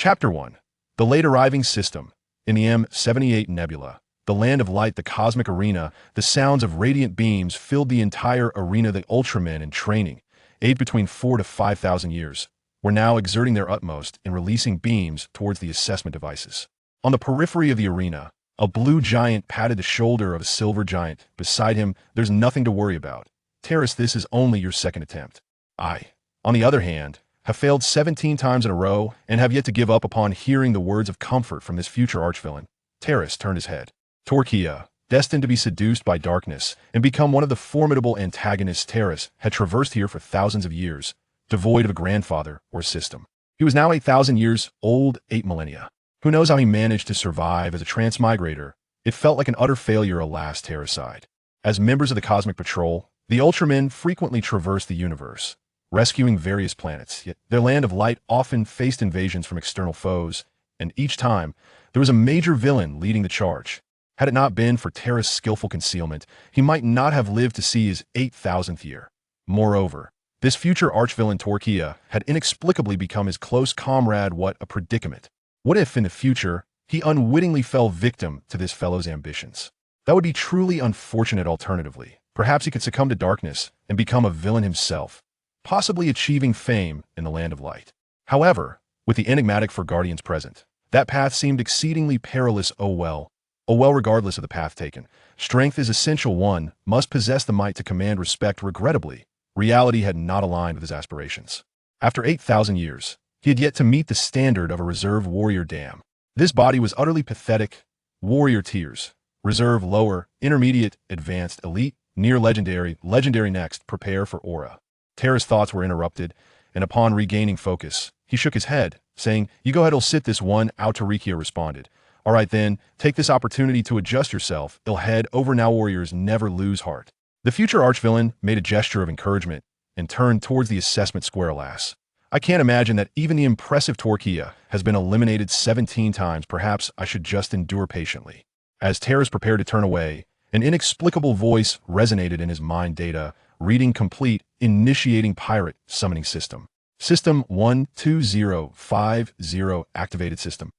Chapter 1. The Late Arriving System. In the M78 Nebula, the land of light, the cosmic arena, the sounds of radiant beams filled the entire arena. The Ultramen in training, aged between 4,000 to 5,000 years, were now exerting their utmost in releasing beams towards the assessment devices. On the periphery of the arena, a blue giant patted the shoulder of a silver giant. Beside him, there's nothing to worry about. Terrace, this is only your second attempt. I, on the other hand, have failed 17 times in a row and have yet to give up upon hearing the words of comfort from this future archvillain. Terrace turned his head. Tolekia, destined to be seduced by darkness and become one of the formidable antagonists Terrace had traversed here for thousands of years, devoid of a grandfather or system. He was now 8,000 years old, 8 millennia. Who knows how he managed to survive as a transmigrator? It felt like an utter failure, alas, Terrace sighed. As members of the Cosmic Patrol, the Ultramen frequently traversed the universe, rescuing various planets, yet their land of light often faced invasions from external foes, and each time, there was a major villain leading the charge. Had it not been for Terrace's skillful concealment, he might not have lived to see his 8,000th year. Moreover, this future archvillain Tolekia had inexplicably become his close comrade. What a predicament! What if, in the future, he unwittingly fell victim to this fellow's ambitions? That would be truly unfortunate. Alternatively, perhaps he could succumb to darkness and become a villain himself, possibly achieving fame in the land of light. However, with the enigmatic for guardians present, that path seemed exceedingly perilous. Oh well, regardless of the path taken, strength is essential. One must possess the might to command respect. Regrettably, reality had not aligned with his aspirations. After 8,000 years, he had yet to meet the standard of a reserve warrior. Damn. This body was utterly pathetic. Warrior tiers. Reserve lower, intermediate, advanced, elite, near legendary, legendary next, prepare for aura. Terrace's thoughts were interrupted, and upon regaining focus, he shook his head, saying, "You go ahead, I'll sit this one out." Tolekia responded, "All right then, take this opportunity to adjust yourself. I'll head over now. Warriors never lose heart." The future archvillain made a gesture of encouragement and turned towards the assessment square. Alas, I can't imagine that even the impressive Tolekia has been eliminated 17 times. Perhaps I should just endure patiently. As Terrace prepared to turn away, an inexplicable voice resonated in his mind. Data, reading complete, initiating pirate summoning system. System 12050 activated system.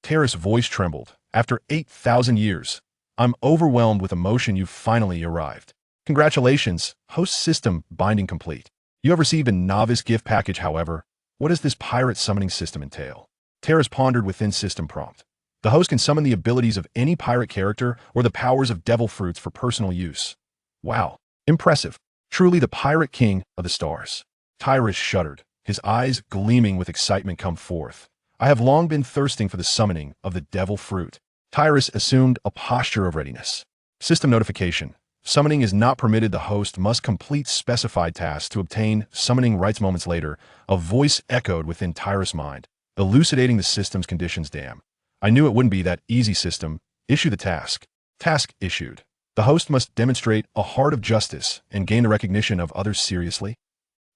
Terrace's voice trembled. After 8,000 years, I'm overwhelmed with emotion. You've finally arrived. Congratulations, host system binding complete. You have received a novice gift package. However, what does this pirate summoning system entail? Terrace pondered within system prompt. The host can summon the abilities of any pirate character or the powers of devil fruits for personal use. Wow, impressive. Truly the pirate king of the stars. Terrace shuddered, his eyes gleaming with excitement. Come forth. I have long been thirsting for the summoning of the devil fruit. Terrace assumed a posture of readiness. System notification. Summoning is not permitted. The host must complete specified tasks to obtain summoning rights. Moments later, a voice echoed within Terrace's mind, elucidating the system's conditions. Damn. I knew it wouldn't be that easy. System, issue the task. Task issued. The host must demonstrate a heart of justice and gain the recognition of others. Seriously?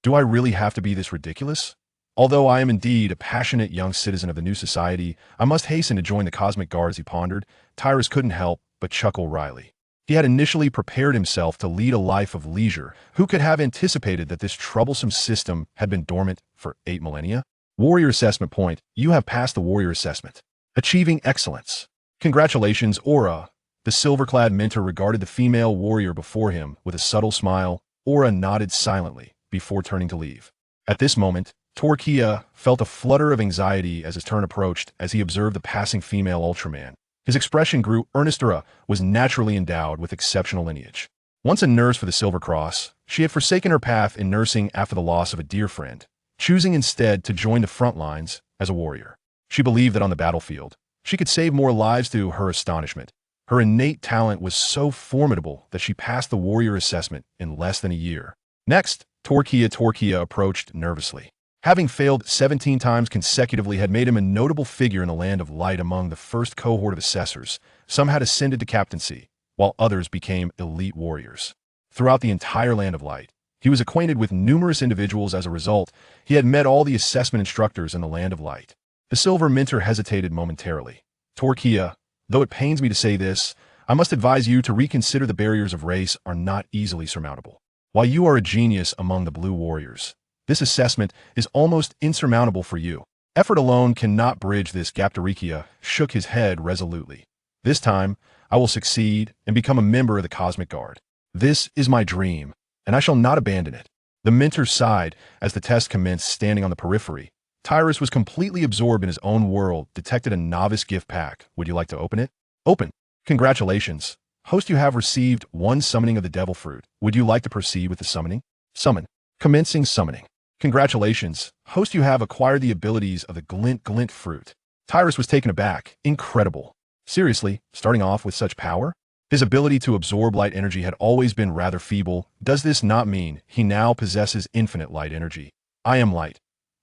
Do I really have to be this ridiculous? Although I am indeed a passionate young citizen of the new society, I must hasten to join the Cosmic Guards. He pondered. Terrace couldn't help but chuckle wryly. He had initially prepared himself to lead a life of leisure. Who could have anticipated that this troublesome system had been dormant for 8 millennia? Warrior assessment point. You have passed the warrior assessment. Achieving excellence. Congratulations, Aura. The silver-clad mentor regarded the female warrior before him with a subtle smile. Aura nodded silently before turning to leave. At this moment, Tolekia felt a flutter of anxiety as his turn approached as he observed the passing female Ultraman. His expression grew earnest. Aura was naturally endowed with exceptional lineage. Once a nurse for the Silver Cross, she had forsaken her path in nursing after the loss of a dear friend, choosing instead to join the front lines as a warrior. She believed that on the battlefield, she could save more lives. To her astonishment, her innate talent was so formidable that she passed the warrior assessment in less than a year. Next, Tolekia approached nervously. Having failed 17 times consecutively had made him a notable figure in the land of light among the first cohort of assessors. Some had ascended to captaincy, while others became elite warriors. Throughout the entire land of light, he was acquainted with numerous individuals. As a result, he had met all the assessment instructors in the land of light. The silver mentor hesitated momentarily. Tolekia, though it pains me to say this, I must advise you to reconsider. The barriers of race are not easily surmountable. While you are a genius among the blue warriors, this assessment is almost insurmountable for you. Effort alone cannot bridge this gap. Tolekia shook his head resolutely. This time, I will succeed and become a member of the Cosmic Guard. This is my dream, and I shall not abandon it. The mentor sighed as the test commenced. Standing on the periphery, Tyrus was completely absorbed in his own world, detected a novice gift pack. Would you like to open it? Open. Congratulations. Host, you have received one summoning of the devil fruit. Would you like to proceed with the summoning? Summon. Commencing summoning. Congratulations. Host, you have acquired the abilities of the glint fruit. Tyrus was taken aback. Incredible. Seriously, starting off with such power? His ability to absorb light energy had always been rather feeble. Does this not mean he now possesses infinite light energy? I am light.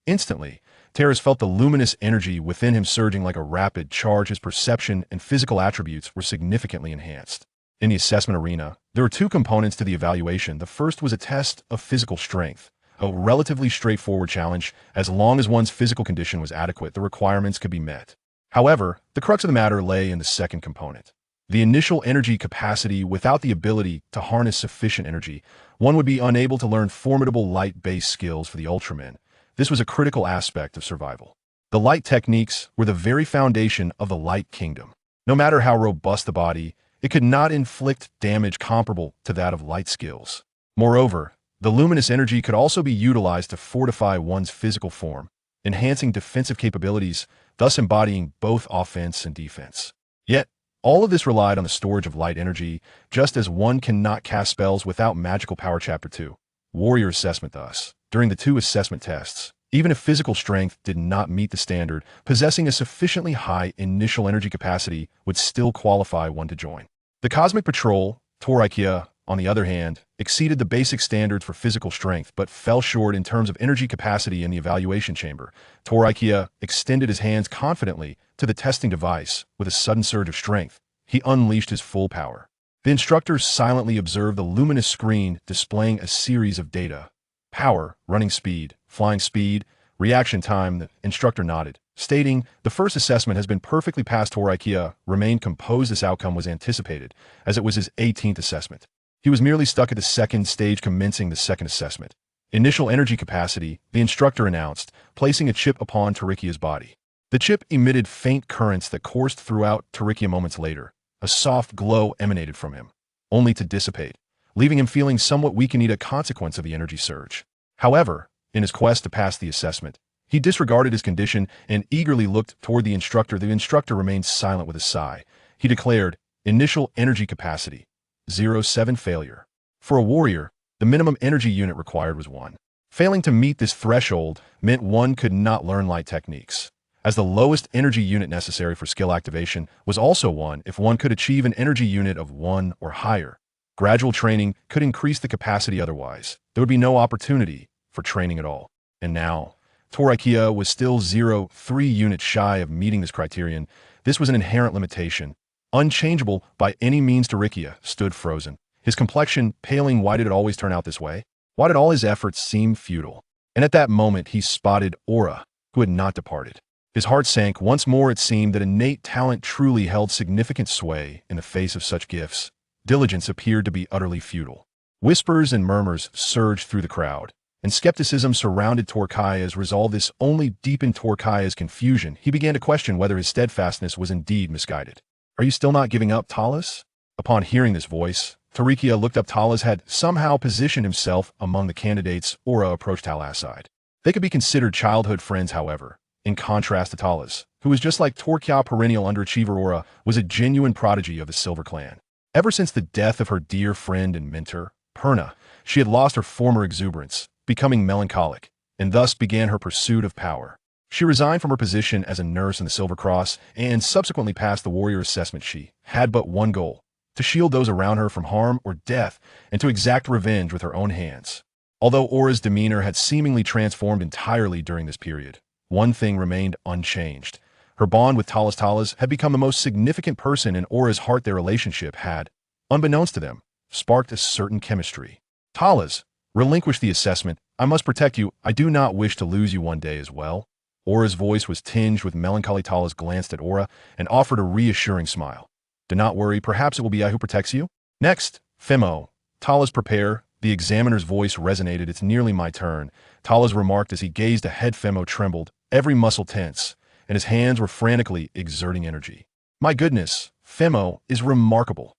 Instantly, Tyrus felt the luminous energy within him surging like a rapid charge. His perception and physical attributes were significantly enhanced. In the assessment arena, there were two components to the evaluation. The first was a test of physical strength, a relatively straightforward challenge. As long as one's physical condition was adequate, the requirements could be met. However, the crux of the matter lay in the second component. The initial energy capacity. Without the ability to harness sufficient energy, one would be unable to learn formidable light-based skills for the Ultraman. This was a critical aspect of survival. The light techniques were the very foundation of the Light Kingdom. No matter how robust the body, it could not inflict damage comparable to that of light skills. Moreover, the luminous energy could also be utilized to fortify one's physical form, enhancing defensive capabilities, thus embodying both offense and defense. Yet, all of this relied on the storage of light energy, just as one cannot cast spells without magical power. Chapter 2. Warrior Assessment. Thus, during the two assessment tests, even if physical strength did not meet the standard, possessing a sufficiently high initial energy capacity would still qualify one to join. The Cosmic Patrol, Tolekia, on the other hand, exceeded the basic standards for physical strength but fell short in terms of energy capacity. In the evaluation chamber, Tolekia extended his hands confidently to the testing device. With a sudden surge of strength, he unleashed his full power. The instructor silently observed the luminous screen displaying a series of data. Power, running speed, flying speed, reaction time. The instructor nodded, stating, "The first assessment has been perfectly passed." Tolekia remained composed. This outcome was anticipated, as it was his 18th assessment. He was merely stuck at the second stage. Commencing the second assessment. Initial energy capacity, the instructor announced, placing a chip upon Tolekia's body. The chip emitted faint currents that coursed throughout Tolekia. Moments later, a soft glow emanated from him, only to dissipate, leaving him feeling somewhat weakened, a consequence of the energy surge. However, in his quest to pass the assessment, he disregarded his condition and eagerly looked toward the instructor. The instructor remained silent. With a sigh, he declared, "Initial energy capacity, 07 failure." For a warrior, the minimum energy unit required was 1. Failing to meet this threshold meant one could not learn light techniques, as the lowest energy unit necessary for skill activation was also 1. If one could achieve an energy unit of 1 or higher, gradual training could increase the capacity. Otherwise, there would be no opportunity for training at all. And now, Tolekia was still 0.3 units shy of meeting this criterion. This was an inherent limitation, unchangeable by any means. Tolekia stood frozen, his complexion paling. Why did it always turn out this way? Why did all his efforts seem futile? And at that moment he spotted Oula, who had not departed. His heart sank once more. It seemed that innate talent truly held significant sway in the face of such gifts. Diligence appeared to be utterly futile. Whispers and murmurs surged through the crowd, and skepticism surrounded Tolekia's resolve. This only deepened Tolekia's confusion. He began to question whether his steadfastness was indeed misguided. "Are you still not giving up, Talas?" Upon hearing this voice, Tolekia looked up. Talas had somehow positioned himself among the candidates. Oula approached Talas' side. They could be considered childhood friends, however. In contrast to Talas, who was just like Tolekia, perennial underachiever, Oula was a genuine prodigy of the Silver Clan. Ever since the death of her dear friend and mentor, Perna, she had lost her former exuberance, becoming melancholic, and thus began her pursuit of power. She resigned from her position as a nurse in the Silver Cross and subsequently passed the warrior assessment. She had but one goal: to shield those around her from harm or death and to exact revenge with her own hands. Although Aura's demeanor had seemingly transformed entirely during this period, one thing remained unchanged. Her bond with Talas had become the most significant person in Aura's heart. Their relationship had, unbeknownst to them, sparked a certain chemistry. "Talas, relinquish the assessment. I must protect you. I do not wish to lose you one day as well." Aura's voice was tinged with melancholy. Talas glanced at Oura and offered a reassuring smile. "Do not worry, perhaps it will be I who protects you." "Next, Femo." "Talas, prepare." The examiner's voice resonated. "It's nearly my turn," Talas remarked as he gazed ahead. Femo trembled, every muscle tense, and his hands were frantically exerting energy. My goodness, Femo is remarkable.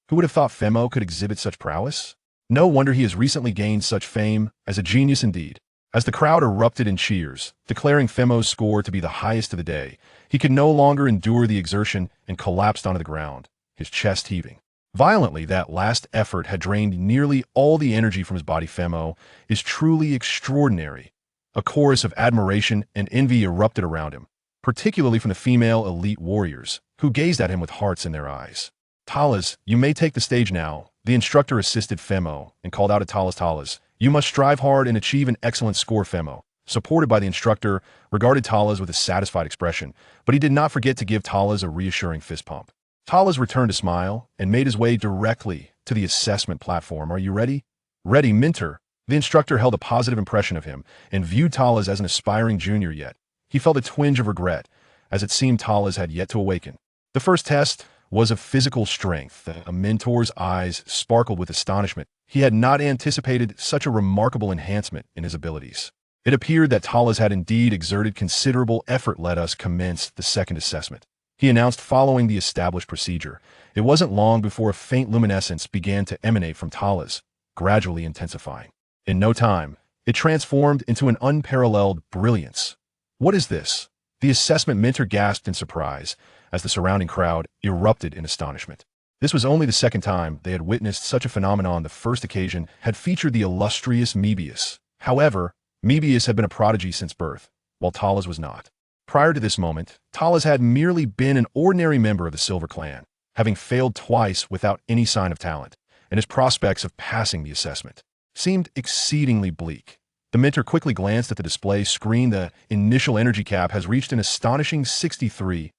Who would have thought Femo could exhibit such prowess? No wonder he has recently gained such fame as a genius indeed. As the crowd erupted in cheers, declaring Femo's score to be the highest of the day, he could no longer endure the exertion and collapsed onto the ground, his chest heaving violently. That last effort had drained nearly all the energy from his body. Femo is truly extraordinary. A chorus of admiration and envy erupted around him, particularly from the female elite warriors, who gazed at him with hearts in their eyes. Talas, you may take the stage now. The instructor assisted Femo and called out to Talas. Talas, you must strive hard and achieve an excellent score. Femo, supported by the instructor, regarded Talas with a satisfied expression, but he did not forget to give Talas a reassuring fist pump. Talas returned a smile and made his way directly to the assessment platform. Are you ready? Ready, Minter. The instructor held a positive impression of him and viewed Talas as an aspiring junior, yet he felt a twinge of regret, as it seemed Talas had yet to awaken. The first test was of physical strength. A mentor's eyes sparkled with astonishment. He had not anticipated such a remarkable enhancement in his abilities. It appeared that Talas had indeed exerted considerable effort. Let us commence the second assessment, he announced, following the established procedure. It wasn't long before a faint luminescence began to emanate from Talas, gradually intensifying. In no time, it transformed into an unparalleled brilliance. What is this? The assessment mentor gasped in surprise, as the surrounding crowd erupted in astonishment. This was only the second time they had witnessed such a phenomenon. The first occasion had featured the illustrious Mebius. However, Mebius had been a prodigy since birth, while Talas was not. Prior to this moment, Talas had merely been an ordinary member of the Silver Clan, having failed twice without any sign of talent, and his prospects of passing the assessment seemed exceedingly bleak. The mentor quickly glanced at the display screen. The initial energy cap has reached an astonishing 63.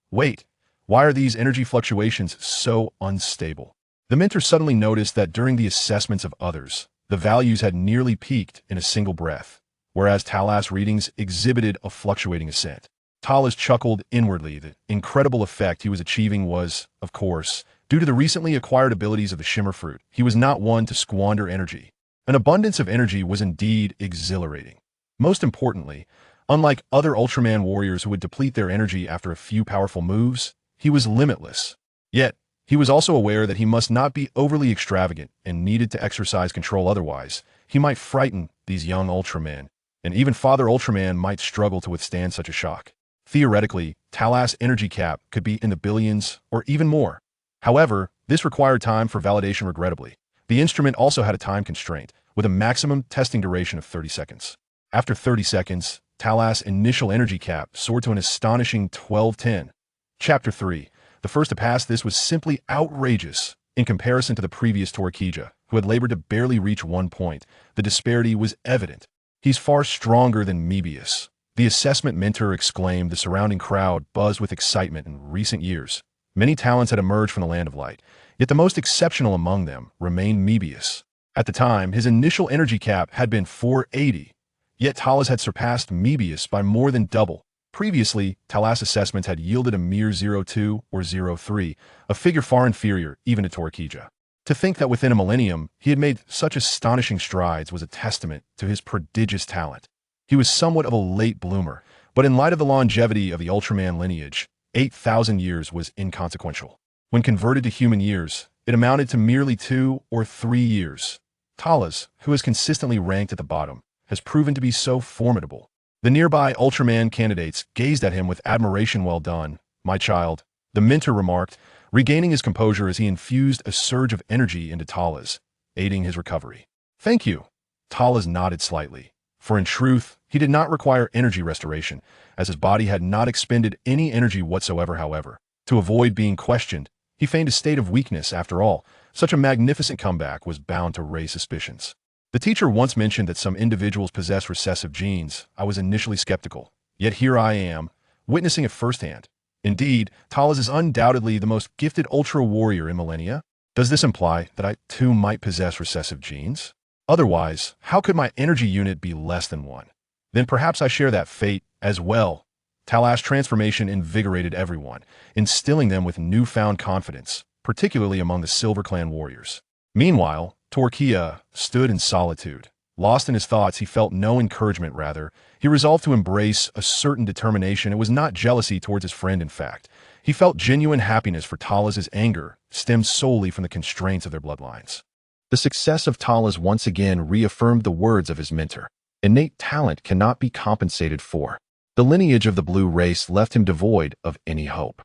Wait, why are these energy fluctuations so unstable? The mentor suddenly noticed that during the assessments of others, the values had nearly peaked in a single breath, whereas Talas' readings exhibited a fluctuating ascent. Talas chuckled inwardly. The incredible effect he was achieving was, of course, due to the recently acquired abilities of the Shimmer Fruit. He was not one to squander energy. An abundance of energy was indeed exhilarating. Most importantly, unlike other Ultraman warriors who would deplete their energy after a few powerful moves, he was limitless. Yet, he was also aware that he must not be overly extravagant and needed to exercise control, otherwise he might frighten these young Ultramen, and even Father Ultraman might struggle to withstand such a shock. Theoretically, Talas' energy cap could be in the billions or even more. However, this required time for validation. Regrettably, the instrument also had a time constraint, with a maximum testing duration of 30 seconds. After 30 seconds, Talas' initial energy cap soared to an astonishing 1210. Chapter 3. The first to pass this was simply outrageous. In comparison to the previous Tolekia, who had labored to barely reach 1 point, the disparity was evident. He's far stronger than Mebius, the assessment mentor exclaimed. The surrounding crowd buzzed with excitement. In recent years, many talents had emerged from the Land of Light, yet the most exceptional among them remained Mebius. At the time, his initial energy cap had been 480, yet Talas had surpassed Mebius by more than double. Previously, Talas' assessments had yielded a mere 0.2 or 0.3, a figure far inferior even to Tolekia. To think that within a millennium he had made such astonishing strides was a testament to his prodigious talent. He was somewhat of a late bloomer, but in light of the longevity of the Ultraman lineage, 8,000 years was inconsequential. When converted to human years, it amounted to merely 2 or 3 years. Talas, who is consistently ranked at the bottom, has proven to be so formidable. The nearby Ultraman candidates gazed at him with admiration. Well done, my child, the mentor remarked, regaining his composure as he infused a surge of energy into Talas, aiding his recovery. Thank you. Talas nodded slightly, for in truth, he did not require energy restoration, as his body had not expended any energy whatsoever. However, to avoid being questioned, he feigned a state of weakness. After all, such a magnificent comeback was bound to raise suspicions. The teacher once mentioned that some individuals possess recessive genes. I was initially skeptical, yet here I am, witnessing it firsthand. Indeed, Talas is undoubtedly the most gifted Ultra Warrior in millennia. Does this imply that I too might possess recessive genes? Otherwise, how could my energy unit be less than 1? Then perhaps I share that fate as well. Talas' transformation invigorated everyone, instilling them with newfound confidence, particularly among the Silver Clan warriors. Meanwhile, Tolekia stood in solitude, Lost in his thoughts, he felt no encouragement, rather. He resolved to embrace a certain determination. It was not jealousy towards his friend, in fact. He felt genuine happiness for Talas's anger stemmed solely from the constraints of their bloodlines. The success of Talas once again reaffirmed the words of his mentor. Innate talent cannot be compensated for. The lineage of the blue race left him devoid of any hope.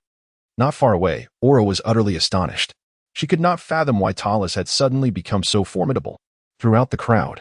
Not far away, Oura was utterly astonished. She could not fathom why Talas had suddenly become so formidable. Throughout the crowd,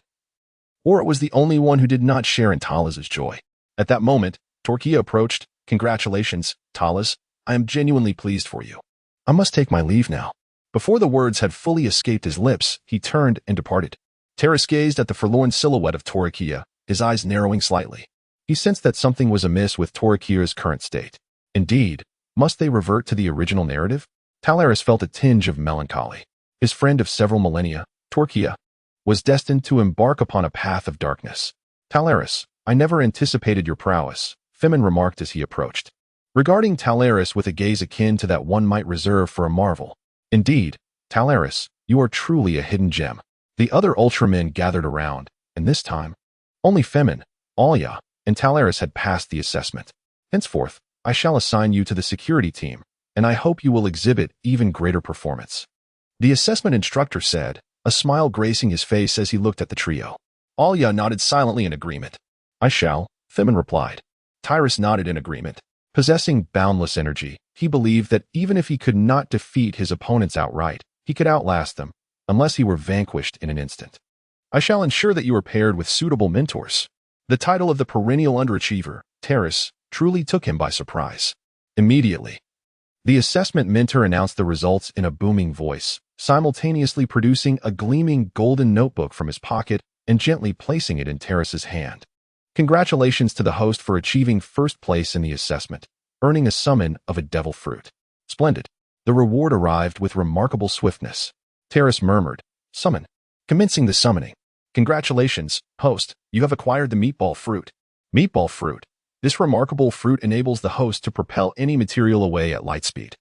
Oura was the only one who did not share in Talas's joy. At that moment, Tolekia approached. "Congratulations, Talas. I am genuinely pleased for you. I must take my leave now." Before the words had fully escaped his lips, he turned and departed. Taras gazed at the forlorn silhouette of Tolekia, his eyes narrowing slightly. He sensed that something was amiss with Tolekia's current state. Indeed, must they revert to the original narrative? Talas felt a tinge of melancholy. His friend of several millennia, Tolekia, was destined to embark upon a path of darkness. "Talas, I never anticipated your prowess," Femin remarked as he approached, regarding Talas with a gaze akin to that one might reserve for a marvel. "Indeed, Talas, you are truly a hidden gem." The other Ultramen gathered around, and this time, only Femin, Oula, and Talas had passed the assessment. "Henceforth, I shall assign you to the security team, and I hope you will exhibit even greater performance," the assessment instructor said, a smile gracing his face as he looked at the trio. Oula nodded silently in agreement. "I shall," Femin replied. Taras nodded in agreement. Possessing boundless energy, he believed that even if he could not defeat his opponents outright, he could outlast them, unless he were vanquished in an instant. "I shall ensure that you are paired with suitable mentors." The title of the perennial underachiever, Taras, truly took him by surprise. Immediately, the assessment mentor announced the results in a booming voice, simultaneously producing a gleaming golden notebook from his pocket and gently placing it in Taras's hand. "Congratulations to the host for achieving first place in the assessment, earning a summon of a devil fruit." "Splendid." The reward arrived with remarkable swiftness. Taras murmured, "Summon." Commencing the summoning. "Congratulations, host, you have acquired the meatball fruit." Meatball fruit. This remarkable fruit enables the host to propel any material away at light speed,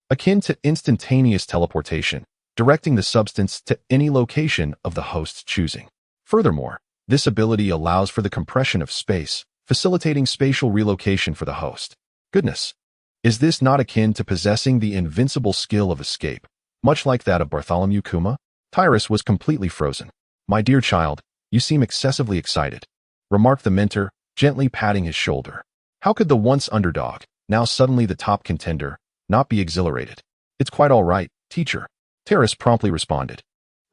akin to instantaneous teleportation, directing the substance to any location of the host's choosing. Furthermore, this ability allows for the compression of space, facilitating spatial relocation for the host. Goodness! Is this not akin to possessing the invincible skill of escape, much like that of Bartholomew Kuma? Taras was completely frozen. "My dear child, you seem excessively excited," remarked the mentor, gently patting his shoulder. "How could the once underdog, now suddenly the top contender, not be exhilarated?" "It's quite all right, teacher," Taras promptly responded,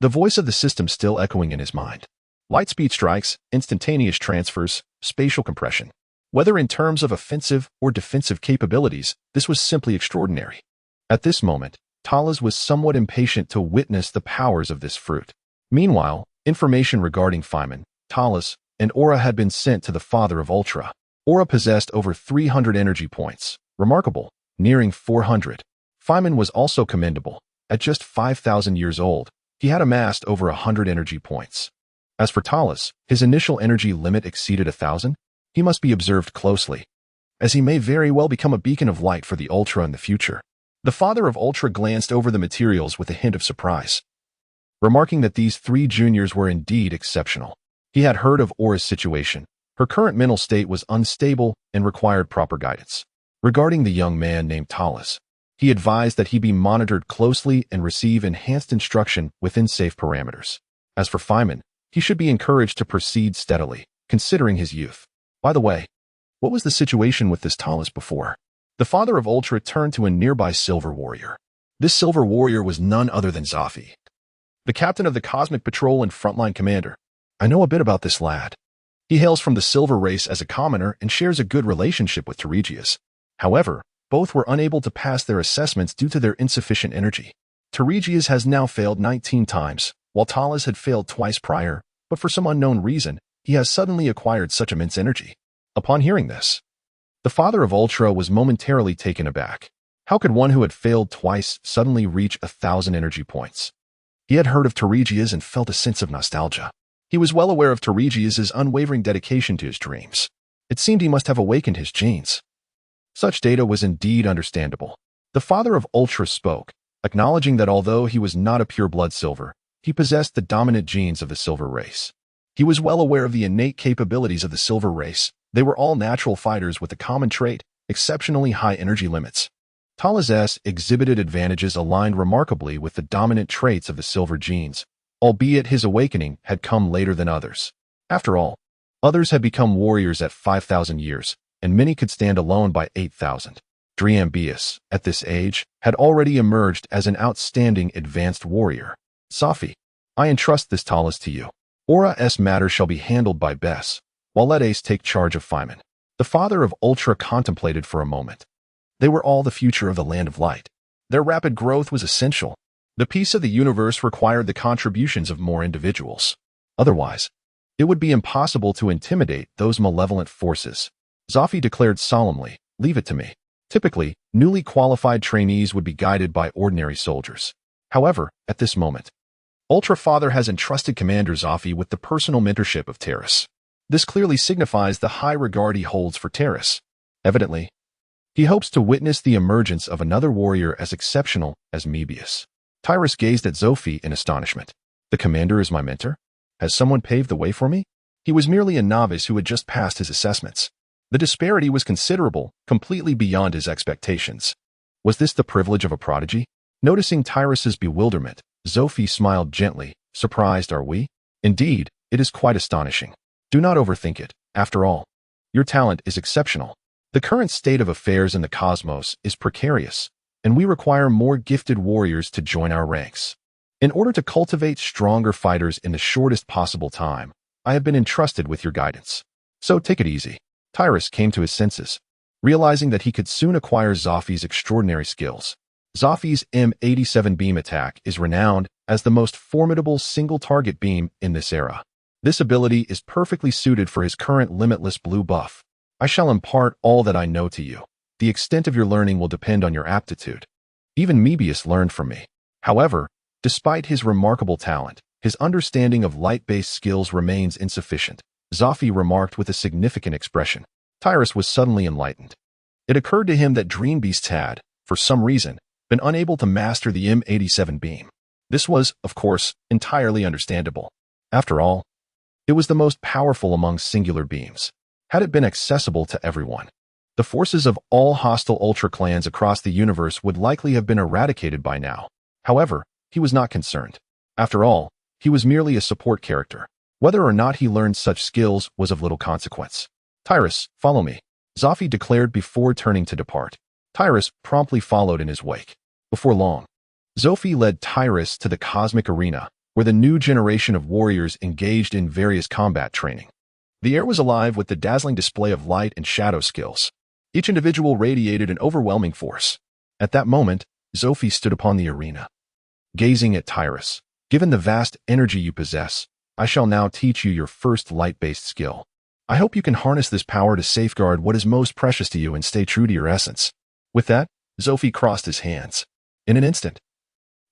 the voice of the system still echoing in his mind. Light speed strikes, instantaneous transfers, spatial compression. Whether in terms of offensive or defensive capabilities, this was simply extraordinary. At this moment, Talas was somewhat impatient to witness the powers of this fruit. Meanwhile, information regarding Femin, Talas, and Oura had been sent to the Father of Ultra. Oura possessed over 300 energy points. Remarkable, nearing 400. Femin was also commendable. At just 5,000 years old, he had amassed over 100 energy points. As for Talas, his initial energy limit exceeded 1,000. He must be observed closely, as he may very well become a beacon of light for the Ultra in the future. The Father of Ultra glanced over the materials with a hint of surprise, remarking that these three juniors were indeed exceptional. He had heard of Oura's situation. Her current mental state was unstable and required proper guidance. Regarding the young man named Talas, he advised that he be monitored closely and receive enhanced instruction within safe parameters. As for Femin, he should be encouraged to proceed steadily, considering his youth. By the way, what was the situation with this Talas before? The Father of Ultra turned to a nearby silver warrior. This silver warrior was none other than Zafi, the captain of the Cosmic Patrol and frontline commander. "I know a bit about this lad. He hails from the silver race as a commoner and shares a good relationship with Thrashes. However, both were unable to pass their assessments due to their insufficient energy. Thrashes has now failed 19 times, while Talas had failed twice prior, but for some unknown reason, he has suddenly acquired such immense energy." Upon hearing this, the Father of Ultra was momentarily taken aback. How could one who had failed twice suddenly reach 1,000 energy points? He had heard of Thrashes and felt a sense of nostalgia. He was well aware of Thrashes' unwavering dedication to his dreams. It seemed he must have awakened his genes. Such data was indeed understandable. The Father of Ultra spoke, acknowledging that although he was not a pure-blood silver, he possessed the dominant genes of the silver race. He was well aware of the innate capabilities of the Silver race. They were all natural fighters with the common trait, exceptionally high energy limits. Tolekia exhibited advantages aligned remarkably with the dominant traits of the Silver genes, albeit his awakening had come later than others. After all, others had become warriors at 5,000 years, and many could stand alone by 8,000. Dryambius, at this age, had already emerged as an outstanding advanced warrior. Sophie, I entrust this Talus to you. Aura's matter shall be handled by Bess, while let Ace take charge of Phyman. The Father of Ultra contemplated for a moment. They were all the future of the Land of Light. Their rapid growth was essential. The peace of the universe required the contributions of more individuals. Otherwise, it would be impossible to intimidate those malevolent forces. Sophie declared solemnly, leave it to me. Typically, newly qualified trainees would be guided by ordinary soldiers. However, at this moment, Ultra Father has entrusted Commander Sophie with the personal mentorship of Terrace. This clearly signifies the high regard he holds for Terrace. Evidently, he hopes to witness the emergence of another warrior as exceptional as Mebius. Tyrus gazed at Sophie in astonishment. The commander is my mentor? Has someone paved the way for me? He was merely a novice who had just passed his assessments. The disparity was considerable, completely beyond his expectations. Was this the privilege of a prodigy? Noticing Tyrus's bewilderment, Sophie smiled gently. Surprised, are we? Indeed, it is quite astonishing. Do not overthink it. After all, your talent is exceptional. The current state of affairs in the cosmos is precarious, and we require more gifted warriors to join our ranks. In order to cultivate stronger fighters in the shortest possible time, I have been entrusted with your guidance. So take it easy. Tyrus came to his senses, realizing that he could soon acquire Sophie's extraordinary skills. Sophie's M87 beam attack is renowned as the most formidable single-target beam in this era. This ability is perfectly suited for his current limitless blue buff. I shall impart all that I know to you. The extent of your learning will depend on your aptitude. Even Mebius learned from me. However, despite his remarkable talent, his understanding of light-based skills remains insufficient, Sophie remarked with a significant expression. Tyrus was suddenly enlightened. It occurred to him that Dream Beasts had, for some reason, been unable to master the M87 beam. This was, of course, entirely understandable. After all, it was the most powerful among singular beams. Had it been accessible to everyone, the forces of all hostile Ultra clans across the universe would likely have been eradicated by now. However, he was not concerned. After all, he was merely a support character. Whether or not he learned such skills was of little consequence. Tyrus, follow me, Sophie declared before turning to depart. Tyrus promptly followed in his wake. Before long, Sophie led Tyrus to the cosmic arena, where the new generation of warriors engaged in various combat training. The air was alive with the dazzling display of light and shadow skills. Each individual radiated an overwhelming force. At that moment, Sophie stood upon the arena, gazing at Tyrus. Given the vast energy you possess, I shall now teach you your first light-based skill. I hope you can harness this power to safeguard what is most precious to you and stay true to your essence. With that, Sophie crossed his hands. In an instant,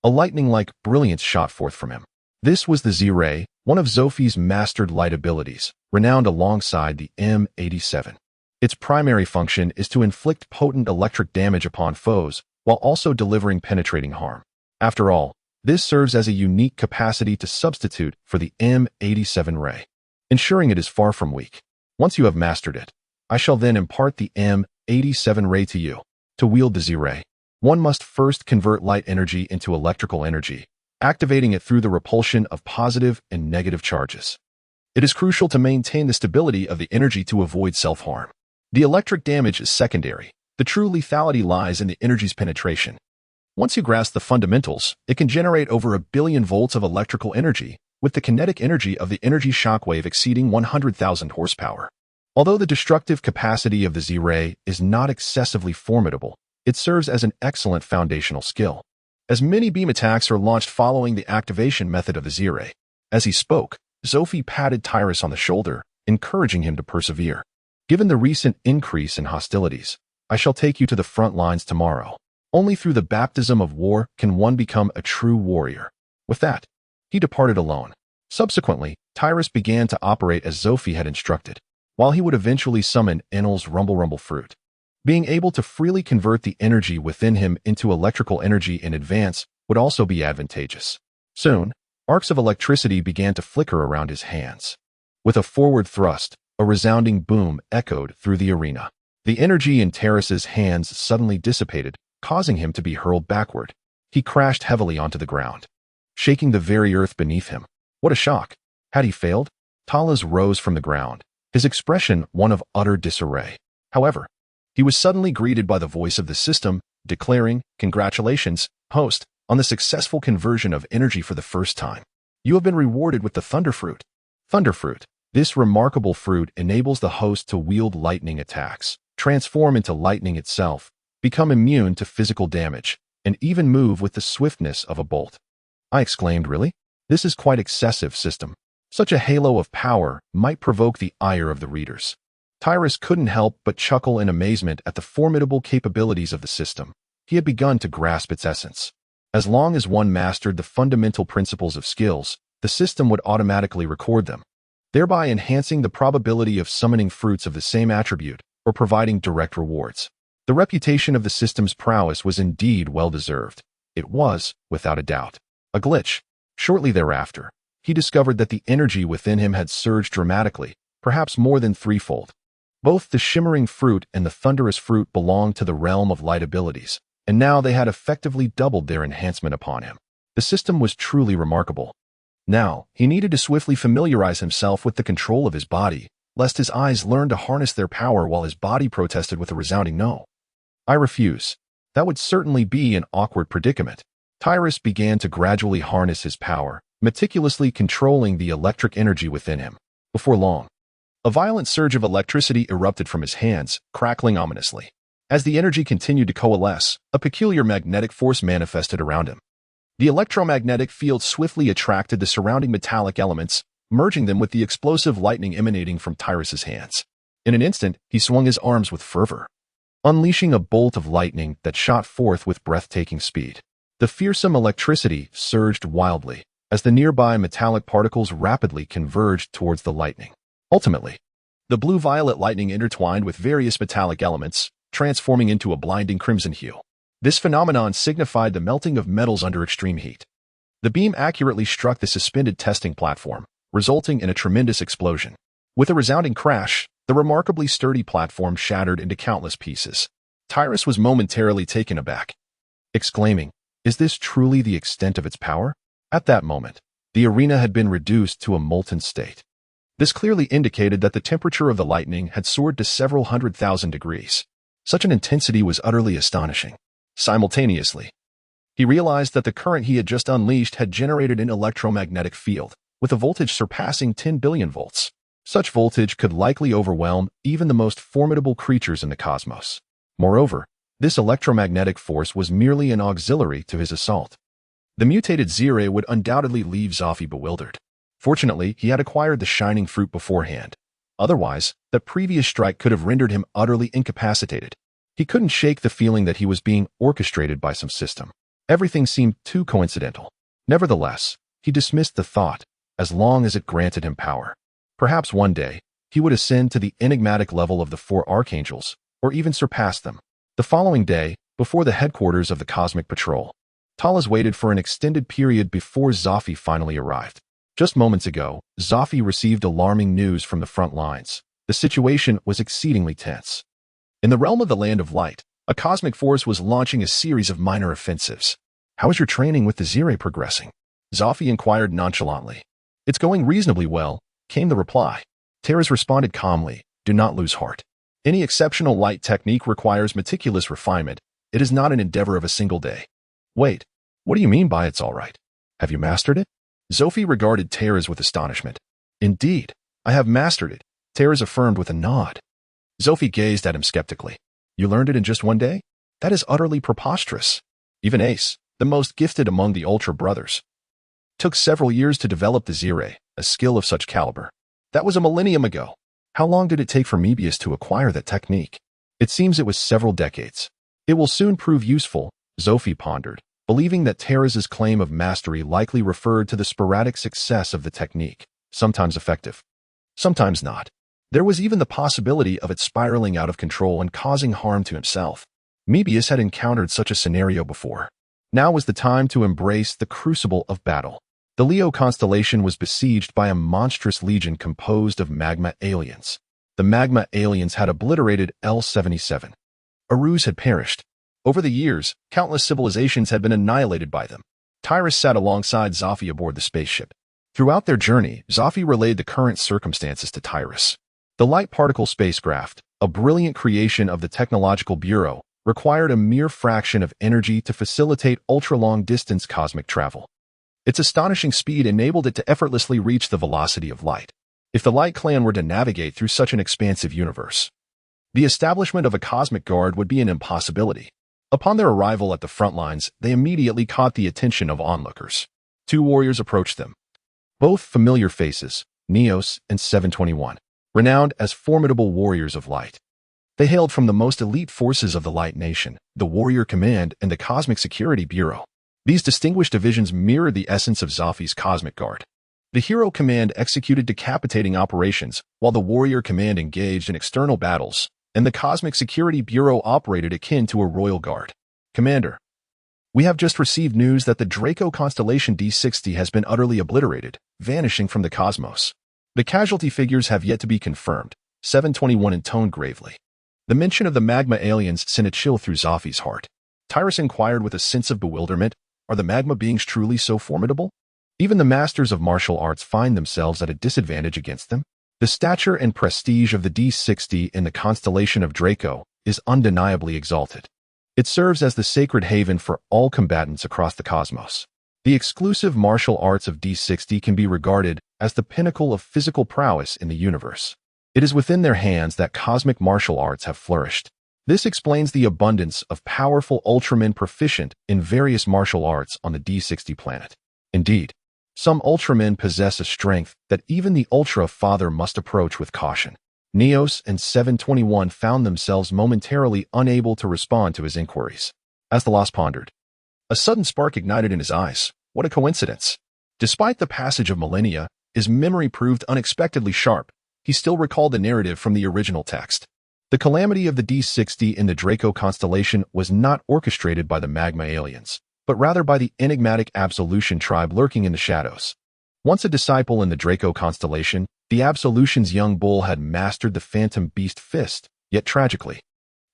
a lightning-like brilliance shot forth from him. This was the Z-Ray, one of Sophie's mastered light abilities, renowned alongside the M87. Its primary function is to inflict potent electric damage upon foes, while also delivering penetrating harm. After all, this serves as a unique capacity to substitute for the M87 ray, ensuring it is far from weak. Once you have mastered it, I shall then impart the M87 ray to you. To wield the Z-Ray, one must first convert light energy into electrical energy, activating it through the repulsion of positive and negative charges. It is crucial to maintain the stability of the energy to avoid self-harm. The electric damage is secondary. The true lethality lies in the energy's penetration. Once you grasp the fundamentals, it can generate over 1 billion volts of electrical energy, with the kinetic energy of the energy shockwave exceeding 100,000 horsepower. Although the destructive capacity of the Z-Ray is not excessively formidable, it serves as an excellent foundational skill. As many beam attacks are launched following the activation method of the Z-Ray. As he spoke, Sophie patted Tyrus on the shoulder, encouraging him to persevere. Given the recent increase in hostilities, I shall take you to the front lines tomorrow. Only through the baptism of war can one become a true warrior. With that, he departed alone. Subsequently, Tyrus began to operate as Sophie had instructed, while he would eventually summon Enel's Rumble fruit. Being able to freely convert the energy within him into electrical energy in advance would also be advantageous. Soon, arcs of electricity began to flicker around his hands. With a forward thrust, a resounding boom echoed through the arena. The energy in Terrace's hands suddenly dissipated, causing him to be hurled backward. He crashed heavily onto the ground, shaking the very earth beneath him. What a shock! Had he failed? Talas rose from the ground, his expression one of utter disarray. However, he was suddenly greeted by the voice of the system, declaring, "Congratulations, host, on the successful conversion of energy for the first time. You have been rewarded with the Thunderfruit." Thunderfruit. This remarkable fruit enables the host to wield lightning attacks, transform into lightning itself, become immune to physical damage, and even move with the swiftness of a bolt. I exclaimed, "Really? This is quite excessive, system." Such a halo of power might provoke the ire of the readers. Tyrus couldn't help but chuckle in amazement at the formidable capabilities of the system. He had begun to grasp its essence. As long as one mastered the fundamental principles of skills, the system would automatically record them, thereby enhancing the probability of summoning fruits of the same attribute or providing direct rewards. The reputation of the system's prowess was indeed well-deserved. It was, without a doubt, a glitch. Shortly thereafter, he discovered that the energy within him had surged dramatically, perhaps more than threefold. Both the shimmering fruit and the thunderous fruit belonged to the realm of light abilities, and now they had effectively doubled their enhancement upon him. The system was truly remarkable. Now, he needed to swiftly familiarize himself with the control of his body, lest his eyes learn to harness their power while his body protested with a resounding no. "I refuse." That would certainly be an awkward predicament. Tyrus began to gradually harness his power, meticulously controlling the electric energy within him. Before long, a violent surge of electricity erupted from his hands, crackling ominously. As the energy continued to coalesce, a peculiar magnetic force manifested around him. The electromagnetic field swiftly attracted the surrounding metallic elements, merging them with the explosive lightning emanating from Tyrus's hands. In an instant, he swung his arms with fervor, unleashing a bolt of lightning that shot forth with breathtaking speed. The fearsome electricity surged wildly as the nearby metallic particles rapidly converged towards the lightning. Ultimately, the blue-violet lightning intertwined with various metallic elements, transforming into a blinding crimson hue. This phenomenon signified the melting of metals under extreme heat. The beam accurately struck the suspended testing platform, resulting in a tremendous explosion. With a resounding crash, the remarkably sturdy platform shattered into countless pieces. Tyrus was momentarily taken aback, exclaiming, "Is this truly the extent of its power?" At that moment, the arena had been reduced to a molten state. This clearly indicated that the temperature of the lightning had soared to several 100,000 degrees. Such an intensity was utterly astonishing. Simultaneously, he realized that the current he had just unleashed had generated an electromagnetic field, with a voltage surpassing 10 billion volts. Such voltage could likely overwhelm even the most formidable creatures in the cosmos. Moreover, this electromagnetic force was merely an auxiliary to his assault. The mutated Zire would undoubtedly leave Zoffy bewildered. Fortunately, he had acquired the shining fruit beforehand. Otherwise, the previous strike could have rendered him utterly incapacitated. He couldn't shake the feeling that he was being orchestrated by some system. Everything seemed too coincidental. Nevertheless, he dismissed the thought, as long as it granted him power. Perhaps one day, he would ascend to the enigmatic level of the four archangels, or even surpass them. The following day, before the headquarters of the Cosmic Patrol, Talas waited for an extended period before Zoffy finally arrived. Just moments ago, Zoffy received alarming news from the front lines. The situation was exceedingly tense. In the realm of the Land of Light, a cosmic force was launching a series of minor offensives. "How is your training with the Zire progressing?" Zoffy inquired nonchalantly. "It's going reasonably well," came the reply. Terras responded calmly, "Do not lose heart. Any exceptional light technique requires meticulous refinement. It is not an endeavor of a single day." "Wait, what do you mean by it's all right? Have you mastered it?" Zoffy regarded Terras with astonishment. "Indeed, I have mastered it," Terras affirmed with a nod. Zoffy gazed at him skeptically. "You learned it in just one day? That is utterly preposterous. Even Ace, the most gifted among the Ultra brothers, took several years to develop the Zire, a skill of such caliber. That was a millennium ago. How long did it take for Mebius to acquire that technique?" "It seems it was several decades. It will soon prove useful," Zoffy pondered, believing that Terras's claim of mastery likely referred to the sporadic success of the technique, sometimes effective, sometimes not. There was even the possibility of it spiraling out of control and causing harm to himself. Mebius had encountered such a scenario before. Now was the time to embrace the crucible of battle. The Leo constellation was besieged by a monstrous legion composed of magma aliens. The magma aliens had obliterated L-77. Arus had perished. Over the years, countless civilizations had been annihilated by them. Tyrus sat alongside Zophi aboard the spaceship. Throughout their journey, Zophi relayed the current circumstances to Tyrus. The light particle spacecraft, a brilliant creation of the Technological Bureau, required a mere fraction of energy to facilitate ultra-long-distance cosmic travel. Its astonishing speed enabled it to effortlessly reach the velocity of light. If the Light Clan were to navigate through such an expansive universe, the establishment of a cosmic guard would be an impossibility. Upon their arrival at the front lines, they immediately caught the attention of onlookers. Two warriors approached them. Both familiar faces, Neos and 721, renowned as formidable warriors of light. They hailed from the most elite forces of the Light Nation, the Warrior Command and the Cosmic Security Bureau. These distinguished divisions mirrored the essence of Zophi's Cosmic Guard. The Hero Command executed decapitating operations, while the Warrior Command engaged in external battles, and the Cosmic Security Bureau operated akin to a royal guard. Commander, we have just received news that the Draco constellation D60 has been utterly obliterated, vanishing from the cosmos. The casualty figures have yet to be confirmed, 721 intoned gravely. The mention of the magma aliens sent a chill through Zophi's heart. Tyrus inquired with a sense of bewilderment, are the magma beings truly so formidable? Even the masters of martial arts find themselves at a disadvantage against them. The stature and prestige of the D60 in the constellation of Draco is undeniably exalted. It serves as the sacred haven for all combatants across the cosmos. The exclusive martial arts of D60 can be regarded as the pinnacle of physical prowess in the universe. It is within their hands that cosmic martial arts have flourished. This explains the abundance of powerful Ultramen proficient in various martial arts on the D60 planet. Indeed, some Ultramen possess a strength that even the Ultra Father must approach with caution. Neos and 721 found themselves momentarily unable to respond to his inquiries. As the Lost pondered, a sudden spark ignited in his eyes. What a coincidence! Despite the passage of millennia, his memory proved unexpectedly sharp. He still recalled the narrative from the original text. The calamity of the D60 in the Draco constellation was not orchestrated by the magma aliens, but rather by the enigmatic Absolution tribe lurking in the shadows. Once a disciple in the Draco constellation, the Absolution's young bull had mastered the phantom beast fist, yet tragically.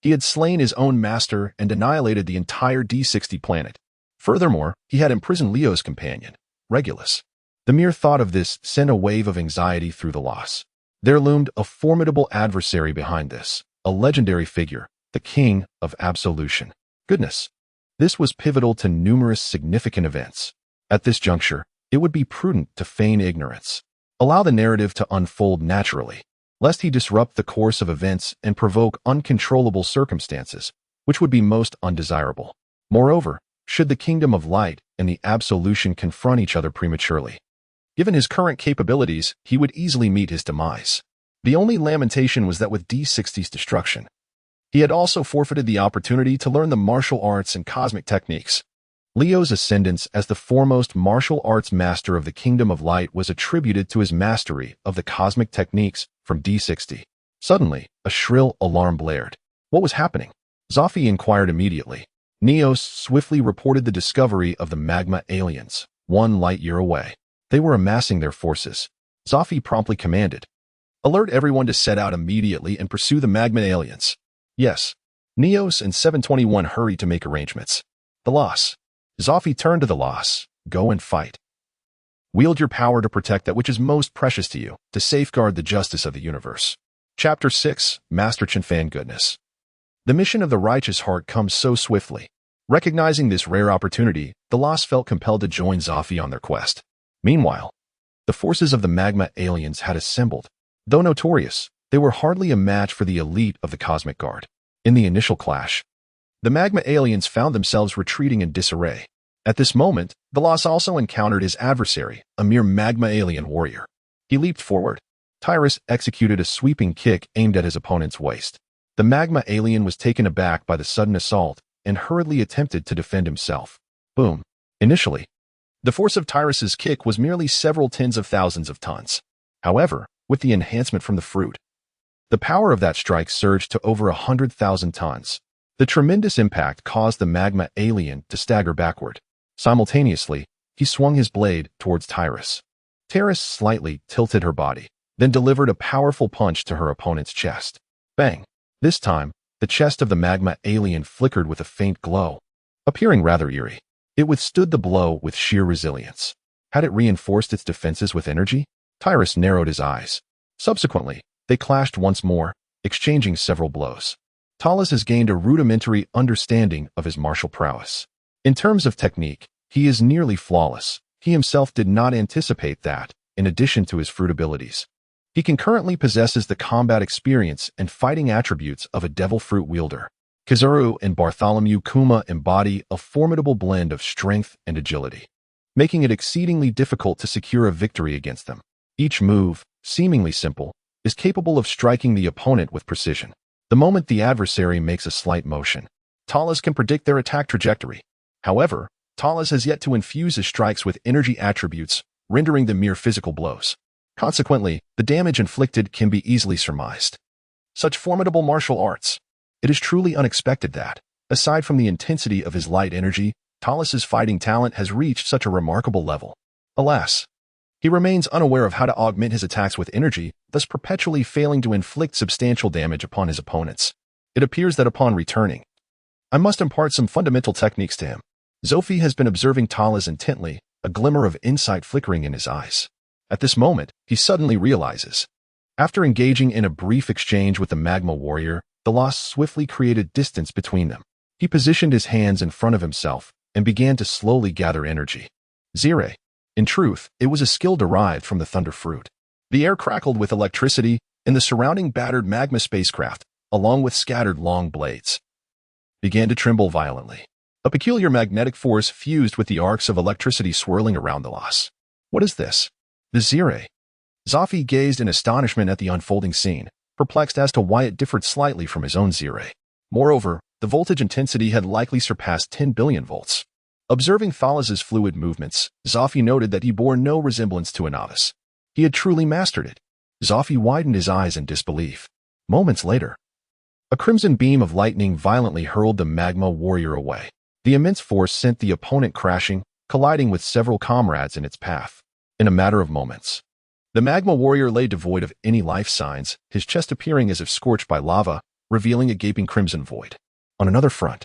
He had slain his own master and annihilated the entire D60 planet. Furthermore, he had imprisoned Leo's companion, Regulus. The mere thought of this sent a wave of anxiety through the loss. There loomed a formidable adversary behind this, a legendary figure, the King of Absolution. Goodness! This was pivotal to numerous significant events. At this juncture, it would be prudent to feign ignorance. Allow the narrative to unfold naturally, lest he disrupt the course of events and provoke uncontrollable circumstances, which would be most undesirable. Moreover, should the Kingdom of Light and the Absolution confront each other prematurely, given his current capabilities, he would easily meet his demise. The only lamentation was that with D60's destruction, he had also forfeited the opportunity to learn the martial arts and cosmic techniques. Leo's ascendance as the foremost martial arts master of the Kingdom of Light was attributed to his mastery of the cosmic techniques from D60. Suddenly, a shrill alarm blared. What was happening? Zophi inquired immediately. Neos swiftly reported the discovery of the magma aliens, 1 light-year away. They were amassing their forces. Zophi promptly commanded, alert everyone to set out immediately and pursue the magma aliens. Yes. Neos and 721 hurried to make arrangements. The loss. Zophi turned to the loss. Go and fight. Wield your power to protect that which is most precious to you, to safeguard the justice of the universe. Chapter 6, Master Chinfan Goodness. The mission of the righteous heart comes so swiftly. Recognizing this rare opportunity, the Lost felt compelled to join Zophi on their quest. Meanwhile, the forces of the magma aliens had assembled. Though notorious, they were hardly a match for the elite of the Cosmic Guard. In the initial clash, the magma aliens found themselves retreating in disarray. At this moment, the Lost also encountered his adversary, a mere magma alien warrior. He leaped forward. Tyrus executed a sweeping kick aimed at his opponent's waist. The magma alien was taken aback by the sudden assault and hurriedly attempted to defend himself. Boom. Initially, the force of Tyrus's kick was merely several tens of thousands of tons. However, with the enhancement from the fruit, the power of that strike surged to over 100,000 tons. The tremendous impact caused the magma alien to stagger backward. Simultaneously, He swung his blade towards Tyrus. Tyrus slightly tilted her body, then delivered a powerful punch to her opponent's chest. Bang! This time, the chest of the magma alien flickered with a faint glow, appearing rather eerie. It withstood the blow with sheer resilience. Had it reinforced its defenses with energy? Tyrus narrowed his eyes. Subsequently, they clashed once more, exchanging several blows. Talus has gained a rudimentary understanding of his martial prowess. In terms of technique, he is nearly flawless. He himself did not anticipate that, in addition to his fruit abilities. He concurrently possesses the combat experience and fighting attributes of a devil fruit wielder. Kizuru and Bartholomew Kuma embody a formidable blend of strength and agility, making it exceedingly difficult to secure a victory against them. Each move, seemingly simple, is capable of striking the opponent with precision. The moment the adversary makes a slight motion, Talus can predict their attack trajectory. However, Talus has yet to infuse his strikes with energy attributes, rendering them mere physical blows. Consequently, the damage inflicted can be easily surmised. Such formidable martial arts. It is truly unexpected that, aside from the intensity of his light energy, Talus's fighting talent has reached such a remarkable level. Alas, he remains unaware of how to augment his attacks with energy, thus perpetually failing to inflict substantial damage upon his opponents. It appears that upon returning, I must impart some fundamental techniques to him. Zophie has been observing Talus intently, a glimmer of insight flickering in his eyes. At this moment, he suddenly realizes. After engaging in a brief exchange with the magma warrior, the loss swiftly created distance between them. He positioned his hands in front of himself and began to slowly gather energy. Zire. In truth, it was a skill derived from the thunder fruit. The air crackled with electricity, and the surrounding battered magma spacecraft, along with scattered long blades, began to tremble violently. A peculiar magnetic force fused with the arcs of electricity swirling around the loss. What is this? The Zire. Zophie gazed in astonishment at the unfolding scene, perplexed as to why it differed slightly from his own Zire. Moreover, the voltage intensity had likely surpassed 10 billion volts. Observing Thalas's fluid movements, Zophie noted that he bore no resemblance to a novice. He had truly mastered it. Zophie widened his eyes in disbelief. Moments later, a crimson beam of lightning violently hurled the magma warrior away. The immense force sent the opponent crashing, colliding with several comrades in its path. In a matter of moments, the magma warrior lay devoid of any life signs, his chest appearing as if scorched by lava, revealing a gaping crimson void. On another front,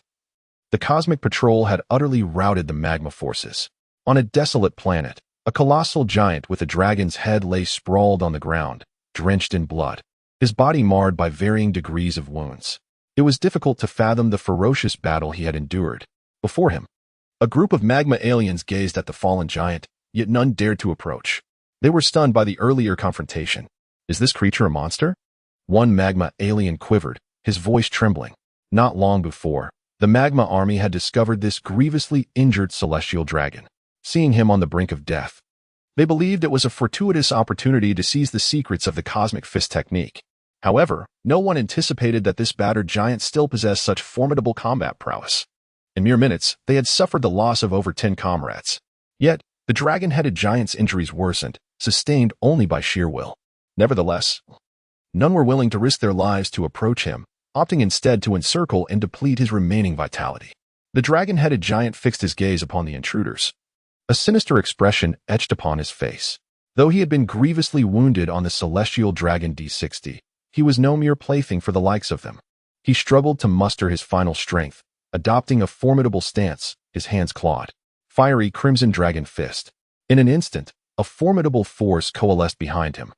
the cosmic patrol had utterly routed the magma forces. On a desolate planet, a colossal giant with a dragon's head lay sprawled on the ground, drenched in blood, his body marred by varying degrees of wounds. It was difficult to fathom the ferocious battle he had endured. Before him, a group of magma aliens gazed at the fallen giant, yet none dared to approach. They were stunned by the earlier confrontation. Is this creature a monster? One magma alien quivered, his voice trembling. Not long before, the magma army had discovered this grievously injured celestial dragon. Seeing him on the brink of death, they believed it was a fortuitous opportunity to seize the secrets of the cosmic fist technique. However, no one anticipated that this battered giant still possessed such formidable combat prowess. In mere minutes, they had suffered the loss of over 10 comrades. Yet, the dragon-headed giant's injuries worsened, sustained only by sheer will. Nevertheless, none were willing to risk their lives to approach him, opting instead to encircle and deplete his remaining vitality. The dragon-headed giant fixed his gaze upon the intruders. A sinister expression etched upon his face. Though he had been grievously wounded on the celestial dragon D60, he was no mere plaything for the likes of them. He struggled to muster his final strength, adopting a formidable stance, his hands clawed. Fiery crimson dragon fist. In an instant, a formidable force coalesced behind him,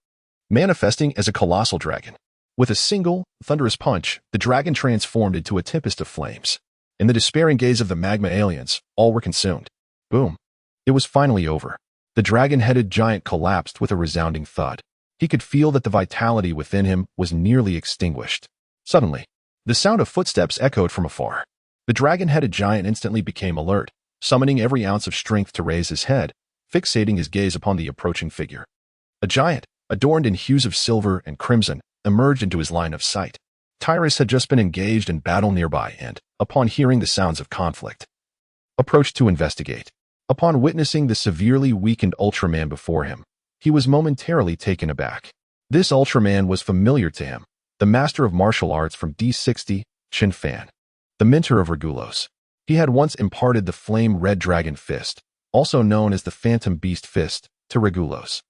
manifesting as a colossal dragon. With a single, thunderous punch, the dragon transformed into a tempest of flames. In the despairing gaze of the magma aliens, all were consumed. Boom. It was finally over. The dragon-headed giant collapsed with a resounding thud. He could feel that the vitality within him was nearly extinguished. Suddenly, the sound of footsteps echoed from afar. The dragon-headed giant instantly became alert, summoning every ounce of strength to raise his head, fixating his gaze upon the approaching figure. A giant, adorned in hues of silver and crimson, emerged into his line of sight. Tyrus had just been engaged in battle nearby and, upon hearing the sounds of conflict, approached to investigate. Upon witnessing the severely weakened Ultraman before him, he was momentarily taken aback. This Ultraman was familiar to him, the master of martial arts from D60, Chen Fan, the mentor of Regulos. He had once imparted the flame-red dragon fist, also known as the Phantom Beast Fist, to Regulos.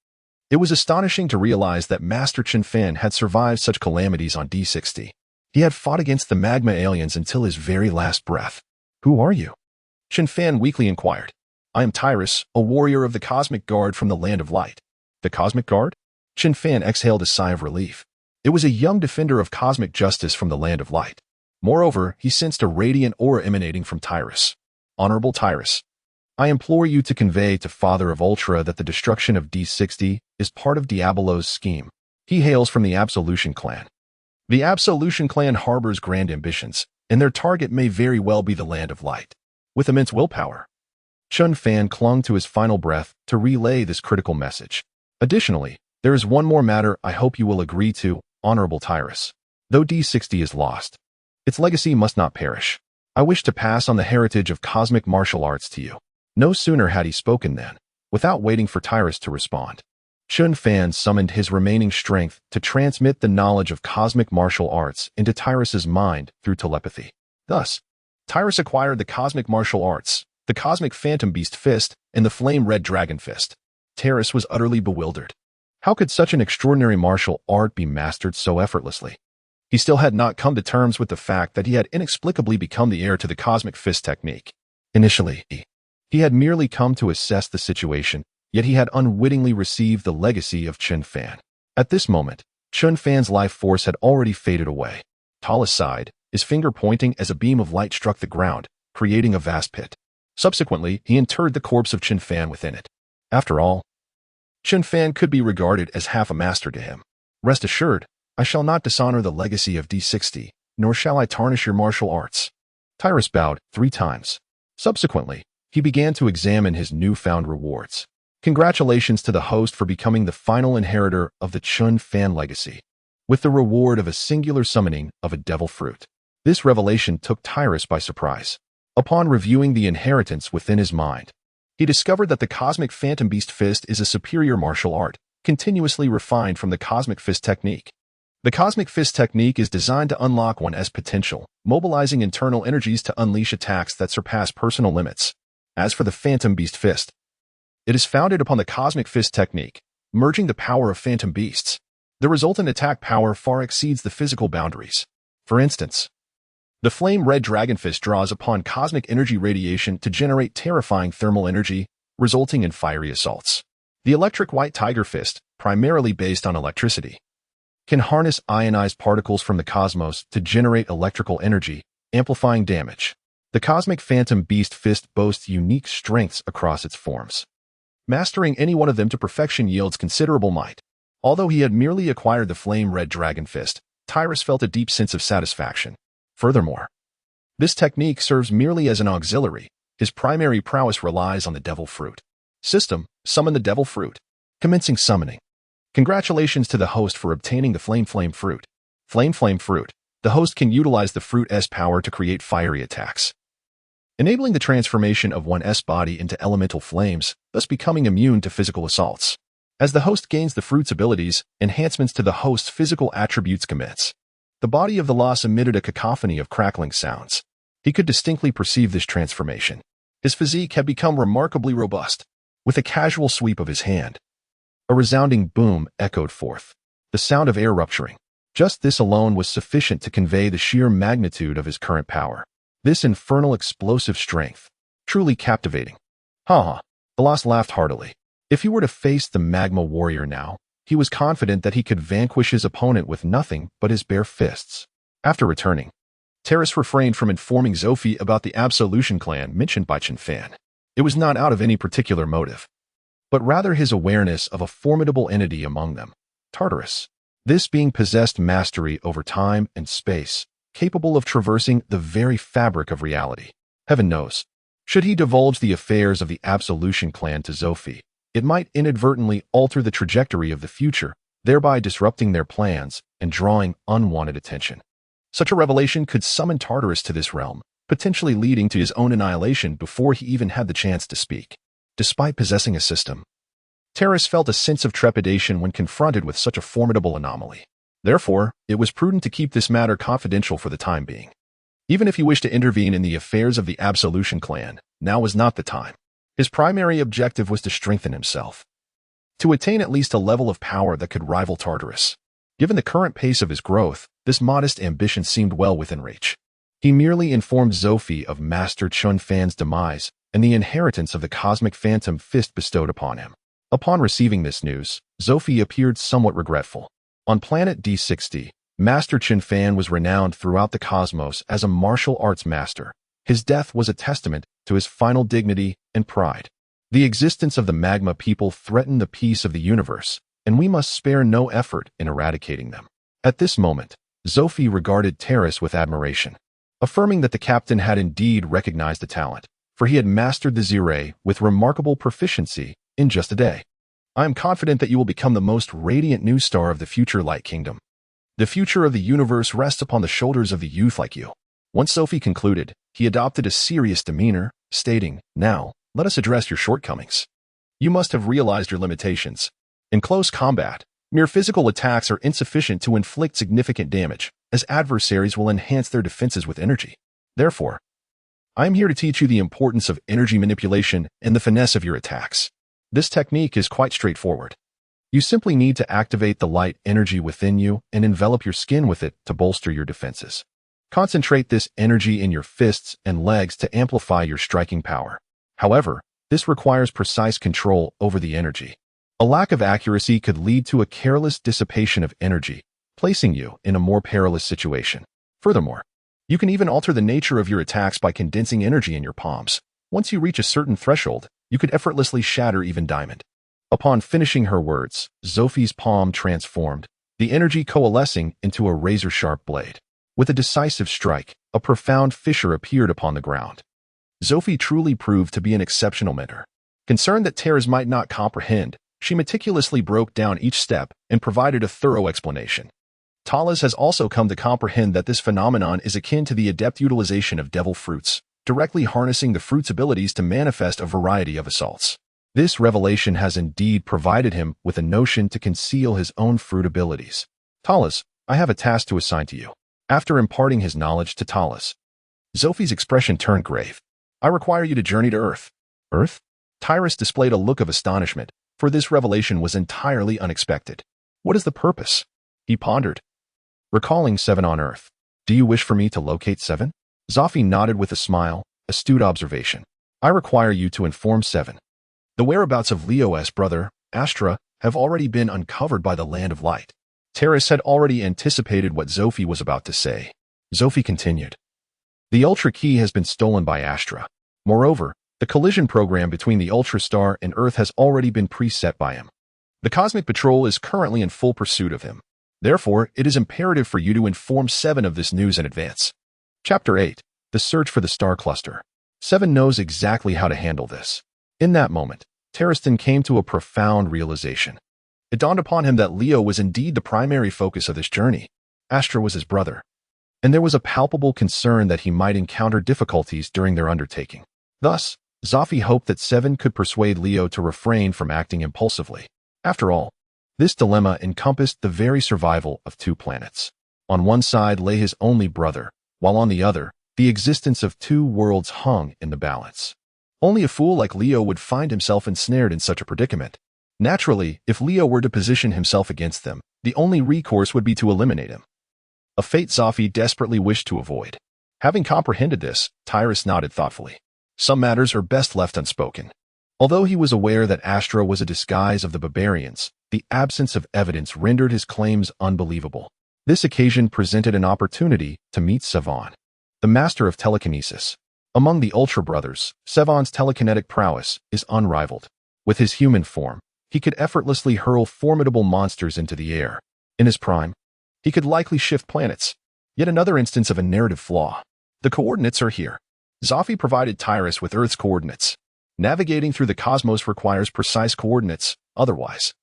It was astonishing to realize that Master Chen Fan had survived such calamities on D60. He had fought against the magma aliens until his very last breath. "Who are you?" Chen Fan weakly inquired. "I am Tyrus, a warrior of the Cosmic Guard from the Land of Light." "The Cosmic Guard?" Chen Fan exhaled a sigh of relief. It was a young defender of cosmic justice from the Land of Light. Moreover, he sensed a radiant aura emanating from Tyrus. "Honorable Tyrus, I implore you to convey to Father of Ultra that the destruction of D60 is part of Diabolo's scheme. He hails from the Absolution clan. The Absolution clan harbors grand ambitions, and their target may very well be the Land of Light. With immense willpower." Chen Fan clung to his final breath to relay this critical message. "Additionally, there is one more matter I hope you will agree to, Honorable Tyrus. Though D60 is lost, its legacy must not perish. I wish to pass on the heritage of cosmic martial arts to you." No sooner had he spoken than, without waiting for Tyrus to respond, Chen Fan summoned his remaining strength to transmit the knowledge of cosmic martial arts into Tyrus's mind through telepathy. Thus, Tyrus acquired the cosmic martial arts, the cosmic phantom beast fist, and the flame red dragon fist. Tyrus was utterly bewildered. How could such an extraordinary martial art be mastered so effortlessly? He still had not come to terms with the fact that he had inexplicably become the heir to the cosmic fist technique. Initially, he had merely come to assess the situation, yet he had unwittingly received the legacy of Chen Fan. At this moment, Chen Fan's life force had already faded away. Talus sighed, his finger pointing as a beam of light struck the ground, creating a vast pit. Subsequently, he interred the corpse of Chen Fan within it. After all, Chen Fan could be regarded as half a master to him. "Rest assured, I shall not dishonor the legacy of D60, nor shall I tarnish your martial arts." Tyrus bowed 3 times. Subsequently, he began to examine his newfound rewards. Congratulations to the host for becoming the final inheritor of the Chen Fan legacy, with the reward of a singular summoning of a devil fruit. This revelation took Tyrus by surprise. Upon reviewing the inheritance within his mind, he discovered that the Cosmic Phantom Beast Fist is a superior martial art, continuously refined from the Cosmic Fist technique. The Cosmic Fist technique is designed to unlock one's potential, mobilizing internal energies to unleash attacks that surpass personal limits. As for the Phantom Beast Fist, it is founded upon the Cosmic Fist technique, merging the power of phantom beasts. The resultant attack power far exceeds the physical boundaries. For instance, the Flame Red Dragon Fist draws upon cosmic energy radiation to generate terrifying thermal energy, resulting in fiery assaults. The Electric White Tiger Fist, primarily based on electricity, can harness ionized particles from the cosmos to generate electrical energy, amplifying damage. The Cosmic Phantom Beast Fist boasts unique strengths across its forms. Mastering any one of them to perfection yields considerable might. Although he had merely acquired the Flame Red Dragon Fist, Tyrus felt a deep sense of satisfaction. Furthermore, this technique serves merely as an auxiliary. His primary prowess relies on the Devil Fruit. System: summon the Devil Fruit. Commencing summoning. Congratulations to the host for obtaining the Flame Fruit. Flame Fruit. The host can utilize the fruit's power to create fiery attacks, enabling the transformation of one's body into elemental flames, thus becoming immune to physical assaults. As the host gains the fruit's abilities, enhancements to the host's physical attributes commence. The body of the loss emitted a cacophony of crackling sounds. He could distinctly perceive this transformation. His physique had become remarkably robust. With a casual sweep of his hand, a resounding boom echoed forth, the sound of air rupturing. Just this alone was sufficient to convey the sheer magnitude of his current power. This infernal explosive strength. Truly captivating. Ha! Alas laughed heartily. If he were to face the magma warrior now, he was confident that he could vanquish his opponent with nothing but his bare fists. After returning, Tyrus refrained from informing Zophie about the Absolution clan mentioned by Chen Fan. It was not out of any particular motive, but rather his awareness of a formidable entity among them, Tartarus. This being possessed mastery over time and space, capable of traversing the very fabric of reality. Heaven knows, should he divulge the affairs of the Absolution clan to Zophie, it might inadvertently alter the trajectory of the future, thereby disrupting their plans and drawing unwanted attention. Such a revelation could summon Tartarus to this realm, potentially leading to his own annihilation before he even had the chance to speak. Despite possessing a system, Tyrus felt a sense of trepidation when confronted with such a formidable anomaly. Therefore, it was prudent to keep this matter confidential for the time being. Even if he wished to intervene in the affairs of the Absolution clan, now was not the time. His primary objective was to strengthen himself, to attain at least a level of power that could rival Tartarus. Given the current pace of his growth, this modest ambition seemed well within reach. He merely informed Zophie of Master Chun Fan's demise and the inheritance of the cosmic phantom fist bestowed upon him. Upon receiving this news, Zophie appeared somewhat regretful. On planet D60, Master Chun Fan was renowned throughout the cosmos as a martial arts master. His death was a testament to his final dignity and pride. The existence of the magma people threatened the peace of the universe, and we must spare no effort in eradicating them. At this moment, Zophie regarded Terrace with admiration, affirming that the captain had indeed recognized the talent, for he had mastered the Zirae with remarkable proficiency in just a day. I am confident that you will become the most radiant new star of the future Light Kingdom. The future of the universe rests upon the shoulders of the youth like you. Once Zophie concluded, he adopted a serious demeanor, stating, "Now, let us address your shortcomings. You must have realized your limitations. In close combat, mere physical attacks are insufficient to inflict significant damage, as adversaries will enhance their defenses with energy. Therefore, I am here to teach you the importance of energy manipulation and the finesse of your attacks. This technique is quite straightforward. You simply need to activate the light energy within you and envelop your skin with it to bolster your defenses. Concentrate this energy in your fists and legs to amplify your striking power. However, this requires precise control over the energy. A lack of accuracy could lead to a careless dissipation of energy, placing you in a more perilous situation. Furthermore, you can even alter the nature of your attacks by condensing energy in your palms. Once you reach a certain threshold, you could effortlessly shatter even diamond." Upon finishing her words, Zophie's palm transformed, the energy coalescing into a razor-sharp blade. With a decisive strike, a profound fissure appeared upon the ground. Zophie truly proved to be an exceptional mentor. Concerned that Terrace might not comprehend, she meticulously broke down each step and provided a thorough explanation. Talas has also come to comprehend that this phenomenon is akin to the adept utilization of devil fruits, directly harnessing the fruit's abilities to manifest a variety of assaults. This revelation has indeed provided him with a notion to conceal his own fruit abilities. Talas, I have a task to assign to you. After imparting his knowledge to Talas, Zophie's expression turned grave. I require you to journey to Earth. Earth? Tyrus displayed a look of astonishment, for this revelation was entirely unexpected. What is the purpose? He pondered. Recalling Seven on Earth. Do you wish for me to locate Seven? Zophie nodded with a smile, astute observation. I require you to inform Seven. The whereabouts of Leo's brother, Astra, have already been uncovered by the Land of Light. Terrace had already anticipated what Zophie was about to say. Zophie continued. The Ultra Key has been stolen by Astra. Moreover, the collision program between the Ultra Star and Earth has already been preset by him. The Cosmic Patrol is currently in full pursuit of him. Therefore, it is imperative for you to inform Seven of this news in advance. Chapter 8. The Search for the Star Cluster. Seven knows exactly how to handle this. In that moment, Terraston came to a profound realization. It dawned upon him that Leo was indeed the primary focus of this journey. Astra was his brother, and there was a palpable concern that he might encounter difficulties during their undertaking. Thus, Zophie hoped that Seven could persuade Leo to refrain from acting impulsively. After all, this dilemma encompassed the very survival of two planets. On one side lay his only brother, while on the other, the existence of two worlds hung in the balance. Only a fool like Leo would find himself ensnared in such a predicament. Naturally, if Leo were to position himself against them, the only recourse would be to eliminate him. A fate Zophie desperately wished to avoid. Having comprehended this, Tyrus nodded thoughtfully. Some matters are best left unspoken. Although he was aware that Astra was a disguise of the barbarians, the absence of evidence rendered his claims unbelievable. This occasion presented an opportunity to meet Sevan, the master of telekinesis. Among the Ultra Brothers, Sevan's telekinetic prowess is unrivaled. With his human form, he could effortlessly hurl formidable monsters into the air. In his prime, he could likely shift planets. Yet another instance of a narrative flaw. The coordinates are here. Zophie provided Tyrus with Earth's coordinates. Navigating through the cosmos requires precise coordinates, otherwise,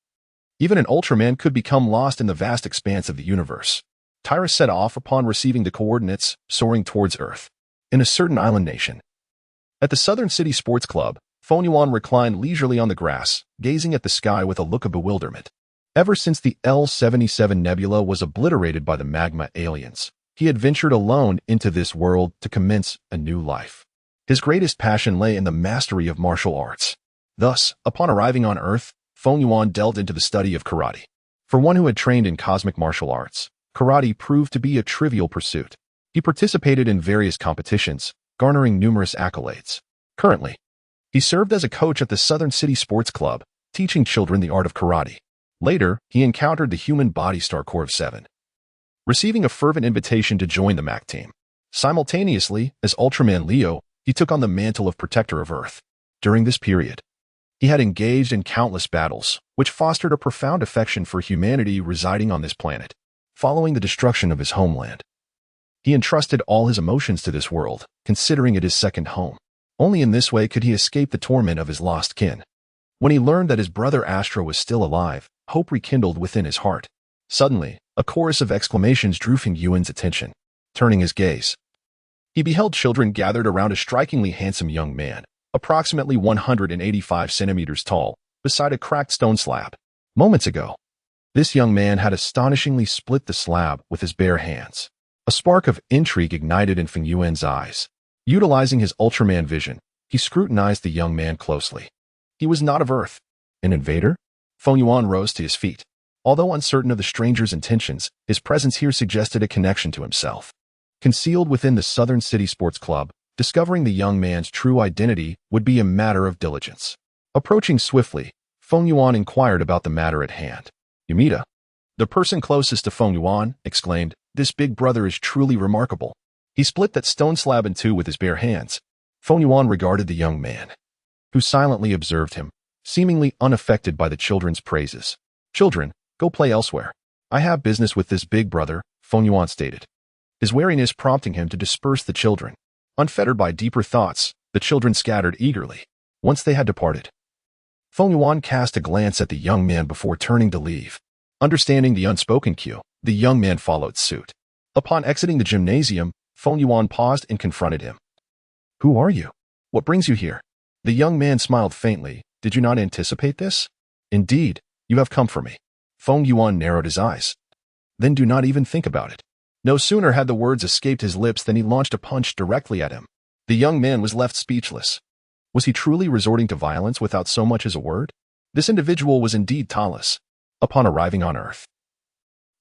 even an Ultraman could become lost in the vast expanse of the universe. Tyrus set off upon receiving the coordinates, soaring towards Earth. In a certain island nation. At the Southern City Sports Club, Fonyuan reclined leisurely on the grass, gazing at the sky with a look of bewilderment. Ever since the L-77 nebula was obliterated by the magma aliens, he had ventured alone into this world to commence a new life. His greatest passion lay in the mastery of martial arts. Thus, upon arriving on Earth, Feng Yuan delved into the study of karate. For one who had trained in cosmic martial arts, karate proved to be a trivial pursuit. He participated in various competitions, garnering numerous accolades. Currently, he served as a coach at the Southern City Sports Club, teaching children the art of karate. Later, he encountered the human body star Corps of 7, receiving a fervent invitation to join the MAC team. Simultaneously, as Ultraman Leo, he took on the mantle of protector of Earth. During this period, he had engaged in countless battles, which fostered a profound affection for humanity residing on this planet. Following the destruction of his homeland, he entrusted all his emotions to this world, considering it his second home. Only in this way could he escape the torment of his lost kin. When he learned that his brother Astra was still alive, hope rekindled within his heart. Suddenly, a chorus of exclamations drew Feng Yuan's attention. Turning his gaze, he beheld children gathered around a strikingly handsome young man, approximately 185 centimeters tall, beside a cracked stone slab. Moments ago, this young man had astonishingly split the slab with his bare hands. A spark of intrigue ignited in Feng Yuan's eyes. Utilizing his Ultraman vision, he scrutinized the young man closely. He was not of Earth. An invader? Feng Yuan rose to his feet. Although uncertain of the stranger's intentions, his presence here suggested a connection to himself. Concealed within the Southern City Sports Club, discovering the young man's true identity would be a matter of diligence. Approaching swiftly, Feng Yuan inquired about the matter at hand. Yumita, the person closest to Feng Yuan, exclaimed, "This big brother is truly remarkable." He split that stone slab in two with his bare hands. Feng Yuan regarded the young man, who silently observed him, seemingly unaffected by the children's praises. "Children, go play elsewhere. I have business with this big brother," Feng Yuan stated, his wariness prompting him to disperse the children. Unfettered by deeper thoughts, the children scattered eagerly. Once they had departed, Feng Yuan cast a glance at the young man before turning to leave. Understanding the unspoken cue, the young man followed suit. Upon exiting the gymnasium, Feng Yuan paused and confronted him. "Who are you? What brings you here?" The young man smiled faintly. "Did you not anticipate this?" "Indeed, you have come for me." Feng Yuan narrowed his eyes. "Then do not even think about it." No sooner had the words escaped his lips than he launched a punch directly at him. The young man was left speechless. Was he truly resorting to violence without so much as a word? This individual was indeed Talis. Upon arriving on Earth,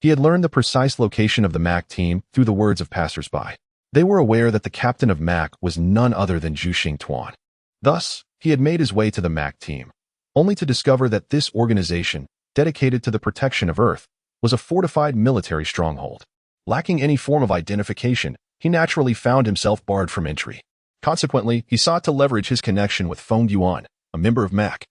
he had learned the precise location of the MAC team through the words of passers-by. They were aware that the captain of MAC was none other than Zhu Tuan. Thus, he had made his way to the MAC team, only to discover that this organization, dedicated to the protection of Earth, was a fortified military stronghold. Lacking any form of identification, he naturally found himself barred from entry. Consequently, he sought to leverage his connection with Feng Yuan, a member of MAC,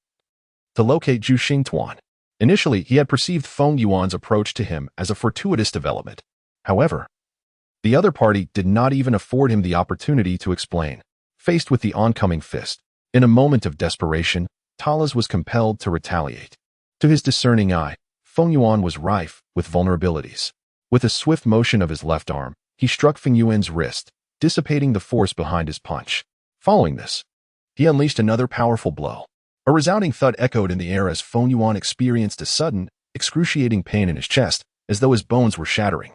to locate Zhu Tuan. Initially, he had perceived Feng Yuan's approach to him as a fortuitous development. However, the other party did not even afford him the opportunity to explain. Faced with the oncoming fist, in a moment of desperation, Talis was compelled to retaliate. To his discerning eye, Feng Yuan was rife with vulnerabilities. With a swift motion of his left arm, he struck Feng Yuan's wrist, dissipating the force behind his punch. Following this, he unleashed another powerful blow. A resounding thud echoed in the air as Feng Yuan experienced a sudden, excruciating pain in his chest, as though his bones were shattering.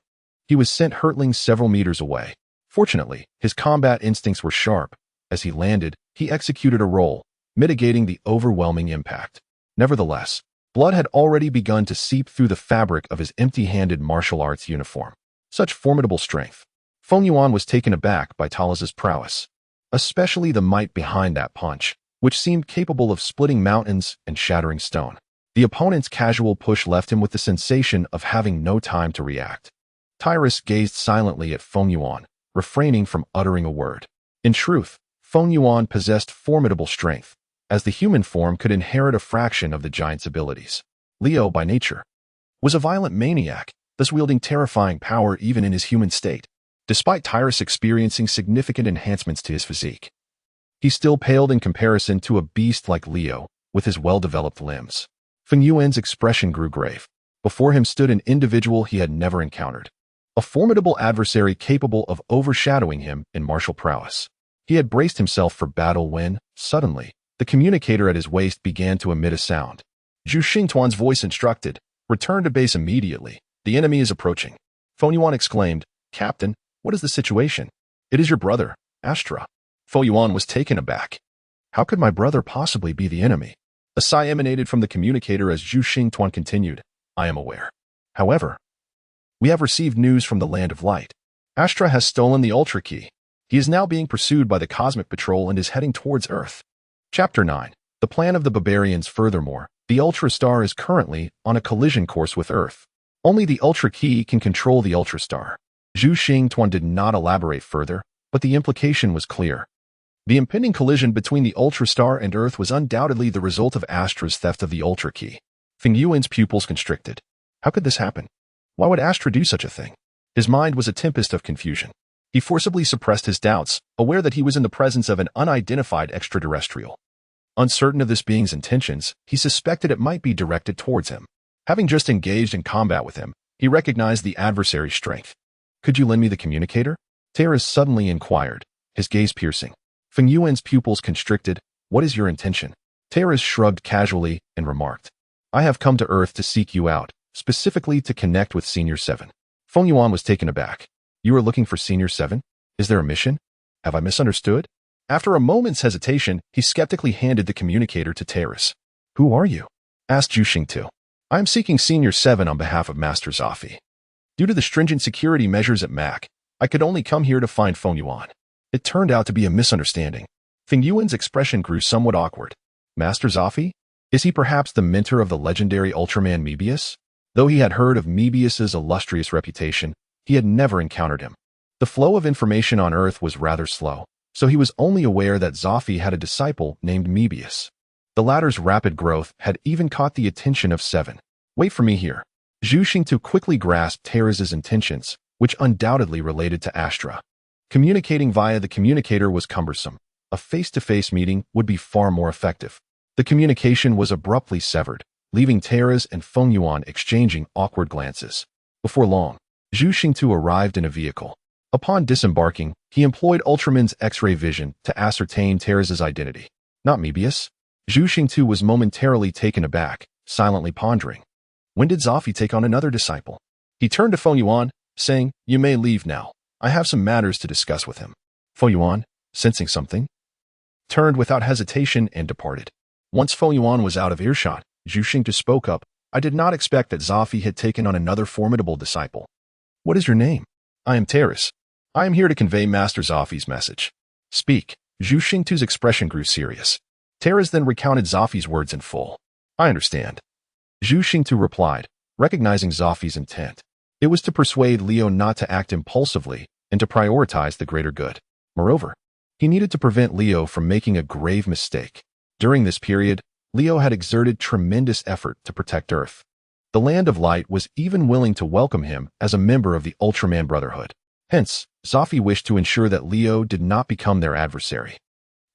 He was sent hurtling several meters away. Fortunately, his combat instincts were sharp. As he landed, he executed a roll, mitigating the overwhelming impact. Nevertheless, blood had already begun to seep through the fabric of his empty-handed martial arts uniform. Such formidable strength. Feng Yuan was taken aback by Talis's prowess, especially the might behind that punch, which seemed capable of splitting mountains and shattering stone. The opponent's casual push left him with the sensation of having no time to react. Tyrus gazed silently at Feng Yuan, refraining from uttering a word. In truth, Feng Yuan possessed formidable strength, as the human form could inherit a fraction of the giant's abilities. Leo, by nature, was a violent maniac, thus wielding terrifying power even in his human state. Despite Tyrus experiencing significant enhancements to his physique, he still paled in comparison to a beast like Leo, with his well-developed limbs. Feng Yuan's expression grew grave. Before him stood an individual he had never encountered, a formidable adversary capable of overshadowing him in martial prowess. He had braced himself for battle when, suddenly, the communicator at his waist began to emit a sound. Zhu Tuan's voice instructed, "Return to base immediately. The enemy is approaching." Feng Yuan exclaimed, "Captain, what is the situation?" "It is your brother, Astra." Fo Yuan was taken aback. How could my brother possibly be the enemy? A sigh emanated from the communicator as Zhu Xingtuan continued. I am aware. However, we have received news from the Land of Light. Astra has stolen the Ultra Key. He is now being pursued by the Cosmic Patrol and is heading towards Earth. Chapter 9. The Plan of the Barbarians. Furthermore, the Ultra Star is currently on a collision course with Earth. Only the Ultra Key can control the Ultra Star. Zhu Xingtuan did not elaborate further, but the implication was clear. The impending collision between the Ultra Star and Earth was undoubtedly the result of Astra's theft of the Ultra Key. Feng Yuan's pupils constricted. How could this happen? Why would Astra do such a thing? His mind was a tempest of confusion. He forcibly suppressed his doubts, aware that he was in the presence of an unidentified extraterrestrial. Uncertain of this being's intentions, he suspected it might be directed towards him. Having just engaged in combat with him, he recognized the adversary's strength. Could you lend me the communicator? Thrashes suddenly inquired, his gaze piercing. Feng Yuan's pupils constricted. What is your intention? Thrashes shrugged casually and remarked, I have come to Earth to seek you out, specifically to connect with Senior 7. Feng Yuan was taken aback. You are looking for Senior 7? Is there a mission? Have I misunderstood? After a moment's hesitation, he skeptically handed the communicator to Thrashes. Who are you? Asked Zhu Xingtu. I am seeking Senior 7 on behalf of Master Zophi. Due to the stringent security measures at MAC, I could only come here to find Feng Yuan. It turned out to be a misunderstanding. Feng Yuan's expression grew somewhat awkward. Master Zophi? Is he perhaps the mentor of the legendary Ultraman Mebius? Though he had heard of Mebius's illustrious reputation, he had never encountered him. The flow of information on Earth was rather slow, so he was only aware that Zophi had a disciple named Mebius. The latter's rapid growth had even caught the attention of 7. Wait for me here. Zhu Xingtu quickly grasped Thrashes' intentions, which undoubtedly related to Astra. Communicating via the communicator was cumbersome. A face-to-face meeting would be far more effective. The communication was abruptly severed, leaving Thrashes and Feng Yuan exchanging awkward glances. Before long, Zhu Xingtu arrived in a vehicle. Upon disembarking, he employed Ultraman's X-ray vision to ascertain Thrashes' identity. Not Mebius. Zhu Xingtu was momentarily taken aback, silently pondering. When did Zophi take on another disciple? He turned to Feng Yuan, saying, You may leave now. I have some matters to discuss with him. Feng Yuan, sensing something, turned without hesitation and departed. Once Feng Yuan was out of earshot, Zhu Xingtu spoke up. I did not expect that Zophi had taken on another formidable disciple. What is your name? I am Thrashes. I am here to convey Master Zophi's message. Speak. Zhu Xingtu's expression grew serious. Thrashes then recounted Zophi's words in full. I understand. Zhu Xingtu replied, recognizing Zophi's intent. It was to persuade Leo not to act impulsively and to prioritize the greater good. Moreover, he needed to prevent Leo from making a grave mistake. During this period, Leo had exerted tremendous effort to protect Earth. The Land of Light was even willing to welcome him as a member of the Ultraman Brotherhood. Hence, Zophi wished to ensure that Leo did not become their adversary.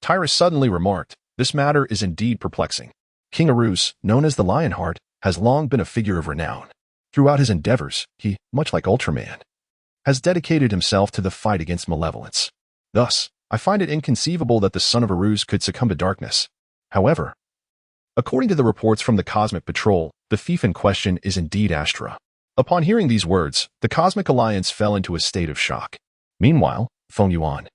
Thrashes suddenly remarked, This matter is indeed perplexing. King Arus, known as the Lionheart, has long been a figure of renown. Throughout his endeavors, he, much like Ultraman, has dedicated himself to the fight against malevolence. Thus, I find it inconceivable that the son of Arus could succumb to darkness. However, according to the reports from the Cosmic Patrol, the thief in question is indeed Astra. Upon hearing these words, the Cosmic Alliance fell into a state of shock. Meanwhile, Feng Yuan,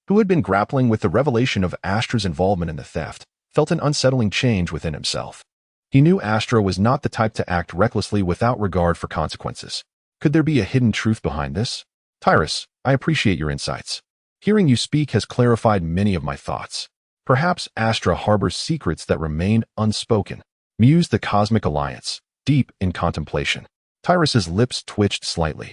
who had been grappling with the revelation of Astra's involvement in the theft, felt an unsettling change within himself. He knew Astra was not the type to act recklessly without regard for consequences. Could there be a hidden truth behind this? Thrashes, I appreciate your insights. Hearing you speak has clarified many of my thoughts. Perhaps Astra harbors secrets that remain unspoken, mused the Cosmic Alliance, deep in contemplation. Thrashes' lips twitched slightly,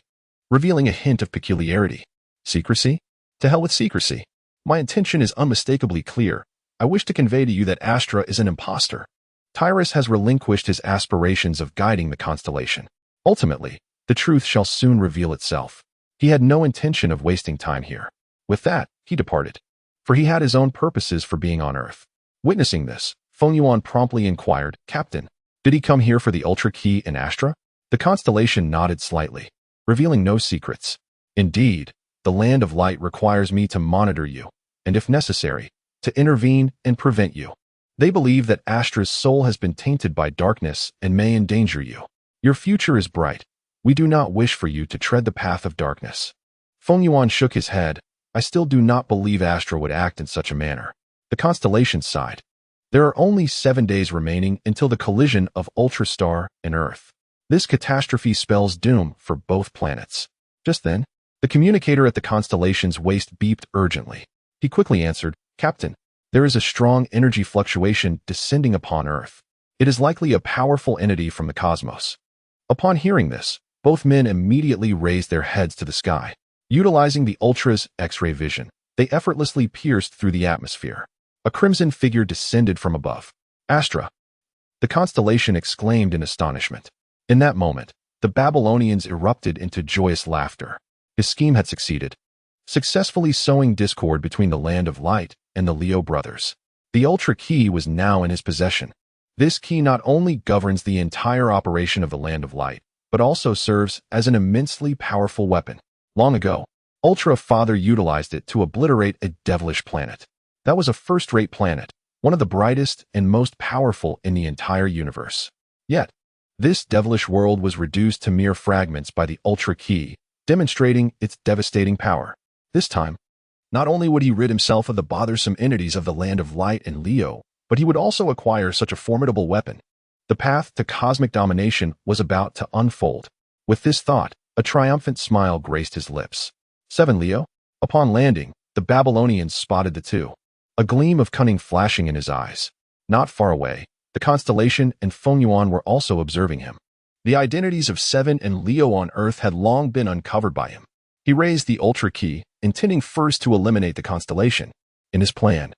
revealing a hint of peculiarity. Secrecy? To hell with secrecy. My intention is unmistakably clear. I wish to convey to you that Astra is an imposter. Thrashes has relinquished his aspirations of guiding the constellation. Ultimately, the truth shall soon reveal itself. He had no intention of wasting time here. With that, he departed, for he had his own purposes for being on Earth. Witnessing this, Feng Yuan promptly inquired, Captain, did he come here for the Ultra Key in Astra? The constellation nodded slightly, revealing no secrets. Indeed, the Land of Light requires me to monitor you, and if necessary, to intervene and prevent you. They believe that Astra's soul has been tainted by darkness and may endanger you. Your future is bright. We do not wish for you to tread the path of darkness. Feng Yuan shook his head. I still do not believe Astra would act in such a manner. The constellation sighed. There are only 7 days remaining until the collision of Ultrastar and Earth. This catastrophe spells doom for both planets. Just then, the communicator at the constellation's waist beeped urgently. He quickly answered, "Captain, there is a strong energy fluctuation descending upon Earth. It is likely a powerful entity from the cosmos." Upon hearing this, both men immediately raised their heads to the sky. Utilizing the Ultra's X-ray vision, they effortlessly pierced through the atmosphere. A crimson figure descended from above. "Astra!" The constellation exclaimed in astonishment. In that moment, the Babylonians erupted into joyous laughter. His scheme had succeeded, successfully sowing discord between the Land of Light and the Leo brothers. The Ultra Key was now in his possession. This key not only governs the entire operation of the Land of Light, but also serves as an immensely powerful weapon. Long ago, Ultra Father utilized it to obliterate a devilish planet. That was a first-rate planet, one of the brightest and most powerful in the entire universe. Yet, this devilish world was reduced to mere fragments by the Ultra Key, demonstrating its devastating power. This time, not only would he rid himself of the bothersome entities of the Land of Light and Leo, but he would also acquire such a formidable weapon. The path to cosmic domination was about to unfold. With this thought, a triumphant smile graced his lips. 7 Leo? Upon landing, the Babylonians spotted the two, a gleam of cunning flashing in his eyes. Not far away, the constellation and Feng Yuan were also observing him. The identities of 7 and Leo on Earth had long been uncovered by him. He raised the Ultra Key, intending first to eliminate the constellation. In his plan,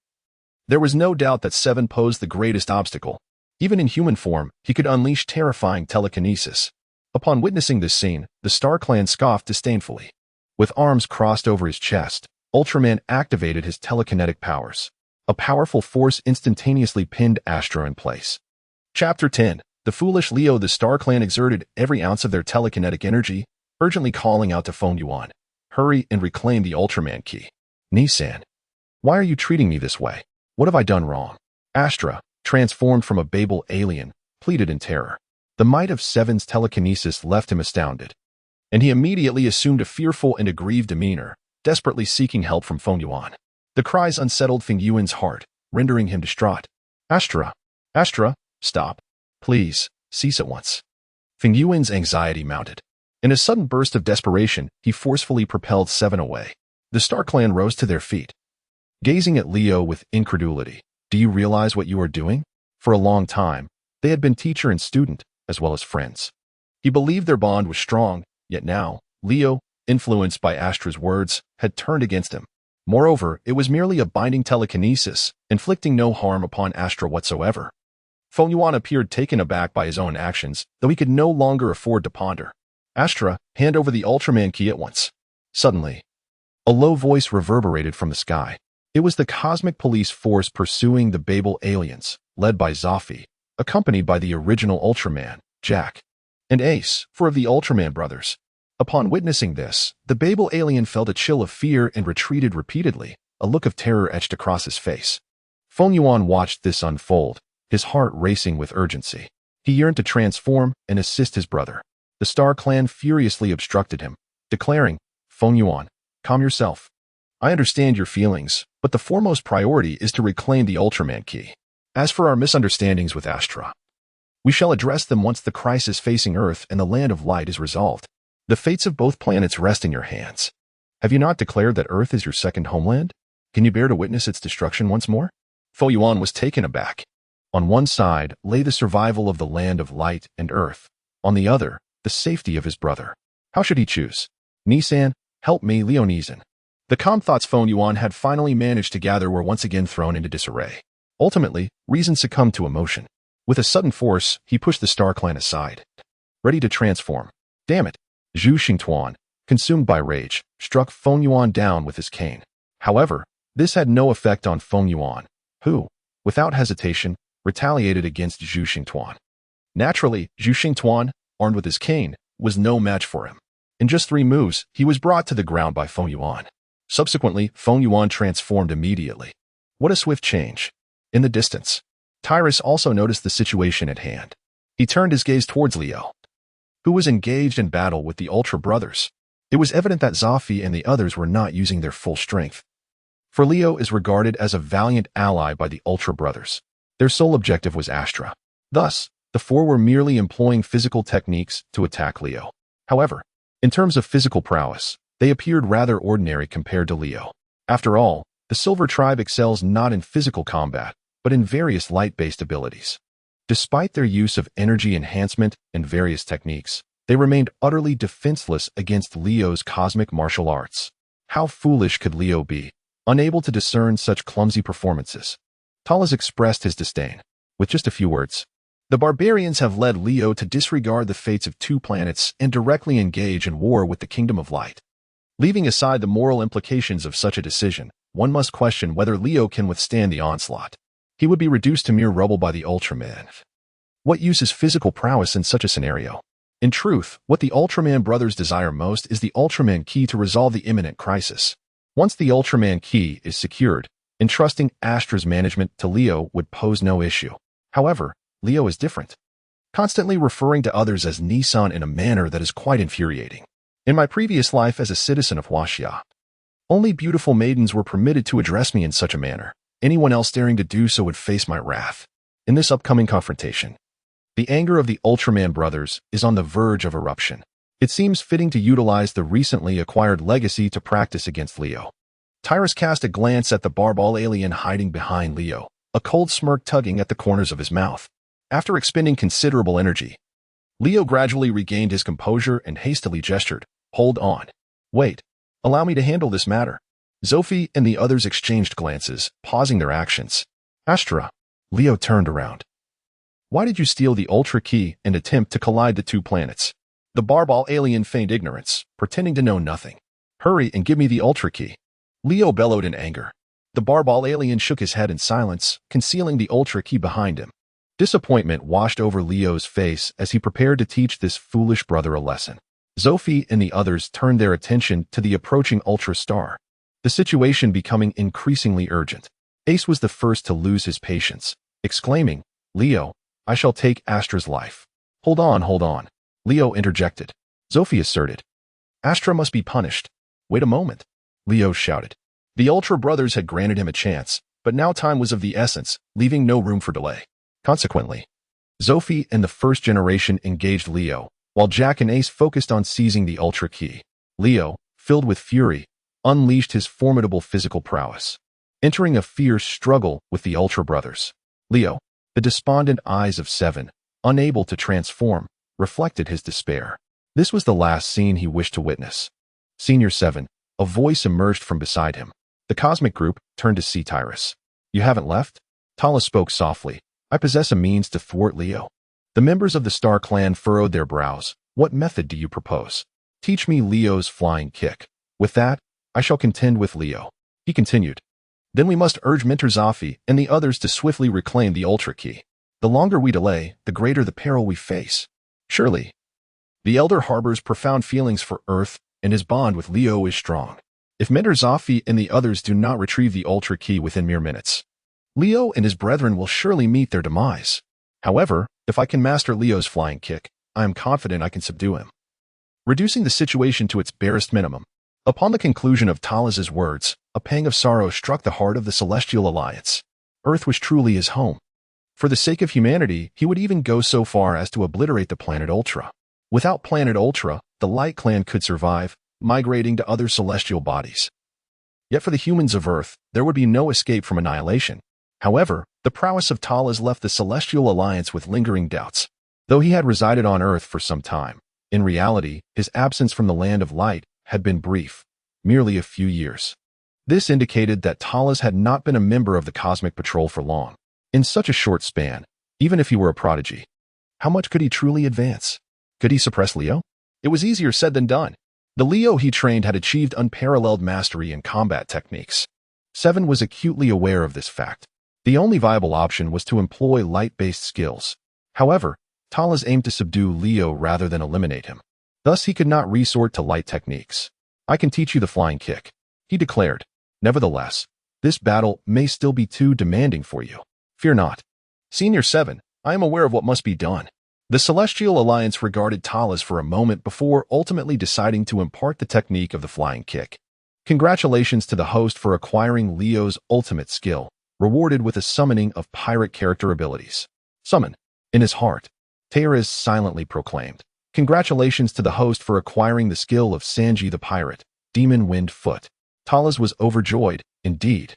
there was no doubt that 7 posed the greatest obstacle. Even in human form, he could unleash terrifying telekinesis. Upon witnessing this scene, the Star Clan scoffed disdainfully. With arms crossed over his chest, Ultraman activated his telekinetic powers. A powerful force instantaneously pinned Astra in place. Chapter 10. The foolish Leo. The Star Clan exerted every ounce of their telekinetic energy, urgently calling out to Feng Yuan, "Hurry and reclaim the Ultraman key." "Nissan, why are you treating me this way? What have I done wrong?" Astra, transformed from a Babel alien, pleaded in terror. The might of 7's telekinesis left him astounded, and he immediately assumed a fearful and aggrieved demeanor, desperately seeking help from Feng Yuan. The cries unsettled Feng Yuan's heart, rendering him distraught. Astra, stop. Please, cease at once." Feng Yuan's anxiety mounted. In a sudden burst of desperation, he forcefully propelled 7 away. The Star Clan rose to their feet, gazing at Leo with incredulity. "Do you realize what you are doing?" For a long time, they had been teacher and student, as well as friends. He believed their bond was strong, yet now, Leo, influenced by Astra's words, had turned against him. Moreover, it was merely a binding telekinesis, inflicting no harm upon Astra whatsoever. Feng Yuan appeared taken aback by his own actions, though he could no longer afford to ponder. "Astra, hand over the Ultraman key at once." Suddenly, a low voice reverberated from the sky. It was the cosmic police force pursuing the Babel aliens, led by Zophi, accompanied by the original Ultraman, Jack, and Ace, 4 of the Ultraman brothers. Upon witnessing this, the Babel alien felt a chill of fear and retreated repeatedly, a look of terror etched across his face. Feng Yuan watched this unfold, his heart racing with urgency. He yearned to transform and assist his brother. The Star Clan furiously obstructed him, declaring, "Feng Yuan, calm yourself. I understand your feelings, but the foremost priority is to reclaim the Ultraman key. As for our misunderstandings with Astra, we shall address them once the crisis facing Earth and the Land of Light is resolved. The fates of both planets rest in your hands. Have you not declared that Earth is your second homeland? Can you bear to witness its destruction once more?" Feng Yuan was taken aback. On one side lay the survival of the Land of Light and Earth. On the other, the safety of his brother. How should he choose? "Nissan, help me, Leo Nissan." The calm thoughts Feng Yuan had finally managed to gather were once again thrown into disarray. Ultimately, reason succumbed to emotion. With a sudden force, he pushed the Star Clan aside, ready to transform. "Damn it!" Zhu Xingtuan, consumed by rage, struck Feng Yuan down with his cane. However, this had no effect on Feng Yuan, who, without hesitation, retaliated against Zhu Xingtuan. Naturally, Zhu Xingtuan, armed with his cane, was no match for him. In just 3 moves, he was brought to the ground by Feng Yuan. Subsequently, Feng Yuan transformed immediately. What a swift change. In the distance, Tyrus also noticed the situation at hand. He turned his gaze towards Leo, who was engaged in battle with the Ultra brothers. It was evident that Zophie and the others were not using their full strength. For Leo is regarded as a valiant ally by the Ultra Brothers. Their sole objective was Astra. Thus, the four were merely employing physical techniques to attack Leo. However, in terms of physical prowess, they appeared rather ordinary compared to Leo. After all, the Silver Tribe excels not in physical combat, but in various light-based abilities. Despite their use of energy enhancement and various techniques, they remained utterly defenseless against Leo's cosmic martial arts. How foolish could Leo be, unable to discern such clumsy performances? Talas expressed his disdain, with just a few words. The barbarians have led Leo to disregard the fates of 2 planets and directly engage in war with the Kingdom of Light. Leaving aside the moral implications of such a decision, one must question whether Leo can withstand the onslaught. He would be reduced to mere rubble by the Ultraman. What use is physical prowess in such a scenario? In truth, what the Ultraman brothers desire most is the Ultraman key to resolve the imminent crisis. Once the Ultraman key is secured, entrusting Astra's management to Leo would pose no issue. However, Leo is different, constantly referring to others as Nissan in a manner that is quite infuriating. In my previous life as a citizen of Huaxia, only beautiful maidens were permitted to address me in such a manner. Anyone else daring to do so would face my wrath. In this upcoming confrontation, the anger of the Ultraman brothers is on the verge of eruption. It seems fitting to utilize the recently acquired legacy to practice against Leo. Tyrus cast a glance at the barball alien hiding behind Leo, a cold smirk tugging at the corners of his mouth. After expending considerable energy, Leo gradually regained his composure and hastily gestured, "Hold on. Wait. Allow me to handle this matter." Zophie and the others exchanged glances, pausing their actions. "Astra." Leo turned around. "Why did you steal the Ultra Key and attempt to collide the 2 planets?" The barball alien feigned ignorance, pretending to know nothing. "Hurry and give me the Ultra Key." Leo bellowed in anger. The barball alien shook his head in silence, concealing the Ultra Key behind him. Disappointment washed over Leo's face as he prepared to teach this foolish brother a lesson. Zophie and the others turned their attention to the approaching Ultra Star, the situation becoming increasingly urgent. Ace was the first to lose his patience, exclaiming, "Leo, I shall take Astra's life." Hold on. Leo interjected. Zophie asserted, "Astra must be punished." "Wait a moment," Leo shouted. The Ultra Brothers had granted him a chance, but now time was of the essence, leaving no room for delay. Consequently, Zophie and the first generation engaged Leo, while Jack and Ace focused on seizing the Ultra Key. Leo, filled with fury, unleashed his formidable physical prowess, entering a fierce struggle with the Ultra Brothers. Leo, the despondent eyes of 7, unable to transform, reflected his despair. This was the last scene he wished to witness. Senior 7, a voice emerged from beside him. The cosmic group turned to see Tyrus. "You haven't left?" Tala spoke softly. "I possess a means to thwart Leo." The members of the Star Clan furrowed their brows. "What method do you propose?" "Teach me Leo's flying kick. With that, I shall contend with Leo." He continued. "Then we must urge Mentor Zophie and the others to swiftly reclaim the Ultra Key. The longer we delay, the greater the peril we face." Surely, the Elder harbors profound feelings for Earth, and his bond with Leo is strong. If Mentor Zophie and the others do not retrieve the Ultra Key within mere minutes, Leo and his brethren will surely meet their demise. However, if I can master Leo's flying kick, I am confident I can subdue him, reducing the situation to its barest minimum. Upon the conclusion of Talas's words, a pang of sorrow struck the heart of the Celestial Alliance. Earth was truly his home. For the sake of humanity, he would even go so far as to obliterate the planet Ultra. Without planet Ultra, the Light Clan could survive, migrating to other celestial bodies. Yet for the humans of Earth, there would be no escape from annihilation. However, the prowess of Talas left the Celestial Alliance with lingering doubts. Though he had resided on Earth for some time, in reality, his absence from the Land of Light had been brief, merely a few years. This indicated that Talas had not been a member of the Cosmic Patrol for long. In such a short span, even if he were a prodigy, how much could he truly advance? Could he suppress Leo? It was easier said than done. The Leo he trained had achieved unparalleled mastery in combat techniques. 7 was acutely aware of this fact. The only viable option was to employ light-based skills. However, Talas aimed to subdue Leo rather than eliminate him. Thus he could not resort to light techniques. "I can teach you the flying kick," he declared. "Nevertheless, this battle may still be too demanding for you. Fear not. Senior 7, I am aware of what must be done." The Celestial Alliance regarded Talas for a moment before ultimately deciding to impart the technique of the flying kick. Congratulations to the host for acquiring Leo's ultimate skill, rewarded with a summoning of pirate character abilities. Summon. In his heart, Thrashes silently proclaimed. Congratulations to the host for acquiring the skill of Sanji the pirate, Demon Wind Foot. Talas was overjoyed, indeed.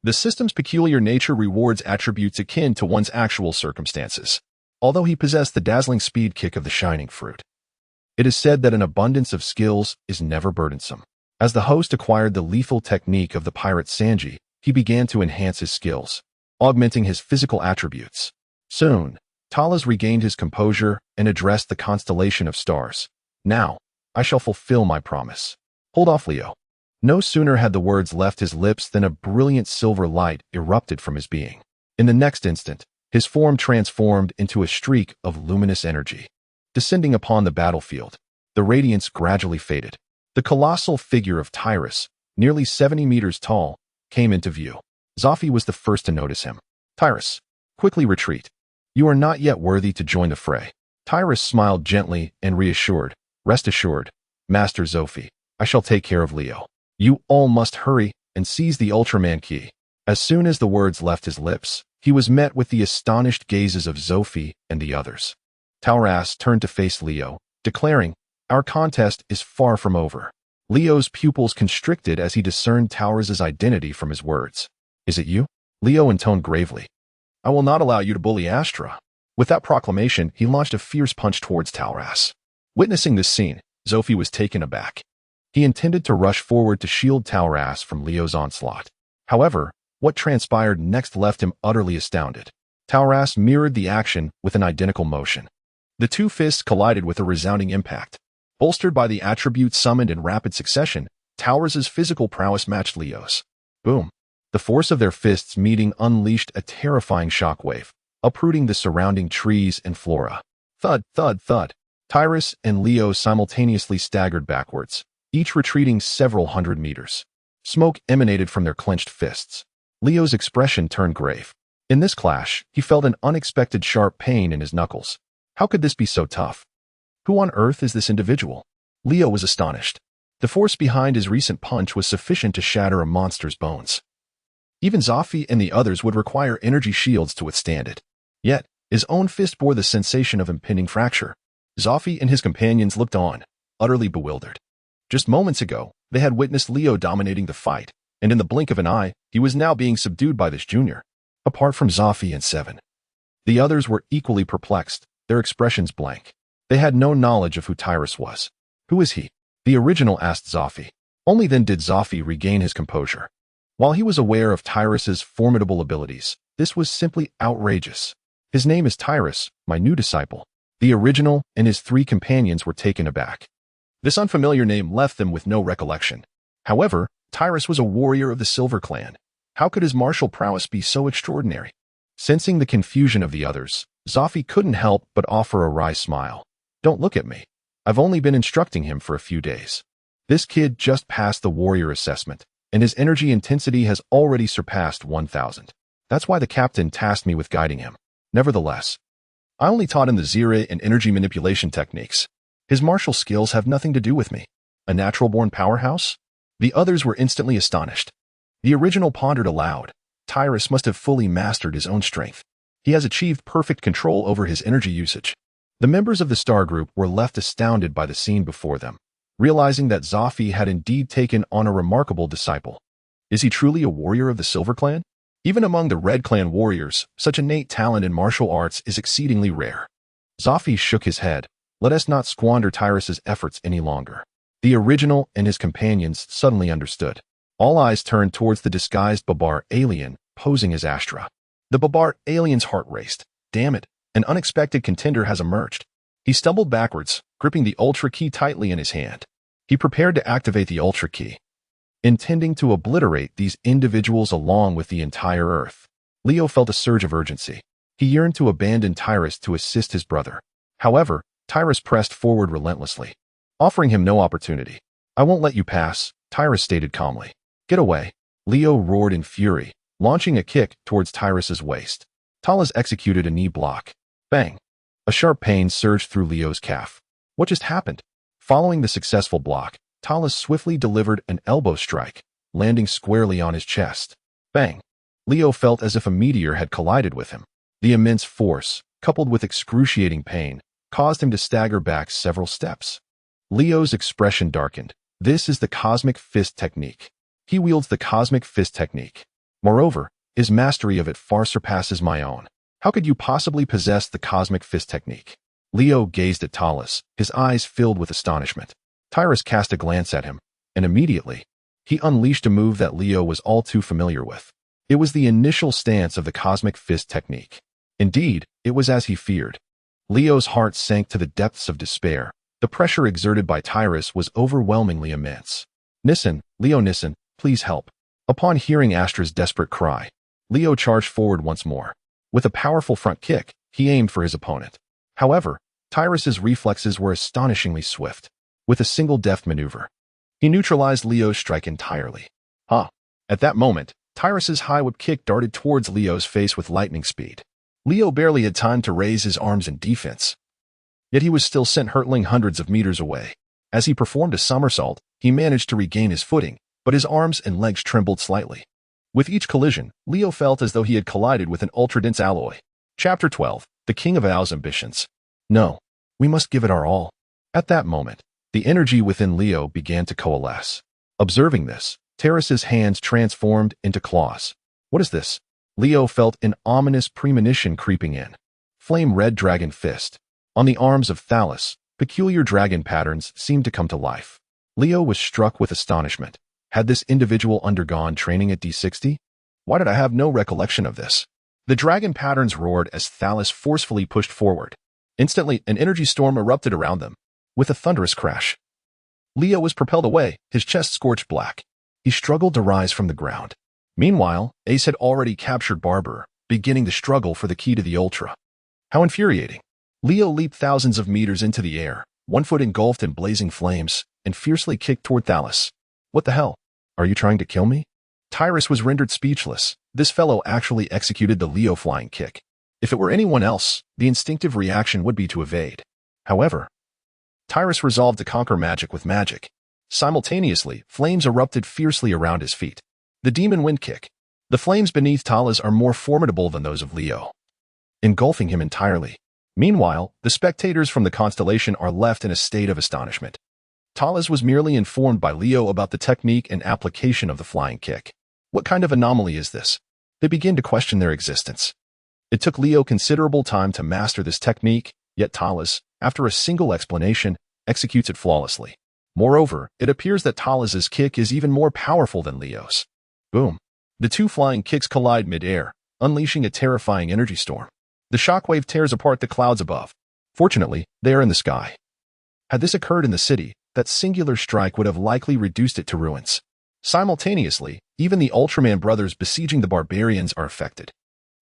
The system's peculiar nature rewards attributes akin to one's actual circumstances, although he possessed the dazzling speed kick of the shining fruit. It is said that an abundance of skills is never burdensome. As the host acquired the lethal technique of the pirate Sanji, he began to enhance his skills, augmenting his physical attributes. Soon, Talas regained his composure and addressed the constellation of stars. Now, I shall fulfill my promise. Hold off, Leo. No sooner had the words left his lips than a brilliant silver light erupted from his being. In the next instant, his form transformed into a streak of luminous energy. Descending upon the battlefield, the radiance gradually faded. The colossal figure of Thrashes, nearly 70 meters tall, came into view. Zophi was the first to notice him. Thrashes, quickly retreat. You are not yet worthy to join the fray. Thrashes smiled gently and reassured. Rest assured, Master Zophi, I shall take care of Leo. You all must hurry and seize the Ultraman key. As soon as the words left his lips, he was met with the astonished gazes of Zophi and the others. Thrashes turned to face Leo, declaring, Our contest is far from over. Leo's pupils constricted as he discerned Thrashes' identity from his words. Is it you? Leo intoned gravely. I will not allow you to bully Astra. With that proclamation, he launched a fierce punch towards Thrashes. Witnessing this scene, Zophi was taken aback. He intended to rush forward to shield Thrashes from Leo's onslaught. However, what transpired next left him utterly astounded. Thrashes mirrored the action with an identical motion. The two fists collided with a resounding impact. Bolstered by the attributes summoned in rapid succession, Thrashes' physical prowess matched Leo's. Boom! The force of their fists meeting unleashed a terrifying shockwave, uprooting the surrounding trees and flora. Thud, thud, thud. Thrashes and Leo simultaneously staggered backwards, each retreating several hundred meters. Smoke emanated from their clenched fists. Leo's expression turned grave. In this clash, he felt an unexpected sharp pain in his knuckles. How could this be so tough? Who on earth is this individual? Leo was astonished. The force behind his recent punch was sufficient to shatter a monster's bones. Even Zophi and the others would require energy shields to withstand it. Yet, his own fist bore the sensation of impending fracture. Zophi and his companions looked on, utterly bewildered. Just moments ago, they had witnessed Leo dominating the fight, and in the blink of an eye, he was now being subdued by this junior. Apart from Zophi and Seven, the others were equally perplexed, their expressions blank. They had no knowledge of who Thrashes was. Who is he? The original asked Zophi. Only then did Zophi regain his composure. While he was aware of Thrashes' formidable abilities, this was simply outrageous. His name is Thrashes, my new disciple. The original and his three companions were taken aback. This unfamiliar name left them with no recollection. However, Thrashes was a warrior of the Silver Clan. How could his martial prowess be so extraordinary? Sensing the confusion of the others, Zophi couldn't help but offer a wry smile. Don't look at me. I've only been instructing him for a few days. This kid just passed the warrior assessment, and his energy intensity has already surpassed 1,000. That's why the captain tasked me with guiding him. Nevertheless, I only taught him the Zire and energy manipulation techniques. His martial skills have nothing to do with me. A natural-born powerhouse? The others were instantly astonished. The original pondered aloud. Thrashes must have fully mastered his own strength. He has achieved perfect control over his energy usage. The members of the Star Group were left astounded by the scene before them, realizing that Zophi had indeed taken on a remarkable disciple. Is he truly a warrior of the Silver Clan? Even among the Red Clan warriors, such innate talent in martial arts is exceedingly rare. Zophi shook his head. Let us not squander Thrashes' efforts any longer. The original and his companions suddenly understood. All eyes turned towards the disguised Babar alien, posing as Astra. The Babar alien's heart raced. Damn it, an unexpected contender has emerged. He stumbled backwards, gripping the Ultra Key tightly in his hand. He prepared to activate the Ultra Key, intending to obliterate these individuals along with the entire Earth. Leo felt a surge of urgency. He yearned to abandon Thrashes to assist his brother. However, Thrashes pressed forward relentlessly, offering him no opportunity. I won't let you pass, Thrashes stated calmly. Get away. Leo roared in fury, launching a kick towards Thrashes' waist. Talas executed a knee block. Bang. A sharp pain surged through Leo's calf. What just happened? Following the successful block, Talus swiftly delivered an elbow strike, landing squarely on his chest. Bang! Leo felt as if a meteor had collided with him. The immense force, coupled with excruciating pain, caused him to stagger back several steps. Leo's expression darkened. This is the cosmic fist technique. He wields the cosmic fist technique. Moreover, his mastery of it far surpasses my own. How could you possibly possess the cosmic fist technique? Leo gazed at Talus, his eyes filled with astonishment. Tyrus cast a glance at him, and immediately, he unleashed a move that Leo was all too familiar with. It was the initial stance of the cosmic fist technique. Indeed, it was as he feared. Leo's heart sank to the depths of despair. The pressure exerted by Tyrus was overwhelmingly immense. Nissen, Leo Nissen, please help. Upon hearing Astra's desperate cry, Leo charged forward once more. With a powerful front kick, he aimed for his opponent. However, Tyrus's reflexes were astonishingly swift. With a single deft maneuver, he neutralized Leo's strike entirely. At that moment, Tyrus's high whip kick darted towards Leo's face with lightning speed. Leo barely had time to raise his arms in defense. Yet he was still sent hurtling hundreds of meters away. As he performed a somersault, he managed to regain his footing, but his arms and legs trembled slightly. With each collision, Leo felt as though he had collided with an ultra-dense alloy. Chapter 12. The King of Ao's Ambitions. No, we must give it our all. At that moment, the energy within Leo began to coalesce. Observing this, Terrace's hands transformed into claws. What is this? Leo felt an ominous premonition creeping in. Flame-red dragon fist. On the arms of Thalus, peculiar dragon patterns seemed to come to life. Leo was struck with astonishment. Had this individual undergone training at D60? Why did I have no recollection of this? The dragon patterns roared as Thalus forcefully pushed forward. Instantly, an energy storm erupted around them. With a thunderous crash, Leo was propelled away, his chest scorched black. He struggled to rise from the ground. Meanwhile, Ace had already captured Barber, beginning the struggle for the key to the Ultra. How infuriating. Leo leaped thousands of meters into the air, one foot engulfed in blazing flames, and fiercely kicked toward Thalus. What the hell? Are you trying to kill me? Tyrus was rendered speechless. This fellow actually executed the Leo flying kick. If it were anyone else, the instinctive reaction would be to evade. However, Tyrus resolved to conquer magic with magic. Simultaneously, flames erupted fiercely around his feet. The demon wind kick. The flames beneath Talus are more formidable than those of Leo, engulfing him entirely. Meanwhile, the spectators from the constellation are left in a state of astonishment. Talus was merely informed by Leo about the technique and application of the flying kick. What kind of anomaly is this? They begin to question their existence. It took Leo considerable time to master this technique, yet Talus, after a single explanation, executes it flawlessly. Moreover, it appears that Talus's kick is even more powerful than Leo's. Boom. The two flying kicks collide mid-air, unleashing a terrifying energy storm. The shockwave tears apart the clouds above. Fortunately, they are in the sky. Had this occurred in the city, that singular strike would have likely reduced it to ruins. Simultaneously, even the Ultraman brothers besieging the barbarians are affected.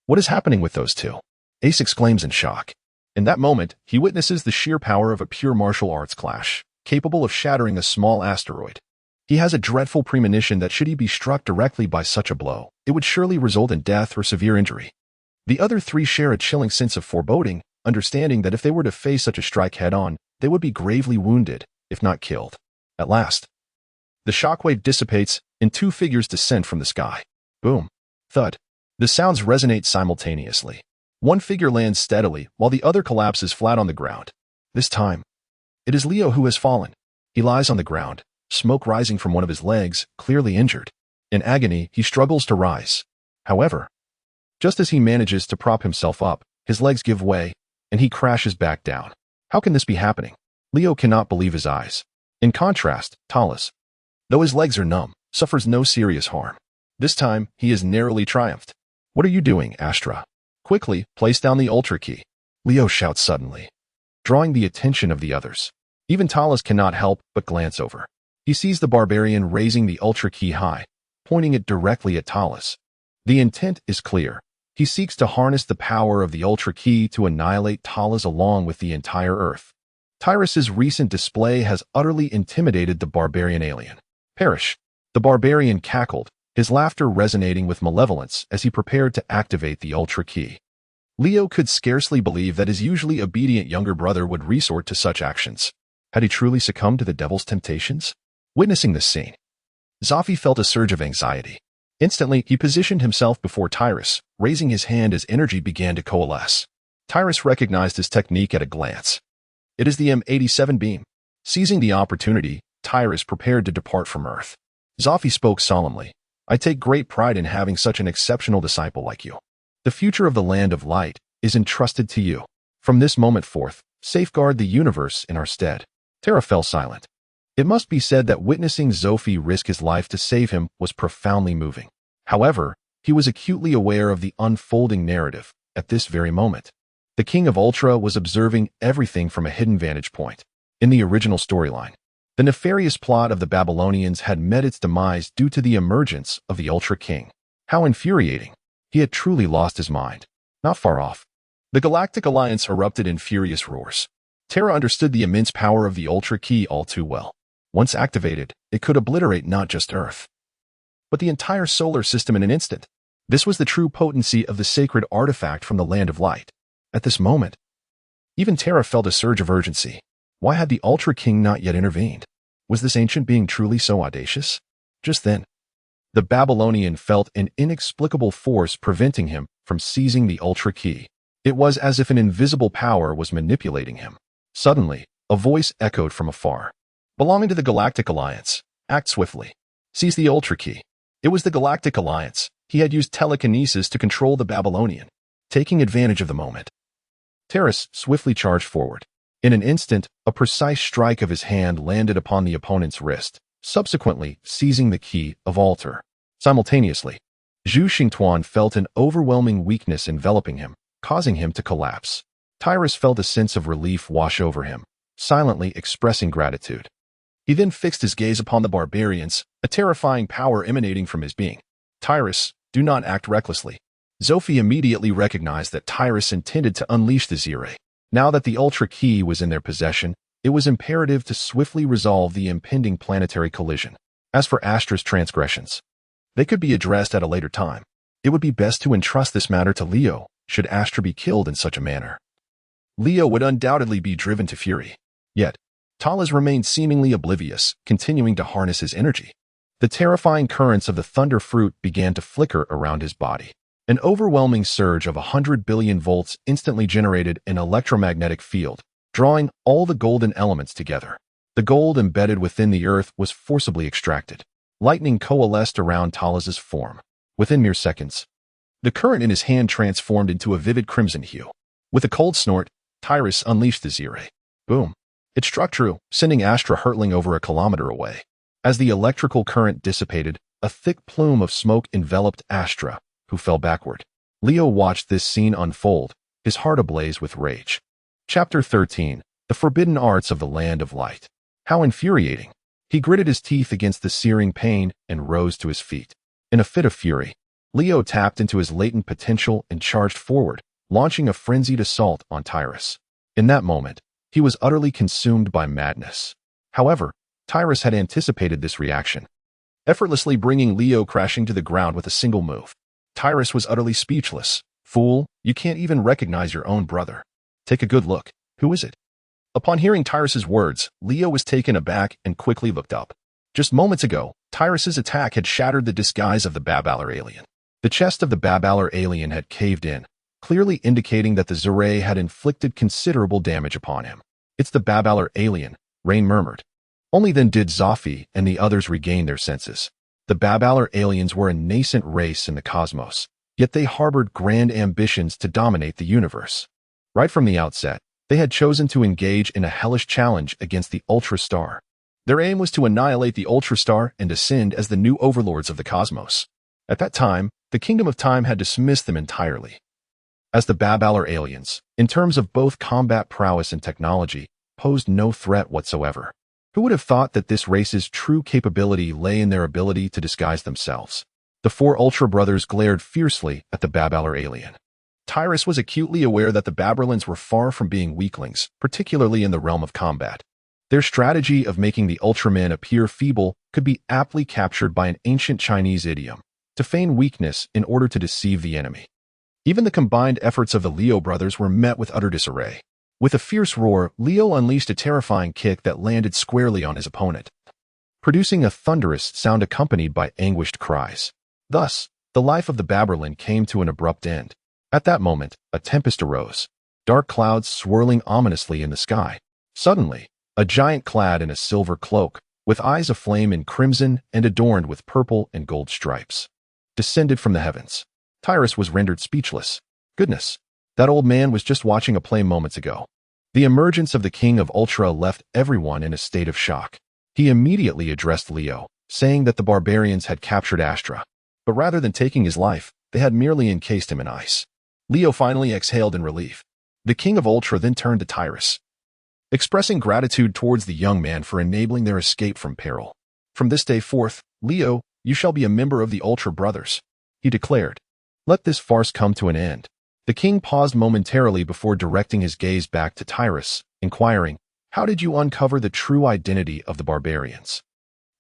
What is happening with those two? Ace exclaims in shock. In that moment, he witnesses the sheer power of a pure martial arts clash, capable of shattering a small asteroid. He has a dreadful premonition that should he be struck directly by such a blow, it would surely result in death or severe injury. The other three share a chilling sense of foreboding, understanding that if they were to face such a strike head-on, they would be gravely wounded, if not killed. At last, the shockwave dissipates, and two figures descend from the sky. Boom. Thud. The sounds resonate simultaneously. One figure lands steadily, while the other collapses flat on the ground. This time, it is Leo who has fallen. He lies on the ground, smoke rising from one of his legs, clearly injured. In agony, he struggles to rise. However, just as he manages to prop himself up, his legs give way, and he crashes back down. How can this be happening? Leo cannot believe his eyes. In contrast, Talus, though his legs are numb, suffers no serious harm. This time, he has narrowly triumphed. What are you doing, Astra? Quickly, place down the Ultra Key. Leo shouts suddenly, drawing the attention of the others. Even Talus cannot help but glance over. He sees the barbarian raising the Ultra Key high, pointing it directly at Talus. The intent is clear. He seeks to harness the power of the Ultra Key to annihilate Talus along with the entire Earth. Tyrus's recent display has utterly intimidated the barbarian alien. Perish. The barbarian cackled, his laughter resonating with malevolence as he prepared to activate the Ultra Key. Leo could scarcely believe that his usually obedient younger brother would resort to such actions. Had he truly succumbed to the devil's temptations? Witnessing this scene, Zophi felt a surge of anxiety. Instantly, he positioned himself before Tyrus, raising his hand as energy began to coalesce. Tyrus recognized his technique at a glance. It is the M87 beam. Seizing the opportunity, Tyrus prepared to depart from Earth. Zophi spoke solemnly. I take great pride in having such an exceptional disciple like you. The future of the Land of Light is entrusted to you. From this moment forth, safeguard the universe in our stead. Terra fell silent. It must be said that witnessing Zophi risk his life to save him was profoundly moving. However, he was acutely aware of the unfolding narrative at this very moment. The King of Ultra was observing everything from a hidden vantage point. In the original storyline, the nefarious plot of the Babylonians had met its demise due to the emergence of the Ultra King. How infuriating! He had truly lost his mind. Not far off, the Galactic Alliance erupted in furious roars. Terra understood the immense power of the Ultra Key all too well. Once activated, it could obliterate not just Earth, but the entire solar system in an instant. This was the true potency of the sacred artifact from the Land of Light. At this moment, even Terra felt a surge of urgency. Why had the Ultra King not yet intervened? Was this ancient being truly so audacious? Just then, the Babylonian felt an inexplicable force preventing him from seizing the Ultra Key. It was as if an invisible power was manipulating him. Suddenly, a voice echoed from afar. Belonging to the Galactic Alliance, act swiftly. Seize the Ultra Key. It was the Galactic Alliance. He had used telekinesis to control the Babylonian. Taking advantage of the moment, Terrace swiftly charged forward. In an instant, a precise strike of his hand landed upon the opponent's wrist, subsequently seizing the Key of Altar. Simultaneously, Zhu Xingtuan felt an overwhelming weakness enveloping him, causing him to collapse. Tyrus felt a sense of relief wash over him, silently expressing gratitude. He then fixed his gaze upon the barbarians, a terrifying power emanating from his being. Tyrus, do not act recklessly. Zophi immediately recognized that Tyrus intended to unleash the Zire. Now that the Ultra Key was in their possession, it was imperative to swiftly resolve the impending planetary collision. As for Astra's transgressions, they could be addressed at a later time. It would be best to entrust this matter to Leo, should Astra be killed in such a manner. Leo would undoubtedly be driven to fury. Yet, Talas remained seemingly oblivious, continuing to harness his energy. The terrifying currents of the thunder fruit began to flicker around his body. An overwhelming surge of 100 billion volts instantly generated an electromagnetic field, drawing all the golden elements together. The gold embedded within the earth was forcibly extracted. Lightning coalesced around Talas's form. Within mere seconds, the current in his hand transformed into a vivid crimson hue. With a cold snort, Tyrus unleashed the Zire. Boom! It struck true, sending Astra hurtling over a kilometer away. As the electrical current dissipated, a thick plume of smoke enveloped Astra, who fell backward. Leo watched this scene unfold, his heart ablaze with rage. Chapter 13. The Forbidden Arts of the Land of Light. How infuriating! He gritted his teeth against the searing pain and rose to his feet. In a fit of fury, Leo tapped into his latent potential and charged forward, launching a frenzied assault on Tyrus. In that moment, he was utterly consumed by madness. However, Tyrus had anticipated this reaction, effortlessly bringing Leo crashing to the ground with a single move. Tyrus was utterly speechless. Fool, you can't even recognize your own brother. Take a good look. Who is it? Upon hearing Tyrus's words, Leo was taken aback and quickly looked up. Just moments ago, Tyrus's attack had shattered the disguise of the Babalar alien. The chest of the Babalar alien had caved in, clearly indicating that the Zire had inflicted considerable damage upon him. It's the Babalar alien, Rain murmured. Only then did Zophi and the others regain their senses. The Babalar aliens were a nascent race in the cosmos, yet they harbored grand ambitions to dominate the universe. Right from the outset, they had chosen to engage in a hellish challenge against the Ultra Star. Their aim was to annihilate the Ultra Star and ascend as the new overlords of the cosmos. At that time, the Kingdom of Time had dismissed them entirely. As the Babalar aliens, in terms of both combat prowess and technology, posed no threat whatsoever. Who would have thought that this race's true capability lay in their ability to disguise themselves? The four Ultra Brothers glared fiercely at the Babalar alien. Tyrus was acutely aware that the Baberlins were far from being weaklings, particularly in the realm of combat. Their strategy of making the Ultramen appear feeble could be aptly captured by an ancient Chinese idiom, to feign weakness in order to deceive the enemy. Even the combined efforts of the Leo brothers were met with utter disarray. With a fierce roar, Leo unleashed a terrifying kick that landed squarely on his opponent, producing a thunderous sound accompanied by anguished cries. Thus, the life of the Babberlin came to an abrupt end. At that moment, a tempest arose, dark clouds swirling ominously in the sky. Suddenly, a giant clad in a silver cloak, with eyes aflame in crimson and adorned with purple and gold stripes, descended from the heavens. Tyrus was rendered speechless. Goodness, that old man was just watching a play moments ago. The emergence of the King of Ultra left everyone in a state of shock. He immediately addressed Leo, saying that the barbarians had captured Astra, but rather than taking his life, they had merely encased him in ice. Leo finally exhaled in relief. The King of Ultra then turned to Tyrus, expressing gratitude towards the young man for enabling their escape from peril. From this day forth, Leo, you shall be a member of the Ultra Brothers, he declared. Let this farce come to an end. The king paused momentarily before directing his gaze back to Tyrus, inquiring, how did you uncover the true identity of the barbarians?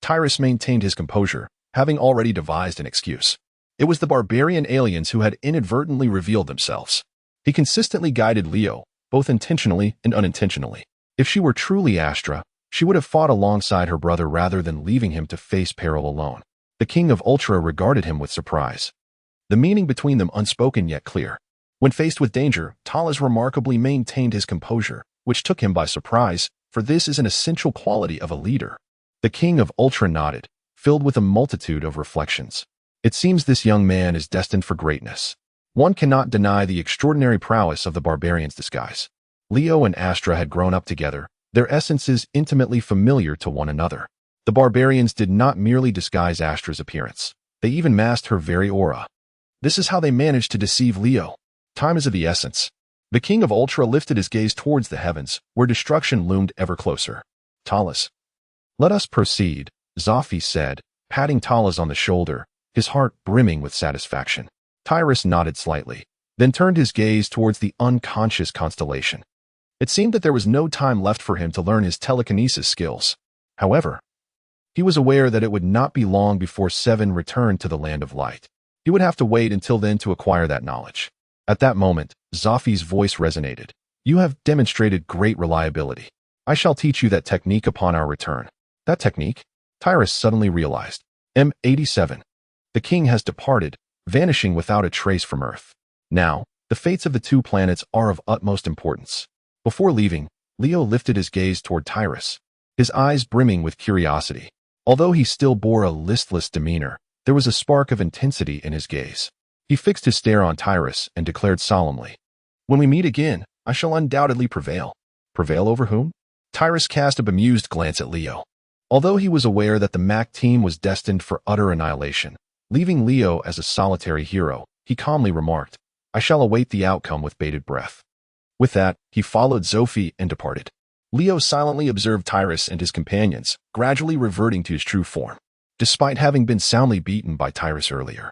Tyrus maintained his composure, having already devised an excuse. It was the barbarian aliens who had inadvertently revealed themselves. He consistently guided Leo, both intentionally and unintentionally. If she were truly Astra, she would have fought alongside her brother rather than leaving him to face peril alone. The King of Ultra regarded him with surprise, the meaning between them unspoken yet clear. When faced with danger, Talas remarkably maintained his composure, which took him by surprise, for this is an essential quality of a leader. The King of Ultra nodded, filled with a multitude of reflections. It seems this young man is destined for greatness. One cannot deny the extraordinary prowess of the barbarian's disguise. Leo and Astra had grown up together, their essences intimately familiar to one another. The barbarians did not merely disguise Astra's appearance. They even masked her very aura. This is how they managed to deceive Leo. Time is of the essence. The King of Ultra lifted his gaze towards the heavens, where destruction loomed ever closer. Talas. Let us proceed, Zophis said, patting Talas on the shoulder, his heart brimming with satisfaction. Tyrus nodded slightly, then turned his gaze towards the unconscious constellation. It seemed that there was no time left for him to learn his telekinesis skills. However, he was aware that it would not be long before Seven returned to the Land of Light. He would have to wait until then to acquire that knowledge. At that moment, Zophis' voice resonated. You have demonstrated great reliability. I shall teach you that technique upon our return. That technique? Tyrus suddenly realized. M87. The king has departed, vanishing without a trace from Earth. Now, the fates of the two planets are of utmost importance. Before leaving, Leo lifted his gaze toward Tyrus, his eyes brimming with curiosity. Although he still bore a listless demeanor, there was a spark of intensity in his gaze. He fixed his stare on Tyrus and declared solemnly, when we meet again, I shall undoubtedly prevail. Prevail over whom? Tyrus cast a bemused glance at Leo. Although he was aware that the Mac team was destined for utter annihilation, leaving Leo as a solitary hero, he calmly remarked, I shall await the outcome with bated breath. With that, he followed Zophis and departed. Leo silently observed Tyrus and his companions, gradually reverting to his true form, despite having been soundly beaten by Tyrus earlier.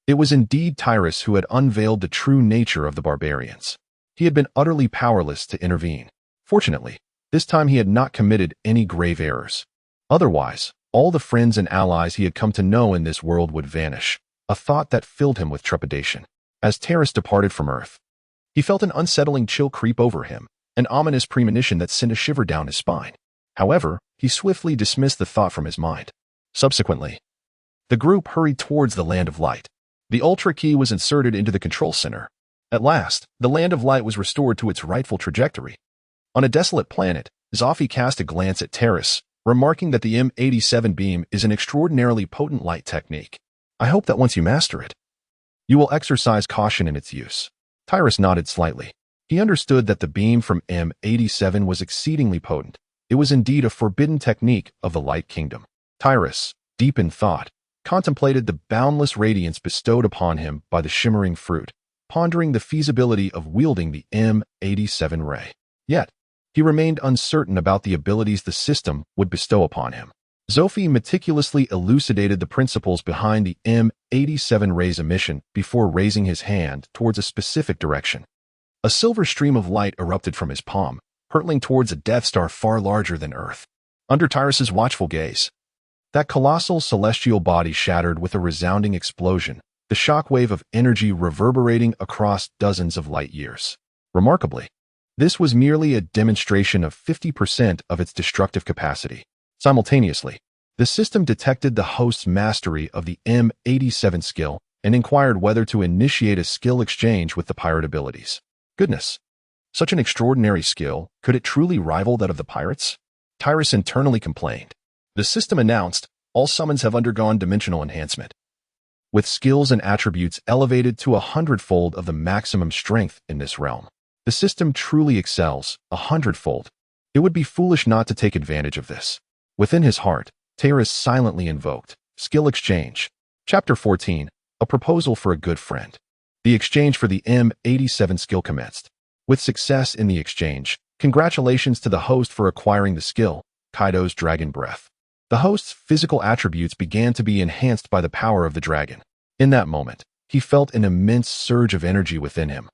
It was indeed Tyrus who had unveiled the true nature of the barbarians. He had been utterly powerless to intervene. Fortunately, this time he had not committed any grave errors. Otherwise, all the friends and allies he had come to know in this world would vanish, a thought that filled him with trepidation. As Tyrus departed from Earth, he felt an unsettling chill creep over him, an ominous premonition that sent a shiver down his spine. However, he swiftly dismissed the thought from his mind. Subsequently, the group hurried towards the Land of Light. The Ultra Key was inserted into the control center. At last, the Land of Light was restored to its rightful trajectory. On a desolate planet, Zophis cast a glance at Tyrus, remarking that the M87 beam is an extraordinarily potent light technique. I hope that once you master it, you will exercise caution in its use. Tyrus nodded slightly. He understood that the beam from M87 was exceedingly potent. It was indeed a forbidden technique of the Light Kingdom. Tyrus, deep in thought, contemplated the boundless radiance bestowed upon him by the shimmering fruit, pondering the feasibility of wielding the M87 ray. Yet, he remained uncertain about the abilities the system would bestow upon him. Zophis meticulously elucidated the principles behind the M87 ray's emission before raising his hand towards a specific direction. A silver stream of light erupted from his palm, hurtling towards a Death Star far larger than Earth. Under Tyrus's watchful gaze, that colossal celestial body shattered with a resounding explosion, the shockwave of energy reverberating across dozens of light years. Remarkably, this was merely a demonstration of 50% of its destructive capacity. Simultaneously, the system detected the host's mastery of the M87 skill and inquired whether to initiate a skill exchange with the pirate abilities. Goodness! Such an extraordinary skill, could it truly rival that of the pirates? Tyrus internally complained. The system announced, all summons have undergone dimensional enhancement, with skills and attributes elevated to 100-fold of the maximum strength in this realm. The system truly excels, 100-fold. It would be foolish not to take advantage of this. Within his heart, Tyrus silently invoked, Skill Exchange. Chapter 14, A Proposal for a Good Friend. The exchange for the M87 skill commenced. With success in the exchange, congratulations to the host for acquiring the skill, Kaido's Dragon Breath. The host's physical attributes began to be enhanced by the power of the dragon. In that moment, he felt an immense surge of energy within him.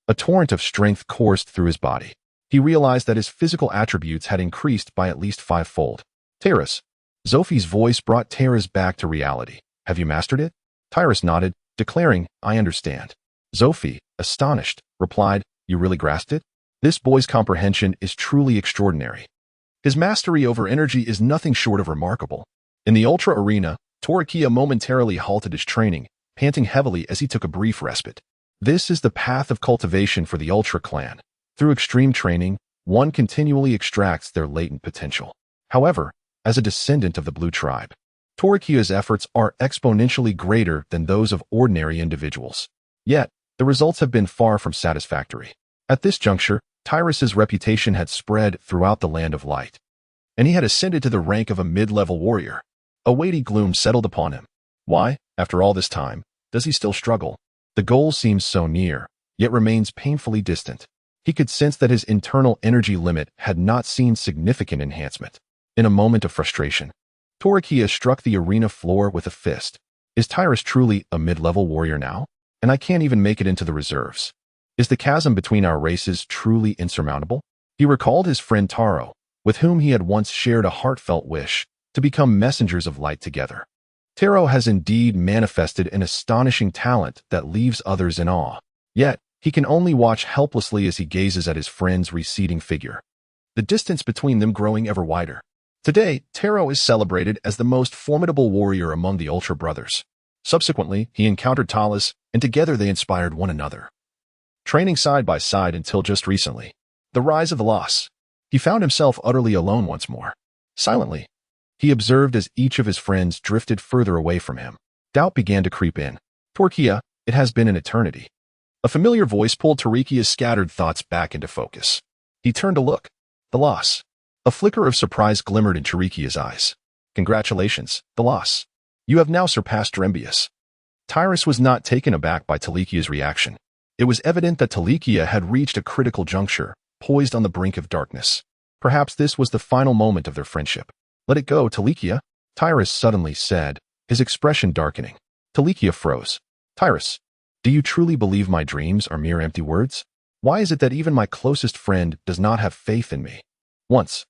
A torrent of strength coursed through his body. He realized that his physical attributes had increased by at least 5-fold. Tyrus. Zophie's voice brought Tyrus back to reality. Have you mastered it? Tyrus nodded, declaring, I understand. Zophie, astonished, replied, You really grasped it? This boy's comprehension is truly extraordinary. His mastery over energy is nothing short of remarkable. In the Ultra Arena, Tolekia momentarily halted his training, panting heavily as he took a brief respite. This is the path of cultivation for the Ultra clan. Through extreme training, one continually extracts their latent potential. However, as a descendant of the Blue Tribe, Tolekia's efforts are exponentially greater than those of ordinary individuals. Yet, the results have been far from satisfactory. At this juncture, Tyrus's reputation had spread throughout the Land of Light, and he had ascended to the rank of a mid-level warrior. A weighty gloom settled upon him. Why, after all this time, does he still struggle? The goal seems so near, yet remains painfully distant. He could sense that his internal energy limit had not seen significant enhancement. In a moment of frustration, Tolekia struck the arena floor with a fist. Is Tyrus truly a mid-level warrior now? And I can't even make it into the reserves. Is the chasm between our races truly insurmountable? He recalled his friend Taro, with whom he had once shared a heartfelt wish to become messengers of light together. Taro has indeed manifested an astonishing talent that leaves others in awe. Yet, he can only watch helplessly as he gazes at his friend's receding figure, the distance between them growing ever wider. Today, Taro is celebrated as the most formidable warrior among the Ultra Brothers. Subsequently, he encountered Talus, and together they inspired one another, training side by side until just recently. The rise of the loss. He found himself utterly alone once more. Silently, he observed as each of his friends drifted further away from him. Doubt began to creep in. Tolekia, it has been an eternity. A familiar voice pulled Tolekia's scattered thoughts back into focus. He turned to look. The loss. A flicker of surprise glimmered in Tolekia's eyes. Congratulations, the loss. You have now surpassed Drembius. Tyrus was not taken aback by Tolekia's reaction. It was evident that Tolekia had reached a critical juncture, poised on the brink of darkness. Perhaps this was the final moment of their friendship. Let it go, Tolekia, Tyrus suddenly said, his expression darkening. Tolekia froze. Tyrus, do you truly believe my dreams are mere empty words? Why is it that even my closest friend does not have faith in me? Once,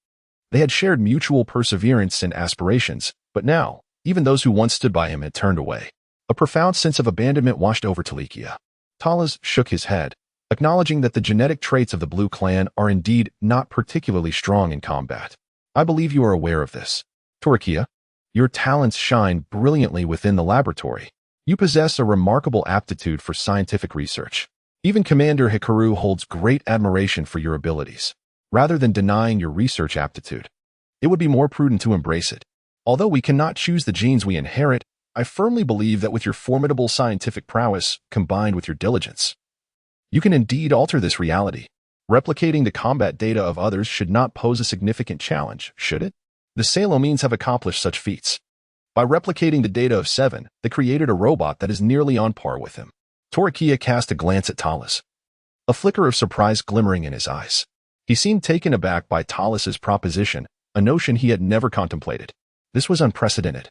they had shared mutual perseverance and aspirations, but now, even those who once stood by him had turned away. A profound sense of abandonment washed over Tolekia. Talus shook his head, acknowledging that the genetic traits of the Blue Clan are indeed not particularly strong in combat. I believe you are aware of this. Tolekia, your talents shine brilliantly within the laboratory. You possess a remarkable aptitude for scientific research. Even Commander Hikaru holds great admiration for your abilities. Rather than denying your research aptitude, it would be more prudent to embrace it. Although we cannot choose the genes we inherit, I firmly believe that with your formidable scientific prowess combined with your diligence, you can indeed alter this reality. Replicating the combat data of others should not pose a significant challenge, should it? The Salomines have accomplished such feats. By replicating the data of 7, they created a robot that is nearly on par with him. Tolekia cast a glance at Talus, a flicker of surprise glimmering in his eyes. He seemed taken aback by Talus's proposition, a notion he had never contemplated. This was unprecedented,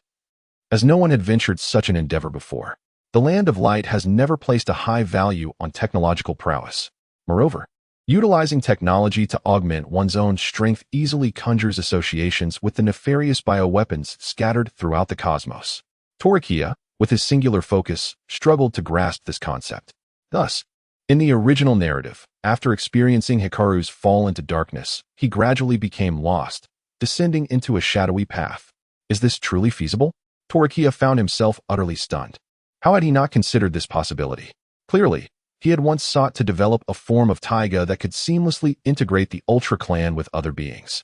as no one had ventured such an endeavor before. The Land of Light has never placed a high value on technological prowess. Moreover, utilizing technology to augment one's own strength easily conjures associations with the nefarious bioweapons scattered throughout the cosmos. Tolekia, with his singular focus, struggled to grasp this concept. Thus, in the original narrative, after experiencing Hikaru's fall into darkness, he gradually became lost, descending into a shadowy path. Is this truly feasible? Tolekia found himself utterly stunned. How had he not considered this possibility? Clearly, he had once sought to develop a form of taiga that could seamlessly integrate the Ultra Clan with other beings.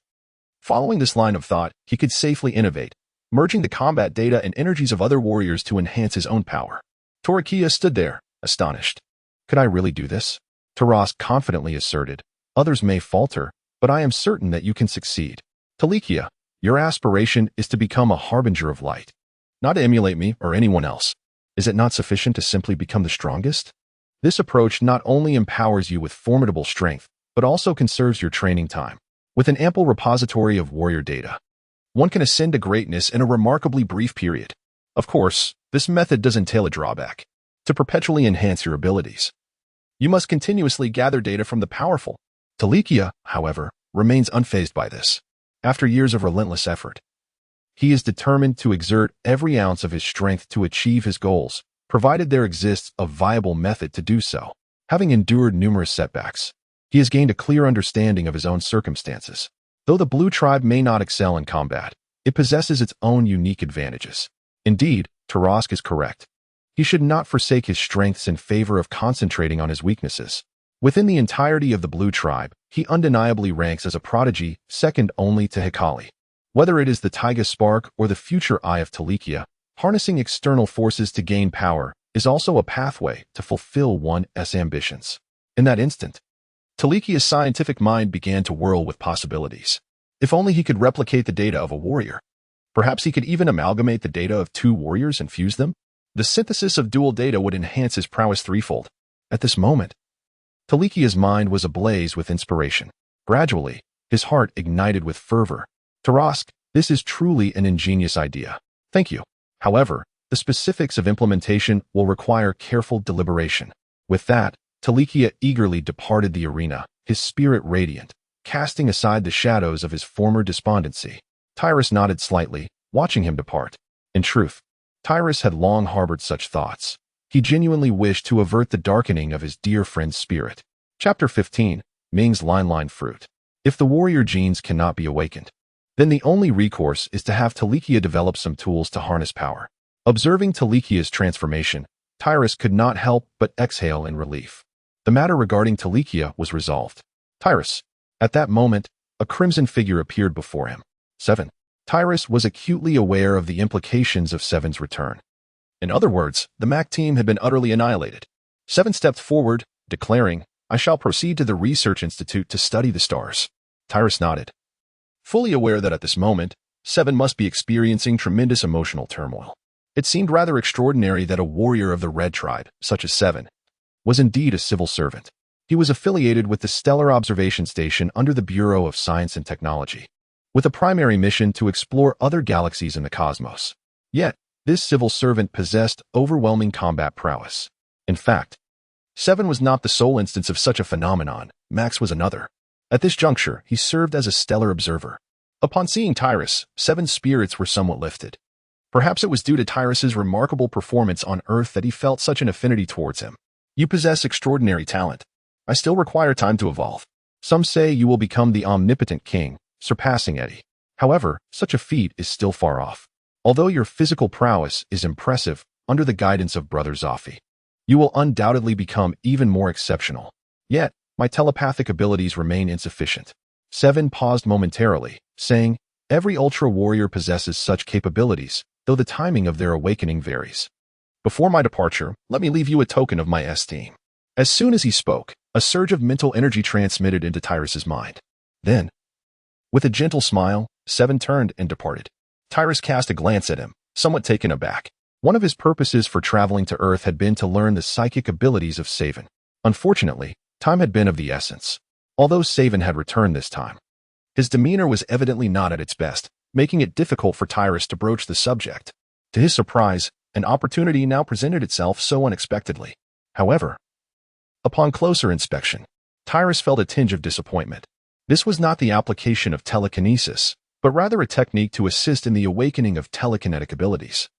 Following this line of thought, he could safely innovate, merging the combat data and energies of other warriors to enhance his own power. Tolekia stood there, astonished. Could I really do this? Thrashes confidently asserted. Others may falter, but I am certain that you can succeed. Tolekia, your aspiration is to become a harbinger of light, not to emulate me or anyone else. Is it not sufficient to simply become the strongest? This approach not only empowers you with formidable strength, but also conserves your training time. With an ample repository of warrior data, one can ascend to greatness in a remarkably brief period. Of course, this method does entail a drawback. To perpetually enhance your abilities, you must continuously gather data from the powerful. Tolekia, however, remains unfazed by this. After years of relentless effort, he is determined to exert every ounce of his strength to achieve his goals, provided there exists a viable method to do so. Having endured numerous setbacks, he has gained a clear understanding of his own circumstances. Though the Blue Tribe may not excel in combat, it possesses its own unique advantages. Indeed, Thrashes is correct. He should not forsake his strengths in favor of concentrating on his weaknesses. Within the entirety of the Blue Tribe, he undeniably ranks as a prodigy, second only to Hikaru. Whether it is the Taiga Spark or the future Eye of Tolekia, harnessing external forces to gain power is also a pathway to fulfill one's ambitions. In that instant, Tolekia's scientific mind began to whirl with possibilities. If only he could replicate the data of a warrior. Perhaps he could even amalgamate the data of two warriors and fuse them. The synthesis of dual data would enhance his prowess threefold. At this moment, Tolekia's mind was ablaze with inspiration. Gradually, his heart ignited with fervor. Thrashes, this is truly an ingenious idea. Thank you. However, the specifics of implementation will require careful deliberation. With that, Tolekia eagerly departed the arena, his spirit radiant, casting aside the shadows of his former despondency. Thrashes nodded slightly, watching him depart. In truth, Thrashes had long harbored such thoughts. He genuinely wished to avert the darkening of his dear friend's spirit. Chapter 15, Ming's Line Fruit. If the warrior genes cannot be awakened, then the only recourse is to have Tolekia develop some tools to harness power. Observing Tolekia's transformation, Thrashes could not help but exhale in relief. The matter regarding Tolekia was resolved. Thrashes. At that moment, a crimson figure appeared before him. 7. Thrashes was acutely aware of the implications of Seven's return. In other words, the MAC team had been utterly annihilated. Seven stepped forward, declaring, "I shall proceed to the Research Institute to study the stars." Thrashes nodded, fully aware that at this moment, Seven must be experiencing tremendous emotional turmoil. It seemed rather extraordinary that a warrior of the Red Tribe, such as Seven, was indeed a civil servant. He was affiliated with the Stellar Observation Station under the Bureau of Science and Technology, with a primary mission to explore other galaxies in the cosmos. Yet, this civil servant possessed overwhelming combat prowess. In fact, Seven was not the sole instance of such a phenomenon. Max was another. At this juncture, he served as a stellar observer. Upon seeing Thrashes, Seven's spirits were somewhat lifted. Perhaps it was due to Tyrus's remarkable performance on Earth that he felt such an affinity towards him. You possess extraordinary talent. I still require time to evolve. Some say you will become the omnipotent king, surpassing Eddie. However, such a feat is still far off. Although your physical prowess is impressive, under the guidance of Brother Zoffy, you will undoubtedly become even more exceptional. Yet, my telepathic abilities remain insufficient. Seven paused momentarily, saying, "Every Ultra Warrior possesses such capabilities, though the timing of their awakening varies. Before my departure, let me leave you a token of my esteem." As soon as he spoke, a surge of mental energy transmitted into Tyrus's mind. Then, with a gentle smile, Seven turned and departed. Tyrus cast a glance at him, somewhat taken aback. One of his purposes for traveling to Earth had been to learn the psychic abilities of Seven. Unfortunately, time had been of the essence. Although Seven had returned this time, his demeanor was evidently not at its best, making it difficult for Tyrus to broach the subject. To his surprise, an opportunity now presented itself so unexpectedly. However, upon closer inspection, Tyrus felt a tinge of disappointment. This was not the application of telekinesis, but rather a technique to assist in the awakening of telekinetic abilities.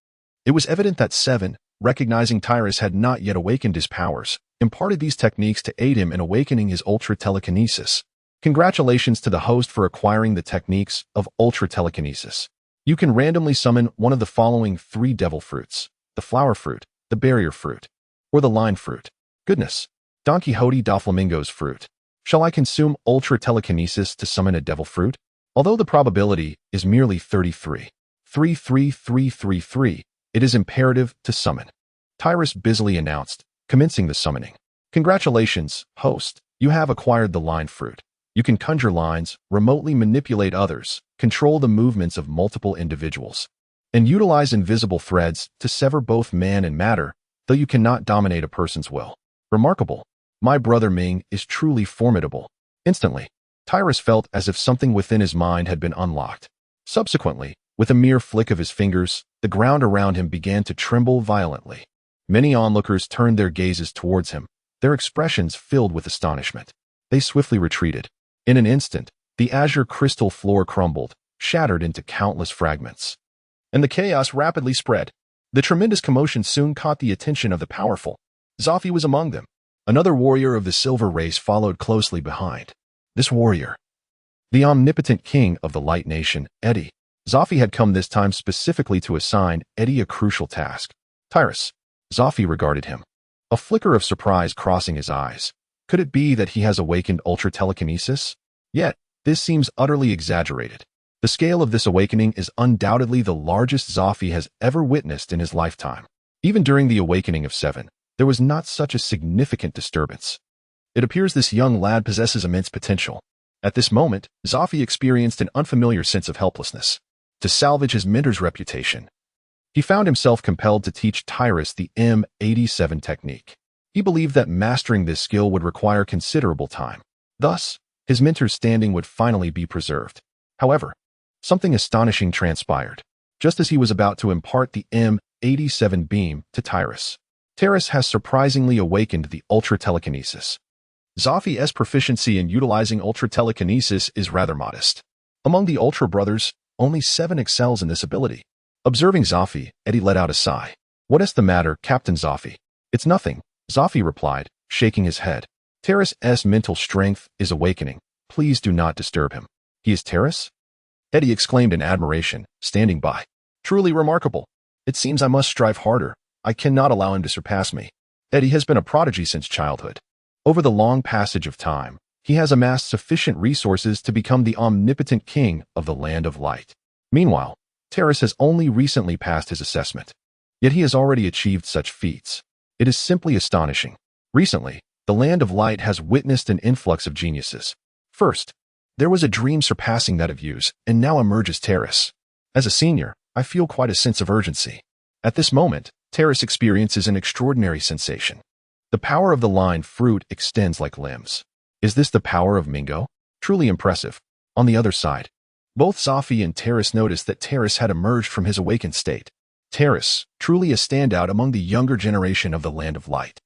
It was evident that Seven, recognizing Tyrus had not yet awakened his powers, imparted these techniques to aid him in awakening his ultra-telekinesis. Congratulations to the host for acquiring the techniques of ultra-telekinesis. You can randomly summon one of the following 3 devil fruits: the flower fruit, the barrier fruit, or the line fruit. Goodness. Don Quixote Doflamingo's fruit. Shall I consume ultra-telekinesis to summon a devil fruit? Although the probability is merely 33. 33333, it is imperative to summon. Tyrus busily announced, commencing the summoning. Congratulations, host. You have acquired the line fruit. You can conjure lines, remotely manipulate others, control the movements of multiple individuals, and utilize invisible threads to sever both man and matter, though you cannot dominate a person's will. Remarkable. My brother Ming is truly formidable. Instantly, Tyrus felt as if something within his mind had been unlocked. Subsequently, with a mere flick of his fingers, the ground around him began to tremble violently. Many onlookers turned their gazes towards him, their expressions filled with astonishment. They swiftly retreated. In an instant, the azure crystal floor crumbled, shattered into countless fragments. And the chaos rapidly spread. The tremendous commotion soon caught the attention of the powerful. Zoffy was among them. Another warrior of the silver race followed closely behind. This warrior, the omnipotent king of the Light Nation, Eddie. Zoffy had come this time specifically to assign Eddie a crucial task. Tyrus. Zoffy regarded him, a flicker of surprise crossing his eyes. Could it be that he has awakened ultra-telekinesis? Yet, this seems utterly exaggerated. The scale of this awakening is undoubtedly the largest Zoffy has ever witnessed in his lifetime. Even during the awakening of Seven, there was not such a significant disturbance. It appears this young lad possesses immense potential. At this moment, Zoffy experienced an unfamiliar sense of helplessness. To salvage his mentor's reputation, he found himself compelled to teach Tyrus the M87 technique. He believed that mastering this skill would require considerable time. Thus, his mentor's standing would finally be preserved. However, something astonishing transpired. Just as he was about to impart the M87 beam to Tyrus, Tyrus has surprisingly awakened the ultra-telekinesis. Zoffy's proficiency in utilizing ultra-telekinesis is rather modest. Among the Ultra brothers, only Seven excels in this ability. Observing Zoffy, Eddie let out a sigh. What is the matter, Captain Zoffy? It's nothing, Zoffy replied, shaking his head. Tyrus' mental strength is awakening. Please do not disturb him. He is Tyrus? Eddie exclaimed in admiration, standing by. Truly remarkable. It seems I must strive harder. I cannot allow him to surpass me. Eddie has been a prodigy since childhood. Over the long passage of time, he has amassed sufficient resources to become the omnipotent king of the Land of Light. Meanwhile, Tyrus has only recently passed his assessment. Yet he has already achieved such feats. It is simply astonishing. Recently, the Land of Light has witnessed an influx of geniuses. First, there was a dream surpassing that of you's, and now emerges Tyrus. As a senior, I feel quite a sense of urgency. At this moment, Tyrus experiences an extraordinary sensation. The power of the line fruit extends like limbs. Is this the power of Mingo? Truly impressive. On the other side, both Zoffy and Tyrus noticed that Tyrus had emerged from his awakened state. Tyrus, truly a standout among the younger generation of the Land of Light.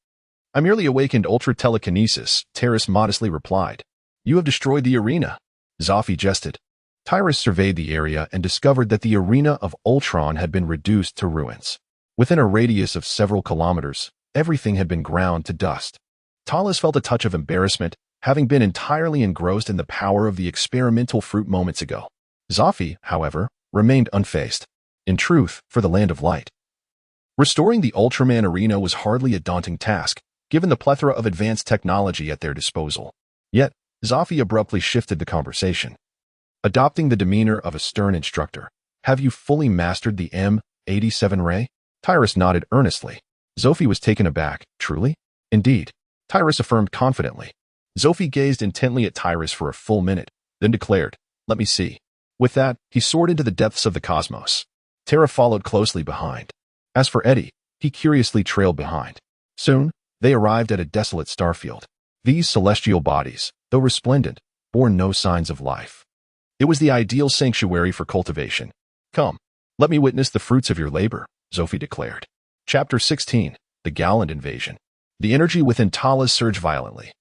I merely awakened ultra-telekinesis, Tyrus modestly replied. You have destroyed the arena. Zoffy jested. Tyrus surveyed the area and discovered that the arena of Ultron had been reduced to ruins. Within a radius of several kilometers, everything had been ground to dust. Talus felt a touch of embarrassment, having been entirely engrossed in the power of the experimental fruit moments ago. Zoffy, however, remained unfazed. In truth, for the Land of Light, restoring the Ultraman arena was hardly a daunting task, given the plethora of advanced technology at their disposal. Yet, Zoffy abruptly shifted the conversation. Adopting the demeanor of a stern instructor, have you fully mastered the M87 ray? Tyrus nodded earnestly. Zoffy was taken aback. Truly? Indeed, Tyrus affirmed confidently. Zoffy gazed intently at Tyrus for a full minute, then declared, let me see. With that, he soared into the depths of the cosmos. Terra followed closely behind. As for Eddie, he curiously trailed behind. Soon, they arrived at a desolate starfield. These celestial bodies, though resplendent, bore no signs of life. It was the ideal sanctuary for cultivation. Come, let me witness the fruits of your labor, Zoffy declared. Chapter 16, The Gallant Invasion. The energy within Talus surged violently,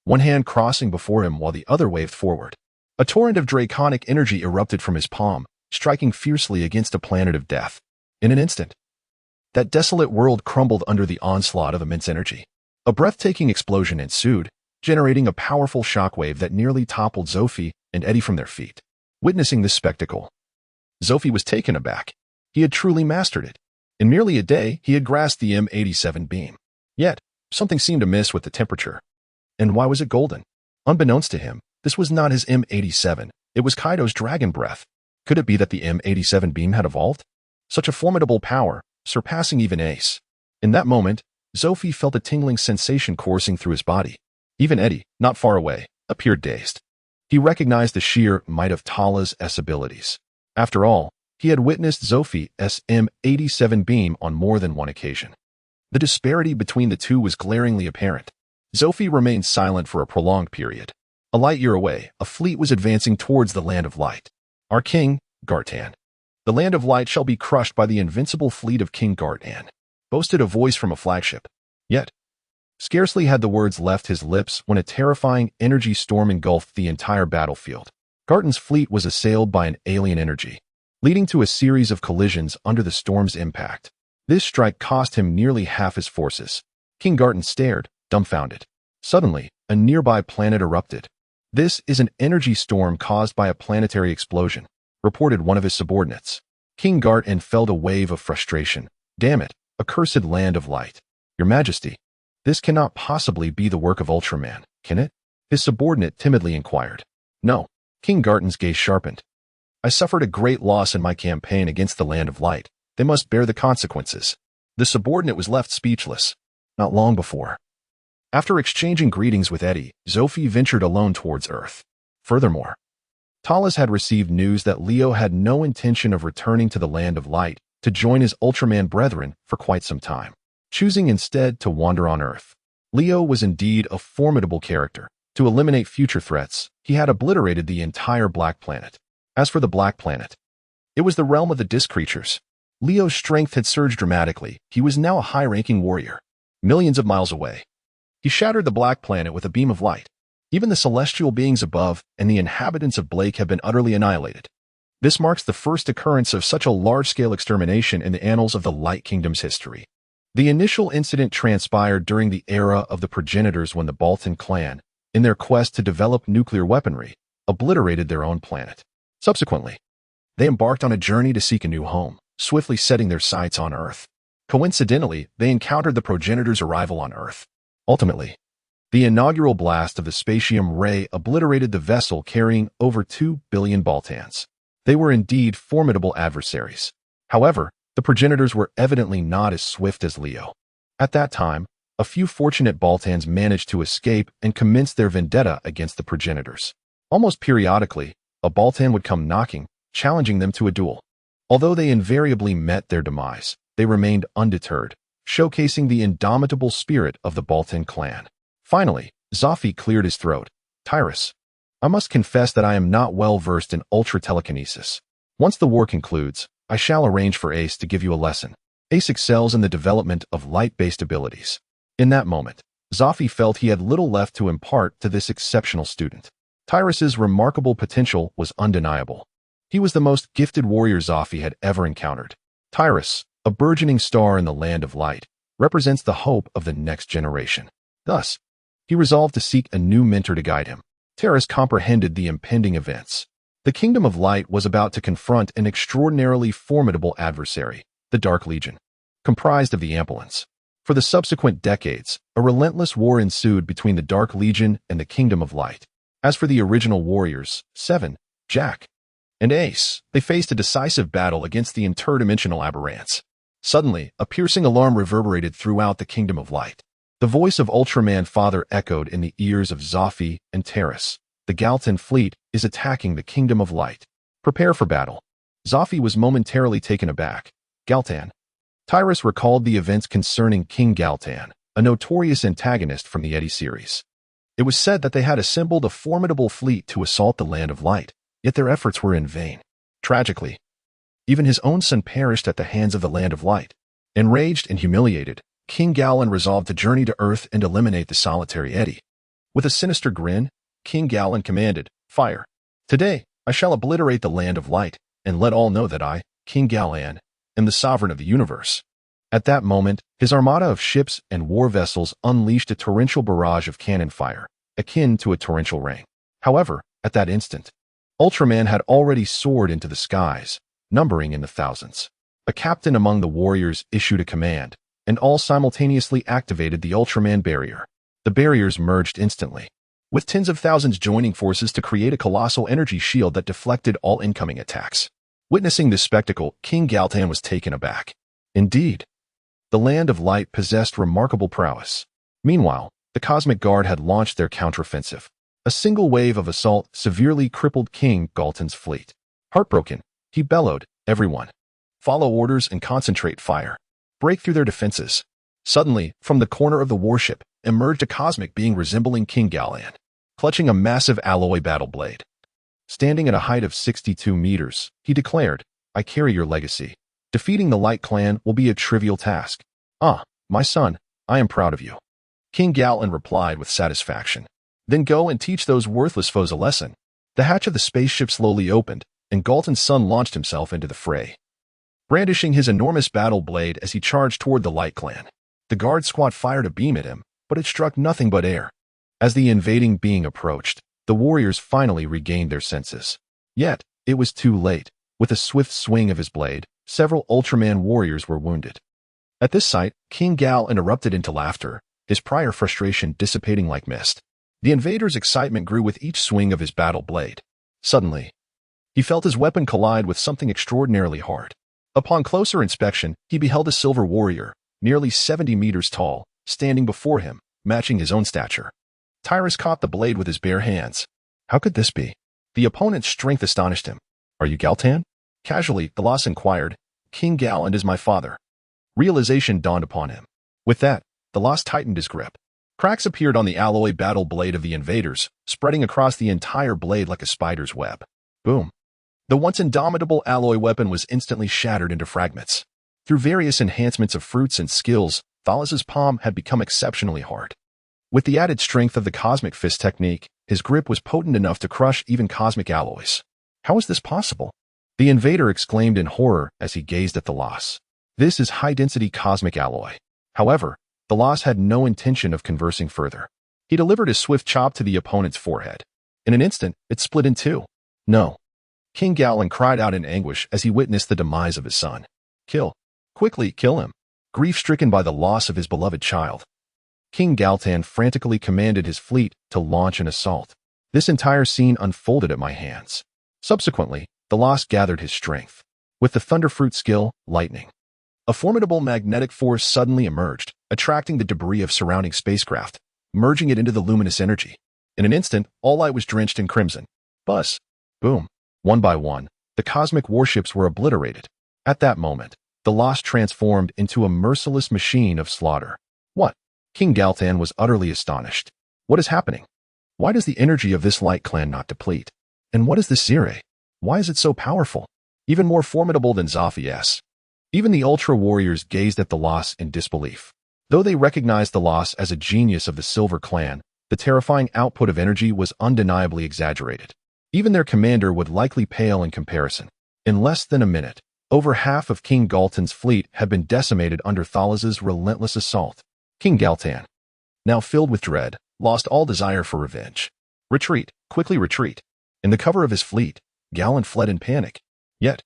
one hand crossing before him while the other waved forward. A torrent of draconic energy erupted from his palm, striking fiercely against a planet of death. In an instant, that desolate world crumbled under the onslaught of immense energy. A breathtaking explosion ensued, generating a powerful shockwave that nearly toppled Zophie and Eddie from their feet. Witnessing this spectacle, Zophie was taken aback. He had truly mastered it. In merely a day, he had grasped the M87 beam. Yet, something seemed amiss with the temperature. And why was it golden? Unbeknownst to him, this was not his M87, it was Kaido's dragon breath. Could it be that the M87 beam had evolved? Such a formidable power, surpassing even Ace. In that moment, Zophie felt a tingling sensation coursing through his body. Even Eddie, not far away, appeared dazed. He recognized the sheer might of Tala's abilities. After all, he had witnessed Zophie's M87 beam on more than one occasion. The disparity between the two was glaringly apparent. Zophie remained silent for a prolonged period. A light year away, a fleet was advancing towards the Land of Light. Our king, Gartan. The Land of Light shall be crushed by the invincible fleet of King Gartan, boasted a voice from a flagship. Yet, scarcely had the words left his lips when a terrifying energy storm engulfed the entire battlefield. Gartan's fleet was assailed by an alien energy, leading to a series of collisions under the storm's impact. This strike cost him nearly half his forces. King Gartan stared, dumbfounded. Suddenly, a nearby planet erupted. "This is an energy storm caused by a planetary explosion," reported one of his subordinates. King Gartan felt a wave of frustration. "Damn it, accursed Land of Light. Your Majesty, this cannot possibly be the work of Ultraman, can it?" His subordinate timidly inquired. "No." King Gartan's gaze sharpened. "I suffered a great loss in my campaign against the Land of Light. They must bear the consequences." The subordinate was left speechless. Not long before, after exchanging greetings with Eddie, Zophie ventured alone towards Earth. Furthermore, Talas had received news that Leo had no intention of returning to the Land of Light to join his Ultraman brethren for quite some time, choosing instead to wander on Earth. Leo was indeed a formidable character. To eliminate future threats, he had obliterated the entire Black Planet. As for the Black Planet, it was the realm of the Disc creatures. Leo's strength had surged dramatically. He was now a high-ranking warrior. Millions of miles away, he shattered the Black Planet with a beam of light. Even the celestial beings above and the inhabitants of Blake have been utterly annihilated. This marks the first occurrence of such a large-scale extermination in the annals of the Light Kingdom's history. The initial incident transpired during the era of the progenitors when the Baltan clan, in their quest to develop nuclear weaponry, obliterated their own planet. Subsequently, they embarked on a journey to seek a new home, swiftly setting their sights on Earth. Coincidentally, they encountered the progenitors' arrival on Earth. Ultimately, the inaugural blast of the Spatium Ray obliterated the vessel carrying over 2 billion Baltans. They were indeed formidable adversaries. However, the progenitors were evidently not as swift as Leo. At that time, a few fortunate Baltans managed to escape and commenced their vendetta against the progenitors. Almost periodically, a Baltan would come knocking, challenging them to a duel. Although they invariably met their demise, they remained undeterred, showcasing the indomitable spirit of the Baltan clan. Finally, Zophie cleared his throat. "Tyrus, I must confess that I am not well versed in ultra telekinesis. Once the war concludes, I shall arrange for Ace to give you a lesson. Ace excels in the development of light-based abilities." In that moment, Zophie felt he had little left to impart to this exceptional student. Tyrus's remarkable potential was undeniable. He was the most gifted warrior Zophie had ever encountered. Tyrus, a burgeoning star in the Land of Light, represents the hope of the next generation. Thus, he resolved to seek a new mentor to guide him. Tyrus comprehended the impending events. The Kingdom of Light was about to confront an extraordinarily formidable adversary, the Dark Legion, comprised of the Ampelans. For the subsequent decades, a relentless war ensued between the Dark Legion and the Kingdom of Light. As for the original warriors, Seven, Jack, and Ace, they faced a decisive battle against the interdimensional aberrants. Suddenly, a piercing alarm reverberated throughout the Kingdom of Light. The voice of Ultraman Father echoed in the ears of Zophie and Terrace. "The Galtan fleet is attacking the Kingdom of Light. Prepare for battle." Zophie was momentarily taken aback. Galtan. Tyrus recalled the events concerning King Galtan, a notorious antagonist from the Eddie series. It was said that they had assembled a formidable fleet to assault the Land of Light, yet their efforts were in vain. Tragically, even his own son perished at the hands of the Land of Light. Enraged and humiliated, King Galan resolved to journey to Earth and eliminate the solitary Eddie. With a sinister grin, King Galan commanded, "Fire. Today, I shall obliterate the Land of Light, and let all know that I, King Galan, am the sovereign of the universe." At that moment, his armada of ships and war vessels unleashed a torrential barrage of cannon fire, akin to a torrential rain. However, at that instant, Ultraman had already soared into the skies, numbering in the thousands. A captain among the warriors issued a command, and all simultaneously activated the Ultraman barrier. The barriers merged instantly, with tens of thousands joining forces to create a colossal energy shield that deflected all incoming attacks. Witnessing this spectacle, King Galtan was taken aback. Indeed, the Land of Light possessed remarkable prowess. Meanwhile, the Cosmic Guard had launched their counteroffensive. A single wave of assault severely crippled King Galtan's fleet. Heartbroken, he bellowed, "Everyone, follow orders and concentrate fire. Break through their defenses." Suddenly, from the corner of the warship, emerged a cosmic being resembling King Galan, clutching a massive alloy battle blade. Standing at a height of 62 meters, he declared, "I carry your legacy. Defeating the Light Clan will be a trivial task." "Ah, my son, I am proud of you," King Galan replied with satisfaction. "Then go and teach those worthless foes a lesson." The hatch of the spaceship slowly opened, and Galtan's son launched himself into the fray, brandishing his enormous battle blade as he charged toward the Light Clan. The guard squad fired a beam at him, but it struck nothing but air. As the invading being approached, the warriors finally regained their senses. Yet, it was too late. With a swift swing of his blade, several Ultraman warriors were wounded. At this sight, King Gal erupted into laughter, his prior frustration dissipating like mist. The invader's excitement grew with each swing of his battle blade. Suddenly, he felt his weapon collide with something extraordinarily hard. Upon closer inspection, he beheld a silver warrior, nearly 70 meters tall, standing before him, matching his own stature. Tyrus caught the blade with his bare hands. How could this be? The opponent's strength astonished him. "Are you Galtan?" Casually, the Loss inquired. "King Gal is my father." Realization dawned upon him. With that, the Loss tightened his grip. Cracks appeared on the alloy battle blade of the invaders, spreading across the entire blade like a spider's web. Boom. The once indomitable alloy weapon was instantly shattered into fragments. Through various enhancements of fruits and skills, Thalas's palm had become exceptionally hard. With the added strength of the Cosmic Fist technique, his grip was potent enough to crush even cosmic alloys. How is this possible? The invader exclaimed in horror as he gazed at the Loss. This is high-density cosmic alloy. However, the Loss had no intention of conversing further. He delivered a swift chop to the opponent's forehead. In an instant, it split in two. "No." King Galan cried out in anguish as he witnessed the demise of his son. "Kill. Quickly, kill him." Grief-stricken by the loss of his beloved child, King Galtan frantically commanded his fleet to launch an assault. This entire scene unfolded at my hands. Subsequently, the Loss gathered his strength. With the Thunderfruit skill, lightning, a formidable magnetic force suddenly emerged, attracting the debris of surrounding spacecraft, merging it into the luminous energy. In an instant, all light was drenched in crimson. Buzz. Boom. One by one, the cosmic warships were obliterated. At that moment, the Loss transformed into a merciless machine of slaughter. What? King Galtan was utterly astonished. What is happening? Why does the energy of this Light Clan not deplete? And what is this Zire? Why is it so powerful? Even more formidable than Zophias. Even the Ultra Warriors gazed at the Loss in disbelief. Though they recognized the Loss as a genius of the Silver Clan, the terrifying output of energy was undeniably exaggerated. Even their commander would likely pale in comparison. In less than a minute, over half of King Galtan's fleet had been decimated under Thalas's relentless assault. King Galtan, now filled with dread, lost all desire for revenge. "Retreat, quickly retreat." In the cover of his fleet, Galan fled in panic. Yet,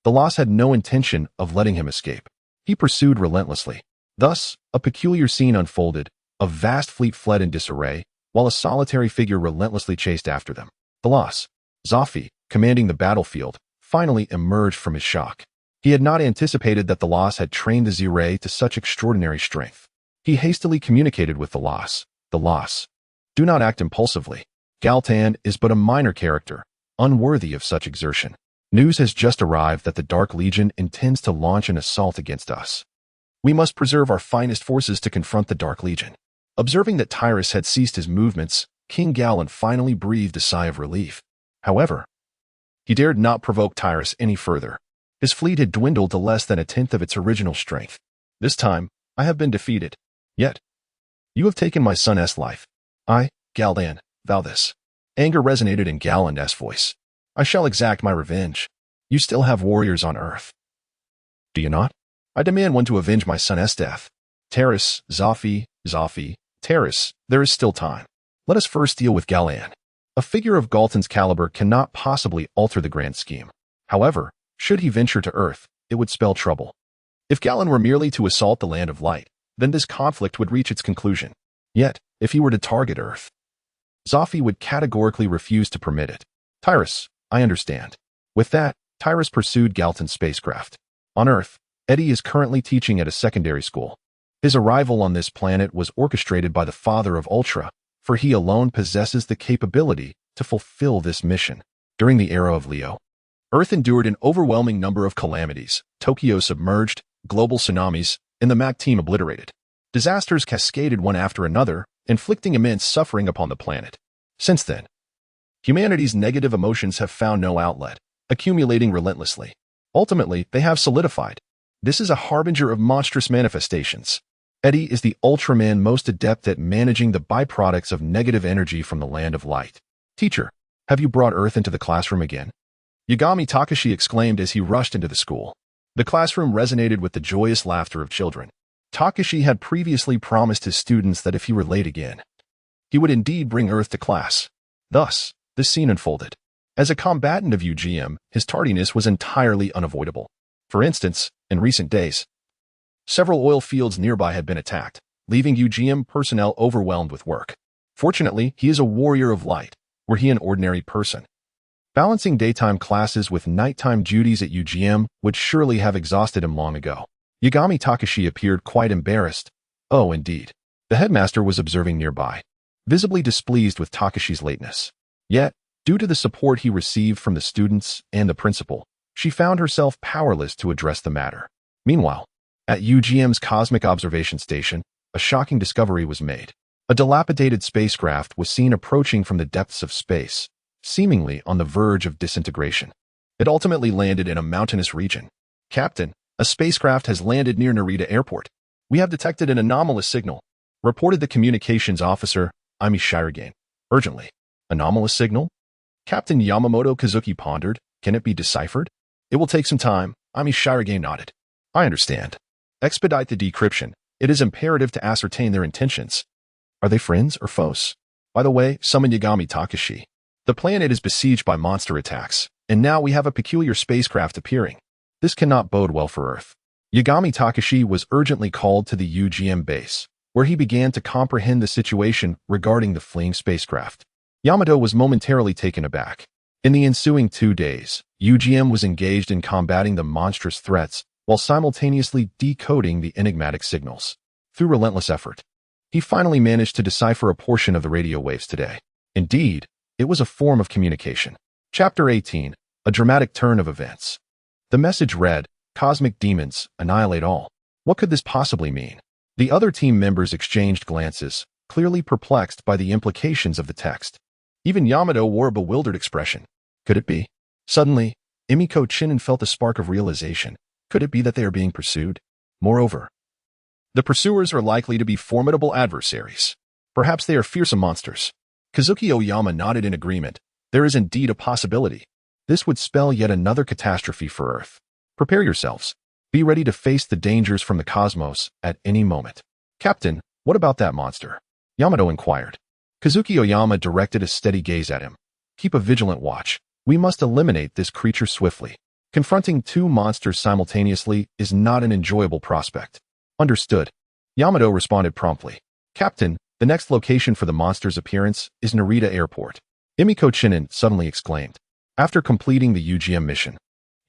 the Loss had no intention of letting him escape. He pursued relentlessly. Thus, a peculiar scene unfolded. A vast fleet fled in disarray, while a solitary figure relentlessly chased after them. The Loss, Zophi, commanding the battlefield, finally emerged from his shock. He had not anticipated that the Loss had trained the Zire to such extraordinary strength. He hastily communicated with the Loss. "The Loss, do not act impulsively. Galtan is but a minor character, unworthy of such exertion. News has just arrived that the Dark Legion intends to launch an assault against us. We must preserve our finest forces to confront the Dark Legion." Observing that Tyrus had ceased his movements, King Galan finally breathed a sigh of relief. However, he dared not provoke Tyrus any further. His fleet had dwindled to less than a tenth of its original strength. "This time, I have been defeated. Yet, you have taken my son's life. I, Galdan, vow this." Anger resonated in Galan's voice. "I shall exact my revenge. You still have warriors on Earth, do you not?" I demand one to avenge my son's death. Terrace, Zoffy, Terrace, there is still time. Let us first deal with Galan. A figure of Galton's caliber cannot possibly alter the grand scheme. However, should he venture to Earth, it would spell trouble. If Galan were merely to assault the Land of Light, then this conflict would reach its conclusion. Yet, if he were to target Earth, Zoffy would categorically refuse to permit it. Tyrus, I understand. With that, Tyrus pursued Galton's spacecraft. On Earth, Eddie is currently teaching at a secondary school. His arrival on this planet was orchestrated by the Father of Ultra, for he alone possesses the capability to fulfill this mission. During the era of Leo, Earth endured an overwhelming number of calamities: Tokyo submerged, global tsunamis, and the Mac team obliterated. Disasters cascaded one after another, inflicting immense suffering upon the planet. Since then, humanity's negative emotions have found no outlet, accumulating relentlessly. Ultimately, they have solidified. This is a harbinger of monstrous manifestations. Eddie is the Ultraman most adept at managing the byproducts of negative energy from the Land of Light. Teacher, have you brought Earth into the classroom again? Yagami Takashi exclaimed as he rushed into the school. The classroom resonated with the joyous laughter of children. Takashi had previously promised his students that if he were late again, he would indeed bring Earth to class. Thus, this scene unfolded. As a combatant of UGM, his tardiness was entirely unavoidable. For instance, in recent days, several oil fields nearby had been attacked, leaving UGM personnel overwhelmed with work. Fortunately, he is a warrior of light, were he an ordinary person. Balancing daytime classes with nighttime duties at UGM would surely have exhausted him long ago. Yagami Takashi appeared quite embarrassed. Oh, indeed. The headmaster was observing nearby, visibly displeased with Takashi's lateness. Yet, due to the support he received from the students and the principal, she found herself powerless to address the matter. Meanwhile, at UGM's Cosmic Observation Station, a shocking discovery was made. A dilapidated spacecraft was seen approaching from the depths of space, seemingly on the verge of disintegration. It ultimately landed in a mountainous region. Captain, a spacecraft has landed near Narita Airport. We have detected an anomalous signal, reported the communications officer, Ami Shirogane. Urgently. Anomalous signal? Captain Yamamoto Kazuki pondered. Can it be deciphered? It will take some time. Ami Shirogane nodded. I understand. Expedite the decryption. It is imperative to ascertain their intentions. Are they friends or foes? By the way, summon Yagami Takashi. The planet is besieged by monster attacks, and now we have a peculiar spacecraft appearing. This cannot bode well for Earth. Yagami Takashi was urgently called to the UGM base, where he began to comprehend the situation regarding the fleeing spacecraft. Yamato was momentarily taken aback. In the ensuing 2 days, UGM was engaged in combating the monstrous threats while simultaneously decoding the enigmatic signals. Through relentless effort, he finally managed to decipher a portion of the radio waves today. Indeed, it was a form of communication. Chapter 18, A Dramatic Turn of Events. The message read, Cosmic demons, annihilate all. What could this possibly mean? The other team members exchanged glances, clearly perplexed by the implications of the text. Even Yamato wore a bewildered expression. Could it be? Suddenly, Emiko Chinen felt a spark of realization. Could it be that they are being pursued? Moreover, the pursuers are likely to be formidable adversaries. Perhaps they are fearsome monsters. Kazuki Oyama nodded in agreement. There is indeed a possibility. This would spell yet another catastrophe for Earth. Prepare yourselves. Be ready to face the dangers from the cosmos at any moment. Captain, what about that monster? Yamato inquired. Kazuki Oyama directed a steady gaze at him. Keep a vigilant watch. We must eliminate this creature swiftly. Confronting 2 monsters simultaneously is not an enjoyable prospect. Understood. Yamato responded promptly. Captain, the next location for the monster's appearance is Narita Airport. Emiko Chinen suddenly exclaimed. After completing the UGM mission,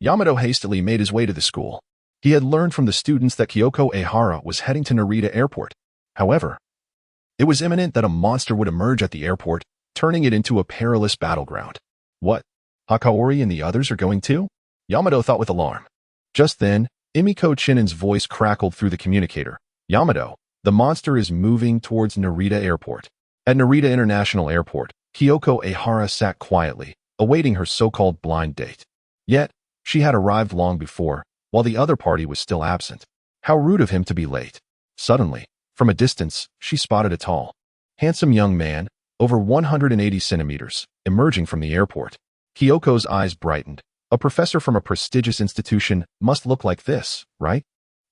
Yamato hastily made his way to the school. He had learned from the students that Kyoko Ehara was heading to Narita Airport. However, it was imminent that a monster would emerge at the airport, turning it into a perilous battleground. What? Hakaori and the others are going too? Yamato thought with alarm. Just then, Emiko Chinen's voice crackled through the communicator. Yamato, the monster is moving towards Narita Airport. At Narita International Airport, Kyoko Ehara sat quietly, awaiting her so-called blind date. Yet, she had arrived long before, while the other party was still absent. How rude of him to be late. Suddenly, from a distance, she spotted a tall, handsome young man, over 180 centimeters, emerging from the airport. Kyoko's eyes brightened. A professor from a prestigious institution must look like this, right?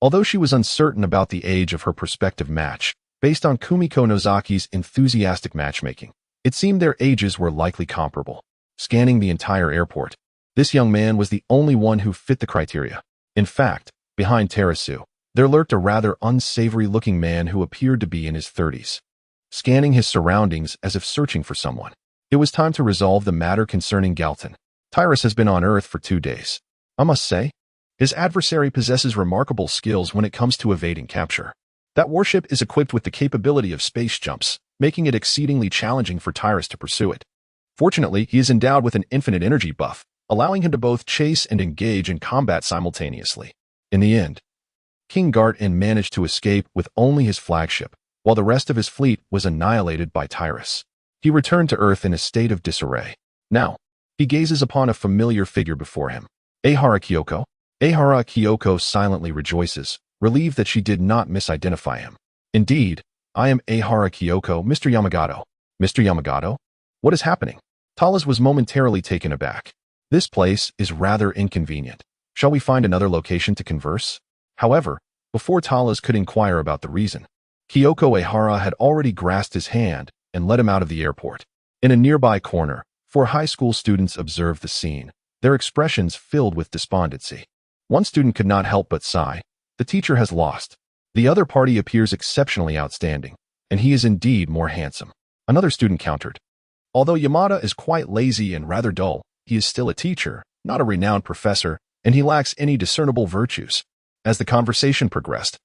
Although she was uncertain about the age of her prospective match, based on Kumiko Nozaki's enthusiastic matchmaking, it seemed their ages were likely comparable. Scanning the entire airport, this young man was the only one who fit the criteria. In fact, behind Terasu, there lurked a rather unsavory-looking man who appeared to be in his 30s. Scanning his surroundings as if searching for someone, it was time to resolve the matter concerning Galton. Tyrus has been on Earth for 2 days. I must say, his adversary possesses remarkable skills when it comes to evading capture. That warship is equipped with the capability of space jumps, making it exceedingly challenging for Tyrus to pursue it. Fortunately, he is endowed with an infinite energy buff, allowing him to both chase and engage in combat simultaneously. In the end, King Garton managed to escape with only his flagship, while the rest of his fleet was annihilated by Tyrus. He returned to Earth in a state of disarray. Now, he gazes upon a familiar figure before him. Ehara Kyoko. Ehara Kyoko silently rejoices, relieved that she did not misidentify him. Indeed, I am Ehara Kyoko, Mr. Yamagata. Mr. Yamagata? What is happening? Talas was momentarily taken aback. This place is rather inconvenient. Shall we find another location to converse? However, before Talas could inquire about the reason, Kyoko Ehara had already grasped his hand and led him out of the airport. In a nearby corner, 4 high school students observed the scene, their expressions filled with despondency. One student could not help but sigh. The teacher has lost. The other party appears exceptionally outstanding, and he is indeed more handsome. Another student countered. Although Yamada is quite lazy and rather dull, he is still a teacher, not a renowned professor, and he lacks any discernible virtues. As the conversation progressed,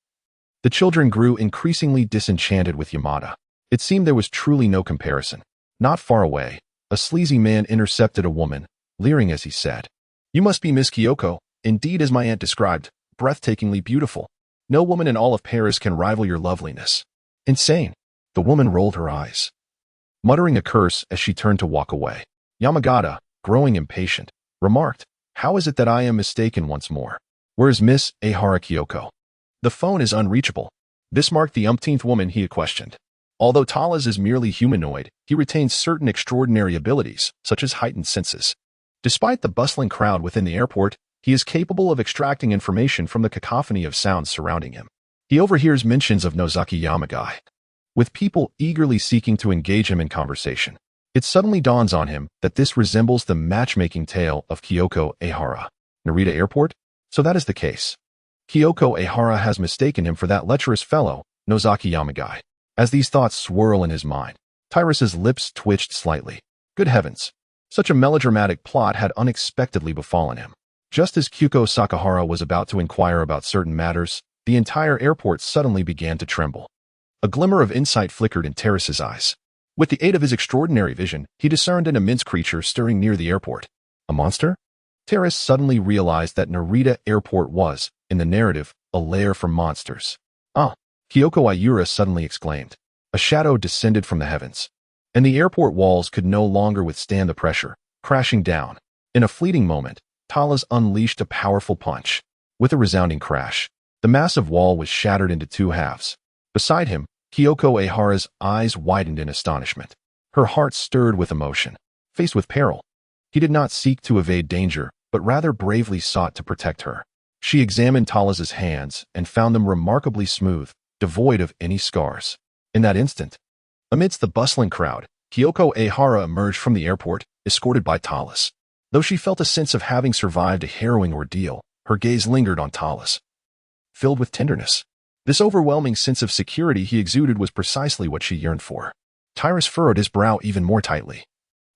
the children grew increasingly disenchanted with Yamada. It seemed there was truly no comparison. Not far away, a sleazy man intercepted a woman, leering as he said, "You must be Miss Kyoko, indeed as my aunt described, breathtakingly beautiful. No woman in all of Paris can rival your loveliness." Insane. The woman rolled her eyes, muttering a curse as she turned to walk away. Yamagata, growing impatient, remarked, "How is it that I am mistaken once more? Where is Miss Ehara Kyoko?" "The phone is unreachable." This marked the umpteenth woman he had questioned. Although Talas is merely humanoid, he retains certain extraordinary abilities, such as heightened senses. Despite the bustling crowd within the airport, he is capable of extracting information from the cacophony of sounds surrounding him. He overhears mentions of Nozaki Yamagai, with people eagerly seeking to engage him in conversation. It suddenly dawns on him that this resembles the matchmaking tale of Kyoko Ehara. Narita Airport? So that is the case. Kyoko Ehara has mistaken him for that lecherous fellow, Nozaki Yamagai. As these thoughts swirl in his mind, Tyrus's lips twitched slightly. Good heavens! Such a melodramatic plot had unexpectedly befallen him. Just as Kyuko Sakahara was about to inquire about certain matters, the entire airport suddenly began to tremble. A glimmer of insight flickered in Terrace's eyes. With the aid of his extraordinary vision, he discerned an immense creature stirring near the airport. A monster? Terrace suddenly realized that Narita Airport was, in the narrative, a lair for monsters. "Ah!" Kyoko Ayura suddenly exclaimed. A shadow descended from the heavens, and the airport walls could no longer withstand the pressure, crashing down. In a fleeting moment, Talas unleashed a powerful punch. With a resounding crash, the massive wall was shattered into 2 halves. Beside him, Kyoko Ehara's eyes widened in astonishment. Her heart stirred with emotion. Faced with peril, he did not seek to evade danger, but rather bravely sought to protect her. She examined Talas's hands and found them remarkably smooth, devoid of any scars. In that instant, amidst the bustling crowd, Kyoko Ehara emerged from the airport, escorted by Talas. Though she felt a sense of having survived a harrowing ordeal, her gaze lingered on Talas. Filled with tenderness, this overwhelming sense of security he exuded was precisely what she yearned for. Tyrus furrowed his brow even more tightly,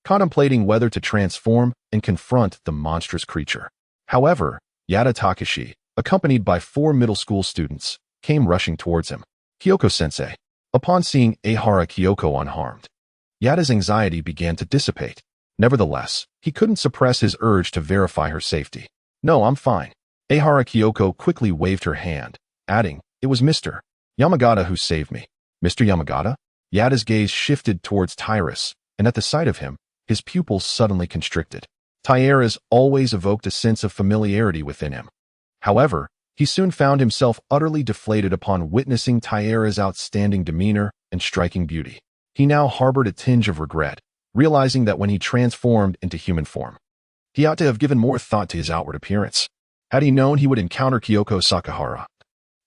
contemplating whether to transform and confront the monstrous creature. However, Yada Takashi, accompanied by 4 middle school students, came rushing towards him. "Kyoko-sensei." Upon seeing Ehara Kyoko unharmed, Yada's anxiety began to dissipate. Nevertheless, he couldn't suppress his urge to verify her safety. "No, I'm fine." Ehara Kyoko quickly waved her hand, adding, "It was Mr. Yamagata who saved me." "Mr. Yamagata?" Yada's gaze shifted towards Tyrus, and at the sight of him, his pupils suddenly constricted. Tyrus always evoked a sense of familiarity within him. However, he soon found himself utterly deflated upon witnessing Tyrus' outstanding demeanor and striking beauty. He now harbored a tinge of regret, realizing that when he transformed into human form, he ought to have given more thought to his outward appearance. Had he known he would encounter Kyoko Sakahara,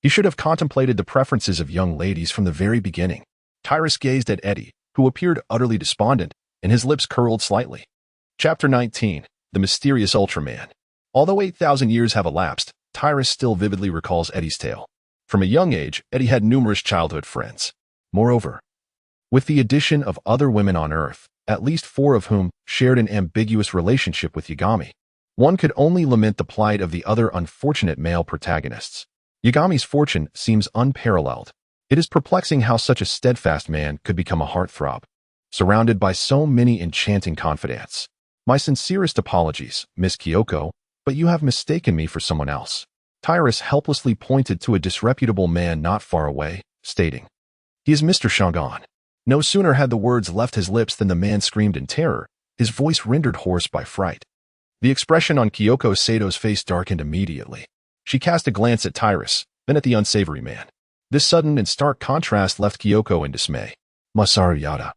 You should have contemplated the preferences of young ladies from the very beginning. Tyrus gazed at Eddie, who appeared utterly despondent, and his lips curled slightly. Chapter 19. The Mysterious Ultraman. Although 8,000 years have elapsed, Tyrus still vividly recalls Eddie's tale. From a young age, Eddie had numerous childhood friends. Moreover, with the addition of other women on Earth, at least 4 of whom shared an ambiguous relationship with Yagami, one could only lament the plight of the other unfortunate male protagonists. Yagami's fortune seems unparalleled. It is perplexing how such a steadfast man could become a heartthrob, surrounded by so many enchanting confidants. My sincerest apologies, Miss Kyoko, but you have mistaken me for someone else. Tyrus helplessly pointed to a disreputable man not far away, stating, "He is Mr. Shangan." No sooner had the words left his lips than the man screamed in terror, his voice rendered hoarse by fright. The expression on Kyoko Sato's face darkened immediately. She cast a glance at Tyrus, then at the unsavory man. This sudden and stark contrast left Kyoko in dismay. Masaru Yada,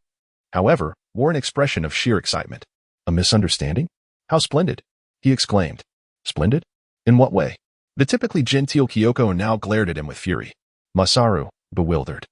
however, wore an expression of sheer excitement. "A misunderstanding? How splendid!" he exclaimed. "Splendid? In what way?" The typically genteel Kyoko now glared at him with fury. Masaru, bewildered,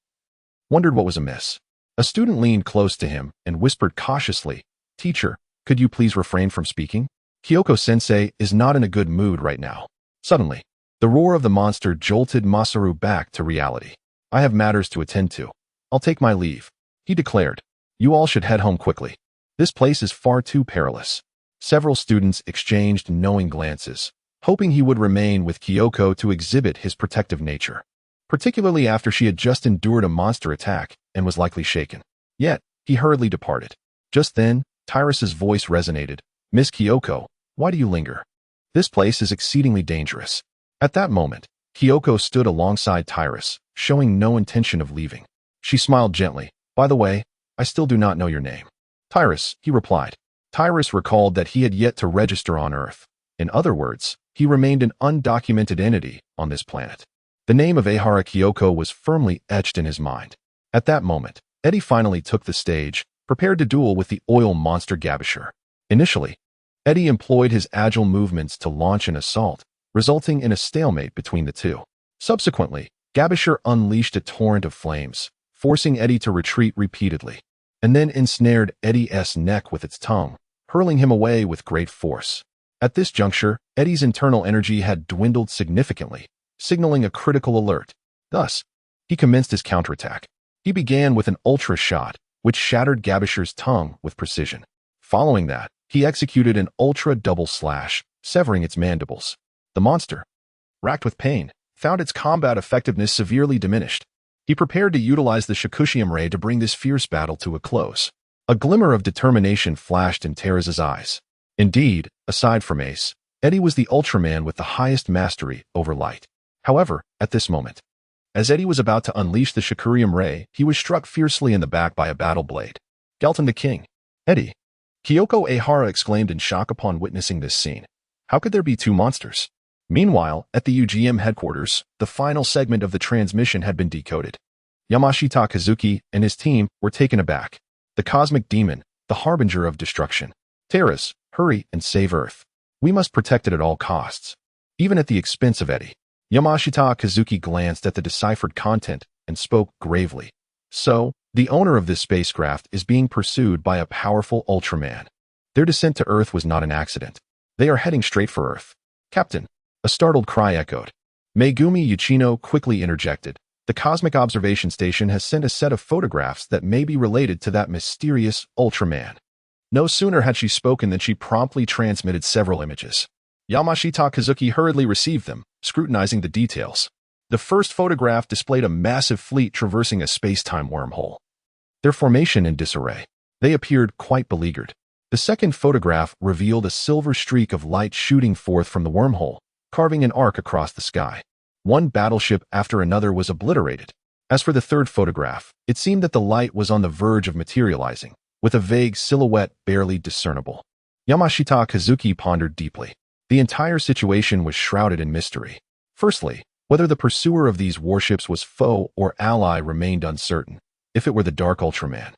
wondered what was amiss. A student leaned close to him and whispered cautiously, "Teacher, could you please refrain from speaking? Kyoko-sensei is not in a good mood right now." Suddenly, the roar of the monster jolted Masaru back to reality. "I have matters to attend to. I'll take my leave," he declared. "You all should head home quickly. This place is far too perilous." Several students exchanged knowing glances, hoping he would remain with Kyoko to exhibit his protective nature, particularly after she had just endured a monster attack and was likely shaken. Yet, he hurriedly departed. Just then, Tyrus's voice resonated. "Miss Kyoko, why do you linger? This place is exceedingly dangerous." At that moment, Kyoko stood alongside Tyrus, showing no intention of leaving. She smiled gently. "By the way, I still do not know your name." "Tyrus," he replied. Tyrus recalled that he had yet to register on Earth. In other words, he remained an undocumented entity on this planet. The name of Ehara Kyoko was firmly etched in his mind. At that moment, Eddie finally took the stage, prepared to duel with the oil monster Gabisher. Initially, Eddie employed his agile movements to launch an assault, resulting in a stalemate between the two. Subsequently, Gabisher unleashed a torrent of flames, forcing Eddie to retreat repeatedly, and then ensnared Eddie's neck with its tongue, hurling him away with great force. At this juncture, Eddie's internal energy had dwindled significantly, signaling a critical alert. Thus, he commenced his counterattack. He began with an ultra shot, which shattered Gabisher's tongue with precision. Following that, he executed an ultra double slash, severing its mandibles. The monster, racked with pain, found its combat effectiveness severely diminished. He prepared to utilize the Shakushium ray to bring this fierce battle to a close. A glimmer of determination flashed in Terra's eyes. Indeed, aside from Ace, Eddie was the Ultraman with the highest mastery over light. However, at this moment, as Eddie was about to unleash the Shakurium ray, he was struck fiercely in the back by a battle blade. Gelton the King. "Eddie!" Kyoko Ehara exclaimed in shock upon witnessing this scene. How could there be 2 monsters? Meanwhile, at the UGM headquarters, the final segment of the transmission had been decoded. Yamashita Kazuki and his team were taken aback. The cosmic demon, the harbinger of destruction. "Terras, hurry and save Earth. We must protect it at all costs, even at the expense of Eddie." Yamashita Kazuki glanced at the deciphered content and spoke gravely. "So, the owner of this spacecraft is being pursued by a powerful Ultraman. Their descent to Earth was not an accident. They are heading straight for Earth." "Captain," a startled cry echoed. Megumi Yuchino quickly interjected. "The Cosmic Observation Station has sent a set of photographs that may be related to that mysterious Ultraman." No sooner had she spoken than she promptly transmitted several images. Yamashita Kazuki hurriedly received them, scrutinizing the details. The first photograph displayed a massive fleet traversing a space-time wormhole, their formation in disarray. They appeared quite beleaguered. The second photograph revealed a silver streak of light shooting forth from the wormhole, carving an arc across the sky. One battleship after another was obliterated. As for the third photograph, it seemed that the light was on the verge of materializing, with a vague silhouette barely discernible. Yamashita Kazuki pondered deeply. The entire situation was shrouded in mystery. Firstly, whether the pursuer of these warships was foe or ally remained uncertain. If it were the Dark Ultraman,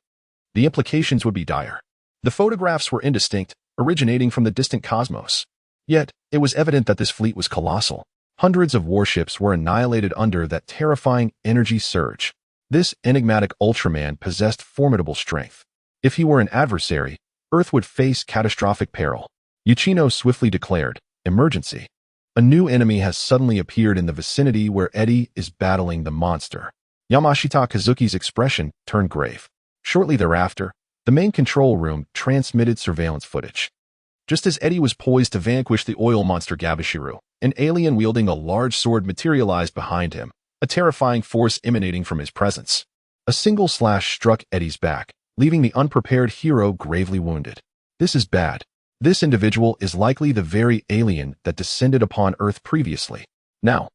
the implications would be dire. The photographs were indistinct, originating from the distant cosmos. Yet, it was evident that this fleet was colossal, Hundreds of warships were annihilated under that terrifying energy surge. This enigmatic Ultraman possessed formidable strength. If he were an adversary, Earth would face catastrophic peril. Yuchino swiftly declared, "Emergency." A new enemy has suddenly appeared in the vicinity where Eddie is battling the monster. Yamashita Kazuki's expression turned grave. Shortly thereafter, the main control room transmitted surveillance footage. Just as Eddie was poised to vanquish the oil monster Gabashiru, an alien wielding a large sword materialized behind him, a terrifying force emanating from his presence. A single slash struck Eddie's back, leaving the unprepared hero gravely wounded. This is bad. This individual is likely the very alien that descended upon Earth previously. Now,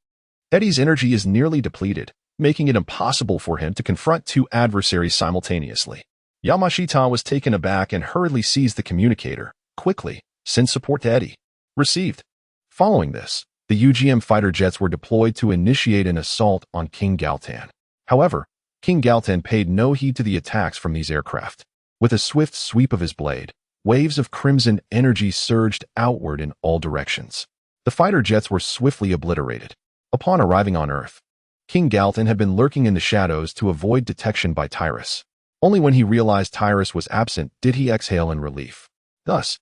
Eddie's energy is nearly depleted, making it impossible for him to confront two adversaries simultaneously. Yamashita was taken aback and hurriedly seized the communicator. Quickly, send support to Eddie. Received. Following this, the UGM fighter jets were deployed to initiate an assault on King Galtan. However, King Galtan paid no heed to the attacks from these aircraft. With a swift sweep of his blade, waves of crimson energy surged outward in all directions. The fighter jets were swiftly obliterated. Upon arriving on Earth, King Galtan had been lurking in the shadows to avoid detection by Tyrus. Only when he realized Tyrus was absent did he exhale in relief. Thus,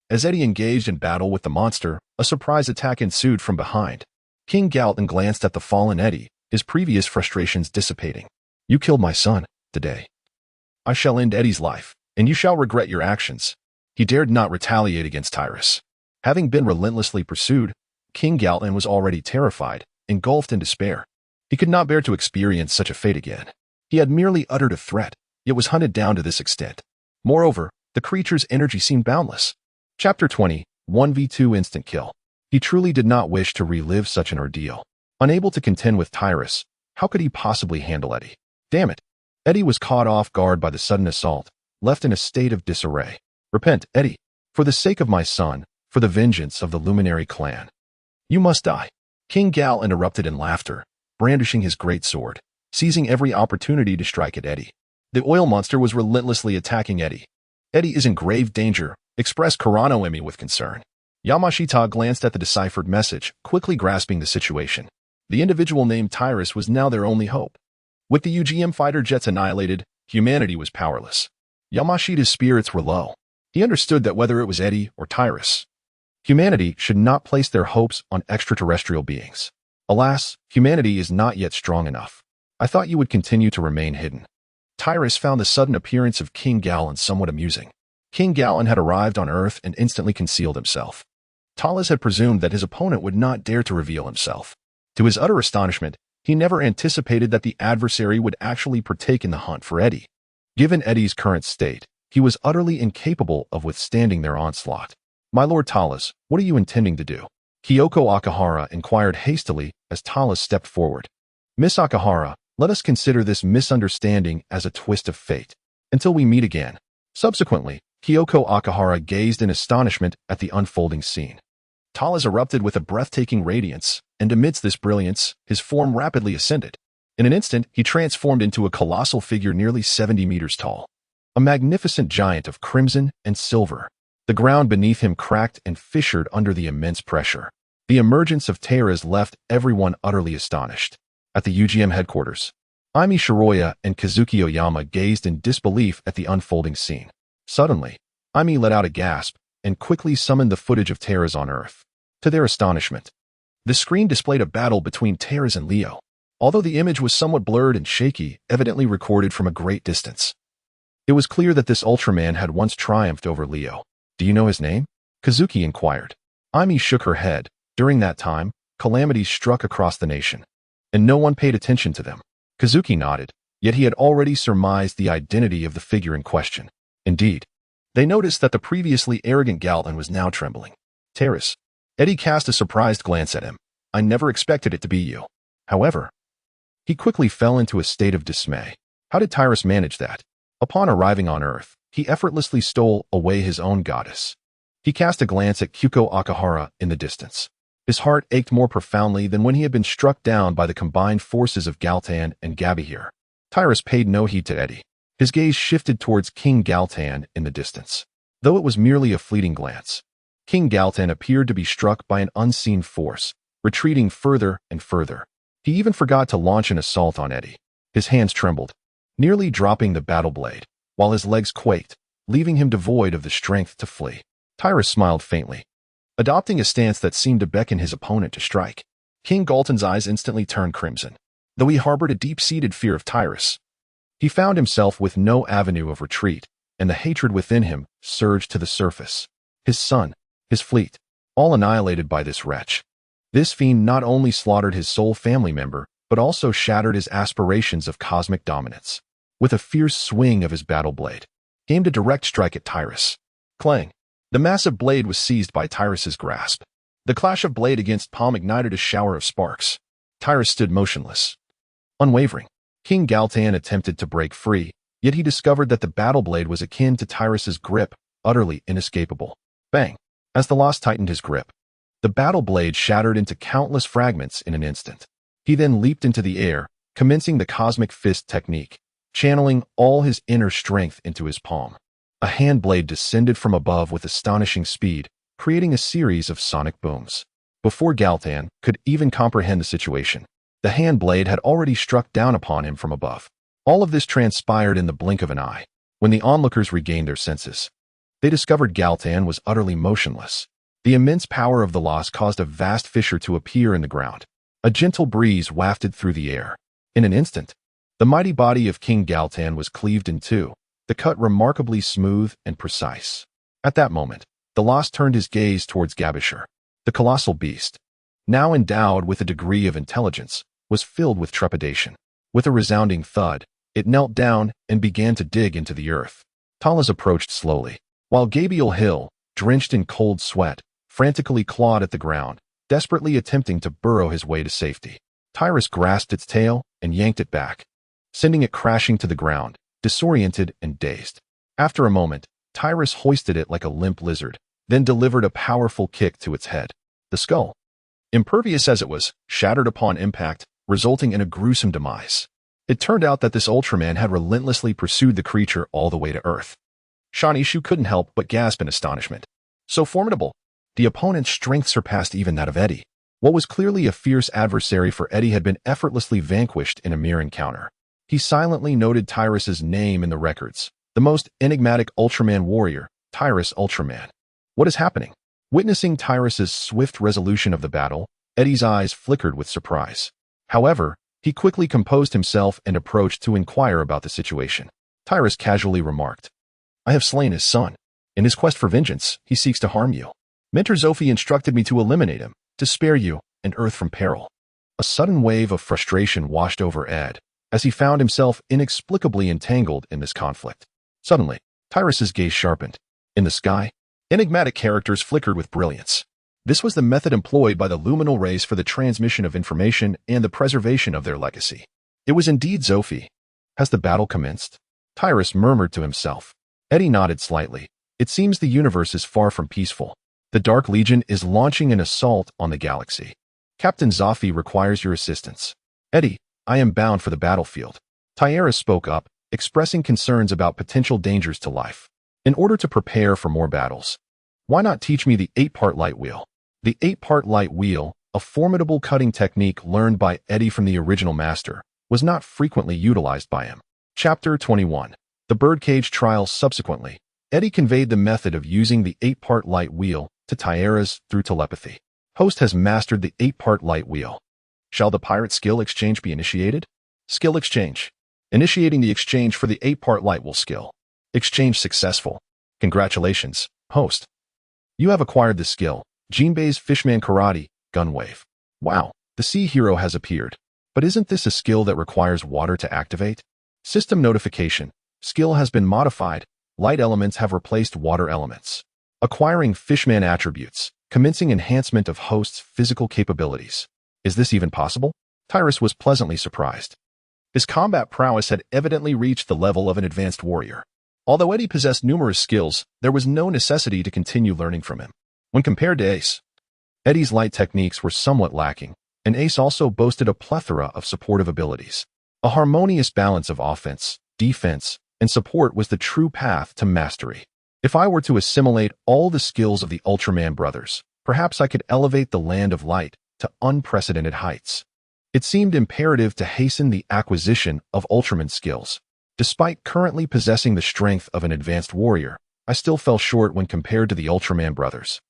as Eddie engaged in battle with the monster, a surprise attack ensued from behind. King Galtan glanced at the fallen Eddie, his previous frustrations dissipating. "You killed my son, today. I shall end Eddie's life, and you shall regret your actions." He dared not retaliate against Tyrus. Having been relentlessly pursued, King Galtan was already terrified, engulfed in despair. He could not bear to experience such a fate again. He had merely uttered a threat, yet was hunted down to this extent. Moreover, the creature's energy seemed boundless. Chapter 20, 1v2 Instant Kill. He truly did not wish to relive such an ordeal. Unable to contend with Tyrus, how could he possibly handle Eddie? Damn it. Eddie was caught off guard by the sudden assault, left in a state of disarray. "Repent, Eddie, for the sake of my son, for the vengeance of the Luminary clan. You must die." King Gal interrupted in laughter, brandishing his great sword, seizing every opportunity to strike at Eddie. The oil monster was relentlessly attacking Eddie. "Eddie is in grave danger," expressed Kuranoemi with concern. Yamashita glanced at the deciphered message, quickly grasping the situation. The individual named Tyrus was now their only hope. With the UGM fighter jets annihilated, humanity was powerless. Yamashita's spirits were low. He understood that whether it was Eddie or Tyrus, humanity should not place their hopes on extraterrestrial beings. Alas, humanity is not yet strong enough. I thought you would continue to remain hidden. Tyrus found the sudden appearance of King Galan somewhat amusing. King Galan had arrived on Earth and instantly concealed himself. Talas had presumed that his opponent would not dare to reveal himself. To his utter astonishment, he never anticipated that the adversary would actually partake in the hunt for Eddie. Given Eddie's current state, he was utterly incapable of withstanding their onslaught. "My Lord Talas, what are you intending to do?" Kyoko Akahara inquired hastily as Talas stepped forward. "Miss Akahara, let us consider this misunderstanding as a twist of fate. Until we meet again." Subsequently, Kyoko Akahara gazed in astonishment at the unfolding scene. Talas erupted with a breathtaking radiance, and amidst this brilliance, his form rapidly ascended. In an instant, he transformed into a colossal figure nearly 70 meters tall. A magnificent giant of crimson and silver. The ground beneath him cracked and fissured under the immense pressure. The emergence of Teras left everyone utterly astonished. At the UGM headquarters, Aimi Shiroya and Kazuki Oyama gazed in disbelief at the unfolding scene. Suddenly, Aimi let out a gasp and quickly summoned the footage of Teras on Earth. To their astonishment, the screen displayed a battle between Teras and Leo. Although the image was somewhat blurred and shaky, evidently recorded from a great distance. It was clear that this Ultraman had once triumphed over Leo. "Do you know his name?" Kazuki inquired. Aimi shook her head. During that time, calamities struck across the nation, and no one paid attention to them. Kazuki nodded, yet he had already surmised the identity of the figure in question. Indeed, they noticed that the previously arrogant Galton was now trembling. "Teras." Eddie cast a surprised glance at him. "I never expected it to be you." However, he quickly fell into a state of dismay. How did Tyrus manage that? Upon arriving on Earth, he effortlessly stole away his own goddess. He cast a glance at Kyoko Akahara in the distance. His heart ached more profoundly than when he had been struck down by the combined forces of Galtan and Gabahir. Tyrus paid no heed to Eddie. His gaze shifted towards King Galtan in the distance. Though it was merely a fleeting glance, King Galtan appeared to be struck by an unseen force, retreating further and further. He even forgot to launch an assault on Eddie. His hands trembled, nearly dropping the battle blade, while his legs quaked, leaving him devoid of the strength to flee. Tyrus smiled faintly, adopting a stance that seemed to beckon his opponent to strike. King Galton's eyes instantly turned crimson, though he harbored a deep-seated fear of Tyrus. He found himself with no avenue of retreat, and the hatred within him surged to the surface. His son, his fleet, all annihilated by this wretch. This fiend not only slaughtered his sole family member, but also shattered his aspirations of cosmic dominance. With a fierce swing of his battle blade, he aimed a direct strike at Tyrus. Clang! The massive blade was seized by Tyrus's grasp. The clash of blade against palm ignited a shower of sparks. Tyrus stood motionless, unwavering. King Galtan attempted to break free, yet he discovered that the battle blade was akin to Tyrus's grip, utterly inescapable. Bang! As the loss tightened his grip, the battle blade shattered into countless fragments in an instant. He then leaped into the air, commencing the cosmic fist technique, channeling all his inner strength into his palm. A hand blade descended from above with astonishing speed, creating a series of sonic booms. Before Galtan could even comprehend the situation, the hand blade had already struck down upon him from above. All of this transpired in the blink of an eye. When the onlookers regained their senses, they discovered Galtan was utterly motionless. The immense power of the loss caused a vast fissure to appear in the ground. A gentle breeze wafted through the air. In an instant, the mighty body of King Galtan was cleaved in two, the cut remarkably smooth and precise. At that moment, the loss turned his gaze towards Gabishur. The colossal beast, now endowed with a degree of intelligence, was filled with trepidation. With a resounding thud, it knelt down and began to dig into the earth. Talas approached slowly, while Gabriel Hill, drenched in cold sweat, frantically clawed at the ground, desperately attempting to burrow his way to safety. Tyrus grasped its tail and yanked it back, sending it crashing to the ground, disoriented and dazed. After a moment, Tyrus hoisted it like a limp lizard, then delivered a powerful kick to its head. The skull, impervious as it was, shattered upon impact, resulting in a gruesome demise. It turned out that this Ultraman had relentlessly pursued the creature all the way to Earth. Shanishu couldn't help but gasp in astonishment. So formidable! The opponent's strength surpassed even that of Eddie. What was clearly a fierce adversary for Eddie had been effortlessly vanquished in a mere encounter. He silently noted Tyrus's name in the records. The most enigmatic Ultraman warrior, Tyrus Ultraman. What is happening? Witnessing Tyrus's swift resolution of the battle, Eddie's eyes flickered with surprise. However, he quickly composed himself and approached to inquire about the situation. Tyrus casually remarked, "I have slain his son. In his quest for vengeance, he seeks to harm you. Mentor Zophi instructed me to eliminate him, to spare you and Earth from peril." A sudden wave of frustration washed over Ed, as he found himself inexplicably entangled in this conflict. Suddenly, Tyrus's gaze sharpened. In the sky, enigmatic characters flickered with brilliance. This was the method employed by the luminal race for the transmission of information and the preservation of their legacy. It was indeed Zophi. Has the battle commenced? Tyrus murmured to himself. Eddie nodded slightly. It seems the universe is far from peaceful. The Dark Legion is launching an assault on the galaxy. Captain Zophi requires your assistance. Eddie, I am bound for the battlefield. Tyera spoke up, expressing concerns about potential dangers to life. In order to prepare for more battles, why not teach me the 8-part light wheel? The 8-part light wheel, a formidable cutting technique learned by Eddie from the original master, was not frequently utilized by him. Chapter 21. The Birdcage Trial. Subsequently, Eddie conveyed the method of using the 8-part light wheel to Tyera's through telepathy. Host has mastered the 8-part light wheel. Shall the pirate skill exchange be initiated? Skill exchange. Initiating the exchange for the 8-part light wheel skill. Exchange successful. Congratulations, host. You have acquired the skill, Jinbei's Fishman Karate, Gun Wave. Wow, the sea hero has appeared. But isn't this a skill that requires water to activate? System notification. Skill has been modified. Light elements have replaced water elements. Acquiring Fishman attributes. Commencing enhancement of host's physical capabilities. Is this even possible? Tyrus was pleasantly surprised. His combat prowess had evidently reached the level of an advanced warrior. Although Eddie possessed numerous skills, there was no necessity to continue learning from him. When compared to Ace, Eddie's light techniques were somewhat lacking, and Ace also boasted a plethora of supportive abilities. A harmonious balance of offense, defense, and support was the true path to mastery. If I were to assimilate all the skills of the Ultraman brothers, perhaps I could elevate the Land of Light to unprecedented heights. It seemed imperative to hasten the acquisition of Ultraman skills. Despite currently possessing the strength of an advanced warrior, I still fell short when compared to the Ultraman brothers.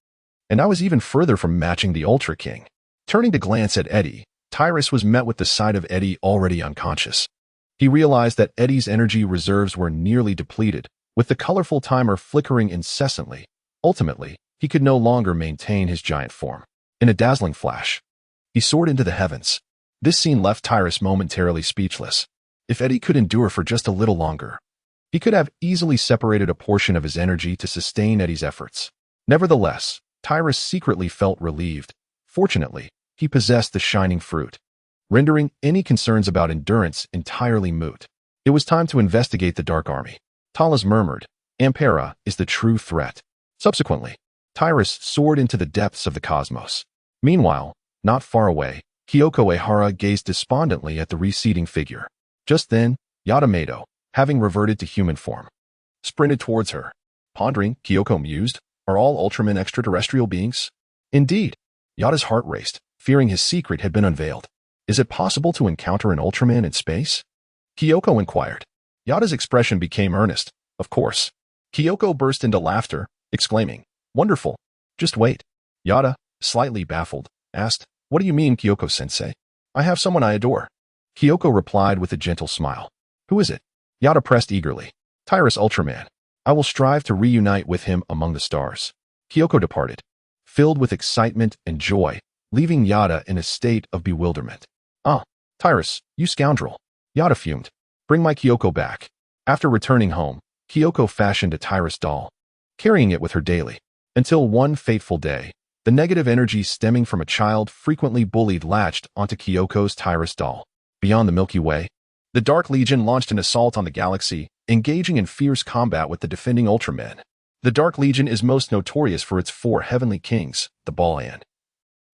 And I was even further from matching the Ultra King. Turning to glance at Eddie, Tyrus was met with the sight of Eddie already unconscious. He realized that Eddie's energy reserves were nearly depleted, with the colorful timer flickering incessantly. Ultimately, he could no longer maintain his giant form. In a dazzling flash, he soared into the heavens. This scene left Tyrus momentarily speechless. If Eddie could endure for just a little longer, he could have easily separated a portion of his energy to sustain Eddie's efforts. Nevertheless, Tyrus secretly felt relieved. Fortunately, he possessed the shining fruit, rendering any concerns about endurance entirely moot. It was time to investigate the Dark Army. Talas murmured, "Ampera is the true threat." Subsequently, Tyrus soared into the depths of the cosmos. Meanwhile, not far away, Kyoko Ehara gazed despondently at the receding figure. Just then, Yamato, having reverted to human form, sprinted towards her. Pondering, Kyoko mused, "Are all Ultramen extraterrestrial beings?" Indeed. Yada's heart raced, fearing his secret had been unveiled. "Is it possible to encounter an Ultraman in space?" Kyoko inquired. Yada's expression became earnest. "Of course." Kyoko burst into laughter, exclaiming, "Wonderful. Just wait." Yada, slightly baffled, asked, "What do you mean, Kyoko-sensei?" "I have someone I adore." Kyoko replied with a gentle smile. "Who is it?" Yada pressed eagerly. "Tyrus Ultraman. I will strive to reunite with him among the stars." Kyoko departed, filled with excitement and joy, leaving Yada in a state of bewilderment. "Ah, Tyrus, you scoundrel." Yada fumed. "Bring my Kyoko back." After returning home, Kyoko fashioned a Tyrus doll, carrying it with her daily. Until one fateful day, the negative energy stemming from a child frequently bullied latched onto Kyoko's Tyrus doll. Beyond the Milky Way, the Dark Legion launched an assault on the galaxy, engaging in fierce combat with the defending Ultramen. The Dark Legion is most notorious for its 4 heavenly kings, the Balan,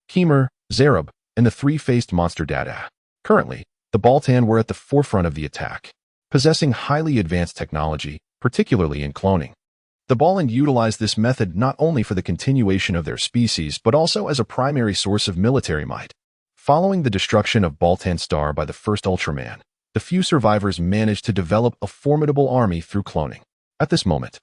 Khmer, Zerub, and the 3-faced monster Dada. Currently, the Baltan were at the forefront of the attack, possessing highly advanced technology, particularly in cloning. The Balan utilized this method not only for the continuation of their species but also as a primary source of military might. Following the destruction of Baltan Star by the first Ultraman, the few survivors managed to develop a formidable army through cloning. At this moment,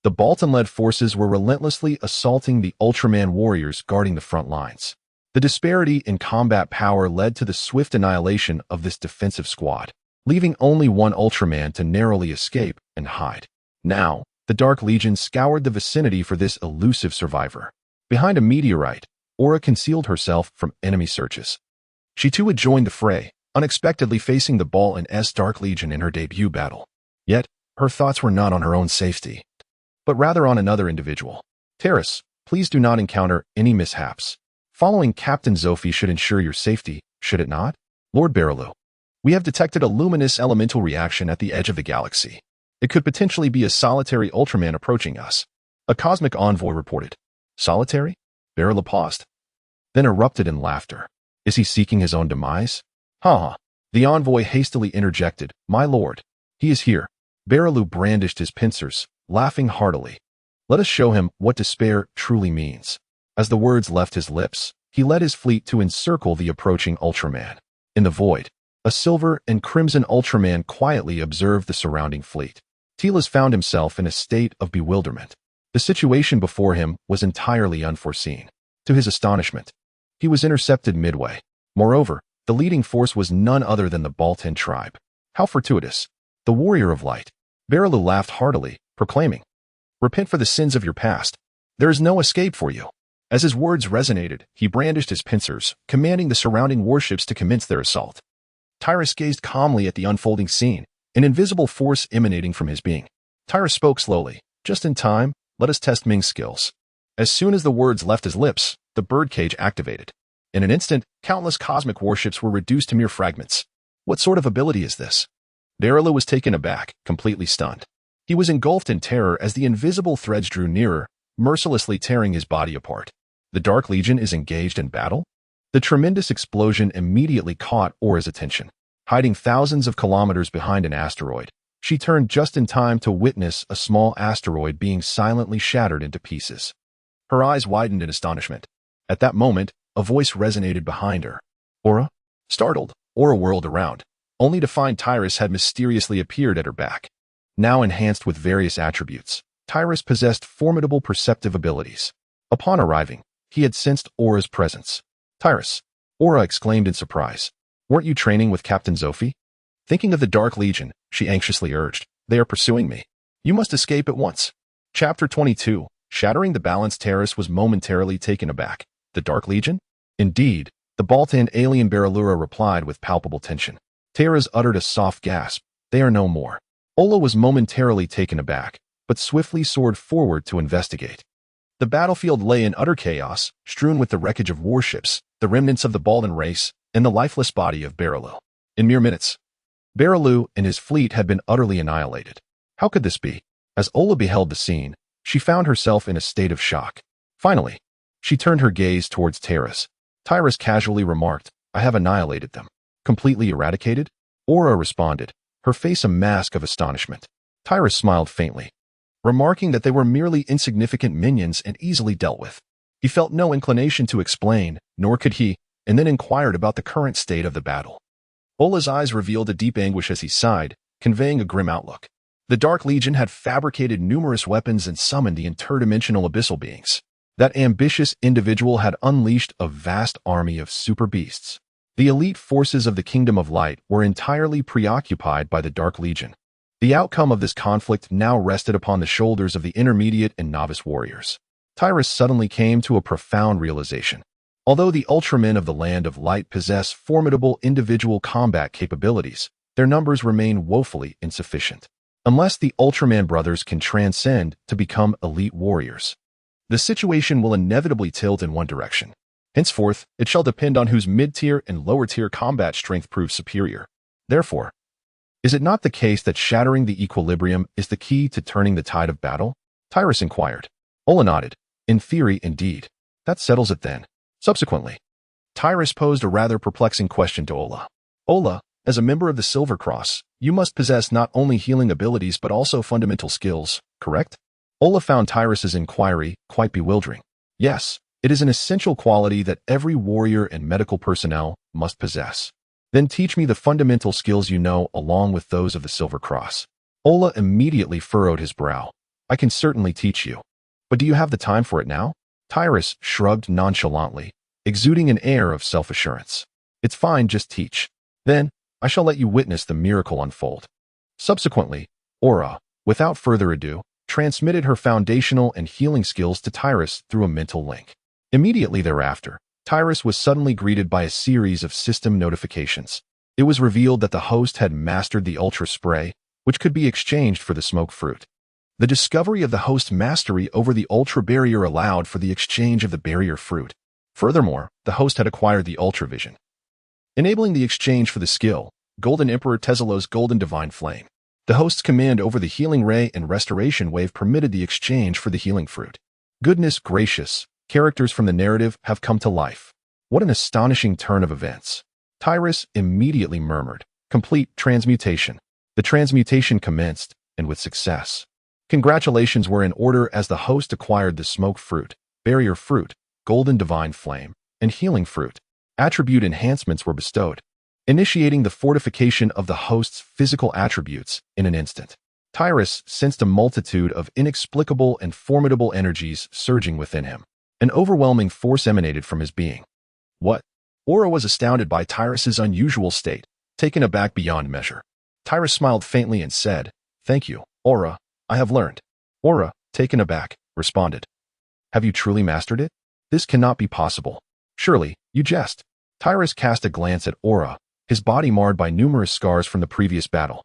the Baltan-led forces were relentlessly assaulting the Ultraman warriors guarding the front lines. The disparity in combat power led to the swift annihilation of this defensive squad, leaving only one Ultraman to narrowly escape and hide. Now, the Dark Legion scoured the vicinity for this elusive survivor. Behind a meteorite, Oula concealed herself from enemy searches. She too had joined the fray, unexpectedly facing the Balan's Dark Legion in her debut battle. Yet, her thoughts were not on her own safety, but rather on another individual. "Terrace, please do not encounter any mishaps. Following Captain Zophie should ensure your safety, should it not? Lord Barilu, we have detected a luminous elemental reaction at the edge of the galaxy. It could potentially be a solitary Ultraman approaching us," a cosmic envoy reported. "Solitary?" Barilu paused, then erupted in laughter. "Is he seeking his own demise?" "Ha ha." The envoy hastily interjected, "My lord, he is here." Barilu brandished his pincers, laughing heartily. "Let us show him what despair truly means." As the words left his lips, he led his fleet to encircle the approaching Ultraman. In the void, a silver and crimson Ultraman quietly observed the surrounding fleet. Telas found himself in a state of bewilderment. The situation before him was entirely unforeseen. To his astonishment, he was intercepted midway. Moreover, the leading force was none other than the Baltan tribe. How fortuitous. The warrior of light. Barilu laughed heartily, proclaiming, "Repent for the sins of your past. There is no escape for you." As his words resonated, he brandished his pincers, commanding the surrounding warships to commence their assault. Tyrus gazed calmly at the unfolding scene, an invisible force emanating from his being. Tyrus spoke slowly, "Just in time, let us test Ming's skills." As soon as the words left his lips, the birdcage activated. In an instant, countless cosmic warships were reduced to mere fragments. What sort of ability is this? Barilu was taken aback, completely stunned. He was engulfed in terror as the invisible threads drew nearer, mercilessly tearing his body apart. The Dark Legion is engaged in battle? The tremendous explosion immediately caught Aura's attention. Hiding thousands of kilometers behind an asteroid, she turned just in time to witness a small asteroid being silently shattered into pieces. Her eyes widened in astonishment. At that moment, a voice resonated behind her. Aura? Startled, Aura whirled around, only to find Tyrus had mysteriously appeared at her back. Now enhanced with various attributes, Tyrus possessed formidable perceptive abilities. Upon arriving, he had sensed Aura's presence. Tyrus, Aura exclaimed in surprise. Weren't you training with Captain Zophi? Thinking of the Dark Legion, she anxiously urged. They are pursuing me. You must escape at once. Chapter 22. Shattering the balance. Terrace was momentarily taken aback. The Dark Legion? Indeed, the Baltan alien Baralura replied with palpable tension. Terrace uttered a soft gasp. They are no more. Oula was momentarily taken aback, but swiftly soared forward to investigate. The battlefield lay in utter chaos, strewn with the wreckage of warships, the remnants of the Baldan race, and the lifeless body of Baralu. In mere minutes, Baralu and his fleet had been utterly annihilated. How could this be? As Oula beheld the scene, she found herself in a state of shock. Finally, she turned her gaze towards Terrace. Tyrus casually remarked, I have annihilated them. Completely eradicated? Aura responded, her face a mask of astonishment. Tyrus smiled faintly, remarking that they were merely insignificant minions and easily dealt with. He felt no inclination to explain, nor could he, and then inquired about the current state of the battle. Ola's eyes revealed a deep anguish as he sighed, conveying a grim outlook. The Dark Legion had fabricated numerous weapons and summoned the interdimensional abyssal beings. That ambitious individual had unleashed a vast army of super beasts. The elite forces of the Kingdom of Light were entirely preoccupied by the Dark Legion. The outcome of this conflict now rested upon the shoulders of the intermediate and novice warriors. Tyrus suddenly came to a profound realization. Although the Ultramen of the Land of Light possess formidable individual combat capabilities, their numbers remain woefully insufficient. Unless the Ultraman brothers can transcend to become elite warriors, the situation will inevitably tilt in one direction. Henceforth, it shall depend on whose mid-tier and lower-tier combat strength proves superior. Therefore, is it not the case that shattering the equilibrium is the key to turning the tide of battle? Tyrus inquired. Oula nodded. In theory, indeed. That settles it then. Subsequently, Tyrus posed a rather perplexing question to Oula. Oula, as a member of the Silver Cross, you must possess not only healing abilities but also fundamental skills, correct? Oula found Tyrus's inquiry quite bewildering. Yes, it is an essential quality that every warrior and medical personnel must possess. Then teach me the fundamental skills you know along with those of the Silver Cross. Oula immediately furrowed his brow. I can certainly teach you. But do you have the time for it now? Tyrus shrugged nonchalantly, exuding an air of self-assurance. It's fine, just teach. Then, I shall let you witness the miracle unfold. Subsequently, Aura, without further ado, transmitted her foundational and healing skills to Tyrus through a mental link. Immediately thereafter, Tyrus was suddenly greeted by a series of system notifications. It was revealed that the host had mastered the Ultra Spray, which could be exchanged for the Smoke Fruit. The discovery of the host's mastery over the Ultra Barrier allowed for the exchange of the Barrier Fruit. Furthermore, the host had acquired the Ultra Vision, enabling the exchange for the skill, Golden Emperor Tezelo's Golden Divine Flame. The host's command over the Healing Ray and Restoration Wave permitted the exchange for the Healing Fruit. Goodness gracious, characters from the narrative have come to life. What an astonishing turn of events. Tyrus immediately murmured, complete transmutation. The transmutation commenced, and with success. Congratulations were in order as the host acquired the Smoke Fruit, Barrier Fruit, Golden Divine Flame, and Healing Fruit. Attribute enhancements were bestowed, initiating the fortification of the host's physical attributes in an instant. Tyrus sensed a multitude of inexplicable and formidable energies surging within him. An overwhelming force emanated from his being. What? Aura was astounded by Tyrus's unusual state, taken aback beyond measure. Tyrus smiled faintly and said, Thank you, Aura, I have learned. Aura, taken aback, responded. Have you truly mastered it? This cannot be possible. Surely, you jest. Tyrus cast a glance at Aura, his body marred by numerous scars from the previous battle,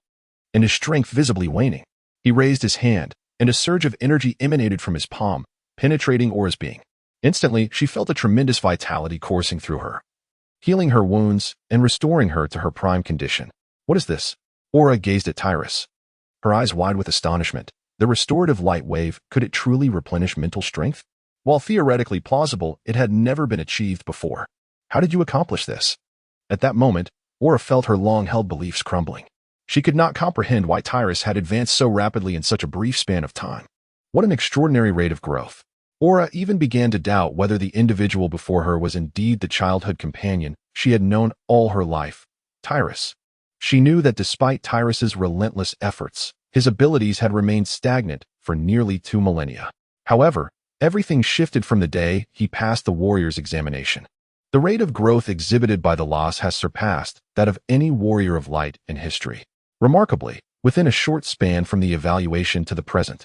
and his strength visibly waning. He raised his hand, and a surge of energy emanated from his palm, penetrating Aura's being. Instantly, she felt a tremendous vitality coursing through her, healing her wounds and restoring her to her prime condition. What is this? Aura gazed at Tyrus, her eyes wide with astonishment. The restorative light wave, could it truly replenish mental strength? While theoretically plausible, it had never been achieved before. How did you accomplish this? At that moment, Aura felt her long-held beliefs crumbling. She could not comprehend why Tyrus had advanced so rapidly in such a brief span of time. What an extraordinary rate of growth. Aura even began to doubt whether the individual before her was indeed the childhood companion she had known all her life, Tyrus. She knew that despite Tyrus's relentless efforts, his abilities had remained stagnant for nearly 2 millennia. However, everything shifted from the day he passed the warrior's examination. The rate of growth exhibited by the loss has surpassed that of any warrior of light in history. Remarkably, within a short span from the evaluation to the present,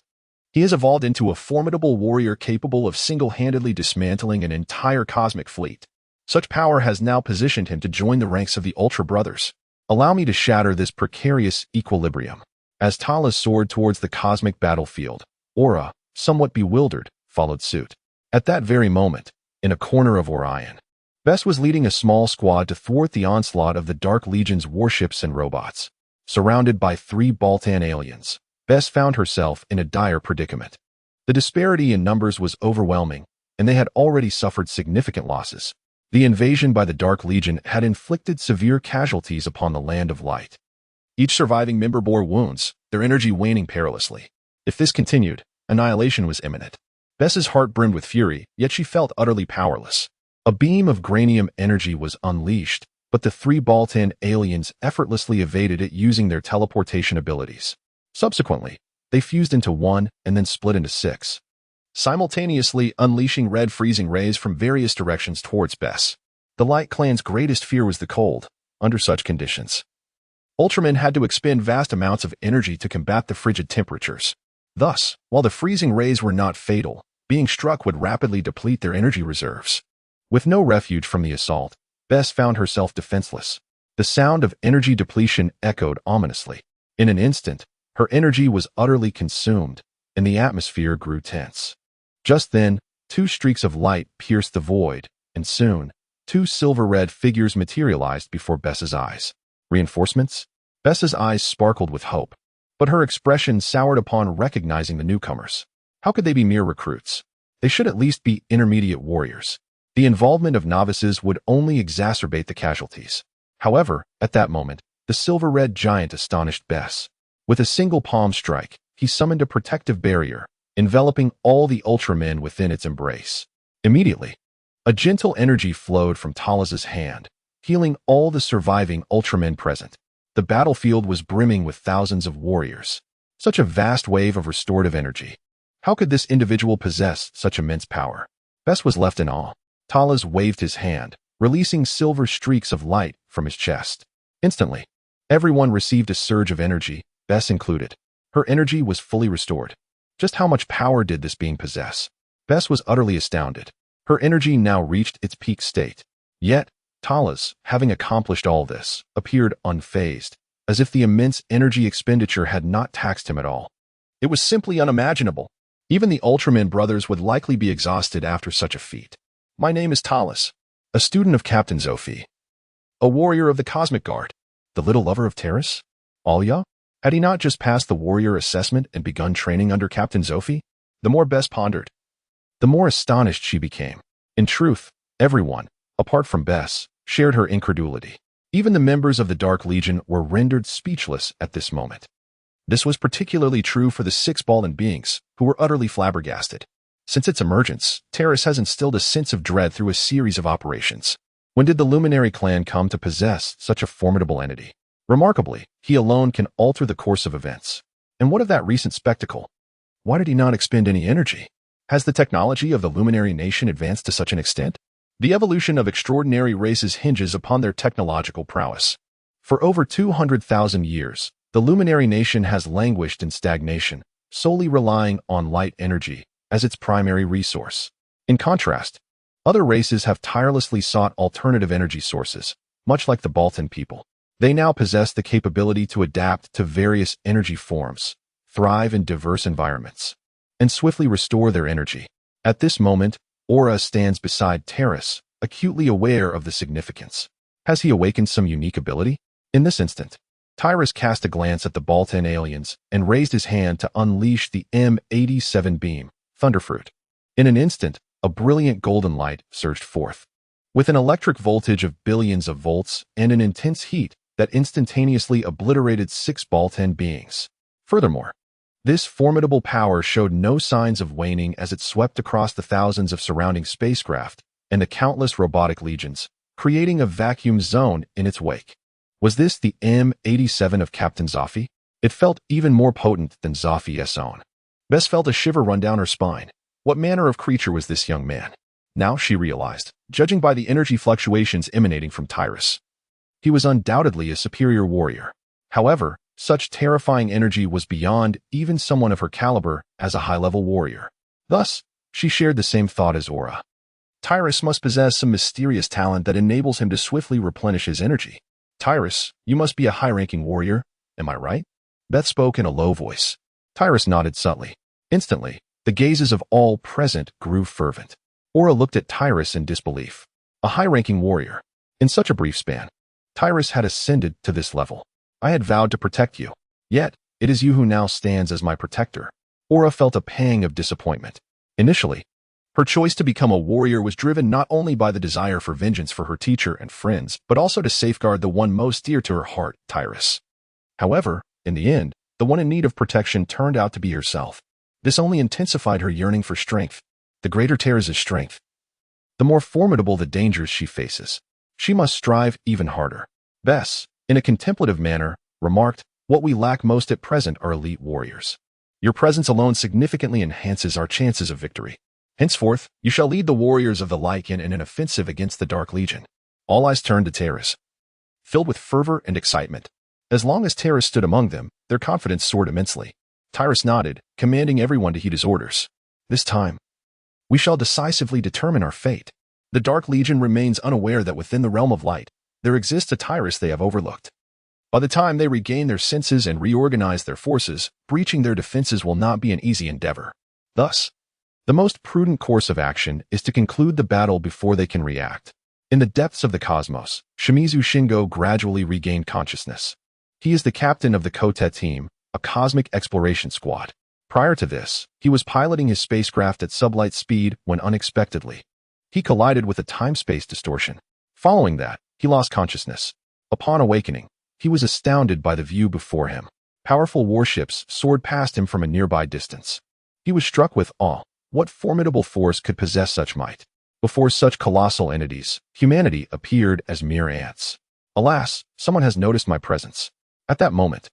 he has evolved into a formidable warrior capable of single-handedly dismantling an entire cosmic fleet. Such power has now positioned him to join the ranks of the Ultra Brothers. Allow me to shatter this precarious equilibrium. As Talas soared towards the cosmic battlefield, Aura, somewhat bewildered, followed suit. At that very moment, in a corner of Orion, Bess was leading a small squad to thwart the onslaught of the Dark Legion's warships and robots. Surrounded by 3 Baltan aliens, Bess found herself in a dire predicament. The disparity in numbers was overwhelming, and they had already suffered significant losses. The invasion by the Dark Legion had inflicted severe casualties upon the Land of Light. Each surviving member bore wounds, their energy waning perilously. If this continued, annihilation was imminent. Bess's heart brimmed with fury, yet she felt utterly powerless. A beam of granium energy was unleashed, but the 3 Baltan aliens effortlessly evaded it using their teleportation abilities. Subsequently, they fused into one and then split into 6, simultaneously unleashing red freezing rays from various directions towards Bess. The Light Clan's greatest fear was the cold. Under such conditions, Ultramen had to expend vast amounts of energy to combat the frigid temperatures. Thus, while the freezing rays were not fatal, being struck would rapidly deplete their energy reserves. With no refuge from the assault, Bess found herself defenseless. The sound of energy depletion echoed ominously. In an instant, her energy was utterly consumed, and the atmosphere grew tense. Just then, 2 streaks of light pierced the void, and soon, 2 silver-red figures materialized before Bess's eyes. Reinforcements? Bess's eyes sparkled with hope, but her expression soured upon recognizing the newcomers. How could they be mere recruits? They should at least be intermediate warriors. The involvement of novices would only exacerbate the casualties. However, at that moment, the silver-red giant astonished Bess. With a single palm strike, he summoned a protective barrier, enveloping all the Ultramen within its embrace. Immediately, a gentle energy flowed from Talas's hand, healing all the surviving Ultramen present. The battlefield was brimming with thousands of warriors. Such a vast wave of restorative energy. How could this individual possess such immense power? Bess was left in awe. Talas waved his hand, releasing silver streaks of light from his chest. Instantly, everyone received a surge of energy, Bess included. Her energy was fully restored. Just how much power did this being possess? Bess was utterly astounded. Her energy now reached its peak state. Yet, Talas, having accomplished all this, appeared unfazed, as if the immense energy expenditure had not taxed him at all. It was simply unimaginable. Even the Ultraman brothers would likely be exhausted after such a feat. My name is Talas, a student of Captain Zophi, a warrior of the Cosmic Guard, the little lover of Terrace? Oula? Had he not just passed the warrior assessment and begun training under Captain Zophi? The more Bess pondered, the more astonished she became. In truth, everyone, apart from Bess, shared her incredulity. Even the members of the Dark Legion were rendered speechless at this moment. This was particularly true for the 6 Baltan beings, who were utterly flabbergasted. Since its emergence, Terrace has instilled a sense of dread through a series of operations. When did the Luminary clan come to possess such a formidable entity? Remarkably, he alone can alter the course of events. And what of that recent spectacle? Why did he not expend any energy? Has the technology of the Luminary nation advanced to such an extent? The evolution of extraordinary races hinges upon their technological prowess. For over 200,000 years, the Luminary nation has languished in stagnation, solely relying on light energy as its primary resource. In contrast, other races have tirelessly sought alternative energy sources, much like the Baltan people. They now possess the capability to adapt to various energy forms, thrive in diverse environments, and swiftly restore their energy. At this moment, Aura stands beside Terrace, acutely aware of the significance. Has he awakened some unique ability? In this instant, Tyrus cast a glance at the Baltan aliens and raised his hand to unleash the M87 beam, Thunderfruit. In an instant, a brilliant golden light surged forth. With an electric voltage of billions of volts and an intense heat that instantaneously obliterated 6 Baltan beings. Furthermore, This formidable power showed no signs of waning as it swept across the thousands of surrounding spacecraft and the countless robotic legions, creating a vacuum zone in its wake. Was this the M87 of Captain Zaffi? It felt even more potent than Zaffi's own. Bess felt a shiver run down her spine. What manner of creature was this young man? Now she realized, judging by the energy fluctuations emanating from Tyrus. He was undoubtedly a superior warrior. However, such terrifying energy was beyond even someone of her caliber as a high-level warrior. Thus, she shared the same thought as Aura. Tyrus must possess some mysterious talent that enables him to swiftly replenish his energy. Tyrus, you must be a high-ranking warrior, am I right? Beth spoke in a low voice. Tyrus nodded subtly. Instantly, the gazes of all present grew fervent. Aura looked at Tyrus in disbelief. A high-ranking warrior. In such a brief span, Tyrus had ascended to this level. I had vowed to protect you. Yet, it is you who now stands as my protector. Aura felt a pang of disappointment. Initially, her choice to become a warrior was driven not only by the desire for vengeance for her teacher and friends, but also to safeguard the one most dear to her heart, Tyrus. However, in the end, the one in need of protection turned out to be herself. This only intensified her yearning for strength. The greater Tyrus's strength, the more formidable the dangers she faces. She must strive even harder. Bess, in a contemplative manner, remarked, what we lack most at present are elite warriors. Your presence alone significantly enhances our chances of victory. Henceforth, you shall lead the warriors of the Lycan in an offensive against the Dark Legion. All eyes turned to Tyrus, filled with fervor and excitement. As long as Tyrus stood among them, their confidence soared immensely. Tyrus nodded, commanding everyone to heed his orders. This time, we shall decisively determine our fate. The Dark Legion remains unaware that within the realm of light, there exists a Tyrus they have overlooked. By the time they regain their senses and reorganize their forces, breaching their defenses will not be an easy endeavor. Thus, the most prudent course of action is to conclude the battle before they can react. In the depths of the cosmos, Shimizu Shingo gradually regained consciousness. He is the captain of the Kote team, a cosmic exploration squad. Prior to this, he was piloting his spacecraft at sublight speed when unexpectedly, he collided with a time-space distortion. Following that, he lost consciousness. Upon awakening, he was astounded by the view before him. Powerful warships soared past him from a nearby distance. He was struck with awe. What formidable force could possess such might? Before such colossal entities, humanity appeared as mere ants. Alas, someone has noticed my presence. At that moment,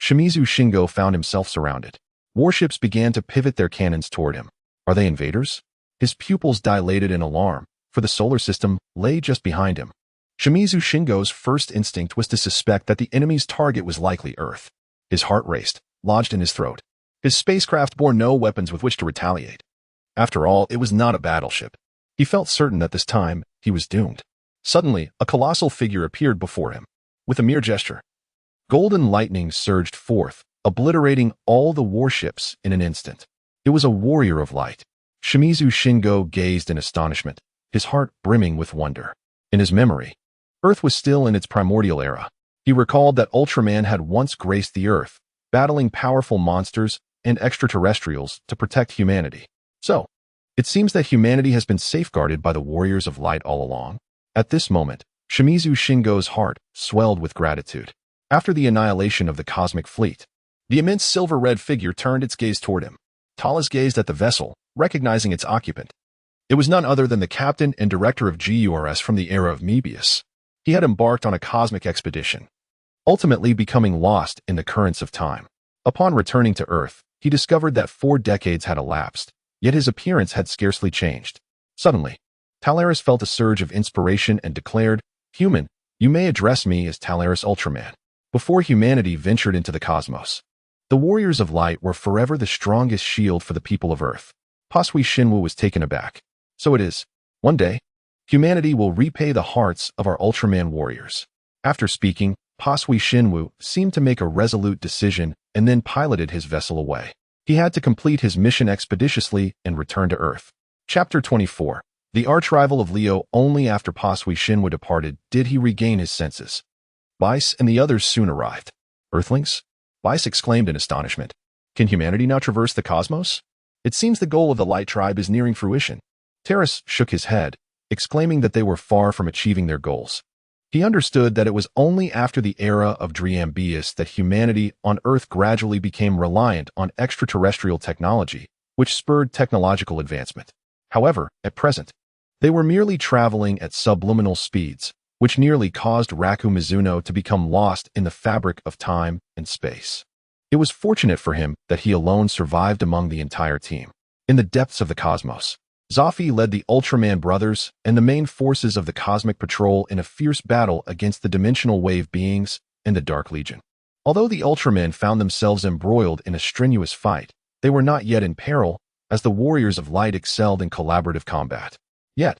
Shimizu Shingo found himself surrounded. Warships began to pivot their cannons toward him. Are they invaders? His pupils dilated in alarm, for the solar system lay just behind him. Shimizu Shingo's first instinct was to suspect that the enemy's target was likely Earth. His heart raced, lodged in his throat. His spacecraft bore no weapons with which to retaliate. After all, it was not a battleship. He felt certain that this time, he was doomed. Suddenly, a colossal figure appeared before him. With a mere gesture, golden lightning surged forth, obliterating all the warships in an instant. It was a warrior of light. Shimizu Shingo gazed in astonishment, his heart brimming with wonder. In his memory, Earth was still in its primordial era. He recalled that Ultraman had once graced the Earth, battling powerful monsters and extraterrestrials to protect humanity. So, it seems that humanity has been safeguarded by the warriors of light all along. At this moment, Shimizu Shingo's heart swelled with gratitude. After the annihilation of the cosmic fleet, the immense silver-red figure turned its gaze toward him. Talas gazed at the vessel, recognizing its occupant. It was none other than the captain and director of GURS from the era of Mebius. He had embarked on a cosmic expedition, ultimately becoming lost in the currents of time. Upon returning to Earth, he discovered that 4 decades had elapsed, yet his appearance had scarcely changed. Suddenly, Talaris felt a surge of inspiration and declared, "Human, you may address me as Father Ultraman." Before humanity ventured into the cosmos, the warriors of light were forever the strongest shield for the people of Earth. Pasui Shinwu was taken aback. So it is. One day, humanity will repay the hearts of our Ultraman warriors. After speaking, Pasui Shinwu seemed to make a resolute decision and then piloted his vessel away. He had to complete his mission expeditiously and return to Earth. Chapter 24. The arch-rival of Leo. Only after Pasui Shinwu departed did he regain his senses. Weiss and the others soon arrived. Earthlings? Weiss exclaimed in astonishment. Can humanity now traverse the cosmos? It seems the goal of the Light Tribe is nearing fruition. Terrace shook his head, exclaiming that they were far from achieving their goals. He understood that it was only after the era of Driambius that humanity on Earth gradually became reliant on extraterrestrial technology, which spurred technological advancement. However, at present, they were merely traveling at subliminal speeds, which nearly caused Raku Mizuno to become lost in the fabric of time and space. It was fortunate for him that he alone survived among the entire team. In the depths of the cosmos, Zophi led the Ultraman brothers and the main forces of the Cosmic Patrol in a fierce battle against the dimensional wave beings and the Dark Legion. Although the Ultramen found themselves embroiled in a strenuous fight, they were not yet in peril, as the Warriors of Light excelled in collaborative combat. Yet,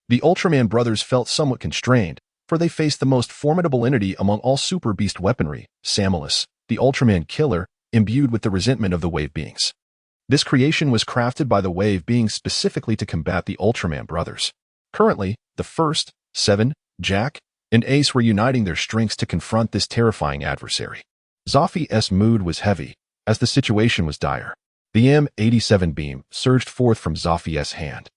the Ultraman brothers felt somewhat constrained, for they faced the most formidable entity among all Super Beast weaponry, Samulus, the Ultraman killer, imbued with the resentment of the wave beings. This creation was crafted by the wave beings specifically to combat the Ultraman brothers. Currently, the First, Seven, Jack, and Ace were uniting their strengths to confront this terrifying adversary. Zophi's mood was heavy, as the situation was dire. The M87 beam surged forth from Zophi's hand,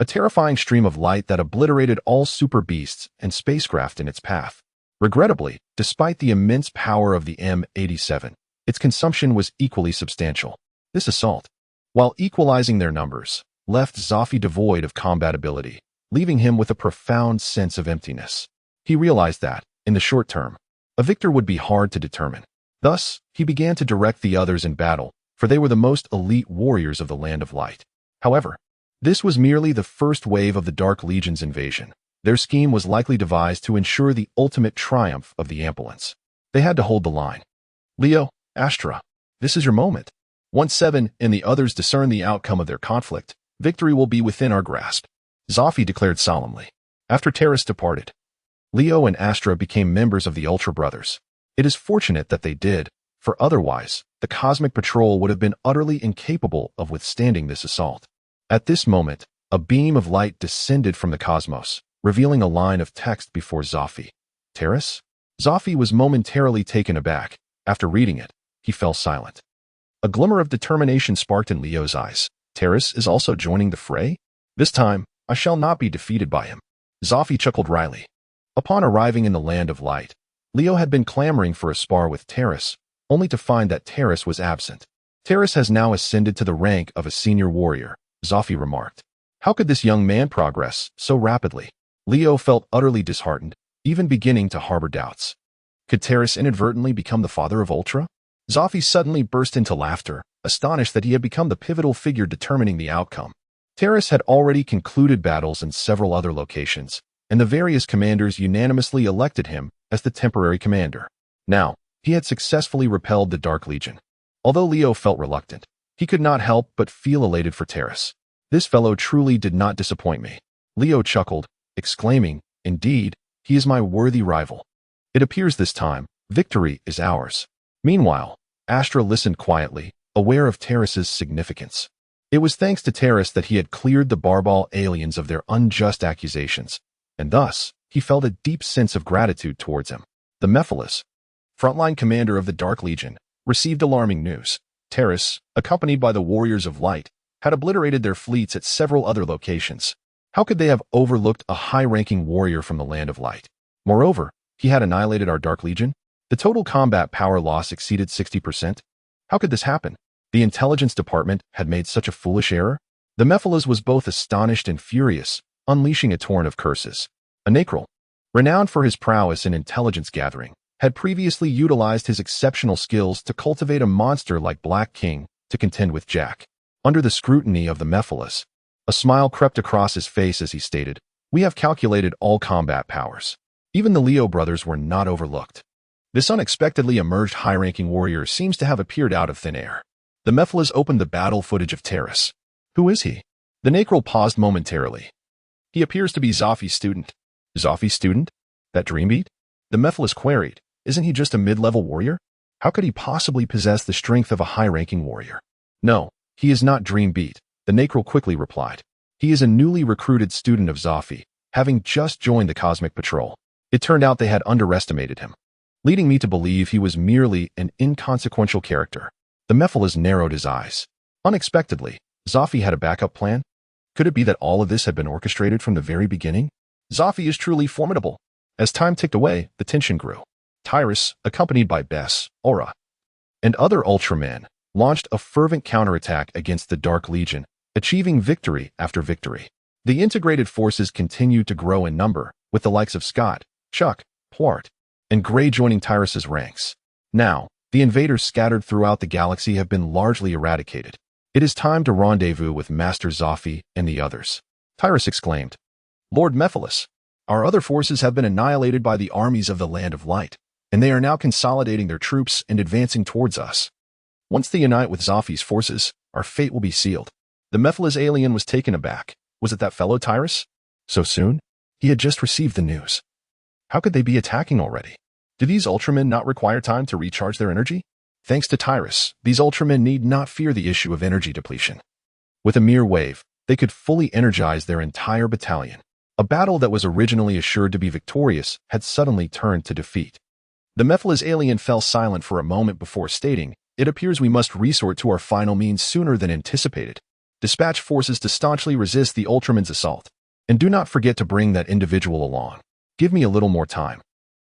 a terrifying stream of light that obliterated all super beasts and spacecraft in its path. Regrettably, despite the immense power of the M87, its consumption was equally substantial. This assault, while equalizing their numbers, left Zophi devoid of combat ability, leaving him with a profound sense of emptiness. He realized that, in the short term, a victor would be hard to determine. Thus, he began to direct the others in battle, for they were the most elite warriors of the Land of Light. However, this was merely the first wave of the Dark Legion's invasion. Their scheme was likely devised to ensure the ultimate triumph of the ambulance. They had to hold the line. Leo, Astra, this is your moment. Once Seven and the others discern the outcome of their conflict, victory will be within our grasp, Zophi declared solemnly. After Terrace departed, Leo and Astra became members of the Ultra Brothers. It is fortunate that they did, for otherwise, the Cosmic Patrol would have been utterly incapable of withstanding this assault. At this moment, a beam of light descended from the cosmos, revealing a line of text before Zophi. Terrace? Zophi was momentarily taken aback. After reading it, he fell silent. A glimmer of determination sparked in Leo's eyes. Terrace is also joining the fray? This time, I shall not be defeated by him. Zophi chuckled wryly. Upon arriving in the Land of Light, Leo had been clamoring for a spar with Terrace, only to find that Terrace was absent. Terrace has now ascended to the rank of a senior warrior, Zophi remarked. How could this young man progress so rapidly? Leo felt utterly disheartened, even beginning to harbor doubts. Could Terrace inadvertently become the Father of Ultra? Zophi suddenly burst into laughter, astonished that he had become the pivotal figure determining the outcome. Terrace had already concluded battles in several other locations, and the various commanders unanimously elected him as the temporary commander. Now, he had successfully repelled the Dark Legion. Although Leo felt reluctant, he could not help but feel elated for Terrace. This fellow truly did not disappoint me. Leo chuckled, exclaiming, Indeed, he is my worthy rival. It appears this time, victory is ours. Meanwhile, Astra listened quietly, aware of Terrace's significance. It was thanks to Terrace that he had cleared the Barbal aliens of their unjust accusations, and thus, he felt a deep sense of gratitude towards him. The Mephiles, frontline commander of the Dark Legion, received alarming news. Terrace, accompanied by the Warriors of Light, had obliterated their fleets at several other locations. How could they have overlooked a high-ranking warrior from the Land of Light? Moreover, he had annihilated our Dark Legion. The total combat power loss exceeded 60%. How could this happen? The intelligence department had made such a foolish error? The Mephiles was both astonished and furious, unleashing a torrent of curses. A Nacral, renowned for his prowess in intelligence gathering, had previously utilized his exceptional skills to cultivate a monster like Black King to contend with Jack. Under the scrutiny of the Mephiles, a smile crept across his face as he stated, We have calculated all combat powers. Even the Leo brothers were not overlooked. This unexpectedly emerged high-ranking warrior seems to have appeared out of thin air. The Mephiles opened the battle footage of Terrace. Who is he? The Nacral paused momentarily. He appears to be Zophi's student. Zophi's student? That Dreambeat? The Mephiles queried. Isn't he just a mid-level warrior? How could he possibly possess the strength of a high-ranking warrior? No, he is not Dreambeat, the Nacral quickly replied. He is a newly recruited student of Zophi, having just joined the Cosmic Patrol. It turned out they had underestimated him, leading me to believe he was merely an inconsequential character. The Mephiles narrowed his eyes. Unexpectedly, Zophi had a backup plan? Could it be that all of this had been orchestrated from the very beginning? Zophi is truly formidable. As time ticked away, the tension grew. Tyrus, accompanied by Bess, Oula, and other Ultramen, launched a fervent counterattack against the Dark Legion, achieving victory after victory. The integrated forces continued to grow in number, with the likes of Scott, Chuck, Plart, and Grey joining Tyrus's ranks. Now, the invaders scattered throughout the galaxy have been largely eradicated. It is time to rendezvous with Master Zophi and the others. Tyrus exclaimed, Lord Mephiles, our other forces have been annihilated by the armies of the Land of Light, and they are now consolidating their troops and advancing towards us. Once they unite with Zophi's forces, our fate will be sealed. The Mephiles alien was taken aback. Was it that fellow Tyrus? So soon? He had just received the news. How could they be attacking already? Do these Ultramen not require time to recharge their energy? Thanks to Tyrus, these Ultramen need not fear the issue of energy depletion. With a mere wave, they could fully energize their entire battalion. A battle that was originally assured to be victorious had suddenly turned to defeat. The Mephiles alien fell silent for a moment before stating, It appears we must resort to our final means sooner than anticipated. Dispatch forces to staunchly resist the Ultraman's assault. And do not forget to bring that individual along. Give me a little more time,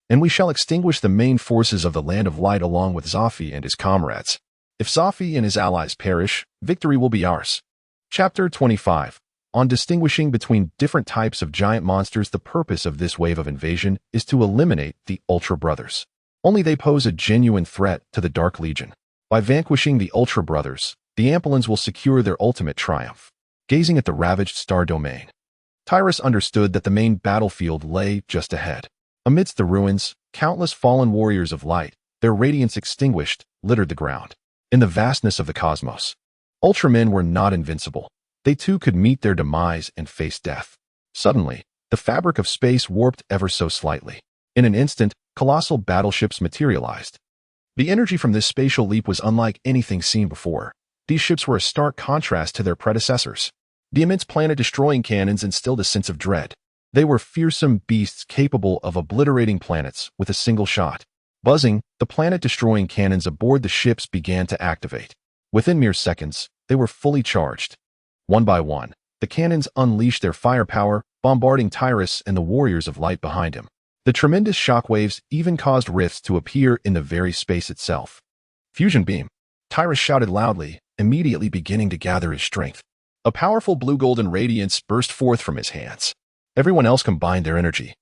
and we shall extinguish the main forces of the Land of Light along with Zophi and his comrades. If Zophi and his allies perish, victory will be ours. Chapter 25. On distinguishing between different types of giant monsters, the purpose of this wave of invasion is to eliminate the Ultra Brothers. Only they pose a genuine threat to the Dark Legion. By vanquishing the Ultra Brothers, the Ampelins will secure their ultimate triumph. Gazing at the ravaged star domain, Tyrus understood that the main battlefield lay just ahead. Amidst the ruins, countless fallen warriors of light, their radiance extinguished, littered the ground. In the vastness of the cosmos, Ultramen were not invincible. They too could meet their demise and face death. Suddenly, the fabric of space warped ever so slightly. In an instant, colossal battleships materialized. The energy from this spatial leap was unlike anything seen before. These ships were a stark contrast to their predecessors. The immense planet-destroying cannons instilled a sense of dread. They were fearsome beasts capable of obliterating planets with a single shot. Buzzing, the planet-destroying cannons aboard the ships began to activate. Within mere seconds, they were fully charged. One by one, the cannons unleashed their firepower, bombarding Tyrus and the warriors of light behind him. The tremendous shockwaves even caused rifts to appear in the very space itself. Fusion beam! Tyrus shouted loudly, immediately beginning to gather his strength. A powerful blue-golden radiance burst forth from his hands. Everyone else combined their energy,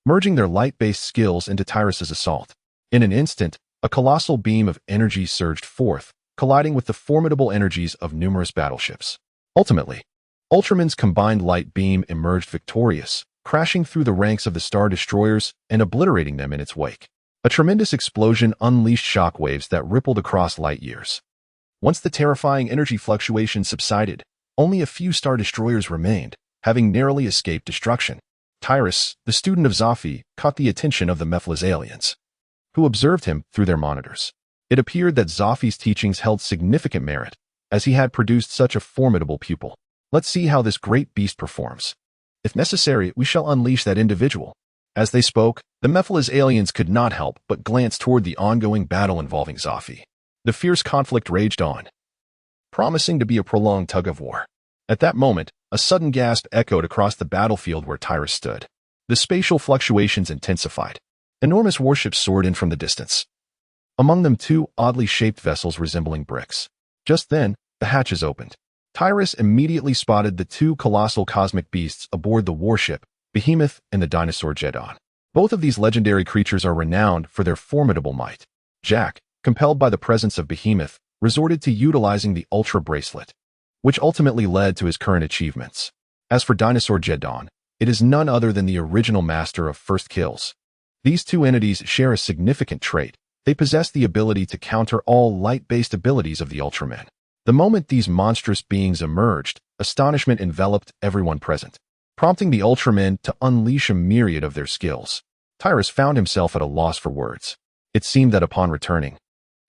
merging their light-based skills into Tyrus's assault. In an instant, a colossal beam of energy surged forth, colliding with the formidable energies of numerous battleships. Ultimately, Ultraman's combined light beam emerged victorious, crashing through the ranks of the Star Destroyers and obliterating them in its wake. A tremendous explosion unleashed shockwaves that rippled across light years. Once the terrifying energy fluctuations subsided, only a few Star Destroyers remained, having narrowly escaped destruction. Tyrus, the student of Zophi, caught the attention of the Mephiles aliens, who observed him through their monitors. It appeared that Zophi's teachings held significant merit, as he had produced such a formidable pupil. Let's see how this great beast performs. If necessary, we shall unleash that individual. As they spoke, the Mephiles aliens could not help but glance toward the ongoing battle involving Zophi. The fierce conflict raged on, promising to be a prolonged tug-of-war. At that moment, a sudden gasp echoed across the battlefield where Tyrus stood. The spatial fluctuations intensified. Enormous warships soared in from the distance. Among them, two oddly shaped vessels resembling bricks. Just then, the hatches opened. Tyrus immediately spotted the two colossal cosmic beasts aboard the warship, Behemoth and the dinosaur Jedon. Both of these legendary creatures are renowned for their formidable might. Jack, compelled by the presence of Behemoth, resorted to utilizing the Ultra Bracelet, which ultimately led to his current achievements. As for Dinosaur Jedon, it is none other than the original master of first kills. These two entities share a significant trait. They possess the ability to counter all light-based abilities of the Ultramen. The moment these monstrous beings emerged, astonishment enveloped everyone present, prompting the Ultramen to unleash a myriad of their skills. Tyrus found himself at a loss for words. It seemed that upon returning,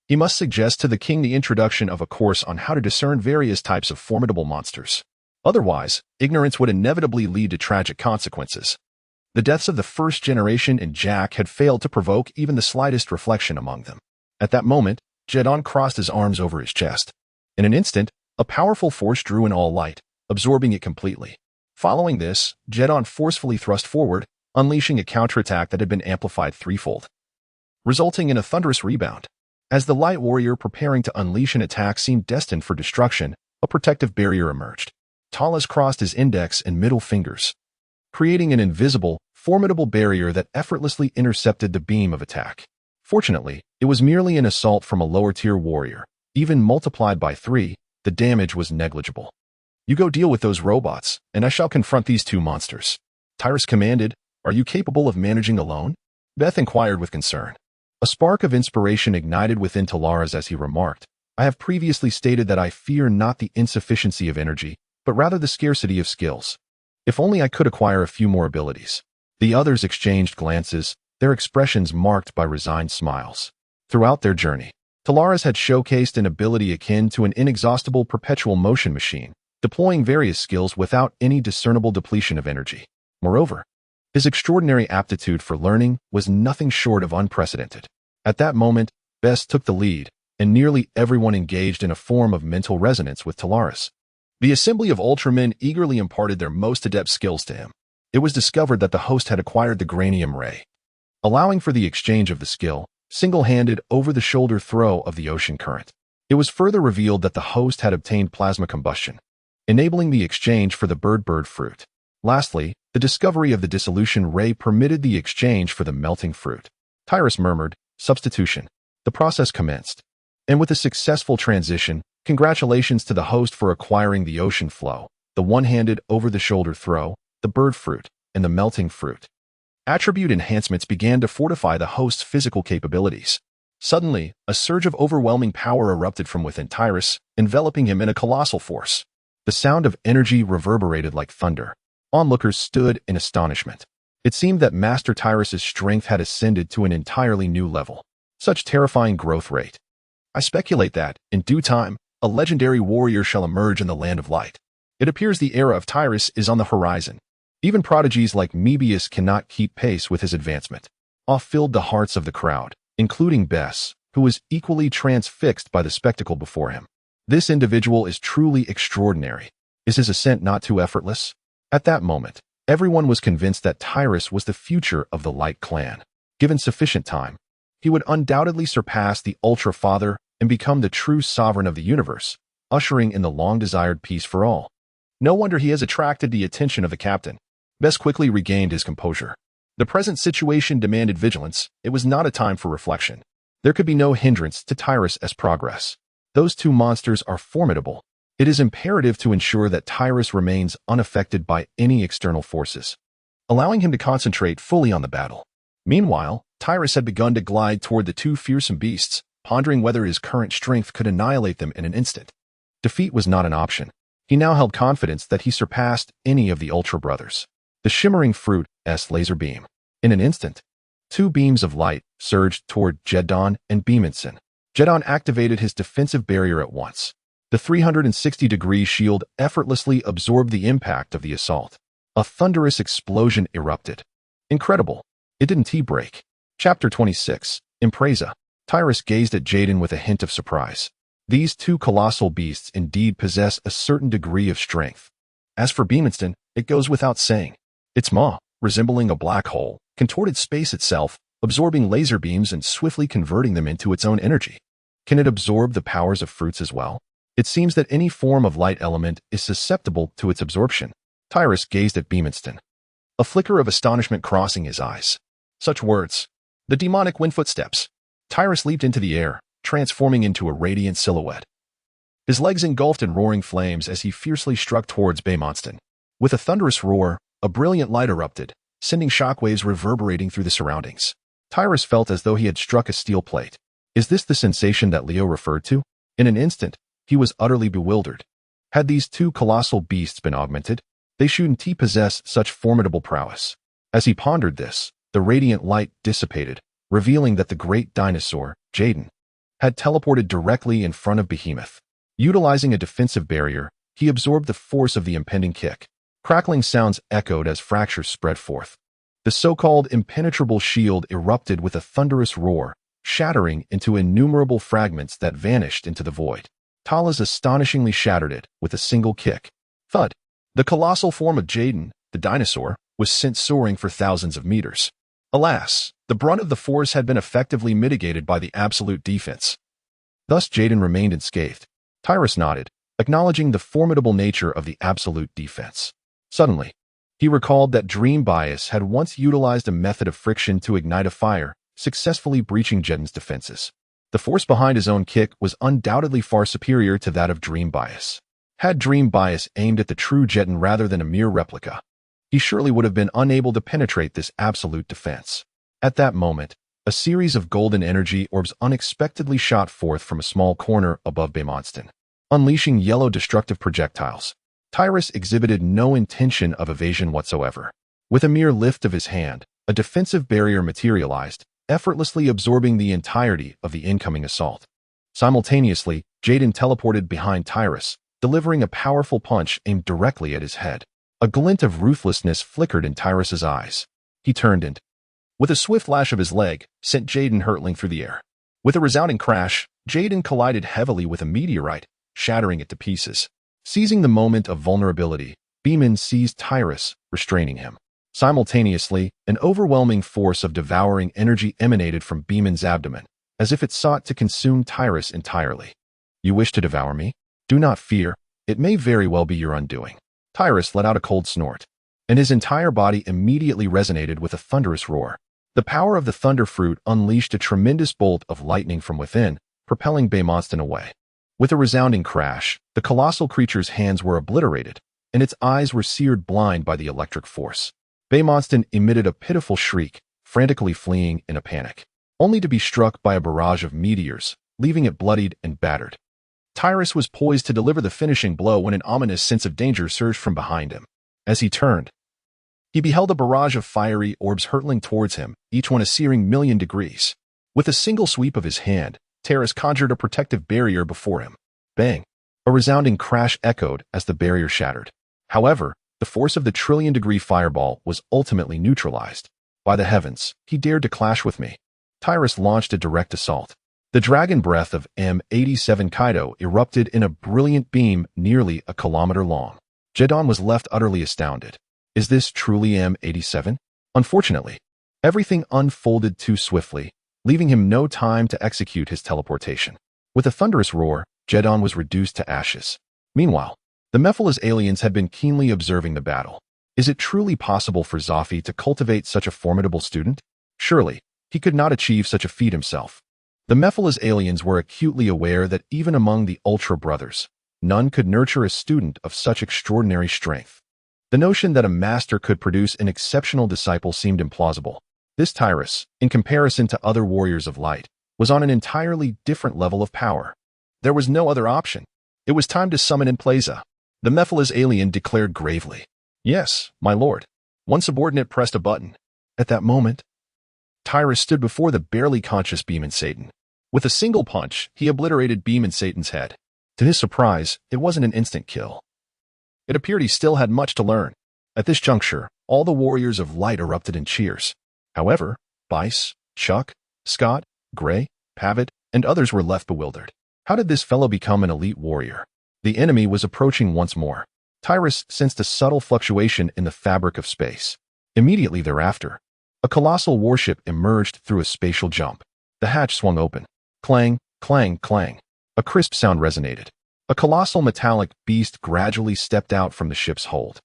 he must suggest to the king the introduction of a course on how to discern various types of formidable monsters. Otherwise, ignorance would inevitably lead to tragic consequences. The deaths of the first generation and Jack had failed to provoke even the slightest reflection among them. At that moment, Jedon crossed his arms over his chest. In an instant, a powerful force drew in all light, absorbing it completely. Following this, Jedon forcefully thrust forward, unleashing a counterattack that had been amplified threefold, resulting in a thunderous rebound. As the light warrior preparing to unleash an attack seemed destined for destruction, a protective barrier emerged. Talas crossed his index and middle fingers, creating an invisible, formidable barrier that effortlessly intercepted the beam of attack. Fortunately, it was merely an assault from a lower-tier warrior. Even multiplied by 3, the damage was negligible. "You go deal with those robots, and I shall confront these two monsters," Tyrus commanded. "Are you capable of managing alone?" Beth inquired with concern. A spark of inspiration ignited within Tolaras as he remarked, "I have previously stated that I fear not the insufficiency of energy, but rather the scarcity of skills. If only I could acquire a few more abilities." The others exchanged glances, their expressions marked by resigned smiles. Throughout their journey, Tolaras had showcased an ability akin to an inexhaustible perpetual motion machine, deploying various skills without any discernible depletion of energy. Moreover, his extraordinary aptitude for learning was nothing short of unprecedented. At that moment, Bess took the lead, and nearly everyone engaged in a form of mental resonance with Tolaras. The assembly of Ultramen eagerly imparted their most adept skills to him. It was discovered that the host had acquired the Granium Ray, allowing for the exchange of the skill, single-handed over-the-shoulder throw of the ocean current. It was further revealed that the host had obtained plasma combustion, enabling the exchange for the bird fruit. Lastly, the discovery of the dissolution ray permitted the exchange for the melting fruit. Tyrus murmured, "Substitution." The process commenced. And with a successful transition, congratulations to the host for acquiring the ocean flow, the one-handed over-the-shoulder throw, the bird fruit, and the melting fruit. Attribute enhancements began to fortify the host's physical capabilities. Suddenly, a surge of overwhelming power erupted from within Tyrus, enveloping him in a colossal force. The sound of energy reverberated like thunder. Onlookers stood in astonishment. It seemed that Master Tyrus's strength had ascended to an entirely new level. Such terrifying growth rate. "I speculate that, in due time, a legendary warrior shall emerge in the Land of Light. It appears the era of Tyrus is on the horizon. Even prodigies like Mebius cannot keep pace with his advancement." Awe filled the hearts of the crowd, including Bess, who was equally transfixed by the spectacle before him. This individual is truly extraordinary. Is his ascent not too effortless? At that moment, everyone was convinced that Tyrus was the future of the Light Clan. Given sufficient time, he would undoubtedly surpass the Ultra Father and become the true sovereign of the universe, ushering in the long-desired peace for all. No wonder he has attracted the attention of the captain. Bess quickly regained his composure. The present situation demanded vigilance. It was not a time for reflection. There could be no hindrance to Tyrus' progress. Those two monsters are formidable. It is imperative to ensure that Tyrus remains unaffected by any external forces, allowing him to concentrate fully on the battle. Meanwhile, Tyrus had begun to glide toward the two fearsome beasts, pondering whether his current strength could annihilate them in an instant. Defeat was not an option. He now held confidence that he surpassed any of the Ultra Brothers. The shimmering fruit's laser beam. In an instant, two beams of light surged toward Jedon and Beemanson. Jedon activated his defensive barrier at once. The 360-degree shield effortlessly absorbed the impact of the assault. A thunderous explosion erupted. Incredible. It didn't break. Chapter 26. Impreza. Tyrus gazed at Jaden with a hint of surprise. These two colossal beasts indeed possess a certain degree of strength. As for Beemanson, it goes without saying. Its maw, resembling a black hole, contorted space itself, absorbing laser beams and swiftly converting them into its own energy. Can it absorb the powers of fruits as well? It seems that any form of light element is susceptible to its absorption. Tyrus gazed at Beemanson, a flicker of astonishment crossing his eyes. Such words. The demonic wind footsteps. Tyrus leaped into the air, transforming into a radiant silhouette. His legs engulfed in roaring flames as he fiercely struck towards Beemanson. With a thunderous roar, a brilliant light erupted, sending shockwaves reverberating through the surroundings. Tyrus felt as though he had struck a steel plate. Is this the sensation that Leo referred to? In an instant, he was utterly bewildered. Had these two colossal beasts been augmented? They shouldn't possess such formidable prowess. As he pondered this, the radiant light dissipated, revealing that the great dinosaur, Jaden, had teleported directly in front of Behemoth. Utilizing a defensive barrier, he absorbed the force of the impending kick. Crackling sounds echoed as fractures spread forth. The so-called impenetrable shield erupted with a thunderous roar, shattering into innumerable fragments that vanished into the void. Talas astonishingly shattered it with a single kick. Thud. The colossal form of Jaden, the dinosaur, was sent soaring for thousands of meters. Alas, the brunt of the force had been effectively mitigated by the absolute defense. Thus Jaden remained unscathed. Tyrus nodded, acknowledging the formidable nature of the absolute defense. Suddenly, he recalled that Dream Bias had once utilized a method of friction to ignite a fire, successfully breaching Jaden's defenses. The force behind his own kick was undoubtedly far superior to that of Dream Bias. Had Dream Bias aimed at the true Jaden rather than a mere replica, he surely would have been unable to penetrate this absolute defense. At that moment, a series of golden energy orbs unexpectedly shot forth from a small corner above Baymonston, unleashing yellow destructive projectiles. Tyrus exhibited no intention of evasion whatsoever. With a mere lift of his hand, a defensive barrier materialized, effortlessly absorbing the entirety of the incoming assault. Simultaneously, Jaden teleported behind Tyrus, delivering a powerful punch aimed directly at his head. A glint of ruthlessness flickered in Tyrus's eyes. He turned and, with a swift lash of his leg, sent Jaden hurtling through the air. With a resounding crash, Jaden collided heavily with a meteorite, shattering it to pieces. Seizing the moment of vulnerability, Beeman seized Tyrus, restraining him. Simultaneously, an overwhelming force of devouring energy emanated from Beeman's abdomen, as if it sought to consume Tyrus entirely. You wish to devour me? Do not fear, it may very well be your undoing. Tyrus let out a cold snort, and his entire body immediately resonated with a thunderous roar. The power of the thunder fruit unleashed a tremendous bolt of lightning from within, propelling Baymonston away. With a resounding crash, the colossal creature's hands were obliterated, and its eyes were seared blind by the electric force. Baymonston emitted a pitiful shriek, frantically fleeing in a panic, only to be struck by a barrage of meteors, leaving it bloodied and battered. Tyrus was poised to deliver the finishing blow when an ominous sense of danger surged from behind him. As he turned, he beheld a barrage of fiery orbs hurtling towards him, each one a searing 1,000,000 degrees. With a single sweep of his hand, Tyrus conjured a protective barrier before him. Bang! A resounding crash echoed as the barrier shattered. However, the force of the trillion-degree fireball was ultimately neutralized. By the heavens, he dared to clash with me. Tyrus launched a direct assault. The dragon breath of M87 Kaido erupted in a brilliant beam nearly a kilometer long. Jaden was left utterly astounded. Is this truly M87? Unfortunately, everything unfolded too swiftly, leaving him no time to execute his teleportation. With a thunderous roar, Jaden was reduced to ashes. Meanwhile, the Mephiles aliens had been keenly observing the battle. Is it truly possible for Zophi to cultivate such a formidable student? Surely, he could not achieve such a feat himself. The Mephiles aliens were acutely aware that even among the Ultra Brothers, none could nurture a student of such extraordinary strength. The notion that a master could produce an exceptional disciple seemed implausible. This Tyrus, in comparison to other warriors of light, was on an entirely different level of power. There was no other option. It was time to summon in Plaza. The Mephiles alien declared gravely. Yes, my lord. One subordinate pressed a button. At that moment, Tyrus stood before the barely conscious Beeman Satan. With a single punch, he obliterated Beeman Satan's head. To his surprise, it wasn't an instant kill. It appeared he still had much to learn. At this juncture, all the warriors of light erupted in cheers. However, Bice, Chuck, Scott, Gray, Pavitt, and others were left bewildered. How did this fellow become an elite warrior? The enemy was approaching once more. Tyrus sensed a subtle fluctuation in the fabric of space. Immediately thereafter, a colossal warship emerged through a spatial jump. The hatch swung open. Clang, clang, clang. A crisp sound resonated. A colossal metallic beast gradually stepped out from the ship's hold.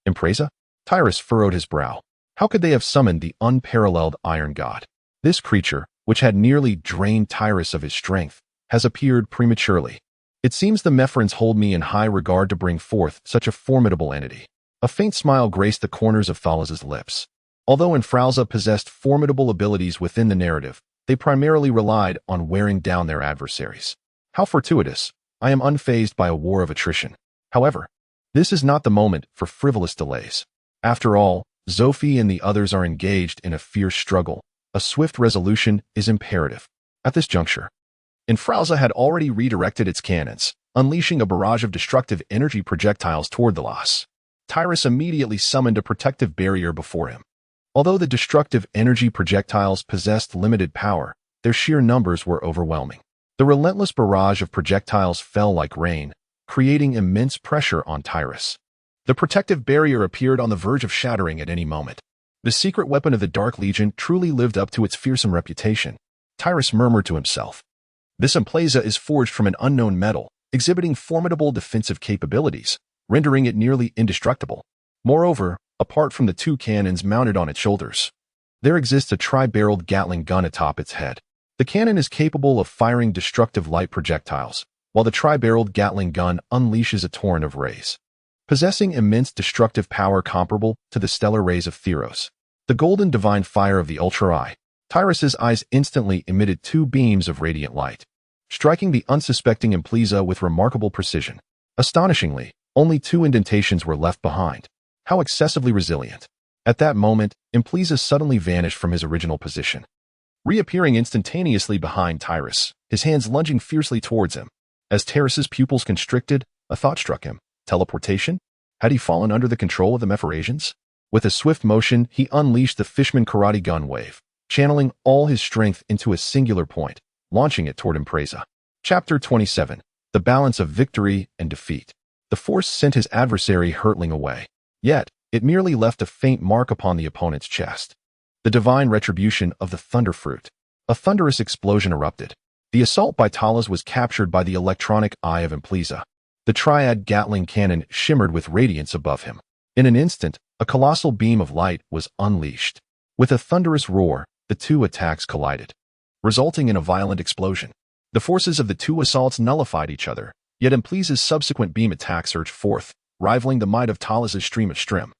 Impreza? Tyrus furrowed his brow. How could they have summoned the unparalleled Iron God? This creature, which had nearly drained Tyrus of his strength, has appeared prematurely. It seems the Mephrans hold me in high regard to bring forth such a formidable entity. A faint smile graced the corners of Thalas's lips. Although Enfralza possessed formidable abilities within the narrative, they primarily relied on wearing down their adversaries. How fortuitous. I am unfazed by a war of attrition. However, this is not the moment for frivolous delays. After all, Zophi and the others are engaged in a fierce struggle. A swift resolution is imperative. At this juncture, Enfralza had already redirected its cannons, unleashing a barrage of destructive energy projectiles toward the loss. Tyrus immediately summoned a protective barrier before him. Although the destructive energy projectiles possessed limited power, their sheer numbers were overwhelming. The relentless barrage of projectiles fell like rain, creating immense pressure on Tyrus. The protective barrier appeared on the verge of shattering at any moment. The secret weapon of the Dark Legion truly lived up to its fearsome reputation. Tyrus murmured to himself. This embleza is forged from an unknown metal, exhibiting formidable defensive capabilities, rendering it nearly indestructible. Moreover, apart from the two cannons mounted on its shoulders, there exists a tri-barreled Gatling gun atop its head. The cannon is capable of firing destructive light projectiles, while the tri-barreled Gatling gun unleashes a torrent of rays, possessing immense destructive power comparable to the stellar rays of Theros. The golden divine fire of the Ultra Eye. Tyrus's eyes instantly emitted two beams of radiant light, striking the unsuspecting embleza with remarkable precision. Astonishingly, only two indentations were left behind. How excessively resilient. At that moment, embleza suddenly vanished from his original position, reappearing instantaneously behind Tyrus, his hands lunging fiercely towards him. As Tyrus's pupils constricted, a thought struck him. Teleportation? Had he fallen under the control of the Mephorasians? With a swift motion, he unleashed the Fishman karate gun wave, channeling all his strength into a singular point, launching it toward embleza. Chapter 27. The Balance of Victory and Defeat. The force sent his adversary hurtling away. Yet, it merely left a faint mark upon the opponent's chest. The divine retribution of the Thunderfruit. A thunderous explosion erupted. The assault by Talas was captured by the electronic eye of embleza. The triad Gatling cannon shimmered with radiance above him. In an instant, a colossal beam of light was unleashed. With a thunderous roar, the two attacks collided, resulting in a violent explosion. The forces of the two assaults nullified each other, yet embleza's subsequent beam attack surged forth, rivaling the might of Talas's stream of strim.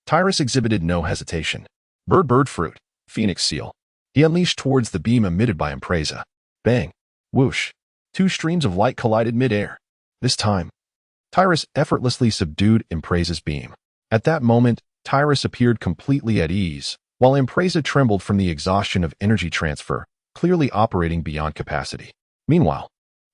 Tyrus exhibited no hesitation. Bird fruit, phoenix seal. He unleashed towards the beam emitted by embleza. Bang! Whoosh! Two streams of light collided mid-air. This time, Tyrus effortlessly subdued embleza's beam. At that moment, Tyrus appeared completely at ease, while embleza trembled from the exhaustion of energy transfer, clearly operating beyond capacity. Meanwhile,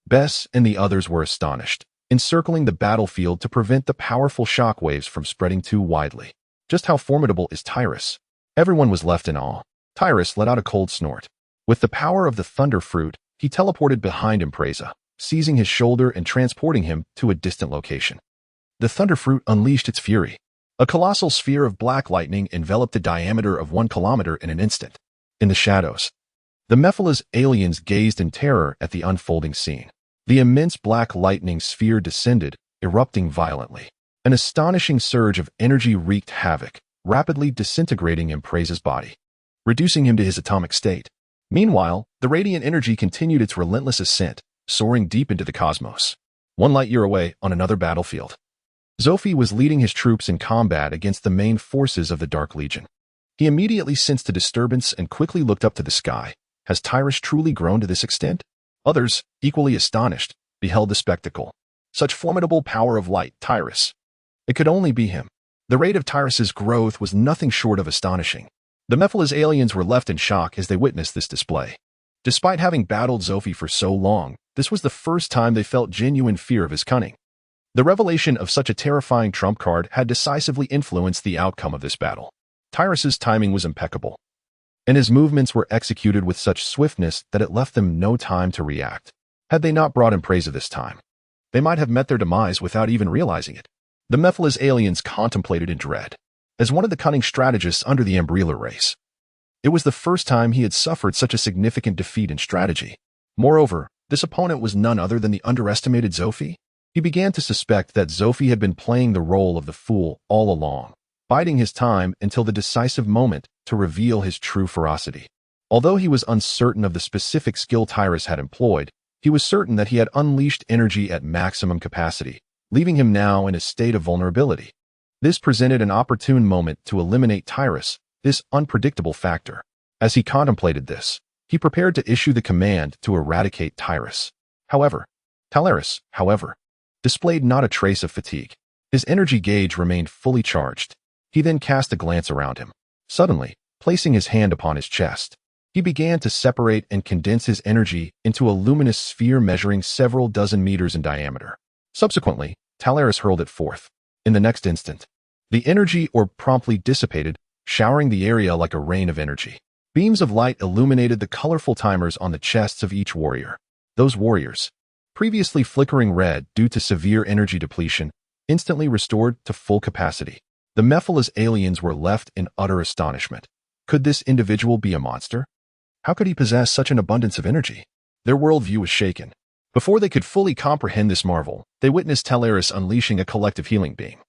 Bess and the others were astonished, encircling the battlefield to prevent the powerful shockwaves from spreading too widely. Just how formidable is Tyrus? Everyone was left in awe. Tyrus let out a cold snort. With the power of the Thunderfruit, he teleported behind embleza, seizing his shoulder and transporting him to a distant location. The Thunderfruit unleashed its fury. A colossal sphere of black lightning enveloped a diameter of 1 kilometer in an instant. In the shadows, the Mephala's aliens gazed in terror at the unfolding scene. The immense black lightning sphere descended, erupting violently. An astonishing surge of energy wreaked havoc, rapidly disintegrating Embleza's body, reducing him to his atomic state. Meanwhile, the radiant energy continued its relentless ascent, soaring deep into the cosmos. 1 light-year away on another battlefield, Zophi was leading his troops in combat against the main forces of the Dark Legion. He immediately sensed a disturbance and quickly looked up to the sky. Has Tyrus truly grown to this extent? Others, equally astonished, beheld the spectacle. Such formidable power of light, Tyrus. It could only be him. The rate of Tyrus's growth was nothing short of astonishing. The Mephala's aliens were left in shock as they witnessed this display. Despite having battled Zophi for so long, this was the first time they felt genuine fear of his cunning. The revelation of such a terrifying trump card had decisively influenced the outcome of this battle. Tyrus's timing was impeccable, and his movements were executed with such swiftness that it left them no time to react. Had they not brought embleza this time, they might have met their demise without even realizing it. The Mephala's aliens contemplated in dread. As one of the cunning strategists under the Umbrella race, it was the first time he had suffered such a significant defeat in strategy. Moreover, this opponent was none other than the underestimated Zophi. He began to suspect that Zophi had been playing the role of the fool all along, biding his time until the decisive moment to reveal his true ferocity. Although he was uncertain of the specific skill Tyrus had employed, he was certain that he had unleashed energy at maximum capacity, leaving him now in a state of vulnerability. This presented an opportune moment to eliminate Tyrus, this unpredictable factor. As he contemplated this, he prepared to issue the command to eradicate Tyrus. Tyrus, however, displayed not a trace of fatigue. His energy gauge remained fully charged. He then cast a glance around him. Suddenly, placing his hand upon his chest, he began to separate and condense his energy into a luminous sphere measuring several dozen meters in diameter. Subsequently, Tyrus hurled it forth. In the next instant, the energy orb promptly dissipated, showering the area like a rain of energy. Beams of light illuminated the colorful timers on the chests of each warrior. Those warriors, previously flickering red due to severe energy depletion, instantly restored to full capacity. The Mephiles aliens were left in utter astonishment. Could this individual be a monster? How could he possess such an abundance of energy? Their worldview was shaken. Before they could fully comprehend this marvel, they witnessed Taleris unleashing a collective healing beam,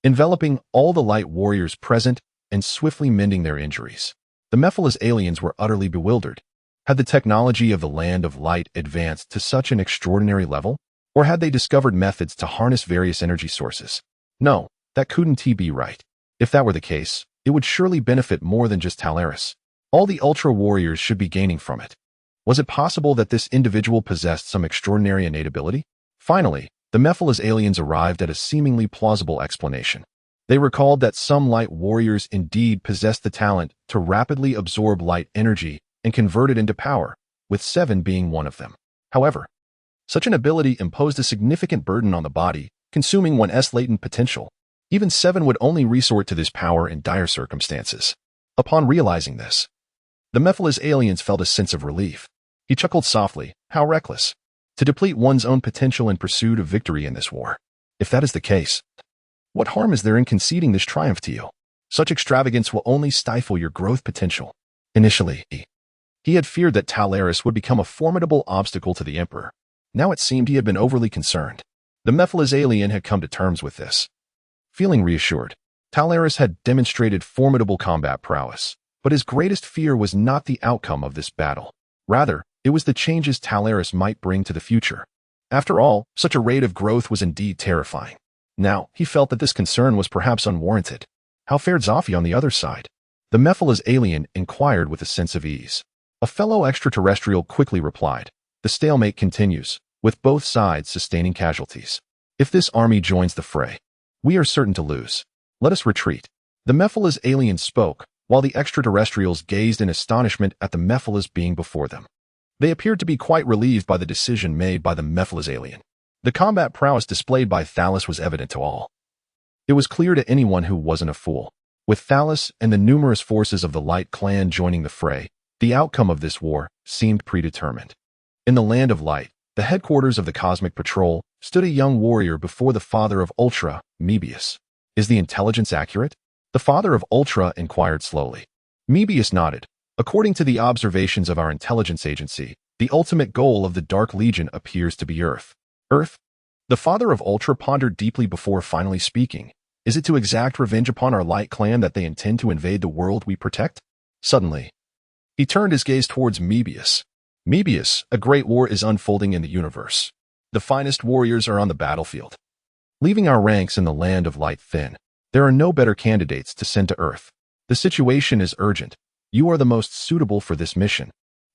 enveloping all the light warriors present and swiftly mending their injuries. The Mephiles aliens were utterly bewildered. Had the technology of the Land of Light advanced to such an extraordinary level? Or had they discovered methods to harness various energy sources? No, that couldn't be right. If that were the case, it would surely benefit more than just Taleris. All the Ultra warriors should be gaining from it. Was it possible that this individual possessed some extraordinary innate ability? Finally, the Mephiles aliens arrived at a seemingly plausible explanation. They recalled that some light warriors indeed possessed the talent to rapidly absorb light energy and convert it into power, with 7 being one of them. However, such an ability imposed a significant burden on the body, consuming one's latent potential. Even 7 would only resort to this power in dire circumstances. Upon realizing this, the Mephiles aliens felt a sense of relief. He chuckled softly. How reckless. To deplete one's own potential in pursuit of victory in this war. If that is the case, what harm is there in conceding this triumph to you? Such extravagance will only stifle your growth potential. Initially, he had feared that Taleris would become a formidable obstacle to the Emperor. Now it seemed he had been overly concerned. The Mephiles alien had come to terms with this. Feeling reassured, Taleris had demonstrated formidable combat prowess, but his greatest fear was not the outcome of this battle. Rather, it was the changes Taleris might bring to the future. After all, such a rate of growth was indeed terrifying. Now, he felt that this concern was perhaps unwarranted. How fared Zafi on the other side? The Mephiles alien inquired with a sense of ease. A fellow extraterrestrial quickly replied. The stalemate continues, with both sides sustaining casualties. If this army joins the fray, we are certain to lose. Let us retreat. The Mephiles alien spoke, while the extraterrestrials gazed in astonishment at the Mephiles being before them. They appeared to be quite relieved by the decision made by the Mephiles alien. The combat prowess displayed by Thallas was evident to all. It was clear to anyone who wasn't a fool. With Thallas and the numerous forces of the Light Clan joining the fray, the outcome of this war seemed predetermined. In the Land of Light, the headquarters of the Cosmic Patrol, stood a young warrior before the Father of Ultra, Mebius. Is the intelligence accurate? The Father of Ultra inquired slowly. Mebius nodded. According to the observations of our intelligence agency, the ultimate goal of the Dark Legion appears to be Earth. Earth? The Father of Ultra pondered deeply before finally speaking. Is it to exact revenge upon our Light Clan that they intend to invade the world we protect? Suddenly, he turned his gaze towards Mebius. Mebius, a great war is unfolding in the universe. The finest warriors are on the battlefield. Leaving our ranks in the Land of Light thin, there are no better candidates to send to Earth. The situation is urgent. You are the most suitable for this mission.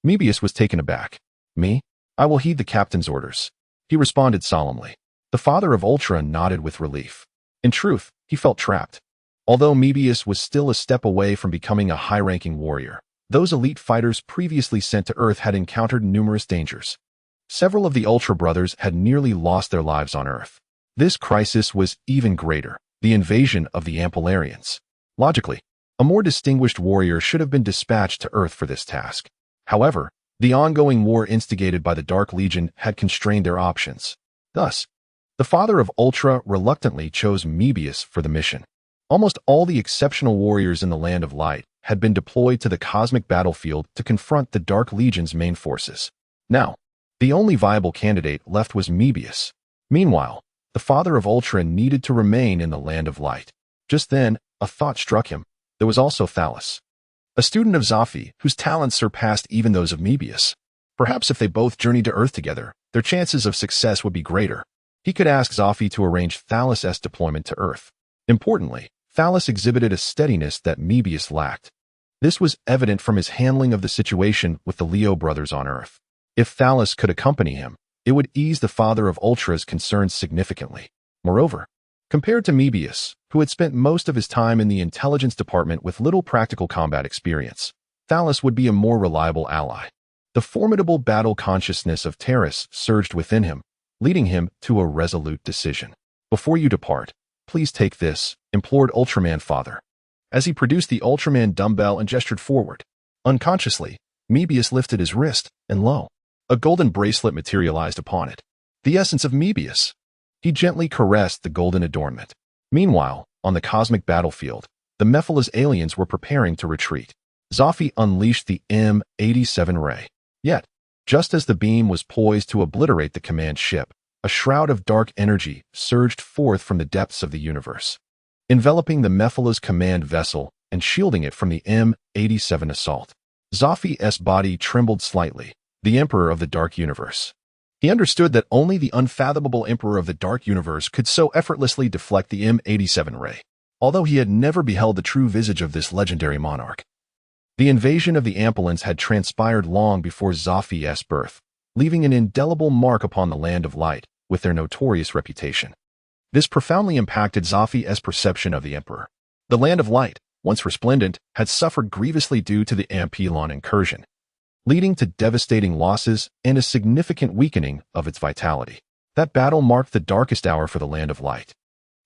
Mebius was taken aback. Me? I will heed the captain's orders. He responded solemnly. The Father of Ultra nodded with relief. In truth, he felt trapped. Although Mebius was still a step away from becoming a high-ranking warrior, those elite fighters previously sent to Earth had encountered numerous dangers. Several of the Ultra Brothers had nearly lost their lives on Earth. This crisis was even greater, the invasion of the Ampelarians. Logically, a more distinguished warrior should have been dispatched to Earth for this task. However, the ongoing war instigated by the Dark Legion had constrained their options. Thus, the Father of Ultra reluctantly chose Mebius for the mission. Almost all the exceptional warriors in the Land of Light had been deployed to the cosmic battlefield to confront the Dark Legion's main forces. Now, the only viable candidate left was Mebius. Meanwhile, the Father of Ultra needed to remain in the Land of Light. Just then, a thought struck him. There was also Thallas, a student of Zafi, whose talents surpassed even those of Mebius. Perhaps if they both journeyed to Earth together, their chances of success would be greater. He could ask Zafi to arrange Thallas' deployment to Earth. Importantly, Thallas exhibited a steadiness that Mebius lacked. This was evident from his handling of the situation with the Leo brothers on Earth. If Thallas could accompany him, it would ease the Father of Ultra's concerns significantly. Moreover, compared to Mebius, who had spent most of his time in the intelligence department with little practical combat experience, Thallas would be a more reliable ally. The formidable battle consciousness of Terrace surged within him, leading him to a resolute decision. Before you depart, please take this, implored Ultraman Father. As he produced the Ultraman dumbbell and gestured forward. Unconsciously, Mebius lifted his wrist, and lo, a golden bracelet materialized upon it. The essence of Mebius. He gently caressed the golden adornment. Meanwhile, on the cosmic battlefield, the Mephala's aliens were preparing to retreat. Zophi unleashed the M87 ray. Yet, just as the beam was poised to obliterate the command ship, a shroud of dark energy surged forth from the depths of the universe, enveloping the Mephala's command vessel and shielding it from the M87 assault. Zophi's body trembled slightly, the Emperor of the Dark Universe. He understood that only the unfathomable Emperor of the Dark Universe could so effortlessly deflect the M87 ray, although he had never beheld the true visage of this legendary monarch. The invasion of the Ampelans had transpired long before Zophi's birth, leaving an indelible mark upon the Land of Light with their notorious reputation. This profoundly impacted Zophi's perception of the Emperor. The Land of Light, once resplendent, had suffered grievously due to the Ampelon incursion, leading to devastating losses and a significant weakening of its vitality. That battle marked the darkest hour for the Land of Light.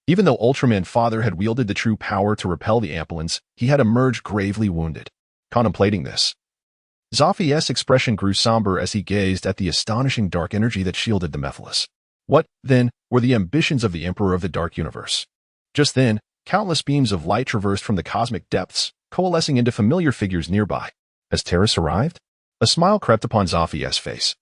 Even though Ultraman Father had wielded the true power to repel the Ampelans, he had emerged gravely wounded. Contemplating this, Zophi's expression grew somber as he gazed at the astonishing dark energy that shielded the Mephalas. What, then, were the ambitions of the Emperor of the Dark Universe? Just then, countless beams of light traversed from the cosmic depths, coalescing into familiar figures nearby. Has Terrace arrived? A smile crept upon Zophi's face,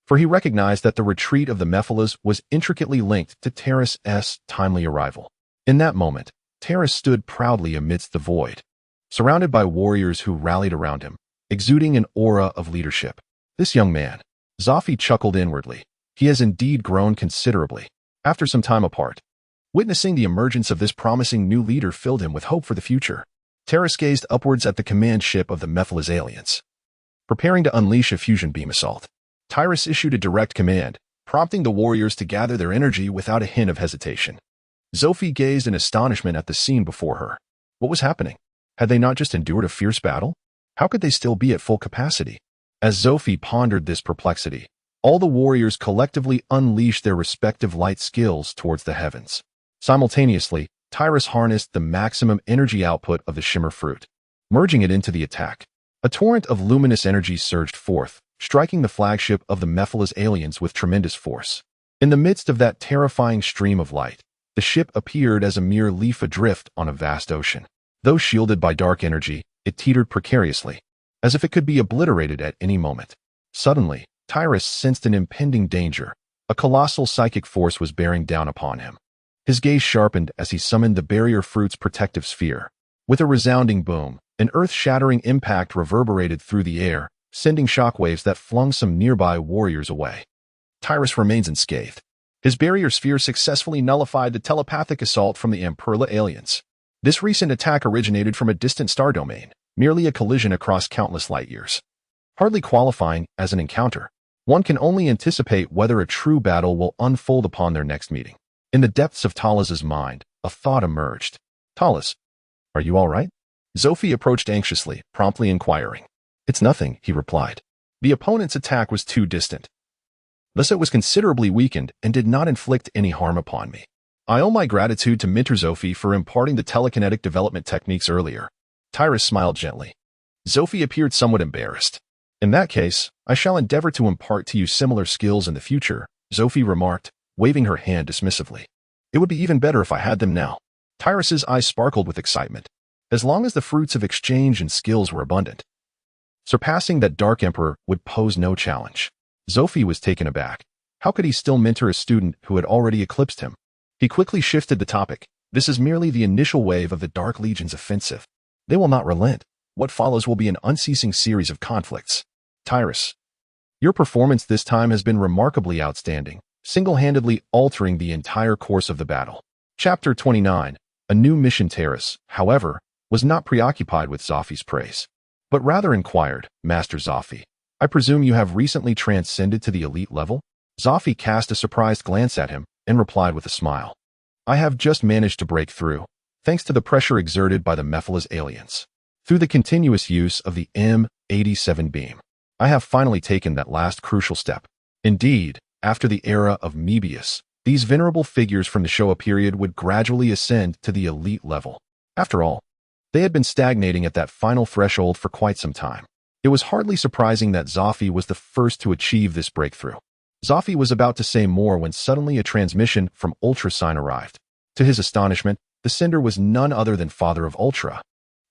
for he recognized that the retreat of the Mephalas was intricately linked to Terrace's timely arrival. In that moment, Terrace stood proudly amidst the void, surrounded by warriors who rallied around him, exuding an aura of leadership. This young man, Zophi chuckled inwardly. He has indeed grown considerably. After some time apart, witnessing the emergence of this promising new leader filled him with hope for the future. Terrace gazed upwards at the command ship of the Mephala's aliens, preparing to unleash a fusion beam assault. Tyrus issued a direct command, prompting the warriors to gather their energy without a hint of hesitation. Zophi gazed in astonishment at the scene before her. What was happening? Had they not just endured a fierce battle? How could they still be at full capacity? As Zophi pondered this perplexity, all the warriors collectively unleashed their respective light skills towards the heavens. Simultaneously, Tyrus harnessed the maximum energy output of the Shimmer Fruit, merging it into the attack. A torrent of luminous energy surged forth, striking the flagship of the Mephala's aliens with tremendous force. In the midst of that terrifying stream of light, the ship appeared as a mere leaf adrift on a vast ocean. Though shielded by dark energy, it teetered precariously, as if it could be obliterated at any moment. Suddenly, Tyrus sensed an impending danger. A colossal psychic force was bearing down upon him. His gaze sharpened as he summoned the barrier fruit's protective sphere. With a resounding boom, an earth-shattering impact reverberated through the air, sending shockwaves that flung some nearby warriors away. Tyrus remains unscathed. His barrier sphere successfully nullified the telepathic assault from the Amperla aliens. This recent attack originated from a distant star domain, merely a collision across countless light years. Hardly qualifying as an encounter, one can only anticipate whether a true battle will unfold upon their next meeting. In the depths of Talas's mind, a thought emerged. Talas, are you all right? Zophi approached anxiously, promptly inquiring. It's nothing, he replied. The opponent's attack was too distant. Thus it was considerably weakened and did not inflict any harm upon me. I owe my gratitude to Mentor Zophi for imparting the telekinetic development techniques earlier. Tyrus smiled gently. Zophi appeared somewhat embarrassed. In that case, I shall endeavor to impart to you similar skills in the future, Zophi remarked, waving her hand dismissively. It would be even better if I had them now. Tyrus's eyes sparkled with excitement. As long as the fruits of exchange and skills were abundant, surpassing that Dark Emperor would pose no challenge. Zophi was taken aback. How could he still mentor a student who had already eclipsed him? He quickly shifted the topic. This is merely the initial wave of the Dark Legion's offensive. They will not relent. What follows will be an unceasing series of conflicts. Tyrus, your performance this time has been remarkably outstanding, single-handedly altering the entire course of the battle. Chapter 29. A new mission. Tyrus, however, was not preoccupied with Zophi's praise, but rather inquired, Master Zophi, I presume you have recently transcended to the elite level? Zophi cast a surprised glance at him and replied with a smile. I have just managed to break through, thanks to the pressure exerted by the Mephala's aliens. Through the continuous use of the M87 beam, I have finally taken that last crucial step. Indeed, after the era of Mebius, these venerable figures from the Showa period would gradually ascend to the elite level. After all, they had been stagnating at that final threshold for quite some time. It was hardly surprising that Zophi was the first to achieve this breakthrough. Zophi was about to say more when suddenly a transmission from Ultrasign arrived. To his astonishment, the sender was none other than Father of Ultra.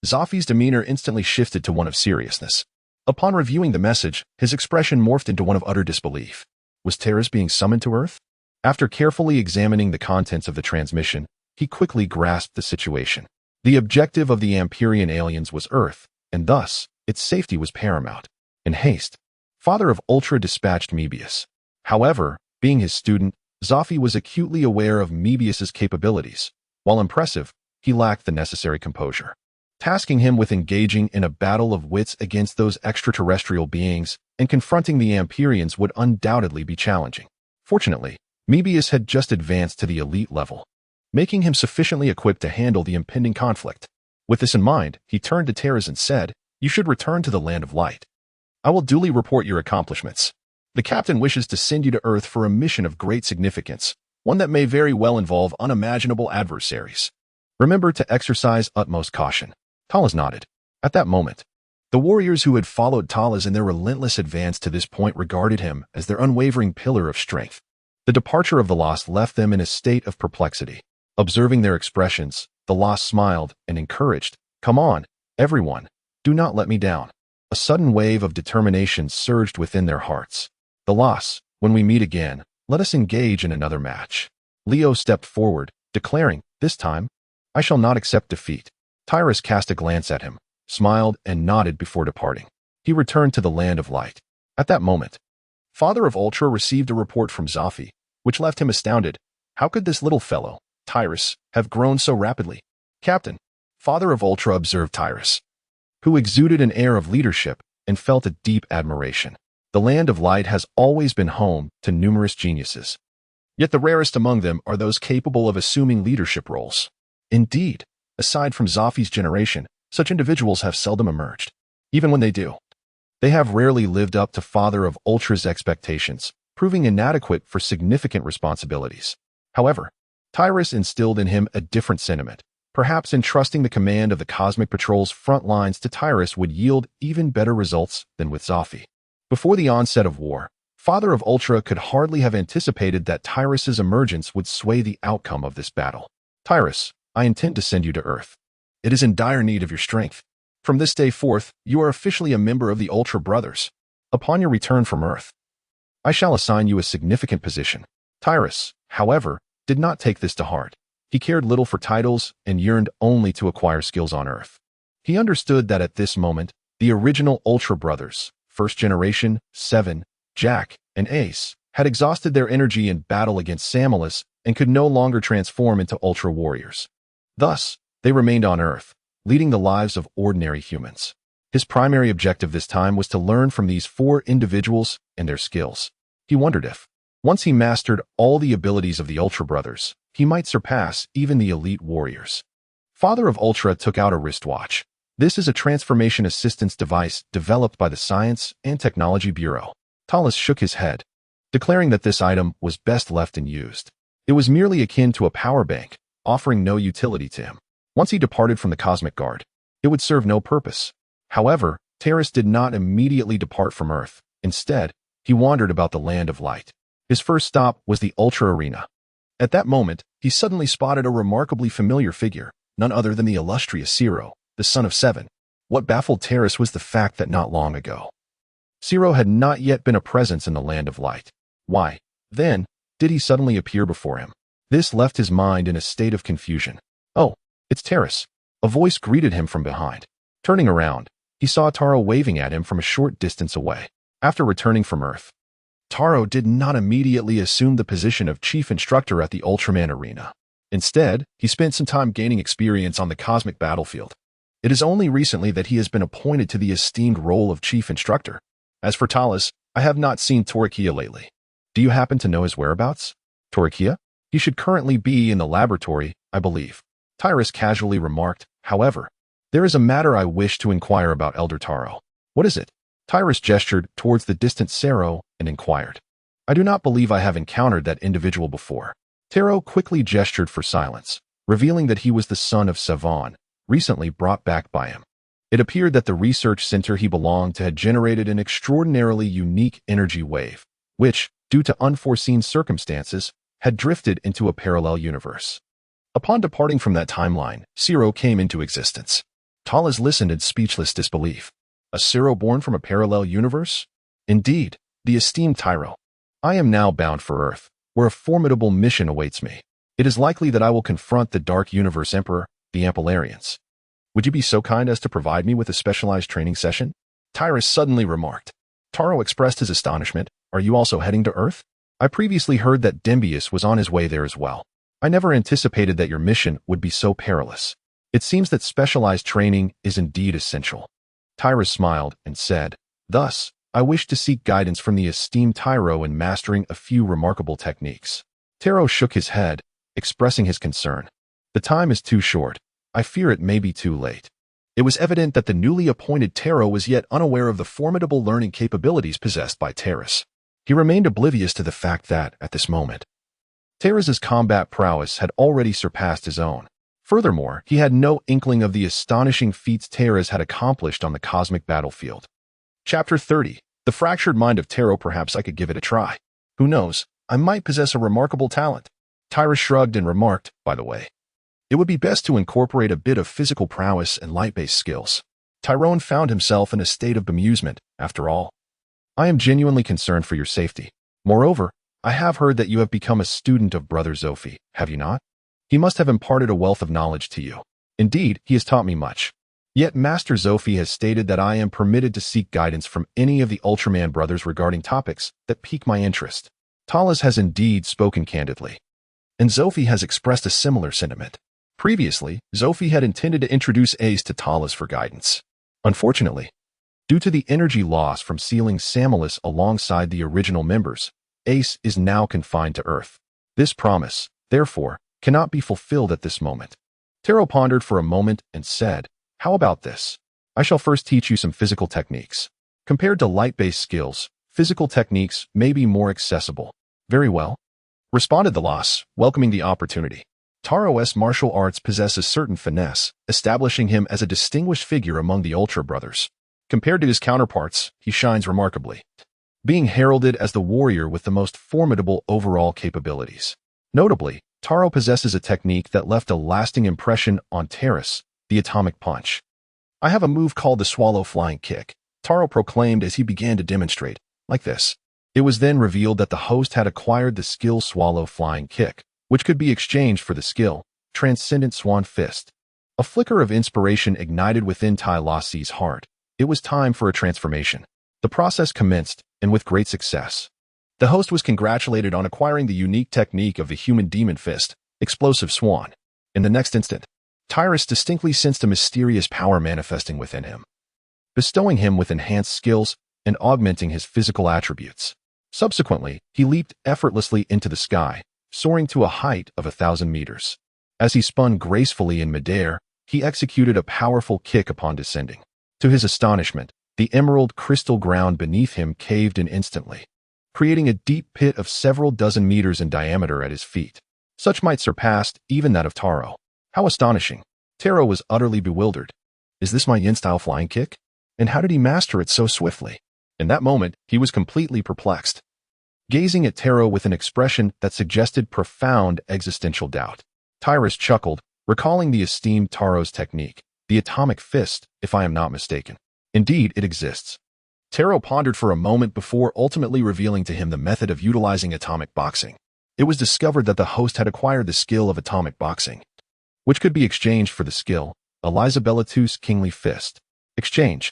Zophi's demeanor instantly shifted to one of seriousness. Upon reviewing the message, his expression morphed into one of utter disbelief. Was Terrace being summoned to Earth? After carefully examining the contents of the transmission, he quickly grasped the situation. The objective of the Amperian aliens was Earth, and thus, its safety was paramount. In haste, Father of Ultra dispatched Mebius. However, being his student, Zophi was acutely aware of Mebius's capabilities. While impressive, he lacked the necessary composure. Tasking him with engaging in a battle of wits against those extraterrestrial beings and confronting the Amperians would undoubtedly be challenging. Fortunately, Mebius had just advanced to the elite level, making him sufficiently equipped to handle the impending conflict. With this in mind, he turned to Terrace and said, "You should return to the Land of Light. I will duly report your accomplishments. The captain wishes to send you to Earth for a mission of great significance, one that may very well involve unimaginable adversaries. Remember to exercise utmost caution." Talas nodded. At that moment, the warriors who had followed Talas in their relentless advance to this point regarded him as their unwavering pillar of strength. The departure of the Lost left them in a state of perplexity. Observing their expressions, the Lost smiled and encouraged, "Come on, everyone, do not let me down." A sudden wave of determination surged within their hearts. "The Lost, when we meet again, let us engage in another match." Leo stepped forward, declaring, "This time, I shall not accept defeat." Tyrus cast a glance at him, smiled, and nodded before departing. He returned to the Land of Light. At that moment, Father of Ultra received a report from Zophi, which left him astounded. How could this little fellow, Tyrus, have grown so rapidly? "Captain," Father of Ultra observed Tyrus, who exuded an air of leadership and felt a deep admiration. The Land of Light has always been home to numerous geniuses. Yet the rarest among them are those capable of assuming leadership roles. Indeed, aside from Zophi's generation, such individuals have seldom emerged. Even when they do, they have rarely lived up to Father of Ultra's expectations, proving inadequate for significant responsibilities. However, Tyrus instilled in him a different sentiment. Perhaps entrusting the command of the Cosmic Patrol's front lines to Tyrus would yield even better results than with Zophi. Before the onset of war, Father of Ultra could hardly have anticipated that Tyrus's emergence would sway the outcome of this battle. "Tyrus, I intend to send you to Earth. It is in dire need of your strength. From this day forth, you are officially a member of the Ultra Brothers. Upon your return from Earth, I shall assign you a significant position." Tyrus, however, did not take this to heart. He cared little for titles and yearned only to acquire skills on Earth. He understood that at this moment, the original Ultra Brothers, first generation, Seven, Jack, and Ace, had exhausted their energy in battle against Samulus and could no longer transform into Ultra Warriors. Thus, they remained on Earth, leading the lives of ordinary humans. His primary objective this time was to learn from these four individuals and their skills. He wondered if, once he mastered all the abilities of the Ultra Brothers, he might surpass even the elite warriors. Father of Ultra took out a wristwatch. This is a transformation assistance device developed by the Science and Technology Bureau. Talas shook his head, declaring that this item was best left unused. It was merely akin to a power bank, offering no utility to him. Once he departed from the Cosmic Guard, it would serve no purpose. However, Terrace did not immediately depart from Earth. Instead, he wandered about the Land of Light. His first stop was the Ultra Arena. At that moment, he suddenly spotted a remarkably familiar figure, none other than the illustrious Zero, the son of Seven. What baffled Terrace was the fact that not long ago, Zero had not yet been a presence in the Land of Light. Why, then, did he suddenly appear before him? This left his mind in a state of confusion. "Oh, it's Terrace." A voice greeted him from behind. Turning around, he saw Taro waving at him from a short distance away. After returning from Earth, Taro did not immediately assume the position of chief instructor at the Ultraman arena. Instead, he spent some time gaining experience on the cosmic battlefield. It is only recently that he has been appointed to the esteemed role of chief instructor. As for Talas, I have not seen Tolekia lately. Do you happen to know his whereabouts? Tolekia? He should currently be in the laboratory, I believe. Tyrus casually remarked. However, there is a matter I wish to inquire about, Elder Taro. What is it? Tyrus gestured towards the distant Sero and inquired. I do not believe I have encountered that individual before. Taro quickly gestured for silence, revealing that he was the son of Savon, recently brought back by him. It appeared that the research center he belonged to had generated an extraordinarily unique energy wave, which, due to unforeseen circumstances, had drifted into a parallel universe. Upon departing from that timeline, Zero came into existence. Talas listened in speechless disbelief. A Zero born from a parallel universe? Indeed, the esteemed Tyro. I am now bound for Earth, where a formidable mission awaits me. It is likely that I will confront the Dark Universe Emperor, the Ampelarians. Would you be so kind as to provide me with a specialized training session? Tyrus suddenly remarked. Taro expressed his astonishment. Are you also heading to Earth? I previously heard that Dembius was on his way there as well. I never anticipated that your mission would be so perilous. It seems that specialized training is indeed essential. Tyrus smiled and said, Thus, I wish to seek guidance from the esteemed Tyro in mastering a few remarkable techniques. Taro shook his head, expressing his concern. The time is too short. I fear it may be too late. It was evident that the newly appointed Taro was yet unaware of the formidable learning capabilities possessed by Taras. He remained oblivious to the fact that, at this moment, Taras's combat prowess had already surpassed his own. Furthermore, he had no inkling of the astonishing feats Taras had accomplished on the cosmic battlefield. Chapter 30. The Fractured Mind of Taro. Perhaps I could give it a try. Who knows, I might possess a remarkable talent. Taras shrugged and remarked, by the way, it would be best to incorporate a bit of physical prowess and light-based skills. Tyrone found himself in a state of bemusement, after all. I am genuinely concerned for your safety. Moreover, I have heard that you have become a student of Brother Zofi, have you not? He must have imparted a wealth of knowledge to you. Indeed, he has taught me much. Yet Master Zofi has stated that I am permitted to seek guidance from any of the Ultraman brothers regarding topics that pique my interest. Talas has indeed spoken candidly, and Zofi has expressed a similar sentiment. Previously, Zofi had intended to introduce Ace to Talas for guidance. Unfortunately, due to the energy loss from sealing Samalus alongside the original members, Ace is now confined to Earth. This promise, therefore, cannot be fulfilled at this moment. Taro pondered for a moment and said, How about this? I shall first teach you some physical techniques. Compared to light-based skills, physical techniques may be more accessible. Very well, responded the Loss, welcoming the opportunity. Taro's martial arts possess a certain finesse, establishing him as a distinguished figure among the Ultra brothers. Compared to his counterparts, he shines remarkably, being heralded as the warrior with the most formidable overall capabilities. Notably, Taro possesses a technique that left a lasting impression on Taras, the atomic punch. I have a move called the swallow flying kick, Taro proclaimed as he began to demonstrate, like this. It was then revealed that the host had acquired the skill swallow flying kick, which could be exchanged for the skill transcendent swan fist. A flicker of inspiration ignited within Tai Lassi's heart. It was time for a transformation. The process commenced, and with great success. The host was congratulated on acquiring the unique technique of the human demon fist, explosive swan. In the next instant, Tyrus distinctly sensed a mysterious power manifesting within him, bestowing him with enhanced skills and augmenting his physical attributes. Subsequently, he leaped effortlessly into the sky, soaring to a height of 1,000 meters. As he spun gracefully in midair, he executed a powerful kick upon descending. To his astonishment, the emerald crystal ground beneath him caved in instantly, creating a deep pit of several dozen meters in diameter at his feet. Such might surpass even that of Taro. How astonishing! Taro was utterly bewildered. Is this my yin-style flying kick? And how did he master it so swiftly? In that moment, he was completely perplexed, gazing at Taro with an expression that suggested profound existential doubt. Tyrus chuckled, recalling the esteemed Taro's technique, the atomic fist, if I am not mistaken. Indeed, it exists. Taro pondered for a moment before ultimately revealing to him the method of utilizing atomic boxing. It was discovered that the host had acquired the skill of atomic boxing, which could be exchanged for the skill Elizabethus Kingly Fist. Exchange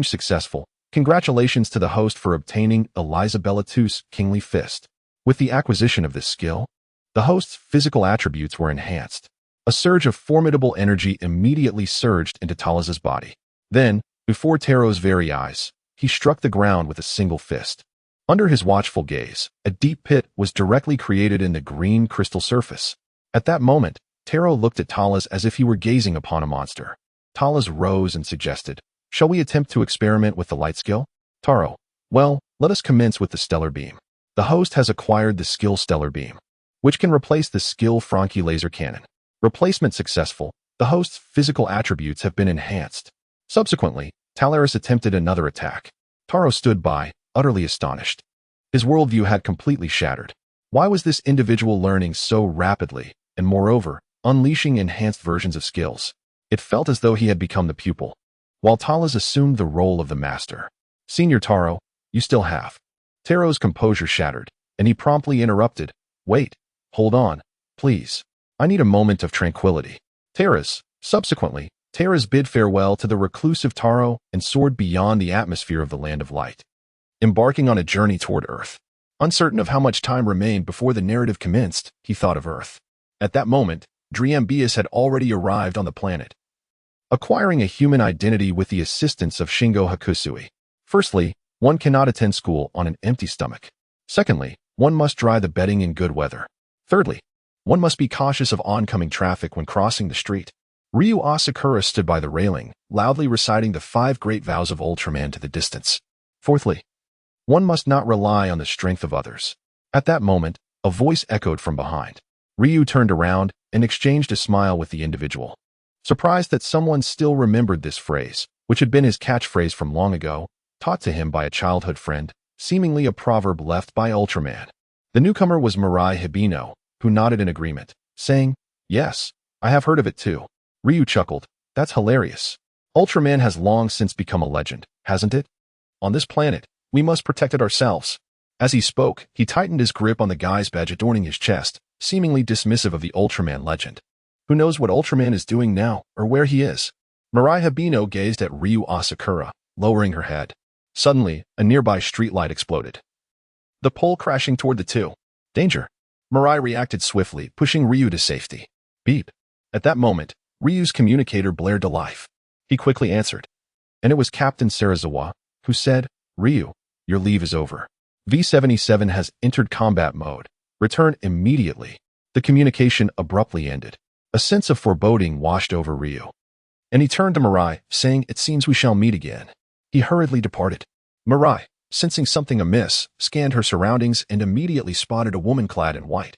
successful. Congratulations to the host for obtaining Elizabethus Kingly Fist. With the acquisition of this skill, the host's physical attributes were enhanced. A surge of formidable energy immediately surged into Talas's body. Then, before Taro's very eyes, he struck the ground with a single fist. Under his watchful gaze, a deep pit was directly created in the green crystal surface. At that moment, Taro looked at Talas as if he were gazing upon a monster. Talas rose and suggested, Shall we attempt to experiment with the light skill? Taro, well, let us commence with the stellar beam. The host has acquired the skill stellar beam, which can replace the skill Frankie laser cannon. Replacement successful. The host's physical attributes have been enhanced. Subsequently, Talaris attempted another attack. Taro stood by, utterly astonished. His worldview had completely shattered. Why was this individual learning so rapidly, and moreover, unleashing enhanced versions of skills? It felt as though he had become the pupil, while Talas assumed the role of the master. Senior Taro, you still have. Taro's composure shattered, and he promptly interrupted. Wait, hold on, please. I need a moment of tranquility. Subsequently, Taras bid farewell to the reclusive Taro and soared beyond the atmosphere of the Land of Light, embarking on a journey toward Earth. Uncertain of how much time remained before the narrative commenced, he thought of Earth. At that moment, Driambius had already arrived on the planet, acquiring a human identity with the assistance of Shingo Hakusui. Firstly, one cannot attend school on an empty stomach. Secondly, one must dry the bedding in good weather. Thirdly, one must be cautious of oncoming traffic when crossing the street. Ryu Asakura stood by the railing, loudly reciting the 5 great vows of Ultraman to the distance. Fourthly, one must not rely on the strength of others. At that moment, a voice echoed from behind. Ryu turned around and exchanged a smile with the individual. Surprised that someone still remembered this phrase, which had been his catchphrase from long ago, taught to him by a childhood friend, seemingly a proverb left by Ultraman. The newcomer was Mirai Hibino, who nodded in agreement, saying, Yes, I have heard of it too. Ryu chuckled. That's hilarious. Ultraman has long since become a legend, hasn't it? On this planet, we must protect it ourselves. As he spoke, he tightened his grip on the guy's badge adorning his chest, seemingly dismissive of the Ultraman legend. Who knows what Ultraman is doing now, or where he is? Mirai Hibino gazed at Ryu Asakura, lowering her head. Suddenly, a nearby streetlight exploded, the pole crashing toward the two. Danger! Mirai reacted swiftly, pushing Ryu to safety. Beep. At that moment, Ryu's communicator blared to life. He quickly answered, and it was Captain Sarazawa, who said, Ryu, your leave is over. V-77 has entered combat mode. Return immediately. The communication abruptly ended. A sense of foreboding washed over Ryu, and he turned to Mirai, saying, It seems we shall meet again. He hurriedly departed. Mirai, sensing something amiss, scanned her surroundings and immediately spotted a woman clad in white,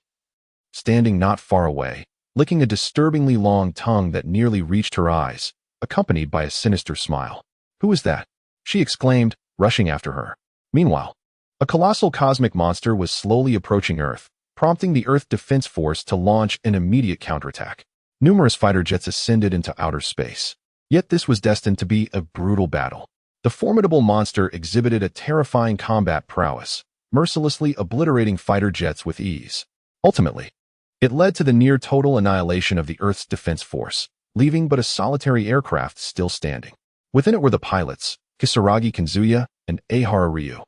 standing not far away, licking a disturbingly long tongue that nearly reached her eyes, accompanied by a sinister smile. Who is that? She exclaimed, rushing after her. Meanwhile, a colossal cosmic monster was slowly approaching Earth, prompting the Earth Defense Force to launch an immediate counterattack. Numerous fighter jets ascended into outer space. Yet this was destined to be a brutal battle. The formidable monster exhibited a terrifying combat prowess, mercilessly obliterating fighter jets with ease. Ultimately, it led to the near-total annihilation of the Earth's defense force, leaving but a solitary aircraft still standing. Within it were the pilots, Kisaragi Kanzuya and Ehara Ryu.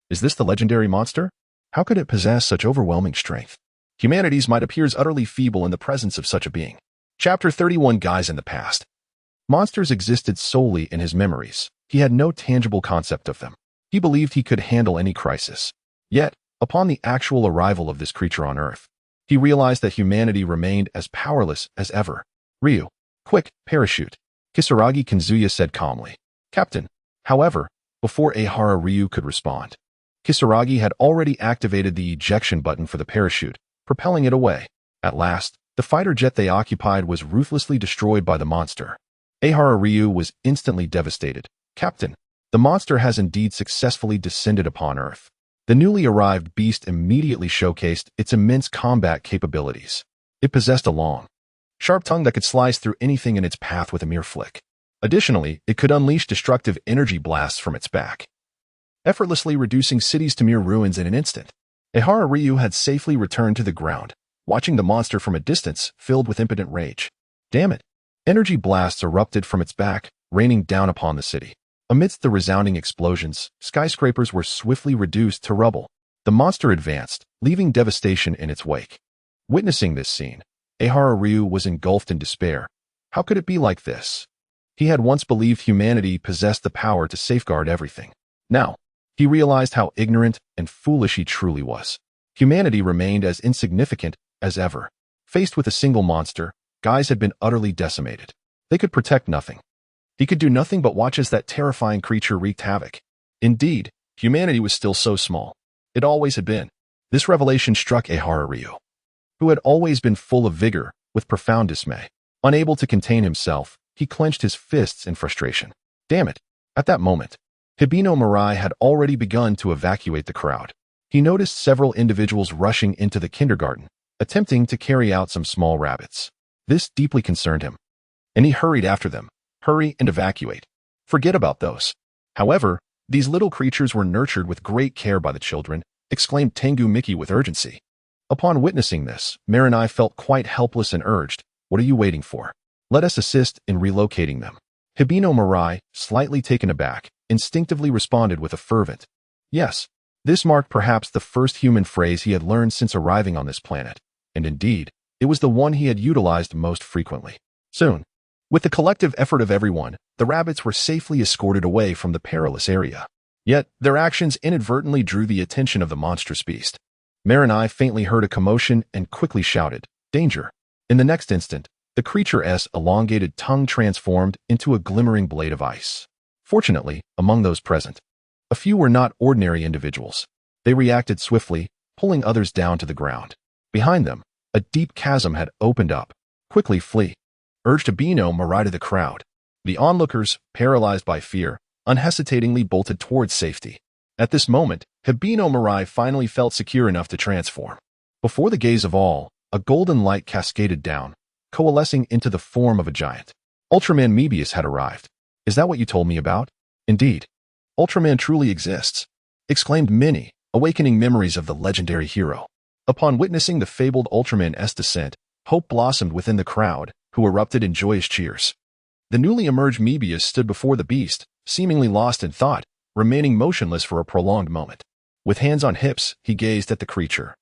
Is this the legendary monster? How could it possess such overwhelming strength? Humanity's might appears utterly feeble in the presence of such a being. Chapter 31 Guys in the Past. Monsters existed solely in his memories. He had no tangible concept of them. He believed he could handle any crisis. Yet, upon the actual arrival of this creature on Earth, he realized that humanity remained as powerless as ever. Ryu, quick, parachute. Kisaragi Kanzuya said calmly. Captain. However, before Ehara Ryu could respond, Kisaragi had already activated the ejection button for the parachute, propelling it away. At last, the fighter jet they occupied was ruthlessly destroyed by the monster. Ehara Ryu was instantly devastated. Captain, the monster has indeed successfully descended upon Earth. The newly arrived beast immediately showcased its immense combat capabilities. It possessed a long, sharp tongue that could slice through anything in its path with a mere flick. Additionally, it could unleash destructive energy blasts from its back, effortlessly reducing cities to mere ruins in an instant. Ehara Ryu had safely returned to the ground, watching the monster from a distance, filled with impotent rage. Damn it! Energy blasts erupted from its back, raining down upon the city. Amidst the resounding explosions, skyscrapers were swiftly reduced to rubble. The monster advanced, leaving devastation in its wake. Witnessing this scene, Ehara Ryu was engulfed in despair. How could it be like this? He had once believed humanity possessed the power to safeguard everything. Now, he realized how ignorant and foolish he truly was. Humanity remained as insignificant as ever. Faced with a single monster, guys had been utterly decimated. They could protect nothing. He could do nothing but watch as that terrifying creature wreaked havoc. Indeed, humanity was still so small. It always had been. This revelation struck Ehara Ryu, who had always been full of vigor, with profound dismay. Unable to contain himself, he clenched his fists in frustration. Damn it! At that moment, Hibino Mirai had already begun to evacuate the crowd. he noticed several individuals rushing into the kindergarten, attempting to carry out some small rabbits. This deeply concerned him, and he hurried after them. Hurry and evacuate. Forget about those. However, these little creatures were nurtured with great care by the children, exclaimed Tengu Miki with urgency. Upon witnessing this, Marinai felt quite helpless and urged, "What are you waiting for? Let us assist in relocating them." Hibino Mirai, slightly taken aback, instinctively responded with a fervent, "Yes." This marked perhaps the first human phrase he had learned since arriving on this planet, and indeed, it was the one he had utilized most frequently. Soon, with the collective effort of everyone, the rabbits were safely escorted away from the perilous area. Yet, their actions inadvertently drew the attention of the monstrous beast. Marinai faintly heard a commotion and quickly shouted, "Danger!" In the next instant, the creature's elongated tongue transformed into a glimmering blade of ice. Fortunately, among those present, a few were not ordinary individuals. They reacted swiftly, pulling others down to the ground. Behind them, a deep chasm had opened up. "Quickly flee," urged Hibino Mirai to the crowd. The onlookers, paralyzed by fear, unhesitatingly bolted towards safety. At this moment, Hibino Mirai finally felt secure enough to transform. Before the gaze of all, a golden light cascaded down, coalescing into the form of a giant. Ultraman Mebius had arrived. "Is that what you told me about?" "Indeed. Ultraman truly exists," exclaimed Minnie, awakening memories of the legendary hero. Upon witnessing the fabled Ultraman's descent, hope blossomed within the crowd, who erupted in joyous cheers. The newly emerged Mebius stood before the beast, seemingly lost in thought, remaining motionless for a prolonged moment. With hands on hips, he gazed at the creature.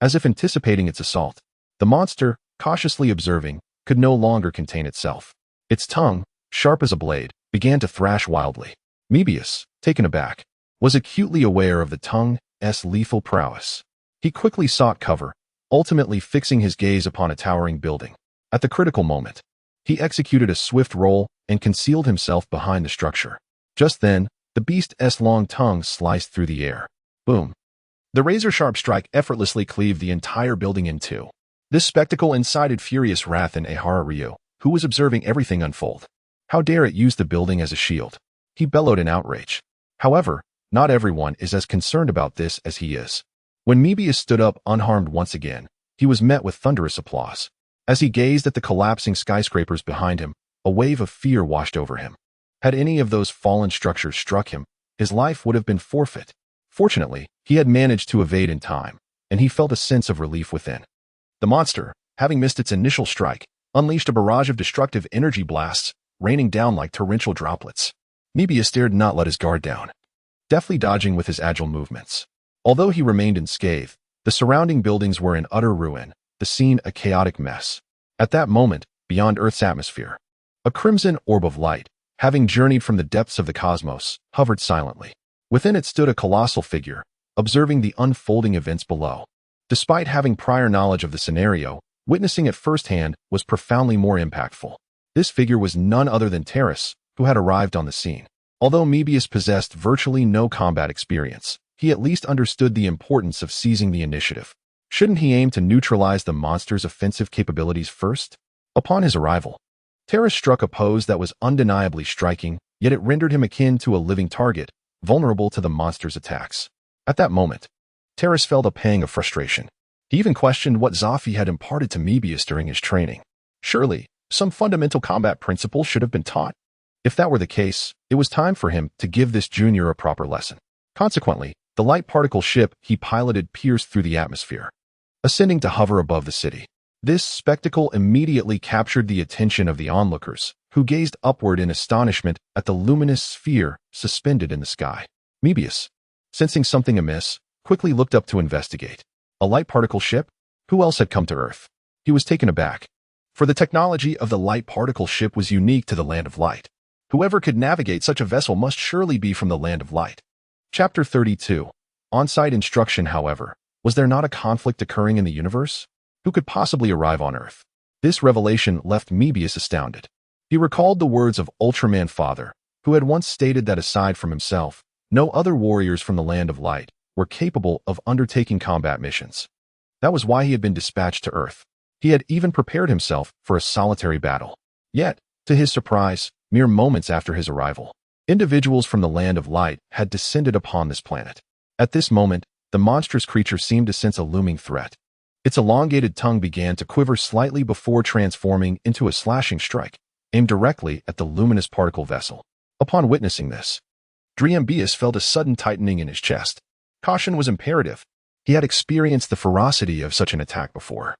As if anticipating its assault, the monster, cautiously observing, could no longer contain itself. Its tongue, sharp as a blade, began to thrash wildly. Mebius, taken aback, was acutely aware of the tongue's lethal prowess. He quickly sought cover, ultimately fixing his gaze upon a towering building. At the critical moment, he executed a swift roll and concealed himself behind the structure. Just then, the beast's long tongue sliced through the air. Boom. The razor-sharp strike effortlessly cleaved the entire building in two. This spectacle incited furious wrath in Ehara Ryu, who was observing everything unfold. How dare it use the building as a shield? He bellowed in outrage. However, not everyone is as concerned about this as he is. When Mebius stood up unharmed once again, he was met with thunderous applause. As he gazed at the collapsing skyscrapers behind him, a wave of fear washed over him. Had any of those fallen structures struck him, his life would have been forfeit. Fortunately, he had managed to evade in time, and he felt a sense of relief within. The monster, having missed its initial strike, unleashed a barrage of destructive energy blasts, raining down like torrential droplets. Mebius dared not let his guard down, deftly dodging with his agile movements. Although he remained unscathed, the surrounding buildings were in utter ruin, the scene a chaotic mess. At that moment, beyond Earth's atmosphere, a crimson orb of light, having journeyed from the depths of the cosmos, hovered silently. Within it stood a colossal figure, observing the unfolding events below. Despite having prior knowledge of the scenario, witnessing it firsthand was profoundly more impactful. This figure was none other than Terrace, who had arrived on the scene. Although Mebius possessed virtually no combat experience, he at least understood the importance of seizing the initiative. Shouldn't he aim to neutralize the monster's offensive capabilities first? Upon his arrival, Terrace struck a pose that was undeniably striking, yet it rendered him akin to a living target, vulnerable to the monster's attacks. At that moment, Terrace felt a pang of frustration. He even questioned what Zafi had imparted to Mebius during his training. Surely, some fundamental combat principles should have been taught. If that were the case, it was time for him to give this junior a proper lesson. Consequently, the light particle ship he piloted pierced through the atmosphere, ascending to hover above the city. This spectacle immediately captured the attention of the onlookers, who gazed upward in astonishment at the luminous sphere suspended in the sky. Mebius, sensing something amiss, quickly looked up to investigate. A light particle ship? Who else had come to Earth? He was taken aback, for the technology of the light particle ship was unique to the Land of Light. Whoever could navigate such a vessel must surely be from the Land of Light. Chapter 32. On-site instruction, however. Was there not a conflict occurring in the universe? Who could possibly arrive on Earth? This revelation left Mebius astounded. He recalled the words of Ultraman Father, who had once stated that aside from himself, no other warriors from the Land of Light were capable of undertaking combat missions. That was why he had been dispatched to Earth. He had even prepared himself for a solitary battle. Yet, to his surprise, mere moments after his arrival, individuals from the Land of Light had descended upon this planet. At this moment, the monstrous creature seemed to sense a looming threat. Its elongated tongue began to quiver slightly before transforming into a slashing strike, aimed directly at the luminous particle vessel. Upon witnessing this, Driambius felt a sudden tightening in his chest. Caution was imperative. He had experienced the ferocity of such an attack before.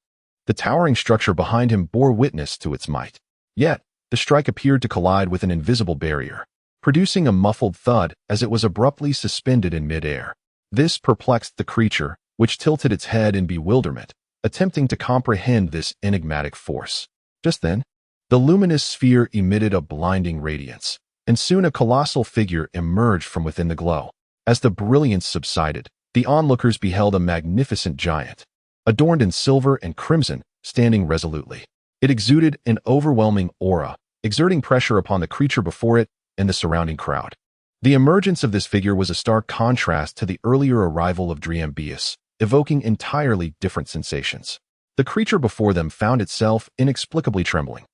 The towering structure behind him bore witness to its might. Yet, the strike appeared to collide with an invisible barrier, producing a muffled thud as it was abruptly suspended in midair. This perplexed the creature, which tilted its head in bewilderment, attempting to comprehend this enigmatic force. Just then, the luminous sphere emitted a blinding radiance, and soon a colossal figure emerged from within the glow. As the brilliance subsided, the onlookers beheld a magnificent giant, adorned in silver and crimson, standing resolutely. It exuded an overwhelming aura, exerting pressure upon the creature before it and the surrounding crowd. The emergence of this figure was a stark contrast to the earlier arrival of Driambius, evoking entirely different sensations. The creature before them found itself inexplicably trembling.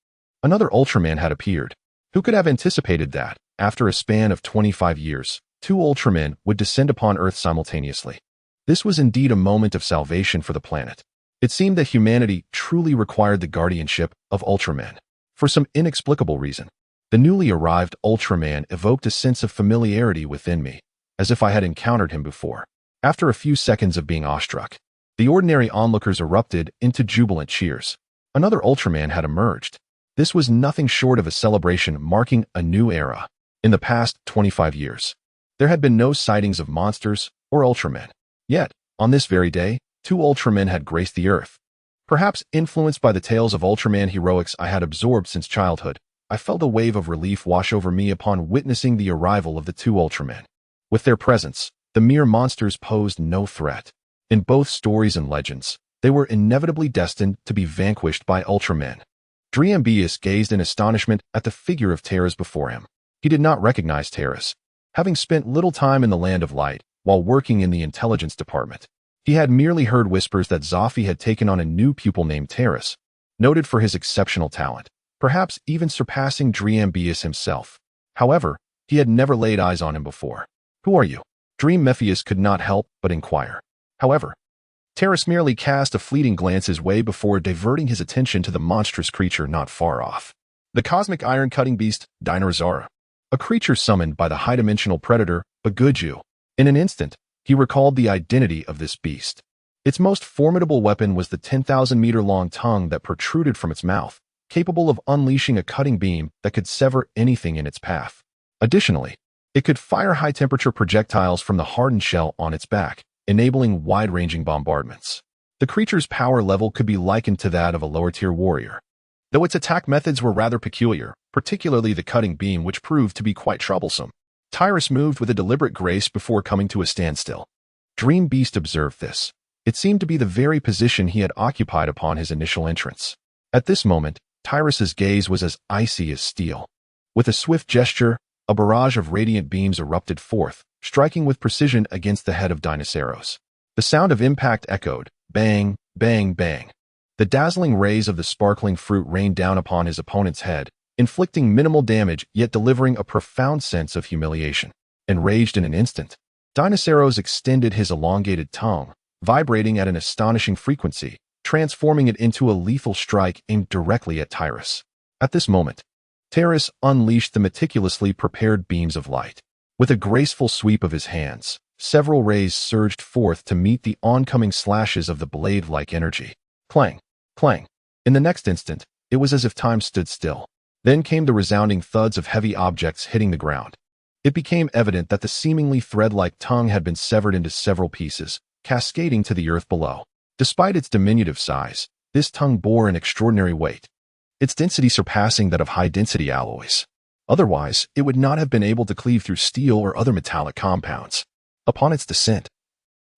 Another Ultraman had appeared. Who could have anticipated that, after a span of 25 years, two Ultramen would descend upon Earth simultaneously? This was indeed a moment of salvation for the planet. It seemed that humanity truly required the guardianship of Ultramen. For some inexplicable reason, the newly arrived Ultraman evoked a sense of familiarity within me, as if I had encountered him before. After a few seconds of being awestruck, the ordinary onlookers erupted into jubilant cheers. Another Ultraman had emerged. This was nothing short of a celebration marking a new era. In the past 25 years, there had been no sightings of monsters or Ultramen. Yet, on this very day, two Ultramen had graced the Earth. Perhaps influenced by the tales of Ultraman heroics I had absorbed since childhood, I felt a wave of relief wash over me upon witnessing the arrival of the two Ultramen. With their presence, the mere monsters posed no threat. In both stories and legends, they were inevitably destined to be vanquished by Ultramen. Driambius gazed in astonishment at the figure of Terras before him. He did not recognize Terras. Having spent little time in the Land of Light while working in the intelligence department, he had merely heard whispers that Zophi had taken on a new pupil named Terras, noted for his exceptional talent, perhaps even surpassing Driambius himself. However, he had never laid eyes on him before. "Who are you?" Driambius could not help but inquire. However, Terras merely cast a fleeting glance his way before diverting his attention to the monstrous creature not far off. The cosmic iron-cutting beast, Dinosaur, a creature summoned by the high-dimensional predator, Baguju. In an instant, he recalled the identity of this beast. Its most formidable weapon was the 10,000-meter-long tongue that protruded from its mouth, capable of unleashing a cutting beam that could sever anything in its path. Additionally, it could fire high-temperature projectiles from the hardened shell on its back, enabling wide-ranging bombardments. The creature's power level could be likened to that of a lower-tier warrior, though its attack methods were rather peculiar, particularly the cutting beam, which proved to be quite troublesome. Tyrus moved with a deliberate grace before coming to a standstill. Dream Beast observed this. It seemed to be the very position he had occupied upon his initial entrance. At this moment, Tyrus's gaze was as icy as steel. With a swift gesture, a barrage of radiant beams erupted forth, striking with precision against the head of Dinosaurus. The sound of impact echoed, bang, bang, bang. The dazzling rays of the sparkling fruit rained down upon his opponent's head, inflicting minimal damage yet delivering a profound sense of humiliation. Enraged in an instant, Dinosaurus extended his elongated tongue, vibrating at an astonishing frequency, transforming it into a lethal strike aimed directly at Tyrus. At this moment, Terras unleashed the meticulously prepared beams of light. With a graceful sweep of his hands, several rays surged forth to meet the oncoming slashes of the blade-like energy. Clang, clang. In the next instant, it was as if time stood still. Then came the resounding thuds of heavy objects hitting the ground. It became evident that the seemingly thread-like tongue had been severed into several pieces, cascading to the earth below. Despite its diminutive size, this tongue bore an extraordinary weight, its density surpassing that of high-density alloys. Otherwise, it would not have been able to cleave through steel or other metallic compounds. Upon its descent,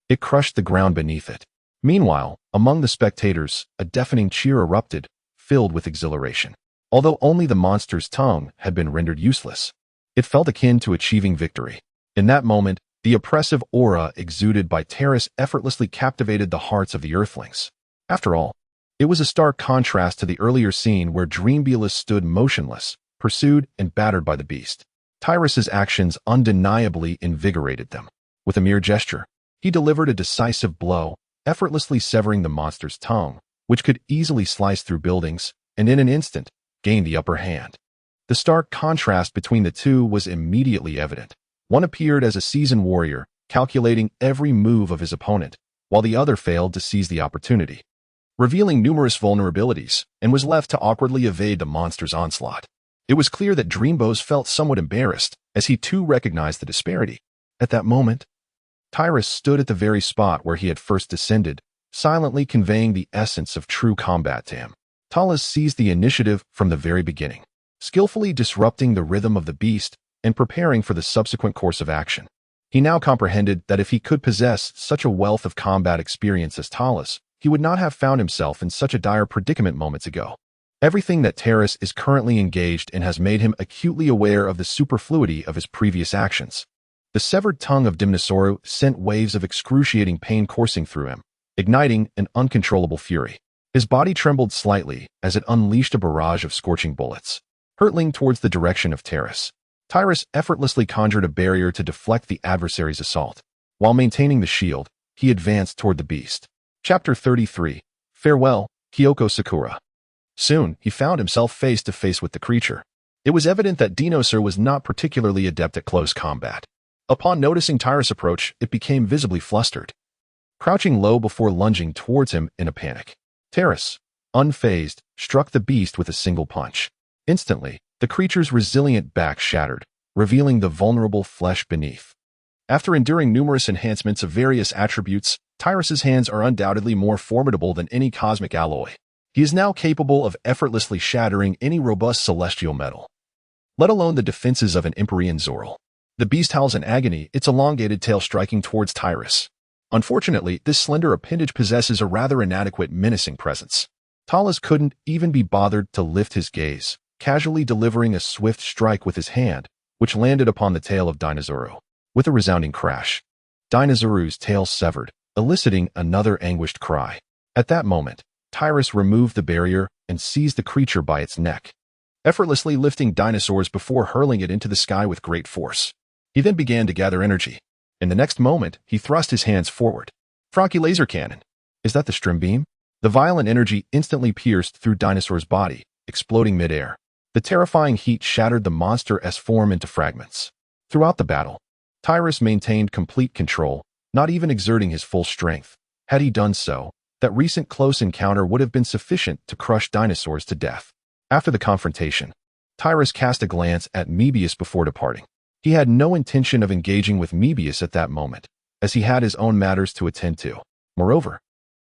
it crushed the ground beneath it. Meanwhile, among the spectators, a deafening cheer erupted, filled with exhilaration. Although only the monster's tongue had been rendered useless, it felt akin to achieving victory. In that moment, the oppressive aura exuded by Terras effortlessly captivated the hearts of the Earthlings. After all, it was a stark contrast to the earlier scene where Dreambealus stood motionless, pursued and battered by the beast. Tyrus's actions undeniably invigorated them. With a mere gesture, He delivered a decisive blow, effortlessly severing the monster's tongue, which could easily slice through buildings, and in an instant, gained the upper hand. The stark contrast between the two was immediately evident. One appeared as a seasoned warrior, calculating every move of his opponent, while the other failed to seize the opportunity, revealing numerous vulnerabilities, and was left to awkwardly evade the monster's onslaught. It was clear that Dreambows felt somewhat embarrassed, as he too recognized the disparity. At that moment, Tyrus stood at the very spot where he had first descended, silently conveying the essence of true combat to him. Talus seized the initiative from the very beginning, skillfully disrupting the rhythm of the beast and preparing for the subsequent course of action. He now comprehended that if he could possess such a wealth of combat experience as Talus, he would not have found himself in such a dire predicament moments ago. Everything that Terrace is currently engaged in has made him acutely aware of the superfluity of his previous actions. The severed tongue of Dimnosauru sent waves of excruciating pain coursing through him, igniting an uncontrollable fury. His body trembled slightly as it unleashed a barrage of scorching bullets, hurtling towards the direction of Terrace. Tyrus effortlessly conjured a barrier to deflect the adversary's assault. While maintaining the shield, he advanced toward the beast. Chapter 33. Farewell, Kyoko Sakura. Soon, he found himself face to face with the creature. It was evident that Dinosaur was not particularly adept at close combat. Upon noticing Tyrus' approach, it became visibly flustered, crouching low before lunging towards him in a panic. Terrace, unfazed, struck the beast with a single punch. Instantly, the creature's resilient back shattered, revealing the vulnerable flesh beneath. After enduring numerous enhancements of various attributes, Tyrus's hands are undoubtedly more formidable than any cosmic alloy. He is now capable of effortlessly shattering any robust celestial metal, let alone the defenses of an Empyrean Zoril. The beast howls in agony, its elongated tail striking towards Tyrus. Unfortunately, this slender appendage possesses a rather inadequate menacing presence. Talus couldn't even be bothered to lift his gaze, casually delivering a swift strike with his hand, which landed upon the tail of Dinosauru. With a resounding crash, Dinosauru's tail severed, eliciting another anguished cry. At that moment, Tyrus removed the barrier and seized the creature by its neck, effortlessly lifting Dinosaurs before hurling it into the sky with great force. He then began to gather energy. In the next moment, he thrust his hands forward. Frankie laser cannon. Is that the Strim beam? The violent energy instantly pierced through Dinosaur's body, exploding midair. The terrifying heat shattered the monster-esque form into fragments. Throughout the battle, Tyrus maintained complete control, not even exerting his full strength. Had he done so, that recent close encounter would have been sufficient to crush Dinosaurs to death. After the confrontation, Tyrus cast a glance at Mebius before departing. He had no intention of engaging with Mebius at that moment, as he had his own matters to attend to. Moreover,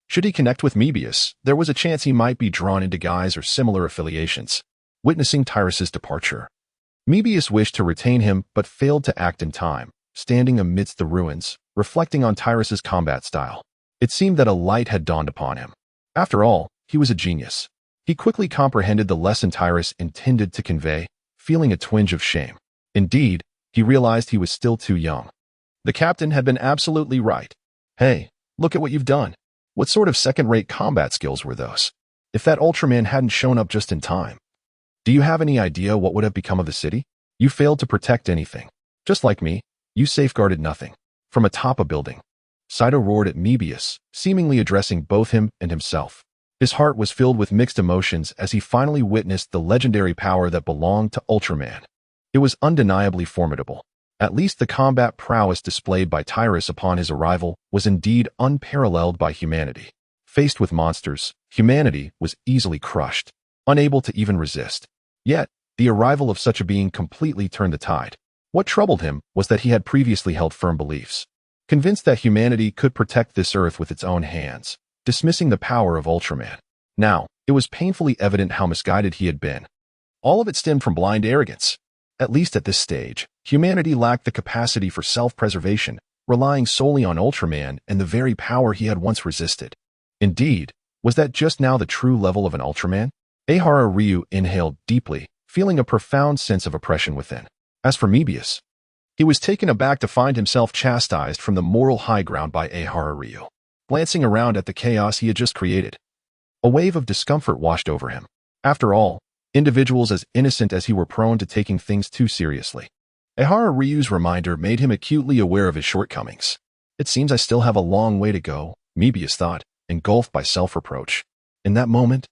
should he connect with Mebius, there was a chance he might be drawn into guise or similar affiliations. Witnessing Tyrus's departure, Mebius wished to retain him but failed to act in time, standing amidst the ruins, reflecting on Tyrus's combat style. It seemed that a light had dawned upon him. After all, he was a genius. He quickly comprehended the lesson Tyrus intended to convey, feeling a twinge of shame. Indeed, he realized he was still too young. The captain had been absolutely right. Hey, look at what you've done. What sort of second-rate combat skills were those? If that Ultraman hadn't shown up just in time. Do you have any idea what would have become of the city? You failed to protect anything. Just like me, you safeguarded nothing. From atop a building, Saito roared at Mebius, seemingly addressing both him and himself. His heart was filled with mixed emotions as he finally witnessed the legendary power that belonged to Ultraman. It was undeniably formidable. At least the combat prowess displayed by Tyrus upon his arrival was indeed unparalleled by humanity. Faced with monsters, humanity was easily crushed, unable to even resist. Yet, the arrival of such a being completely turned the tide. What troubled him was that he had previously held firm beliefs, convinced that humanity could protect this earth with its own hands, dismissing the power of Ultraman. Now, it was painfully evident how misguided he had been. All of it stemmed from blind arrogance. At least at this stage, humanity lacked the capacity for self-preservation, relying solely on Ultraman and the very power he had once resisted. Indeed, was that just now the true level of an Ultraman? Ehara Ryu inhaled deeply, feeling a profound sense of oppression within. As for Mebius, he was taken aback to find himself chastised from the moral high ground by Ehara Ryu. Glancing around at the chaos he had just created, a wave of discomfort washed over him. After all, individuals as innocent as he were prone to taking things too seriously. Ehara Ryu's reminder made him acutely aware of his shortcomings. It seems I still have a long way to go, Mebius thought, engulfed by self-reproach. In that moment,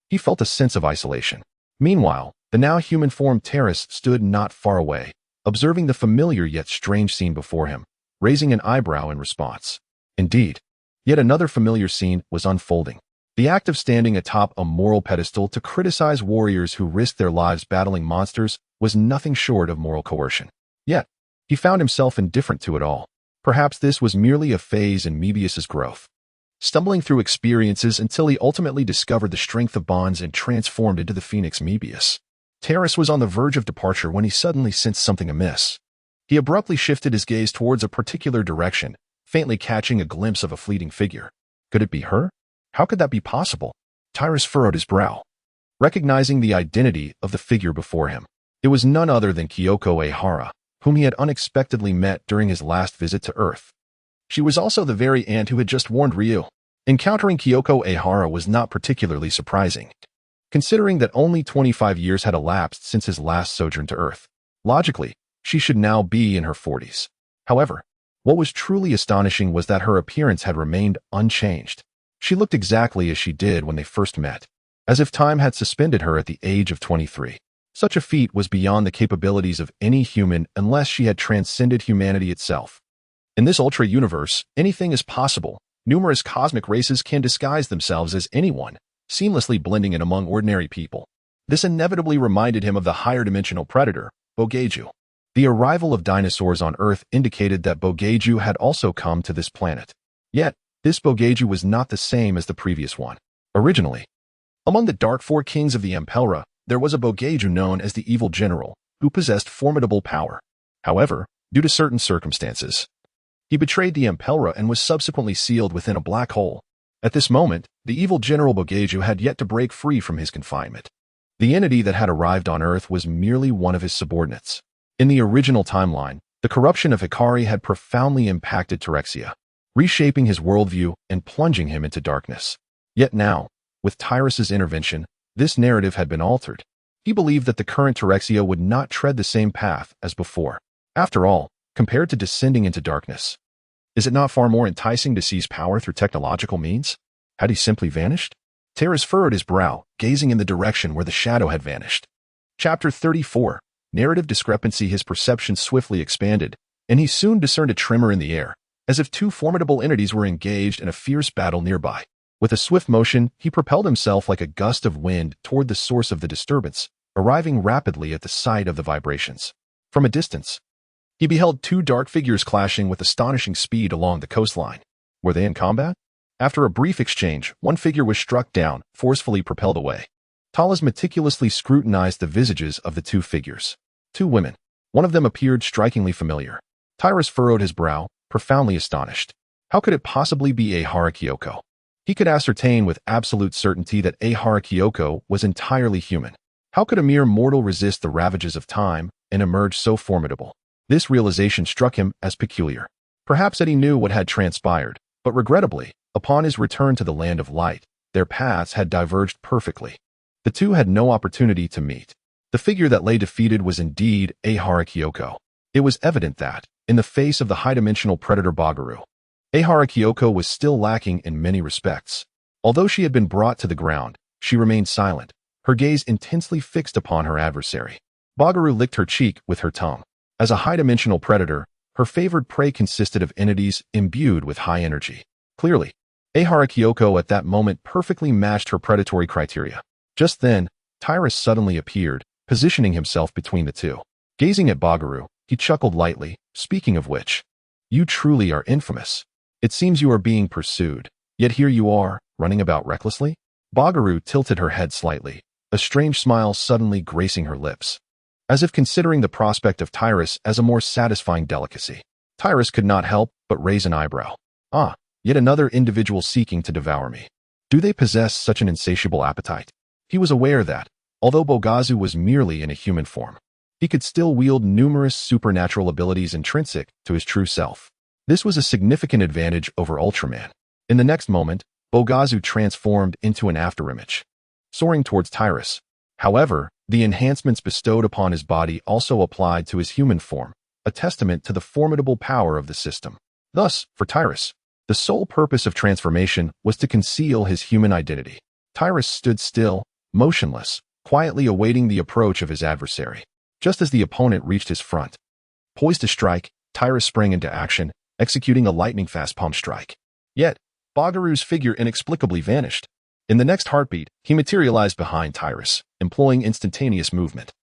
he felt a sense of isolation. Meanwhile, the now human-formed Terrace stood not far away, observing the familiar yet strange scene before him, raising an eyebrow in response. Indeed, yet another familiar scene was unfolding. The act of standing atop a moral pedestal to criticize warriors who risked their lives battling monsters was nothing short of moral coercion. Yet, he found himself indifferent to it all. Perhaps this was merely a phase in Mebius's growth, stumbling through experiences until he ultimately discovered the strength of bonds and transformed into the Phoenix Mebius. Terrace was on the verge of departure when he suddenly sensed something amiss. He abruptly shifted his gaze towards a particular direction, faintly catching a glimpse of a fleeting figure. Could it be her? How could that be possible? Tyrus furrowed his brow, recognizing the identity of the figure before him. It was none other than Kyoko Ehara, whom he had unexpectedly met during his last visit to Earth. She was also the very aunt who had just warned Ryu. Encountering Kyoko Ehara was not particularly surprising, considering that only 25 years had elapsed since his last sojourn to Earth. Logically, she should now be in her 40s. However, what was truly astonishing was that her appearance had remained unchanged. She looked exactly as she did when they first met, as if time had suspended her at the age of 23. Such a feat was beyond the capabilities of any human unless she had transcended humanity itself. In this ultra-universe, anything is possible. Numerous cosmic races can disguise themselves as anyone, seamlessly blending in among ordinary people. This inevitably reminded him of the higher-dimensional predator, Bogeju. The arrival of dinosaurs on Earth indicated that Bogeju had also come to this planet. Yet, this Bogeju was not the same as the previous one. Originally, among the Dark Four Kings of the Ampelra, there was a Bogeju known as the Evil General, who possessed formidable power. However, due to certain circumstances, he betrayed the Ampelra and was subsequently sealed within a black hole. At this moment, the Evil General Bogeju had yet to break free from his confinement. The entity that had arrived on Earth was merely one of his subordinates. In the original timeline, the corruption of Hikari had profoundly impacted Tyrexia, reshaping his worldview and plunging him into darkness. Yet now, with Tyrus's intervention, this narrative had been altered. He believed that the current Tyrexia would not tread the same path as before. After all, compared to descending into darkness, is it not far more enticing to seize power through technological means? Had he simply vanished? Terrace furrowed his brow, gazing in the direction where the shadow had vanished. Chapter 34. Narrative discrepancy. His perception swiftly expanded, and he soon discerned a tremor in the air, as if two formidable entities were engaged in a fierce battle nearby. With a swift motion, he propelled himself like a gust of wind toward the source of the disturbance, arriving rapidly at the site of the vibrations. From a distance, he beheld two dark figures clashing with astonishing speed along the coastline. Were they in combat? After a brief exchange, one figure was struck down, forcefully propelled away. Talas meticulously scrutinized the visages of the two figures. Two women. One of them appeared strikingly familiar. Tyrus furrowed his brow, profoundly astonished. How could it possibly be Ehara Kyoko? He could ascertain with absolute certainty that Ehara Kyoko was entirely human. How could a mere mortal resist the ravages of time and emerge so formidable? This realization struck him as peculiar. Perhaps Eddie knew what had transpired, but regrettably, upon his return to the Land of Light, their paths had diverged perfectly. The two had no opportunity to meet. The figure that lay defeated was indeed Ehara Kyoko. It was evident that, in the face of the high-dimensional predator Bagaru, Ehara Kyoko was still lacking in many respects. Although she had been brought to the ground, she remained silent, her gaze intensely fixed upon her adversary. Bagaru licked her cheek with her tongue. As a high-dimensional predator, her favored prey consisted of entities imbued with high energy. Clearly, Ehara Kyoko at that moment perfectly matched her predatory criteria. Just then, Tyrus suddenly appeared, positioning himself between the two. Gazing at Bagaru, he chuckled lightly, speaking of which, "You truly are infamous. It seems you are being pursued, yet here you are, running about recklessly?" Bagaru tilted her head slightly, a strange smile suddenly gracing her lips, as if considering the prospect of Tyrus as a more satisfying delicacy. Tyrus could not help but raise an eyebrow. Ah, yet another individual seeking to devour me. Do they possess such an insatiable appetite? He was aware that, although Bogazu was merely in a human form, he could still wield numerous supernatural abilities intrinsic to his true self. This was a significant advantage over Ultraman. In the next moment, Bogazu transformed into an afterimage, soaring towards Tyrus. However, the enhancements bestowed upon his body also applied to his human form, a testament to the formidable power of the system. Thus, for Tyrus, the sole purpose of transformation was to conceal his human identity. Tyrus stood still, motionless, quietly awaiting the approach of his adversary. Just as the opponent reached his front, poised to strike, Tyrus sprang into action, executing a lightning-fast palm strike. Yet, Bagaru's figure inexplicably vanished. In the next heartbeat, he materialized behind Tyrus, employing instantaneous movement.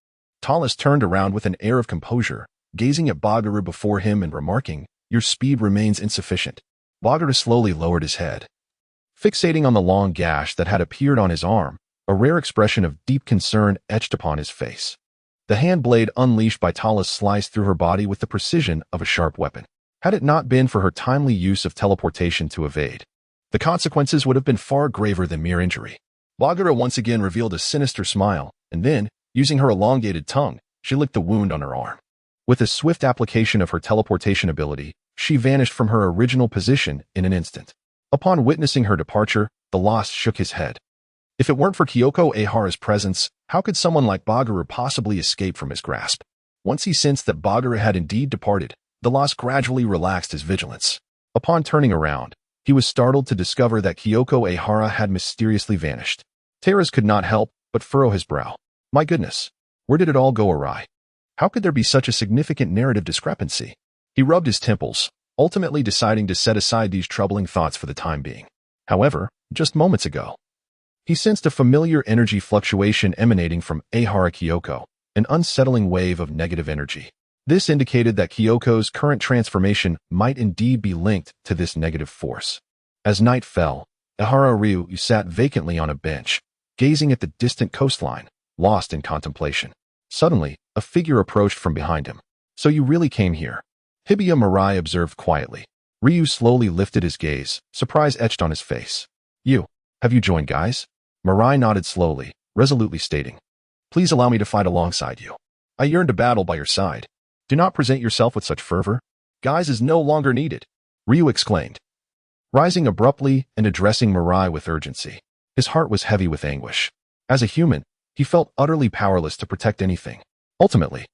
Talus turned around with an air of composure, gazing at Bagaru before him and remarking, "Your speed remains insufficient." Bagaru slowly lowered his head. Fixating on the long gash that had appeared on his arm, a rare expression of deep concern etched upon his face. The hand blade unleashed by Talus sliced through her body with the precision of a sharp weapon. Had it not been for her timely use of teleportation to evade, the consequences would have been far graver than mere injury. Bagaru once again revealed a sinister smile, and then, using her elongated tongue, she licked the wound on her arm. With a swift application of her teleportation ability, she vanished from her original position in an instant. Upon witnessing her departure, the Lost shook his head. If it weren't for Kyoko Ehara's presence, how could someone like Bagaru possibly escape from his grasp? Once he sensed that Bagaru had indeed departed, the Lost gradually relaxed his vigilance. Upon turning around, he was startled to discover that Kyoko Ehara had mysteriously vanished. Teras could not help but furrow his brow. My goodness, where did it all go awry? How could there be such a significant narrative discrepancy? He rubbed his temples, ultimately deciding to set aside these troubling thoughts for the time being. However, just moments ago, he sensed a familiar energy fluctuation emanating from Ehara Kyoko, an unsettling wave of negative energy. This indicated that Kyoko's current transformation might indeed be linked to this negative force. As night fell, Ehara Ryu sat vacantly on a bench, gazing at the distant coastline, lost in contemplation. Suddenly, a figure approached from behind him. So you really came here? Hibiya Mirai observed quietly. Ryu slowly lifted his gaze, surprise etched on his face. Have you joined, guys? Mirai nodded slowly, resolutely stating, "Please allow me to fight alongside you. I yearn to battle by your side. Do not present yourself with such fervor. Guys is no longer needed," Ryu exclaimed. Rising abruptly and addressing Mirai with urgency, his heart was heavy with anguish. As a human, he felt utterly powerless to protect anything. Ultimately,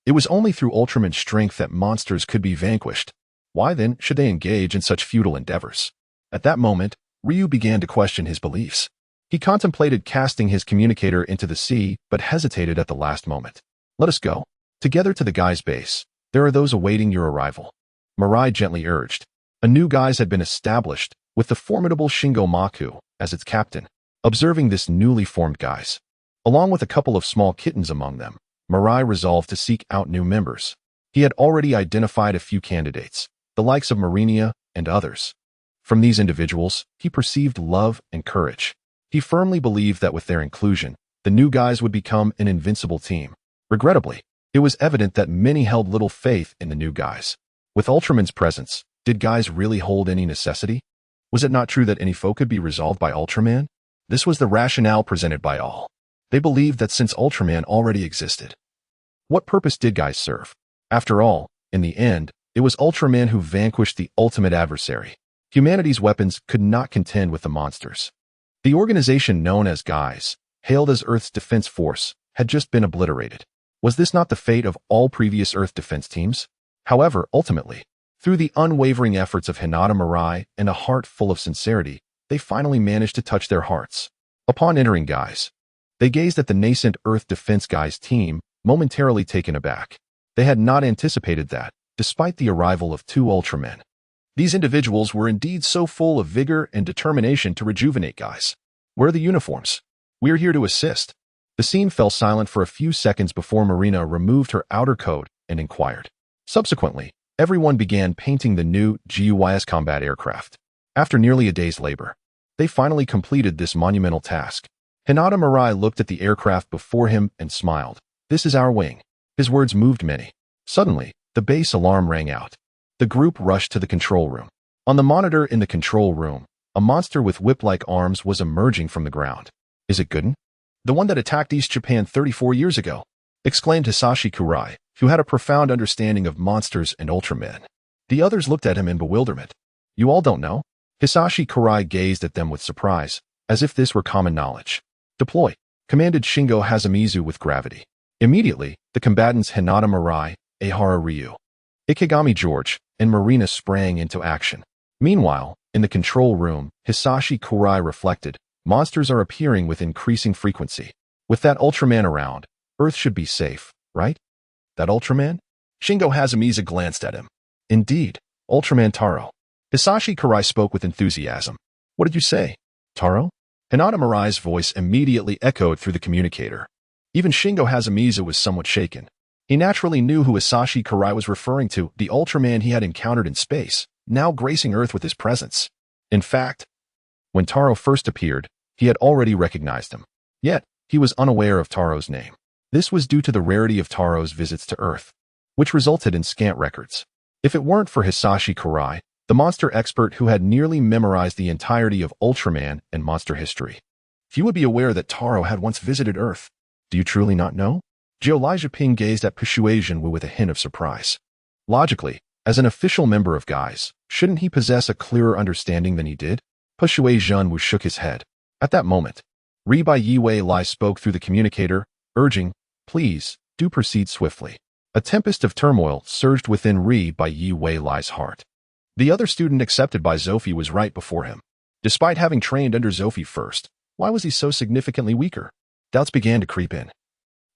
it was only through Ultraman's strength that monsters could be vanquished. Why then should they engage in such futile endeavors? At that moment, Ryu began to question his beliefs. He contemplated casting his communicator into the sea, but hesitated at the last moment. "Let us go together to the Guy's base. There are those awaiting your arrival," Mirai gently urged. A new Guise had been established, with the formidable Shingo Maku as its captain. Observing this newly formed Guise, along with a couple of small kittens among them, Mirai resolved to seek out new members. He had already identified a few candidates, the likes of Marinia and others. From these individuals, he perceived love and courage. He firmly believed that with their inclusion, the new Guys would become an invincible team. Regrettably, it was evident that many held little faith in the new Guys. With Ultraman's presence, did Guys really hold any necessity? Was it not true that any foe could be resolved by Ultraman? This was the rationale presented by all. They believed that since Ultraman already existed, what purpose did Guys serve? After all, in the end, it was Ultraman who vanquished the ultimate adversary. Humanity's weapons could not contend with the monsters. The organization known as Guys, hailed as Earth's defense force, had just been obliterated. Was this not the fate of all previous Earth defense teams? However, ultimately, through the unwavering efforts of Hinata Mirai and a heart full of sincerity, they finally managed to touch their hearts. Upon entering Guys, they gazed at the nascent Earth Defense Guys team, momentarily taken aback. They had not anticipated that, despite the arrival of two Ultramen, these individuals were indeed so full of vigor and determination to rejuvenate Guys. "Where are the uniforms? We're here to assist." The scene fell silent for a few seconds before Marina removed her outer coat and inquired. Subsequently, everyone began painting the new GUIS combat aircraft. After nearly a day's labor, they finally completed this monumental task. Hinata Mirai looked at the aircraft before him and smiled. "This is our wing." His words moved many. Suddenly, the base alarm rang out. The group rushed to the control room. On the monitor in the control room, a monster with whip-like arms was emerging from the ground. "Is it Gooden? The one that attacked East Japan 34 years ago?" exclaimed Hisashi Kurai, who had a profound understanding of monsters and Ultramen. The others looked at him in bewilderment. "You all don't know?" Hisashi Kurai gazed at them with surprise, as if this were common knowledge. "Deploy," commanded Shingo Hazamizu with gravity. Immediately, the combatants Hinata Mirai, Ehara Ryu, Ikegami George, and Marina sprang into action. Meanwhile, in the control room, Hisashi Kurai reflected, monsters are appearing with increasing frequency. With that Ultraman around, Earth should be safe, right? That Ultraman? Shingo Hazamiza glanced at him. Indeed, Ultraman Taro. Hisashi Kurai spoke with enthusiasm. What did you say, Taro? Hinata Mirai's voice immediately echoed through the communicator. Even Shingo Hazamiza was somewhat shaken. He naturally knew who Hisashi Kurai was referring to, the Ultraman he had encountered in space, now gracing Earth with his presence. In fact, when Taro first appeared, he had already recognized him. Yet, he was unaware of Taro's name. This was due to the rarity of Taro's visits to Earth, which resulted in scant records. If it weren't for Hisashi Kurai, the monster expert who had nearly memorized the entirety of Ultraman and monster history, he would be aware that Taro had once visited Earth. Do you truly not know? Jiolai Ping gazed at Pishui Zhenwu with a hint of surprise. Logically, as an official member of Guys, shouldn't he possess a clearer understanding than he did? Pishui Zhenwu shook his head. At that moment, Ri Bai Yi Lai spoke through the communicator, urging, please, do proceed swiftly. A tempest of turmoil surged within Ri Bai Yi Lai's heart. The other student accepted by Zophie was right before him. Despite having trained under Zophie first, why was he so significantly weaker? Doubts began to creep in,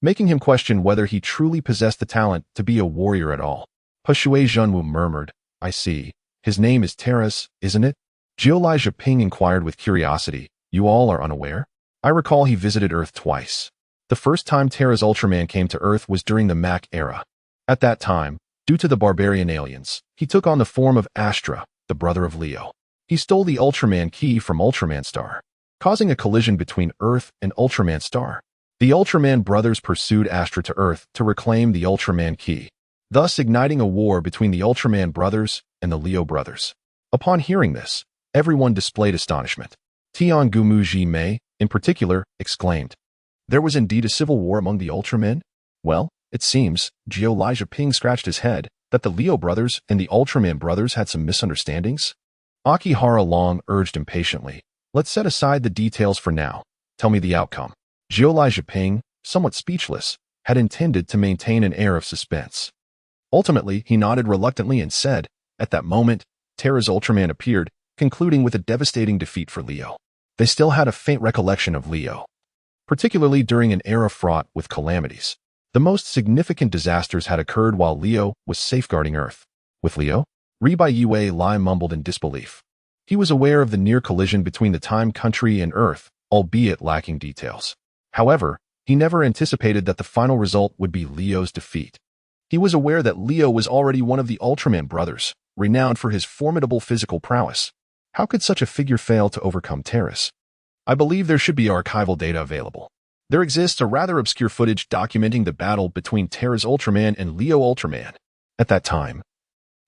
making him question whether he truly possessed the talent to be a warrior at all. Pishui Zhenwu murmured, I see. His name is Terras, isn't it? Jiolai Ping inquired with curiosity. You all are unaware? I recall he visited Earth twice. The first time Terra's Ultraman came to Earth was during the Mac era. At that time, due to the barbarian aliens, he took on the form of Astra, the brother of Leo. He stole the Ultraman key from Ultraman Star, causing a collision between Earth and Ultraman Star. The Ultraman brothers pursued Astra to Earth to reclaim the Ultraman key, thus igniting a war between the Ultraman brothers and the Leo brothers. Upon hearing this, everyone displayed astonishment. Tian Gumuji Mei, in particular, exclaimed, there was indeed a civil war among the Ultramen? Well, it seems, Jiolai Ping scratched his head, that the Leo brothers and the Ultraman brothers had some misunderstandings? Akihara Long urged impatiently, let's set aside the details for now. Tell me the outcome. Jiolai Ping, somewhat speechless, had intended to maintain an air of suspense. Ultimately, he nodded reluctantly and said, at that moment, Terra's Ultraman appeared, concluding with a devastating defeat for Leo. They still had a faint recollection of Leo, particularly during an era fraught with calamities. The most significant disasters had occurred while Leo was safeguarding Earth. With Leo, Ri Bai Yi Lai mumbled in disbelief. He was aware of the near collision between the Time Country and Earth, albeit lacking details. However, he never anticipated that the final result would be Leo's defeat. He was aware that Leo was already one of the Ultraman brothers, renowned for his formidable physical prowess. How could such a figure fail to overcome Terras? I believe there should be archival data available. There exists a rather obscure footage documenting the battle between Terra's Ultraman and Leo Ultraman. At that time,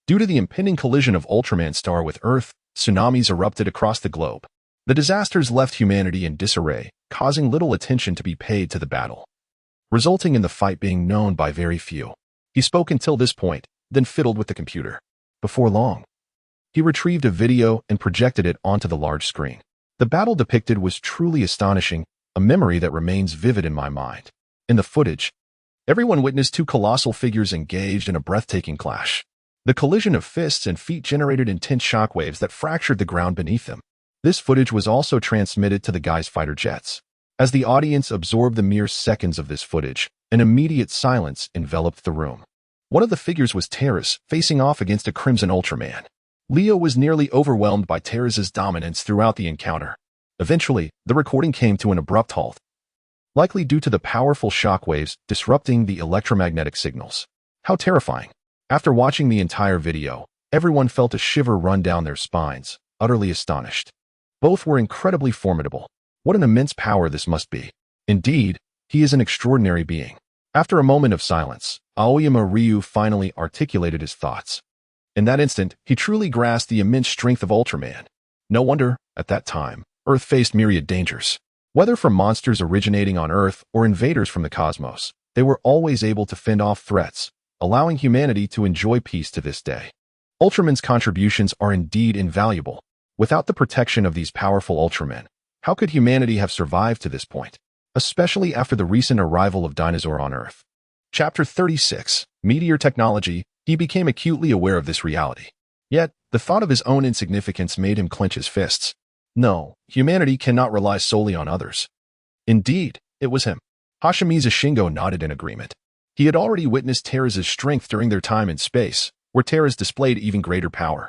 due to the impending collision of Ultraman Star with Earth, tsunamis erupted across the globe. The disasters left humanity in disarray, causing little attention to be paid to the battle, resulting in the fight being known by very few. He spoke until this point, then fiddled with the computer. Before long, he retrieved a video and projected it onto the large screen. The battle depicted was truly astonishing, a memory that remains vivid in my mind. In the footage, everyone witnessed two colossal figures engaged in a breathtaking clash. The collision of fists and feet generated intense shockwaves that fractured the ground beneath them. This footage was also transmitted to the Guy's fighter jets. As the audience absorbed the mere seconds of this footage, an immediate silence enveloped the room. One of the figures was Terras, facing off against a Crimson Ultraman. Leo was nearly overwhelmed by Terras's dominance throughout the encounter. Eventually, the recording came to an abrupt halt, likely due to the powerful shockwaves disrupting the electromagnetic signals. How terrifying! After watching the entire video, everyone felt a shiver run down their spines, utterly astonished. Both were incredibly formidable. What an immense power this must be. Indeed, he is an extraordinary being. After a moment of silence, Aoyama Ryu finally articulated his thoughts. In that instant, he truly grasped the immense strength of Ultraman. No wonder, at that time, Earth faced myriad dangers. Whether from monsters originating on Earth or invaders from the cosmos, they were always able to fend off threats, allowing humanity to enjoy peace to this day. Ultraman's contributions are indeed invaluable. Without the protection of these powerful Ultramen, how could humanity have survived to this point? Especially after the recent arrival of dinosaur on Earth. Chapter 36, Meteor Technology, He became acutely aware of this reality. Yet, the thought of his own insignificance made him clench his fists. No, humanity cannot rely solely on others. Indeed, it was him. Hashimizu Shingo nodded in agreement. He had already witnessed Terra's strength during their time in space, where Terra's displayed even greater power.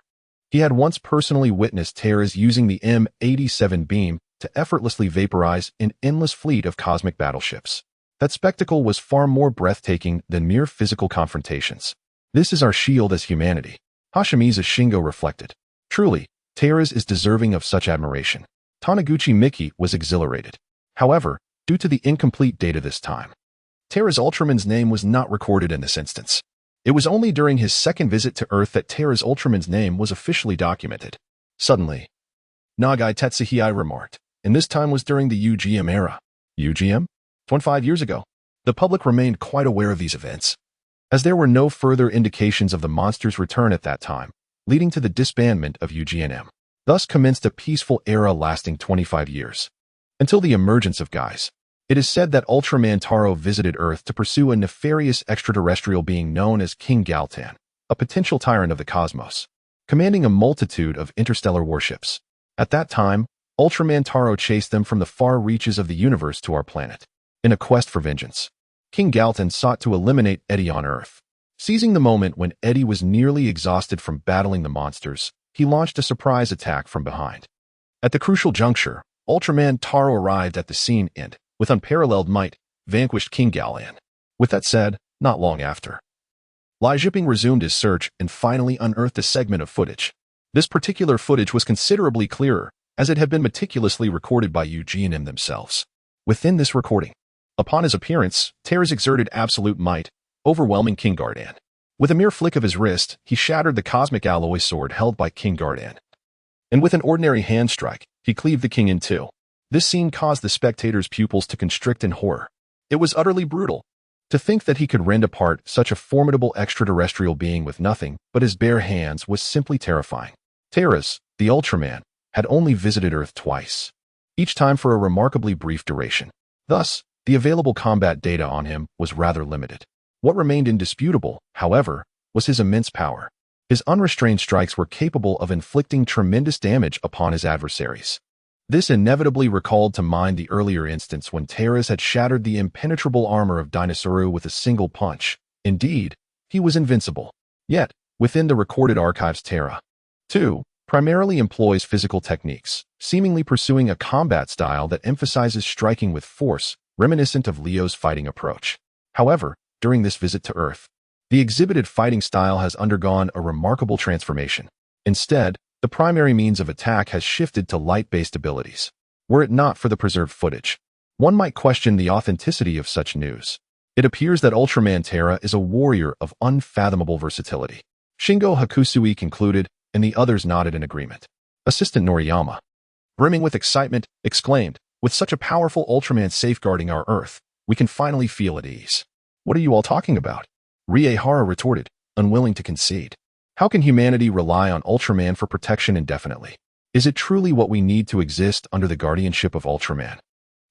He had once personally witnessed Terra's using the M87 beam to effortlessly vaporize an endless fleet of cosmic battleships. That spectacle was far more breathtaking than mere physical confrontations. This is our shield as humanity, Hashimizu Shingo reflected. Truly, Terra's is deserving of such admiration. Taniguchi Miki was exhilarated. However, due to the incomplete data this time, Terra's Ultraman's name was not recorded in this instance. It was only during his second visit to Earth that Terra's Ultraman's name was officially documented. Suddenly, Nagai Tetsuhei remarked, and this time was during the UGM era. UGM? 25 years ago. The public remained quite aware of these events, as there were no further indications of the monster's return at that time, leading to the disbandment of UGNM. Thus commenced a peaceful era lasting 25 years. Until the emergence of Guys. It is said that Ultraman Taro visited Earth to pursue a nefarious extraterrestrial being known as King Galtan, a potential tyrant of the cosmos, commanding a multitude of interstellar warships. At that time, Ultraman Taro chased them from the far reaches of the universe to our planet. In a quest for vengeance, King Galtan sought to eliminate Eddie on Earth. Seizing the moment when Eddie was nearly exhausted from battling the monsters, he launched a surprise attack from behind. At the crucial juncture, Ultraman Taro arrived at the scene and, with unparalleled might, vanquished King Galtan. With that said, not long after, Lai Zhiping resumed his search and finally unearthed a segment of footage. This particular footage was considerably clearer, as it had been meticulously recorded by UGNM themselves. Within this recording, upon his appearance, Terra's exerted absolute might, overwhelming King Galtan. With a mere flick of his wrist, he shattered the cosmic alloy sword held by King Galtan. And with an ordinary hand strike, he cleaved the king in two. This scene caused the spectators' pupils to constrict in horror. It was utterly brutal. To think that he could rend apart such a formidable extraterrestrial being with nothing but his bare hands was simply terrifying. Terra's, the Ultraman, had only visited Earth twice, each time for a remarkably brief duration. Thus, the available combat data on him was rather limited. What remained indisputable, however, was his immense power. His unrestrained strikes were capable of inflicting tremendous damage upon his adversaries. This inevitably recalled to mind the earlier instance when Terra's had shattered the impenetrable armor of Dinosauru with a single punch. Indeed, he was invincible. Yet, within the recorded archives, Terra, too, primarily employs physical techniques, seemingly pursuing a combat style that emphasizes striking with force, reminiscent of Leo's fighting approach. However, during this visit to Earth, the exhibited fighting style has undergone a remarkable transformation. Instead, the primary means of attack has shifted to light-based abilities. Were it not for the preserved footage, one might question the authenticity of such news. It appears that Ultraman Terra is a warrior of unfathomable versatility. Shingo Hakusui concluded, and the others nodded in agreement. Assistant Noriyama, brimming with excitement, exclaimed, "With such a powerful Ultraman safeguarding our Earth, we can finally feel at ease." "What are you all talking about?" Riehara retorted, unwilling to concede. "How can humanity rely on Ultraman for protection indefinitely? Is it truly what we need to exist under the guardianship of Ultraman?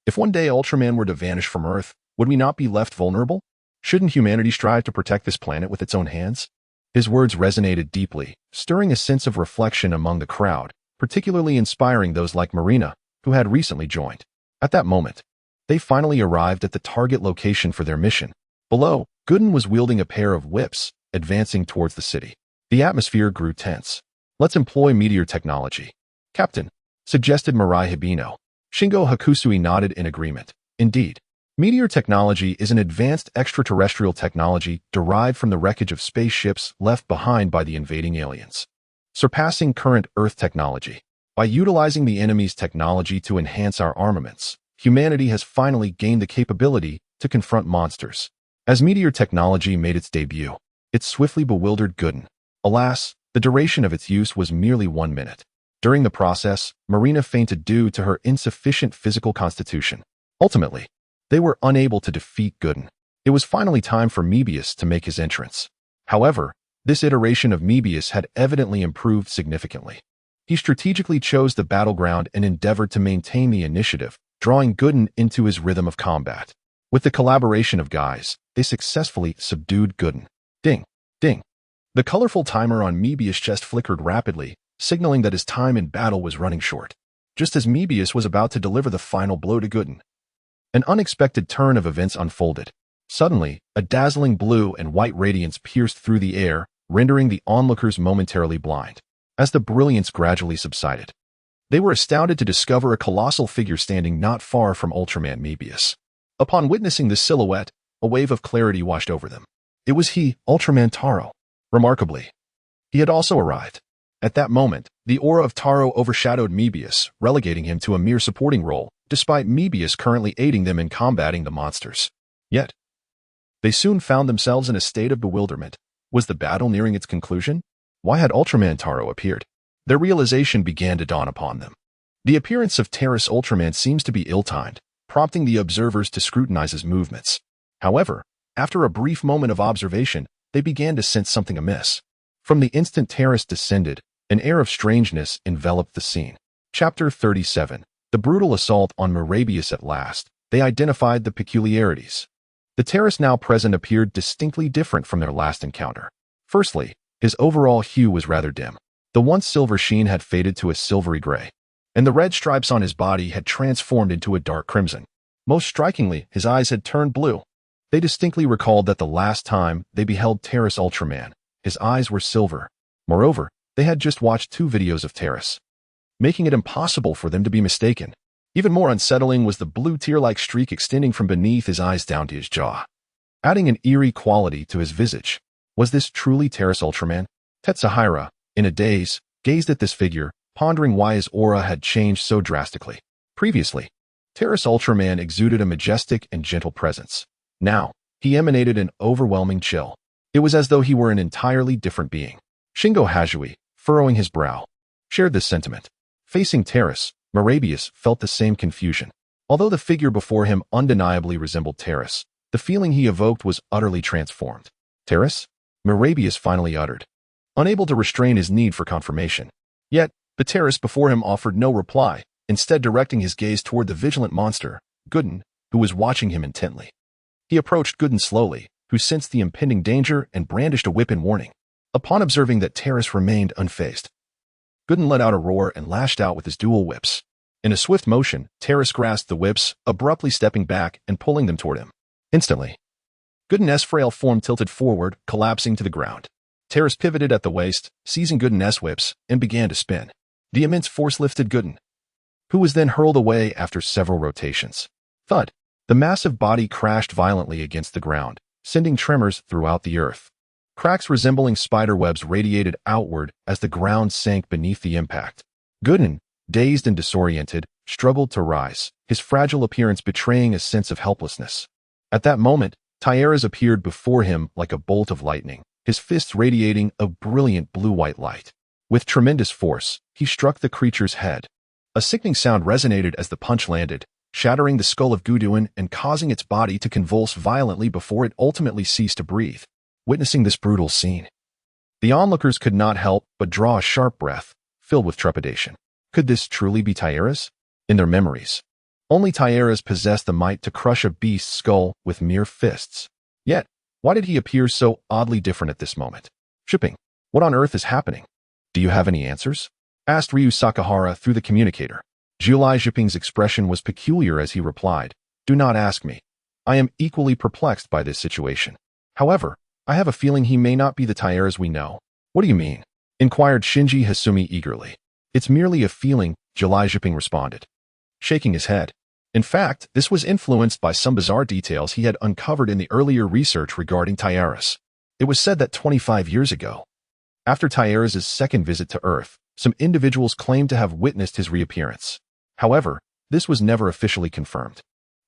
If one day Ultraman were to vanish from Earth, would we not be left vulnerable? Shouldn't humanity strive to protect this planet with its own hands?" His words resonated deeply, stirring a sense of reflection among the crowd, particularly inspiring those like Marina, who had recently joined. At that moment, they finally arrived at the target location for their mission. Below, Gooden was wielding a pair of whips, advancing towards the city. The atmosphere grew tense. "Let's employ meteor technology, Captain," suggested Mirai Hibino. Shingo Hakusui nodded in agreement. Indeed, meteor technology is an advanced extraterrestrial technology derived from the wreckage of spaceships left behind by the invading aliens, surpassing current Earth technology. By utilizing the enemy's technology to enhance our armaments, humanity has finally gained the capability to confront monsters. As meteor technology made its debut, it swiftly bewildered Gooden. Alas, the duration of its use was merely 1 minute. During the process, Marina fainted due to her insufficient physical constitution. Ultimately, they were unable to defeat Gooden. It was finally time for Mebius to make his entrance. However, this iteration of Mebius had evidently improved significantly. He strategically chose the battleground and endeavored to maintain the initiative, drawing Gooden into his rhythm of combat. With the collaboration of Guys, they successfully subdued Gooden. Ding, ding. The colorful timer on Mebius' chest flickered rapidly, signaling that his time in battle was running short. Just as Mebius was about to deliver the final blow to Gooden, an unexpected turn of events unfolded. Suddenly, a dazzling blue and white radiance pierced through the air, rendering the onlookers momentarily blind. As the brilliance gradually subsided, they were astounded to discover a colossal figure standing not far from Ultraman Mebius. Upon witnessing this silhouette, a wave of clarity washed over them. It was he, Ultraman Taro. Remarkably, he had also arrived. At that moment, the aura of Taro overshadowed Mebius, relegating him to a mere supporting role, despite Mebius currently aiding them in combating the monsters. Yet, they soon found themselves in a state of bewilderment. Was the battle nearing its conclusion? Why had Ultraman Taro appeared? Their realization began to dawn upon them. The appearance of Terrace Ultraman seems to be ill-timed, prompting the observers to scrutinize his movements. However, after a brief moment of observation, they began to sense something amiss. From the instant Terrace descended, an air of strangeness enveloped the scene. Chapter 37. The brutal assault on Morabius at last. They identified the peculiarities. The Terrace now present appeared distinctly different from their last encounter. Firstly, his overall hue was rather dim. The once silver sheen had faded to a silvery gray, and the red stripes on his body had transformed into a dark crimson. Most strikingly, his eyes had turned blue. They distinctly recalled that the last time they beheld Terrace Ultraman, his eyes were silver. Moreover, they had just watched 2 videos of Terrace, making it impossible for them to be mistaken. Even more unsettling was the blue tear-like streak extending from beneath his eyes down to his jaw, adding an eerie quality to his visage. Was this truly Terrace Ultraman? Tetsahira, in a daze, gazed at this figure, pondering why his aura had changed so drastically. Previously, Terrace Ultraman exuded a majestic and gentle presence. Now, he emanated an overwhelming chill. It was as though he were an entirely different being. Shingo Hajui, furrowing his brow, shared this sentiment. Facing Terrace, Morabius felt the same confusion. Although the figure before him undeniably resembled Terrace, the feeling he evoked was utterly transformed. Terrace? Morabius finally uttered, unable to restrain his need for confirmation. Yet, the Terrace before him offered no reply, instead directing his gaze toward the vigilant monster, Gooden, who was watching him intently. He approached Gooden slowly, who sensed the impending danger and brandished a whip in warning. Upon observing that Terrace remained unfazed, Gooden let out a roar and lashed out with his dual whips. In a swift motion, Terrace grasped the whips, abruptly stepping back and pulling them toward him. Instantly, Gooden's frail form tilted forward, collapsing to the ground. Terrace pivoted at the waist, seizing Gooden's whips, and began to spin. The immense force lifted Gooden, who was then hurled away after several rotations. Thud! The massive body crashed violently against the ground, sending tremors throughout the earth. Cracks resembling spider webs radiated outward as the ground sank beneath the impact. Gooden, dazed and disoriented, struggled to rise, his fragile appearance betraying a sense of helplessness. At that moment, Tyeras appeared before him like a bolt of lightning, his fists radiating a brilliant blue-white light. With tremendous force, he struck the creature's head. A sickening sound resonated as the punch landed, shattering the skull of Guduen and causing its body to convulse violently before it ultimately ceased to breathe. Witnessing this brutal scene, the onlookers could not help but draw a sharp breath, filled with trepidation. Could this truly be Tyeras? In their memories, only Tyeras possessed the might to crush a beast's skull with mere fists. Yet, why did he appear so oddly different at this moment? Shipping, what on earth is happening? Do you have any answers? Asked Ryu Sakahara through the communicator. Julai Jipping's expression was peculiar as he replied, "Do not ask me. I am equally perplexed by this situation. However, I have a feeling he may not be the Tyeras we know." "What do you mean?" inquired Shinji Hasumi eagerly. "It's merely a feeling," Julai Jipping responded, shaking his head. In fact, this was influenced by some bizarre details he had uncovered in the earlier research regarding Tyeras. It was said that 25 years ago, after Tyeras' second visit to Earth, some individuals claimed to have witnessed his reappearance. However, this was never officially confirmed,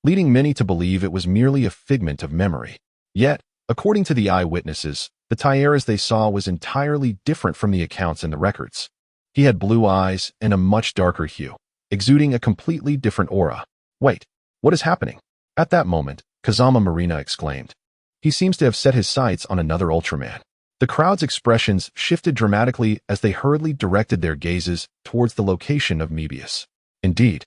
leading many to believe it was merely a figment of memory. Yet, according to the eyewitnesses, the Tyeras they saw was entirely different from the accounts in the records. He had blue eyes and a much darker hue, exuding a completely different aura. "Wait, what is happening?" At that moment, Kazama Marina exclaimed. "He seems to have set his sights on another Ultraman." The crowd's expressions shifted dramatically as they hurriedly directed their gazes towards the location of Mebius. Indeed,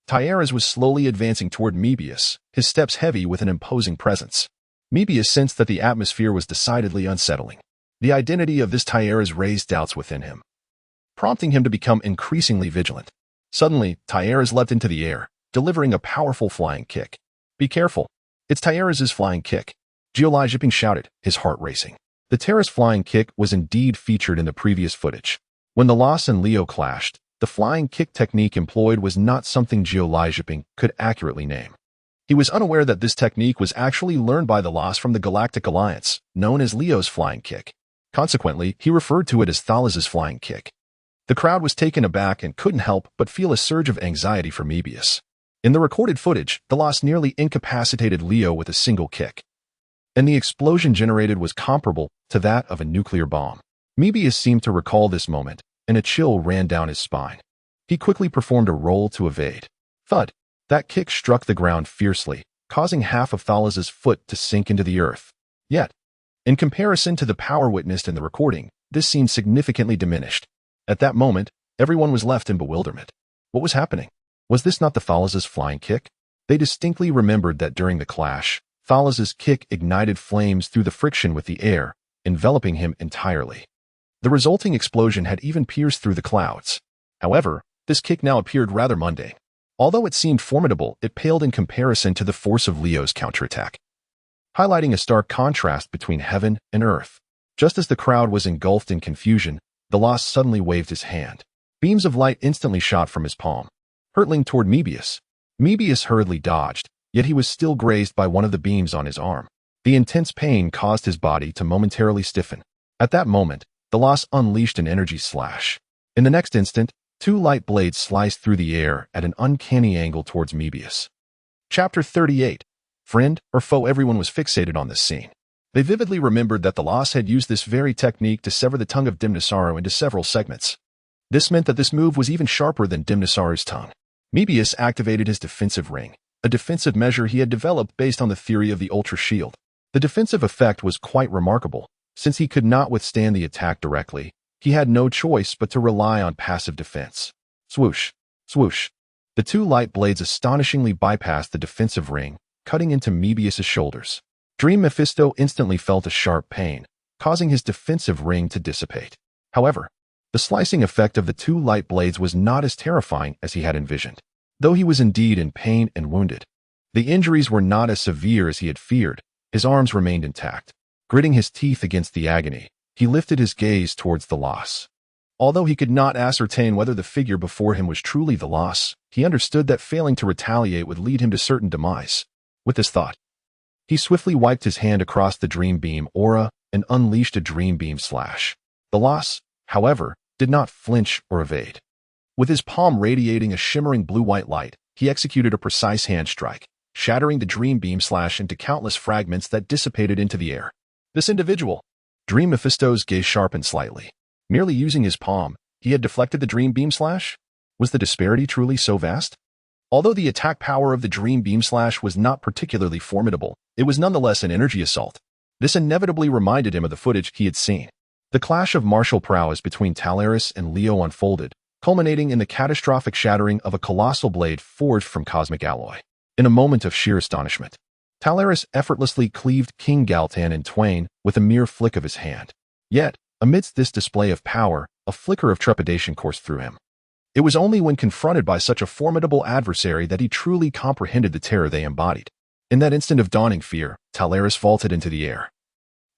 Tyeras was slowly advancing toward Mebius, his steps heavy with an imposing presence. Mebius sensed that the atmosphere was decidedly unsettling. The identity of this Thyerras raised doubts within him, prompting him to become increasingly vigilant. Suddenly, Thyerras leapt into the air, delivering a powerful flying kick. "Be careful! It's Thyerras' flying kick!" Jiaolai shouted, his heart racing. The Terrace flying kick was indeed featured in the previous footage. When the Loss and Leo clashed, the flying kick technique employed was not something Jiaolai could accurately name. He was unaware that this technique was actually learned by the Loss from the Galactic Alliance, known as Leo's flying kick. Consequently, he referred to it as Thalas's flying kick. The crowd was taken aback and couldn't help but feel a surge of anxiety for Mebius. In the recorded footage, the Loss nearly incapacitated Leo with a single kick, and the explosion generated was comparable to that of a nuclear bomb. Mebius seemed to recall this moment, and a chill ran down his spine. He quickly performed a roll to evade. Thud! That kick struck the ground fiercely, causing half of Thalas's foot to sink into the earth. Yet, in comparison to the power witnessed in the recording, this seemed significantly diminished. At that moment, everyone was left in bewilderment. What was happening? Was this not the Thalas's flying kick? They distinctly remembered that during the clash, Thalas's kick ignited flames through the friction with the air, enveloping him entirely. The resulting explosion had even pierced through the clouds. However, this kick now appeared rather mundane. Although it seemed formidable, it paled in comparison to the force of Leo's counterattack, highlighting a stark contrast between heaven and earth. Just as the crowd was engulfed in confusion, the Loss suddenly waved his hand. Beams of light instantly shot from his palm, hurtling toward Mebius. Mebius hurriedly dodged, yet he was still grazed by one of the beams on his arm. The intense pain caused his body to momentarily stiffen. At that moment, the Loss unleashed an energy slash. In the next instant, two light blades sliced through the air at an uncanny angle towards Mebius. Chapter 38. Friend or foe? Everyone was fixated on this scene. They vividly remembered that the Loss had used this very technique to sever the tongue of Dimnosaru into several segments. This meant that this move was even sharper than Dimnosaru's tongue. Mebius activated his defensive ring, a defensive measure he had developed based on the theory of the Ultra Shield. The defensive effect was quite remarkable. Since he could not withstand the attack directly, he had no choice but to rely on passive defense. Swoosh! Swoosh! The two light blades astonishingly bypassed the defensive ring, cutting into Mebius's shoulders. Dream Mephisto instantly felt a sharp pain, causing his defensive ring to dissipate. However, the slicing effect of the two light blades was not as terrifying as he had envisioned. Though he was indeed in pain and wounded, the injuries were not as severe as he had feared. His arms remained intact. Gritting his teeth against the agony, he lifted his gaze towards the Loss. Although he could not ascertain whether the figure before him was truly the Loss, he understood that failing to retaliate would lead him to certain demise. With this thought, he swiftly wiped his hand across the Dream Beam aura and unleashed a Dream Beam slash. The Loss, however, did not flinch or evade. With his palm radiating a shimmering blue-white light, he executed a precise hand strike, shattering the Dream Beam slash into countless fragments that dissipated into the air. This individual, Dream Mephisto's gaze sharpened slightly. Merely using his palm, he had deflected the Dream Beam slash? Was the disparity truly so vast? Although the attack power of the Dream Beam slash was not particularly formidable, it was nonetheless an energy assault. This inevitably reminded him of the footage he had seen. The clash of martial prowess between Thyerras and Leo unfolded, culminating in the catastrophic shattering of a colossal blade forged from cosmic alloy. In a moment of sheer astonishment, Thyerras effortlessly cleaved King Galtan in twain with a mere flick of his hand. Yet, amidst this display of power, a flicker of trepidation coursed through him. It was only when confronted by such a formidable adversary that he truly comprehended the terror they embodied. In that instant of dawning fear, Thyerras vaulted into the air,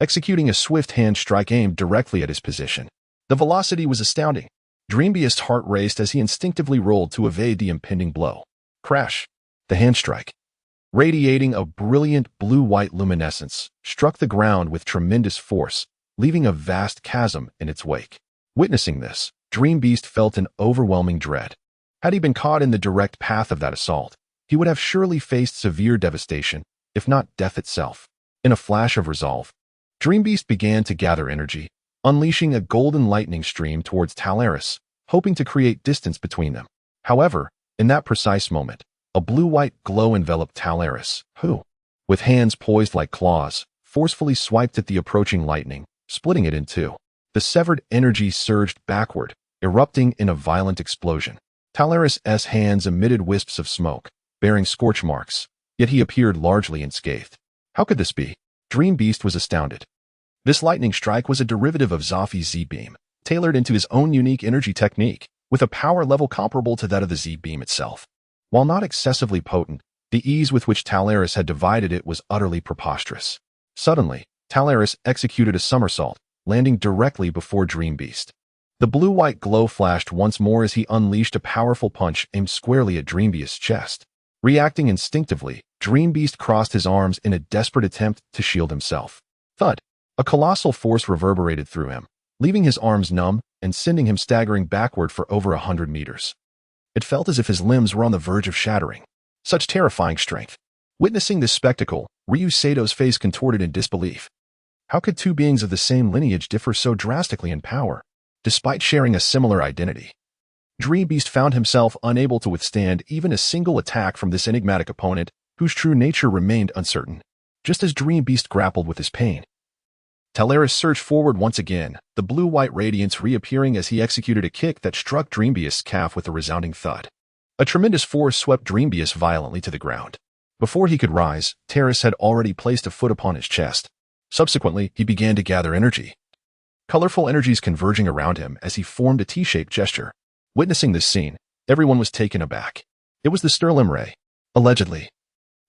executing a swift hand strike aimed directly at his position. The velocity was astounding. Dreambeast's heart raced as he instinctively rolled to evade the impending blow. Crash! The hand strike, radiating a brilliant blue-white luminescence, struck the ground with tremendous force, leaving a vast chasm in its wake. Witnessing this, Dreambeast felt an overwhelming dread. Had he been caught in the direct path of that assault, he would have surely faced severe devastation, if not death itself. In a flash of resolve, Dreambeast began to gather energy, unleashing a golden lightning stream towards Thyerras, hoping to create distance between them. However, in that precise moment, a blue-white glow enveloped Thyerras, who, with hands poised like claws, forcefully swiped at the approaching lightning, splitting it in two. The severed energy surged backward, erupting in a violent explosion. Thyerras' hands emitted wisps of smoke, bearing scorch marks, yet he appeared largely unscathed. How could this be? Dreambeast was astounded. This lightning strike was a derivative of Zophi's Z-beam, tailored into his own unique energy technique, with a power level comparable to that of the Z-beam itself. While not excessively potent, the ease with which Tolaris had divided it was utterly preposterous. Suddenly, Tolaris executed a somersault, landing directly before Dream Beast. The blue-white glow flashed once more as he unleashed a powerful punch aimed squarely at Dream Beast's chest. Reacting instinctively, Dream Beast crossed his arms in a desperate attempt to shield himself. Thud! A colossal force reverberated through him, leaving his arms numb and sending him staggering backward for over 100 meters. It felt as if his limbs were on the verge of shattering. Such terrifying strength. Witnessing this spectacle, Ryu Sato's face contorted in disbelief. How could two beings of the same lineage differ so drastically in power, despite sharing a similar identity? Dream Beast found himself unable to withstand even a single attack from this enigmatic opponent, whose true nature remained uncertain. Just as Dream Beast grappled with his pain, Tolaris surged forward once again, the blue-white radiance reappearing as he executed a kick that struck Dream Beast's calf with a resounding thud. A tremendous force swept Dream Beast violently to the ground. Before he could rise, Taris had already placed a foot upon his chest. Subsequently, he began to gather energy. Colorful energies converging around him as he formed a T-shaped gesture. Witnessing this scene, everyone was taken aback. It was the Stirlim Ray. Allegedly.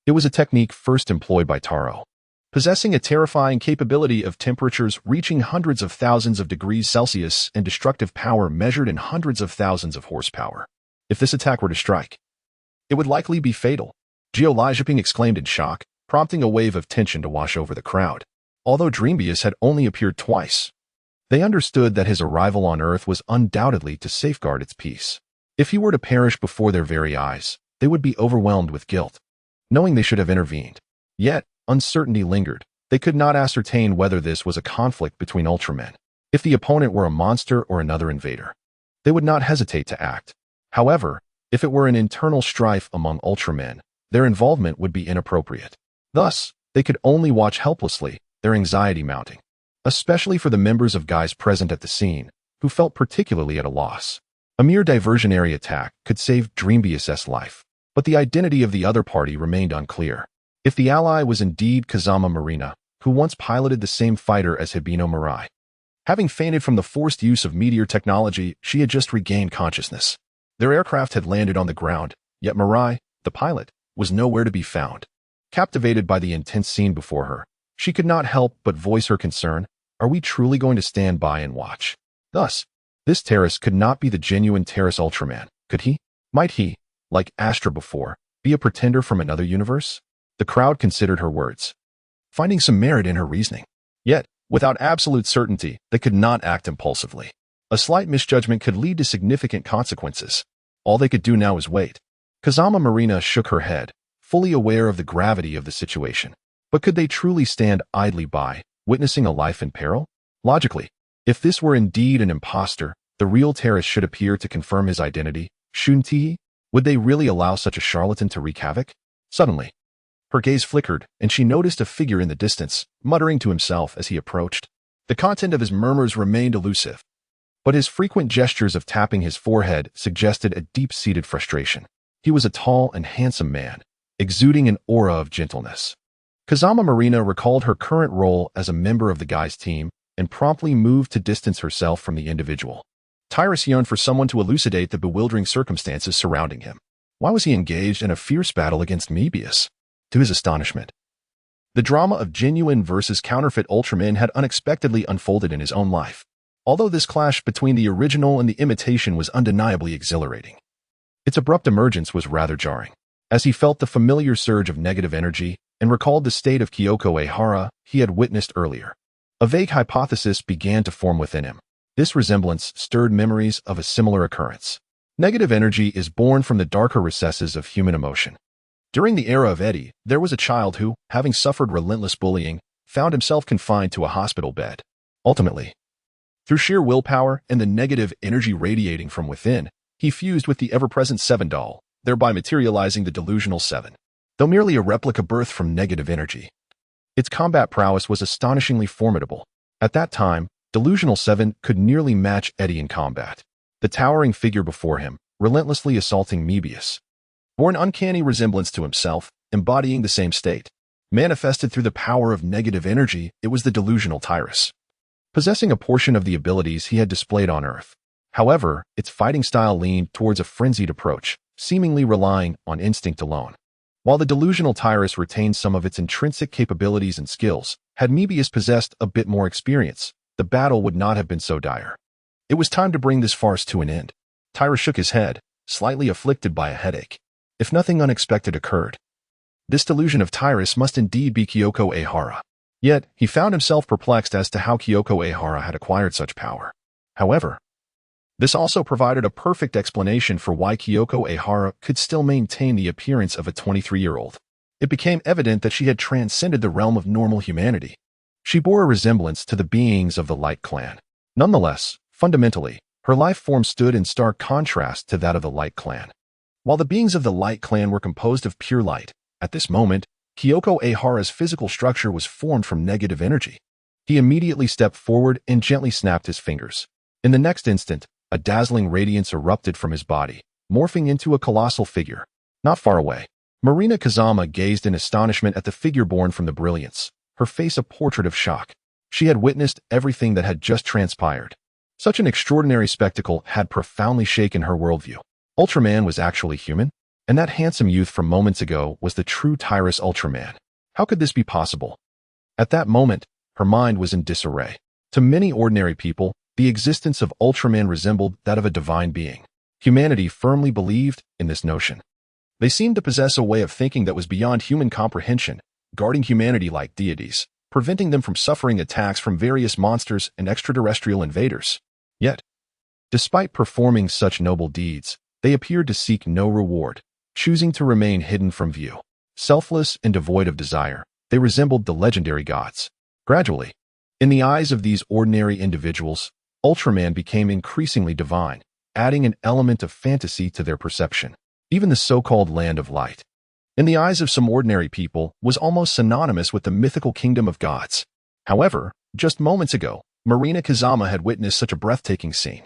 It was a technique first employed by Taro. Possessing a terrifying capability of temperatures reaching hundreds of thousands of degrees Celsius and destructive power measured in hundreds of thousands of horsepower. If this attack were to strike, it would likely be fatal. Geoliziping exclaimed in shock, prompting a wave of tension to wash over the crowd. Although Dreambeus had only appeared twice, they understood that his arrival on Earth was undoubtedly to safeguard its peace. If he were to perish before their very eyes, they would be overwhelmed with guilt, knowing they should have intervened. Yet, uncertainty lingered. They could not ascertain whether this was a conflict between Ultramen. If the opponent were a monster or another invader, they would not hesitate to act. However, if it were an internal strife among Ultramen, their involvement would be inappropriate. Thus, they could only watch helplessly, their anxiety mounting. Especially for the members of guys present at the scene, who felt particularly at a loss. A mere diversionary attack could save Dreambeus' life, but the identity of the other party remained unclear. If the ally was indeed Kazama Marina, who once piloted the same fighter as Hibino Mirai. Having fainted from the forced use of meteor technology, she had just regained consciousness. Their aircraft had landed on the ground, yet Mirai, the pilot, was nowhere to be found. Captivated by the intense scene before her, she could not help but voice her concern. Are we truly going to stand by and watch? Thus, this Terrace could not be the genuine Terrace Ultraman, could he? Might he, like Astra before, be a pretender from another universe? The crowd considered her words, finding some merit in her reasoning. Yet, without absolute certainty, they could not act impulsively. A slight misjudgment could lead to significant consequences. All they could do now was wait. Kazama Marina shook her head, fully aware of the gravity of the situation. But could they truly stand idly by, witnessing a life in peril? Logically, if this were indeed an imposter, the real Terrace should appear to confirm his identity. Shouldn't he? Would they really allow such a charlatan to wreak havoc? Suddenly, her gaze flickered, and she noticed a figure in the distance, muttering to himself as he approached. The content of his murmurs remained elusive, but his frequent gestures of tapping his forehead suggested a deep-seated frustration. He was a tall and handsome man, exuding an aura of gentleness. Kazama Marina recalled her current role as a member of the guy's team and promptly moved to distance herself from the individual. Tyrus yearned for someone to elucidate the bewildering circumstances surrounding him. Why was he engaged in a fierce battle against Mebius? To his astonishment, the drama of genuine versus counterfeit Ultramen had unexpectedly unfolded in his own life. Although this clash between the original and the imitation was undeniably exhilarating, its abrupt emergence was rather jarring. As he felt the familiar surge of negative energy and recalled the state of Kyoko Ehara he had witnessed earlier, a vague hypothesis began to form within him. This resemblance stirred memories of a similar occurrence. Negative energy is born from the darker recesses of human emotion. During the era of Eddie, there was a child who, having suffered relentless bullying, found himself confined to a hospital bed. Ultimately, through sheer willpower and the negative energy radiating from within, he fused with the ever-present Seven Doll, thereby materializing the delusional Seven. Though merely a replica birthed from negative energy, its combat prowess was astonishingly formidable. At that time, delusional Seven could nearly match Eddie in combat. The towering figure before him, relentlessly assaulting Mebius, bore an uncanny resemblance to himself, embodying the same state. Manifested through the power of negative energy, it was the delusional Tyrus, possessing a portion of the abilities he had displayed on Earth. However, its fighting style leaned towards a frenzied approach, seemingly relying on instinct alone. While the delusional Tyrus retained some of its intrinsic capabilities and skills, had Mebius possessed a bit more experience, the battle would not have been so dire. It was time to bring this farce to an end. Tyrus shook his head, slightly afflicted by a headache. If nothing unexpected occurred, this delusion of Tyrus must indeed be Kyoko Ehara. Yet, he found himself perplexed as to how Kyoko Ehara had acquired such power. However, this also provided a perfect explanation for why Kyoko Ehara could still maintain the appearance of a 23-year-old. It became evident that she had transcended the realm of normal humanity. She bore a resemblance to the beings of the Light Clan. Nonetheless, fundamentally, her life form stood in stark contrast to that of the Light Clan. While the beings of the Light Clan were composed of pure light, at this moment, Kyoko Ehara's physical structure was formed from negative energy. He immediately stepped forward and gently snapped his fingers. In the next instant, a dazzling radiance erupted from his body, morphing into a colossal figure. Not far away, Marina Kazama gazed in astonishment at the figure born from the brilliance, her face a portrait of shock. She had witnessed everything that had just transpired. Such an extraordinary spectacle had profoundly shaken her worldview. Ultraman was actually human, and that handsome youth from moments ago was the true Tyrus Ultraman. How could this be possible? At that moment, her mind was in disarray. To many ordinary people, the existence of Ultraman resembled that of a divine being. Humanity firmly believed in this notion. They seemed to possess a way of thinking that was beyond human comprehension, guarding humanity like deities, preventing them from suffering attacks from various monsters and extraterrestrial invaders. Yet, despite performing such noble deeds, they appeared to seek no reward, choosing to remain hidden from view. Selfless and devoid of desire, they resembled the legendary gods. Gradually, in the eyes of these ordinary individuals, Ultraman became increasingly divine, adding an element of fantasy to their perception. Even the so-called Land of Light, in the eyes of some ordinary people, was almost synonymous with the mythical kingdom of gods. However, just moments ago, Marina Kazama had witnessed such a breathtaking scene.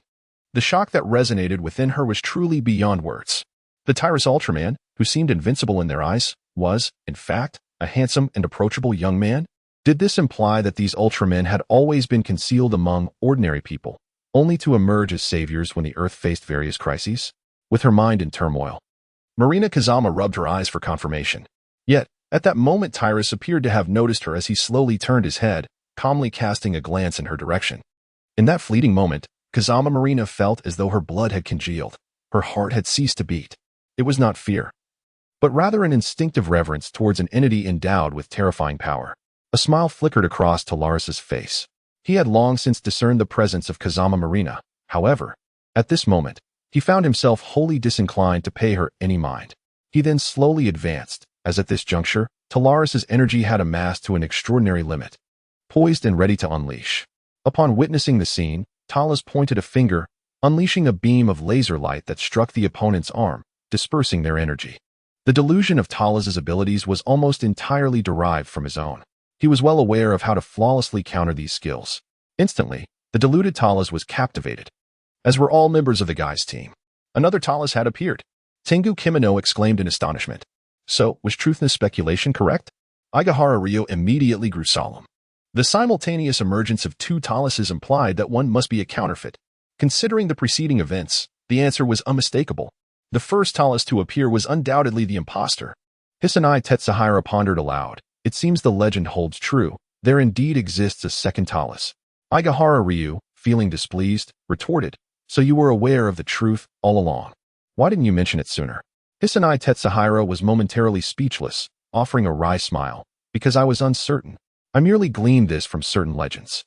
The shock that resonated within her was truly beyond words. The Tyrus Ultraman, who seemed invincible in their eyes, was, in fact, a handsome and approachable young man. Did this imply that these Ultramen had always been concealed among ordinary people, only to emerge as saviors when the Earth faced various crises? With her mind in turmoil, Marina Kazama rubbed her eyes for confirmation. Yet, at that moment Tyrus appeared to have noticed her as he slowly turned his head, calmly casting a glance in her direction. In that fleeting moment, Kazama Marina felt as though her blood had congealed. Her heart had ceased to beat. It was not fear, but rather an instinctive reverence towards an entity endowed with terrifying power. A smile flickered across Tolaris's face. He had long since discerned the presence of Kazama Marina. However, at this moment, he found himself wholly disinclined to pay her any mind. He then slowly advanced, as at this juncture, Tolaris's energy had amassed to an extraordinary limit, poised and ready to unleash. Upon witnessing the scene, Talas pointed a finger, unleashing a beam of laser light that struck the opponent's arm, dispersing their energy. The delusion of Talas's abilities was almost entirely derived from his own. He was well aware of how to flawlessly counter these skills. Instantly, the deluded Talas was captivated, as were all members of the guy's team. Another Talas had appeared. Tengu Kimono exclaimed in astonishment. So, was Truthn's speculation correct? Igahara Ryo immediately grew solemn. The simultaneous emergence of two Talases implied that one must be a counterfeit. Considering the preceding events, the answer was unmistakable. The first Talas to appear was undoubtedly the imposter. Hisanai Tetsuhira pondered aloud. It seems the legend holds true. There indeed exists a second Talas. Igahara Ryu, feeling displeased, retorted. So you were aware of the truth all along. Why didn't you mention it sooner? Hisanai Tetsuhira was momentarily speechless, offering a wry smile. Because I was uncertain. I merely gleaned this from certain legends.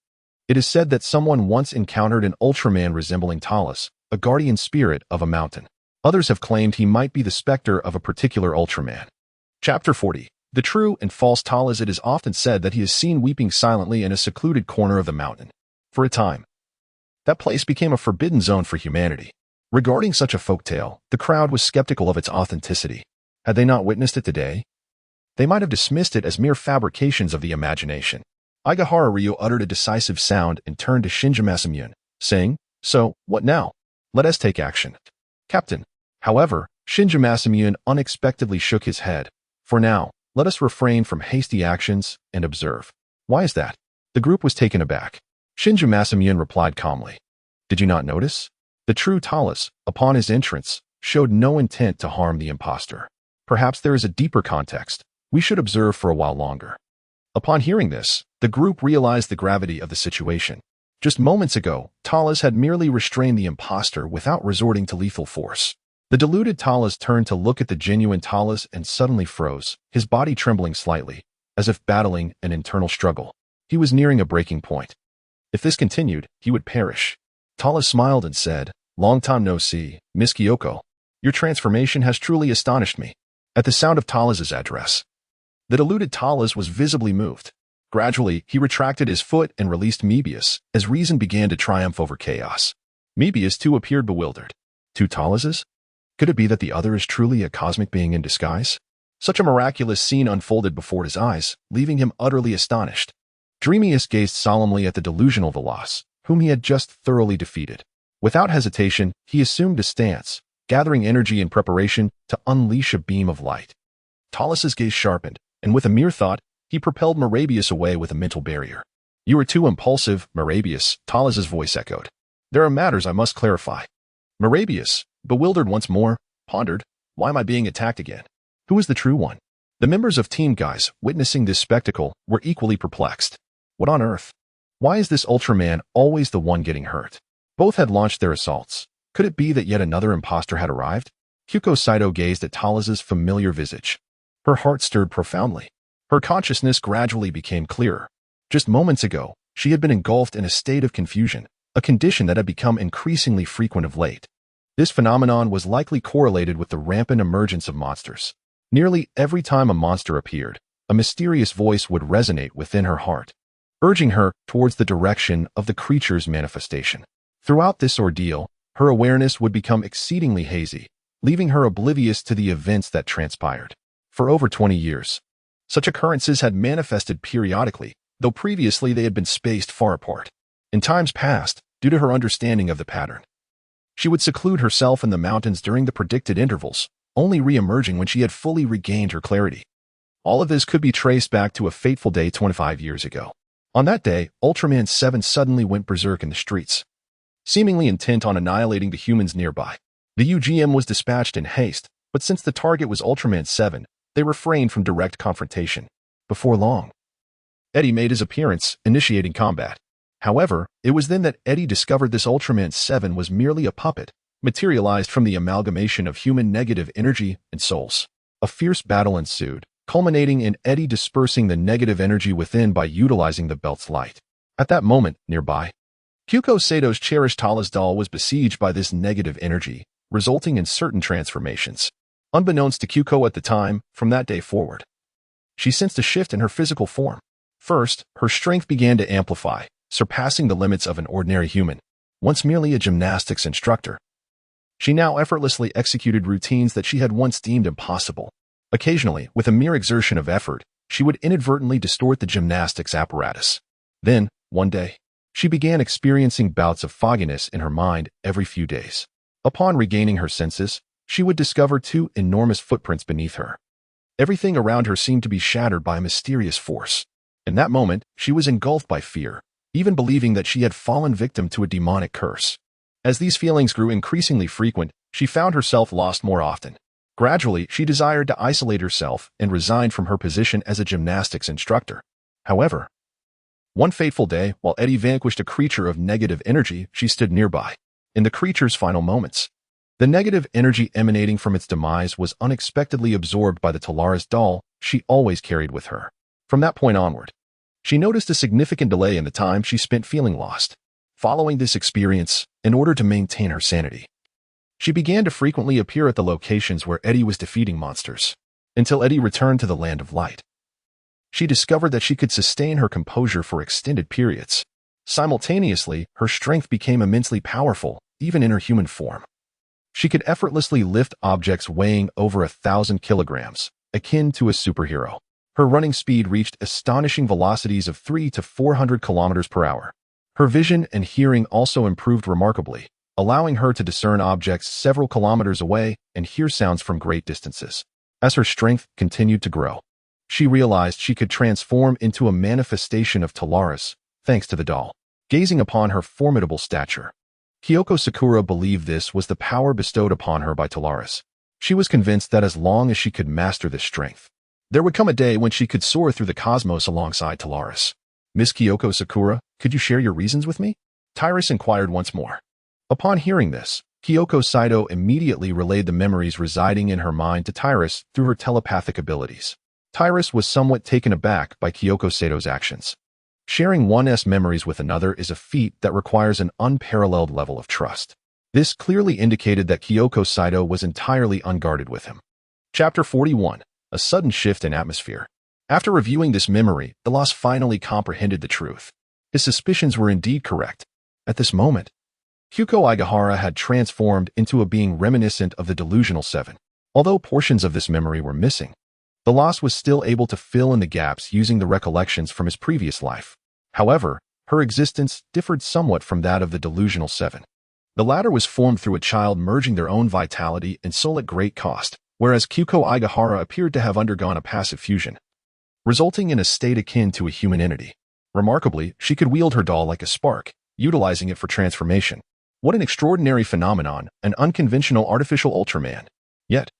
It is said that someone once encountered an Ultraman resembling Talas, a guardian spirit of a mountain. Others have claimed he might be the specter of a particular Ultraman. Chapter 40. The true and false Talas. It is often said that he is seen weeping silently in a secluded corner of the mountain. For a time, that place became a forbidden zone for humanity. Regarding such a folktale, the crowd was skeptical of its authenticity. Had they not witnessed it today, they might have dismissed it as mere fabrications of the imagination. Igahara Ryu uttered a decisive sound and turned to Shinja Masamune, saying, So, what now? Let us take action. Captain. However, Shinja Masamune unexpectedly shook his head. For now, Let us refrain from hasty actions and observe. Why is that? The group was taken aback. Shinju Masamune replied calmly. Did you not notice? The true Talus, upon his entrance, showed no intent to harm the impostor. Perhaps there is a deeper context. We should observe for a while longer. Upon hearing this, the group realized the gravity of the situation. Just moments ago, Talus had merely restrained the impostor without resorting to lethal force. The deluded Talus turned to look at the genuine Talus and suddenly froze, his body trembling slightly, as if battling an internal struggle. He was nearing a breaking point. If this continued, he would perish. Talus smiled and said, "Long time no see, Miss Kyoko. Your transformation has truly astonished me." At the sound of Talus's address, the deluded Talus was visibly moved. Gradually, he retracted his foot and released Mebius, as reason began to triumph over chaos. Mebius too appeared bewildered. Two Taluses? Could it be that the other is truly a cosmic being in disguise? Such a miraculous scene unfolded before his eyes, leaving him utterly astonished. Dreamius gazed solemnly at the delusional Velas, whom he had just thoroughly defeated. Without hesitation, he assumed a stance, gathering energy in preparation to unleash a beam of light. Talus's gaze sharpened, and with a mere thought, he propelled Merabius away with a mental barrier. "You are too impulsive, Merabius," Talus's voice echoed. "There are matters I must clarify." Merabius, bewildered once more, pondered, "Why am I being attacked again? Who is the true one?" The members of Team Guys, witnessing this spectacle, were equally perplexed. What on earth? Why is this Ultraman always the one getting hurt? Both had launched their assaults. Could it be that yet another impostor had arrived? Kyuko Saito gazed at Talus's familiar visage. Her heart stirred profoundly. Her consciousness gradually became clearer. Just moments ago, she had been engulfed in a state of confusion, a condition that had become increasingly frequent of late. This phenomenon was likely correlated with the rampant emergence of monsters. Nearly every time a monster appeared, a mysterious voice would resonate within her heart, urging her towards the direction of the creature's manifestation. Throughout this ordeal, her awareness would become exceedingly hazy, leaving her oblivious to the events that transpired. For over 20 years, such occurrences had manifested periodically, though previously they had been spaced far apart. In times past, due to her understanding of the pattern, she would seclude herself in the mountains during the predicted intervals, only re-emerging when she had fully regained her clarity. All of this could be traced back to a fateful day 25 years ago. On that day, Ultraman 7 suddenly went berserk in the streets, seemingly intent on annihilating the humans nearby. The UGM was dispatched in haste, but since the target was Ultraman 7, they refrained from direct confrontation. Before long, Eddie made his appearance, initiating combat. However, it was then that Eddie discovered this Ultraman 7 was merely a puppet, materialized from the amalgamation of human negative energy and souls. A fierce battle ensued, culminating in Eddie dispersing the negative energy within by utilizing the belt's light. At that moment, nearby, Kyuko Sato's cherished Talus doll was besieged by this negative energy, resulting in certain transformations. Unbeknownst to Kyuko at the time, from that day forward, she sensed a shift in her physical form. First, her strength began to amplify, surpassing the limits of an ordinary human. Once merely a gymnastics instructor, she now effortlessly executed routines that she had once deemed impossible. Occasionally, with a mere exertion of effort, she would inadvertently distort the gymnastics apparatus. Then, one day, she began experiencing bouts of fogginess in her mind every few days. Upon regaining her senses, she would discover two enormous footprints beneath her. Everything around her seemed to be shattered by a mysterious force. In that moment, she was engulfed by fear, even believing that she had fallen victim to a demonic curse. As these feelings grew increasingly frequent, she found herself lost more often. Gradually, she desired to isolate herself and resigned from her position as a gymnastics instructor. However, one fateful day, while Eddie vanquished a creature of negative energy, she stood nearby. In the creature's final moments, the negative energy emanating from its demise was unexpectedly absorbed by the Talaris doll she always carried with her. From that point onward, she noticed a significant delay in the time she spent feeling lost. Following this experience, in order to maintain her sanity, she began to frequently appear at the locations where Eddie was defeating monsters, until Eddie returned to the Land of Light. She discovered that she could sustain her composure for extended periods. Simultaneously, her strength became immensely powerful, even in her human form. She could effortlessly lift objects weighing over 1,000 kilograms, akin to a superhero. Her running speed reached astonishing velocities of 300 to 400 kilometers per hour. Her vision and hearing also improved remarkably, allowing her to discern objects several kilometers away and hear sounds from great distances. As her strength continued to grow, She realized she could transform into a manifestation of Tolaris, thanks to the doll. Gazing upon her formidable stature, Kyoko Sakura believed this was the power bestowed upon her by Tolaris. She was convinced that as long as she could master this strength, there would come a day when she could soar through the cosmos alongside Tolaris. Miss Kyoko Sakura, could you share your reasons with me? Tyrus inquired once more. Upon hearing this, Kyoko Saito immediately relayed the memories residing in her mind to Tyrus through her telepathic abilities. Tyrus was somewhat taken aback by Kyoko Saito's actions. Sharing one's memories with another is a feat that requires an unparalleled level of trust. This clearly indicated that Kyoko Saito was entirely unguarded with him. Chapter 41. A sudden shift in atmosphere. After reviewing this memory, the Lost finally comprehended the truth. His suspicions were indeed correct. At this moment, Kyoko Aigahara had transformed into a being reminiscent of the delusional seven. Although portions of this memory were missing, the Lost was still able to fill in the gaps using the recollections from his previous life. However, her existence differed somewhat from that of the delusional seven. The latter was formed through a child merging their own vitality and soul at great cost, whereas Kyoko Aigahara appeared to have undergone a passive fusion, resulting in a state akin to a human entity. Remarkably, she could wield her doll like a spark, utilizing it for transformation. What an extraordinary phenomenon, an unconventional artificial Ultraman. Yet,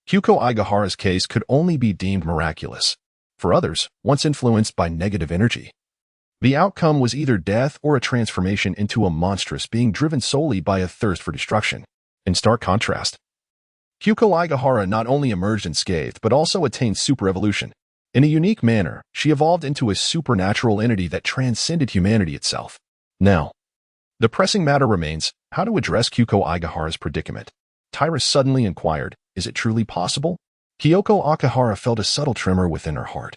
Kyoko Aigahara's case could only be deemed miraculous. For others, once influenced by negative energy, the outcome was either death or a transformation into a monstrous being driven solely by a thirst for destruction. In stark contrast, Kyoko Aigahara not only emerged unscathed but also attained super-evolution. In a unique manner, she evolved into a supernatural entity that transcended humanity itself. Now, the pressing matter remains how to address Kyoko Aigahara's predicament. Tyrus suddenly inquired, is it truly possible? Kyoko Aigahara felt a subtle tremor within her heart,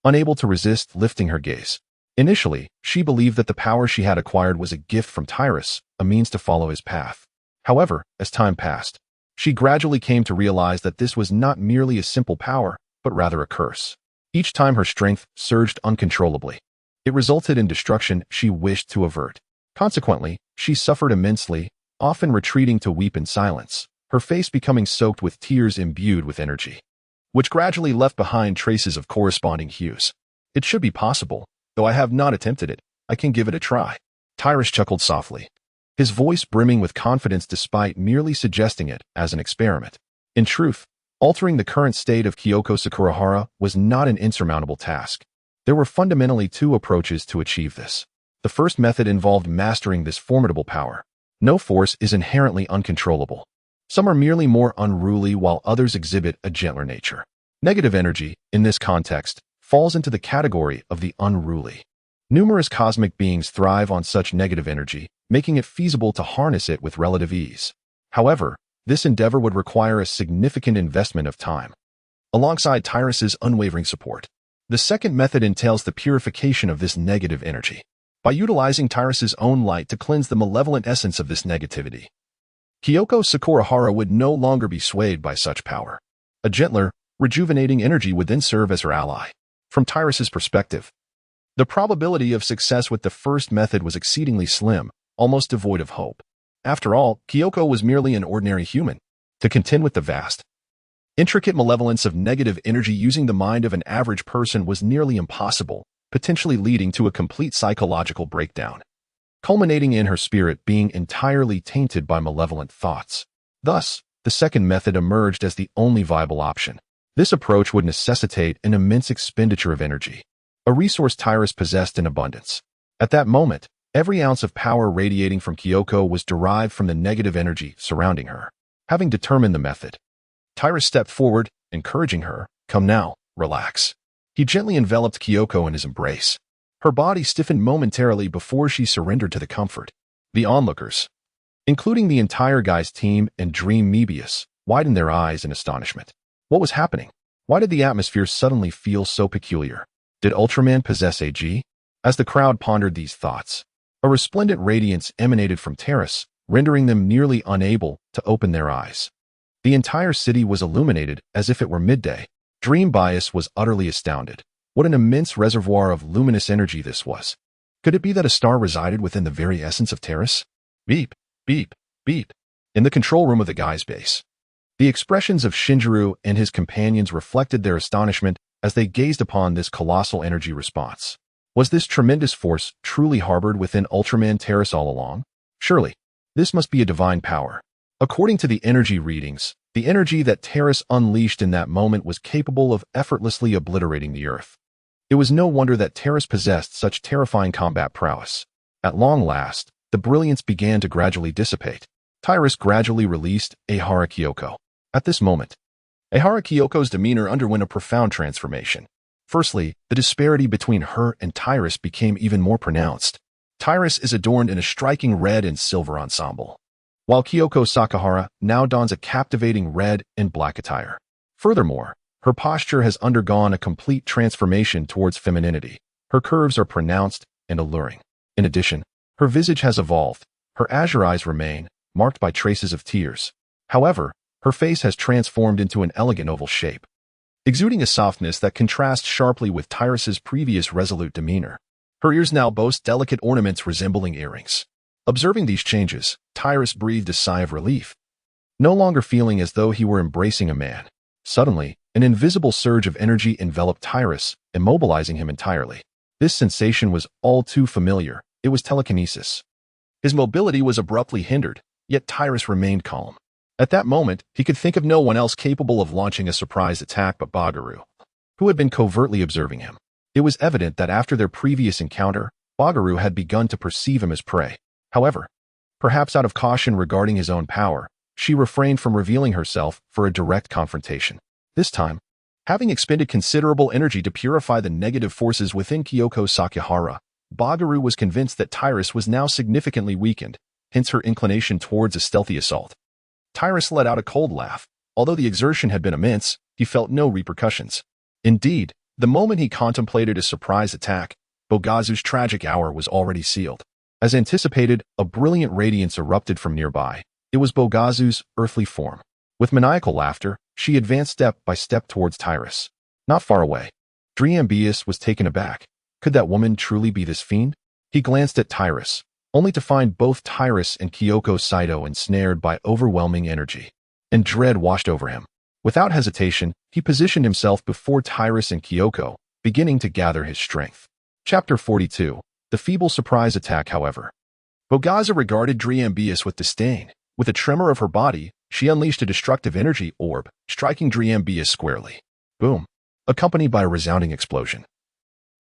unable to resist lifting her gaze. Initially, she believed that the power she had acquired was a gift from Tyrus, a means to follow his path. However, as time passed, she gradually came to realize that this was not merely a simple power, but rather a curse. Each time her strength surged uncontrollably, it resulted in destruction she wished to avert. Consequently, she suffered immensely, often retreating to weep in silence, her face becoming soaked with tears imbued with energy, which gradually left behind traces of corresponding hues. It should be possible. Though I have not attempted it, I can give it a try. Tyrus chuckled softly, his voice brimming with confidence despite merely suggesting it as an experiment. In truth, altering the current state of Kyoko Sakurahara was not an insurmountable task. There were fundamentally two approaches to achieve this. The first method involved mastering this formidable power. No force is inherently uncontrollable. Some are merely more unruly while others exhibit a gentler nature. Negative energy, in this context, falls into the category of the unruly. Numerous cosmic beings thrive on such negative energy, making it feasible to harness it with relative ease. However, this endeavor would require a significant investment of time, alongside Tyrus's unwavering support. The second method entails the purification of this negative energy, by utilizing Tyrus's own light to cleanse the malevolent essence of this negativity. Kyoko Sakurahara would no longer be swayed by such power. A gentler, rejuvenating energy would then serve as her ally. From Tyrus's perspective, the probability of success with the first method was exceedingly slim, almost devoid of hope. After all, Kyoko was merely an ordinary human. To contend with the vast, intricate malevolence of negative energy using the mind of an average person was nearly impossible, potentially leading to a complete psychological breakdown, culminating in her spirit being entirely tainted by malevolent thoughts. Thus, the second method emerged as the only viable option. This approach would necessitate an immense expenditure of energy, a resource Tyrus possessed in abundance. At that moment, every ounce of power radiating from Kyoko was derived from the negative energy surrounding her. Having determined the method, Tyrus stepped forward, encouraging her, "Come now, relax." He gently enveloped Kyoko in his embrace. Her body stiffened momentarily before she surrendered to the comfort. The onlookers, including the entire Guy's team and Dream Mebius, widened their eyes in astonishment. What was happening? Why did the atmosphere suddenly feel so peculiar? Did Ultraman possess AG? As the crowd pondered these thoughts, a resplendent radiance emanated from Terrace, rendering them nearly unable to open their eyes. The entire city was illuminated as if it were midday. Dream Bias was utterly astounded. What an immense reservoir of luminous energy this was. Could it be that a star resided within the very essence of Terrace? Beep, beep, beep. In the control room of the Guy's base, the expressions of Shinjiro and his companions reflected their astonishment as they gazed upon this colossal energy response. Was this tremendous force truly harbored within Ultraman Terrace all along? Surely, this must be a divine power. According to the energy readings, the energy that Terrace unleashed in that moment was capable of effortlessly obliterating the Earth. It was no wonder that Terrace possessed such terrifying combat prowess. At long last, the brilliance began to gradually dissipate. Terrace gradually released Ehara Kyoko. At this moment, Ehara Kyoko's demeanor underwent a profound transformation. Firstly, the disparity between her and Terrace became even more pronounced. Terrace is adorned in a striking red and silver ensemble, while Kyoko Sakahara now dons a captivating red and black attire. Furthermore, her posture has undergone a complete transformation towards femininity. Her curves are pronounced and alluring. In addition, her visage has evolved. Her azure eyes remain, marked by traces of tears. However, her face has transformed into an elegant oval shape, exuding a softness that contrasts sharply with Terrace's previous resolute demeanor. Her ears now boast delicate ornaments resembling earrings. Observing these changes, Terrace breathed a sigh of relief, no longer feeling as though he were embracing a man. Suddenly, an invisible surge of energy enveloped Terrace, immobilizing him entirely. This sensation was all too familiar. It was telekinesis. His mobility was abruptly hindered, yet Terrace remained calm. At that moment, he could think of no one else capable of launching a surprise attack but Bagaru, who had been covertly observing him. It was evident that after their previous encounter, Bagaru had begun to perceive him as prey. However, perhaps out of caution regarding his own power, she refrained from revealing herself for a direct confrontation. This time, having expended considerable energy to purify the negative forces within Kyoko Sakahara, Bagaru was convinced that Terrace was now significantly weakened, hence her inclination towards a stealthy assault. Terrace let out a cold laugh. Although the exertion had been immense, he felt no repercussions. Indeed, the moment he contemplated a surprise attack, Bogazu's tragic hour was already sealed. As anticipated, a brilliant radiance erupted from nearby. It was Bogazu's earthly form. With maniacal laughter, she advanced step by step towards Terrace. Not far away, Driambius was taken aback. Could that woman truly be this fiend? He glanced at Terrace, only to find both Terrace and Kyoko Saito ensnared by overwhelming energy, and dread washed over him. Without hesitation, he positioned himself before Terrace and Kyoko, beginning to gather his strength. Chapter 42. The feeble surprise attack, however. Bogaza regarded Driambius with disdain. With a tremor of her body, she unleashed a destructive energy orb, striking Driambius squarely. Boom! Accompanied by a resounding explosion.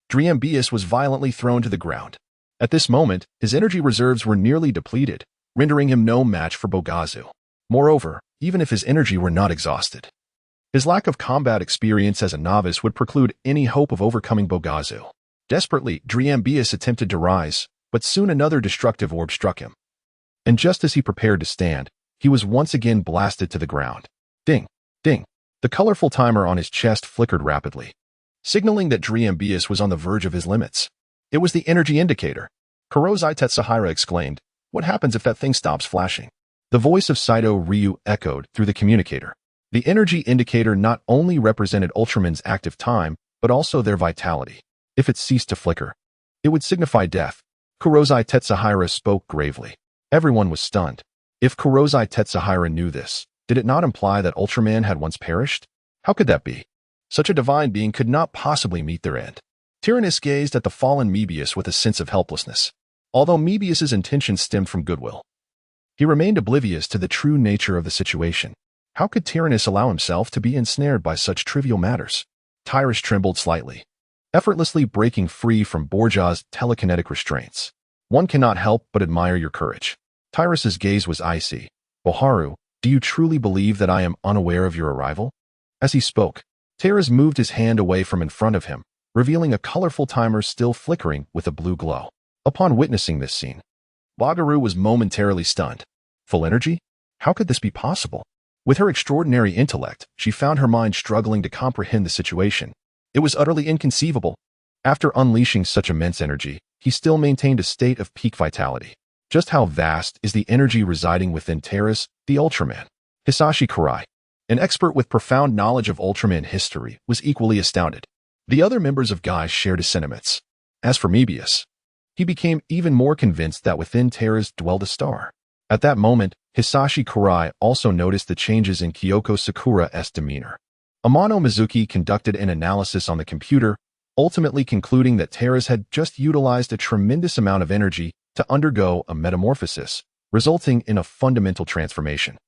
Driambius was violently thrown to the ground. At this moment, his energy reserves were nearly depleted, rendering him no match for Bogazu. Moreover, even if his energy were not exhausted, his lack of combat experience as a novice would preclude any hope of overcoming Bogazu. Desperately, Driambius attempted to rise, but soon another destructive orb struck him. And just as he prepared to stand, he was once again blasted to the ground. Ding! Ding! The colorful timer on his chest flickered rapidly, signaling that Driambius was on the verge of his limits. It was the energy indicator. Kurozai Tetsahira exclaimed, "What happens if that thing stops flashing?" The voice of Saito Ryu echoed through the communicator. The energy indicator not only represented Ultraman's active time, but also their vitality. If it ceased to flicker, it would signify death. Kurozai Tetsahira spoke gravely. Everyone was stunned. If Kurozai Tetsahira knew this, did it not imply that Ultraman had once perished? How could that be? Such a divine being could not possibly meet their end. Tyrannus gazed at the fallen Mebius with a sense of helplessness. Although Mebius's intentions stemmed from goodwill, he remained oblivious to the true nature of the situation. How could Tyrannus allow himself to be ensnared by such trivial matters? Terrace trembled slightly, effortlessly breaking free from Borgia's telekinetic restraints. One cannot help but admire your courage. Terrace's gaze was icy. Boharu, do you truly believe that I am unaware of your arrival? As he spoke, Terrace moved his hand away from in front of him, revealing a colorful timer still flickering with a blue glow. Upon witnessing this scene, Bagaru was momentarily stunned. Full energy? How could this be possible? With her extraordinary intellect, she found her mind struggling to comprehend the situation. It was utterly inconceivable. After unleashing such immense energy, he still maintained a state of peak vitality. Just how vast is the energy residing within Terrace, the Ultraman? Hisashi Kurai, an expert with profound knowledge of Ultraman history, was equally astounded. The other members of Guy shared his sentiments. As for Mebius, he became even more convinced that within Terrace dwelled a star. At that moment, Hisashi Kurai also noticed the changes in Kyoko Sakura's demeanor. Amano Mizuki conducted an analysis on the computer, ultimately concluding that Terras had just utilized a tremendous amount of energy to undergo a metamorphosis, resulting in a fundamental transformation.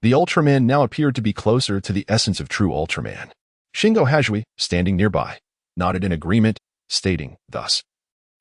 The Ultraman now appeared to be closer to the essence of true Ultraman. Shingo Hajui, standing nearby, nodded in agreement, stating thus,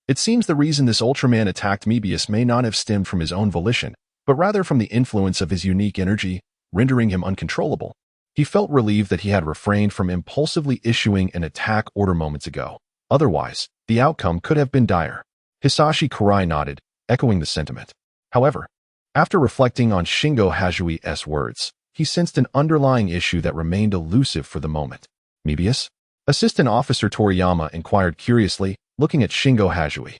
"It seems the reason this Ultraman attacked Mebius may not have stemmed from his own volition, but rather from the influence of his unique energy, rendering him uncontrollable." He felt relieved that he had refrained from impulsively issuing an attack order moments ago. Otherwise, the outcome could have been dire. Hisashi Kurai nodded, echoing the sentiment. However, after reflecting on Shingo Hajui's words, he sensed an underlying issue that remained elusive for the moment. "Mebius?" Assistant Officer Toriyama inquired curiously, looking at Shingo Hajui.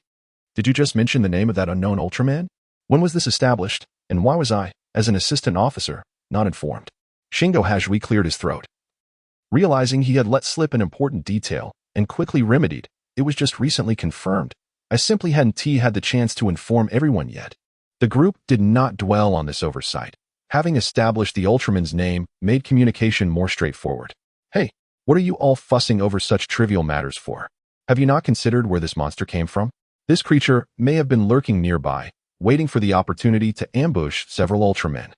"Did you just mention the name of that unknown Ultraman? When was this established, and why was I, as an assistant officer, not informed?" Shingo Hajui cleared his throat. Realizing he had let slip an important detail, and quickly remedied, "It was just recently confirmed. I simply hadn't had the chance to inform everyone yet." The group did not dwell on this oversight. Having established the Ultraman's name made communication more straightforward. "Hey, what are you all fussing over such trivial matters for? Have you not considered where this monster came from? This creature may have been lurking nearby, waiting for the opportunity to ambush several Ultramen."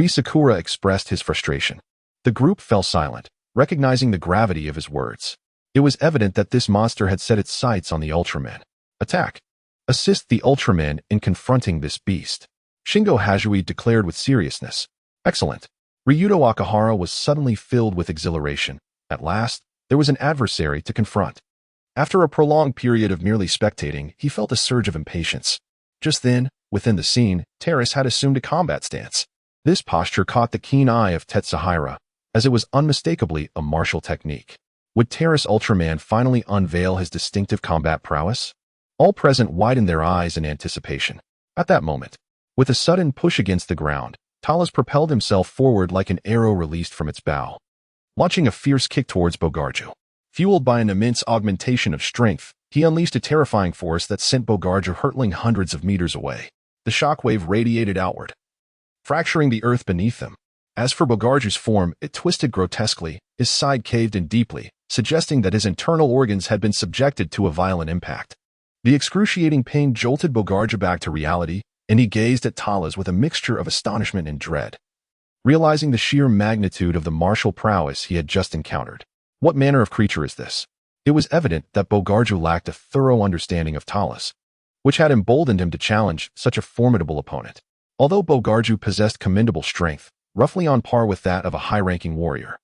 Sakura expressed his frustration. The group fell silent, recognizing the gravity of his words. It was evident that this monster had set its sights on the Ultraman. "Attack! Assist the Ultraman in confronting this beast," Shingo Hajui declared with seriousness. "Excellent." Ryuto Akahara was suddenly filled with exhilaration. At last, there was an adversary to confront. After a prolonged period of merely spectating, he felt a surge of impatience. Just then, within the scene, Terras had assumed a combat stance. This posture caught the keen eye of Tetsuhira, as it was unmistakably a martial technique. Would Terras Ultraman finally unveil his distinctive combat prowess? All present widened their eyes in anticipation. At that moment, with a sudden push against the ground, Talas propelled himself forward like an arrow released from its bow, launching a fierce kick towards Bogarju. Fueled by an immense augmentation of strength, he unleashed a terrifying force that sent Bogarju hurtling hundreds of meters away. The shockwave radiated outward, fracturing the earth beneath them. As for Bogarju's form, it twisted grotesquely, his side caved in deeply, suggesting that his internal organs had been subjected to a violent impact. The excruciating pain jolted Bogarju back to reality, and he gazed at Talas with a mixture of astonishment and dread. Realizing the sheer magnitude of the martial prowess he had just encountered. What manner of creature is this? It was evident that Bogarju lacked a thorough understanding of Talas, which had emboldened him to challenge such a formidable opponent. Although Bogarju possessed commendable strength, roughly on par with that of a high-ranking warrior,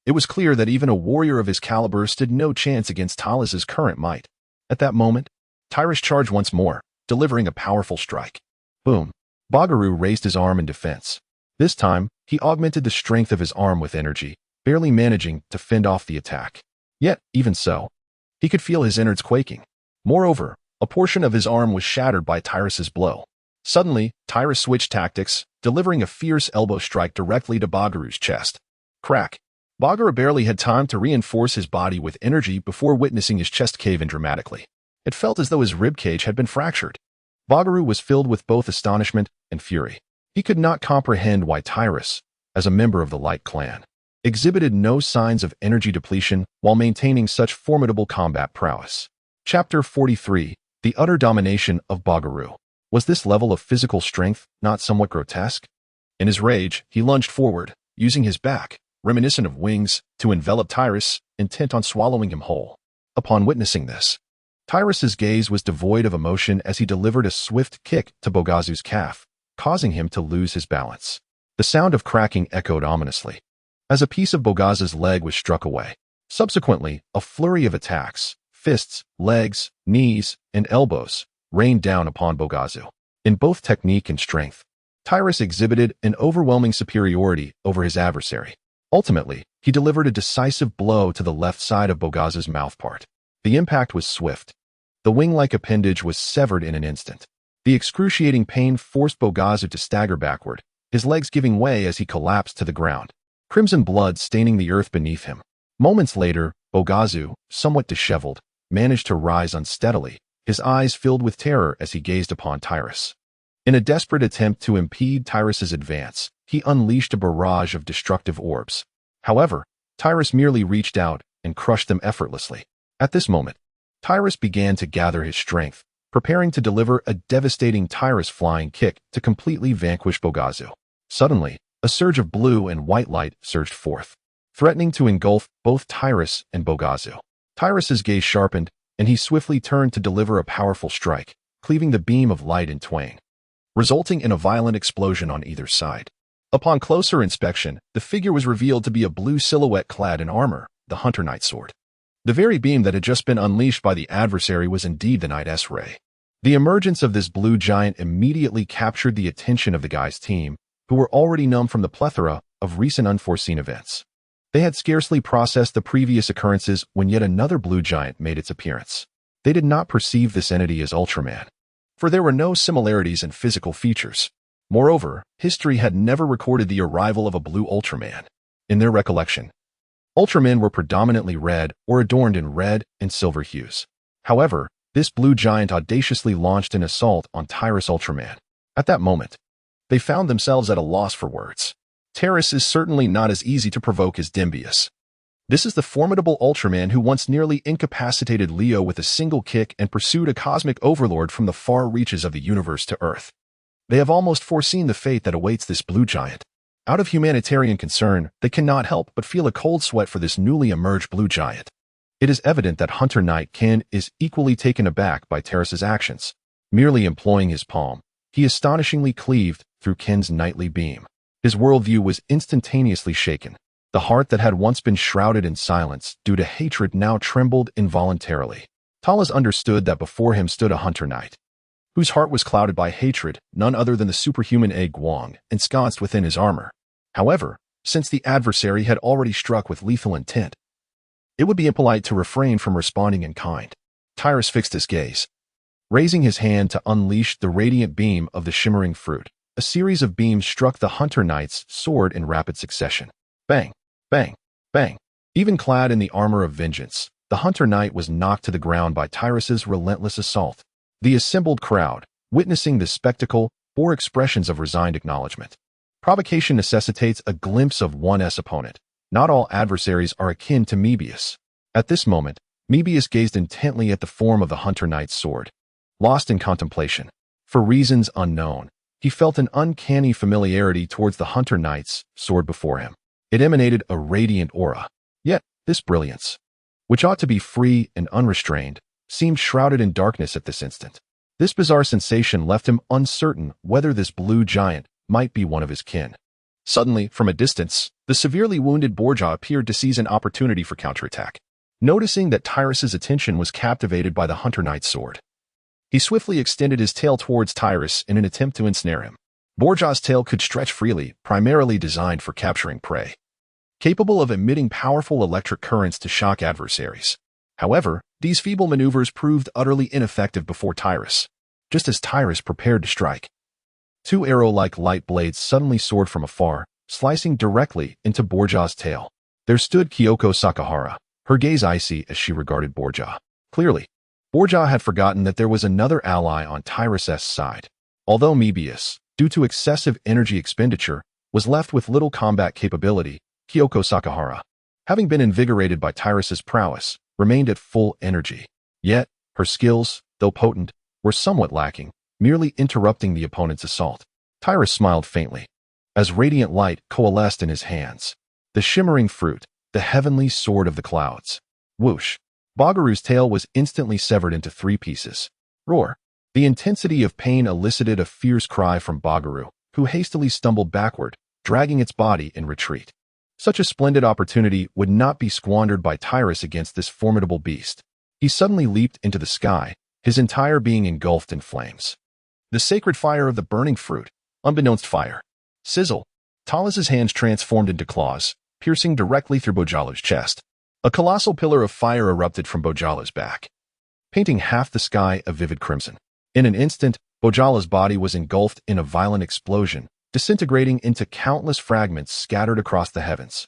it was clear that even a warrior of his caliber stood no chance against Talas's current might. At that moment, Tyrus charged once more, delivering a powerful strike. Boom! Bogaru raised his arm in defense. This time, he augmented the strength of his arm with energy, barely managing to fend off the attack. Yet, even so, he could feel his innards quaking. Moreover, a portion of his arm was shattered by Tyrus's blow. Suddenly, Tyrus switched tactics, delivering a fierce elbow strike directly to Bogaru's chest. Crack! Bogaru barely had time to reinforce his body with energy before witnessing his chest cave in dramatically. It felt as though his ribcage had been fractured. Bogaru was filled with both astonishment and fury. He could not comprehend why Tyrus, as a member of the Light Clan, exhibited no signs of energy depletion while maintaining such formidable combat prowess. Chapter 43: The Utter Domination of Bogaru. Was this level of physical strength not somewhat grotesque? In his rage, he lunged forward, using his back, reminiscent of wings, to envelop Tyrus, intent on swallowing him whole. Upon witnessing this, Tyrus's gaze was devoid of emotion as he delivered a swift kick to Bogazu's calf, causing him to lose his balance. The sound of cracking echoed ominously as a piece of Bogazu's leg was struck away. Subsequently, a flurry of attacks, fists, legs, knees, and elbows, rained down upon Bogazu. In both technique and strength, Tyrus exhibited an overwhelming superiority over his adversary. Ultimately, he delivered a decisive blow to the left side of Bogazu's mouthpart. The impact was swift. The wing-like appendage was severed in an instant. The excruciating pain forced Bogazu to stagger backward, his legs giving way as he collapsed to the ground, crimson blood staining the earth beneath him. Moments later, Bogazu, somewhat disheveled, managed to rise unsteadily, his eyes filled with terror as he gazed upon Tyrus. In a desperate attempt to impede Tyrus's advance, he unleashed a barrage of destructive orbs. However, Tyrus merely reached out and crushed them effortlessly. At this moment, Tyrus began to gather his strength, preparing to deliver a devastating Tyrus flying kick to completely vanquish Bogazu. Suddenly, a surge of blue and white light surged forth, threatening to engulf both Tyrus and Bogazu. Tyrus's gaze sharpened, and he swiftly turned to deliver a powerful strike, cleaving the beam of light in twain, resulting in a violent explosion on either side. Upon closer inspection, the figure was revealed to be a blue silhouette clad in armor, the Hunter Knight's sword. The very beam that had just been unleashed by the adversary was indeed the Knight's ray. The emergence of this blue giant immediately captured the attention of the guy's team, who were already numb from the plethora of recent unforeseen events. They had scarcely processed the previous occurrences when yet another blue giant made its appearance. They did not perceive this entity as Ultraman, for there were no similarities in physical features. Moreover, history had never recorded the arrival of a blue Ultraman. In their recollection, Ultramen were predominantly red or adorned in red and silver hues. However, this blue giant audaciously launched an assault on Tyrus Ultraman. At that moment, they found themselves at a loss for words. Tyrus is certainly not as easy to provoke as Dimbius. This is the formidable Ultraman who once nearly incapacitated Leo with a single kick and pursued a cosmic overlord from the far reaches of the universe to Earth. They have almost foreseen the fate that awaits this blue giant. Out of humanitarian concern, they cannot help but feel a cold sweat for this newly emerged blue giant. It is evident that Hunter Knight Kin is equally taken aback by Tyrus's actions. Merely employing his palm, he astonishingly cleaved through Kin's nightly beam. His worldview was instantaneously shaken. The heart that had once been shrouded in silence due to hatred now trembled involuntarily. Talas understood that before him stood a Hunter Knight, whose heart was clouded by hatred, none other than the superhuman egg Guang, ensconced within his armor. However, since the adversary had already struck with lethal intent, it would be impolite to refrain from responding in kind. Tyrus fixed his gaze, raising his hand to unleash the radiant beam of the shimmering fruit. A series of beams struck the Hunter Knight's sword in rapid succession. Bang, bang, bang. Even clad in the armor of vengeance, the Hunter Knight was knocked to the ground by Tyrus's relentless assault. The assembled crowd, witnessing the spectacle, bore expressions of resigned acknowledgement. Provocation necessitates a glimpse of one's opponent. Not all adversaries are akin to Mebius. At this moment, Mebius gazed intently at the form of the Hunter Knight's sword. Lost in contemplation, for reasons unknown, he felt an uncanny familiarity towards the Hunter Knight's sword before him. It emanated a radiant aura. Yet, this brilliance, which ought to be free and unrestrained, seemed shrouded in darkness at this instant. This bizarre sensation left him uncertain whether this blue giant might be one of his kin. Suddenly, from a distance, the severely wounded Borja appeared to seize an opportunity for counterattack. Noticing that Tyrus's attention was captivated by the Hunter Knight's sword, he swiftly extended his tail towards Tyrus in an attempt to ensnare him. Borja's tail could stretch freely, primarily designed for capturing prey, capable of emitting powerful electric currents to shock adversaries. However, these feeble maneuvers proved utterly ineffective before Tyrus. Just as Tyrus prepared to strike, two arrow-like light blades suddenly soared from afar, slicing directly into Borja's tail. There stood Kyoko Sakahara, her gaze icy as she regarded Borja. Clearly, Borja had forgotten that there was another ally on Tyrus's side. Although Mebius, due to excessive energy expenditure, was left with little combat capability, Kyoko Sakahara, having been invigorated by Tyrus's prowess, remained at full energy. Yet, her skills, though potent, were somewhat lacking, merely interrupting the opponent's assault. Tyrus smiled faintly, as radiant light coalesced in his hands. The shimmering fruit, the heavenly sword of the clouds. Whoosh! Bagaru's tail was instantly severed into 3 pieces. Roar! The intensity of pain elicited a fierce cry from Bagaru, who hastily stumbled backward, dragging its body in retreat. Such a splendid opportunity would not be squandered by Tyrus against this formidable beast. He suddenly leaped into the sky, his entire being engulfed in flames. The sacred fire of the burning fruit, unbeknownst fire. Sizzle! Talas's hands transformed into claws, piercing directly through Bojala's chest. A colossal pillar of fire erupted from Bojala's back, painting half the sky a vivid crimson. In an instant, Bojala's body was engulfed in a violent explosion, disintegrating into countless fragments scattered across the heavens.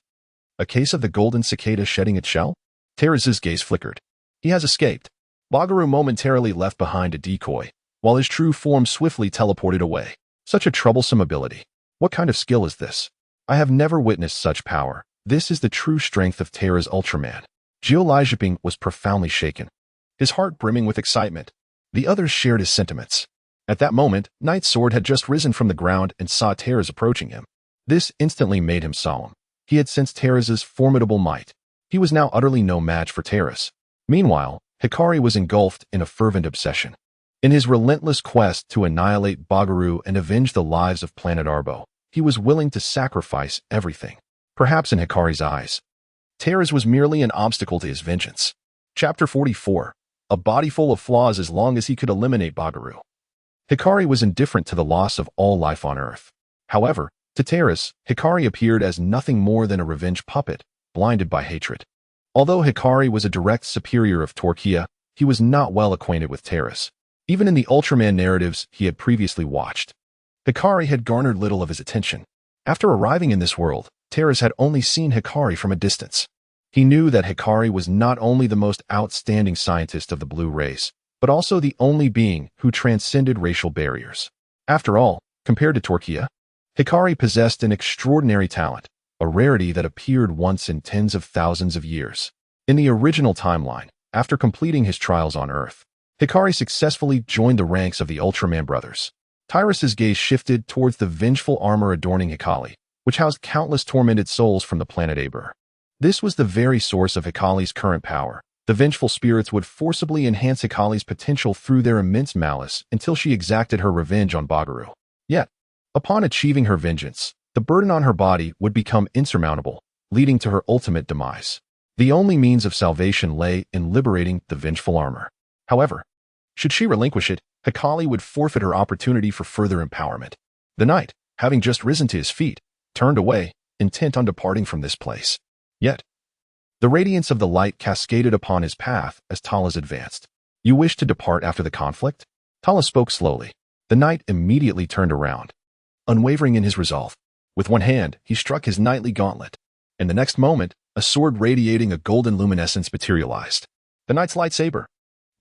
A case of the golden cicada shedding its shell? Teraz's gaze flickered. He has escaped. Bagaru momentarily left behind a decoy, while his true form swiftly teleported away. Such a troublesome ability. What kind of skill is this? I have never witnessed such power, This is the true strength of Terra's Ultraman. Jiu was profoundly shaken, his heart brimming with excitement. The others shared his sentiments. At that moment, Knight's sword had just risen from the ground and saw Terra's approaching him. This instantly made him solemn. He had sensed Terra's formidable might. He was now utterly no match for Terra's. Meanwhile, Hikari was engulfed in a fervent obsession. In his relentless quest to annihilate Bagaru and avenge the lives of planet Arbo, he was willing to sacrifice everything. Perhaps in Hikari's eyes, Terra's was merely an obstacle to his vengeance. Chapter 44. A body full of flaws as long as he could eliminate Bagaru. Hikari was indifferent to the loss of all life on Earth. However, to Terra's, Hikari appeared as nothing more than a revenge puppet, blinded by hatred. Although Hikari was a direct superior of Tolekia, he was not well acquainted with Terra's. Even in the Ultraman narratives he had previously watched, Hikari had garnered little of his attention. After arriving in this world, Terra's had only seen Hikari from a distance. He knew that Hikari was not only the most outstanding scientist of the blue race, but also the only being who transcended racial barriers. After all, compared to Tolekia, Hikari possessed an extraordinary talent, a rarity that appeared once in tens of thousands of years. In the original timeline, after completing his trials on Earth, Hikari successfully joined the ranks of the Ultraman brothers. Tyrus's gaze shifted towards the vengeful armor adorning Hikari, which housed countless tormented souls from the planet Aber. This was the very source of Hikari's current power. The vengeful spirits would forcibly enhance Hikari's potential through their immense malice until she exacted her revenge on Bagaru. Yet, upon achieving her vengeance, the burden on her body would become insurmountable, leading to her ultimate demise. The only means of salvation lay in liberating the vengeful armor. However, should she relinquish it, Hikari would forfeit her opportunity for further empowerment. The knight, having just risen to his feet, turned away, intent on departing from this place. Yet, the radiance of the light cascaded upon his path as Talas advanced. "You wish to depart after the conflict?" Talas spoke slowly. The knight immediately turned around, unwavering in his resolve. With one hand, he struck his knightly gauntlet. In the next moment, a sword radiating a golden luminescence materialized. The knight's lightsaber.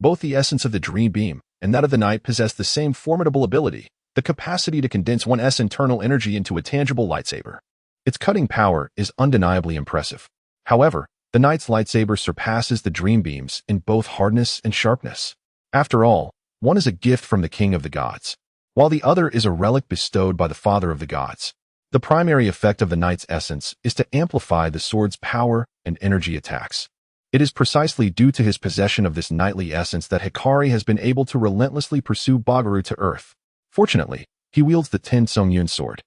Both the essence of the dream beam and that of the knight possessed the same formidable ability, the capacity to condense one's internal energy into a tangible lightsaber. Its cutting power is undeniably impressive. However, the knight's lightsaber surpasses the dream beams in both hardness and sharpness. After all, one is a gift from the king of the gods, while the other is a relic bestowed by the father of the gods. The primary effect of the knight's essence is to amplify the sword's power and energy attacks. It is precisely due to his possession of this knightly essence that Hikari has been able to relentlessly pursue Bagaru to Earth. Fortunately, he wields the Ten Songyun sword.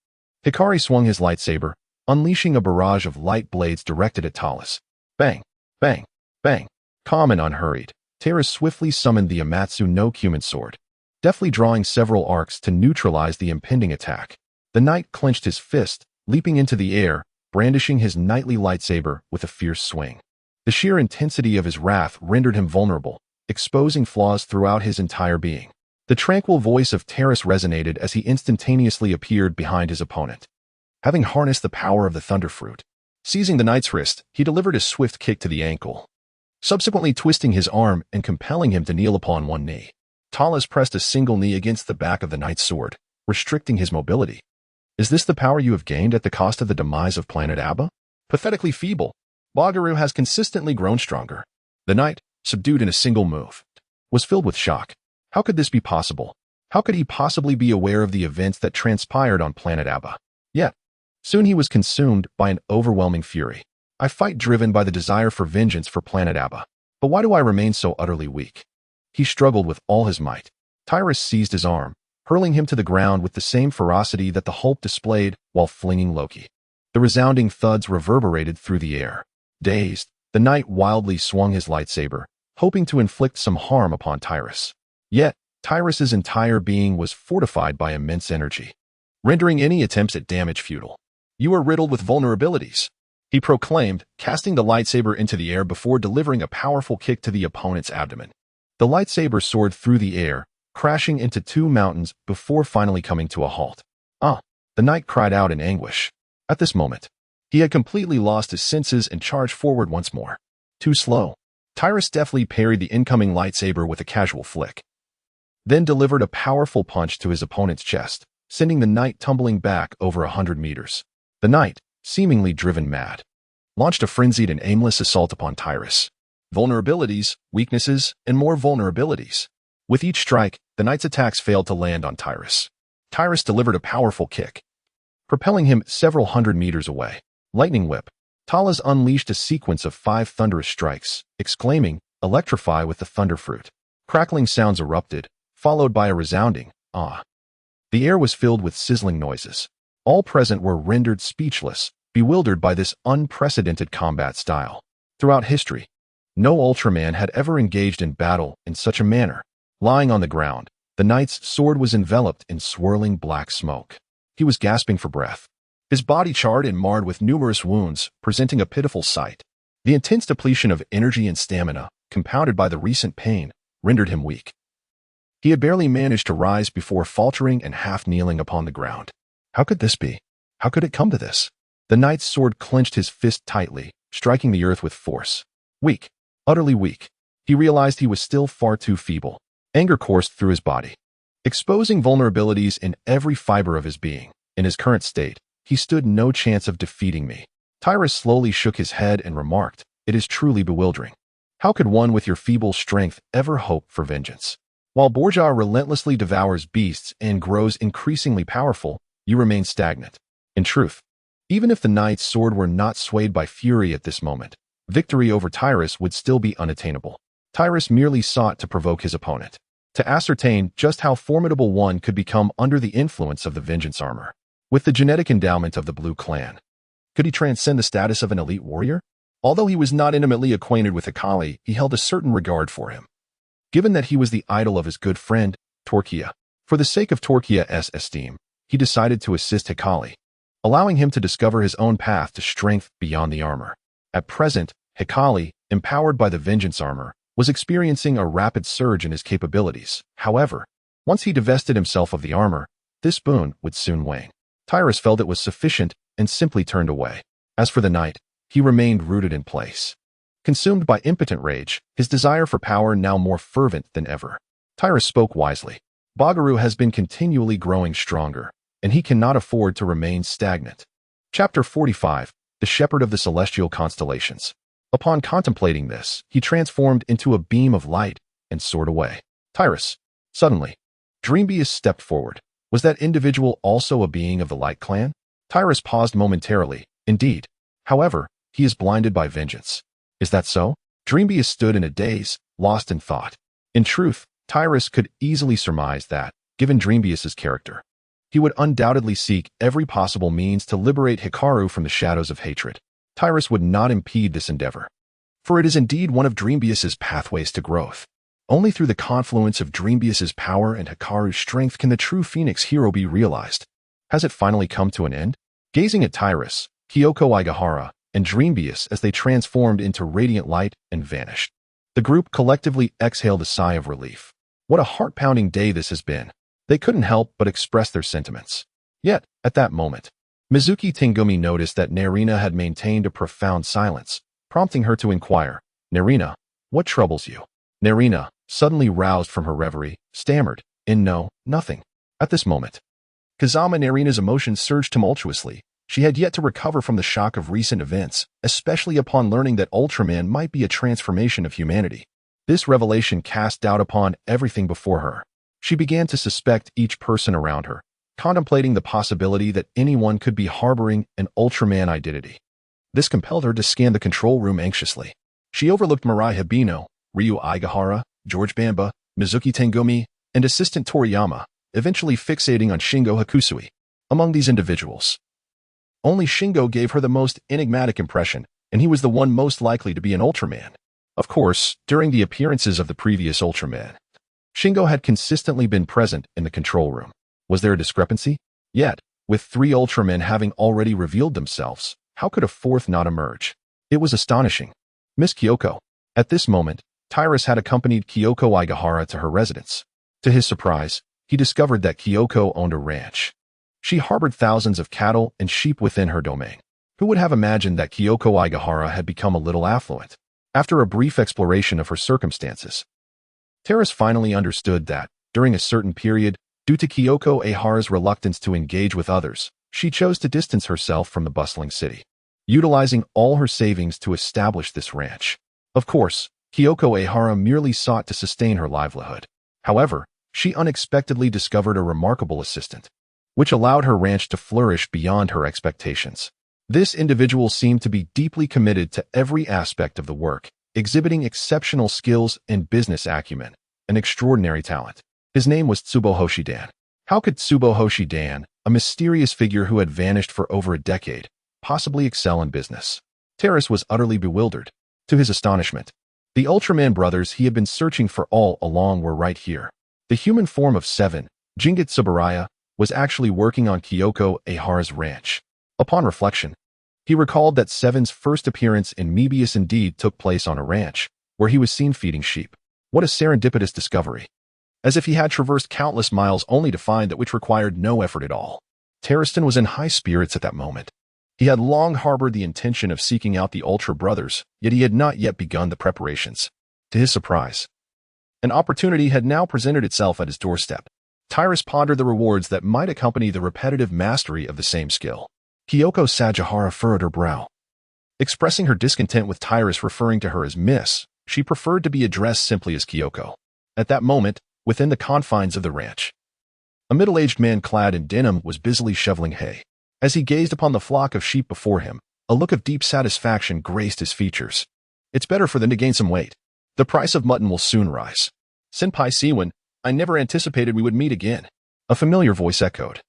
Hikari swung his lightsaber, unleashing a barrage of light blades directed at Talas. Bang, bang, bang. Calm and unhurried, Terra's swiftly summoned the Amatsu no Cumin sword, deftly drawing several arcs to neutralize the impending attack. The knight clenched his fist, leaping into the air, brandishing his knightly lightsaber with a fierce swing. The sheer intensity of his wrath rendered him vulnerable, exposing flaws throughout his entire being. The tranquil voice of Terrace resonated as he instantaneously appeared behind his opponent. Having harnessed the power of the Thunderfruit, seizing the knight's wrist, he delivered a swift kick to the ankle, subsequently twisting his arm and compelling him to kneel upon one knee. Talas pressed a single knee against the back of the knight's sword, restricting his mobility. "Is this the power you have gained at the cost of the demise of planet Abba? Pathetically feeble. Bagaru has consistently grown stronger." The knight, subdued in a single move, was filled with shock. How could this be possible? How could he possibly be aware of the events that transpired on planet Abba? Yet, soon he was consumed by an overwhelming fury. "I fight driven by the desire for vengeance for planet Abba. But why do I remain so utterly weak?" He struggled with all his might. Tyrus seized his arm, hurling him to the ground with the same ferocity that the Hulk displayed while flinging Loki. The resounding thuds reverberated through the air. Dazed, the knight wildly swung his lightsaber, hoping to inflict some harm upon Tyrus. Yet, Tyrus's entire being was fortified by immense energy, rendering any attempts at damage futile. "You are riddled with vulnerabilities," he proclaimed, casting the lightsaber into the air before delivering a powerful kick to the opponent's abdomen. The lightsaber soared through the air, crashing into two mountains before finally coming to a halt. "Ah!" the knight cried out in anguish. At this moment, he had completely lost his senses and charged forward once more. Too slow. Tyrus deftly parried the incoming lightsaber with a casual flick, then delivered a powerful punch to his opponent's chest, sending the knight tumbling back over 100 meters. The knight, seemingly driven mad, launched a frenzied and aimless assault upon Tyrus. Vulnerabilities, weaknesses, and more vulnerabilities. With each strike, the knight's attacks failed to land on Tyrus. Tyrus delivered a powerful kick, propelling him several hundred meters away. Lightning whip. Talas unleashed a sequence of 5 thunderous strikes, exclaiming, "Electrify with the thunder fruit." Crackling sounds erupted, followed by a resounding, "Ah." The air was filled with sizzling noises. All present were rendered speechless, bewildered by this unprecedented combat style. Throughout history, no Ultraman had ever engaged in battle in such a manner. Lying on the ground, the knight's sword was enveloped in swirling black smoke. He was gasping for breath, his body charred and marred with numerous wounds, presenting a pitiful sight. The intense depletion of energy and stamina, compounded by the recent pain, rendered him weak. He had barely managed to rise before faltering and half-kneeling upon the ground. How could this be? How could it come to this? The knight's sword clenched his fist tightly, striking the earth with force. Weak. Utterly weak. He realized he was still far too feeble. Anger coursed through his body, exposing vulnerabilities in every fiber of his being. In his current state, he stood no chance of defeating me. Tyrus slowly shook his head and remarked, "It is truly bewildering. How could one with your feeble strength ever hope for vengeance? While Borgia relentlessly devours beasts and grows increasingly powerful, you remain stagnant. In truth, even if the knight's sword were not swayed by fury at this moment, victory over Tyrus would still be unattainable." Tyrus merely sought to provoke his opponent, to ascertain just how formidable one could become under the influence of the vengeance armor. With the genetic endowment of the Blue Clan, could he transcend the status of an elite warrior? Although he was not intimately acquainted with Hikali, he held a certain regard for him, given that he was the idol of his good friend, Tolekia. For the sake of Tolekia's esteem, he decided to assist Hikali, allowing him to discover his own path to strength beyond the armor. At present, Hikali, empowered by the vengeance armor, was experiencing a rapid surge in his capabilities. However, once he divested himself of the armor, this boon would soon wane. Tyrus felt it was sufficient and simply turned away. As for the knight, he remained rooted in place. Consumed by impotent rage, his desire for power now more fervent than ever. Tyrus spoke wisely. Bagaru has been continually growing stronger, and he cannot afford to remain stagnant. Chapter 45, The Shepherd of the Celestial Constellations. Upon contemplating this, he transformed into a beam of light and soared away. Tyrus. Suddenly, Dreambeast stepped forward. Was that individual also a being of the Light Clan? Tyrus paused momentarily. Indeed. However, he is blinded by vengeance. Is that so? Dreambeast stood in a daze, lost in thought. In truth, Tyrus could easily surmise that, given Dreambeast's character, he would undoubtedly seek every possible means to liberate Hikaru from the shadows of hatred. Tyrus would not impede this endeavor, for it is indeed one of Dreambeast's pathways to growth. Only through the confluence of Dreambeast's power and Hikaru's strength can the true Phoenix hero be realized. Has it finally come to an end? Gazing at Tyrus, Kyoko Aigahara, and Dreambeast as they transformed into radiant light and vanished, the group collectively exhaled a sigh of relief. What a heart-pounding day this has been. They couldn't help but express their sentiments. Yet, at that moment, Mizuki Tengumi noticed that Nerina had maintained a profound silence, prompting her to inquire, "Nerina, what troubles you?" Nerina, suddenly roused from her reverie, stammered, "No, nothing." At this moment, Kazama Nerina's emotions surged tumultuously. She had yet to recover from the shock of recent events, especially upon learning that Ultraman might be a transformation of humanity. This revelation cast doubt upon everything before her. She began to suspect each person around her, contemplating the possibility that anyone could be harboring an Ultraman identity. This compelled her to scan the control room anxiously. She overlooked Mirai Hibino, Ryu Aigahara, George Bamba, Mizuki Tengumi, and assistant Toriyama, eventually fixating on Shingo Hakusui. Among these individuals, only Shingo gave her the most enigmatic impression, and he was the one most likely to be an Ultraman. Of course, during the appearances of the previous Ultraman, Shingo had consistently been present in the control room. Was there a discrepancy? Yet, with 3 Ultramen having already revealed themselves, how could a 4th not emerge? It was astonishing. Miss Kyoko. At this moment, Tyrus had accompanied Kyoko Aigahara to her residence. To his surprise, he discovered that Kyoko owned a ranch. She harbored thousands of cattle and sheep within her domain. Who would have imagined that Kyoko Aigahara had become a little affluent? After a brief exploration of her circumstances, Tyrus finally understood that, during a certain period, due to Kyoko Aihara's reluctance to engage with others, she chose to distance herself from the bustling city. utilizing all her savings to establish this ranch. Of course, Kyoko Ehara merely sought to sustain her livelihood. However, she unexpectedly discovered a remarkable assistant, which allowed her ranch to flourish beyond her expectations. This individual seemed to be deeply committed to every aspect of the work, exhibiting exceptional skills and business acumen, an extraordinary talent. His name was Tsubohoshi Dan. How could Tsubohoshi Dan, a mysterious figure who had vanished for over a decade, possibly excel in business? Terrace was utterly bewildered. To his astonishment, the Ultraman brothers he had been searching for all along were right here. The human form of Seven, Jingit Tsuburaya, was actually working on Kyoko Ehara's ranch. Upon reflection, he recalled that Seven's first appearance in Mebius indeed took place on a ranch, where he was seen feeding sheep. What a serendipitous discovery. As if he had traversed countless miles only to find that which required no effort at all. Terraston was in high spirits at that moment. He had long harbored the intention of seeking out the Ultra brothers, yet he had not yet begun the preparations. To his surprise, an opportunity had now presented itself at his doorstep. Tyrus pondered the rewards that might accompany the repetitive mastery of the same skill. Kyoko Sagihara furrowed her brow. Expressing her discontent with Tyrus referring to her as Miss, she preferred to be addressed simply as Kyoko. At that moment, within the confines of the ranch, a middle-aged man clad in denim was busily shoveling hay. As he gazed upon the flock of sheep before him, a look of deep satisfaction graced his features. It's better for them to gain some weight. The price of mutton will soon rise. Senpai Siwon, I never anticipated we would meet again. A familiar voice echoed,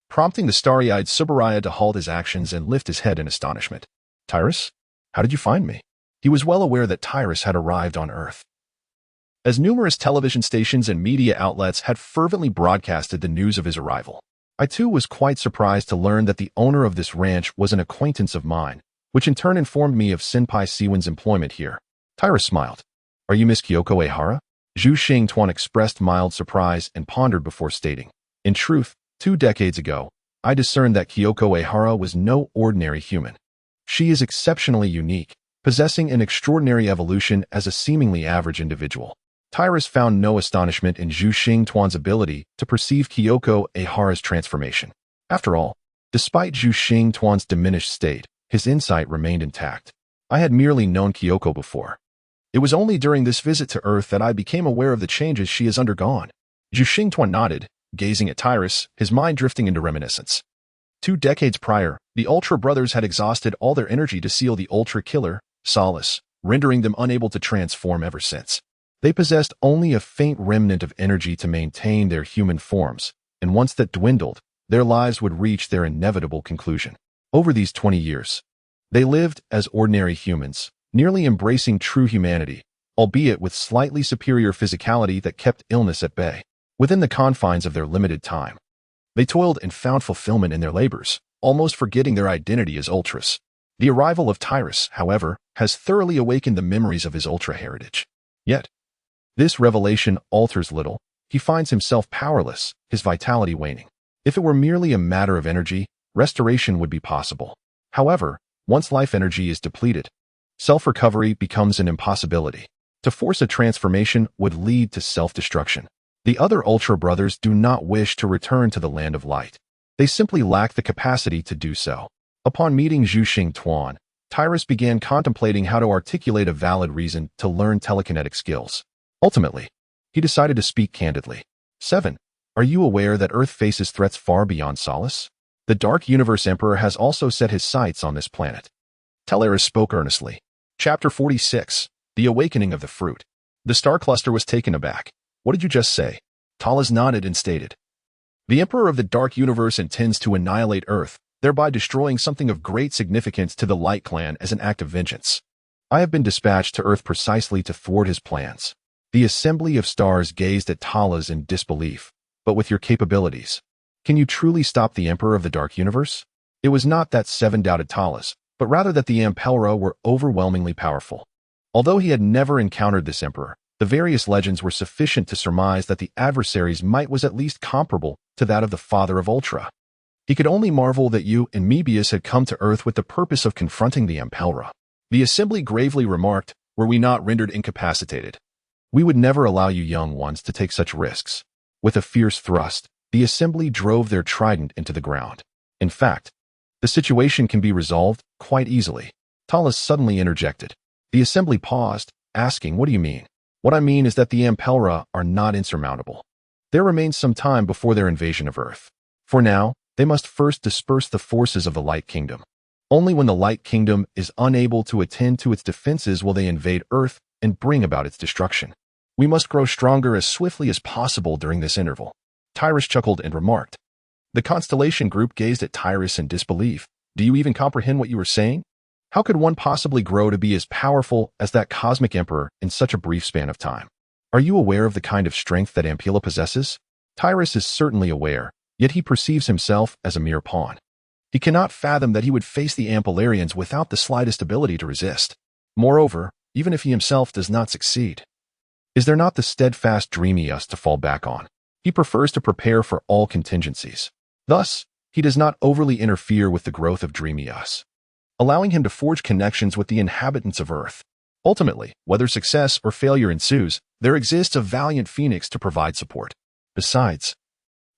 prompting the starry-eyed Tsuburaya to halt his actions and lift his head in astonishment. Tyrus? How did you find me? He was well aware that Tyrus had arrived on Earth, as numerous television stations and media outlets had fervently broadcasted the news of his arrival. I too was quite surprised to learn that the owner of this ranch was an acquaintance of mine, which in turn informed me of Senpai Siwon's employment here. Tyrus smiled. Are you Miss Kyoko Ehara? Zhu Xingtuan expressed mild surprise and pondered before stating. In truth, 2 decades ago, I discerned that Kyoko Ehara was no ordinary human. She is exceptionally unique, possessing an extraordinary evolution as a seemingly average individual. Tyrus found no astonishment in Zhu Xingtuan's ability to perceive Kyoko Ehara's transformation. After all, despite Zhu Xingtuan's diminished state, his insight remained intact. I had merely known Kyoko before. It was only during this visit to Earth that I became aware of the changes she has undergone. Zhu Xingtuan nodded, gazing at Tyrus, his mind drifting into reminiscence. 2 decades prior, the Ultra brothers had exhausted all their energy to seal the Ultra killer, Solace, rendering them unable to transform ever since. They possessed only a faint remnant of energy to maintain their human forms, and once that dwindled, their lives would reach their inevitable conclusion. Over these 20 years, they lived as ordinary humans, nearly embracing true humanity, albeit with slightly superior physicality that kept illness at bay. Within the confines of their limited time, they toiled and found fulfillment in their labors, almost forgetting their identity as Ultras. The arrival of Tyrus, however, has thoroughly awakened the memories of his Ultra heritage. Yet, this revelation alters little. He finds himself powerless, his vitality waning. If it were merely a matter of energy, restoration would be possible. However, once life energy is depleted, self-recovery becomes an impossibility. To force a transformation would lead to self-destruction. The other Ultra brothers do not wish to return to the land of light. They simply lack the capacity to do so. Upon meeting Zhu Xingtuan, Tyrus began contemplating how to articulate a valid reason to learn telekinetic skills. Ultimately, he decided to speak candidly. 7. Are you aware that Earth faces threats far beyond Solace? The Dark Universe Emperor has also set his sights on this planet. Teleris spoke earnestly. Chapter 46. The Awakening of the Fruit. The star cluster was taken aback. What did you just say? Talas nodded and stated. The Emperor of the Dark Universe intends to annihilate Earth, thereby destroying something of great significance to the Light Clan as an act of vengeance. I have been dispatched to Earth precisely to thwart his plans. The assembly of stars gazed at Talas in disbelief. But with your capabilities, can you truly stop the Emperor of the Dark Universe? It was not that 7 doubted Talas, but rather that the Ampelra were overwhelmingly powerful. Although he had never encountered this Emperor, the various legends were sufficient to surmise that the adversary's might was at least comparable to that of the Father of Ultra. He could only marvel that you and Mebius had come to Earth with the purpose of confronting the Ampelra. The assembly gravely remarked, were we not rendered incapacitated? We would never allow you young ones to take such risks. With a fierce thrust, the assembly drove their trident into the ground. In fact, The situation can be resolved quite easily. Talus suddenly interjected. The assembly paused, asking, "What do you mean?" "What I mean is that the Ampelra are not insurmountable. There remains some time before their invasion of Earth. For now, they must first disperse the forces of the Light Kingdom. Only when the Light Kingdom is unable to attend to its defenses will they invade Earth and bring about its destruction. We must grow stronger as swiftly as possible during this interval." Tyrus chuckled and remarked. The Constellation group gazed at Tyrus in disbelief. "Do you even comprehend what you are saying? How could one possibly grow to be as powerful as that cosmic emperor in such a brief span of time? Are you aware of the kind of strength that Ampela possesses?" Tyrus is certainly aware, yet he perceives himself as a mere pawn. He cannot fathom that he would face the Ampelarians without the slightest ability to resist. Moreover, even if he himself does not succeed, is there not the steadfast Dreamius to fall back on? He prefers to prepare for all contingencies. Thus, he does not overly interfere with the growth of Dreamius, allowing him to forge connections with the inhabitants of Earth. Ultimately, whether success or failure ensues, there exists a valiant phoenix to provide support. Besides,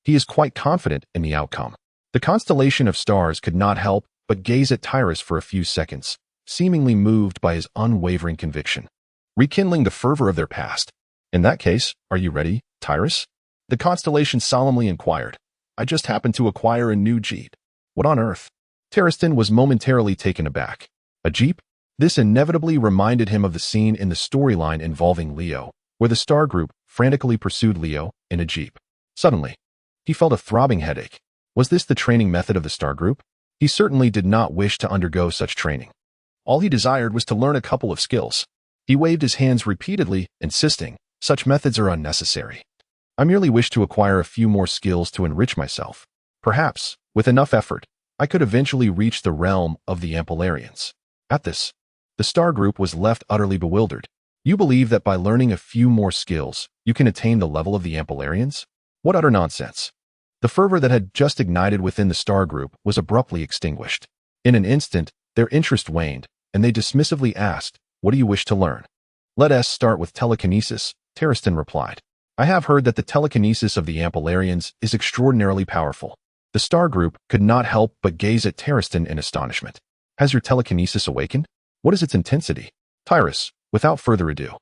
he is quite confident in the outcome. The constellation of stars could not help but gaze at Tyrus for a few seconds, seemingly moved by his unwavering conviction, rekindling the fervor of their past. "In that case, are you ready, Tyrus?" The constellation solemnly inquired. "I just happened to acquire a new Jeep." "What on earth?" Terriston was momentarily taken aback. A Jeep? This inevitably reminded him of the scene in the storyline involving Leo, where the Star Group frantically pursued Leo in a Jeep. Suddenly, he felt a throbbing headache. Was this the training method of the Star Group? He certainly did not wish to undergo such training. All he desired was to learn a couple of skills. He waved his hands repeatedly, insisting, "Such methods are unnecessary. I merely wish to acquire a few more skills to enrich myself. Perhaps, with enough effort, I could eventually reach the realm of the Ampelarians." At this, the Star Group was left utterly bewildered. "You believe that by learning a few more skills, you can attain the level of the Ampelarians? What utter nonsense." The fervor that had just ignited within the Star Group was abruptly extinguished. In an instant, their interest waned, and they dismissively asked, "What do you wish to learn?" "Let us start with telekinesis," Terriston replied. "I have heard that the telekinesis of the Ampelarians is extraordinarily powerful." The Star Group could not help but gaze at Terriston in astonishment. "Has your telekinesis awakened? What is its intensity?" Tyrus, without further ado,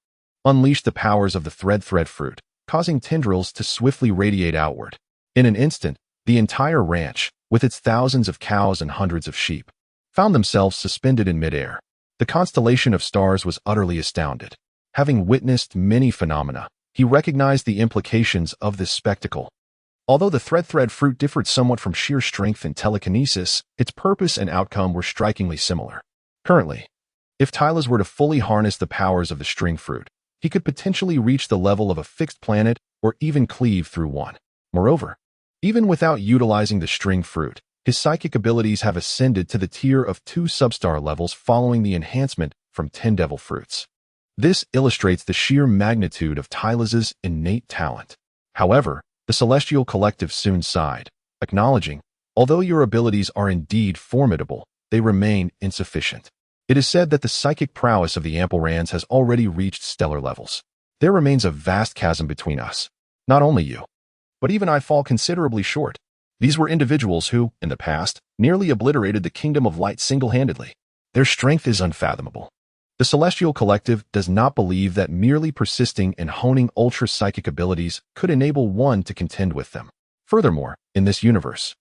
unleashed the powers of the thread fruit, causing tendrils to swiftly radiate outward. In an instant, the entire ranch, with its thousands of cows and hundreds of sheep, found themselves suspended in midair. The constellation of stars was utterly astounded. Having witnessed many phenomena, he recognized the implications of this spectacle. Although the thread fruit differed somewhat from sheer strength and telekinesis, its purpose and outcome were strikingly similar. Currently, if Tylus were to fully harness the powers of the string fruit, he could potentially reach the level of a fixed planet or even cleave through one. Moreover, even without utilizing the string fruit, his psychic abilities have ascended to the tier of 2 substar levels following the enhancement from 10 devil fruits. This illustrates the sheer magnitude of Tylus's innate talent. However, the Celestial Collective soon sighed, acknowledging, "Although your abilities are indeed formidable, they remain insufficient. It is said that the psychic prowess of the Ampelrans has already reached stellar levels. There remains a vast chasm between us. Not only you, but even I fall considerably short." These were individuals who, in the past, nearly obliterated the Kingdom of Light single-handedly. Their strength is unfathomable. The Celestial Collective does not believe that merely persisting and honing ultra-psychic abilities could enable one to contend with them. Furthermore, in this universe,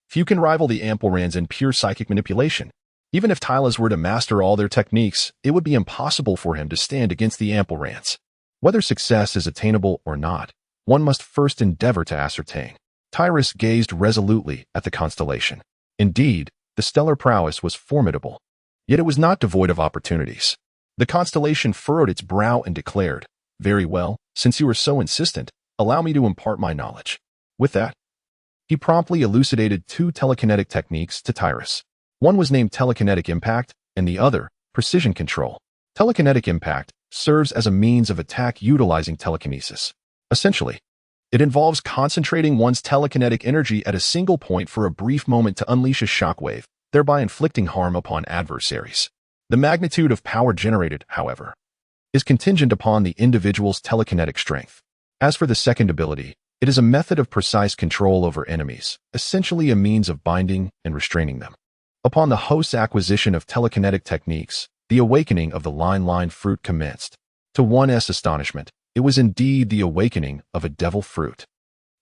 few can rival the Ampelrans in pure psychic manipulation. Even if Tylus were to master all their techniques, it would be impossible for him to stand against the Ampelrans. Whether success is attainable or not, one must first endeavor to ascertain. Tyrus gazed resolutely at the constellation. Indeed, the stellar prowess was formidable, yet it was not devoid of opportunities. The constellation furrowed its brow and declared, "Very well, since you are so insistent, allow me to impart my knowledge." With that, he promptly elucidated 2 telekinetic techniques to Tyrus. One was named telekinetic impact, and the other, precision control. Telekinetic impact serves as a means of attack utilizing telekinesis. Essentially, it involves concentrating one's telekinetic energy at a single point for a brief moment to unleash a shockwave, thereby inflicting harm upon adversaries. The magnitude of power generated, however, is contingent upon the individual's telekinetic strength. As for the second ability, it is a method of precise control over enemies, essentially a means of binding and restraining them. Upon the host's acquisition of telekinetic techniques, the awakening of the line fruit commenced. To one's astonishment, it was indeed the awakening of a devil fruit.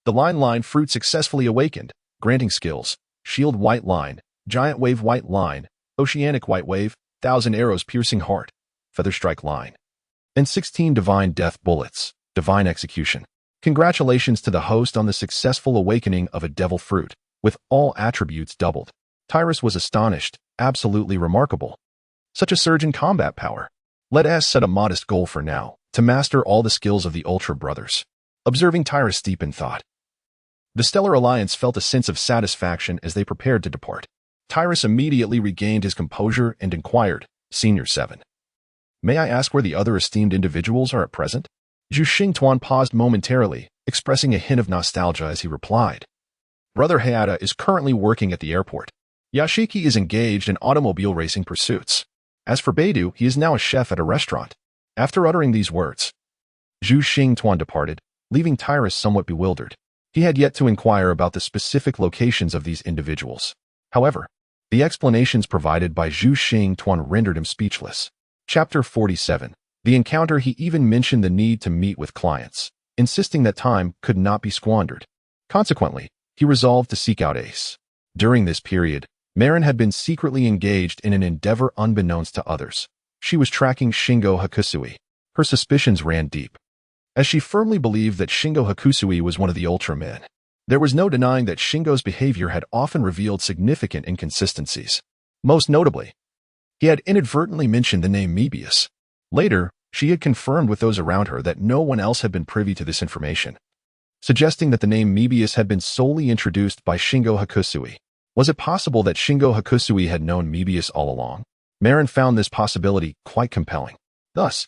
The line fruit successfully awakened, granting skills: shield white line, giant wave white line, oceanic white wave, 1,000 arrows piercing heart, feather strike line, and 16 divine death bullets, divine execution. Congratulations to the host on the successful awakening of a devil fruit, with all attributes doubled. Tyrus was astonished, absolutely remarkable. Such a surge in combat power. Let us set a modest goal for now, to master all the skills of the Ultra Brothers. Observing Tyrus deep in thought, the Stellar Alliance felt a sense of satisfaction as they prepared to depart. Tyrus immediately regained his composure and inquired, Senior 7. May I ask where the other esteemed individuals are at present? Zhu Xingtuan paused momentarily, expressing a hint of nostalgia as he replied. Brother Hayata is currently working at the airport. Yashiki is engaged in automobile racing pursuits. As for Beidou, he is now a chef at a restaurant. After uttering these words, Zhu Xingtuan departed, leaving Tyrus somewhat bewildered. He had yet to inquire about the specific locations of these individuals. However, the explanations provided by Zhu Xingtuan rendered him speechless. Chapter 47. The encounter. He even mentioned the need to meet with clients, insisting that time could not be squandered. Consequently, he resolved to seek out Ace. During this period, Marin had been secretly engaged in an endeavor unbeknownst to others. She was tracking Shingo Hakusui. Her suspicions ran deep, as she firmly believed that Shingo Hakusui was one of the Ultramen. There was no denying that Shingo's behavior had often revealed significant inconsistencies. Most notably, he had inadvertently mentioned the name Mebius. Later, she had confirmed with those around her that no one else had been privy to this information, suggesting that the name Mebius had been solely introduced by Shingo Hakusui. Was it possible that Shingo Hakusui had known Mebius all along? Marin found this possibility quite compelling. Thus,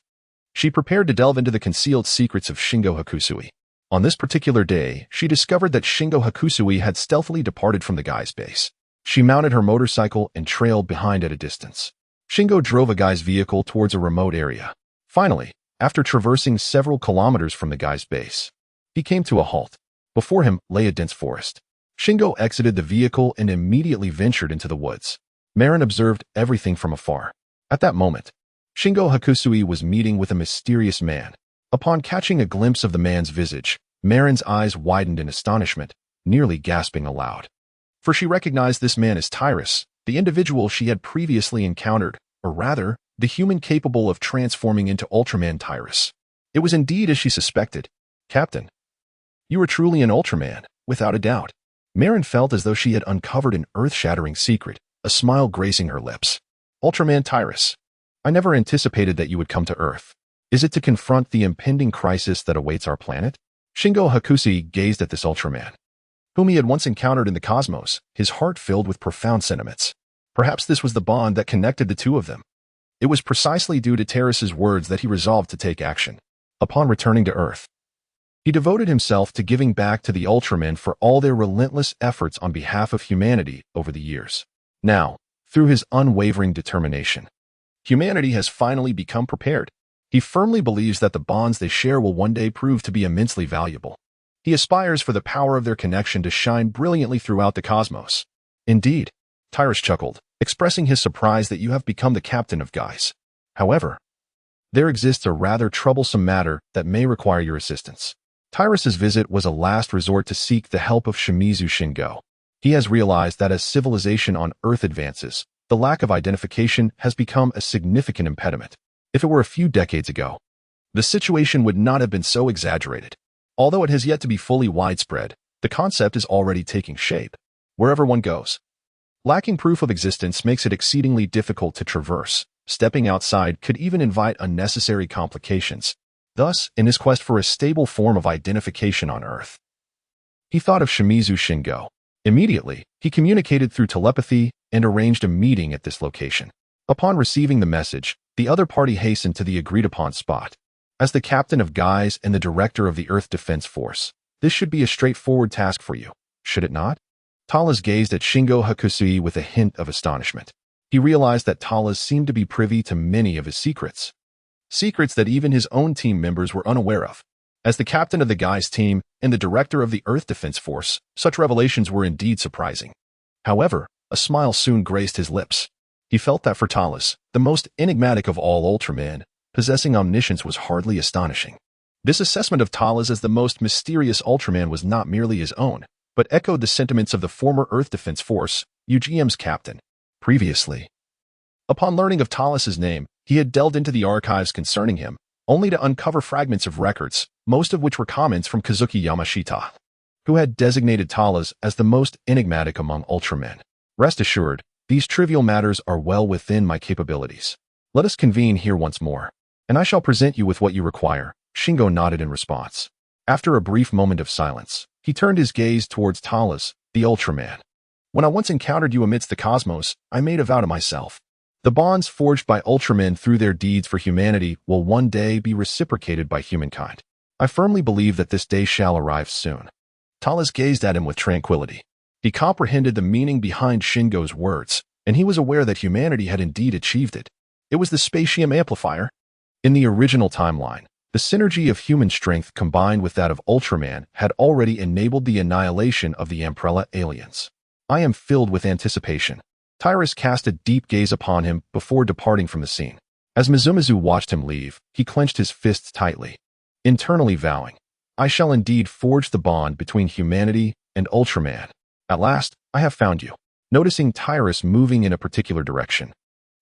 she prepared to delve into the concealed secrets of Shingo Hakusui. On this particular day, she discovered that Shingo Hakusui had stealthily departed from the guy's base. She mounted her motorcycle and trailed behind at a distance. Shingo drove a guy's vehicle towards a remote area. Finally, after traversing several kilometers from the guy's base, he came to a halt. Before him lay a dense forest. Shingo exited the vehicle and immediately ventured into the woods. Marin observed everything from afar. At that moment, Shingo Hakusui was meeting with a mysterious man. Upon catching a glimpse of the man's visage, Marin's eyes widened in astonishment, nearly gasping aloud. For she recognized this man as Tyrus, the individual she had previously encountered, or rather, the human capable of transforming into Ultraman Tyrus. It was indeed as she suspected. Captain, you are truly an Ultraman, without a doubt. Marin felt as though she had uncovered an earth-shattering secret, a smile gracing her lips. Ultraman Tyrus, I never anticipated that you would come to Earth. Is it to confront the impending crisis that awaits our planet? Shingo Hakusui gazed at this Ultraman, whom he had once encountered in the cosmos, his heart filled with profound sentiments. Perhaps this was the bond that connected the two of them. It was precisely due to Terrace's words that he resolved to take action. Upon returning to Earth, he devoted himself to giving back to the Ultramen for all their relentless efforts on behalf of humanity over the years. Now, through his unwavering determination, humanity has finally become prepared. He firmly believes that the bonds they share will one day prove to be immensely valuable. He aspires for the power of their connection to shine brilliantly throughout the cosmos. Indeed, Tyrus chuckled, expressing his surprise that you have become the captain of guys. However, there exists a rather troublesome matter that may require your assistance. Tyrus's visit was a last resort to seek the help of Shimizu Shingo. He has realized that as civilization on Earth advances, the lack of identification has become a significant impediment. If it were a few decades ago, the situation would not have been so exaggerated. Although it has yet to be fully widespread, the concept is already taking shape. Wherever one goes, lacking proof of existence makes it exceedingly difficult to traverse. Stepping outside could even invite unnecessary complications. Thus, in his quest for a stable form of identification on Earth, he thought of Shimizu Shingo. Immediately, he communicated through telepathy and arranged a meeting at this location. Upon receiving the message, the other party hastened to the agreed-upon spot. As the captain of guys and the director of the Earth Defense Force, this should be a straightforward task for you, should it not? Talas gazed at Shingo Hakusui with a hint of astonishment. He realized that Talas seemed to be privy to many of his secrets. Secrets that even his own team members were unaware of. As the captain of the guys team and the director of the Earth Defense Force, such revelations were indeed surprising. However, A smile soon graced his lips. He felt that for Talus, the most enigmatic of all Ultraman, possessing omniscience was hardly astonishing. This assessment of Talus as the most mysterious Ultraman was not merely his own, but echoed the sentiments of the former Earth Defense Force, UGM's captain. Previously, upon learning of Talus's name, he had delved into the archives concerning him, only to uncover fragments of records, most of which were comments from Kazuki Yamashita, who had designated Talus as the most enigmatic among Ultramen. Rest assured, these trivial matters are well within my capabilities. Let us convene here once more, and I shall present you with what you require. Shingo nodded in response. After a brief moment of silence, he turned his gaze towards Talus, the Ultraman. When I once encountered you amidst the cosmos, I made a vow to myself. The bonds forged by Ultramen through their deeds for humanity will one day be reciprocated by humankind. I firmly believe that this day shall arrive soon. Talus gazed at him with tranquility. He comprehended the meaning behind Shingo's words, and he was aware that humanity had indeed achieved it. It was the spatium amplifier. In the original timeline, the synergy of human strength combined with that of Ultraman had already enabled the annihilation of the Umbrella aliens. I am filled with anticipation. Tyrus cast a deep gaze upon him before departing from the scene. As Mizumizu watched him leave, he clenched his fists tightly, internally vowing, I shall indeed forge the bond between humanity and Ultraman. At last, I have found you. Noticing Tyrus moving in a particular direction,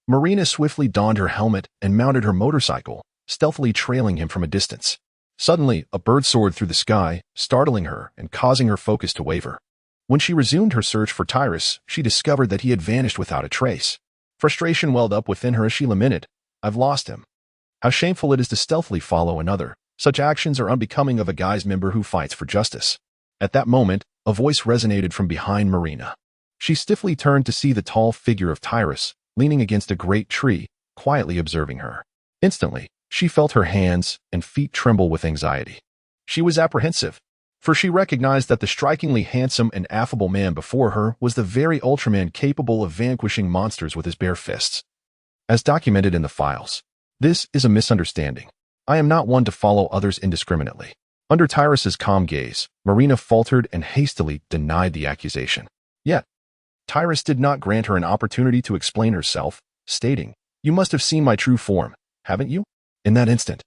Marina swiftly donned her helmet and mounted her motorcycle, stealthily trailing him from a distance. Suddenly, a bird soared through the sky, startling her and causing her focus to waver. When she resumed her search for Tyrus, she discovered that he had vanished without a trace. Frustration welled up within her as she lamented, I've lost him. How shameful it is to stealthily follow another. Such actions are unbecoming of a Guise member who fights for justice. At that moment, a voice resonated from behind Marina. She stiffly turned to see the tall figure of Tyrus, leaning against a great tree, quietly observing her. Instantly, she felt her hands and feet tremble with anxiety. She was apprehensive, for she recognized that the strikingly handsome and affable man before her was the very Ultraman capable of vanquishing monsters with his bare fists. As documented in the files, this is a misunderstanding. I am not one to follow others indiscriminately. Under Tyrus's calm gaze, Marina faltered and hastily denied the accusation. Yet, Tyrus did not grant her an opportunity to explain herself, stating, You must have seen my true form, haven't you? In that instant,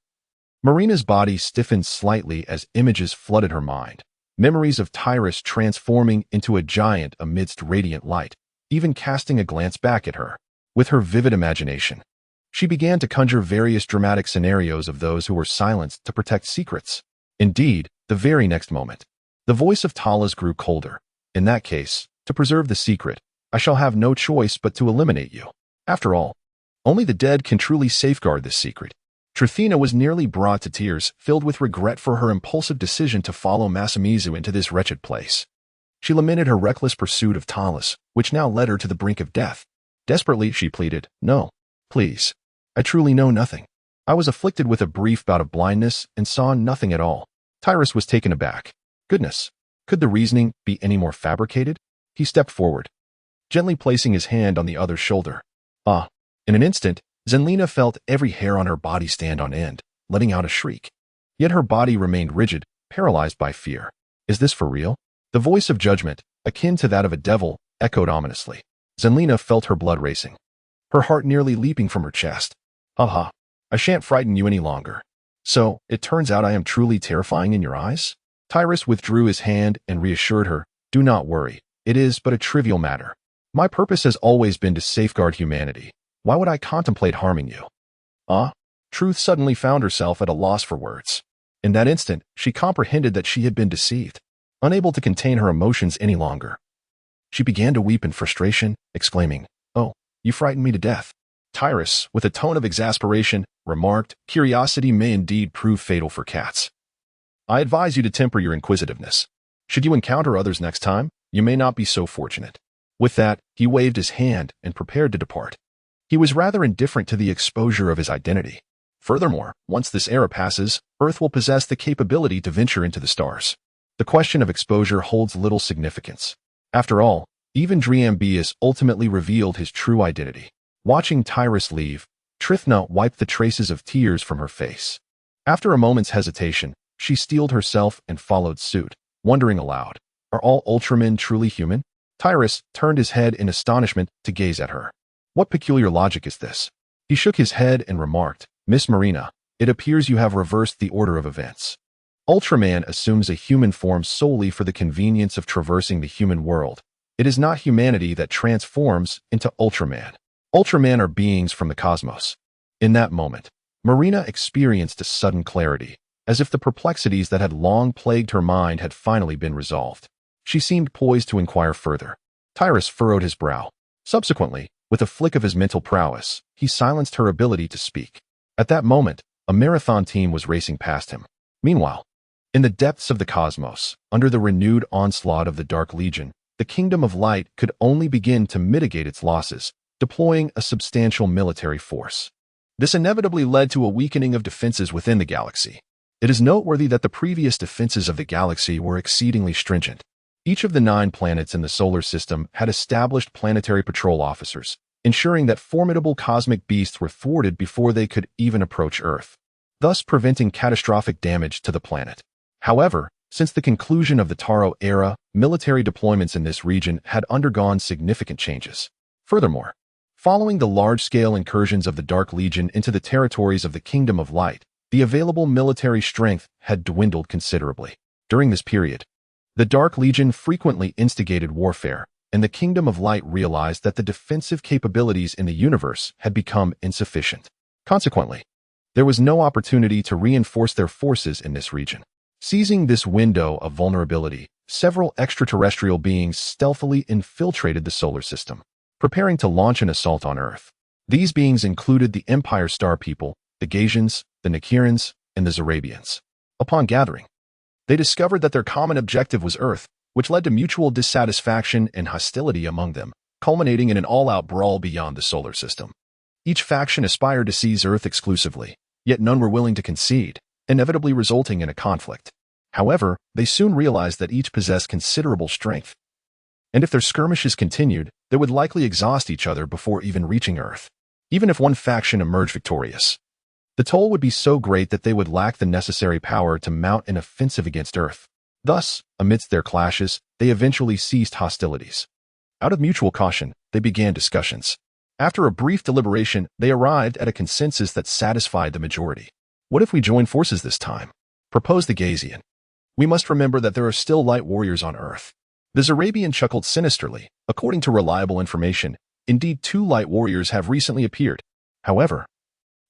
Marina's body stiffened slightly as images flooded her mind. Memories of Tyrus transforming into a giant amidst radiant light, even casting a glance back at her. With her vivid imagination, she began to conjure various dramatic scenarios of those who were silenced to protect secrets. Indeed, the very next moment, the voice of Talus grew colder. In that case, to preserve the secret, I shall have no choice but to eliminate you. After all, only the dead can truly safeguard this secret. Trithina was nearly brought to tears, filled with regret for her impulsive decision to follow Masamizu into this wretched place. She lamented her reckless pursuit of Talus, which now led her to the brink of death. Desperately, she pleaded, No, please. I truly know nothing. I was afflicted with a brief bout of blindness and saw nothing at all. Tyrus was taken aback. Goodness, could the reasoning be any more fabricated? He stepped forward, gently placing his hand on the other's shoulder. In an instant, Zenlina felt every hair on her body stand on end, letting out a shriek. Yet her body remained rigid, paralyzed by fear. Is this for real? The voice of judgment, akin to that of a devil, echoed ominously. Zenlina felt her blood racing, her heart nearly leaping from her chest. I shan't frighten you any longer. So, it turns out I am truly terrifying in your eyes? Tyrus withdrew his hand and reassured her, Do not worry, it is but a trivial matter. My purpose has always been to safeguard humanity. Why would I contemplate harming you? Truth suddenly found herself at a loss for words. In that instant, she comprehended that she had been deceived. Unable to contain her emotions any longer, she began to weep in frustration, exclaiming, Oh, you frightened me to death. Tyrus, with a tone of exasperation, remarked, Curiosity may indeed prove fatal for cats. I advise you to temper your inquisitiveness. Should you encounter others next time, you may not be so fortunate. With that, he waved his hand and prepared to depart. He was rather indifferent to the exposure of his identity. Furthermore, once this era passes, Earth will possess the capability to venture into the stars. The question of exposure holds little significance. After all, even Driambius ultimately revealed his true identity. Watching Tyrus leave, Trithna wiped the traces of tears from her face. After a moment's hesitation, she steeled herself and followed suit, wondering aloud, Are all Ultramen truly human? Tyrus turned his head in astonishment to gaze at her. What peculiar logic is this? He shook his head and remarked, Miss Marina, it appears you have reversed the order of events. Ultraman assumes a human form solely for the convenience of traversing the human world. It is not humanity that transforms into Ultraman. Ultraman are beings from the cosmos. In that moment, Marina experienced a sudden clarity, as if the perplexities that had long plagued her mind had finally been resolved. She seemed poised to inquire further. Tyrus furrowed his brow. Subsequently, with a flick of his mental prowess, he silenced her ability to speak. At that moment, a marathon team was racing past him. Meanwhile, in the depths of the cosmos, under the renewed onslaught of the Dark Legion, the Kingdom of Light could only begin to mitigate its losses, deploying a substantial military force. This inevitably led to a weakening of defenses within the galaxy. It is noteworthy that the previous defenses of the galaxy were exceedingly stringent. Each of the 9 planets in the solar system had established planetary patrol officers, ensuring that formidable cosmic beasts were thwarted before they could even approach Earth, thus preventing catastrophic damage to the planet. However, since the conclusion of the Taro era, military deployments in this region had undergone significant changes. Furthermore, following the large-scale incursions of the Dark Legion into the territories of the Kingdom of Light, the available military strength had dwindled considerably. During this period, the Dark Legion frequently instigated warfare, and the Kingdom of Light realized that the defensive capabilities in the universe had become insufficient. Consequently, there was no opportunity to reinforce their forces in this region. Seizing this window of vulnerability, several extraterrestrial beings stealthily infiltrated the solar system, preparing to launch an assault on Earth. These beings included the Empire Star People, the Gasians, the Nakirans, and the Zarabians. Upon gathering, they discovered that their common objective was Earth, which led to mutual dissatisfaction and hostility among them, culminating in an all-out brawl beyond the solar system. Each faction aspired to seize Earth exclusively, yet none were willing to concede, inevitably resulting in a conflict. However, they soon realized that each possessed considerable strength, and if their skirmishes continued, they would likely exhaust each other before even reaching Earth. Even if one faction emerged victorious, the toll would be so great that they would lack the necessary power to mount an offensive against Earth. Thus, amidst their clashes, they eventually ceased hostilities. Out of mutual caution, they began discussions. After a brief deliberation, they arrived at a consensus that satisfied the majority. What if we join forces this time? Proposed the Gasian. We must remember that there are still light warriors on Earth. The Zarabian chuckled sinisterly. According to reliable information, indeed 2 light warriors have recently appeared. However,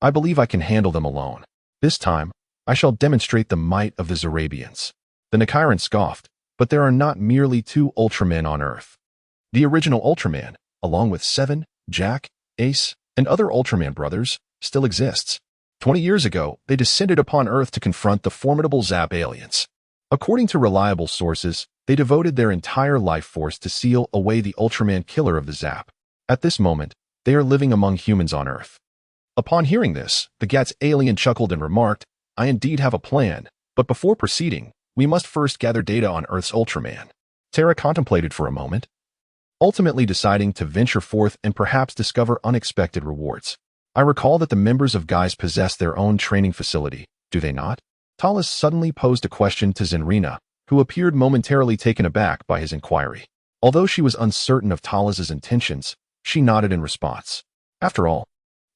I believe I can handle them alone. This time, I shall demonstrate the might of the Zarabians. The Nakiran scoffed, but there are not merely 2 Ultramen on Earth. The original Ultraman, along with 7, Jack, Ace, and other Ultraman brothers, still exists. 20 years ago, they descended upon Earth to confront the formidable Zap aliens. According to reliable sources, they devoted their entire life force to seal away the Ultraman killer of the Zap. At this moment, they are living among humans on Earth. Upon hearing this, the Gat's alien chuckled and remarked, I indeed have a plan, but before proceeding, we must first gather data on Earth's Ultraman. Terra contemplated for a moment, ultimately deciding to venture forth and perhaps discover unexpected rewards. I recall that the members of GAIS possess their own training facility, do they not? Talus suddenly posed a question to Zenrina, who appeared momentarily taken aback by his inquiry. Although she was uncertain of Talus's intentions, she nodded in response. After all,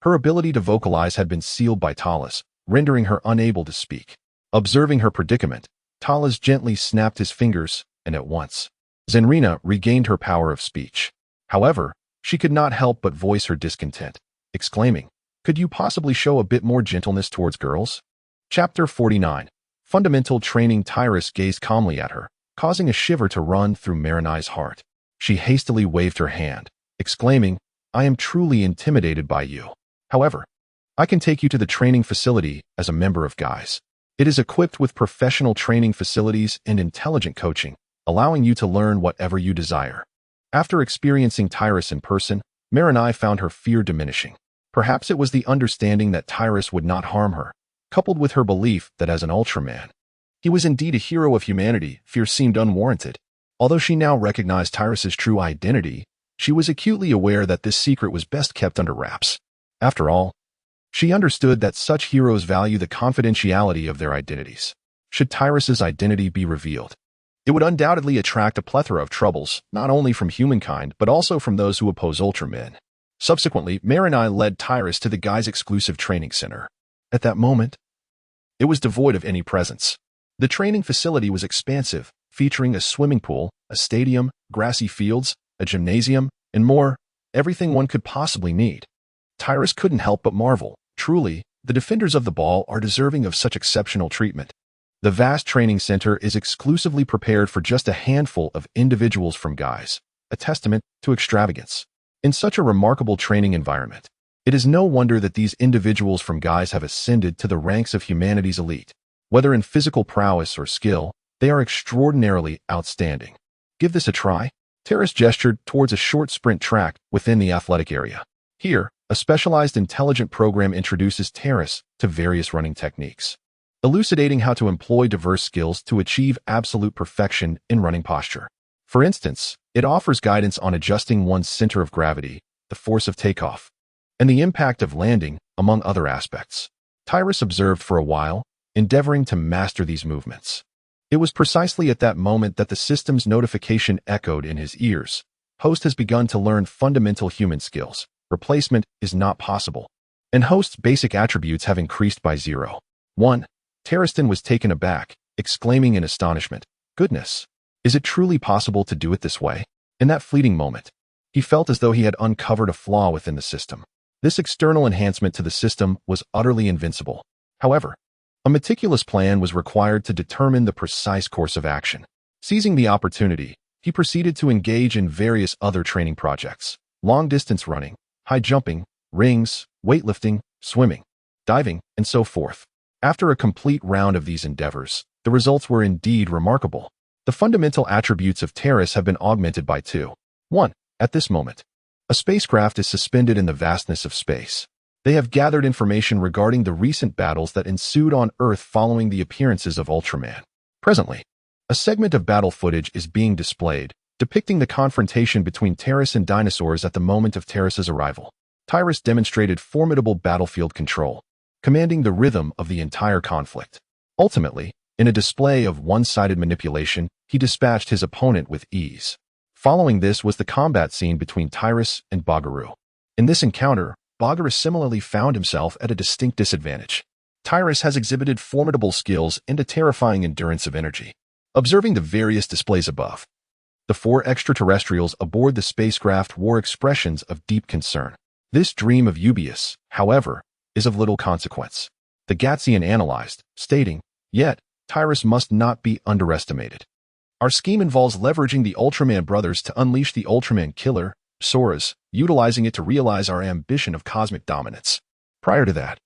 her ability to vocalize had been sealed by Talus, rendering her unable to speak. Observing her predicament, Talus gently snapped his fingers, and at once, Zenrina regained her power of speech. However, she could not help but voice her discontent, exclaiming, Could you possibly show a bit more gentleness towards girls? Chapter 49. Fundamental Training. Tyrus gazed calmly at her, causing a shiver to run through Marinai's heart. She hastily waved her hand, exclaiming, I am truly intimidated by you. However, I can take you to the training facility as a member of GAIS. It is equipped with professional training facilities and intelligent coaching, allowing you to learn whatever you desire. After experiencing Tyrus in person, Marinai found her fear diminishing. Perhaps it was the understanding that Tyrus would not harm her, coupled with her belief that as an Ultraman, he was indeed a hero of humanity. Fear seemed unwarranted. Although she now recognized Tyrus's true identity, she was acutely aware that this secret was best kept under wraps. After all, she understood that such heroes value the confidentiality of their identities. Should Tyrus's identity be revealed, It would undoubtedly attract a plethora of troubles, not only from humankind, but also from those who oppose Ultraman. Subsequently, Marinai led Tyrus to the guy's exclusive training center. At that moment, it was devoid of any presence. The training facility was expansive, featuring a swimming pool, a stadium, grassy fields, a gymnasium, and more, everything one could possibly need. Tyrus couldn't help but marvel. Truly, the defenders of the ball are deserving of such exceptional treatment. The vast training center is exclusively prepared for just a handful of individuals from guys, a testament to extravagance. In such a remarkable training environment, it is no wonder that these individuals from guys have ascended to the ranks of humanity's elite. Whether in physical prowess or skill, they are extraordinarily outstanding. Give this a try. Tyrus gestured towards a short sprint track within the athletic area. Here, a specialized intelligent program introduces Tyrus to various running techniques, elucidating how to employ diverse skills to achieve absolute perfection in running posture. For instance, it offers guidance on adjusting one's center of gravity, the force of takeoff, and the impact of landing, among other aspects. Tyrus observed for a while, endeavoring to master these movements. It was precisely at that moment that the system's notification echoed in his ears. Host has begun to learn fundamental human skills. Replacement is not possible. And Host's basic attributes have increased by 0.1. Terriston was taken aback, exclaiming in astonishment, "Goodness! Is it truly possible to do it this way?" In that fleeting moment, he felt as though he had uncovered a flaw within the system. This external enhancement to the system was utterly invincible. However, a meticulous plan was required to determine the precise course of action. Seizing the opportunity, he proceeded to engage in various other training projects: long-distance running, high jumping, rings, weightlifting, swimming, diving, and so forth. After a complete round of these endeavors, the results were indeed remarkable. The fundamental attributes of Tyrus have been augmented by 2.1. At this moment, a spacecraft is suspended in the vastness of space. They have gathered information regarding the recent battles that ensued on Earth following the appearances of Ultraman. Presently, a segment of battle footage is being displayed, depicting the confrontation between Tyrus and dinosaurs at the moment of Tyrus's arrival. Tyrus demonstrated formidable battlefield control, commanding the rhythm of the entire conflict. Ultimately, in a display of one-sided manipulation, he dispatched his opponent with ease. Following this was the combat scene between Tyrus and Bagaru. In this encounter, Bagaru similarly found himself at a distinct disadvantage. Tyrus has exhibited formidable skills and a terrifying endurance of energy. Observing the various displays above, the 4 extraterrestrials aboard the spacecraft wore expressions of deep concern. This dream of Ubius, however, is of little consequence. The Gatsian analyzed, stating, "Yet, Tyrus must not be underestimated. Our scheme involves leveraging the Ultraman brothers to unleash the Ultraman killer, Soras, utilizing it to realize our ambition of cosmic dominance. Prior to that,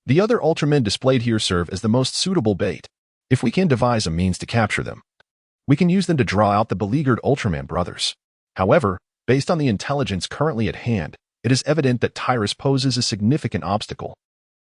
the other Ultramen displayed here serve as the most suitable bait. If we can devise a means to capture them, we can use them to draw out the beleaguered Ultraman brothers. However, based on the intelligence currently at hand, it is evident that Tyrus poses a significant obstacle."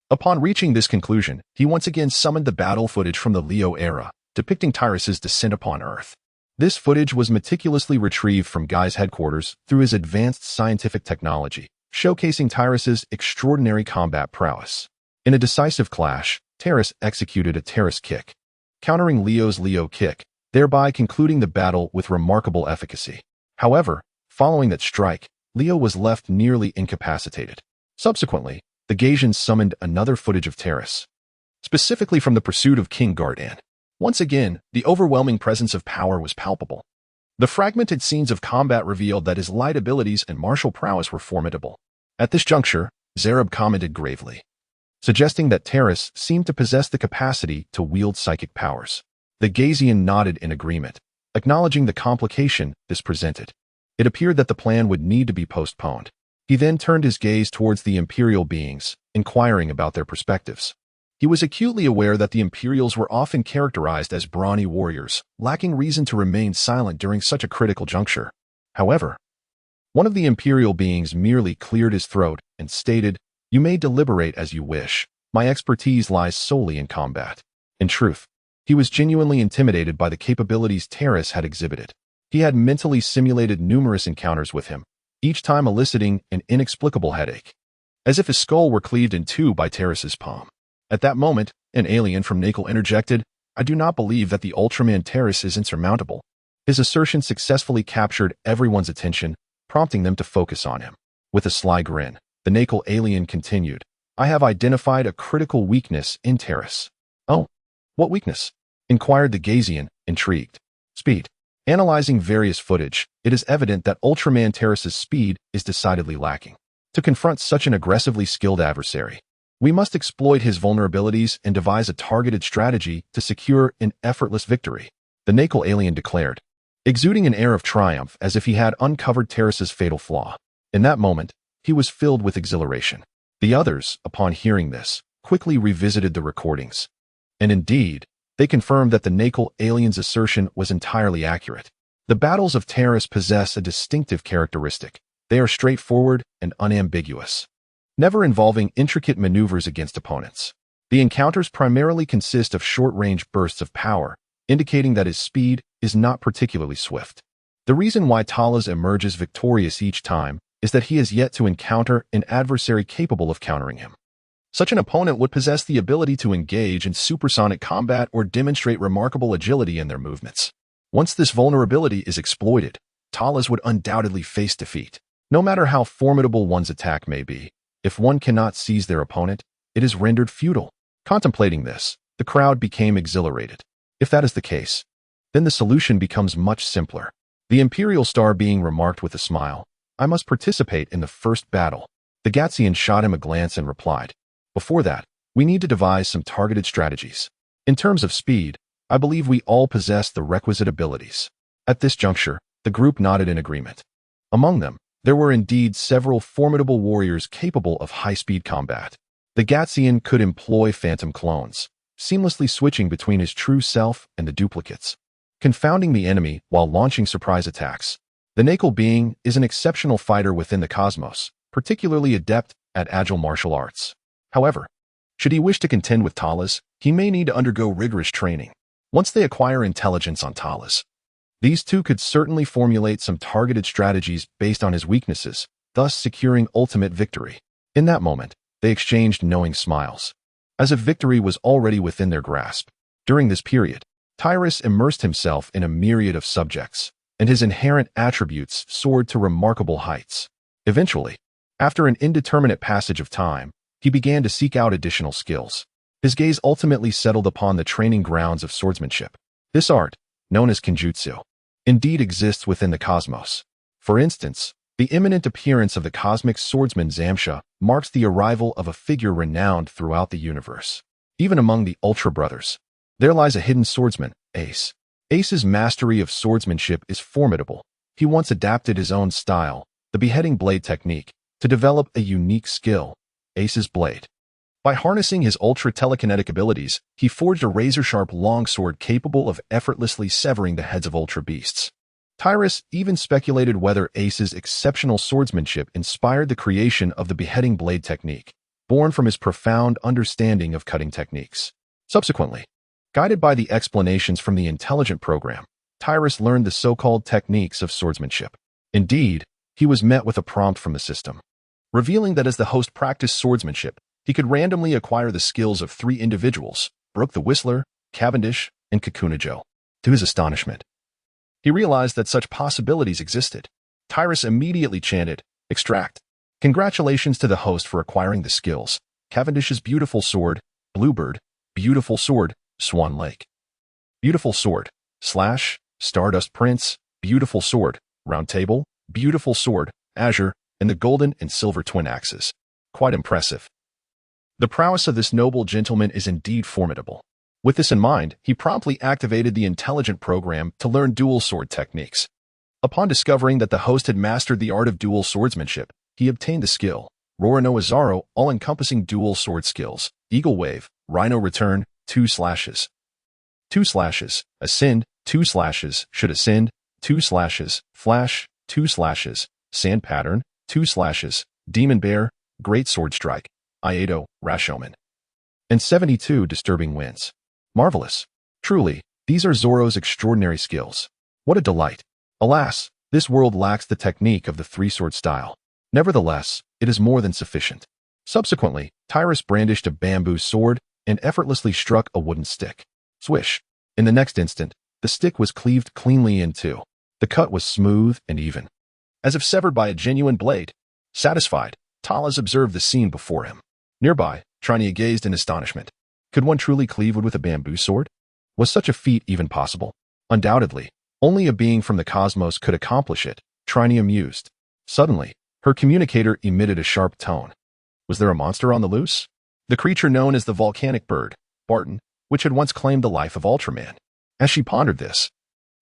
Upon reaching this conclusion, he once again summoned the battle footage from the Leo era, depicting Tyrus's descent upon Earth. This footage was meticulously retrieved from Guy's headquarters through his advanced scientific technology, showcasing Tyrus's extraordinary combat prowess. In a decisive clash, Tyrus executed a Tyrus kick, countering Leo's Leo kick, thereby concluding the battle with remarkable efficacy. However, following that strike, Leo was left nearly incapacitated. Subsequently, the Gasians summoned another footage of Tyrus, specifically from the pursuit of King Gardan. Once again, the overwhelming presence of power was palpable. The fragmented scenes of combat revealed that his light abilities and martial prowess were formidable. At this juncture, Zareb commented gravely, suggesting that Tyrus seemed to possess the capacity to wield psychic powers. The Gasian nodded in agreement, acknowledging the complication this presented. It appeared that the plan would need to be postponed. He then turned his gaze towards the Imperial beings, inquiring about their perspectives. He was acutely aware that the Imperials were often characterized as brawny warriors, lacking reason to remain silent during such a critical juncture. However, one of the Imperial beings merely cleared his throat and stated, "You may deliberate as you wish. My expertise lies solely in combat." In truth, he was genuinely intimidated by the capabilities Tyrus had exhibited. He had mentally simulated numerous encounters with him, each time eliciting an inexplicable headache, as if his skull were cleaved in two by Tyrus's palm. At that moment, an alien from Nakel interjected, I do not believe that the Ultraman terrace is insurmountable. His assertion successfully captured everyone's attention, prompting them to focus on him. With a sly grin, the Nakul alien continued, I have identified a critical weakness in Terrace. Oh, what weakness? Inquired the Gazian, intrigued. Speed. Analyzing various footage, it is evident that Ultraman Terrace's speed is decidedly lacking. To confront such an aggressively skilled adversary, we must exploit his vulnerabilities and devise a targeted strategy to secure an effortless victory, the Nakul alien declared, exuding an air of triumph as if he had uncovered Terrace's fatal flaw. In that moment, he was filled with exhilaration. The others, upon hearing this, quickly revisited the recordings. And indeed, they confirmed that the Nakul alien's assertion was entirely accurate. The battles of Terrace possess a distinctive characteristic. They are straightforward and unambiguous, never involving intricate maneuvers against opponents. The encounters primarily consist of short-range bursts of power, indicating that his speed is not particularly swift. The reason why Talas emerges victorious each time is that he has yet to encounter an adversary capable of countering him. Such an opponent would possess the ability to engage in supersonic combat or demonstrate remarkable agility in their movements. Once this vulnerability is exploited, Talas would undoubtedly face defeat. No matter how formidable one's attack may be, if one cannot seize their opponent, it is rendered futile. Contemplating this, the crowd became exhilarated. If that is the case, then the solution becomes much simpler. The Imperial Star being remarked with a smile, I must participate in the first battle. The Gatsian shot him a glance and replied, before that, we need to devise some targeted strategies. In terms of speed, I believe we all possess the requisite abilities. At this juncture, the group nodded in agreement. Among them, there were indeed several formidable warriors capable of high-speed combat. The Gatsian could employ phantom clones, seamlessly switching between his true self and the duplicates, confounding the enemy while launching surprise attacks. The Nakul being is an exceptional fighter within the cosmos, particularly adept at agile martial arts. However, should he wish to contend with Talas, he may need to undergo rigorous training. Once they acquire intelligence on Talas, these two could certainly formulate some targeted strategies based on his weaknesses, thus securing ultimate victory. In that moment, they exchanged knowing smiles, as if victory was already within their grasp. During this period, Tyrus immersed himself in a myriad of subjects, and his inherent attributes soared to remarkable heights. Eventually, after an indeterminate passage of time, he began to seek out additional skills. His gaze ultimately settled upon the training grounds of swordsmanship. This art, known as Kenjutsu, indeed exists within the cosmos. For instance, the imminent appearance of the cosmic swordsman Zamsha marks the arrival of a figure renowned throughout the universe. Even among the Ultra Brothers, there lies a hidden swordsman, Ace. Ace's mastery of swordsmanship is formidable. He once adapted his own style, the beheading blade technique, to develop a unique skill, Ace's blade. By harnessing his ultra-telekinetic abilities, he forged a razor-sharp longsword capable of effortlessly severing the heads of ultra beasts. Tyrus even speculated whether Ace's exceptional swordsmanship inspired the creation of the beheading blade technique, born from his profound understanding of cutting techniques. Subsequently, guided by the explanations from the intelligent program, Tyrus learned the so-called techniques of swordsmanship. Indeed, he was met with a prompt from the system, revealing that as the host practiced swordsmanship, he could randomly acquire the skills of 3 individuals, Brooke the Whistler, Cavendish, and Kakunajo. To his astonishment, he realized that such possibilities existed. Tyrus immediately chanted, "Extract." Congratulations to the host for acquiring the skills. Cavendish's beautiful sword, Bluebird, beautiful sword, Swan Lake. Beautiful sword, Slash, Stardust Prince, beautiful sword, Round Table, beautiful sword, Azure, and the golden and silver twin axes. Quite impressive. The prowess of this noble gentleman is indeed formidable. With this in mind, he promptly activated the intelligent program to learn dual sword techniques. Upon discovering that the host had mastered the art of dual swordsmanship, he obtained the skill, Rorano Azaro, all-encompassing dual sword skills, Eagle Wave, Rhino Return, 2 slashes. 2 slashes, Ascend, 2 slashes, Should Ascend, 2 slashes, Flash, 2 slashes, Sand Pattern, 2 slashes, Demon Bear, Great Sword Strike, Iato, Rashoman, and 72 Disturbing Winds. Marvelous. Truly, these are Zoro's extraordinary skills. What a delight. Alas, this world lacks the technique of the 3-sword style. Nevertheless, it is more than sufficient. Subsequently, Tyrus brandished a bamboo sword and effortlessly struck a wooden stick. Swish. In the next instant, the stick was cleaved cleanly in two. The cut was smooth and even, as if severed by a genuine blade. Satisfied, Talas observed the scene before him. Nearby, Trinia gazed in astonishment. Could one truly cleave wood with a bamboo sword? Was such a feat even possible? Undoubtedly, only a being from the cosmos could accomplish it, Trinia mused. Suddenly, her communicator emitted a sharp tone. Was there a monster on the loose? The creature known as the volcanic bird, Barton, which had once claimed the life of Ultraman. As she pondered this,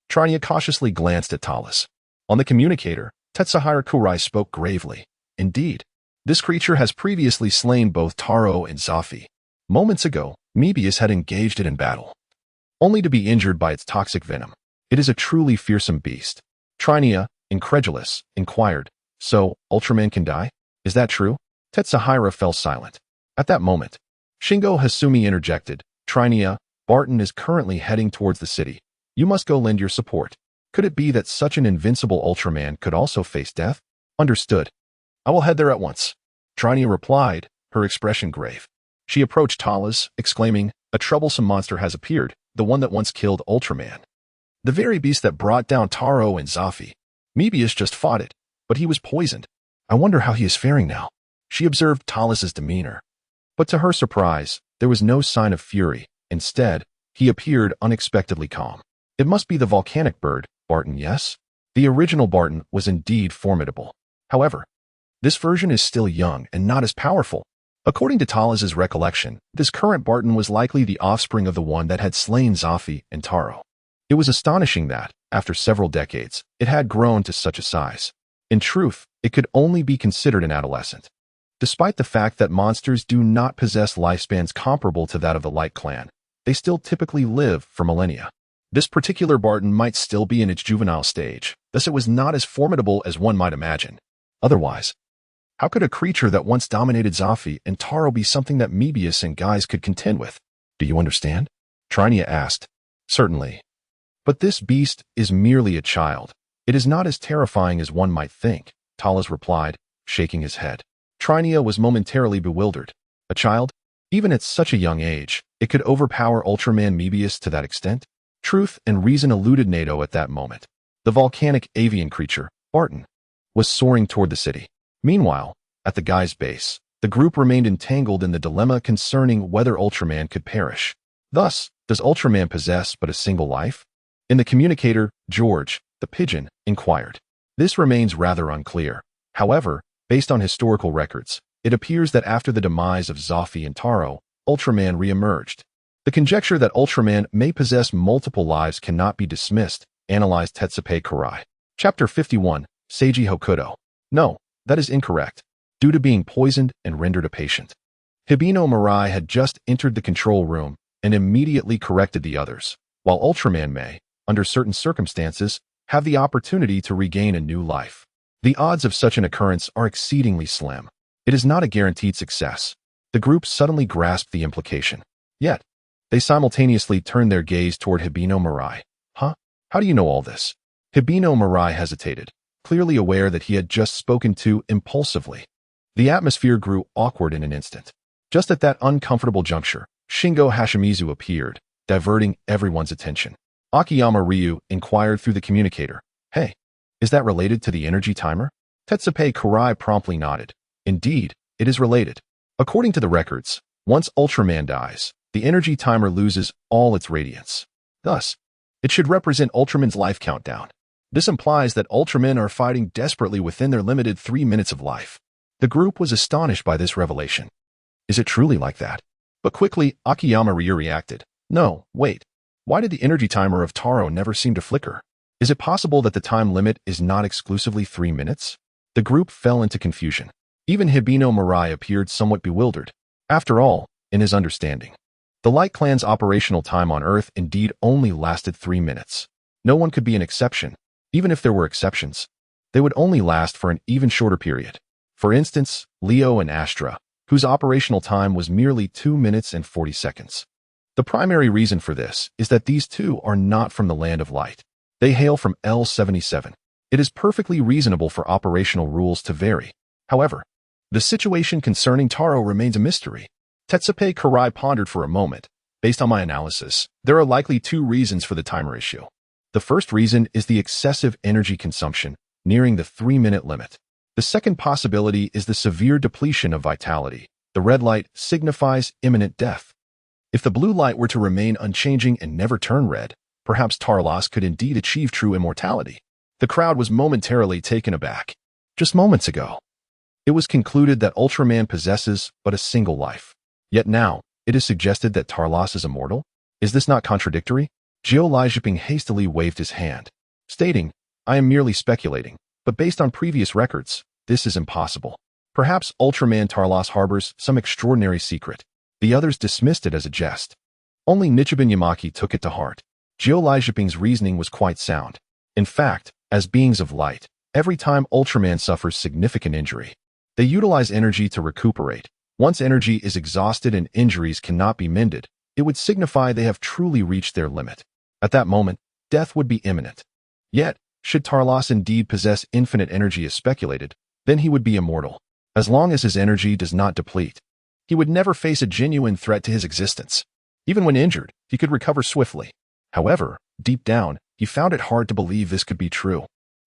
Trinia cautiously glanced at Talas. On the communicator, Tetsuhiro Kurai spoke gravely. Indeed, this creature has previously slain both Taro and Zafi. Moments ago, Mebius had engaged it in battle, only to be injured by its toxic venom. It is a truly fearsome beast. Trinia, incredulous, inquired, So, Ultraman can die? Is that true? Tetsuhiro fell silent. At that moment, Shingo Hasumi interjected, Trinia, Barton is currently heading towards the city. You must go lend your support. Could it be that such an invincible Ultraman could also face death? Understood. I will head there at once. Trinia replied, her expression grave. She approached Talas, exclaiming, a troublesome monster has appeared, the one that once killed Ultraman. The very beast that brought down Taro and Zafi. Mebius just fought it, but he was poisoned. I wonder how he is faring now. She observed Talas's demeanor. But to her surprise, there was no sign of fury. Instead, he appeared unexpectedly calm. It must be the volcanic bird, Barton, yes? The original Barton was indeed formidable. However, this version is still young and not as powerful. According to Talas's recollection, this current Barton was likely the offspring of the one that had slain Zafi and Taro. It was astonishing that, after several decades, it had grown to such a size. In truth, it could only be considered an adolescent. Despite the fact that monsters do not possess lifespans comparable to that of the Light Clan, they still typically live for millennia. This particular Barton might still be in its juvenile stage, thus it was not as formidable as one might imagine. Otherwise, how could a creature that once dominated Zafi and Taro be something that Mebius and Guys could contend with? Do you understand? Trinia asked. Certainly. But this beast is merely a child. It is not as terrifying as one might think, Talas replied, shaking his head. Trinia was momentarily bewildered. A child? Even at such a young age, it could overpower Ultraman Mebius to that extent? Truth and reason eluded Nato at that moment. The volcanic avian creature, Barton, was soaring toward the city. Meanwhile, at the Guys base, the group remained entangled in the dilemma concerning whether Ultraman could perish. Thus, does Ultraman possess but a single life? In the communicator, George, the pigeon, inquired. This remains rather unclear. However, based on historical records, it appears that after the demise of Zafi and Taro, Ultraman re-emerged. The conjecture that Ultraman may possess multiple lives cannot be dismissed, analyzed Tetsupe Kurai. Chapter 51, Seiji Hokuto. No, that is incorrect. Due to being poisoned and rendered a patient. Hibino Mirai had just entered the control room and immediately corrected the others, while Ultraman may, under certain circumstances, have the opportunity to regain a new life. The odds of such an occurrence are exceedingly slim. It is not a guaranteed success. The group suddenly grasped the implication. Yet, they simultaneously turned their gaze toward Hibino Mirai. Huh? How do you know all this? Hibino Mirai hesitated, clearly aware that he had just spoken too impulsively. The atmosphere grew awkward in an instant. Just at that uncomfortable juncture, Shingo Hashimizu appeared, diverting everyone's attention. Akiyama Ryu inquired through the communicator. Hey, is that related to the energy timer? Tetsupe Kurai promptly nodded. Indeed, it is related. According to the records, once Ultraman dies, the energy timer loses all its radiance. Thus, it should represent Ultraman's life countdown. This implies that Ultramen are fighting desperately within their limited 3 minutes of life. The group was astonished by this revelation. Is it truly like that? But quickly, Akiyama Ryu reacted. No, wait. Why did the energy timer of Taro never seem to flicker? Is it possible that the time limit is not exclusively 3 minutes? The group fell into confusion. Even Hibino Mirai appeared somewhat bewildered. After all, in his understanding, the Light Clan's operational time on Earth indeed only lasted 3 minutes. No one could be an exception. Even if there were exceptions, they would only last for an even shorter period. For instance, Leo and Astra, whose operational time was merely 2 minutes and 40 seconds. The primary reason for this is that these two are not from the Land of Light. They hail from L77. It is perfectly reasonable for operational rules to vary. However, the situation concerning Taro remains a mystery. Tetsupe Kurai pondered for a moment, Based on my analysis, there are likely two reasons for the timer issue. The first reason is the excessive energy consumption, nearing the 3-minute limit. The second possibility is the severe depletion of vitality. The red light signifies imminent death. If the blue light were to remain unchanging and never turn red, perhaps Tarlos could indeed achieve true immortality. The crowd was momentarily taken aback. Just moments ago, it was concluded that Ultraman possesses but a single life. Yet now, it is suggested that Tarlos is immortal? Is this not contradictory? Jiao hastily waved his hand, stating, I am merely speculating, but based on previous records, this is impossible. Perhaps Ultraman Tarlos harbors some extraordinary secret. The others dismissed it as a jest. Only Nichiben Yamaki took it to heart. Jiao reasoning was quite sound. In fact, as beings of light, every time Ultraman suffers significant injury, they utilize energy to recuperate. Once energy is exhausted and injuries cannot be mended, it would signify they have truly reached their limit. At that moment, death would be imminent. Yet, should Tarlos indeed possess infinite energy as speculated, then he would be immortal. As long as his energy does not deplete, he would never face a genuine threat to his existence. Even when injured, he could recover swiftly. However, deep down, he found it hard to believe this could be true.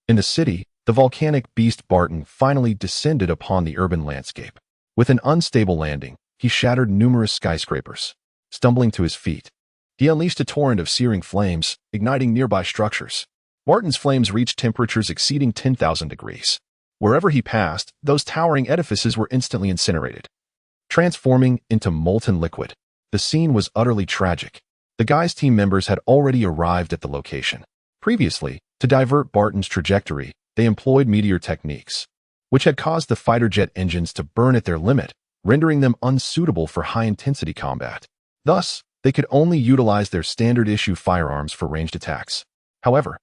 In the city, the volcanic beast Barton finally descended upon the urban landscape. With an unstable landing, he shattered numerous skyscrapers. Stumbling to his feet, he unleashed a torrent of searing flames, igniting nearby structures. Barton's flames reached temperatures exceeding 10,000 degrees. Wherever he passed, those towering edifices were instantly incinerated, transforming into molten liquid. The scene was utterly tragic. The Guy's team members had already arrived at the location. Previously, to divert Barton's trajectory, they employed meteor techniques, which had caused the fighter jet engines to burn at their limit, rendering them unsuitable for high-intensity combat. Thus, they could only utilize their standard-issue firearms for ranged attacks. However,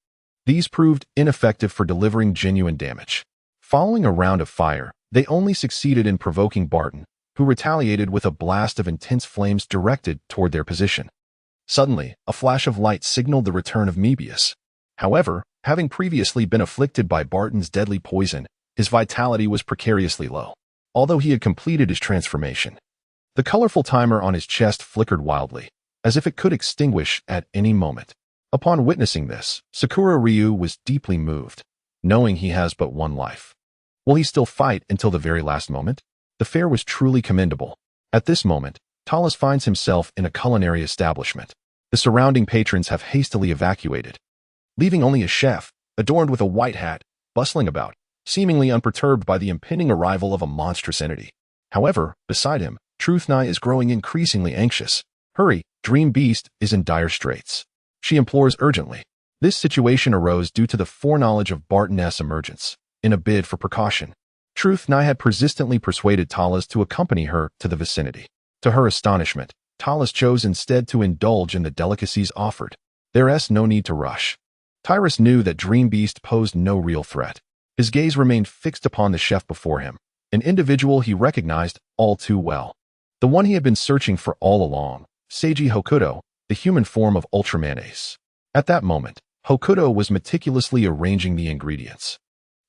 these proved ineffective for delivering genuine damage. Following a round of fire, they only succeeded in provoking Barton, who retaliated with a blast of intense flames directed toward their position. Suddenly, a flash of light signaled the return of Mebius. However, having previously been afflicted by Barton's deadly poison, his vitality was precariously low, although he had completed his transformation. The colorful timer on his chest flickered wildly, as if it could extinguish at any moment. Upon witnessing this, Sakura Ryu was deeply moved, knowing he has but one life. Will he still fight until the very last moment? The fare was truly commendable. At this moment, Talos finds himself in a culinary establishment. The surrounding patrons have hastily evacuated, leaving only a chef, adorned with a white hat, bustling about, seemingly unperturbed by the impending arrival of a monstrous entity. However, beside him, Truth Nai is growing increasingly anxious. Hurry, Dream Beast is in dire straits. She implores urgently. This situation arose due to the foreknowledge of Barton's emergence. In a bid for precaution, Truth Nai had persistently persuaded Talos to accompany her to the vicinity. To her astonishment, Talos chose instead to indulge in the delicacies offered. There's no need to rush. Tyrus knew that Dream Beast posed no real threat. His gaze remained fixed upon the chef before him, an individual he recognized all too well. The one he had been searching for all along, Seiji Hokuto, the human form of Ultraman Ace. At that moment, Hokuto was meticulously arranging the ingredients.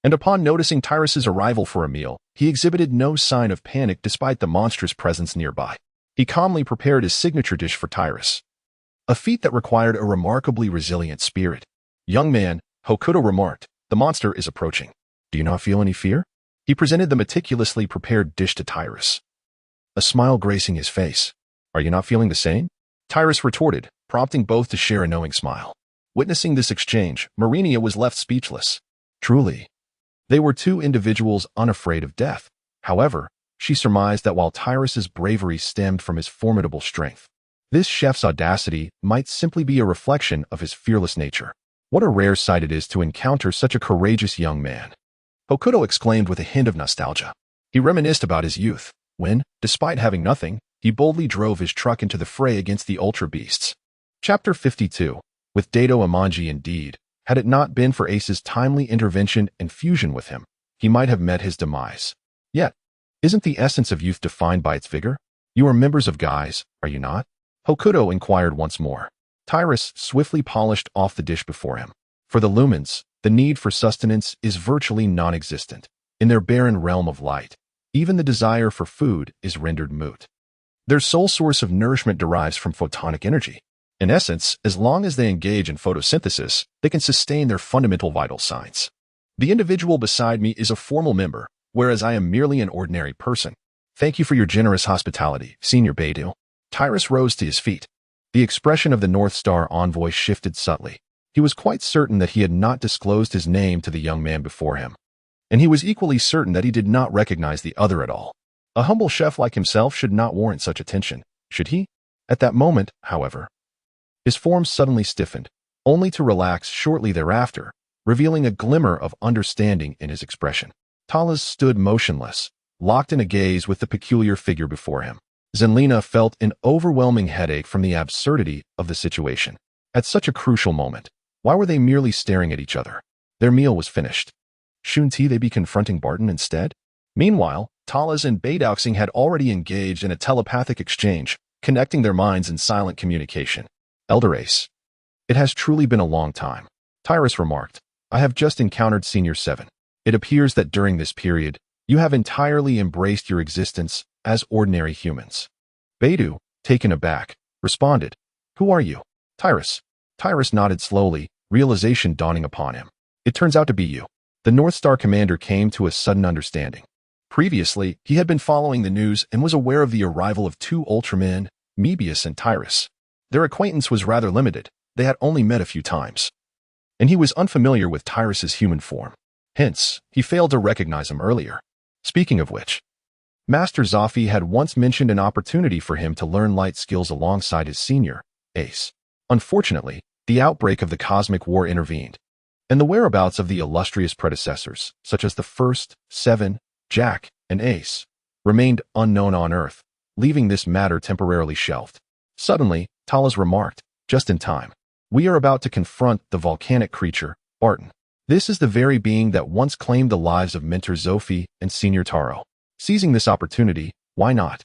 And upon noticing Tyrus's arrival for a meal, he exhibited no sign of panic despite the monstrous presence nearby. He calmly prepared his signature dish for Tyrus, a feat that required a remarkably resilient spirit. Young man, Hokuto remarked, the monster is approaching. Do you not feel any fear? He presented the meticulously prepared dish to Tyrus, a smile gracing his face. Are you not feeling the same? Tyrus retorted, prompting both to share a knowing smile. Witnessing this exchange, Marinia was left speechless. Truly, they were two individuals unafraid of death. However, she surmised that while Tyrus's bravery stemmed from his formidable strength, this chef's audacity might simply be a reflection of his fearless nature. What a rare sight it is to encounter such a courageous young man. Hokuto exclaimed with a hint of nostalgia. He reminisced about his youth, when, despite having nothing, he boldly drove his truck into the fray against the Ultra Beasts. Chapter 52. With Dato Amanji indeed, had it not been for Ace's timely intervention and fusion with him, he might have met his demise. Yet, isn't the essence of youth defined by its vigor? You are members of Guys, are you not? Hokuto inquired once more. Tyrus swiftly polished off the dish before him. For the Lumens, the need for sustenance is virtually non-existent. In their barren realm of light, even the desire for food is rendered moot. Their sole source of nourishment derives from photonic energy. In essence, as long as they engage in photosynthesis, they can sustain their fundamental vital signs. The individual beside me is a formal member, whereas I am merely an ordinary person. Thank you for your generous hospitality, Senior Beidou. Tyrus rose to his feet. The expression of the North Star envoy shifted subtly. He was quite certain that he had not disclosed his name to the young man before him. And he was equally certain that he did not recognize the other at all. A humble chef like himself should not warrant such attention, should he? At that moment, however, his form suddenly stiffened, only to relax shortly thereafter, revealing a glimmer of understanding in his expression. Talas stood motionless, locked in a gaze with the peculiar figure before him. Zenlina felt an overwhelming headache from the absurdity of the situation. At such a crucial moment, why were they merely staring at each other? Their meal was finished. Shouldn't they be confronting Barton instead? Meanwhile, Talas and Beidou had already engaged in a telepathic exchange, connecting their minds in silent communication. Elder Ace. It has truly been a long time. Tyrus remarked. I have just encountered Senior 7. It appears that during this period, you have entirely embraced your existence as ordinary humans. Beidou, taken aback, responded. Who are you? Tyrus. Tyrus nodded slowly, realization dawning upon him. It turns out to be you. The North Star commander came to a sudden understanding. Previously, he had been following the news and was aware of the arrival of two Ultramen, Mebius and Tyrus. Their acquaintance was rather limited. They had only met a few times. And he was unfamiliar with Tyrus's human form. Hence, he failed to recognize him earlier. Speaking of which, Master Zoffi had once mentioned an opportunity for him to learn light skills alongside his senior, Ace. Unfortunately, the outbreak of the Cosmic War intervened, and the whereabouts of the illustrious predecessors, such as the First, 7, Jack, and Ace, remained unknown on Earth, leaving this matter temporarily shelved. Suddenly, Talas remarked, just in time. We are about to confront the volcanic creature, Barton. This is the very being that once claimed the lives of Mentor Zoffi and Senior Taro. Seizing this opportunity, why not?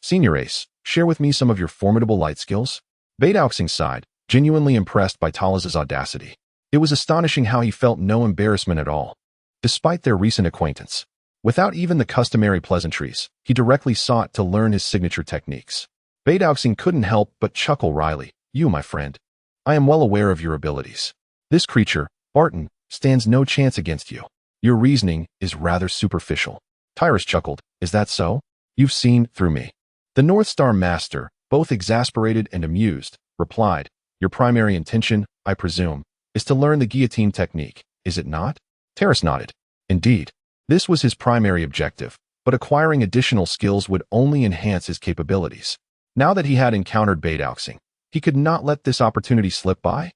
Senior Ace, share with me some of your formidable light skills. Beidou sighed, genuinely impressed by Talas's audacity. It was astonishing how he felt no embarrassment at all. Despite their recent acquaintance, without even the customary pleasantries, he directly sought to learn his signature techniques. Beidou couldn't help but chuckle wryly. You, my friend. I am well aware of your abilities. This creature, Barton, stands no chance against you. Your reasoning is rather superficial. Tyrus chuckled. Is that so? You've seen through me. The North Star Master, both exasperated and amused, replied, Your primary intention, I presume, is to learn the guillotine technique, is it not? Tyrus nodded. Indeed. This was his primary objective, but acquiring additional skills would only enhance his capabilities. Now that he had encountered Beidou, he could not let this opportunity slip by.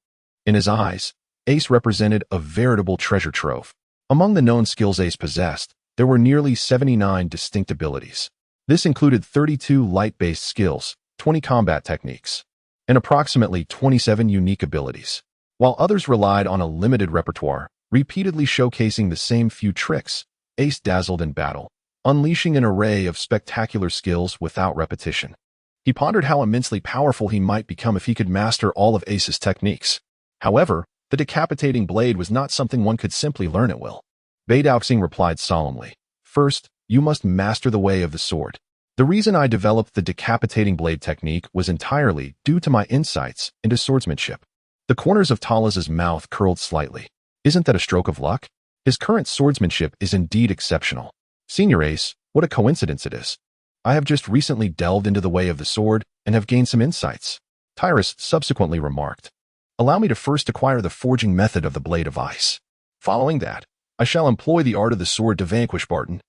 In his eyes, Ace represented a veritable treasure trove. Among the known skills Ace possessed, there were nearly 79 distinct abilities. This included 32 light-based skills, 20 combat techniques, and approximately 27 unique abilities, while others relied on a limited repertoire, repeatedly showcasing the same few tricks. Ace dazzled in battle, unleashing an array of spectacular skills without repetition. He pondered how immensely powerful he might become if he could master all of Ace's techniques. However, the decapitating blade was not something one could simply learn at will. Beidou replied solemnly, First, you must master the way of the sword. The reason I developed the decapitating blade technique was entirely due to my insights into swordsmanship. The corners of Talas's mouth curled slightly. Isn't that a stroke of luck? His current swordsmanship is indeed exceptional. Senior Ace, what a coincidence it is. I have just recently delved into the way of the sword and have gained some insights. Tyrus subsequently remarked. Allow me to first acquire the forging method of the blade of ice. Following that, I shall employ the art of the sword to vanquish Barton.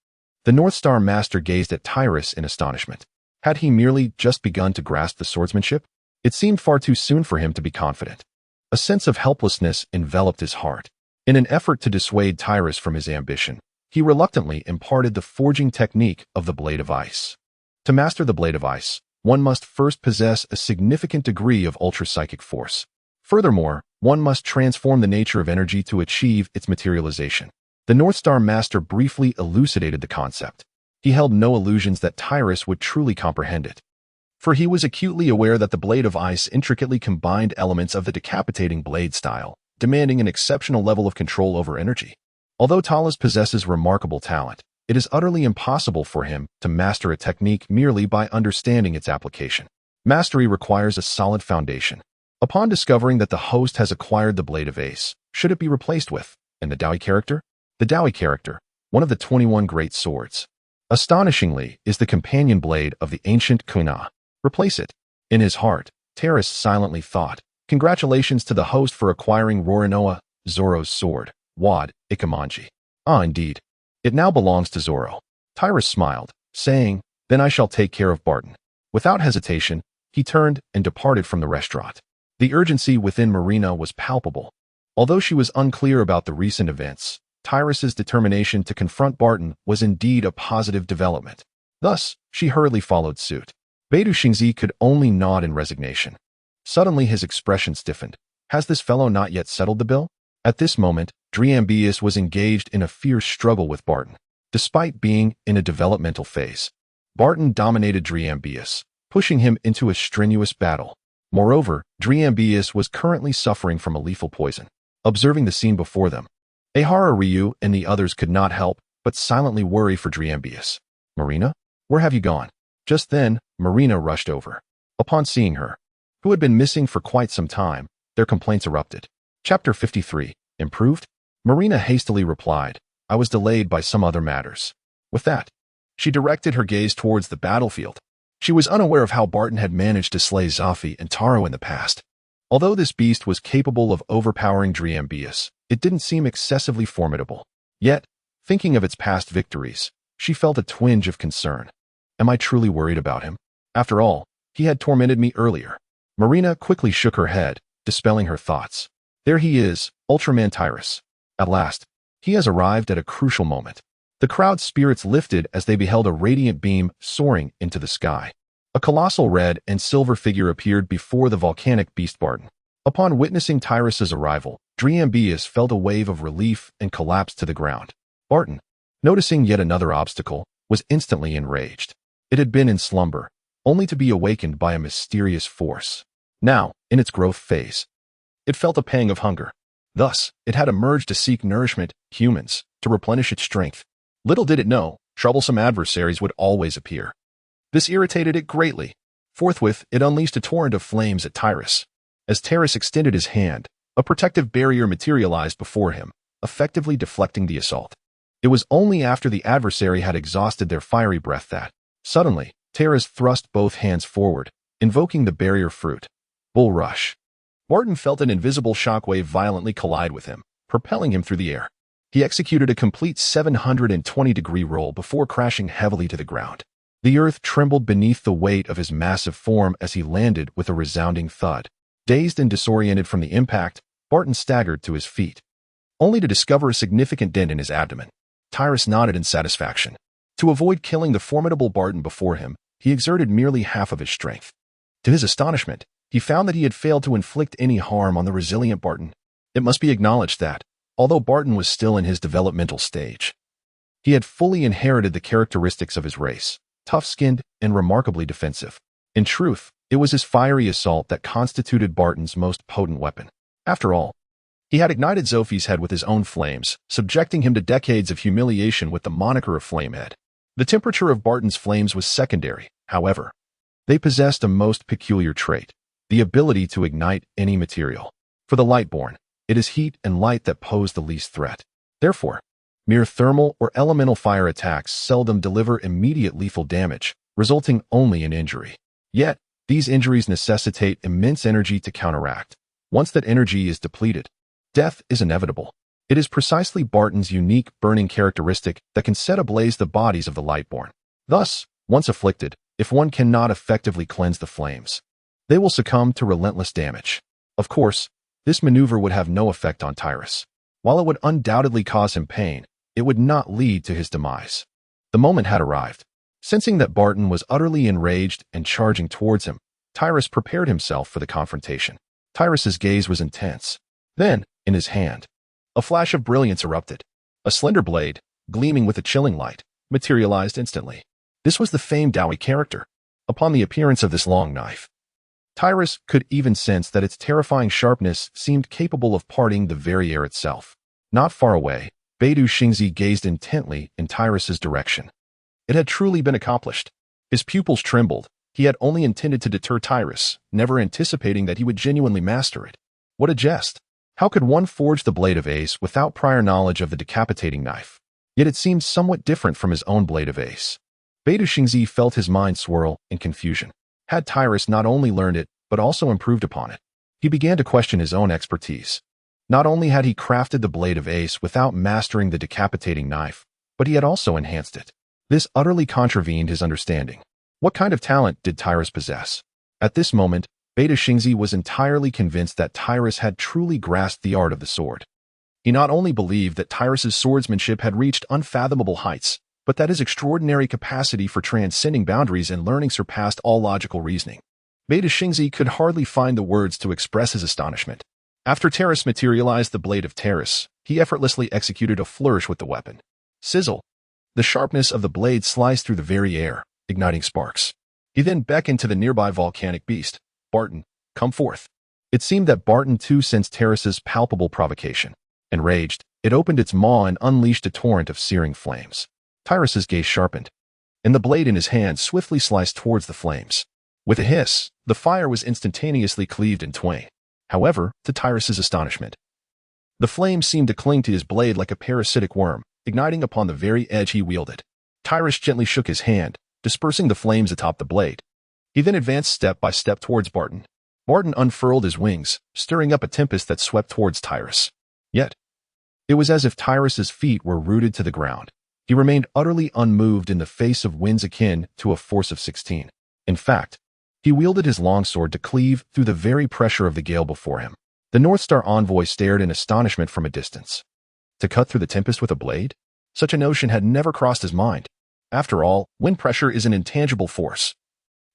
The North Star Master gazed at Tyrus in astonishment. Had he merely just begun to grasp the swordsmanship? It seemed far too soon for him to be confident. A sense of helplessness enveloped his heart. In an effort to dissuade Tyrus from his ambition, he reluctantly imparted the forging technique of the blade of ice. To master the blade of ice, one must first possess a significant degree of ultra-psychic force. Furthermore, one must transform the nature of energy to achieve its materialization. The North Star Master briefly elucidated the concept. He held no illusions that Tyrus would truly comprehend it, for he was acutely aware that the blade of ice intricately combined elements of the decapitating blade style, demanding an exceptional level of control over energy. Although Talas possesses remarkable talent, it is utterly impossible for him to master a technique merely by understanding its application. Mastery requires a solid foundation. Upon discovering that the host has acquired the Blade of Ace, should it be replaced with, and the Dawi character? The Dawi character, one of the 21 great swords. Astonishingly, is the companion blade of the ancient Kuna. Replace it. In his heart, Terrace silently thought, congratulations to the host for acquiring Rorinoa, Zoro's sword, Wad, Ikamanji. Ah, indeed. It now belongs to Zoro. Tyrus smiled, saying, then I shall take care of Barton. Without hesitation, he turned and departed from the restaurant. The urgency within Marina was palpable. Although she was unclear about the recent events, Tyrus's determination to confront Barton was indeed a positive development. Thus, she hurriedly followed suit. Beidou Xingzi could only nod in resignation. Suddenly his expression stiffened. Has this fellow not yet settled the bill? At this moment, Driambius was engaged in a fierce struggle with Barton. Despite being in a developmental phase, Barton dominated Driambius, pushing him into a strenuous battle. Moreover, Driambius was currently suffering from a lethal poison. Observing the scene before them, Ehara Ryu and the others could not help but silently worry for Driambius. Marina? Where have you gone? Just then, Marina rushed over. Upon seeing her, who had been missing for quite some time, their complaints erupted. Chapter 53. Improved? Marina hastily replied, I was delayed by some other matters. With that, she directed her gaze towards the battlefield. She was unaware of how Barton had managed to slay Zafi and Taro in the past. Although this beast was capable of overpowering Driambius, it didn't seem excessively formidable. Yet, thinking of its past victories, she felt a twinge of concern. Am I truly worried about him? After all, he had tormented me earlier. Marina quickly shook her head, dispelling her thoughts. There he is, Ultraman Tyrus. At last, he has arrived at a crucial moment. The crowd's spirits lifted as they beheld a radiant beam soaring into the sky. A colossal red and silver figure appeared before the volcanic beast Barton. Upon witnessing Tyrus's arrival, Driambius felt a wave of relief and collapsed to the ground. Barton, noticing yet another obstacle, was instantly enraged. It had been in slumber, only to be awakened by a mysterious force. Now, in its growth phase, it felt a pang of hunger. Thus, it had emerged to seek nourishment, humans, to replenish its strength. Little did it know, troublesome adversaries would always appear. This irritated it greatly. Forthwith, it unleashed a torrent of flames at Tyrus. As Tyrus extended his hand, a protective barrier materialized before him, effectively deflecting the assault. It was only after the adversary had exhausted their fiery breath that, suddenly, Tyrus thrust both hands forward, invoking the barrier fruit. Bull Rush. Barton felt an invisible shockwave violently collide with him, propelling him through the air. He executed a complete 720-degree roll before crashing heavily to the ground. The earth trembled beneath the weight of his massive form as he landed with a resounding thud. Dazed and disoriented from the impact, Barton staggered to his feet, only to discover a significant dent in his abdomen. Tyrus nodded in satisfaction. To avoid killing the formidable Barton before him, he exerted merely half of his strength. To his astonishment, he found that he had failed to inflict any harm on the resilient Barton. It must be acknowledged that, although Barton was still in his developmental stage, he had fully inherited the characteristics of his race, tough-skinned and remarkably defensive. In truth, it was his fiery assault that constituted Barton's most potent weapon. After all, he had ignited Zofi's head with his own flames, subjecting him to decades of humiliation with the moniker of Flamehead. The temperature of Barton's flames was secondary, however. They possessed a most peculiar trait, the ability to ignite any material. For the Lightborn, it is heat and light that pose the least threat. Therefore, mere thermal or elemental fire attacks seldom deliver immediate lethal damage, resulting only in injury. Yet, these injuries necessitate immense energy to counteract. Once that energy is depleted, death is inevitable. It is precisely Barton's unique burning characteristic that can set ablaze the bodies of the Lightborn. Thus, once afflicted, if one cannot effectively cleanse the flames, they will succumb to relentless damage. Of course, this maneuver would have no effect on Tyrus. While it would undoubtedly cause him pain, it would not lead to his demise. The moment had arrived. Sensing that Barton was utterly enraged and charging towards him, Tyrus prepared himself for the confrontation. Tyrus's gaze was intense. Then, in his hand, a flash of brilliance erupted. A slender blade, gleaming with a chilling light, materialized instantly. This was the famed Dawi character. Upon the appearance of this long knife, Tyrus could even sense that its terrifying sharpness seemed capable of parting the very air itself. Not far away, Beidou Xingzi gazed intently in Tyrus's direction. It had truly been accomplished. His pupils trembled. He had only intended to deter Tyrus, never anticipating that he would genuinely master it. What a jest! How could one forge the blade of Ace without prior knowledge of the decapitating knife? Yet it seemed somewhat different from his own blade of Ace. Beidou Xingzi felt his mind swirl in confusion. Had Tyrus not only learned it, but also improved upon it? He began to question his own expertise. Not only had he crafted the blade of Ace without mastering the decapitating knife, but he had also enhanced it. This utterly contravened his understanding. What kind of talent did Tyrus possess? At this moment, Beidou Xingzi was entirely convinced that Tyrus had truly grasped the art of the sword. He not only believed that Tyrus's swordsmanship had reached unfathomable heights, but that his extraordinary capacity for transcending boundaries and learning surpassed all logical reasoning. Beidou Xingzi could hardly find the words to express his astonishment. After Tyrus materialized the blade of Tyrus, he effortlessly executed a flourish with the weapon. Sizzle! The sharpness of the blade sliced through the very air, igniting sparks. He then beckoned to the nearby volcanic beast. Barton, come forth. It seemed that Barton too sensed Tyrus's palpable provocation. Enraged, it opened its maw and unleashed a torrent of searing flames. Tyrus's gaze sharpened, and the blade in his hand swiftly sliced towards the flames. With a hiss, the fire was instantaneously cleaved in twain. However, to Tyrus's astonishment, the flames seemed to cling to his blade like a parasitic worm, igniting upon the very edge he wielded. Tyrus gently shook his hand, dispersing the flames atop the blade. He then advanced step by step towards Barton. Barton unfurled his wings, stirring up a tempest that swept towards Tyrus. Yet, it was as if Tyrus's feet were rooted to the ground. He remained utterly unmoved in the face of winds akin to a force of 16. In fact, he wielded his longsword to cleave through the very pressure of the gale before him. The North Star envoy stared in astonishment from a distance. To cut through the tempest with a blade? Such a notion had never crossed his mind. After all, wind pressure is an intangible force.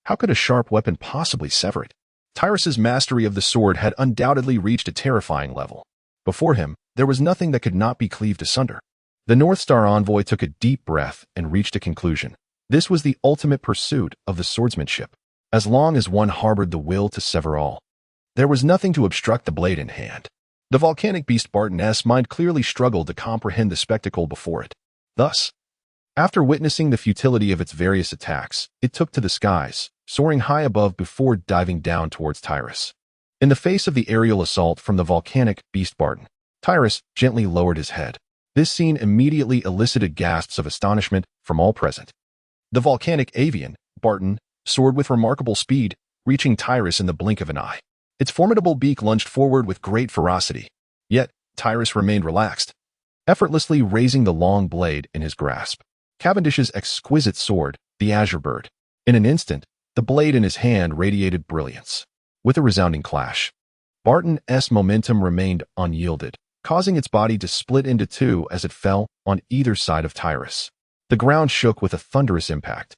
How could a sharp weapon possibly sever it? Tyrus's mastery of the sword had undoubtedly reached a terrifying level. Before him, there was nothing that could not be cleaved asunder. The North Star envoy took a deep breath and reached a conclusion. This was the ultimate pursuit of the swordsmanship, as long as one harbored the will to sever all. There was nothing to obstruct the blade in hand. The volcanic beast Barton's mind clearly struggled to comprehend the spectacle before it. Thus, after witnessing the futility of its various attacks, it took to the skies, soaring high above before diving down towards Tyrus. In the face of the aerial assault from the volcanic beast Barton, Tyrus gently lowered his head. This scene immediately elicited gasps of astonishment from all present. The volcanic avian, Barton, soared with remarkable speed, reaching Tyrus in the blink of an eye. Its formidable beak lunged forward with great ferocity. Yet, Tyrus remained relaxed, effortlessly raising the long blade in his grasp. Cavendish's exquisite sword, the Azure Bird. In an instant, the blade in his hand radiated brilliance. With a resounding clash, Barton's momentum remained unyielded, causing its body to split into two as it fell on either side of Tyrus. The ground shook with a thunderous impact,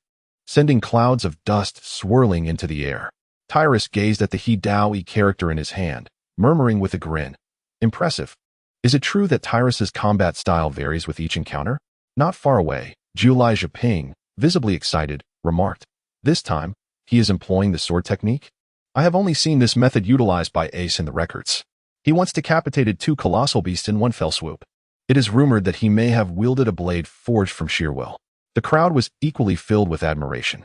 sending clouds of dust swirling into the air. Tyrus gazed at the He Dao character in his hand, murmuring with a grin. Impressive. Is it true that Tyrus's combat style varies with each encounter? Not far away, Julai Zheping, visibly excited, remarked. This time, he is employing the sword technique? I have only seen this method utilized by Ace in the records. He once decapitated 2 colossal beasts in one fell swoop. It is rumored that he may have wielded a blade forged from sheer will. The crowd was equally filled with admiration.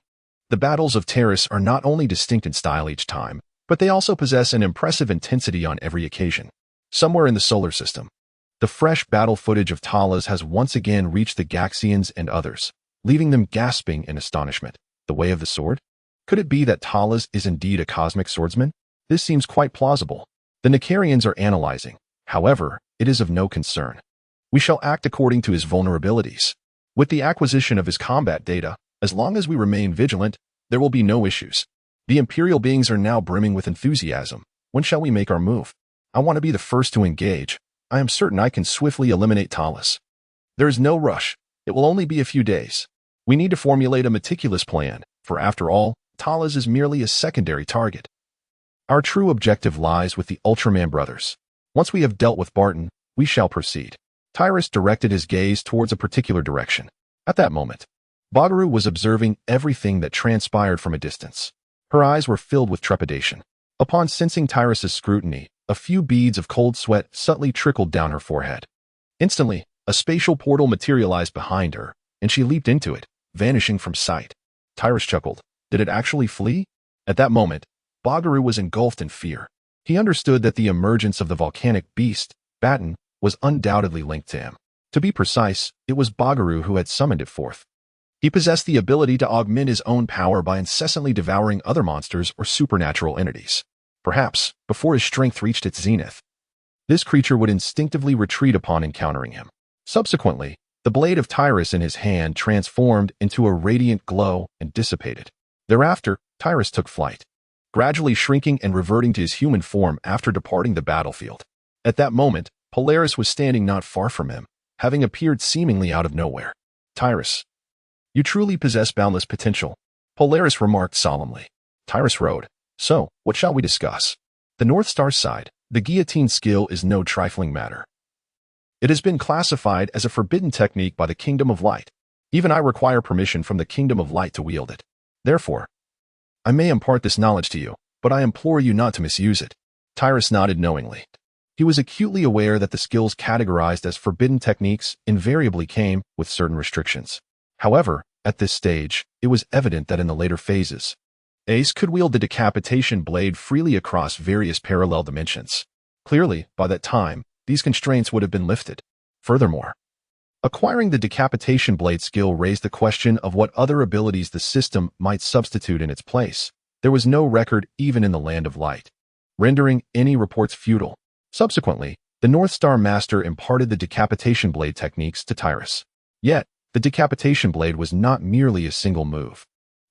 The battles of Tyrus are not only distinct in style each time, but they also possess an impressive intensity on every occasion. Somewhere in the solar system, the fresh battle footage of Talas has once again reached the Gaxians and others, leaving them gasping in astonishment. The way of the sword? Could it be that Talas is indeed a cosmic swordsman? This seems quite plausible. The Nicarians are analyzing. However, it is of no concern. We shall act according to his vulnerabilities. With the acquisition of his combat data, as long as we remain vigilant, there will be no issues. The Imperial beings are now brimming with enthusiasm. When shall we make our move? I want to be the first to engage. I am certain I can swiftly eliminate Talas. There is no rush. It will only be a few days. We need to formulate a meticulous plan, for after all, Talas is merely a secondary target. Our true objective lies with the Ultraman brothers. Once we have dealt with Barton, we shall proceed. Tyrus directed his gaze towards a particular direction. At that moment, Bagaru was observing everything that transpired from a distance. Her eyes were filled with trepidation. Upon sensing Tyrus's scrutiny, a few beads of cold sweat subtly trickled down her forehead. Instantly, A spatial portal materialized behind her, and she leaped into it, vanishing from sight. Tyrus chuckled. Did it actually flee? At that moment, Bagaru was engulfed in fear. He understood that the emergence of the volcanic beast, Baton, was undoubtedly linked to him. To be precise, it was Bagaru who had summoned it forth. He possessed the ability to augment his own power by incessantly devouring other monsters or supernatural entities. Perhaps, before his strength reached its zenith, this creature would instinctively retreat upon encountering him. Subsequently, the blade of Tyrus in his hand transformed into a radiant glow and dissipated. Thereafter, Tyrus took flight, gradually shrinking and reverting to his human form after departing the battlefield. At that moment, Polaris was standing not far from him, having appeared seemingly out of nowhere. Tyrus, you truly possess boundless potential, Polaris remarked solemnly. Tyrus rode. So, what shall we discuss? The North Star side, the guillotine skill is no trifling matter. It has been classified as a forbidden technique by the Kingdom of Light. Even I require permission from the Kingdom of Light to wield it. Therefore, I may impart this knowledge to you, but I implore you not to misuse it. Tyrus nodded knowingly. He was acutely aware that the skills categorized as forbidden techniques invariably came with certain restrictions. However, at this stage, it was evident that in the later phases, Ace could wield the decapitation blade freely across various parallel dimensions. Clearly, by that time, these constraints would have been lifted. Furthermore, acquiring the decapitation blade skill raised the question of what other abilities the system might substitute in its place. There was no record even in the Land of Light, rendering any reports futile. Subsequently, the North Star Master imparted the decapitation blade techniques to Tyrus. Yet, the decapitation blade was not merely a single move.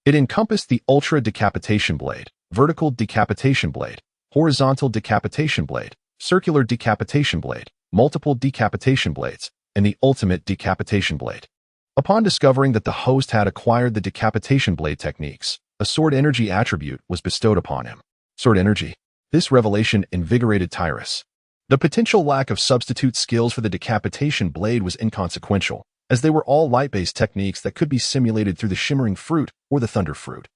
It encompassed the ultra decapitation blade, vertical decapitation blade, horizontal decapitation blade, circular decapitation blade, multiple decapitation blades, and the ultimate decapitation blade. Upon discovering that the host had acquired the decapitation blade techniques, a sword energy attribute was bestowed upon him. Sword energy. This revelation invigorated Tyrus. The potential lack of substitute skills for the decapitation blade was inconsequential, as they were all light-based techniques that could be simulated through the shimmering fruit or the thunder fruit,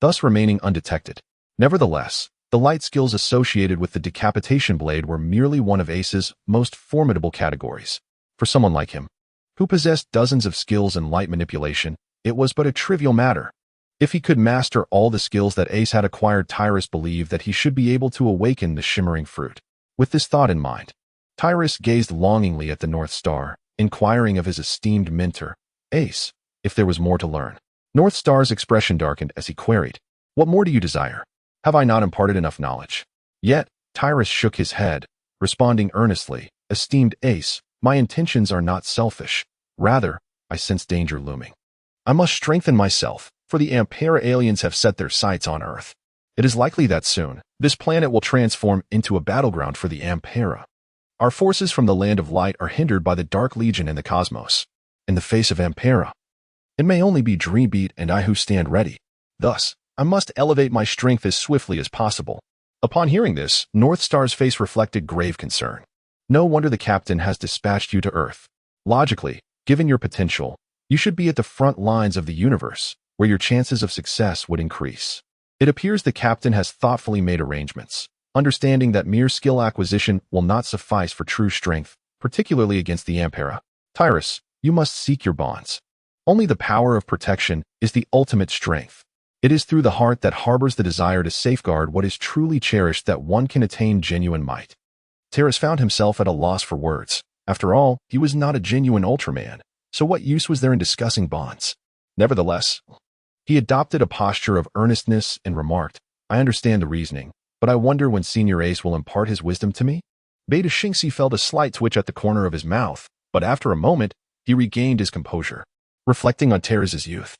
thus remaining undetected. Nevertheless, the light skills associated with the decapitation blade were merely one of Ace's most formidable categories. For someone like him, who possessed dozens of skills in light manipulation, it was but a trivial matter. If he could master all the skills that Ace had acquired, Tyrus believed that he should be able to awaken the shimmering fruit. With this thought in mind, Tyrus gazed longingly at the North Star, inquiring of his esteemed mentor, Ace, if there was more to learn. North Star's expression darkened as he queried, "What more do you desire? Have I not imparted enough knowledge?" Yet, Tyrus shook his head, responding earnestly, "Esteemed Ace, my intentions are not selfish. Rather, I sense danger looming. I must strengthen myself, for the Ampera aliens have set their sights on Earth. It is likely that soon, this planet will transform into a battleground for the Ampera. Our forces from the Land of Light are hindered by the Dark Legion in the cosmos. In the face of Ampera, it may only be Dreambeat and I who stand ready. Thus, I must elevate my strength as swiftly as possible." Upon hearing this, North Star's face reflected grave concern. No wonder the captain has dispatched you to Earth. Logically, given your potential, you should be at the front lines of the universe, where your chances of success would increase. It appears the captain has thoughtfully made arrangements, understanding that mere skill acquisition will not suffice for true strength, particularly against the Ampera. Tyrus, you must seek your bonds. Only the power of protection is the ultimate strength. It is through the heart that harbors the desire to safeguard what is truly cherished that one can attain genuine might. Tyrus found himself at a loss for words. After all, he was not a genuine Ultraman, so what use was there in discussing bonds? Nevertheless, he adopted a posture of earnestness and remarked, "I understand the reasoning, but I wonder when Senior Ace will impart his wisdom to me?" Beta Shinxi felt a slight twitch at the corner of his mouth, but after a moment, he regained his composure. Reflecting on Tyrus's youth,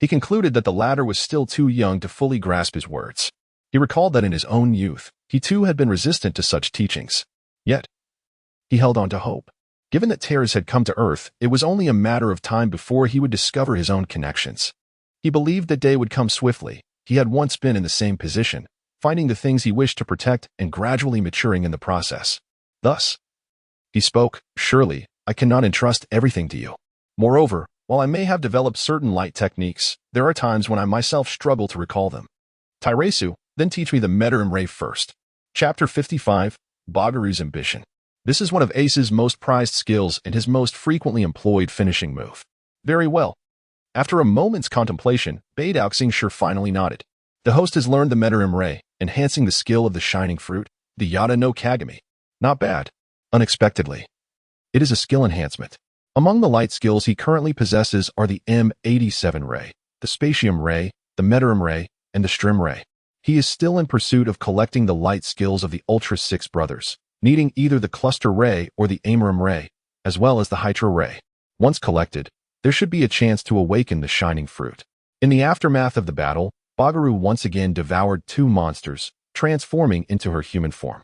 he concluded that the latter was still too young to fully grasp his words. He recalled that in his own youth, he too had been resistant to such teachings. Yet, he held on to hope. Given that Tyrus had come to Earth, it was only a matter of time before he would discover his own connections. He believed that day would come swiftly. He had once been in the same position, finding the things he wished to protect and gradually maturing in the process. Thus, he spoke, "Surely, I cannot entrust everything to you. Moreover, while I may have developed certain light techniques, there are times when I myself struggle to recall them. Tyresu, then teach me the Meterim Ray first." Chapter 55, Bagaru's Ambition. This is one of Ace's most prized skills and his most frequently employed finishing move. Very well. After a moment's contemplation, Baidoxing finally nodded. The host has learned the Meterim Ray, enhancing the skill of the Shining Fruit, the Yada no Kagami. Not bad. Unexpectedly. It is a skill enhancement. Among the light skills he currently possesses are the M87 Ray, the Spatium Ray, the Meterim Ray, and the Strim Ray. He is still in pursuit of collecting the light skills of the Ultra Six Brothers, needing either the Cluster Ray or the Amarim Ray, as well as the Hydra Ray. Once collected, there should be a chance to awaken the Shining Fruit. In the aftermath of the battle, Bagaru once again devoured two monsters, transforming into her human form.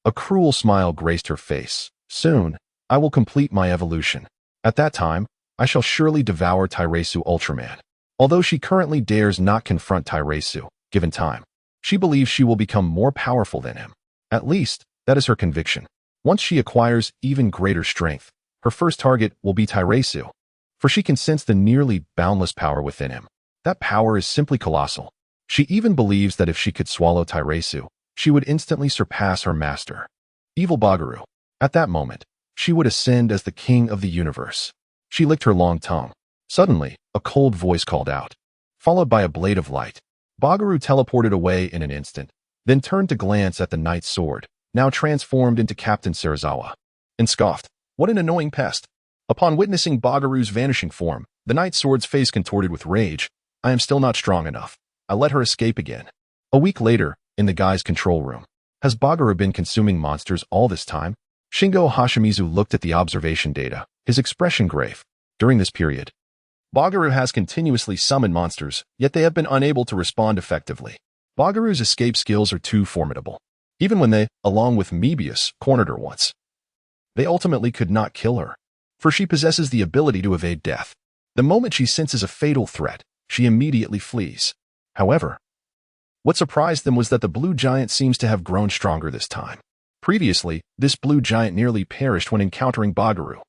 A cruel smile graced her face. Soon, I will complete my evolution. At that time, I shall surely devour Thrashes Ultraman. Although she currently dares not confront Thrashes, given time, she believes she will become more powerful than him. At least, that is her conviction. Once she acquires even greater strength, her first target will be Thrashes, for she can sense the nearly boundless power within him. That power is simply colossal. She even believes that if she could swallow Thrashes, she would instantly surpass her master, Evil Bagaru. At that moment, she would ascend as the king of the universe. She licked her long tongue. Suddenly, a cold voice called out, followed by a blade of light. Bagaru teleported away in an instant, then turned to glance at the knight's sword, now transformed into Captain Serizawa, and scoffed, "What an annoying pest." Upon witnessing Bagaru's vanishing form, the knight's sword's face contorted with rage. "I am still not strong enough. I let her escape again." A week later, in the guy's control room. Has Bagaru been consuming monsters all this time? Shingo Hashimizu looked at the observation data, his expression grave. During this period, Bagaru has continuously summoned monsters, yet they have been unable to respond effectively. Bagaru's escape skills are too formidable. Even when they, along with Mebius, cornered her once, they ultimately could not kill her, for she possesses the ability to evade death. The moment she senses a fatal threat, she immediately flees. However, what surprised them was that the blue giant seems to have grown stronger this time. Previously, this blue giant nearly perished when encountering Bagaru.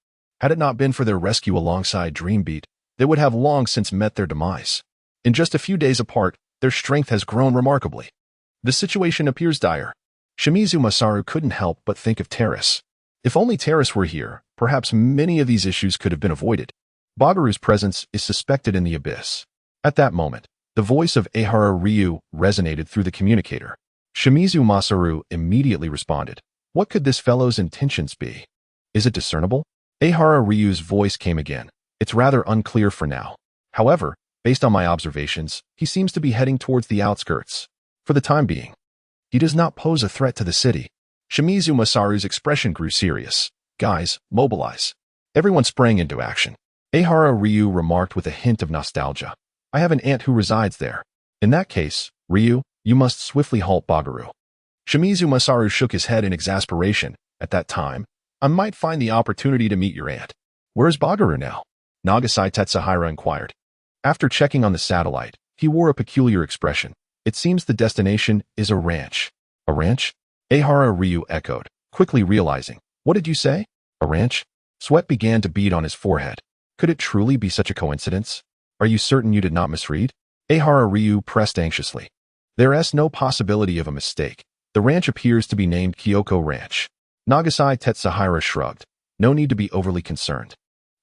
Had it not been for their rescue alongside Dreambeat, they would have long since met their demise. In just a few days apart, their strength has grown remarkably. The situation appears dire. Shimizu Masaru couldn't help but think of Terrace. If only Terrace were here, perhaps many of these issues could have been avoided. Bagaru's presence is suspected in the abyss. At that moment, the voice of Ehara Ryu resonated through the communicator. Shimizu Masaru immediately responded. What could this fellow's intentions be? Is it discernible? Ehara Ryu's voice came again. It's rather unclear for now. However, based on my observations, he seems to be heading towards the outskirts. For the time being, he does not pose a threat to the city. Shimizu Masaru's expression grew serious. Guys, mobilize. Everyone sprang into action. Ehara Ryu remarked with a hint of nostalgia. I have an aunt who resides there. In that case, Ryu, you must swiftly halt Bagaru. Shimizu Masaru shook his head in exasperation. At that time, I might find the opportunity to meet your aunt. Where is Bagaru now? Nagasai Tetsuhira inquired. After checking on the satellite, he wore a peculiar expression. It seems the destination is a ranch. A ranch? Ehara Ryu echoed, quickly realizing. What did you say? A ranch? Sweat began to bead on his forehead. Could it truly be such a coincidence? Are you certain you did not misread? Ehara Ryu pressed anxiously. There is no possibility of a mistake. The ranch appears to be named Kyoko Ranch. Nagasai Tetsuhira shrugged. No need to be overly concerned.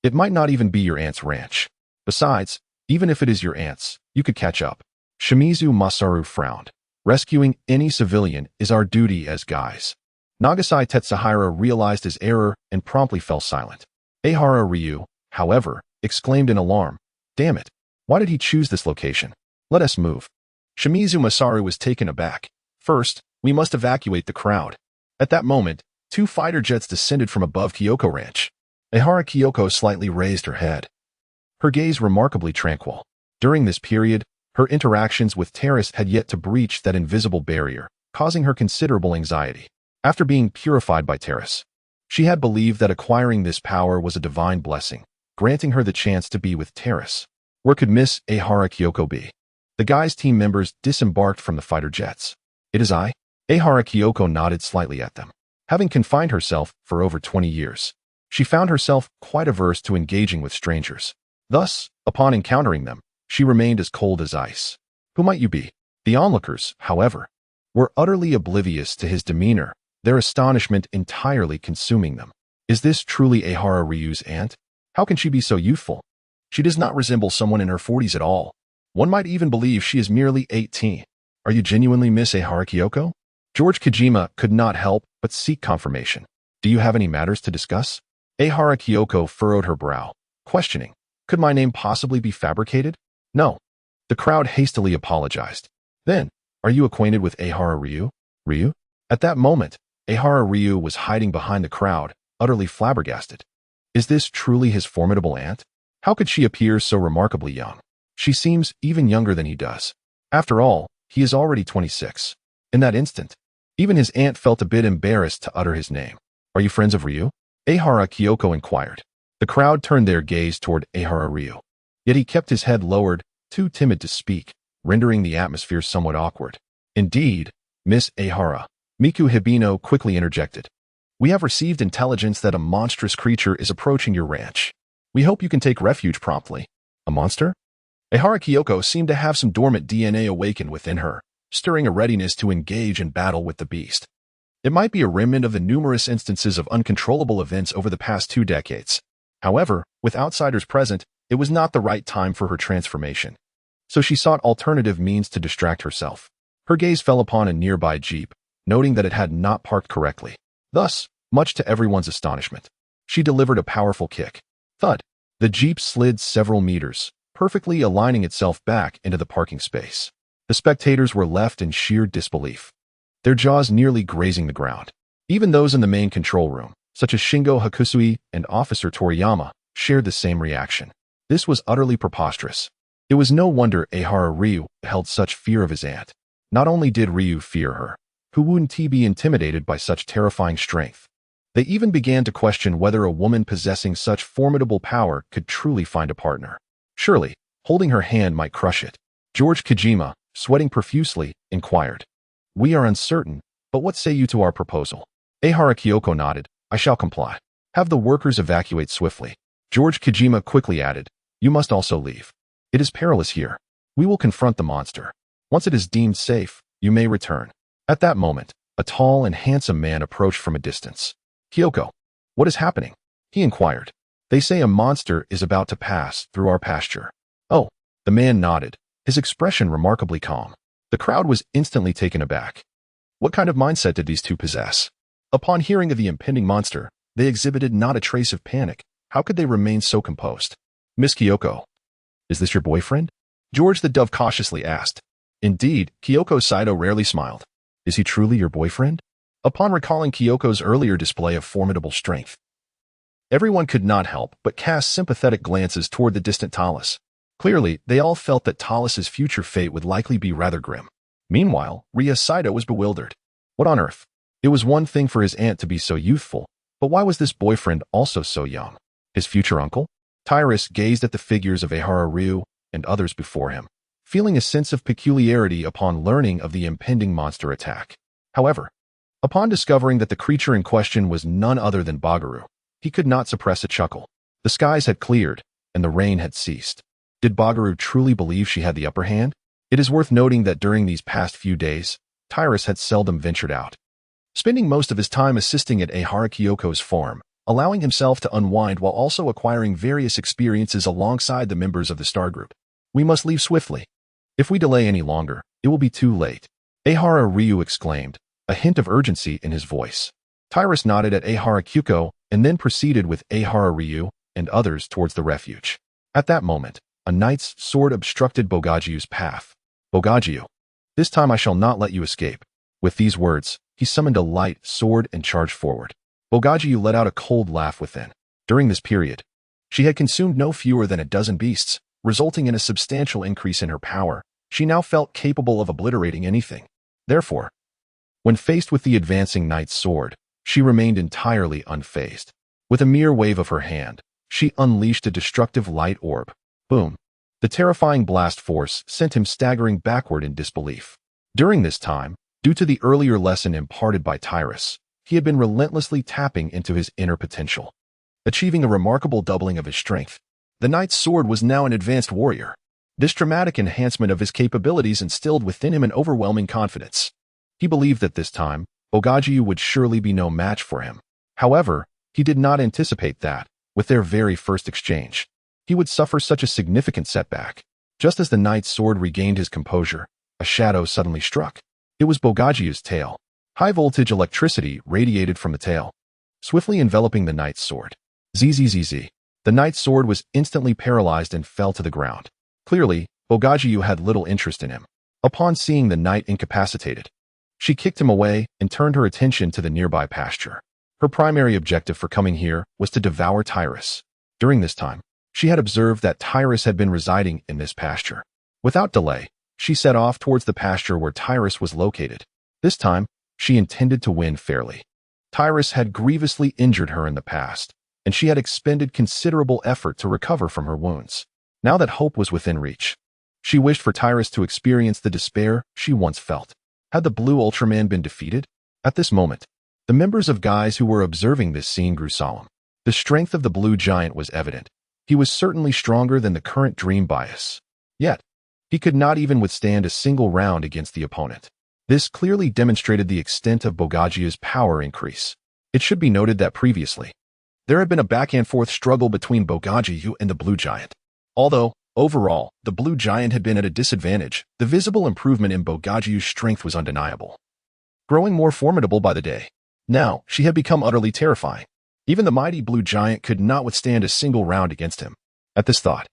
It might not even be your aunt's ranch. Besides, even if it is your aunt's, you could catch up. Shimizu Masaru frowned. Rescuing any civilian is our duty as guys. Nagasai Tetsuhira realized his error and promptly fell silent. Ehara Ryu, however, exclaimed in alarm. Damn it. Why did he choose this location? Let us move. Shimizu Masaru was taken aback. First, we must evacuate the crowd. At that moment, two fighter jets descended from above Kyoko Ranch. Ehara Kyoko slightly raised her head. Her gaze remarkably tranquil. During this period, her interactions with Terrace had yet to breach that invisible barrier, causing her considerable anxiety. After being purified by Terrace, she had believed that acquiring this power was a divine blessing, granting her the chance to be with Terrace. Where could Miss Ehara Kyoko be? The guy's team members disembarked from the fighter jets. It is I? Ehara Kyoko nodded slightly at them. Having confined herself for over 20 years, she found herself quite averse to engaging with strangers. Thus, upon encountering them, she remained as cold as ice. Who might you be? The onlookers, however, were utterly oblivious to his demeanor. their astonishment entirely consuming them. Is this truly Ehara Ryu's aunt? How can she be so youthful? She does not resemble someone in her 40s at all. One might even believe she is merely 18. Are you genuinely Miss Ehara Kyoko? George Kojima could not help but seek confirmation. Do you have any matters to discuss? Ehara Kyoko furrowed her brow, questioning, could my name possibly be fabricated? No. The crowd hastily apologized. Then, are you acquainted with Ehara Ryu? Ryu? At that moment, Ehara Ryu was hiding behind the crowd, utterly flabbergasted. Is this truly his formidable aunt? How could she appear so remarkably young? She seems even younger than he does. After all, he is already 26. In that instant, even his aunt felt a bit embarrassed to utter his name. Are you friends of Ryu? Ehara Kyoko inquired. The crowd turned their gaze toward Ehara Ryu. Yet he kept his head lowered, too timid to speak, rendering the atmosphere somewhat awkward. Indeed, Miss Ehara, Miku Hibino quickly interjected. We have received intelligence that a monstrous creature is approaching your ranch. We hope you can take refuge promptly. A monster? Ehara Kyoko seemed to have some dormant DNA awakened within her, stirring a readiness to engage in battle with the beast. It might be a remnant of the numerous instances of uncontrollable events over the past 2 decades. However, with outsiders present, it was not the right time for her transformation. So she sought alternative means to distract herself. Her gaze fell upon a nearby jeep, noting that it had not parked correctly. Thus, much to everyone's astonishment, she delivered a powerful kick. Thud! The jeep slid several meters, perfectly aligning itself back into the parking space. The spectators were left in sheer disbelief, their jaws nearly grazing the ground. Even those in the main control room, such as Shingo Hakusui and Officer Toriyama, shared the same reaction. This was utterly preposterous. It was no wonder Ehara Ryu held such fear of his aunt. Not only did Ryu fear her, who wouldn't he be intimidated by such terrifying strength? They even began to question whether a woman possessing such formidable power could truly find a partner. Surely, holding her hand might crush it. George Kojima, sweating profusely, inquired. We are uncertain, but what say you to our proposal? Ehara Kyoko nodded. I shall comply. Have the workers evacuate swiftly. George Kojima quickly added. You must also leave. It is perilous here. We will confront the monster. Once it is deemed safe, you may return. At that moment, a tall and handsome man approached from a distance. Kyoko, what is happening? He inquired. They say a monster is about to pass through our pasture. Oh, the man nodded, his expression remarkably calm. The crowd was instantly taken aback. What kind of mindset did these two possess? Upon hearing of the impending monster, they exhibited not a trace of panic. How could they remain so composed? Miss Kyoko, is this your boyfriend? George the Dove cautiously asked. Indeed, Kyoko Saito rarely smiled. Is he truly your boyfriend? Upon recalling Kyoko's earlier display of formidable strength, everyone could not help but cast sympathetic glances toward the distant Talus. Clearly, they all felt that Talus's future fate would likely be rather grim. Meanwhile, Ria Saito was bewildered. What on earth? It was one thing for his aunt to be so youthful, but why was this boyfriend also so young? His future uncle? Tyrus gazed at the figures of Ehara Ryu and others before him, feeling a sense of peculiarity upon learning of the impending monster attack. However, upon discovering that the creature in question was none other than Bagaru, he could not suppress a chuckle. The skies had cleared, and the rain had ceased. Did Bagaru truly believe she had the upper hand? It is worth noting that during these past few days, Tyrus had seldom ventured out, spending most of his time assisting at Ehara Kyoko's farm, allowing himself to unwind while also acquiring various experiences alongside the members of the Star Group. We must leave swiftly. If we delay any longer, it will be too late. Ehara Ryu exclaimed, a hint of urgency in his voice. Tyrus nodded at Ehara Kyoko and then proceeded with Ehara Ryu and others towards the refuge. At that moment, a knight's sword obstructed Bogajiu's path. Bogajiu, this time I shall not let you escape. With these words, he summoned a light sword and charged forward. Bogajiu let out a cold laugh within. During this period, she had consumed no fewer than a dozen beasts, resulting in a substantial increase in her power. She now felt capable of obliterating anything. Therefore, when faced with the advancing knight's sword, she remained entirely unfazed. With a mere wave of her hand, she unleashed a destructive light orb. Boom. The terrifying blast force sent him staggering backward in disbelief. During this time, due to the earlier lesson imparted by Tyrus, he had been relentlessly tapping into his inner potential, achieving a remarkable doubling of his strength. The knight's sword was now an advanced warrior. This dramatic enhancement of his capabilities instilled within him an overwhelming confidence. He believed that this time, Bogajiu would surely be no match for him. However, he did not anticipate that, with their very first exchange, he would suffer such a significant setback. Just as the knight's sword regained his composure, a shadow suddenly struck. It was Bogajiu's tail. High-voltage electricity radiated from the tail, swiftly enveloping the knight's sword. Zzz. The knight's sword was instantly paralyzed and fell to the ground. Clearly, Bogajiu had little interest in him. Upon seeing the knight incapacitated, she kicked him away and turned her attention to the nearby pasture. Her primary objective for coming here was to devour Tyrus. During this time, she had observed that Tyrus had been residing in this pasture. Without delay, she set off towards the pasture where Tyrus was located. This time, she intended to win fairly. Tyrus had grievously injured her in the past, and she had expended considerable effort to recover from her wounds. Now that hope was within reach, she wished for Tyrus to experience the despair she once felt. Had the blue Ultraman been defeated? At this moment, the members of guys who were observing this scene grew solemn. The strength of the blue giant was evident. He was certainly stronger than the current dream bias. Yet, he could not even withstand a single round against the opponent. This clearly demonstrated the extent of Bogajiu's power increase. It should be noted that previously, there had been a back-and-forth struggle between Bogajiu and the blue giant. Although, overall, the blue giant had been at a disadvantage, the visible improvement in Bogajiu's strength was undeniable, growing more formidable by the day. Now, she had become utterly terrifying. Even the mighty blue giant could not withstand a single round against him. At this thought,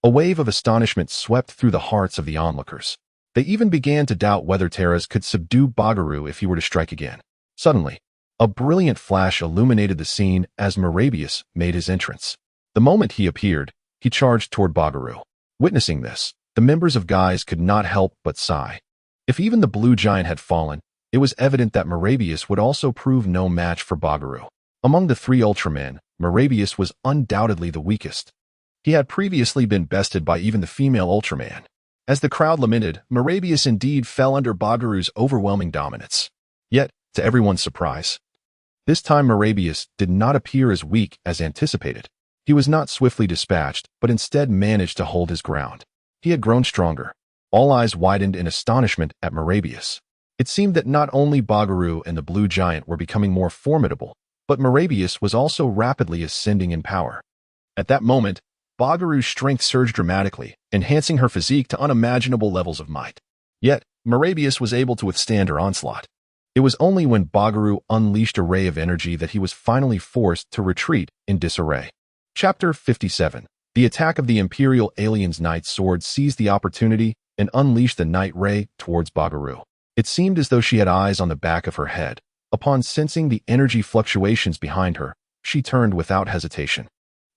a wave of astonishment swept through the hearts of the onlookers. They even began to doubt whether Taras could subdue Bagaru if he were to strike again. Suddenly, a brilliant flash illuminated the scene as Merabius made his entrance. The moment he appeared, he charged toward Bagaru. Witnessing this, the members of guys could not help but sigh. If even the blue giant had fallen, it was evident that Merabius would also prove no match for Bagaru. Among the three Ultramen, Merabius was undoubtedly the weakest. He had previously been bested by even the female Ultraman. As the crowd lamented, Merabius indeed fell under Bagaru's overwhelming dominance. Yet, to everyone's surprise, this time Merabius did not appear as weak as anticipated. He was not swiftly dispatched, but instead managed to hold his ground. He had grown stronger. All eyes widened in astonishment at Merabius. It seemed that not only Bagaru and the blue giant were becoming more formidable, but Merabius was also rapidly ascending in power. At that moment, Bagaru's strength surged dramatically, enhancing her physique to unimaginable levels of might. Yet, Merabius was able to withstand her onslaught. It was only when Bagaru unleashed a ray of energy that he was finally forced to retreat in disarray. Chapter 57. The attack of the Imperial Alien's Knight's sword seized the opportunity and unleashed the Night Ray towards Bagaru. It seemed as though she had eyes on the back of her head. Upon sensing the energy fluctuations behind her, she turned without hesitation,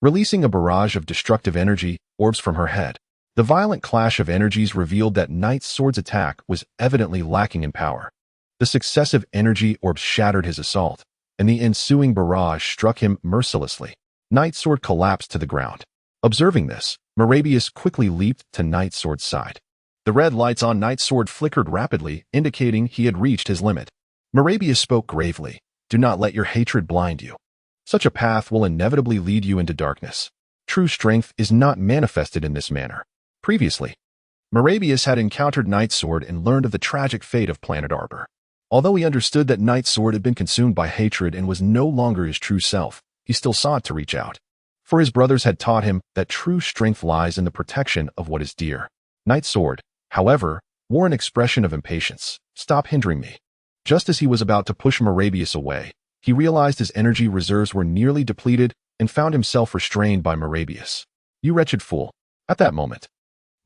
releasing a barrage of destructive energy orbs from her head. The violent clash of energies revealed that Knight's sword's attack was evidently lacking in power. The successive energy orbs shattered his assault, and the ensuing barrage struck him mercilessly. Knight's sword collapsed to the ground. Observing this, Merabius quickly leaped to Knight's sword's side. The red lights on Knight's sword flickered rapidly, indicating he had reached his limit. Merabius spoke gravely, "Do not let your hatred blind you. Such a path will inevitably lead you into darkness. True strength is not manifested in this manner." Previously, Merabius had encountered Knight's sword and learned of the tragic fate of Planet Arbor. Although he understood that Knight's sword had been consumed by hatred and was no longer his true self, he still sought to reach out. For his brothers had taught him that true strength lies in the protection of what is dear. Knight's sword, however, wore an expression of impatience. "Stop hindering me." Just as he was about to push Merabius away, he realized his energy reserves were nearly depleted and found himself restrained by Merabius. "You wretched fool." At that moment,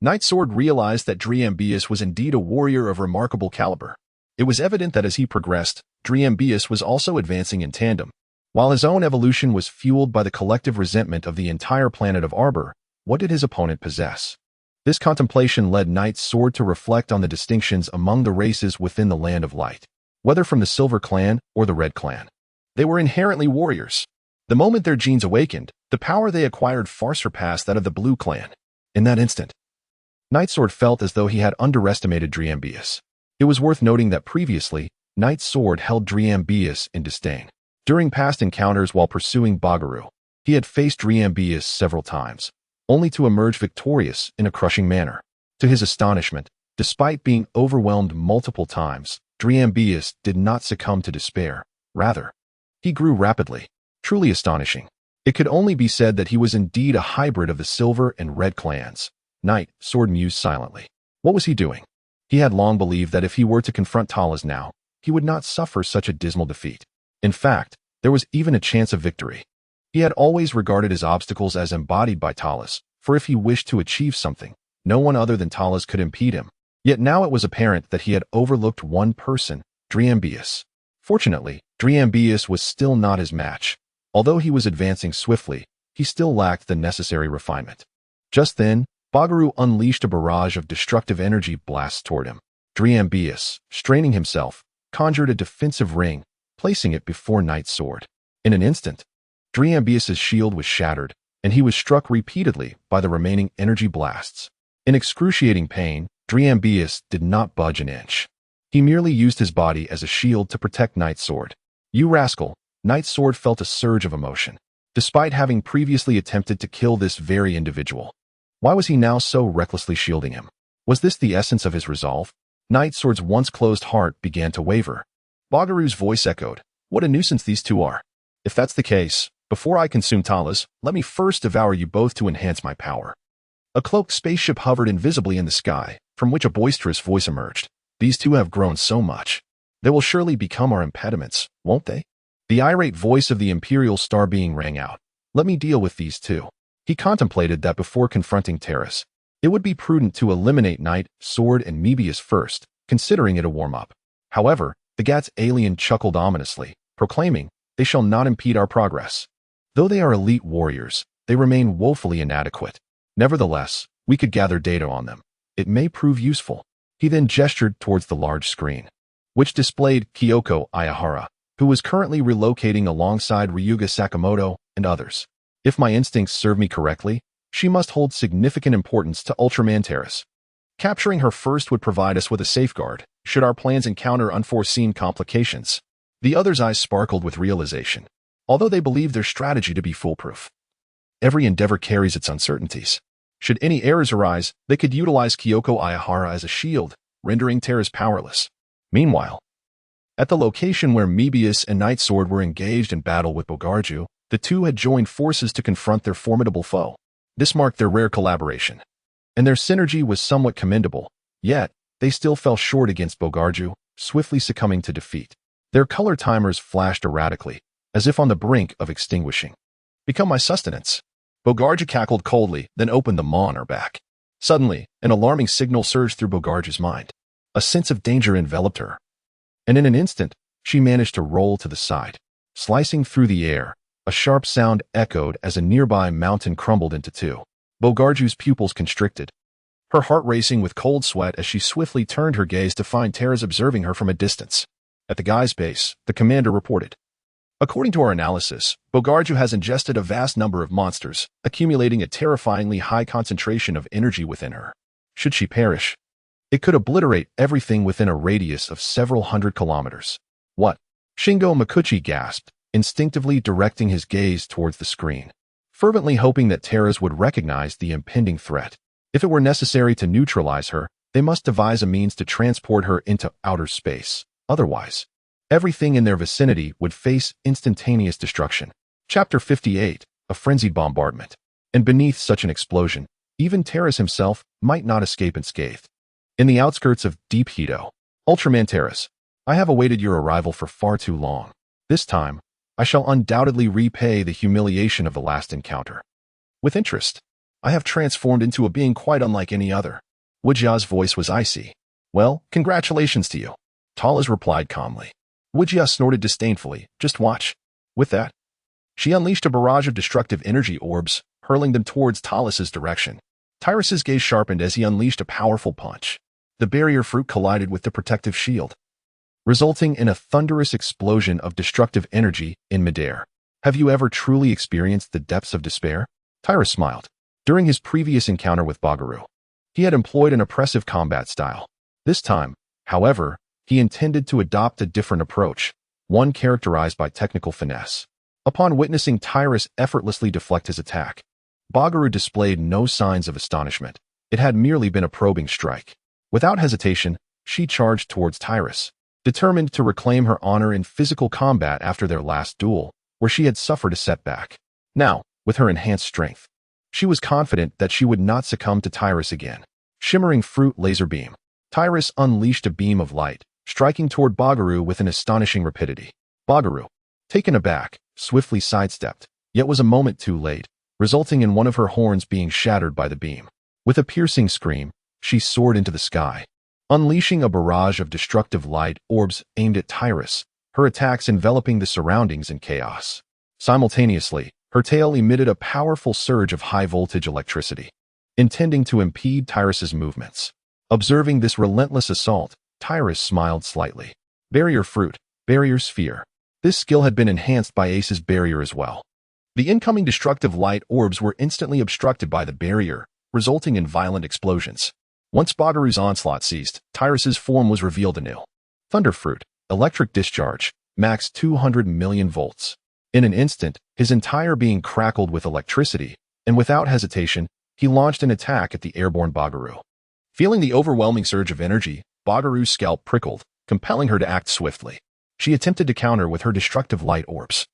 Knight's sword realized that Driambius was indeed a warrior of remarkable caliber. It was evident that as he progressed, Driambius was also advancing in tandem. While his own evolution was fueled by the collective resentment of the entire planet of Arbor, what did his opponent possess? This contemplation led Knight's sword to reflect on the distinctions among the races within the Land of Light. Whether from the Silver Clan or the Red Clan, they were inherently warriors. The moment their genes awakened, the power they acquired far surpassed that of the Blue Clan. In that instant, Knight's sword felt as though he had underestimated Driambius. It was worth noting that previously, Knight's sword held Driambius in disdain. During past encounters while pursuing Bagaru, he had faced Driambius several times, only to emerge victorious in a crushing manner. To his astonishment, despite being overwhelmed multiple times, Driambius did not succumb to despair. Rather, he grew rapidly, truly astonishing. It could only be said that he was indeed a hybrid of the Silver and Red clans. Knight Sword mused silently. What was he doing? He had long believed that if he were to confront Talas now, he would not suffer such a dismal defeat. In fact, there was even a chance of victory. He had always regarded his obstacles as embodied by Talas, for if he wished to achieve something, no one other than Talas could impede him. Yet now it was apparent that he had overlooked one person, Driambius. Fortunately, Driambius was still not his match. Although he was advancing swiftly, he still lacked the necessary refinement. Just then, Bagaru unleashed a barrage of destructive energy blasts toward him. Driambius, straining himself, conjured a defensive ring, placing it before Knight's sword. In an instant, Driambius's shield was shattered, and he was struck repeatedly by the remaining energy blasts. In excruciating pain, Driambius did not budge an inch. He merely used his body as a shield to protect Knight's sword. You rascal! Knight's sword felt a surge of emotion, despite having previously attempted to kill this very individual. Why was he now so recklessly shielding him? Was this the essence of his resolve? Knight's sword's once closed heart began to waver. Bagaru's voice echoed, "What a nuisance these two are. If that's the case, before I consume Talas, let me first devour you both to enhance my power." A cloaked spaceship hovered invisibly in the sky, from which a boisterous voice emerged. These two have grown so much. They will surely become our impediments, won't they? The irate voice of the Imperial Star Being rang out. Let me deal with these two. He contemplated that before confronting Terrace, it would be prudent to eliminate Knight, Sword, and Mebius first, considering it a warm-up. However, the Gat's alien chuckled ominously, proclaiming, "They shall not impede our progress. Though they are elite warriors, they remain woefully inadequate. Nevertheless, we could gather data on them. It may prove useful." He then gestured towards the large screen, which displayed Kyoko Ayahara, who was currently relocating alongside Ryuga Sakamoto and others. If my instincts serve me correctly, she must hold significant importance to Ultraman Terrace. Capturing her first would provide us with a safeguard, should our plans encounter unforeseen complications. The others' eyes sparkled with realization, although they believed their strategy to be foolproof. Every endeavor carries its uncertainties. Should any errors arise, they could utilize Kyoko Ayahara as a shield, rendering Terrace powerless. Meanwhile, at the location where Mebius and Knight's Sword were engaged in battle with Bogarju, the two had joined forces to confront their formidable foe. This marked their rare collaboration, and their synergy was somewhat commendable, yet they still fell short against Bogarju, swiftly succumbing to defeat. Their color timers flashed erratically, as if on the brink of extinguishing. "Become my sustenance." Bogarju cackled coldly, then opened the maw on her back. Suddenly, an alarming signal surged through Bogarju's mind. A sense of danger enveloped her, and in an instant, she managed to roll to the side. Slicing through the air, a sharp sound echoed as a nearby mountain crumbled into two. Bogarju's pupils constricted, her heart racing with cold sweat as she swiftly turned her gaze to find Terrace observing her from a distance. At the guy's base, the commander reported, "According to our analysis, Bogarju has ingested a vast number of monsters, accumulating a terrifyingly high concentration of energy within her. Should she perish, it could obliterate everything within a radius of several hundred kilometers." "What?" Shingo Mikuchi gasped, instinctively directing his gaze towards the screen, fervently hoping that Terrace would recognize the impending threat. If it were necessary to neutralize her, they must devise a means to transport her into outer space. Otherwise, everything in their vicinity would face instantaneous destruction. Chapter 58, A Frenzied Bombardment. And beneath such an explosion, even Terrace himself might not escape unscathed. In the outskirts of Deep Hito, Ultraman Terrace, I have awaited your arrival for far too long. This time, I shall undoubtedly repay the humiliation of the last encounter. With interest, I have transformed into a being quite unlike any other. Wujia's voice was icy. "Well, congratulations to you," Talas replied calmly. Wujia snorted disdainfully. "Just watch." With that, she unleashed a barrage of destructive energy orbs, hurling them towards Talas's direction. Tyrus's gaze sharpened as he unleashed a powerful punch. The barrier fruit collided with the protective shield, resulting in a thunderous explosion of destructive energy in midair. Have you ever truly experienced the depths of despair? Tyrus smiled. During his previous encounter with Bagaru, he had employed an oppressive combat style. This time, however, he intended to adopt a different approach, one characterized by technical finesse. Upon witnessing Tyrus effortlessly deflect his attack, Bagaru displayed no signs of astonishment. It had merely been a probing strike. Without hesitation, she charged towards Tyrus. determined to reclaim her honor in physical combat after their last duel, where she had suffered a setback. Now, with her enhanced strength, she was confident that she would not succumb to Tyrus again. Shimmering fruit laser beam. Tyrus unleashed a beam of light, striking toward Bagaru with an astonishing rapidity. Bagaru, taken aback, swiftly sidestepped, yet was a moment too late, resulting in one of her horns being shattered by the beam. With a piercing scream, she soared into the sky, unleashing a barrage of destructive light orbs aimed at Tyrus, her attacks enveloping the surroundings in chaos. Simultaneously, her tail emitted a powerful surge of high-voltage electricity, intending to impede Tyrus's movements. Observing this relentless assault, Tyrus smiled slightly. Barrier fruit, barrier sphere. This skill had been enhanced by Ace's barrier as well. The incoming destructive light orbs were instantly obstructed by the barrier, resulting in violent explosions. Once Bagaru's onslaught ceased, Tyrus's form was revealed anew. Thunder fruit, electric discharge, max 200 million volts. In an instant, his entire being crackled with electricity, and without hesitation, he launched an attack at the airborne Bagaru. Feeling the overwhelming surge of energy, Bagaru's scalp prickled, compelling her to act swiftly. She attempted to counter with her destructive light orbs,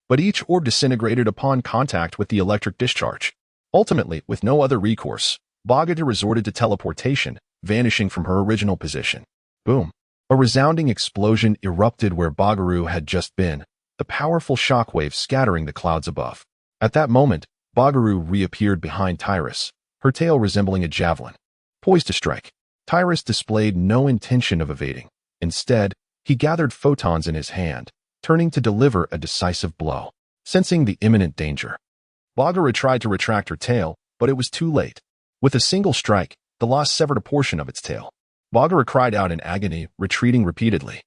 but each orb disintegrated upon contact with the electric discharge. Ultimately, with no other recourse, Bagaru resorted to teleportation, vanishing from her original position. Boom! A resounding explosion erupted where Bagaru had just been, the powerful shockwave scattering the clouds above. At that moment, Bagaru reappeared behind Tyrus, her tail resembling a javelin, poised to strike. Tyrus displayed no intention of evading. Instead, he gathered photons in his hand, turning to deliver a decisive blow. Sensing the imminent danger, Bagaru tried to retract her tail, but it was too late. With a single strike, the loss severed a portion of its tail. Bagaru cried out in agony, retreating repeatedly.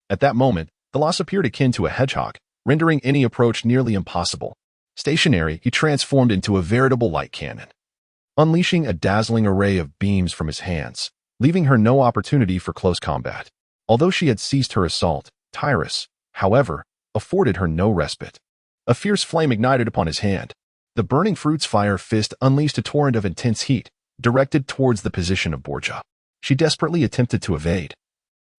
At that moment, the loss appeared akin to a hedgehog, rendering any approach nearly impossible. Stationary, he transformed into a veritable light cannon, unleashing a dazzling array of beams from his hands, leaving her no opportunity for close combat. Although she had ceased her assault, Tyrus, however, afforded her no respite. A fierce flame ignited upon his hand. The burning fruit's fire fist unleashed a torrent of intense heat, directed towards the position of Borgia. She desperately attempted to evade.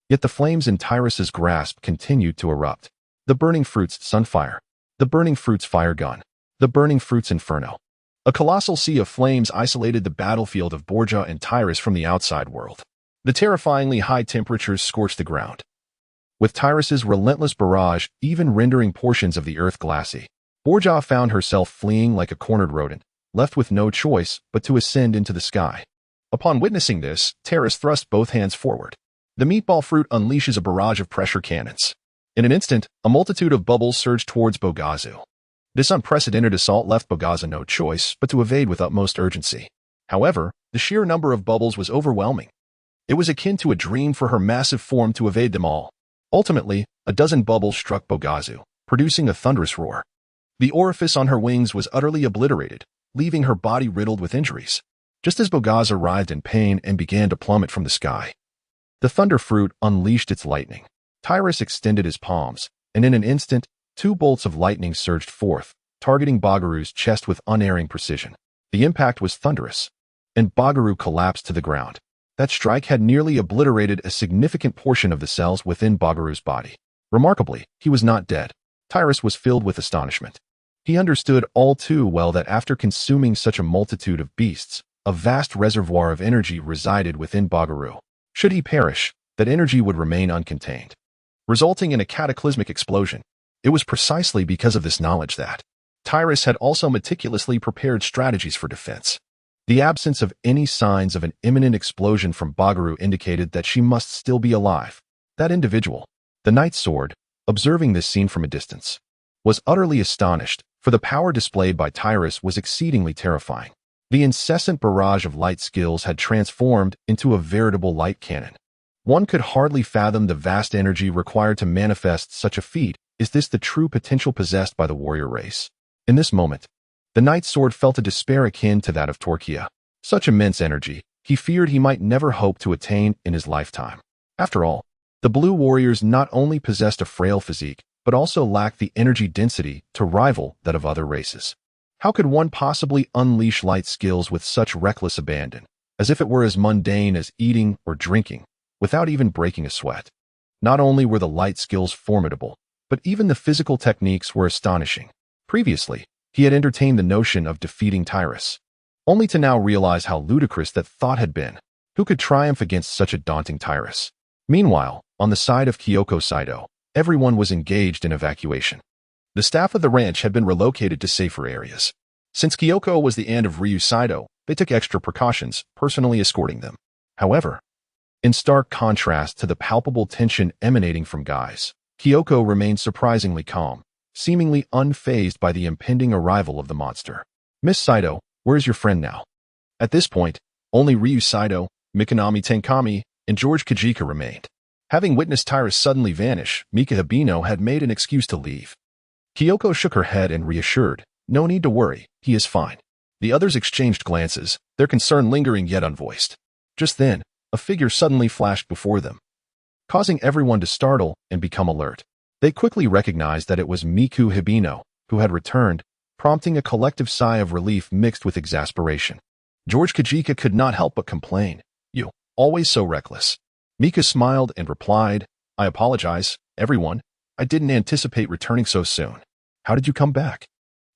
Yet the flames in Tyrus's grasp continued to erupt. The burning fruit's sunfire. The burning fruit's fire gun. The burning fruit's inferno. A colossal sea of flames isolated the battlefield of Borgia and Tyrus from the outside world. The terrifyingly high temperatures scorched the ground, with Tyrus's relentless barrage even rendering portions of the earth glassy. Borgia found herself fleeing like a cornered rodent, left with no choice but to ascend into the sky. Upon witnessing this, Tyrus thrust both hands forward. The meatball fruit unleashes a barrage of pressure cannons. In an instant, a multitude of bubbles surged towards Bogazu. This unprecedented assault left Bogazu no choice but to evade with utmost urgency. However, the sheer number of bubbles was overwhelming. It was akin to a dream for her massive form to evade them all. Ultimately, a dozen bubbles struck Bogazu, producing a thunderous roar. The orifice on her wings was utterly obliterated, leaving her body riddled with injuries. Just as Bogazu writhed in pain and began to plummet from the sky, the thunder fruit unleashed its lightning. Tyrus extended his palms, and in an instant, 2 bolts of lightning surged forth, targeting Bagaru's chest with unerring precision. The impact was thunderous, and Bagaru collapsed to the ground. That strike had nearly obliterated a significant portion of the cells within Bagaru's body. Remarkably, he was not dead. Tyrus was filled with astonishment. He understood all too well that after consuming such a multitude of beasts, a vast reservoir of energy resided within Bagaru. Should he perish, that energy would remain uncontained, resulting in a cataclysmic explosion. It was precisely because of this knowledge that Tyrus had also meticulously prepared strategies for defense. The absence of any signs of an imminent explosion from Bagaru indicated that she must still be alive. That individual, the Knight's Sword, observing this scene from a distance, was utterly astonished, for the power displayed by Tyrus was exceedingly terrifying. The incessant barrage of light skills had transformed into a veritable light cannon. One could hardly fathom the vast energy required to manifest such a feat. Is this the true potential possessed by the warrior race? In this moment, the Knight's Sword felt a despair akin to that of Tolekia. Such immense energy, he feared he might never hope to attain in his lifetime. After all, the Blue Warriors not only possessed a frail physique, but also lacked the energy density to rival that of other races. How could one possibly unleash light skills with such reckless abandon, as if it were as mundane as eating or drinking, without even breaking a sweat? Not only were the light skills formidable, but even the physical techniques were astonishing. Previously, he had entertained the notion of defeating Tyrus, only to now realize how ludicrous that thought had been. Who could triumph against such a daunting Tyrus? Meanwhile, on the side of Kyoko Saito, everyone was engaged in evacuation. The staff of the ranch had been relocated to safer areas. Since Kyoko was the aunt of Ryu Saito, they took extra precautions, personally escorting them. However, in stark contrast to the palpable tension emanating from Guise, Kyoko remained surprisingly calm, seemingly unfazed by the impending arrival of the monster. Miss Saito, where is your friend now? At this point, only Ryu Saito, Mikanami Tenkami, and George Kajika remained. Having witnessed Tyrus suddenly vanish, Mika Hibino had made an excuse to leave. Kyoko shook her head and reassured, "No need to worry, he is fine." The others exchanged glances, their concern lingering yet unvoiced. Just then, a figure suddenly flashed before them, causing everyone to startle and become alert. They quickly recognized that it was Miku Hibino, who had returned, prompting a collective sigh of relief mixed with exasperation. George Kajika could not help but complain, "You, always so reckless." Mika smiled and replied, "I apologize, everyone. I didn't anticipate returning so soon. How did you come back?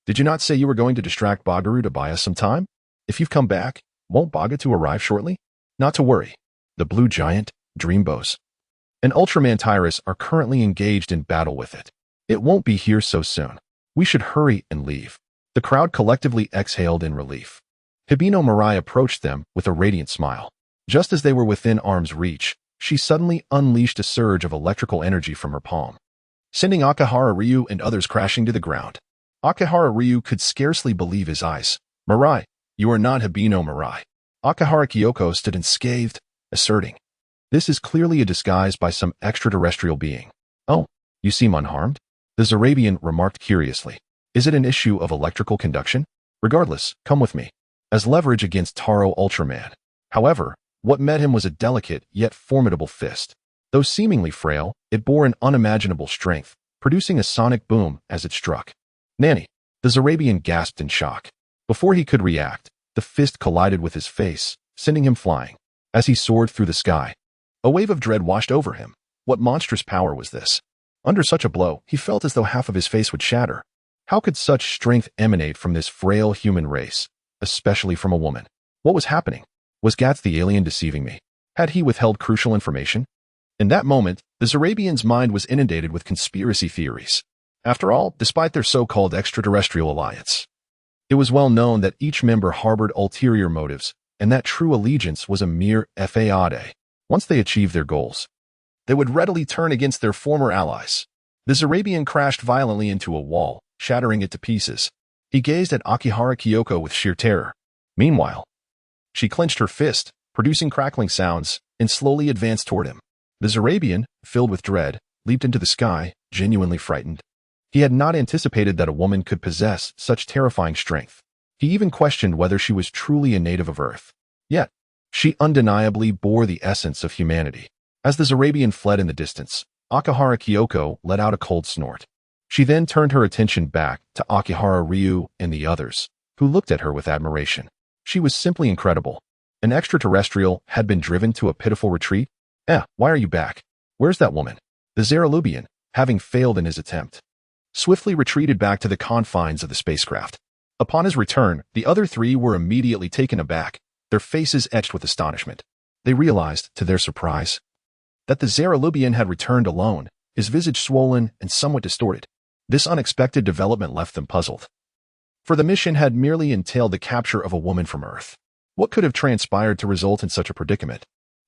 Did you not say you were going to distract Bagaru to buy us some time? If you've come back, won't Bagatu arrive shortly? Not to worry. The Blue Giant, Dreambows, and Ultraman Tyrus are currently engaged in battle with it. It won't be here so soon. We should hurry and leave." The crowd collectively exhaled in relief. Hibino Mirai approached them with a radiant smile. Just as they were within arm's reach, she suddenly unleashed a surge of electrical energy from her palm, sending Akihara Ryu and others crashing to the ground. Akihara Ryu could scarcely believe his eyes. "Mirai, you are not Hibino Mirai." Akihara Kyoko stood unscathed, asserting, "This is clearly a disguise by some extraterrestrial being." "Oh, you seem unharmed?" the Zarabian remarked curiously. "Is it an issue of electrical conduction? Regardless, come with me." As leverage against Taro Ultraman. However, what met him was a delicate yet formidable fist. Though seemingly frail, it bore an unimaginable strength, producing a sonic boom as it struck. "Nanny!" the Zarabian gasped in shock. Before he could react, the fist collided with his face, sending him flying. As he soared through the sky, a wave of dread washed over him. What monstrous power was this? Under such a blow, he felt as though half of his face would shatter. How could such strength emanate from this frail human race, especially from a woman? What was happening? Was Gats the alien deceiving me? Had he withheld crucial information? In that moment, the Zarabian's mind was inundated with conspiracy theories. After all, despite their so-called extraterrestrial alliance, it was well known that each member harbored ulterior motives, and that true allegiance was a mere fade. Once they achieved their goals, they would readily turn against their former allies. The Zarabian crashed violently into a wall, shattering it to pieces. He gazed at Akihara Kyoko with sheer terror. Meanwhile, she clenched her fist, producing crackling sounds, and slowly advanced toward him. The Zarabian, filled with dread, leaped into the sky, genuinely frightened. He had not anticipated that a woman could possess such terrifying strength. He even questioned whether she was truly a native of Earth. Yet, she undeniably bore the essence of humanity. As the Zarabian fled in the distance, Akihara Kyoko let out a cold snort. She then turned her attention back to Akihara Ryu and the others, who looked at her with admiration. She was simply incredible. An extraterrestrial had been driven to a pitiful retreat? Why are you back? Where's that woman? The Zaralubian, having failed in his attempt, swiftly retreated back to the confines of the spacecraft. Upon his return, the other three were immediately taken aback, their faces etched with astonishment. They realized, to their surprise, that the Zaralubian had returned alone, his visage swollen and somewhat distorted. This unexpected development left them puzzled, for the mission had merely entailed the capture of a woman from Earth. What could have transpired to result in such a predicament?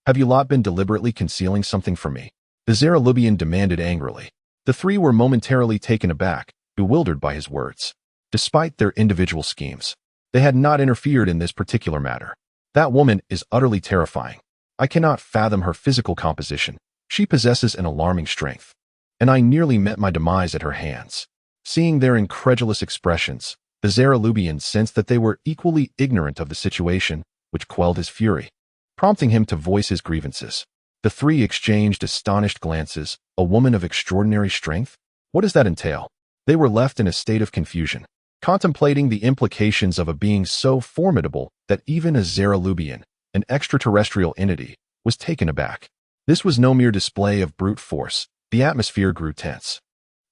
Have you lot been deliberately concealing something from me? The Zaralubian demanded angrily. The three were momentarily taken aback, bewildered by his words. Despite their individual schemes, they had not interfered in this particular matter. That woman is utterly terrifying. I cannot fathom her physical composition. She possesses an alarming strength, and I nearly met my demise at her hands. Seeing their incredulous expressions, the Zaralubian sensed that they were equally ignorant of the situation, which quelled his fury, prompting him to voice his grievances. The three exchanged astonished glances. A woman of extraordinary strength? What does that entail? They were left in a state of confusion, contemplating the implications of a being so formidable that even a Zaralubian, an extraterrestrial entity, was taken aback. This was no mere display of brute force. The atmosphere grew tense.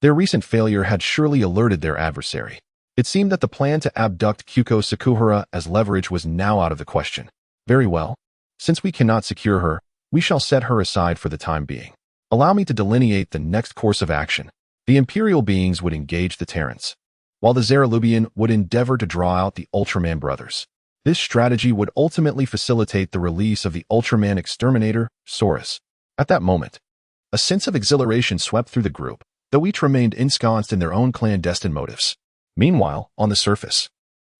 Their recent failure had surely alerted their adversary. It seemed that the plan to abduct Kyuko Sakuhara as leverage was now out of the question. Very well. Since we cannot secure her, we shall set her aside for the time being. Allow me to delineate the next course of action. The Imperial beings would engage the Terrans, while the Zeralubian would endeavor to draw out the Ultraman brothers. This strategy would ultimately facilitate the release of the Ultraman exterminator, Saurus. At that moment, a sense of exhilaration swept through the group, though each remained ensconced in their own clandestine motives. Meanwhile, on the surface,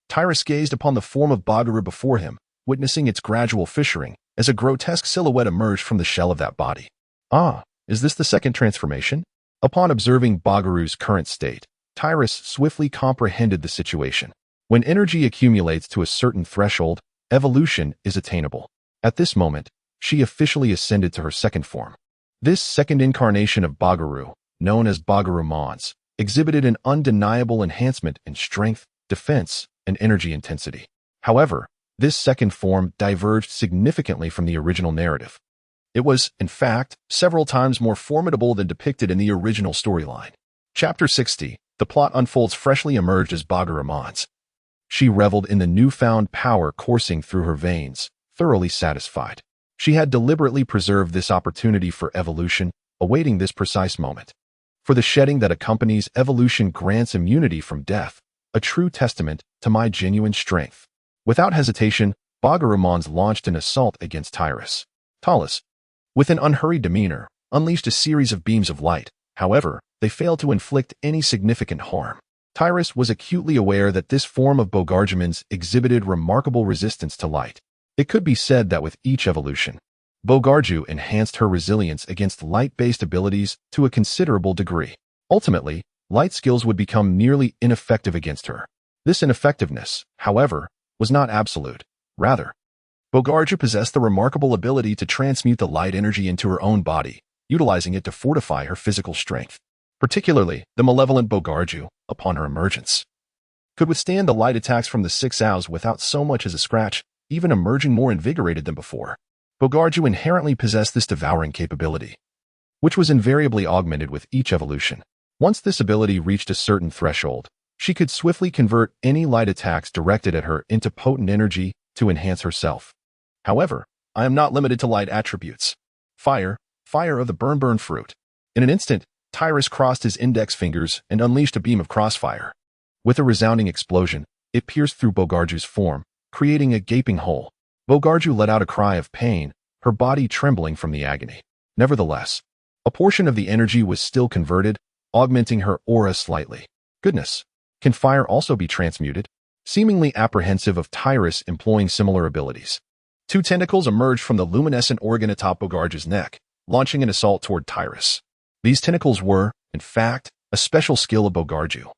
Tyrus gazed upon the form of Bagaru before him, witnessing its gradual fissuring as a grotesque silhouette emerged from the shell of that body. Ah, is this the second transformation? Upon observing Bagaru's current state, Tyrus swiftly comprehended the situation. When energy accumulates to a certain threshold, evolution is attainable. At this moment, she officially ascended to her second form. This second incarnation of Bagaru, known as Bagaru Mons, exhibited an undeniable enhancement in strength, defense, and energy intensity. However, this second form diverged significantly from the original narrative. It was, in fact, several times more formidable than depicted in the original storyline. Chapter 60, the plot unfolds freshly emerged as Bagaru Mons. She reveled in the newfound power coursing through her veins, thoroughly satisfied. She had deliberately preserved this opportunity for evolution, awaiting this precise moment. For the shedding that accompanies evolution grants immunity from death, a true testament to my genuine strength. Without hesitation, Bagaru Mons launched an assault against Tyrus. Talus, with an unhurried demeanor, unleashed a series of beams of light. However, they failed to inflict any significant harm. Tyrus was acutely aware that this form of Bogarjuman's exhibited remarkable resistance to light. It could be said that with each evolution, Bogarju enhanced her resilience against light-based abilities to a considerable degree. Ultimately, light skills would become nearly ineffective against her. This ineffectiveness, however, was not absolute. Rather, Bogarju possessed the remarkable ability to transmute the light energy into her own body, utilizing it to fortify her physical strength. Particularly, the malevolent Bogarju, upon her emergence, could withstand the light attacks from the 6 Owls without so much as a scratch, even emerging more invigorated than before. Bogarju inherently possessed this devouring capability, which was invariably augmented with each evolution. Once this ability reached a certain threshold, she could swiftly convert any light attacks directed at her into potent energy to enhance herself. However, I am not limited to light attributes. Fire of the burn fruit. In an instant, Tyrus crossed his index fingers and unleashed a beam of crossfire. With a resounding explosion, it pierced through Bogarju's form, creating a gaping hole. Bogarju let out a cry of pain, her body trembling from the agony. Nevertheless, a portion of the energy was still converted, augmenting her aura slightly. Goodness, can fire also be transmuted? Seemingly apprehensive of Tyrus employing similar abilities, 2 tentacles emerged from the luminescent organ atop Bogarju's neck, launching an assault toward Tyrus. These tentacles were, in fact, a special skill of Bogarju,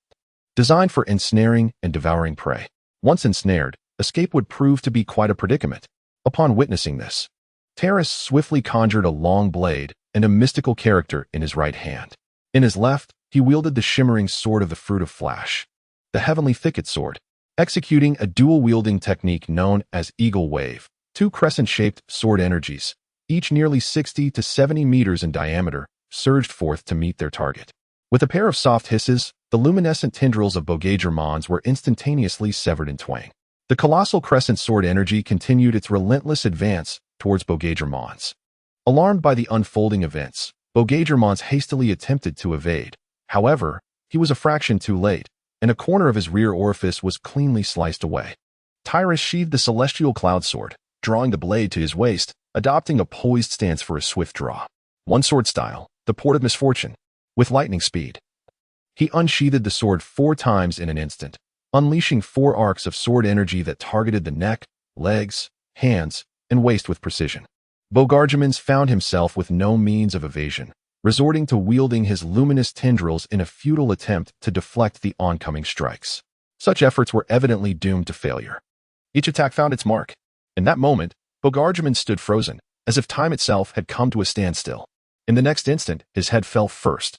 designed for ensnaring and devouring prey. Once ensnared, escape would prove to be quite a predicament. Upon witnessing this, Tyrus swiftly conjured a long blade and a mystical character in his right hand. In his left, he wielded the shimmering sword of the Fruit of Flash, the Heavenly Thicket Sword, executing a dual-wielding technique known as Eagle Wave. 2 crescent-shaped sword energies, each nearly 60 to 70 meters in diameter, surged forth to meet their target. With a pair of soft hisses, the luminescent tendrils of Bogarju Mons were instantaneously severed in twain. The colossal crescent sword energy continued its relentless advance towards Bogarju Mons. Alarmed by the unfolding events, Bogarju Mons hastily attempted to evade. However, he was a fraction too late, and a corner of his rear orifice was cleanly sliced away. Tyrus sheathed the celestial cloud sword, drawing the blade to his waist, adopting a poised stance for a swift draw. One sword style, the Port of Misfortune, with lightning speed. He unsheathed the sword 4 times in an instant, unleashing 4 arcs of sword energy that targeted the neck, legs, hands, and waist with precision. Bogarjuman found himself with no means of evasion, resorting to wielding his luminous tendrils in a futile attempt to deflect the oncoming strikes. Such efforts were evidently doomed to failure. Each attack found its mark. In that moment, Bogarjuman stood frozen, as if time itself had come to a standstill. In the next instant, his head fell first,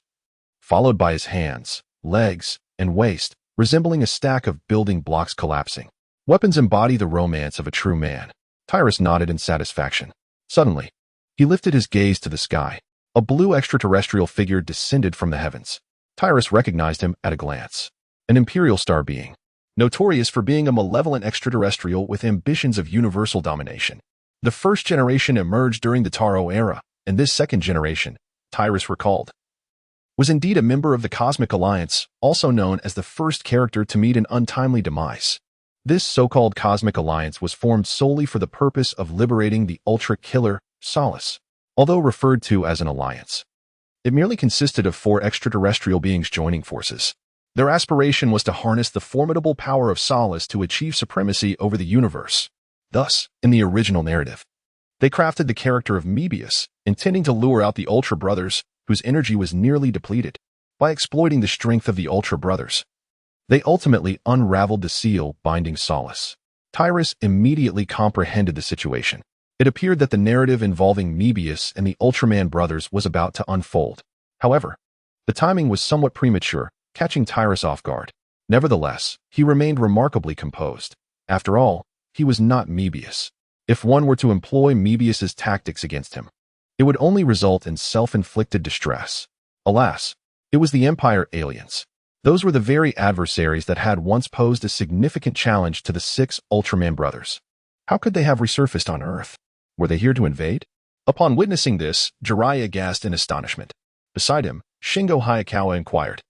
followed by his hands, legs, and waist, resembling a stack of building blocks collapsing. Weapons embody the romance of a true man. Tyrus nodded in satisfaction. Suddenly, He lifted his gaze to the sky. A blue extraterrestrial figure descended from the heavens. Tyrus recognized him at a glance. An Imperial star being, notorious for being a malevolent extraterrestrial with ambitions of universal domination. The first generation emerged during the Taro era, and this second generation, Tyrus recalled, was indeed a member of the Cosmic Alliance, also known as the first character to meet an untimely demise. This so-called Cosmic Alliance was formed solely for the purpose of liberating the ultra-killer Solace, although referred to as an alliance. It merely consisted of 4 extraterrestrial beings joining forces. Their aspiration was to harness the formidable power of Solace to achieve supremacy over the universe. Thus, in the original narrative, they crafted the character of Mebius, intending to lure out the Ultra Brothers, whose energy was nearly depleted. By exploiting the strength of the Ultra Brothers, they ultimately unraveled the seal binding Solace. Tyrus immediately comprehended the situation. It appeared that the narrative involving Mebius and the Ultraman brothers was about to unfold. However, the timing was somewhat premature, catching Tyrus off guard. Nevertheless, he remained remarkably composed. After all, he was not Mebius. If one were to employ Mebius's tactics against him, it would only result in self-inflicted distress. Alas, it was the Empire aliens. Those were the very adversaries that had once posed a significant challenge to the 6 Ultraman brothers. How could they have resurfaced on Earth? Were they here to invade? Upon witnessing this, Jiraiya gasped in astonishment. Beside him, Shingo Hayakawa inquired,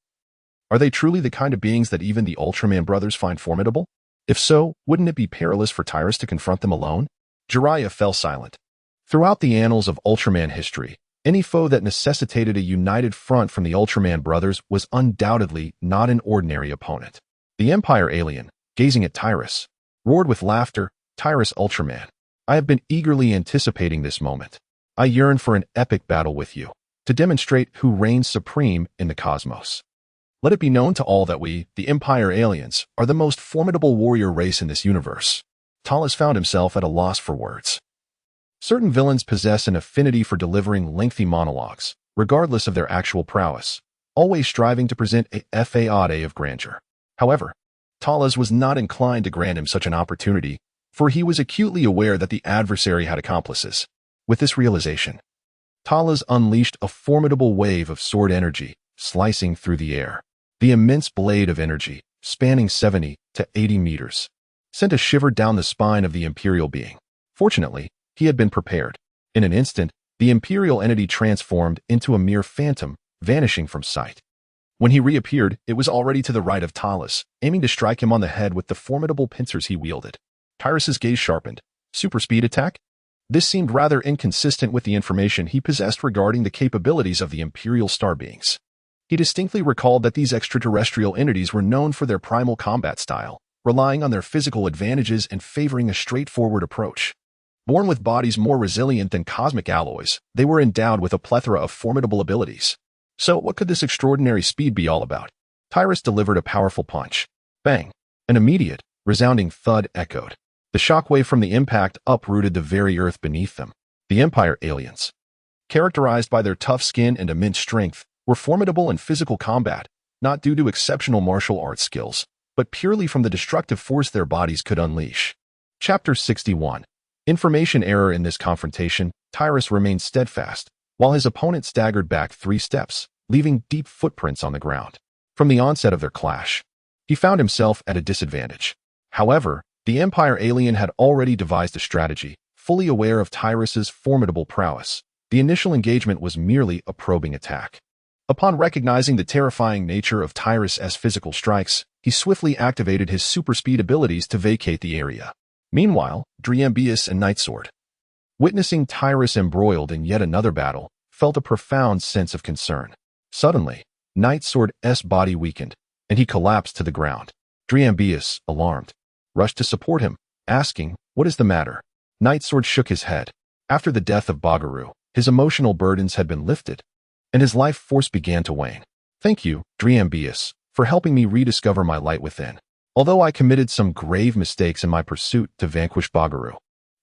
"Are they truly the kind of beings that even the Ultraman brothers find formidable? If so, wouldn't it be perilous for Tyrus to confront them alone?" Jiraiya fell silent. Throughout the annals of Ultraman history, any foe that necessitated a united front from the Ultraman brothers was undoubtedly not an ordinary opponent. The Empire alien, gazing at Tyrus, roared with laughter, "Tyrus Ultraman, I have been eagerly anticipating this moment. I yearn for an epic battle with you, to demonstrate who reigns supreme in the cosmos. Let it be known to all that we, the Empire aliens, are the most formidable warrior race in this universe." Talus found himself at a loss for words. Certain villains possess an affinity for delivering lengthy monologues, regardless of their actual prowess, always striving to present a facade of grandeur. However, Talus was not inclined to grant him such an opportunity, for he was acutely aware that the adversary had accomplices. With this realization, Talus unleashed a formidable wave of sword energy, slicing through the air. The immense blade of energy, spanning 70 to 80 meters, sent a shiver down the spine of the Imperial being. Fortunately, he had been prepared. In an instant, the Imperial entity transformed into a mere phantom, vanishing from sight. When he reappeared, it was already to the right of Talus, aiming to strike him on the head with the formidable pincers he wielded. Tyrus's gaze sharpened. Super speed attack? This seemed rather inconsistent with the information he possessed regarding the capabilities of the Imperial star beings. He distinctly recalled that these extraterrestrial entities were known for their primal combat style, relying on their physical advantages and favoring a straightforward approach. Born with bodies more resilient than cosmic alloys, they were endowed with a plethora of formidable abilities. So what could this extraordinary speed be all about? Tyrus delivered a powerful punch. Bang! An immediate, resounding thud echoed. The shockwave from the impact uprooted the very earth beneath them. The Empire aliens, characterized by their tough skin and immense strength, were formidable in physical combat, not due to exceptional martial arts skills, but purely from the destructive force their bodies could unleash. Chapter 61. Information error. In this confrontation, Tyrus remained steadfast, while his opponent staggered back 3 steps, leaving deep footprints on the ground. From the onset of their clash, he found himself at a disadvantage. However, the Empire alien had already devised a strategy, fully aware of Tyrus's formidable prowess. The initial engagement was merely a probing attack. Upon recognizing the terrifying nature of Tyrus's physical strikes, he swiftly activated his super speed abilities to vacate the area. Meanwhile, Driambius and Nightsword, witnessing Tyrus embroiled in yet another battle, felt a profound sense of concern. Suddenly, Nightsword's body weakened, and he collapsed to the ground. Driambius, alarmed, rushed to support him, asking, "What is the matter?" Nightsword shook his head. After the death of Bagaru, his emotional burdens had been lifted, and his life force began to wane. "Thank you, Driambius, for helping me rediscover my light within. Although I committed some grave mistakes in my pursuit to vanquish Bagaru,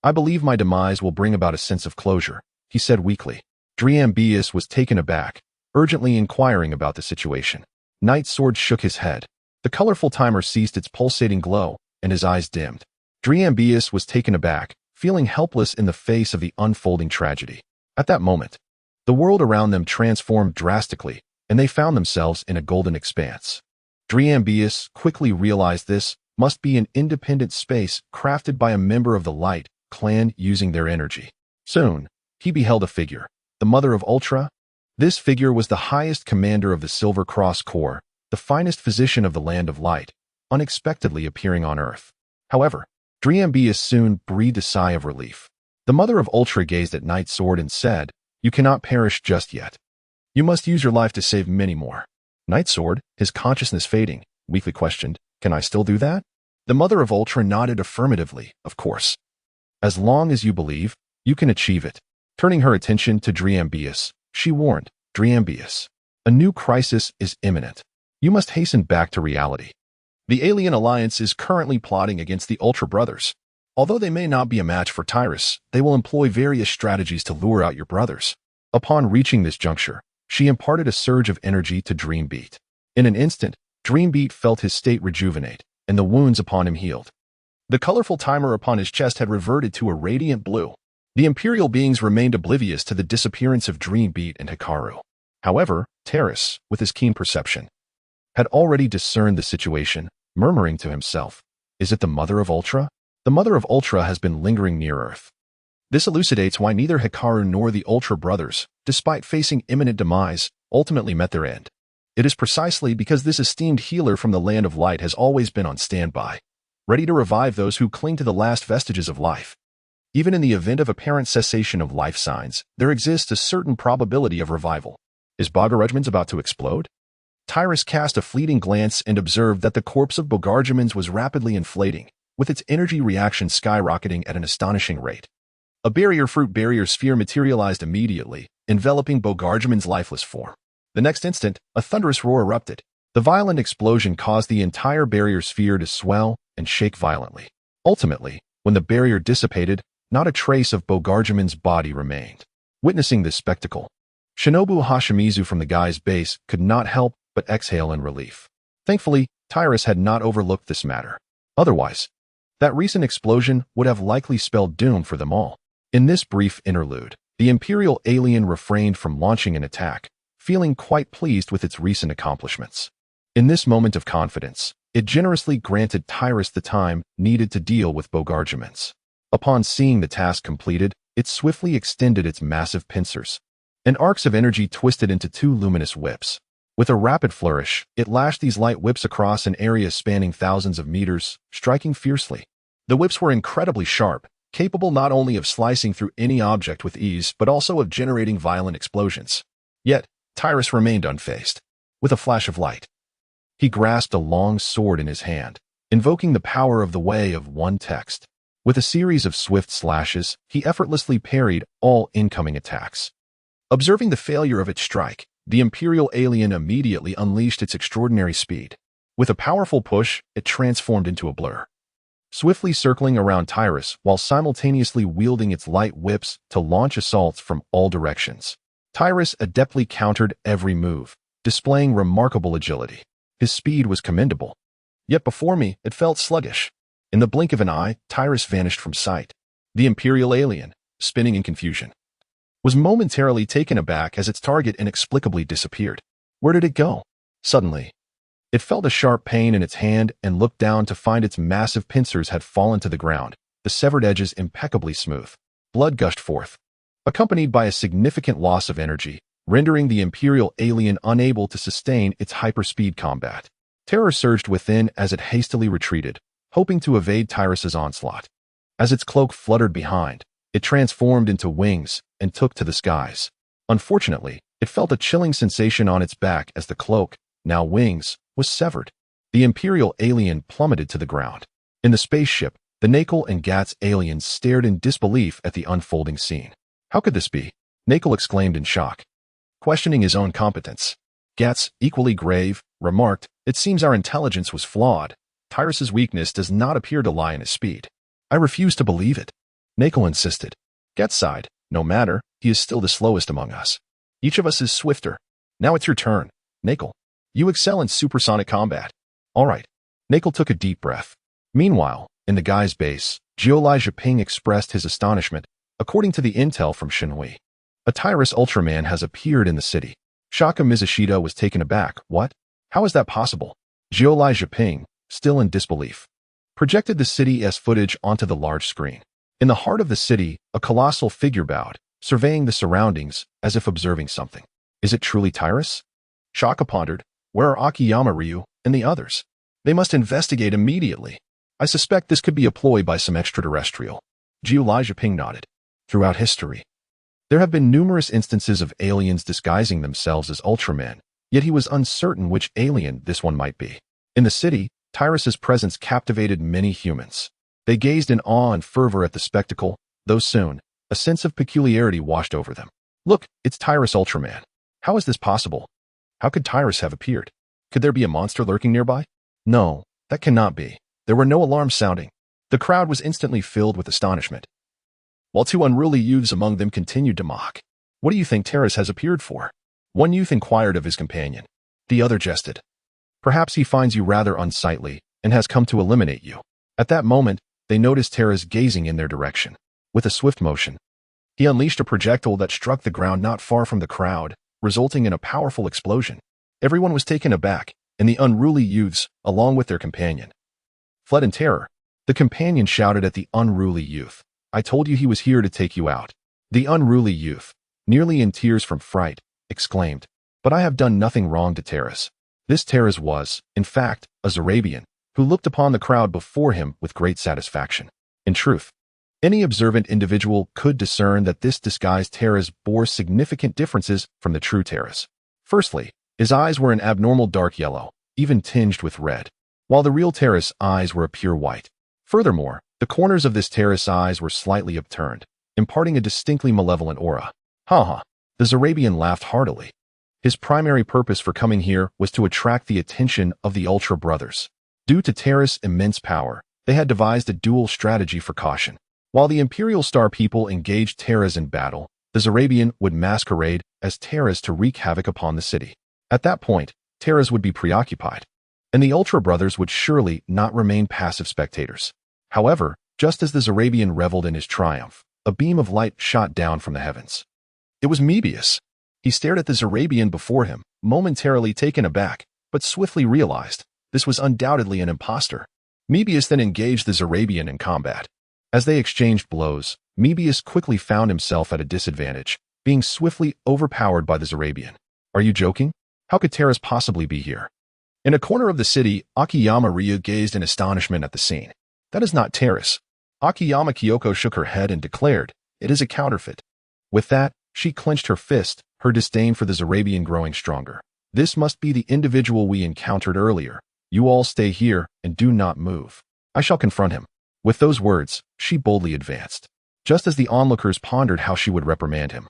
I believe my demise will bring about a sense of closure," he said weakly. Driambius was taken aback, urgently inquiring about the situation. Nightsword shook his head. The colorful timer ceased its pulsating glow, and his eyes dimmed. Driambius was taken aback, feeling helpless in the face of the unfolding tragedy. At that moment, the world around them transformed drastically, and they found themselves in a golden expanse. Dreambius quickly realized this must be an independent space crafted by a member of the Light clan using their energy. Soon, he beheld a figure, the Mother of Ultra. This figure was the highest commander of the Silver Cross Corps, the finest physician of the Land of Light, unexpectedly appearing on Earth. However, Dreambius soon breathed a sigh of relief. The Mother of Ultra gazed at Night Sword and said, "You cannot perish just yet. You must use your life to save many more." Night Sword, his consciousness fading, weakly questioned, "Can I still do that?" The Mother of Ultra nodded affirmatively, "Of course. As long as you believe, you can achieve it." Turning her attention to Dreambius, she warned, "Dreambius, a new crisis is imminent. You must hasten back to reality. The Alien Alliance is currently plotting against the Ultra Brothers. Although they may not be a match for Tyrus, they will employ various strategies to lure out your brothers." Upon reaching this juncture, she imparted a surge of energy to Dreambeat. In an instant, Dreambeat felt his state rejuvenate, and the wounds upon him healed. The colorful timer upon his chest had reverted to a radiant blue. The Imperial beings remained oblivious to the disappearance of Dreambeat and Hikaru. However, Terrace, with his keen perception, had already discerned the situation, murmuring to himself, "Is it the Mother of Ultra? The Mother of Ultra has been lingering near Earth." This elucidates why neither Hikaru nor the Ultra Brothers, despite facing imminent demise, ultimately met their end. It is precisely because this esteemed healer from the Land of Light has always been on standby, ready to revive those who cling to the last vestiges of life. Even in the event of apparent cessation of life signs, there exists a certain probability of revival. Is Bogarjman's about to explode? Tyrus cast a fleeting glance and observed that the corpse of Bogarjman's was rapidly inflating, with its energy reaction skyrocketing at an astonishing rate. A fruit barrier sphere materialized immediately, enveloping Bogarjman's lifeless form. The next instant, a thunderous roar erupted. The violent explosion caused the entire barrier sphere to swell and shake violently. Ultimately, when the barrier dissipated, not a trace of Bogarjman's body remained. Witnessing this spectacle, Shinobu Hashimizu from the guy's base could not help but exhale in relief. Thankfully, Tyrus had not overlooked this matter. Otherwise, that recent explosion would have likely spelled doom for them all. In this brief interlude, the Imperial alien refrained from launching an attack, feeling quite pleased with its recent accomplishments. In this moment of confidence, it generously granted Tyrus the time needed to deal with Bogarjman's. Upon seeing the task completed, it swiftly extended its massive pincers, and arcs of energy twisted into two luminous whips. With a rapid flourish, it lashed these light whips across an area spanning thousands of meters, striking fiercely. The whips were incredibly sharp, capable not only of slicing through any object with ease, but also of generating violent explosions. Yet, Tyrus remained unfazed. With a flash of light, he grasped a long sword in his hand, invoking the power of the Way of One text. With a series of swift slashes, he effortlessly parried all incoming attacks. Observing the failure of its strike, the Imperial alien immediately unleashed its extraordinary speed. With a powerful push, it transformed into a blur, swiftly circling around Tyrus while simultaneously wielding its light whips to launch assaults from all directions. Tyrus adeptly countered every move, displaying remarkable agility. His speed was commendable. Yet before me, it felt sluggish. In the blink of an eye, Tyrus vanished from sight. The Imperial alien, spinning in confusion, was momentarily taken aback as its target inexplicably disappeared. Where did it go? Suddenly, it felt a sharp pain in its hand and looked down to find its massive pincers had fallen to the ground, the severed edges impeccably smooth. Blood gushed forth, accompanied by a significant loss of energy, rendering the Imperial alien unable to sustain its hyperspeed combat. Terror surged within as it hastily retreated, hoping to evade Tyrus's onslaught. As its cloak fluttered behind, it transformed into wings and took to the skies. Unfortunately, it felt a chilling sensation on its back as the cloak, now wings, was severed. The Imperial alien plummeted to the ground. In the spaceship, the Nakel and Gat's aliens stared in disbelief at the unfolding scene. How could this be? Nakel exclaimed in shock, questioning his own competence. Gatz, equally grave, remarked, "It seems our intelligence was flawed. Tyrus's weakness does not appear to lie in his speed." "I refuse to believe it," Nakel insisted. Gatz sighed, "No matter, he is still the slowest among us. Each of us is swifter. Now it's your turn, Nakel. You excel in supersonic combat." "All right." Nakel took a deep breath. Meanwhile, in the guy's base, Jiolai Ping expressed his astonishment, according to the intel from Shenhui. A Tyrus Ultraman has appeared in the city. Shaka Mizushita was taken aback. What? How is that possible? Jiolai Zheping, still in disbelief, projected the city as footage onto the large screen. In the heart of the city, a colossal figure bowed, surveying the surroundings as if observing something. Is it truly Tyrus? Shaka pondered. Where are Akiyama Ryu and the others? They must investigate immediately. I suspect this could be a ploy by some extraterrestrial. Jiolai Zheping nodded. Throughout history, there have been numerous instances of aliens disguising themselves as Ultraman, yet he was uncertain which alien this one might be. In the city, Tyrus's presence captivated many humans. They gazed in awe and fervor at the spectacle, though soon, a sense of peculiarity washed over them. Look, it's Tyrus Ultraman. How is this possible? How could Tyrus have appeared? Could there be a monster lurking nearby? No, that cannot be. There were no alarms sounding. The crowd was instantly filled with astonishment, while two unruly youths among them continued to mock. What do you think Tyrus has appeared for? One youth inquired of his companion. The other jested. Perhaps he finds you rather unsightly and has come to eliminate you. At that moment, they noticed Tyrus gazing in their direction. With a swift motion, he unleashed a projectile that struck the ground not far from the crowd, resulting in a powerful explosion. Everyone was taken aback, and the unruly youths, along with their companion, fled in terror. The companion shouted at the unruly youth. I told you he was here to take you out. The unruly youth, nearly in tears from fright, exclaimed. But I have done nothing wrong to Tyrus. This Tyrus was, in fact, a Zarabian, who looked upon the crowd before him with great satisfaction. In truth, any observant individual could discern that this disguised Tyrus bore significant differences from the true Tyrus. Firstly, his eyes were an abnormal dark yellow, even tinged with red, while the real Tyrus' eyes were a pure white. Furthermore, the corners of this Tyrus' eyes were slightly upturned, imparting a distinctly malevolent aura. Ha ha! The Zarabian laughed heartily. His primary purpose for coming here was to attract the attention of the Ultra Brothers. Due to Tyrus' immense power, they had devised a dual strategy for caution. While the Imperial Star people engaged Tyrus in battle, the Zarabian would masquerade as Tyrus to wreak havoc upon the city. At that point, Tyrus would be preoccupied, and the Ultra Brothers would surely not remain passive spectators. However, just as the Zarabian reveled in his triumph, a beam of light shot down from the heavens. It was Mebius. He stared at the Zarabian before him, momentarily taken aback, but swiftly realized this was undoubtedly an impostor. Mebius then engaged the Zarabian in combat. As they exchanged blows, Mebius quickly found himself at a disadvantage, being swiftly overpowered by the Zarabian. Are you joking? How could Tyrus possibly be here? In a corner of the city, Akiyama Ryu gazed in astonishment at the scene. That is not Tyrus. Akiyama Kyoko shook her head and declared, it is a counterfeit. With that, she clenched her fist, her disdain for the Zarabian growing stronger. This must be the individual we encountered earlier. You all stay here and do not move. I shall confront him. With those words, she boldly advanced. Just as the onlookers pondered how she would reprimand him,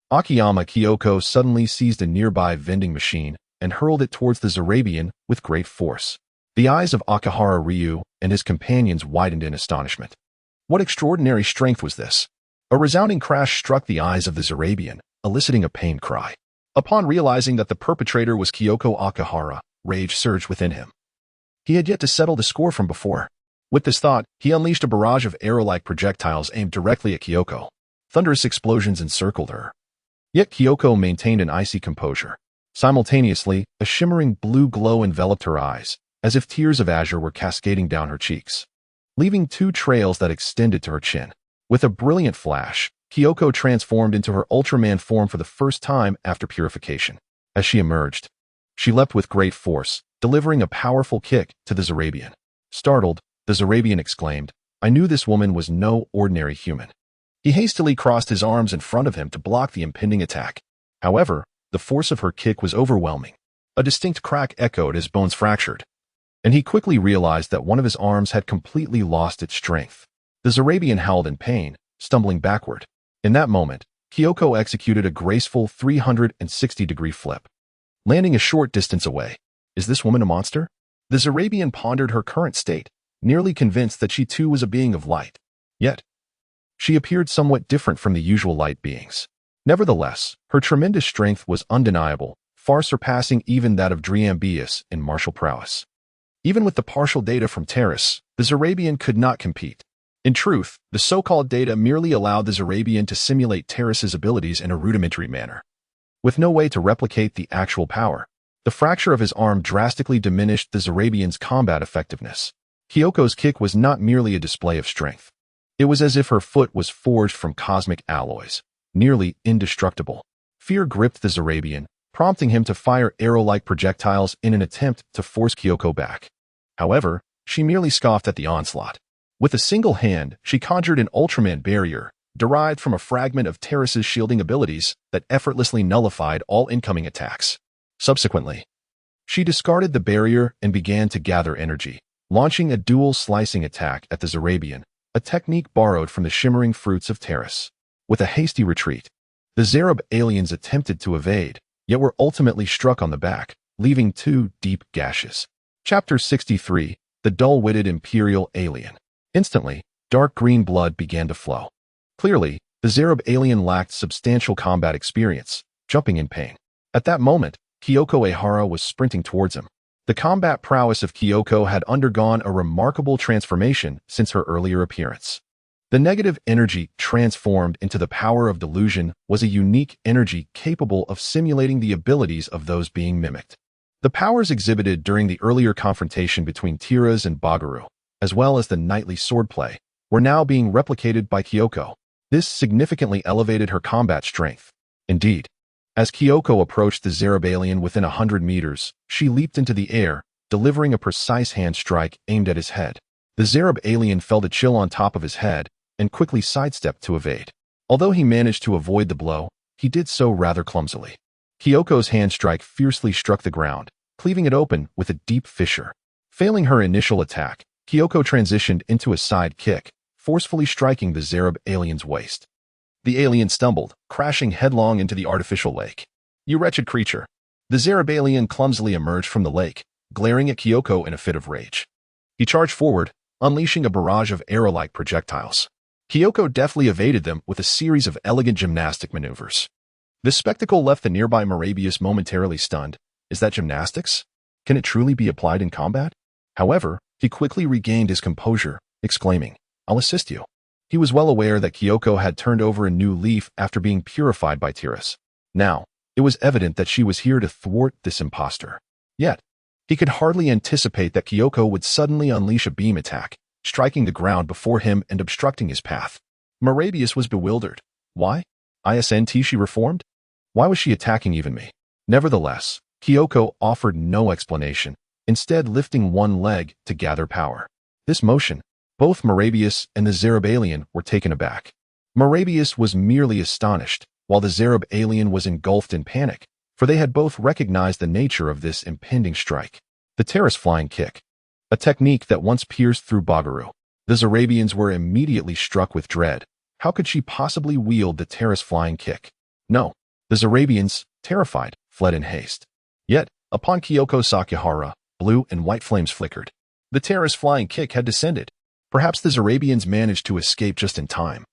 Akiyama Kyoko suddenly seized a nearby vending machine and hurled it towards the Zarabian with great force. The eyes of Akihara Ryu and his companions widened in astonishment. What extraordinary strength was this? A resounding crash struck the eyes of the Zarabian, eliciting a pained cry. Upon realizing that the perpetrator was Kyoko Akihara, rage surged within him. He had yet to settle the score from before. With this thought, he unleashed a barrage of arrow-like projectiles aimed directly at Kyoko. Thunderous explosions encircled her. Yet Kyoko maintained an icy composure. Simultaneously, a shimmering blue glow enveloped her eyes, as if tears of azure were cascading down her cheeks, leaving two trails that extended to her chin. With a brilliant flash, Kyoko transformed into her Ultraman form for the first time after purification. As she emerged, she leapt with great force, delivering a powerful kick to the Zarabian. Startled, the Zarabian exclaimed, I knew this woman was no ordinary human. He hastily crossed his arms in front of him to block the impending attack. However, the force of her kick was overwhelming. A distinct crack echoed as bones fractured, and he quickly realized that one of his arms had completely lost its strength. The Zarabian howled in pain, stumbling backward. In that moment, Kyoko executed a graceful 360-degree flip, landing a short distance away. Is this woman a monster? The Zarabian pondered her current state, nearly convinced that she too was a being of light. Yet, she appeared somewhat different from the usual light beings. Nevertheless, her tremendous strength was undeniable, far surpassing even that of Driambius in martial prowess. Even with the partial data from Tyrus, the Zarabian could not compete. In truth, the so-called data merely allowed the Zarabian to simulate Terrace's abilities in a rudimentary manner. With no way to replicate the actual power, the fracture of his arm drastically diminished the Zarabian's combat effectiveness. Kyoko's kick was not merely a display of strength. It was as if her foot was forged from cosmic alloys, nearly indestructible. Fear gripped the Zarabian, prompting him to fire arrow-like projectiles in an attempt to force Kyoko back. However, she merely scoffed at the onslaught. With a single hand, she conjured an Ultraman barrier, derived from a fragment of Terrace's shielding abilities that effortlessly nullified all incoming attacks. Subsequently, she discarded the barrier and began to gather energy, launching a dual slicing attack at the Zarabian, a technique borrowed from the shimmering fruits of Terrace. With a hasty retreat, the Zarab aliens attempted to evade, yet were ultimately struck on the back, leaving 2 deep gashes. Chapter 63, The Dull-Witted Imperial Alien. Instantly, dark green blood began to flow. Clearly, the Zarab alien lacked substantial combat experience, jumping in pain. At that moment, Kyoko Ehara was sprinting towards him. The combat prowess of Kyoko had undergone a remarkable transformation since her earlier appearance. The negative energy transformed into the power of delusion was a unique energy capable of simulating the abilities of those being mimicked. The powers exhibited during the earlier confrontation between Tiras and Bagaru, as well as the nightly swordplay, were now being replicated by Kyoko. This significantly elevated her combat strength. Indeed, as Kyoko approached the Zarab alien within 100 meters, she leaped into the air, delivering a precise hand strike aimed at his head. The Zarab alien felt a chill on top of his head and quickly sidestepped to evade. Although he managed to avoid the blow, he did so rather clumsily. Kyoko's hand strike fiercely struck the ground, cleaving it open with a deep fissure. Failing her initial attack, Kyoko transitioned into a side kick, forcefully striking the Zarab alien's waist. The alien stumbled, crashing headlong into the artificial lake. "You wretched creature!" The Zarab alien clumsily emerged from the lake, glaring at Kyoko in a fit of rage. He charged forward, unleashing a barrage of arrow-like projectiles. Kyoko deftly evaded them with a series of elegant gymnastic maneuvers. This spectacle left the nearby Morabius momentarily stunned. Is that gymnastics? Can it truly be applied in combat? However, he quickly regained his composure, exclaiming, "I'll assist you." He was well aware that Kyoko had turned over a new leaf after being purified by Tiras. Now, it was evident that she was here to thwart this impostor. Yet, he could hardly anticipate that Kyoko would suddenly unleash a beam attack, striking the ground before him and obstructing his path. Morabius was bewildered. Why? ISNT she reformed? Why was she attacking even me? Nevertheless, Kyoko offered no explanation, instead lifting one leg to gather power. This motion, both Morabius and the Zarab alien were taken aback. Morabius was merely astonished, while the Zarab alien was engulfed in panic, for they had both recognized the nature of this impending strike. The Terrace flying kick, a technique that once pierced through Bagaru. The Zarabians were immediately struck with dread. How could she possibly wield the Terrace flying kick? No. The Zarabians, terrified, fled in haste. Yet, upon Kyoko Sakihara, blue and white flames flickered. The Terrace flying kick had descended. Perhaps the Zarabians managed to escape just in time.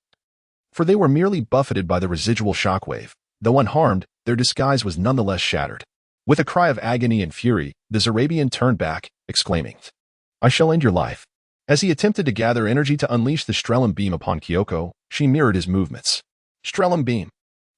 For they were merely buffeted by the residual shockwave. Though unharmed, their disguise was nonetheless shattered. With a cry of agony and fury, the Zarabian turned back, exclaiming, "I shall end your life." As he attempted to gather energy to unleash the Strelem beam upon Kyoko, she mirrored his movements. Strelem beam,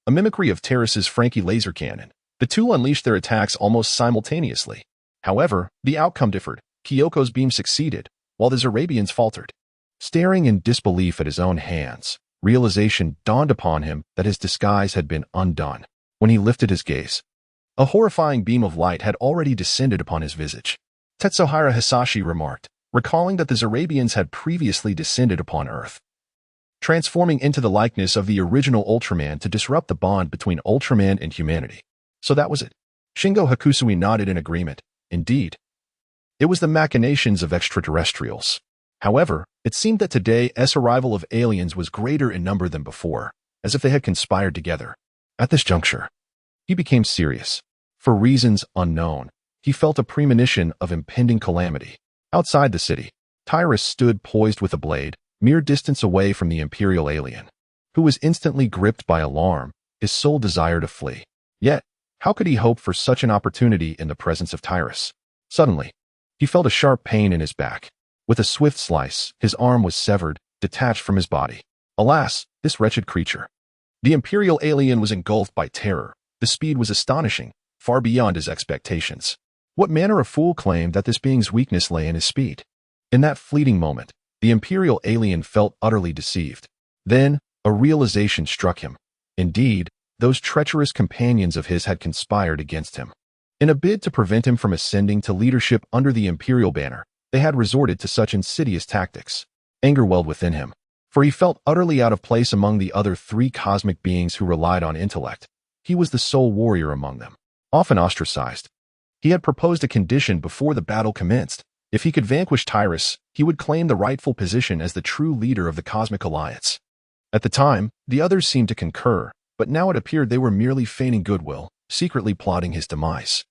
a mimicry of Terrace's Frankie laser cannon. The two unleashed their attacks almost simultaneously. However, the outcome differed. Kyoko's beam succeeded, while the Zarabians faltered. Staring in disbelief at his own hands, realization dawned upon him that his disguise had been undone. When he lifted his gaze, a horrifying beam of light had already descended upon his visage. Tetsuhira Hisashi remarked, recalling that the Zarabians had previously descended upon Earth, transforming into the likeness of the original Ultraman to disrupt the bond between Ultraman and humanity. So that was it. Shingo Hakusui nodded in agreement. Indeed, it was the machinations of extraterrestrials. However, it seemed that today's arrival of aliens was greater in number than before, as if they had conspired together. At this juncture, he became serious. For reasons unknown, he felt a premonition of impending calamity. Outside the city, Tyrus stood poised with a blade, mere distance away from the Imperial alien, who was instantly gripped by alarm, his sole desire to flee. Yet, how could he hope for such an opportunity in the presence of Tyrus? Suddenly, he felt a sharp pain in his back. With a swift slice, his arm was severed, detached from his body. Alas, this wretched creature. The Imperial alien was engulfed by terror. The speed was astonishing, far beyond his expectations. What manner of fool claimed that this being's weakness lay in his speed? In that fleeting moment, the Imperial alien felt utterly deceived. Then, a realization struck him. Indeed, those treacherous companions of his had conspired against him. In a bid to prevent him from ascending to leadership under the Imperial banner, they had resorted to such insidious tactics. Anger welled within him, for he felt utterly out of place among the other three cosmic beings who relied on intellect. He was the sole warrior among them, often ostracized. He had proposed a condition before the battle commenced. If he could vanquish Tyrus, he would claim the rightful position as the true leader of the Cosmic Alliance. At the time, the others seemed to concur, but now it appeared they were merely feigning goodwill, secretly plotting his demise.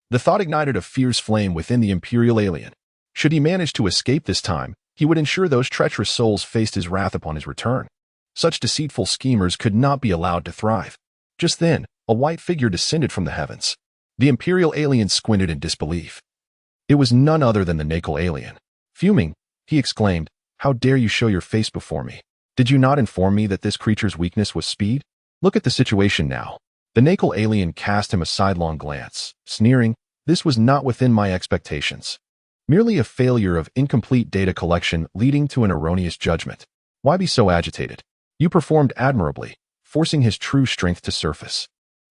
The thought ignited a fierce flame within the Imperial alien. Should he manage to escape this time, he would ensure those treacherous souls faced his wrath upon his return. Such deceitful schemers could not be allowed to thrive. Just then, a white figure descended from the heavens. The Imperial alien squinted in disbelief. It was none other than the Nakal alien. Fuming, he exclaimed, "How dare you show your face before me? Did you not inform me that this creature's weakness was speed? Look at the situation now." The Nakal alien cast him a sidelong glance, sneering, "This was not within my expectations. Merely a failure of incomplete data collection leading to an erroneous judgment. Why be so agitated? You performed admirably, forcing his true strength to surface,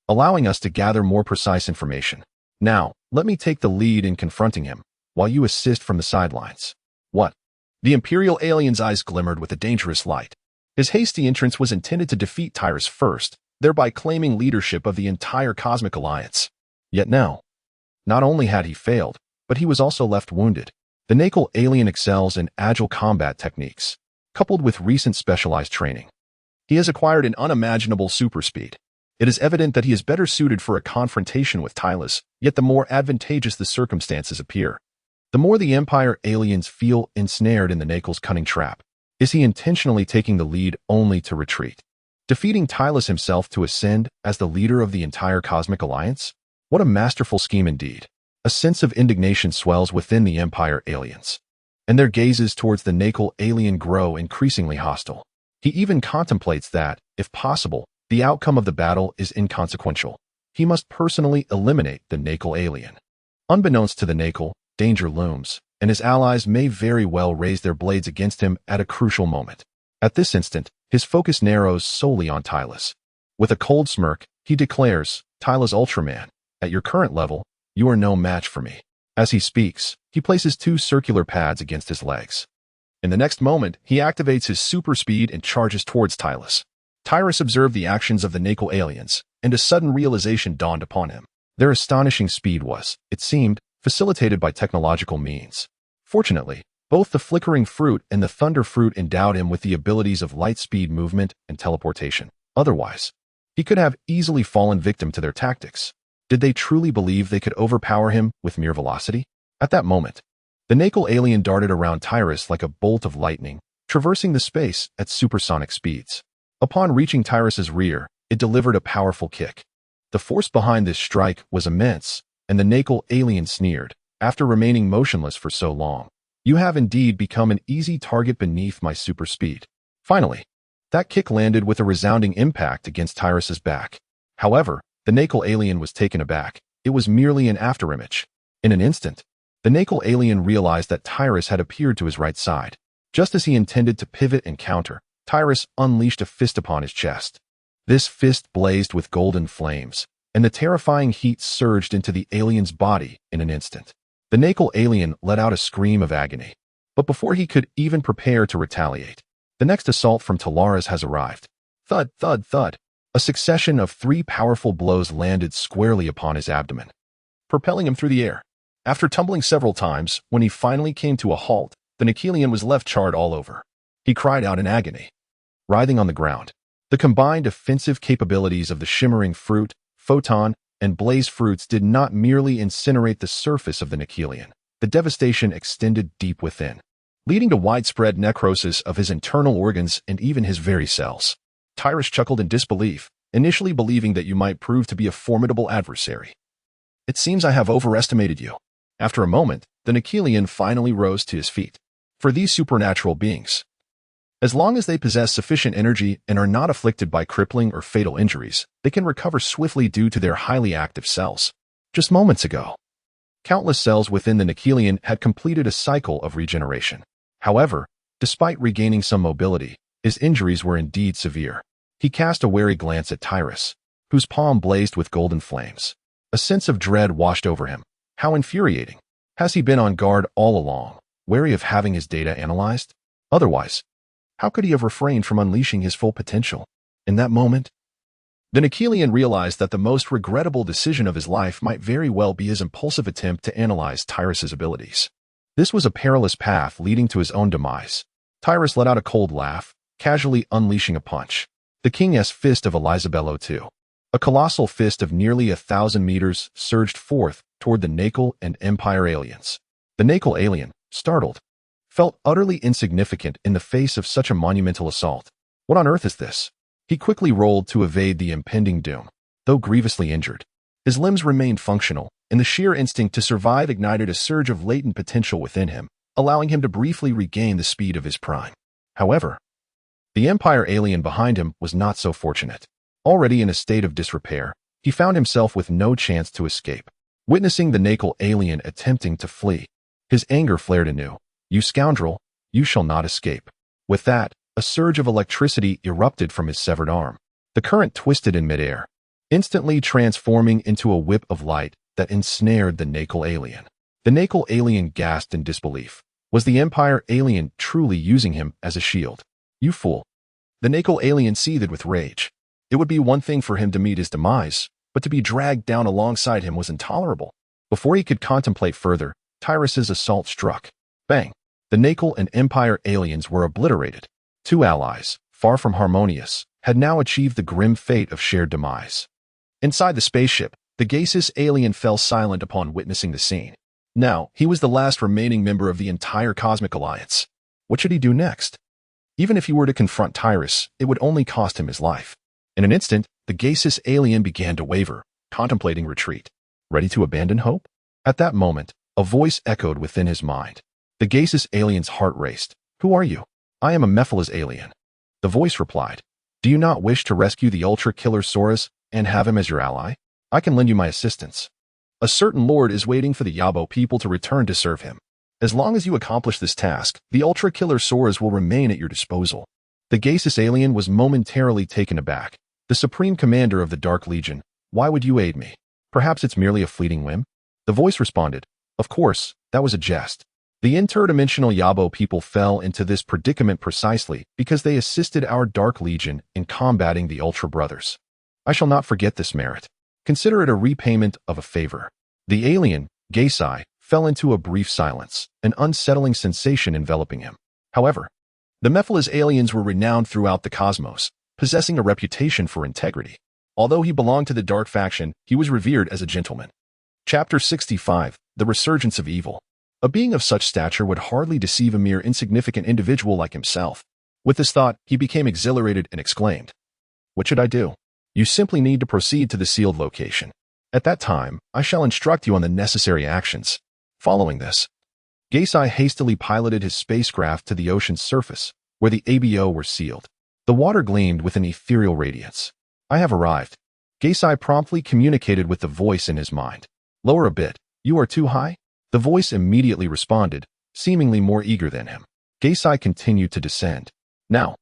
allowing us to gather more precise information. Now, let me take the lead in confronting him, while you assist from the sidelines." "What?" The Imperial alien's eyes glimmered with a dangerous light. His hasty entrance was intended to defeat Tyrus first, thereby claiming leadership of the entire Cosmic Alliance. Yet now, not only had he failed, but he was also left wounded. The Nakal alien excels in agile combat techniques, coupled with recent specialized training. He has acquired an unimaginable superspeed. It is evident that he is better suited for a confrontation with Tyrus, yet the more advantageous the circumstances appear, the more the Empire aliens feel ensnared in the Nakal's cunning trap. Is he intentionally taking the lead only to retreat, defeating Tyrus himself to ascend as the leader of the entire Cosmic Alliance? What a masterful scheme indeed. A sense of indignation swells within the Empire aliens, and their gazes towards the Nakal alien grow increasingly hostile. He even contemplates that, if possible, the outcome of the battle is inconsequential. He must personally eliminate the Nakal alien. Unbeknownst to the Nakal, danger looms, and his allies may very well raise their blades against him at a crucial moment. At this instant, his focus narrows solely on Tyrus. With a cold smirk, he declares, "Father of Ultraman, at your current level, you are no match for me." As he speaks, he places two circular pads against his legs. In the next moment, he activates his super speed and charges towards Tyrus. Tyrus observed the actions of the Nakal aliens, and a sudden realization dawned upon him. Their astonishing speed was, it seemed, facilitated by technological means. Fortunately, both the flickering fruit and the thunder fruit endowed him with the abilities of light speed movement and teleportation. Otherwise, he could have easily fallen victim to their tactics. Did they truly believe they could overpower him with mere velocity? At that moment, the Nakal alien darted around Tyrus like a bolt of lightning, traversing the space at supersonic speeds. Upon reaching Tyrus's rear, it delivered a powerful kick. The force behind this strike was immense, and the Nakal alien sneered, "After remaining motionless for so long, you have indeed become an easy target beneath my super speed." Finally, that kick landed with a resounding impact against Tyrus's back. However, the Nakal alien was taken aback. It was merely an afterimage. In an instant, the Nakal alien realized that Tyrus had appeared to his right side. Just as he intended to pivot and counter, Tyrus unleashed a fist upon his chest. This fist blazed with golden flames, and the terrifying heat surged into the alien's body in an instant. The Nakal alien let out a scream of agony. But before he could even prepare to retaliate, the next assault from Tolaras has arrived. Thud, thud, thud. A succession of 3 powerful blows landed squarely upon his abdomen, propelling him through the air. After tumbling several times, when he finally came to a halt, the Nakalian was left charred all over. He cried out in agony. Writhing on the ground, the combined offensive capabilities of the shimmering fruit, photon, and blaze fruits did not merely incinerate the surface of the Nakalian. The devastation extended deep within, leading to widespread necrosis of his internal organs and even his very cells. Tyrus chuckled in disbelief, initially believing that you might prove to be a formidable adversary. "It seems I have overestimated you." After a moment, the Nakalian finally rose to his feet. For these supernatural beings, As long as they possess sufficient energy and are not afflicted by crippling or fatal injuries, they can recover swiftly due to their highly active cells. Just moments ago, countless cells within the Nikelian had completed a cycle of regeneration. However, despite regaining some mobility, his injuries were indeed severe. He cast a wary glance at Tyrus, whose palm blazed with golden flames. A sense of dread washed over him. How infuriating. Has he been on guard all along, wary of having his data analyzed? Otherwise, how could he have refrained from unleashing his full potential? In that moment, the Nikelian realized that the most regrettable decision of his life might very well be his impulsive attempt to analyze Tyrus's abilities. This was a perilous path leading to his own demise. Tyrus let out a cold laugh, casually unleashing a punch. The King's fist of Elizabello II. A colossal fist of nearly 1,000 meters surged forth toward the Nakel and Empire aliens. The Nakel alien, startled, felt utterly insignificant in the face of such a monumental assault. What on earth is this? He quickly rolled to evade the impending doom. Though grievously injured, his limbs remained functional, and the sheer instinct to survive ignited a surge of latent potential within him, allowing him to briefly regain the speed of his prime. However, the Empire alien behind him was not so fortunate. Already in a state of disrepair, he found himself with no chance to escape. Witnessing the Nakel alien attempting to flee, his anger flared anew. "You scoundrel, you shall not escape." With that, a surge of electricity erupted from his severed arm. The current twisted in midair, instantly transforming into a whip of light that ensnared the Nakel alien. The Nakel alien gasped in disbelief. Was the Empire alien truly using him as a shield? "You fool." The Nakel alien seethed with rage. It would be one thing for him to meet his demise, but to be dragged down alongside him was intolerable. Before he could contemplate further, Tyrus's assault struck. Bang! The Nakel and Empire aliens were obliterated. Two allies, far from harmonious, had now achieved the grim fate of shared demise. Inside the spaceship, the gaseous alien fell silent upon witnessing the scene. Now, he was the last remaining member of the entire Cosmic Alliance. What should he do next? Even if he were to confront Tyrus, it would only cost him his life. In an instant, the gaseous alien began to waver, contemplating retreat. Ready to abandon hope? At that moment, a voice echoed within his mind. The gaseous alien's heart raced. "Who are you?" "I am a Mephiles alien." The voice replied. "Do you not wish to rescue the Ultra Killer Saurus and have him as your ally? I can lend you my assistance. A certain lord is waiting for the Yabo people to return to serve him. As long as you accomplish this task, the Ultra Killer Saurus will remain at your disposal." The gaseous alien was momentarily taken aback. "The Supreme Commander of the Dark Legion, why would you aid me? Perhaps it's merely a fleeting whim?" The voice responded. "Of course, that was a jest. The interdimensional Yabo people fell into this predicament precisely because they assisted our Dark Legion in combating the Ultra Brothers. I shall not forget this merit. Consider it a repayment of a favor." The alien, Gaisai, fell into a brief silence, an unsettling sensation enveloping him. However, the Mephiles aliens were renowned throughout the cosmos, possessing a reputation for integrity. Although he belonged to the Dark Faction, he was revered as a gentleman. Chapter 65, The Resurgence of Evil. A being of such stature would hardly deceive a mere insignificant individual like himself. With this thought, he became exhilarated and exclaimed, "What should I do?" "You simply need to proceed to the sealed location. At that time, I shall instruct you on the necessary actions." Following this, Gaisai hastily piloted his spacecraft to the ocean's surface, where the ABO were sealed. The water gleamed with an ethereal radiance. "I have arrived." Gaisai promptly communicated with the voice in his mind. "Lower a bit. You are too high?" The voice immediately responded, seemingly more eager than him. Gaisai continued to descend. Now,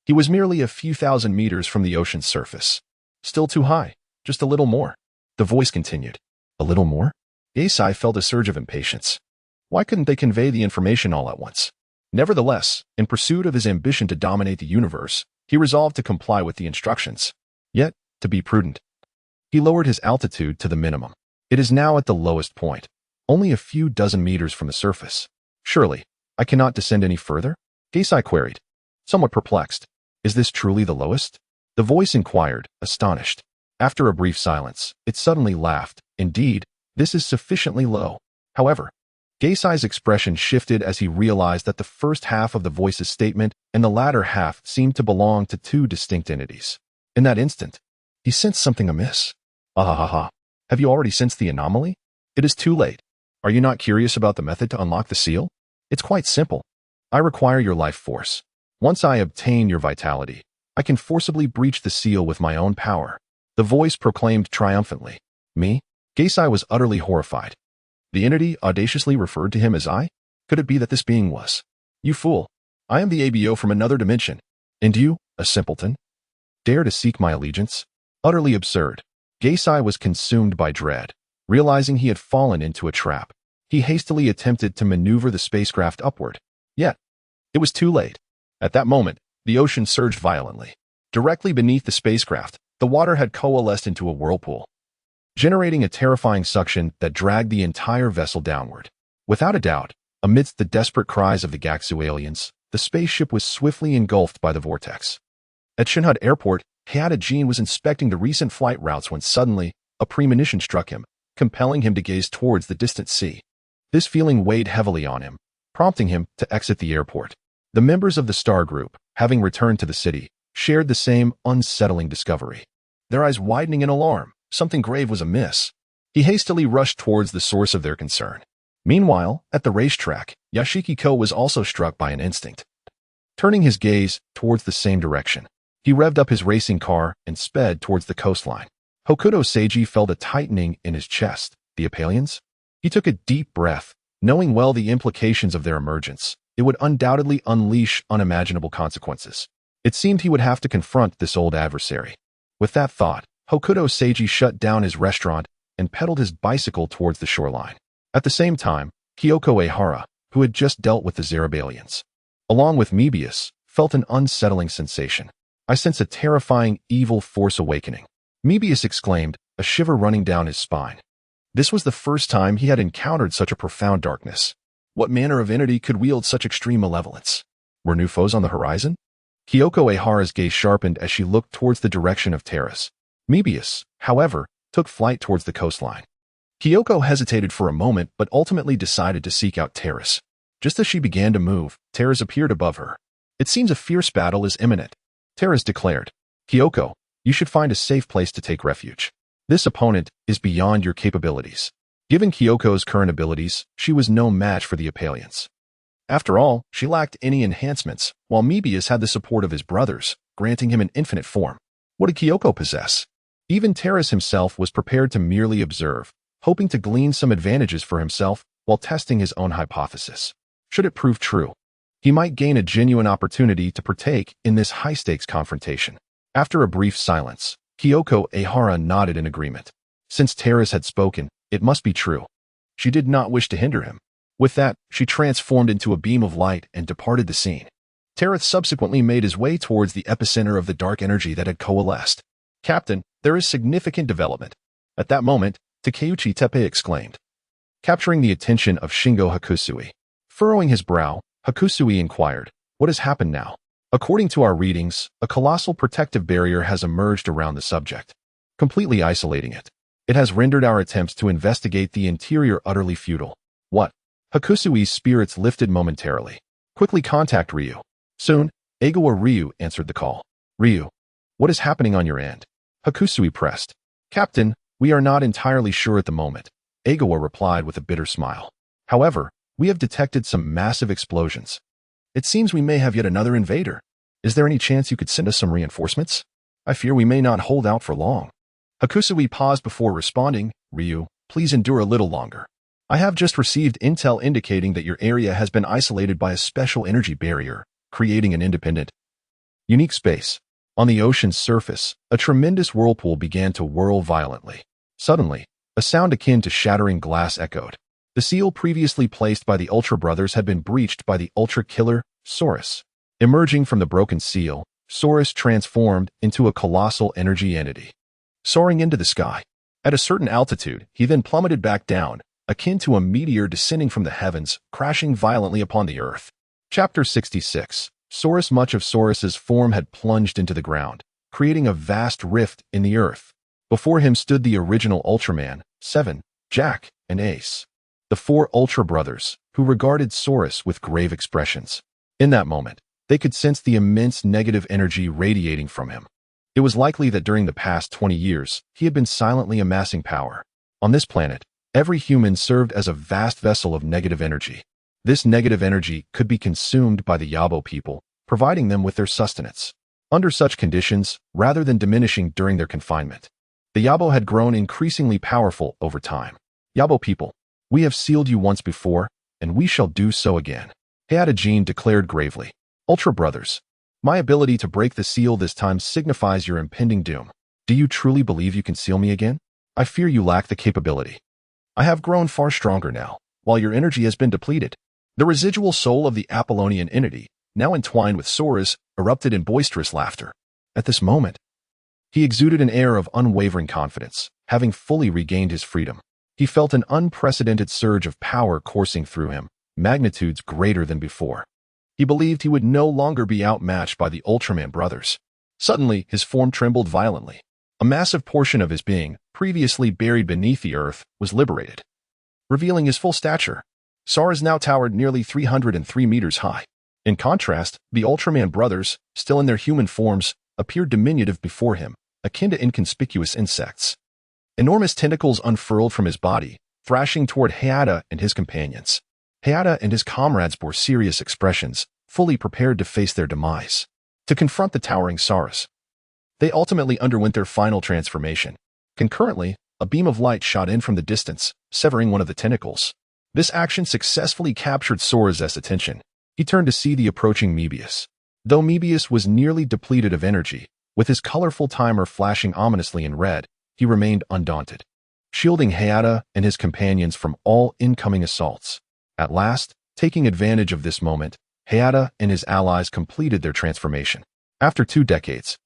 he was merely a few thousand meters from the ocean's surface. "Still too high. Just a little more." The voice continued. "A little more?" Gaisai felt a surge of impatience. Why couldn't they convey the information all at once? Nevertheless, in pursuit of his ambition to dominate the universe, he resolved to comply with the instructions. Yet, to be prudent, he lowered his altitude to the minimum. It is now at the lowest point, only a few dozen meters from the surface. "Surely, I cannot descend any further?" Gaisai queried, somewhat perplexed. "Is this truly the lowest?" The voice inquired, astonished. After a brief silence, it suddenly laughed. "Indeed, this is sufficiently low." However, Gaisai's expression shifted as he realized that the first half of the voice's statement and the latter half seemed to belong to two distinct entities. In that instant, he sensed something amiss. "Ah. Have you already sensed the anomaly? It is too late. Are you not curious about the method to unlock the seal? It's quite simple. I require your life force. Once I obtain your vitality, I can forcibly breach the seal with my own power. The voice proclaimed triumphantly. Me? Geisai was utterly horrified. The entity audaciously referred to him as I? Could it be that this being was? You fool. I am the ABO from another dimension. And you, a simpleton, dare to seek my allegiance? Utterly absurd. Geisai was consumed by dread. Realizing he had fallen into a trap, he hastily attempted to maneuver the spacecraft upward. Yet, it was too late. At that moment, the ocean surged violently. Directly beneath the spacecraft, the water had coalesced into a whirlpool, generating a terrifying suction that dragged the entire vessel downward. Without a doubt, amidst the desperate cries of the Gaxu aliens, the spaceship was swiftly engulfed by the vortex. At Shinhud Airport, Hayata Jean was inspecting the recent flight routes when suddenly, a premonition struck him, compelling him to gaze towards the distant sea. This feeling weighed heavily on him, prompting him to exit the airport. The members of the Star Group, having returned to the city, shared the same unsettling discovery. Their eyes widening in alarm, something grave was amiss. He hastily rushed towards the source of their concern. Meanwhile, at the racetrack, Yashikiko was also struck by an instinct. Turning his gaze towards the same direction, he revved up his racing car and sped towards the coastline. Hokuto Seiji felt a tightening in his chest. The Apalians? He took a deep breath, knowing well the implications of their emergence. It would undoubtedly unleash unimaginable consequences. It seemed he would have to confront this old adversary. With that thought, Hokuto Seiji shut down his restaurant and pedaled his bicycle towards the shoreline. At the same time, Kyoko Ehara, who had just dealt with the Zarabalians, along with Mebius, felt an unsettling sensation. I sense a terrifying, evil force awakening. Mebius exclaimed, a shiver running down his spine. This was the first time he had encountered such a profound darkness. What manner of entity could wield such extreme malevolence? Were new foes on the horizon? Kyoko Ehara's gaze sharpened as she looked towards the direction of Terrace. Mebius, however, took flight towards the coastline. Kyoko hesitated for a moment but ultimately decided to seek out Terrace. Just as she began to move, Terrace appeared above her. It seems a fierce battle is imminent, Terrace declared. Kyoko, you should find a safe place to take refuge. This opponent is beyond your capabilities. Given Kyoko's current abilities, she was no match for the Apalians. After all, she lacked any enhancements, while Mebius had the support of his brothers, granting him an infinite form. What did Kyoko possess? Even Terrace himself was prepared to merely observe, hoping to glean some advantages for himself while testing his own hypothesis. Should it prove true, he might gain a genuine opportunity to partake in this high-stakes confrontation. After a brief silence, Kyoko Ehara nodded in agreement. Since Terrace had spoken, it must be true. She did not wish to hinder him. With that, she transformed into a beam of light and departed the scene. Terrace subsequently made his way towards the epicenter of the dark energy that had coalesced. Captain, there is significant development. At that moment, Takeuchi Teppei exclaimed, capturing the attention of Shingo Hakusui. Furrowing his brow, Hakusui inquired, what has happened now? According to our readings, a colossal protective barrier has emerged around the subject, completely isolating it. It has rendered our attempts to investigate the interior utterly futile. What? Hakusui's spirits lifted momentarily. Quickly contact Ryu. Soon, Egawa Ryu answered the call. Ryu, what is happening on your end? Hakusui pressed. Captain, we are not entirely sure at the moment, Egawa replied with a bitter smile. However, we have detected some massive explosions. It seems we may have yet another invader. Is there any chance you could send us some reinforcements? I fear we may not hold out for long. Hakusui paused before responding. Ryu, please endure a little longer. I have just received intel indicating that your area has been isolated by a special energy barrier, creating an independent, unique space. On the ocean's surface, a tremendous whirlpool began to whirl violently. Suddenly, a sound akin to shattering glass echoed. The seal previously placed by the Ultra Brothers had been breached by the Ultra Killer, Saurus. Emerging from the broken seal, Saurus transformed into a colossal energy entity, soaring into the sky. At a certain altitude, he then plummeted back down, akin to a meteor descending from the heavens, crashing violently upon the earth. Chapter 66. Saurus. Much of Saurus's form had plunged into the ground, creating a vast rift in the earth. Before him stood the original Ultraman, Seven, Jack, and Ace, the four Ultra Brothers, who regarded Saurus with grave expressions. In that moment, they could sense the immense negative energy radiating from him. It was likely that during the past 20 years, he had been silently amassing power. On this planet, every human served as a vast vessel of negative energy. This negative energy could be consumed by the Yabo people, providing them with their sustenance. Under such conditions, rather than diminishing during their confinement, the Yabo had grown increasingly powerful over time. Yabo people, we have sealed you once before, and we shall do so again. Heata declared gravely. Ultra brothers, my ability to break the seal this time signifies your impending doom. Do you truly believe you can seal me again? I fear you lack the capability. I have grown far stronger now, while your energy has been depleted. The residual soul of the Apollonian entity, now entwined with Sora's, erupted in boisterous laughter. At this moment, he exuded an air of unwavering confidence, having fully regained his freedom. He felt an unprecedented surge of power coursing through him, magnitudes greater than before. He believed he would no longer be outmatched by the Ultraman brothers. Suddenly, his form trembled violently. A massive portion of his being, previously buried beneath the earth, was liberated, revealing his full stature. Sora's now towered nearly 303 meters high. In contrast, the Ultraman brothers, still in their human forms, appeared diminutive before him, akin to inconspicuous insects. Enormous tentacles unfurled from his body, thrashing toward Heata and his companions. Heata and his comrades bore serious expressions, fully prepared to face their demise. To confront the towering Saurus, they ultimately underwent their final transformation. Concurrently, a beam of light shot in from the distance, severing one of the tentacles. This action successfully captured Sora's attention. He turned to see the approaching Mebius. Though Mebius was nearly depleted of energy, with his colorful timer flashing ominously in red, he remained undaunted, shielding Heata and his companions from all incoming assaults. At last, taking advantage of this moment, Heata and his allies completed their transformation. After 2 decades,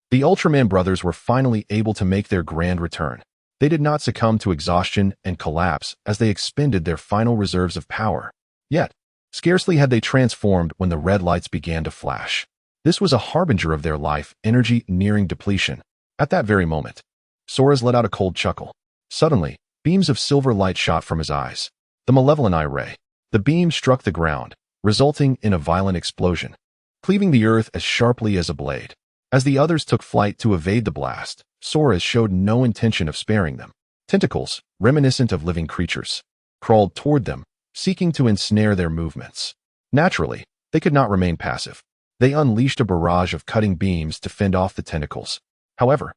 the Ultraman brothers were finally able to make their grand return. They did not succumb to exhaustion and collapse as they expended their final reserves of power. Yet, scarcely had they transformed when the red lights began to flash. This was a harbinger of their life energy nearing depletion. At that very moment, Sora's let out a cold chuckle. Suddenly, beams of silver light shot from his eyes. The malevolent eye ray. The beam struck the ground, resulting in a violent explosion, cleaving the earth as sharply as a blade. As the others took flight to evade the blast, Sora showed no intention of sparing them. Tentacles, reminiscent of living creatures, crawled toward them, seeking to ensnare their movements. Naturally, they could not remain passive. They unleashed a barrage of cutting beams to fend off the tentacles. However,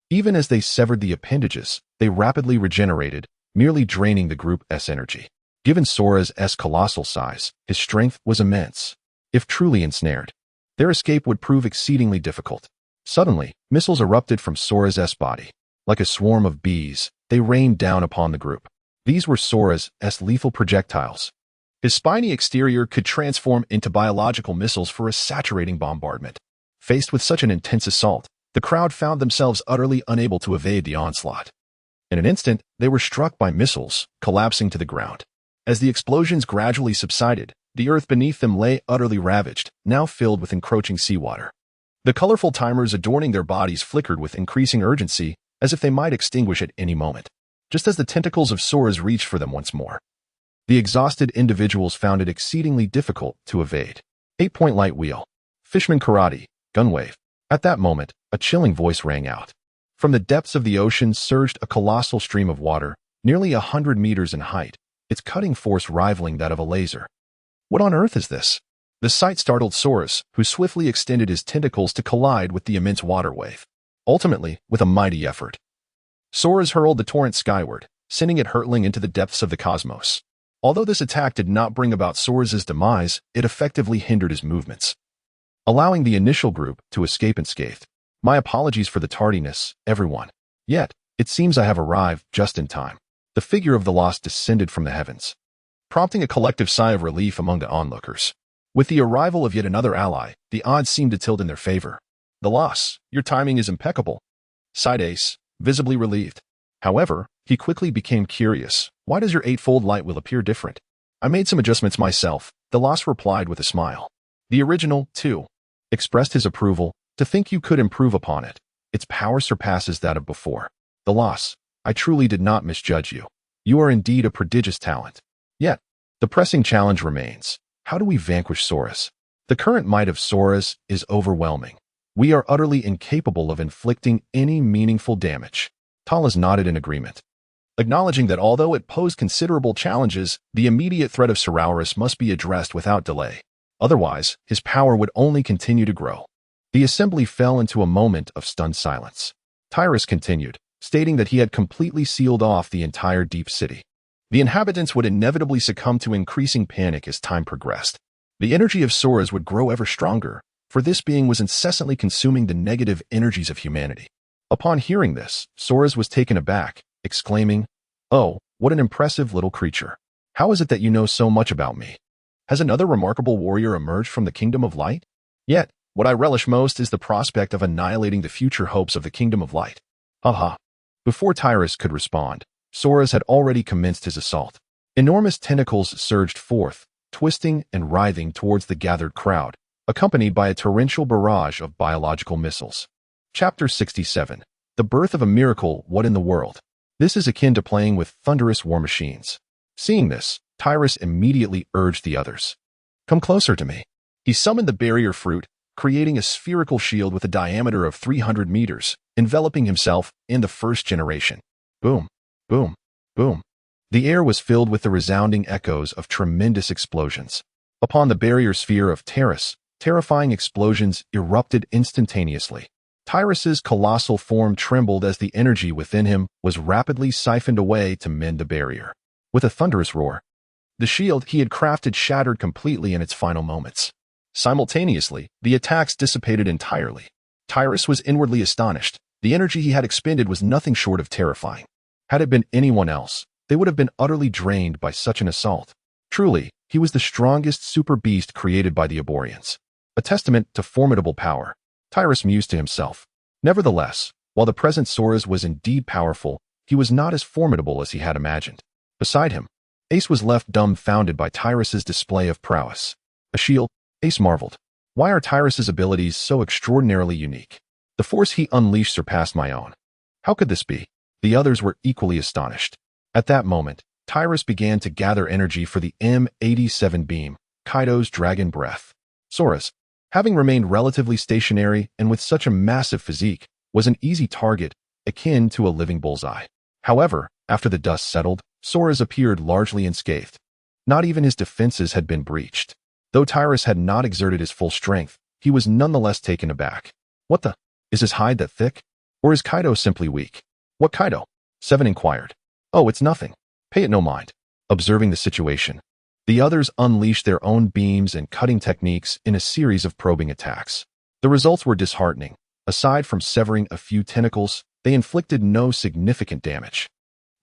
even as they severed the appendages, they rapidly regenerated, merely draining the group's energy. Given Sora's colossal size, his strength was immense. If truly ensnared, their escape would prove exceedingly difficult. Suddenly, missiles erupted from Sora's body. Like a swarm of bees, they rained down upon the group. These were Sora's lethal projectiles. His spiny exterior could transform into biological missiles for a saturating bombardment. Faced with such an intense assault, the crowd found themselves utterly unable to evade the onslaught. In an instant, they were struck by missiles, collapsing to the ground. As the explosions gradually subsided, the earth beneath them lay utterly ravaged, now filled with encroaching seawater. The colorful timers adorning their bodies flickered with increasing urgency, as if they might extinguish at any moment. Just as the tentacles of Sora's reached for them once more, the exhausted individuals found it exceedingly difficult to evade. 8-point light wheel. Fishman karate. Gunwave. At that moment, a chilling voice rang out. From the depths of the ocean surged a colossal stream of water, nearly 100 meters in height, its cutting force rivaling that of a laser. What on earth is this? The sight startled Sora's, who swiftly extended his tentacles to collide with the immense water wave. Ultimately, with a mighty effort, Sora's hurled the torrent skyward, sending it hurtling into the depths of the cosmos. Although this attack did not bring about Sora's demise, it effectively hindered his movements, allowing the initial group to escape unscathed. My apologies for the tardiness, everyone. Yet, it seems I have arrived just in time. The figure of the lost descended from the heavens, prompting a collective sigh of relief among the onlookers. With the arrival of yet another ally, the odds seemed to tilt in their favor. The loss, your timing is impeccable, sighed Ace, visibly relieved. However, he quickly became curious. Why does your 8-fold light wheel appear different? I made some adjustments myself, the lost replied with a smile. The original, too, expressed his approval. To think you could improve upon it. Its power surpasses that of before. The loss, I truly did not misjudge you. You are indeed a prodigious talent. Yet, the pressing challenge remains. How do we vanquish Sora's? The current might of Sora's is overwhelming. We are utterly incapable of inflicting any meaningful damage. Talas nodded in agreement, acknowledging that although it posed considerable challenges, the immediate threat of Sorauros must be addressed without delay. Otherwise, his power would only continue to grow. The assembly fell into a moment of stunned silence. Tyrus continued, stating that he had completely sealed off the entire deep city. The inhabitants would inevitably succumb to increasing panic as time progressed. The energy of Soras would grow ever stronger, for this being was incessantly consuming the negative energies of humanity. Upon hearing this, Soras was taken aback, exclaiming, "Oh, what an impressive little creature. How is it that you know so much about me? Has another remarkable warrior emerged from the Kingdom of Light? Yet, what I relish most is the prospect of annihilating the future hopes of the Kingdom of Light." Haha. Before Tyrus could respond, Soras had already commenced his assault. Enormous tentacles surged forth, twisting and writhing towards the gathered crowd, accompanied by a torrential barrage of biological missiles. Chapter 67. The Birth of a Miracle. What in the world? This is akin to playing with thunderous war machines. Seeing this, Tyrus immediately urged the others. "Come closer to me." He summoned the barrier fruit, creating a spherical shield with a diameter of 300 meters, enveloping himself in the first generation. Boom, boom, boom. The air was filled with the resounding echoes of tremendous explosions. Upon the barrier sphere of Terrace, terrifying explosions erupted instantaneously. Tyrus's colossal form trembled as the energy within him was rapidly siphoned away to mend the barrier. With a thunderous roar, the shield he had crafted shattered completely in its final moments. Simultaneously, the attacks dissipated entirely. Tyrus was inwardly astonished. The energy he had expended was nothing short of terrifying. Had it been anyone else, they would have been utterly drained by such an assault. Truly, he was the strongest super beast created by the Aborians. A testament to formidable power. Tyrus mused to himself. Nevertheless, while the present Soras was indeed powerful, he was not as formidable as he had imagined. Beside him, Ace was left dumbfounded by Tyrus's display of prowess. A shield? Ace marveled. Why are Tyrus's abilities so extraordinarily unique? The force he unleashed surpassed my own. How could this be? The others were equally astonished. At that moment, Tyrus began to gather energy for the M87 beam, Kaido's dragon breath. Soras, having remained relatively stationary and with such a massive physique, was an easy target, akin to a living bullseye. However, after the dust settled, Soras appeared largely unscathed. Not even his defenses had been breached. Though Tyrus had not exerted his full strength, he was nonetheless taken aback. What the? Is his hide that thick? Or is Kaido simply weak? What Kaido? Seven inquired. Oh, it's nothing. Pay it no mind. Observing the situation, the others unleashed their own beams and cutting techniques in a series of probing attacks. The results were disheartening. Aside from severing a few tentacles, they inflicted no significant damage.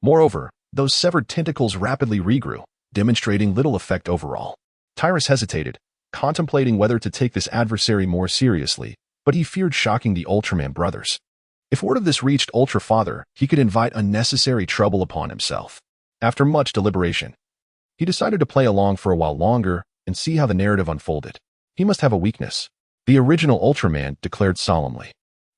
Moreover, those severed tentacles rapidly regrew, demonstrating little effect overall. Tyrus hesitated, contemplating whether to take this adversary more seriously, but he feared shocking the Ultraman brothers. If word of this reached Ultra Father, he could invite unnecessary trouble upon himself. After much deliberation, he decided to play along for a while longer and see how the narrative unfolded. He must have a weakness. The original Ultraman declared solemnly.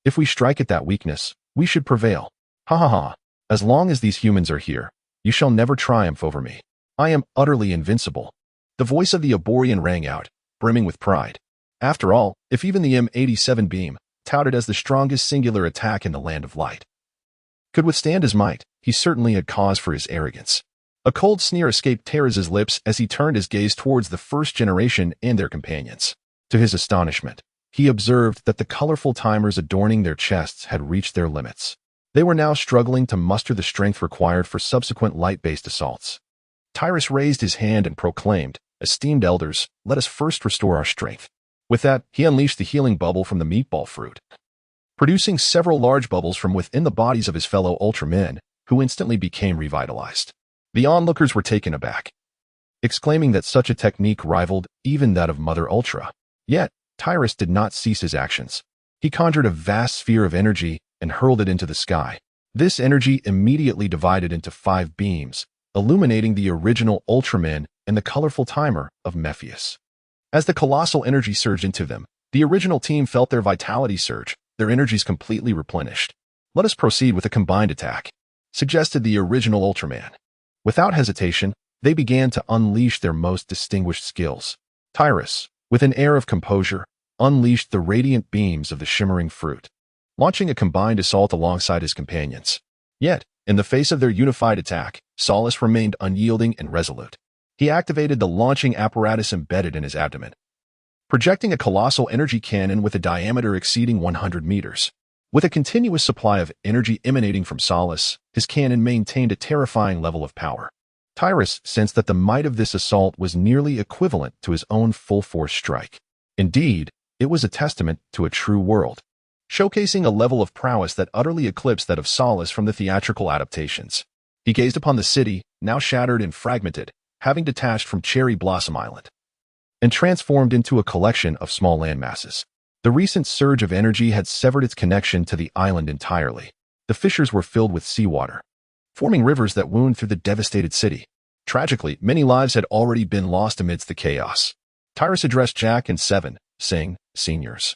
If we strike at that weakness, we should prevail. Ha ha ha. As long as these humans are here, you shall never triumph over me. I am utterly invincible. The voice of the Aborian rang out, brimming with pride. After all, if even the M87 beam, touted as the strongest singular attack in the Land of Light, could withstand his might, he certainly had cause for his arrogance. A cold sneer escaped Terraz's lips as he turned his gaze towards the first generation and their companions. To his astonishment, he observed that the colorful timers adorning their chests had reached their limits. They were now struggling to muster the strength required for subsequent light-based assaults. Tyrus raised his hand and proclaimed, "Esteemed elders, let us first restore our strength." With that, he unleashed the healing bubble from the meatball fruit, producing several large bubbles from within the bodies of his fellow Ultramen, who instantly became revitalized. The onlookers were taken aback, exclaiming that such a technique rivaled even that of Mother Ultra. Yet, Tyrus did not cease his actions. He conjured a vast sphere of energy and hurled it into the sky. This energy immediately divided into 5 beams, illuminating the original Ultraman and the colorful timer of Mephius. As the colossal energy surged into them, the original team felt their vitality surge, their energies completely replenished. "Let us proceed with a combined attack," suggested the original Ultraman. Without hesitation, they began to unleash their most distinguished skills. Tyrus, with an air of composure, unleashed the radiant beams of the shimmering fruit, launching a combined assault alongside his companions. Yet, in the face of their unified attack, Solace remained unyielding and resolute. He activated the launching apparatus embedded in his abdomen. projecting a colossal energy cannon with a diameter exceeding 100 meters. With a continuous supply of energy emanating from Solace, his cannon maintained a terrifying level of power. Tyrus sensed that the might of this assault was nearly equivalent to his own full-force strike. Indeed, it was a testament to a true world, showcasing a level of prowess that utterly eclipsed that of Solace from the theatrical adaptations. He gazed upon the city, now shattered and fragmented, having detached from Cherry Blossom Island, and transformed into a collection of small landmasses. The recent surge of energy had severed its connection to the island entirely. The fissures were filled with seawater, forming rivers that wound through the devastated city. Tragically, many lives had already been lost amidst the chaos. Tyrus addressed Jack and Seven, saying, "Seniors.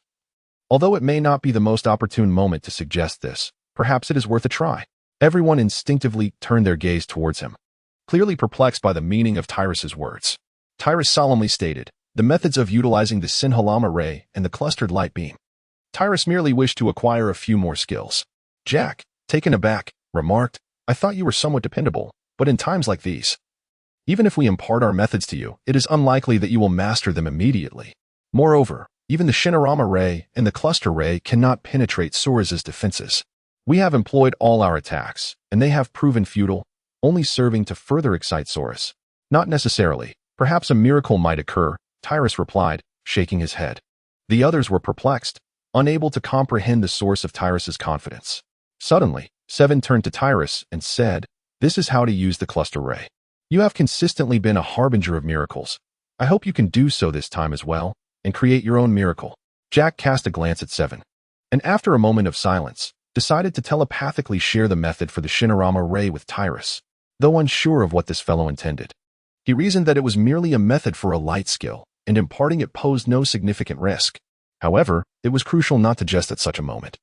Although it may not be the most opportune moment to suggest this, perhaps it is worth a try." Everyone instinctively turned their gaze towards him, clearly perplexed by the meaning of Tyrus's words. Tyrus solemnly stated, "The methods of utilizing the Sinhalama ray and the clustered light beam." Tyrus merely wished to acquire a few more skills. Jack, taken aback, remarked, "I thought you were somewhat dependable, but in times like these, even if we impart our methods to you, it is unlikely that you will master them immediately. Moreover, even the Shinarama ray and the cluster ray cannot penetrate Sora's defenses. We have employed all our attacks, and they have proven futile, only serving to further excite Sora's." "Not necessarily. Perhaps a miracle might occur," Tyrus replied, shaking his head. The others were perplexed, unable to comprehend the source of Tyrus's confidence. Suddenly, Seven turned to Tyrus and said, "This is how to use the cluster ray. You have consistently been a harbinger of miracles. I hope you can do so this time as well, and create your own miracle." Jack cast a glance at Seven, and after a moment of silence, decided to telepathically share the method for the Shinarama ray with Tyrus, though unsure of what this fellow intended. He reasoned that it was merely a method for a light skill, and imparting it posed no significant risk. However, it was crucial not to jest at such a moment,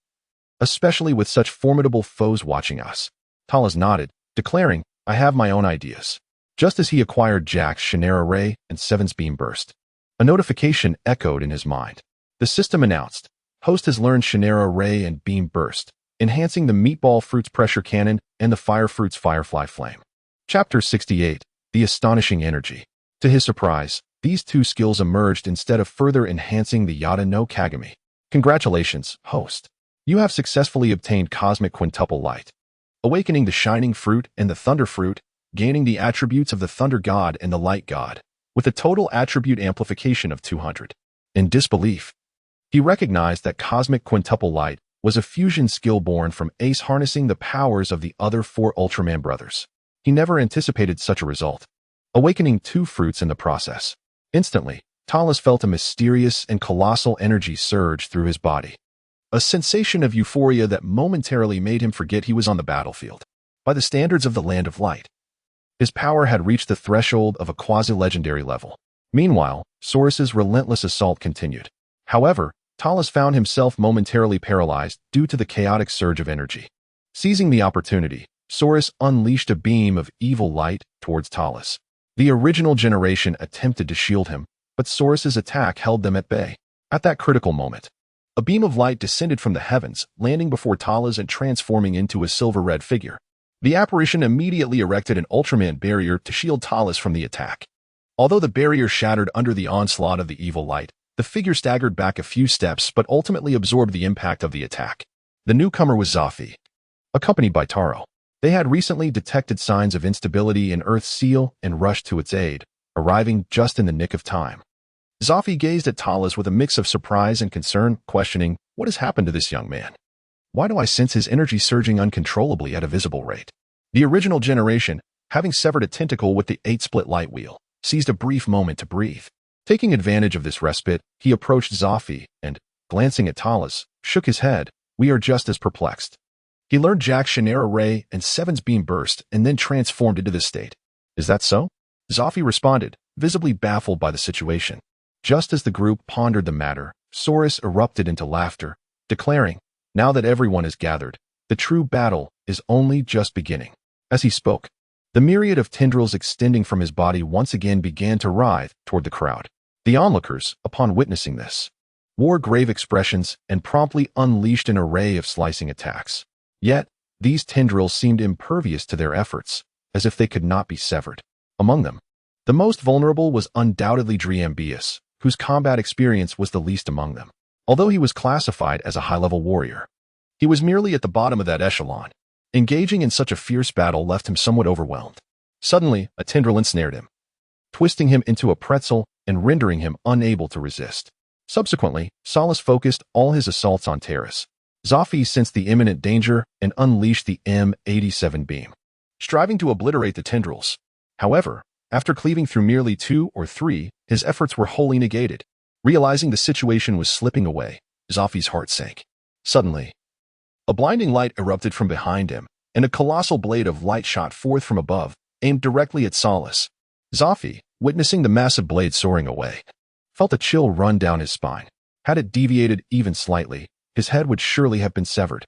especially with such formidable foes watching us. Talas nodded, declaring, "I have my own ideas." Just as he acquired Jack's Shinara ray and Seven's beam burst, a notification echoed in his mind. The system announced, "Host has learned Shinara ray and beam burst, enhancing the Meatball Fruit's pressure cannon and the Fire Fruit's Firefly Flame." Chapter 68, The Astonishing Energy. To his surprise, these two skills emerged instead of further enhancing the Yada no Kagami. "Congratulations, Host. You have successfully obtained Cosmic Quintuple Light, awakening the Shining Fruit and the Thunder Fruit, gaining the attributes of the Thunder God and the Light God, with a total attribute amplification of 200. In disbelief, he recognized that Cosmic Quintuple Light was a fusion skill born from Ace harnessing the powers of the other 4 Ultraman brothers. He never anticipated such a result, awakening 2 fruits in the process. Instantly, Talas felt a mysterious and colossal energy surge through his body, a sensation of euphoria that momentarily made him forget he was on the battlefield. By the standards of the Land of Light, his power had reached the threshold of a quasi-legendary level. Meanwhile, Sora's relentless assault continued. However, Talas found himself momentarily paralyzed due to the chaotic surge of energy. Seizing the opportunity, Soras unleashed a beam of evil light towards Talas. The original generation attempted to shield him, but Sora's attack held them at bay. At that critical moment, a beam of light descended from the heavens, landing before Talas and transforming into a silver-red figure. The apparition immediately erected an Ultraman barrier to shield Talas from the attack. Although the barrier shattered under the onslaught of the evil light, the figure staggered back a few steps but ultimately absorbed the impact of the attack. The newcomer was Zafi, accompanied by Taro. They had recently detected signs of instability in Earth's seal and rushed to its aid, arriving just in the nick of time. Zafi gazed at Talas with a mix of surprise and concern, questioning, "What has happened to this young man? Why do I sense his energy surging uncontrollably at a visible rate?" The original generation, having severed a tentacle with the 8-split light wheel, seized a brief moment to breathe. Taking advantage of this respite, he approached Zafi and, glancing at Talas, shook his head. "We are just as perplexed." He learned Jack's Shinara ray and Seven's beam burst and then transformed into this state. "Is that so?" Zafi responded, visibly baffled by the situation. Just as the group pondered the matter, Soras erupted into laughter, declaring, "Now that everyone is gathered, the true battle is only just beginning." As he spoke, the myriad of tendrils extending from his body once again began to writhe toward the crowd. The onlookers, upon witnessing this, wore grave expressions and promptly unleashed an array of slicing attacks. Yet, these tendrils seemed impervious to their efforts, as if they could not be severed. Among them, the most vulnerable was undoubtedly Driambius, whose combat experience was the least among them. Although he was classified as a high-level warrior, he was merely at the bottom of that echelon. Engaging in such a fierce battle left him somewhat overwhelmed. Suddenly, a tendril ensnared him, twisting him into a pretzel and rendering him unable to resist. Subsequently, Solace focused all his assaults on Terrace. Zophi sensed the imminent danger and unleashed the M87 beam, striving to obliterate the tendrils. However, after cleaving through merely 2 or 3, his efforts were wholly negated. Realizing the situation was slipping away, Zophi's heart sank. Suddenly, a blinding light erupted from behind him, and a colossal blade of light shot forth from above, aimed directly at Solace. Zophi, witnessing the massive blade soaring away, felt a chill run down his spine. Had it deviated even slightly, his head would surely have been severed.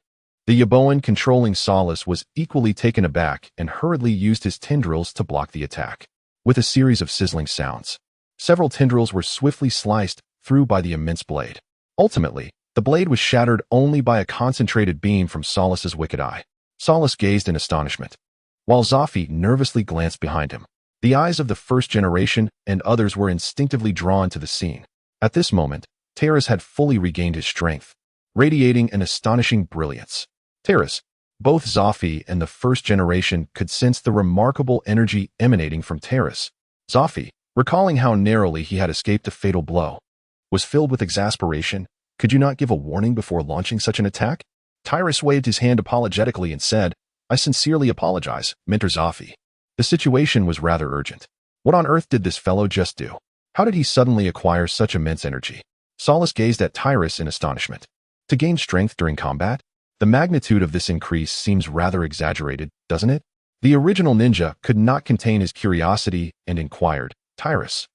The Yaboan controlling Solace was equally taken aback and hurriedly used his tendrils to block the attack. With a series of sizzling sounds, several tendrils were swiftly sliced through by the immense blade. Ultimately, the blade was shattered only by a concentrated beam from Solace's wicked eye. Solace gazed in astonishment, while Zophi nervously glanced behind him. The eyes of the first generation and others were instinctively drawn to the scene. At this moment, Terrace had fully regained his strength, radiating an astonishing brilliance. Terrace, both Zophi and the first generation could sense the remarkable energy emanating from Terrace. Zophi, recalling how narrowly he had escaped a fatal blow, was filled with exasperation. Could you not give a warning before launching such an attack? Tyrus waved his hand apologetically and said, I sincerely apologize, Mentor Zophi. The situation was rather urgent. What on earth did this fellow just do? How did he suddenly acquire such immense energy? Solace gazed at Tyrus in astonishment. To gain strength during combat? The magnitude of this increase seems rather exaggerated, doesn't it? The original ninja could not contain his curiosity and inquired, Tyrus,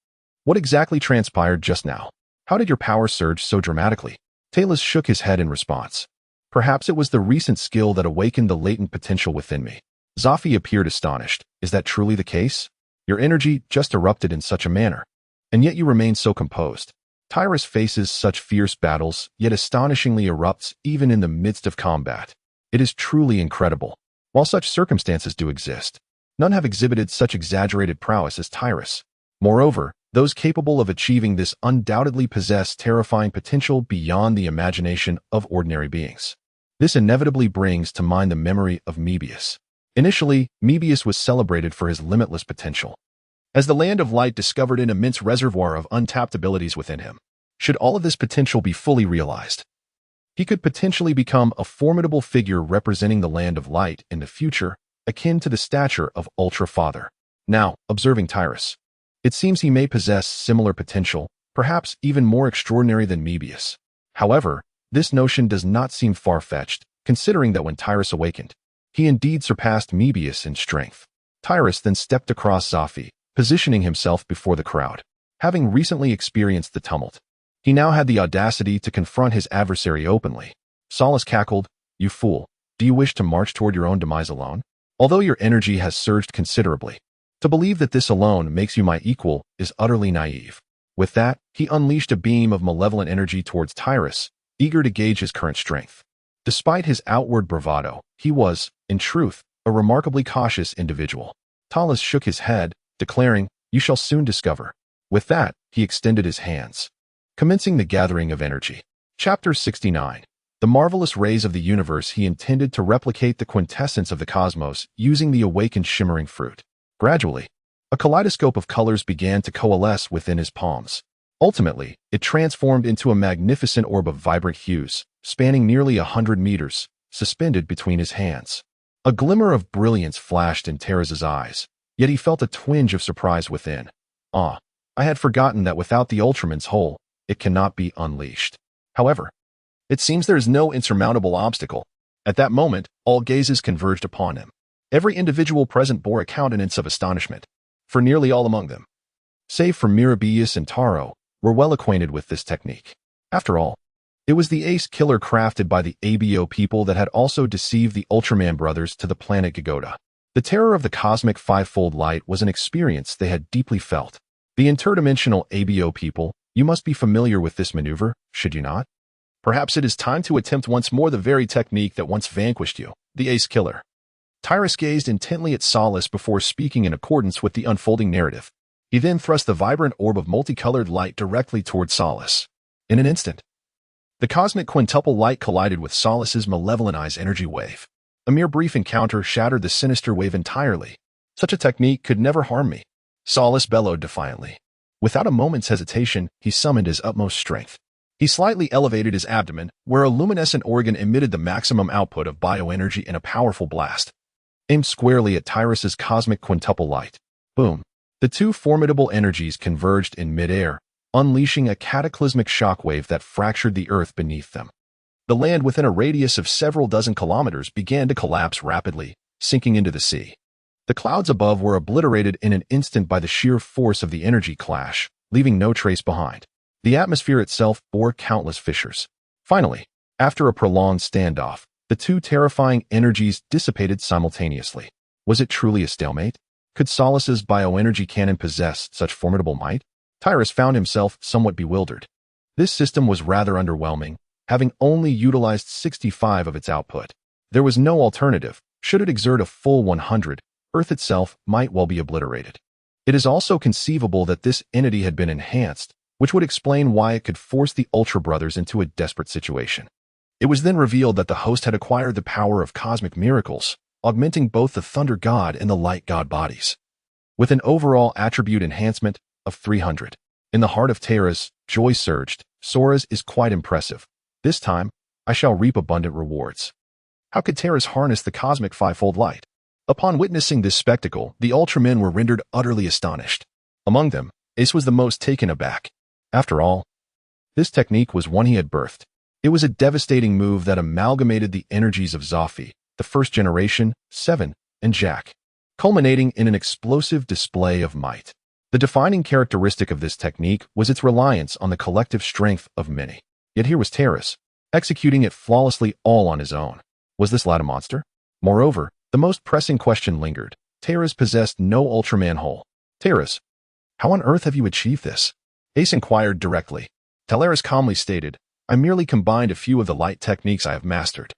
what exactly transpired just now? How did your power surge so dramatically? Talus shook his head in response. Perhaps it was the recent skill that awakened the latent potential within me. Zophi appeared astonished. Is that truly the case? Your energy just erupted in such a manner, and yet you remain so composed. Tyrus faces such fierce battles, yet astonishingly erupts even in the midst of combat. It is truly incredible. While such circumstances do exist, none have exhibited such exaggerated prowess as Tyrus. Moreover, those capable of achieving this undoubtedly possess terrifying potential beyond the imagination of ordinary beings. This inevitably brings to mind the memory of Mebius. Initially, Mebius was celebrated for his limitless potential, as the Land of Light discovered an immense reservoir of untapped abilities within him. Should all of this potential be fully realized, he could potentially become a formidable figure representing the Land of Light in the future, akin to the stature of Ultra Father. Now, observing Tyrus, it seems he may possess similar potential, perhaps even more extraordinary than Mebius. However, this notion does not seem far-fetched, considering that when Tyrus awakened, he indeed surpassed Mebius in strength. Tyrus then stepped across Zophi, positioning himself before the crowd. Having recently experienced the tumult, he now had the audacity to confront his adversary openly. Solace cackled, You fool, do you wish to march toward your own demise alone? Although your energy has surged considerably, to believe that this alone makes you my equal is utterly naive. With that, he unleashed a beam of malevolent energy towards Tyrus, eager to gauge his current strength. Despite his outward bravado, he was, in truth, a remarkably cautious individual. Talus shook his head, declaring, You shall soon discover. With that, he extended his hands, commencing the gathering of energy. Chapter 69. The marvelous rays of the universe. He intended to replicate the quintessence of the cosmos using the awakened shimmering fruit. Gradually, a kaleidoscope of colors began to coalesce within his palms. Ultimately, it transformed into a magnificent orb of vibrant hues, spanning nearly 100 meters, suspended between his hands. A glimmer of brilliance flashed in Terrace's eyes, yet he felt a twinge of surprise within. I had forgotten that without the Ultraman's whole, it cannot be unleashed. However, it seems there is no insurmountable obstacle. At that moment, all gazes converged upon him. Every individual present bore a countenance of astonishment, for nearly all among them, save for Mirabius and Taro, were well acquainted with this technique. After all, it was the ace killer crafted by the ABO people that had also deceived the Ultraman brothers to the planet Gagoda. The terror of the cosmic fivefold light was an experience they had deeply felt. The interdimensional ABO people, you must be familiar with this maneuver, should you not? Perhaps it is time to attempt once more the very technique that once vanquished you, the ace killer. Tyrus gazed intently at Solace before speaking in accordance with the unfolding narrative. He then thrust the vibrant orb of multicolored light directly toward Solace. In an instant, the cosmic quintuple light collided with Solace's malevolent eyes energy wave. A mere brief encounter shattered the sinister wave entirely. Such a technique could never harm me, Solace bellowed defiantly. Without a moment's hesitation, he summoned his utmost strength. He slightly elevated his abdomen, where a luminescent organ emitted the maximum output of bioenergy in a powerful blast. Aimed squarely at Tyrus's cosmic quintuple light. Boom. The two formidable energies converged in midair, unleashing a cataclysmic shockwave that fractured the earth beneath them. The land within a radius of several dozen kilometers began to collapse rapidly, sinking into the sea. The clouds above were obliterated in an instant by the sheer force of the energy clash, leaving no trace behind. The atmosphere itself bore countless fissures. Finally, after a prolonged standoff, the two terrifying energies dissipated simultaneously. Was it truly a stalemate? Could Solace's bioenergy cannon possess such formidable might? Tyrus found himself somewhat bewildered. This system was rather underwhelming, having only utilized 65 of its output. There was no alternative. Should it exert a full 100, Earth itself might well be obliterated. It is also conceivable that this entity had been enhanced, which would explain why it could force the Ultra Brothers into a desperate situation. It was then revealed that the host had acquired the power of cosmic miracles, augmenting both the Thunder God and the Light God bodies. With an overall attribute enhancement of 300. In the heart of Terra's, joy surged. Sora's is quite impressive. This time, I shall reap abundant rewards. How could Terra's harness the cosmic fivefold light? Upon witnessing this spectacle, the Ultramen were rendered utterly astonished. Among them, Ace was the most taken aback. After all, this technique was one he had birthed. It was a devastating move that amalgamated the energies of Zophie, the first generation, Seven, and Jack, culminating in an explosive display of might. The defining characteristic of this technique was its reliance on the collective strength of many. Yet here was Terrace, executing it flawlessly all on his own. Was this lad a monster? Moreover, the most pressing question lingered. Terrace possessed no Ultraman whole. Terrace, how on earth have you achieved this? Ace inquired directly. Talaris calmly stated, I merely combined a few of the light techniques I have mastered.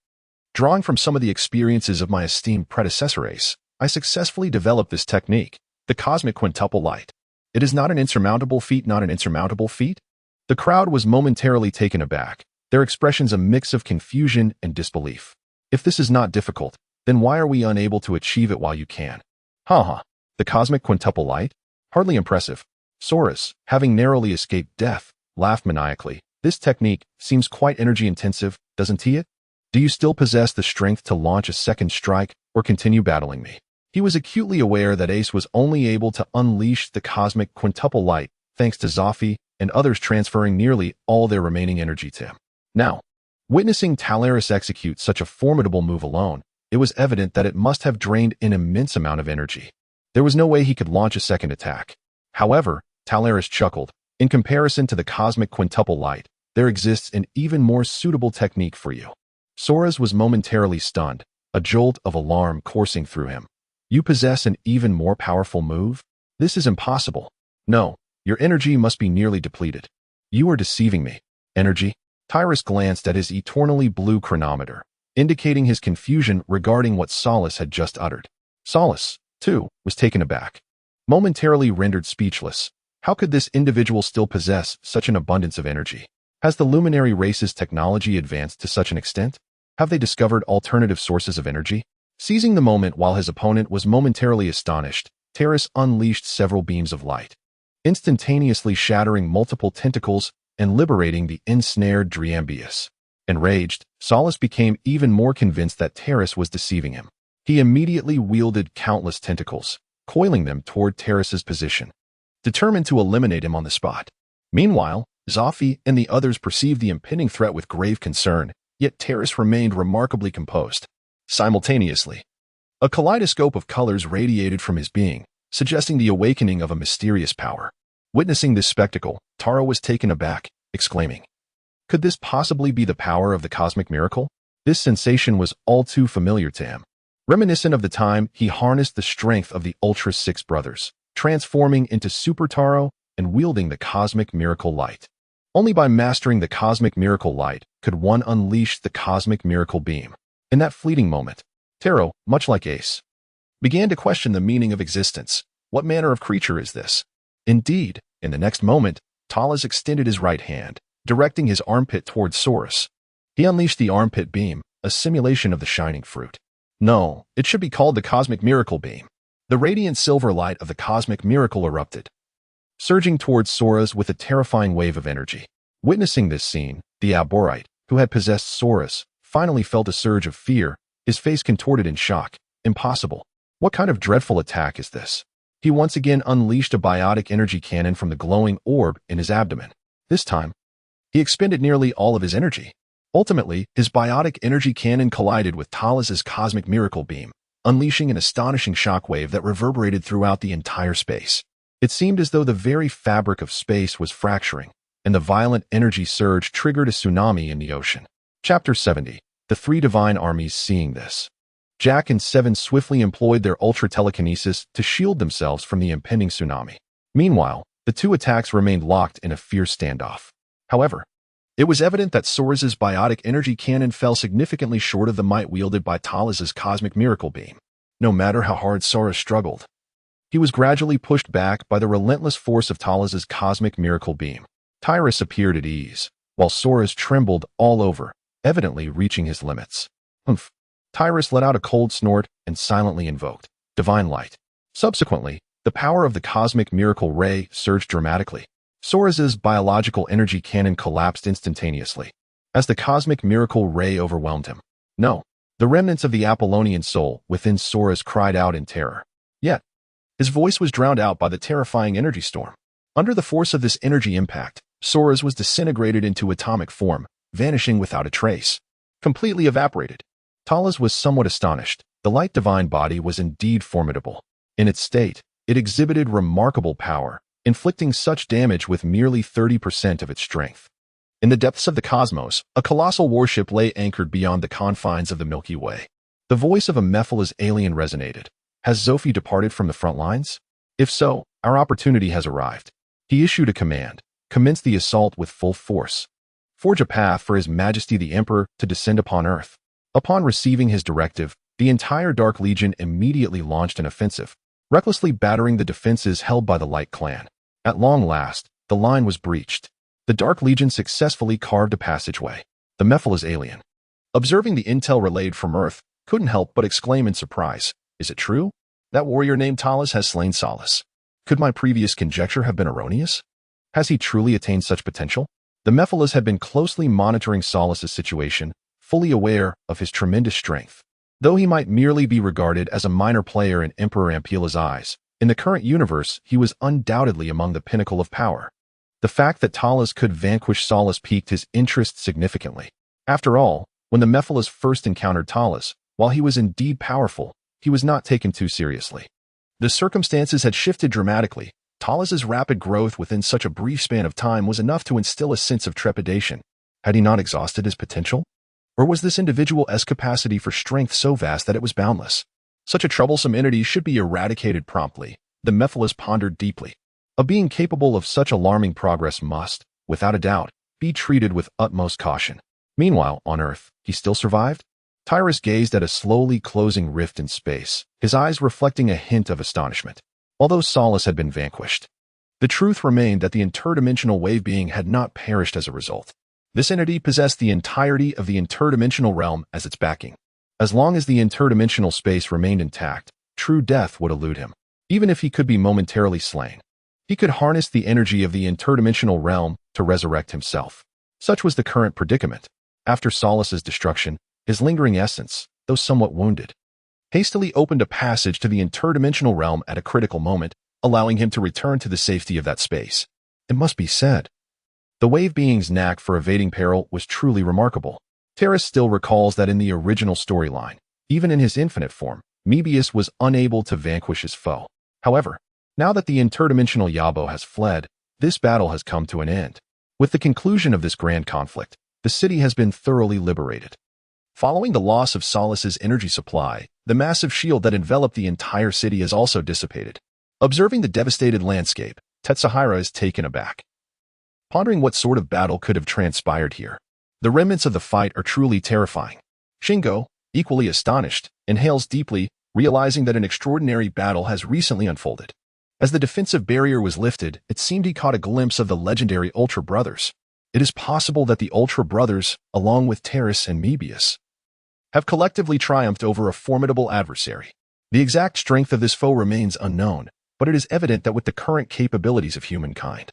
Drawing from some of the experiences of my esteemed predecessor Ace, I successfully developed this technique, the cosmic quintuple light. It is not an insurmountable feat, not an insurmountable feat? The crowd was momentarily taken aback, their expressions a mix of confusion and disbelief. If this is not difficult, then why are we unable to achieve it while you can? The cosmic quintuple light? Hardly impressive. Sora's, having narrowly escaped death, laughed maniacally. This technique seems quite energy-intensive, doesn't it? Do you still possess the strength to launch a second strike or continue battling me? He was acutely aware that Ace was only able to unleash the cosmic quintuple light thanks to Zophie and others transferring nearly all their remaining energy to him. Now, witnessing Talaris execute such a formidable move alone, it was evident that it must have drained an immense amount of energy. There was no way he could launch a second attack. However, Talaris chuckled. In comparison to the cosmic quintuple light, there exists an even more suitable technique for you. Sora's was momentarily stunned, a jolt of alarm coursing through him. You possess an even more powerful move? This is impossible. No, your energy must be nearly depleted. You are deceiving me. Energy? Tyrus glanced at his eternally blue chronometer, indicating his confusion regarding what Solace had just uttered. Solace, too, was taken aback. Momentarily rendered speechless, how could this individual still possess such an abundance of energy? Has the luminary race's technology advanced to such an extent? Have they discovered alternative sources of energy? Seizing the moment while his opponent was momentarily astonished, Terrace unleashed several beams of light, instantaneously shattering multiple tentacles and liberating the ensnared Driambius. Enraged, Solace became even more convinced that Terrace was deceiving him. He immediately wielded countless tentacles, coiling them toward Terrace's position, determined to eliminate him on the spot. Meanwhile, Zophie and the others perceived the impending threat with grave concern, yet Terrace remained remarkably composed. Simultaneously, a kaleidoscope of colors radiated from his being, suggesting the awakening of a mysterious power. Witnessing this spectacle, Taro was taken aback, exclaiming, could this possibly be the power of the cosmic miracle? This sensation was all too familiar to him, reminiscent of the time he harnessed the strength of the Ultra Six Brothers, transforming into Super Taro and wielding the cosmic miracle light. Only by mastering the cosmic miracle light could one unleash the cosmic miracle beam. In that fleeting moment, Taro, much like Ace, began to question the meaning of existence. What manner of creature is this? Indeed, in the next moment, Talas extended his right hand, directing his armpit towards Saurus. He unleashed the armpit beam, a simulation of the shining fruit. No, it should be called the cosmic miracle beam. The radiant silver light of the cosmic miracle erupted, surging towards Saurus with a terrifying wave of energy. Witnessing this scene, the Alborite, who had possessed Saurus, finally felt a surge of fear, his face contorted in shock. Impossible. What kind of dreadful attack is this? He once again unleashed a biotic energy cannon from the glowing orb in his abdomen. This time, he expended nearly all of his energy. Ultimately, his biotic energy cannon collided with Talas's cosmic miracle beam, unleashing an astonishing shockwave that reverberated throughout the entire space. It seemed as though the very fabric of space was fracturing, and the violent energy surge triggered a tsunami in the ocean. Chapter 70. The Three Divine Armies. Seeing this, Jack and Seven swiftly employed their ultra-telekinesis to shield themselves from the impending tsunami. Meanwhile, the two attacks remained locked in a fierce standoff. However, it was evident that Saurus's biotic energy cannon fell significantly short of the might wielded by Talas's cosmic miracle beam. No matter how hard Saurus struggled, he was gradually pushed back by the relentless force of Talas's cosmic miracle beam. Tyrus appeared at ease, while Saurus trembled all over, evidently reaching his limits. Humph. Tyrus let out a cold snort and silently invoked divine light. Subsequently, the power of the cosmic miracle ray surged dramatically. Saurus's biological energy cannon collapsed instantaneously, as the cosmic miracle ray overwhelmed him. No, the remnants of the Apollonian soul within Saurus cried out in terror. Yet, his voice was drowned out by the terrifying energy storm. Under the force of this energy impact, Saurus was disintegrated into atomic form, vanishing without a trace. Completely evaporated. Talas was somewhat astonished. The light divine body was indeed formidable. In its state, it exhibited remarkable power, inflicting such damage with merely 30% of its strength. In the depths of the cosmos, a colossal warship lay anchored beyond the confines of the Milky Way. The voice of a Mephiles alien resonated. Has Zophi departed from the front lines? If so, our opportunity has arrived. He issued a command. Commence the assault with full force. Forge a path for His Majesty the Emperor to descend upon Earth. Upon receiving his directive, the entire Dark Legion immediately launched an offensive, recklessly battering the defenses held by the Light Clan. At long last, the line was breached. The Dark Legion successfully carved a passageway. The Mephiles alien, observing the intel relayed from Earth, couldn't help but exclaim in surprise. Is it true? That warrior named Talas has slain Solus. Could my previous conjecture have been erroneous? Has he truly attained such potential? The Mephiles had been closely monitoring Solus's situation, fully aware of his tremendous strength. Though he might merely be regarded as a minor player in Emperor Ampila's eyes, in the current universe he was undoubtedly among the pinnacle of power. The fact that Talas could vanquish Solus piqued his interest significantly. After all, when the Mephiles first encountered Talas, while he was indeed powerful, he was not taken too seriously. The circumstances had shifted dramatically. Talas's rapid growth within such a brief span of time was enough to instill a sense of trepidation. Had he not exhausted his potential? Or was this individual's capacity for strength so vast that it was boundless? Such a troublesome entity should be eradicated promptly, the Mephiles pondered deeply. A being capable of such alarming progress must, without a doubt, be treated with utmost caution. Meanwhile, on Earth, he still survived? Tyrus gazed at a slowly closing rift in space, his eyes reflecting a hint of astonishment. Although Solus had been vanquished, the truth remained that the interdimensional wave being had not perished as a result. This entity possessed the entirety of the interdimensional realm as its backing. As long as the interdimensional space remained intact, true death would elude him. Even if he could be momentarily slain, he could harness the energy of the interdimensional realm to resurrect himself. Such was the current predicament. After Solus's destruction, his lingering essence, though somewhat wounded, hastily opened a passage to the interdimensional realm at a critical moment, allowing him to return to the safety of that space. It must be said, the wave being's knack for evading peril was truly remarkable. Terrace still recalls that in the original storyline, even in his infinite form, Mebius was unable to vanquish his foe. However, now that the interdimensional Yabo has fled, this battle has come to an end. With the conclusion of this grand conflict, the city has been thoroughly liberated. Following the loss of Solus's energy supply, the massive shield that enveloped the entire city has also dissipated. Observing the devastated landscape, Tetsahira is taken aback, pondering what sort of battle could have transpired here. The remnants of the fight are truly terrifying. Shingo, equally astonished, inhales deeply, realizing that an extraordinary battle has recently unfolded. As the defensive barrier was lifted, it seemed he caught a glimpse of the legendary Ultra Brothers. It is possible that the Ultra Brothers, along with Terrace and Mebius, have collectively triumphed over a formidable adversary. The exact strength of this foe remains unknown, but it is evident that with the current capabilities of humankind,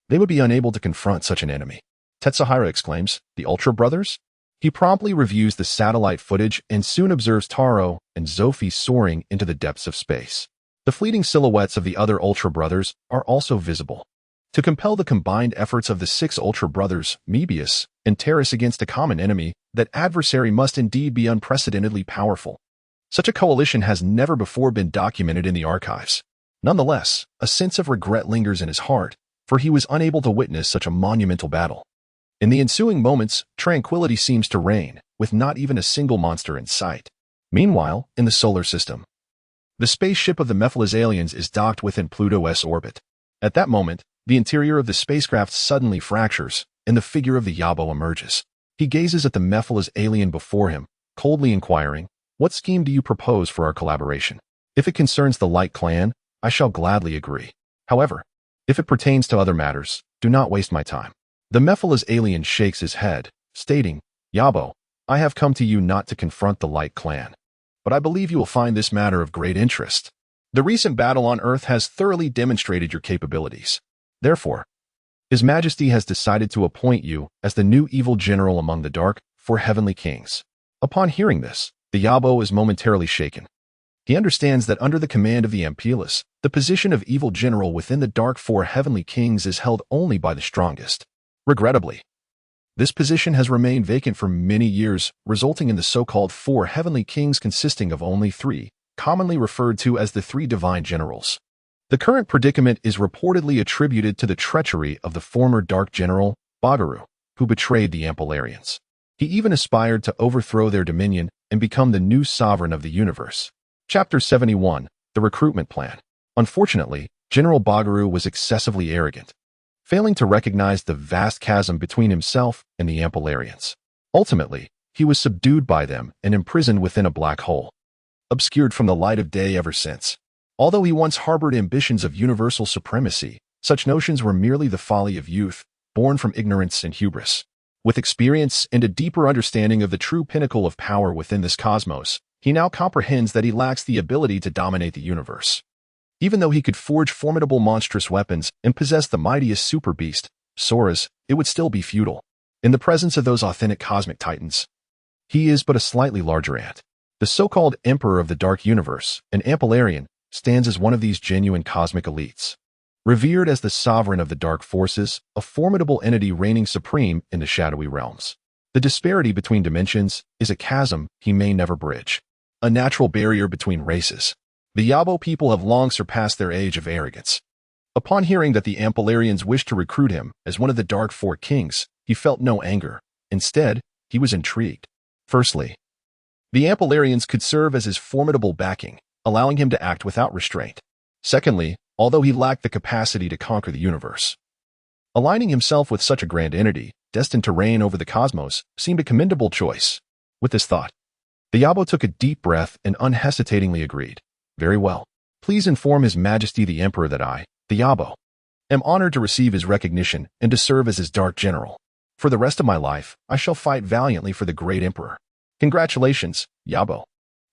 they would be unable to confront such an enemy. Tetsuhira exclaims, "The Ultra Brothers?" He promptly reviews the satellite footage and soon observes Taro and Zophie soaring into the depths of space. The fleeting silhouettes of the other Ultra Brothers are also visible. To compel the combined efforts of the 6 Ultra Brothers, Mebius, and Terrace against a common enemy, that adversary must indeed be unprecedentedly powerful. Such a coalition has never before been documented in the archives. Nonetheless, a sense of regret lingers in his heart, for he was unable to witness such a monumental battle. In the ensuing moments, tranquility seems to reign, with not even a single monster in sight. Meanwhile, in the solar system, the spaceship of the Mephiles aliens is docked within Pluto's orbit. At that moment, the interior of the spacecraft suddenly fractures, and the figure of the Yabo emerges. He gazes at the Mephiles alien before him, coldly inquiring, "What scheme do you propose for our collaboration? If it concerns the Light Clan, I shall gladly agree. However, if it pertains to other matters, do not waste my time." The Mephiles alien shakes his head, stating, "Yabo, I have come to you not to confront the Light Clan, but I believe you will find this matter of great interest. The recent battle on Earth has thoroughly demonstrated your capabilities. Therefore, His Majesty has decided to appoint you as the new evil general among the Dark 4 Heavenly Kings." Upon hearing this, the Yabo is momentarily shaken. He understands that under the command of the Ampelas, the position of evil general within the Dark 4 Heavenly Kings is held only by the strongest. Regrettably, this position has remained vacant for many years, resulting in the so-called 4 Heavenly Kings consisting of only 3, commonly referred to as the 3 Divine Generals. The current predicament is reportedly attributed to the treachery of the former Dark General, Bagaru, who betrayed the Ampelarians. He even aspired to overthrow their dominion and become the new sovereign of the universe. Chapter 71, The Recruitment Plan. Unfortunately, General Bagaru was excessively arrogant, failing to recognize the vast chasm between himself and the Ampelarians. Ultimately, he was subdued by them and imprisoned within a black hole, obscured from the light of day ever since. Although he once harbored ambitions of universal supremacy, such notions were merely the folly of youth, born from ignorance and hubris. With experience and a deeper understanding of the true pinnacle of power within this cosmos, he now comprehends that he lacks the ability to dominate the universe. Even though he could forge formidable monstrous weapons and possess the mightiest super beast, Sora's, it would still be futile. In the presence of those authentic cosmic titans, he is but a slightly larger ant. The so-called Emperor of the Dark Universe, an Ampelarian, stands as one of these genuine cosmic elites. Revered as the sovereign of the dark forces, a formidable entity reigning supreme in the shadowy realms. The disparity between dimensions is a chasm he may never bridge, a natural barrier between races. The Yabo people have long surpassed their age of arrogance. Upon hearing that the Ampelarians wished to recruit him as one of the Dark 4 Kings, he felt no anger. Instead, he was intrigued. Firstly, the Ampelarians could serve as his formidable backing, allowing him to act without restraint. Secondly, although he lacked the capacity to conquer the universe, aligning himself with such a grand entity, destined to reign over the cosmos, seemed a commendable choice. With this thought, the Yabo took a deep breath and unhesitatingly agreed. "Very well. Please inform His Majesty the Emperor that I, the Yabo, am honored to receive his recognition and to serve as his Dark General. For the rest of my life, I shall fight valiantly for the great Emperor. Congratulations, Yabo.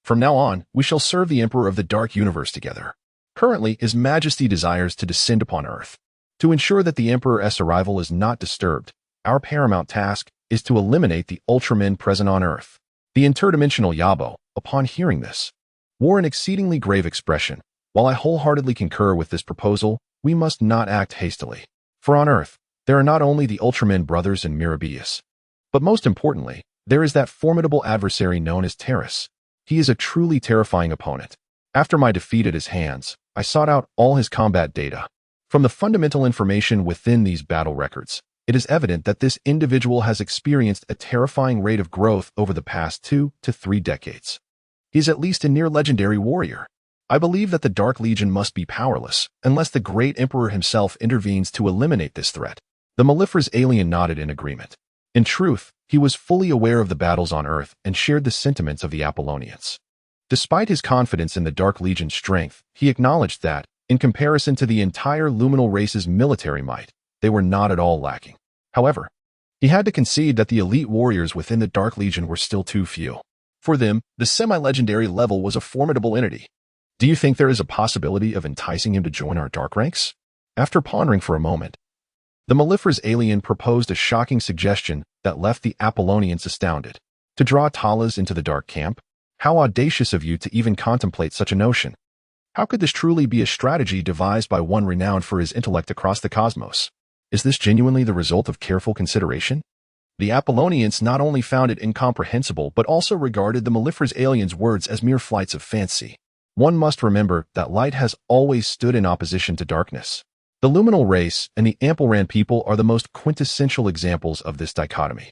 From now on, we shall serve the Emperor of the Dark Universe together." Currently, His Majesty desires to descend upon Earth. To ensure that the Emperor's arrival is not disturbed, our paramount task is to eliminate the Ultramen present on Earth. The interdimensional Yabo, upon hearing this, wore an exceedingly grave expression. "While I wholeheartedly concur with this proposal, we must not act hastily. For on Earth, there are not only the Ultramen brothers and Mirabius, but most importantly, there is that formidable adversary known as Terrace. He is a truly terrifying opponent. After my defeat at his hands, I sought out all his combat data. From the fundamental information within these battle records, it is evident that this individual has experienced a terrifying rate of growth over the past 2 to 3 decades. He is at least a near-legendary warrior. I believe that the Dark Legion must be powerless unless the great Emperor himself intervenes to eliminate this threat." The Mellifera's alien nodded in agreement. In truth, he was fully aware of the battles on Earth and shared the sentiments of the Apollonians. Despite his confidence in the Dark Legion's strength, he acknowledged that, In comparison to the entire luminal race's military might, they were not at all lacking. However, he had to concede that the elite warriors within the Dark Legion were still too few. For them, the semi-legendary level was a formidable entity. Do you think there is a possibility of enticing him to join our dark ranks? After pondering for a moment, the mellifera's alien proposed a shocking suggestion that left the Apollonians astounded. To draw Talas into the dark camp? How audacious of you to even contemplate such a notion. How could this truly be a strategy devised by one renowned for his intellect across the cosmos? Is this genuinely the result of careful consideration? The Apollonians not only found it incomprehensible but also regarded the mellifera's alien's words as mere flights of fancy. One must remember that light has always stood in opposition to darkness. The luminal race and the Ampleran people are the most quintessential examples of this dichotomy.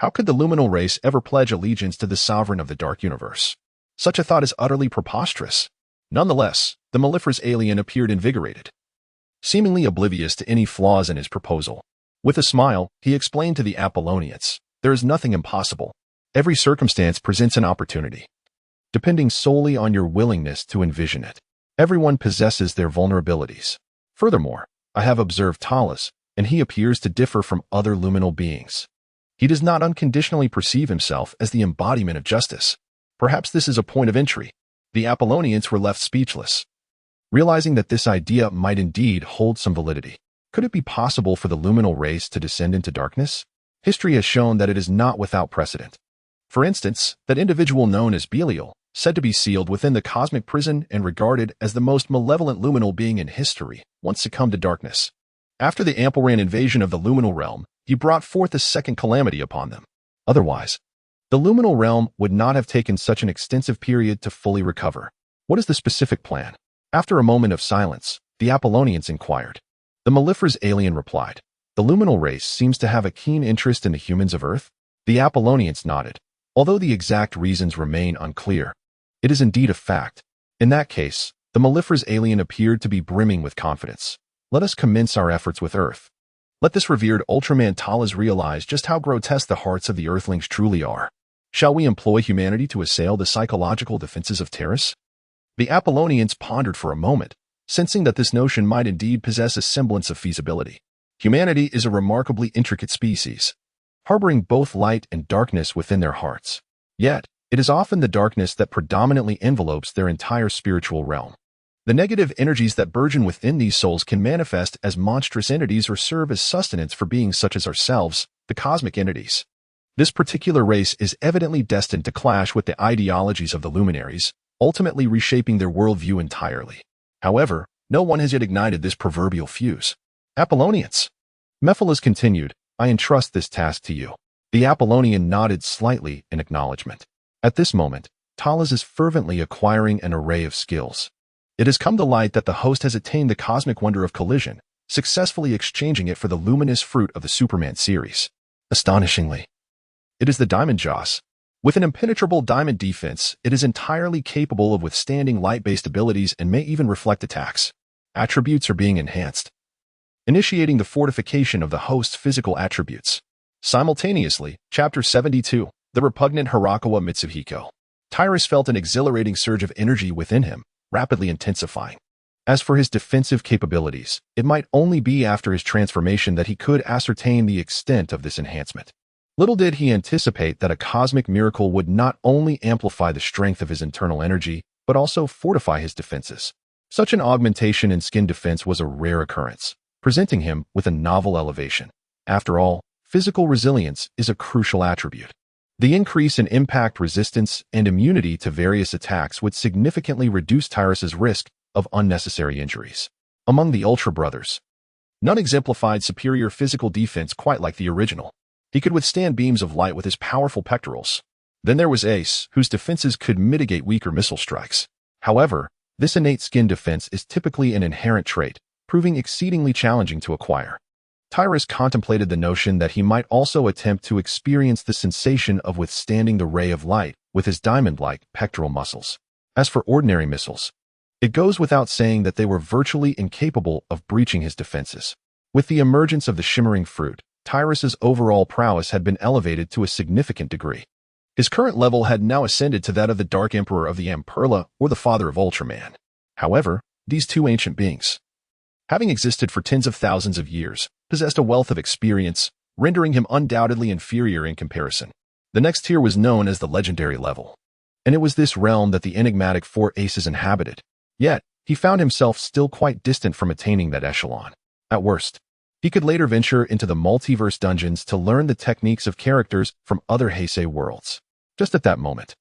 How could the luminal race ever pledge allegiance to the sovereign of the dark universe? Such a thought is utterly preposterous. Nonetheless, the mellifera's alien appeared invigorated, seemingly oblivious to any flaws in his proposal. With a smile, he explained to the Apollonians, "There is nothing impossible. Every circumstance presents an opportunity, depending solely on your willingness to envision it. Everyone possesses their vulnerabilities. Furthermore, I have observed Talas, and he appears to differ from other luminal beings. He does not unconditionally perceive himself as the embodiment of justice. Perhaps this is a point of entry." The Apollonians were left speechless, realizing that this idea might indeed hold some validity. Could it be possible for the luminal race to descend into darkness? History has shown that it is not without precedent. For instance, that individual known as Belial, said to be sealed within the cosmic prison and regarded as the most malevolent luminal being in history, once succumbed to darkness. After the Ampleran invasion of the luminal realm, he brought forth a second calamity upon them. Otherwise, the luminal realm would not have taken such an extensive period to fully recover. What is the specific plan? After a moment of silence, the Apollonians inquired. The mellifera's alien replied, "The luminal race seems to have a keen interest in the humans of Earth." The Apollonians nodded. Although the exact reasons remain unclear, it is indeed a fact. In that case, the mellifera's alien appeared to be brimming with confidence. "Let us commence our efforts with Earth. Let this revered Ultraman Talas realize just how grotesque the hearts of the Earthlings truly are. Shall we employ humanity to assail the psychological defenses of Terrace?" The Apollonians pondered for a moment, sensing that this notion might indeed possess a semblance of feasibility. Humanity is a remarkably intricate species, harboring both light and darkness within their hearts. Yet, it is often the darkness that predominantly envelopes their entire spiritual realm. The negative energies that burgeon within these souls can manifest as monstrous entities or serve as sustenance for beings such as ourselves, the cosmic entities. This particular race is evidently destined to clash with the ideologies of the luminaries, ultimately reshaping their worldview entirely. However, no one has yet ignited this proverbial fuse. Apollonians. Mephiles continued, "I entrust this task to you." The Apollonian nodded slightly in acknowledgement. At this moment, Talas is fervently acquiring an array of skills. It has come to light that the host has attained the cosmic wonder of collision, successfully exchanging it for the luminous fruit of the Superman series. Astonishingly, it is the Diamond Jaws. With an impenetrable diamond defense, it is entirely capable of withstanding light-based abilities and may even reflect attacks. Attributes are being enhanced, initiating the fortification of the host's physical attributes. Simultaneously, Chapter 72, the repugnant Hirakawa Mitsuhiko. Tyrus felt an exhilarating surge of energy within him, rapidly intensifying. As for his defensive capabilities, it might only be after his transformation that he could ascertain the extent of this enhancement. Little did he anticipate that a cosmic miracle would not only amplify the strength of his internal energy, but also fortify his defenses. Such an augmentation in skin defense was a rare occurrence, presenting him with a novel elevation. After all, physical resilience is a crucial attribute. The increase in impact resistance and immunity to various attacks would significantly reduce Tyrus's risk of unnecessary injuries. Among the Ultra Brothers, none exemplified superior physical defense quite like the original. He could withstand beams of light with his powerful pectorals. Then there was Ace, whose defenses could mitigate weaker missile strikes. However, this innate skin defense is typically an inherent trait, proving exceedingly challenging to acquire. Tyrus contemplated the notion that he might also attempt to experience the sensation of withstanding the ray of light with his diamond-like pectoral muscles. As for ordinary missiles, it goes without saying that they were virtually incapable of breaching his defenses. With the emergence of the shimmering fruit, Tyrus's overall prowess had been elevated to a significant degree. His current level had now ascended to that of the Dark Emperor of the Amperla or the Father of Ultraman. However, These two ancient beings, having existed for tens of thousands of years, possessed a wealth of experience, rendering him undoubtedly inferior in comparison. The next tier was known as the legendary level, and it was this realm that the enigmatic four aces inhabited. Yet, he found himself still quite distant from attaining that echelon. At worst, he could later venture into the multiverse dungeons to learn the techniques of characters from other Heisei worlds. Just at that moment,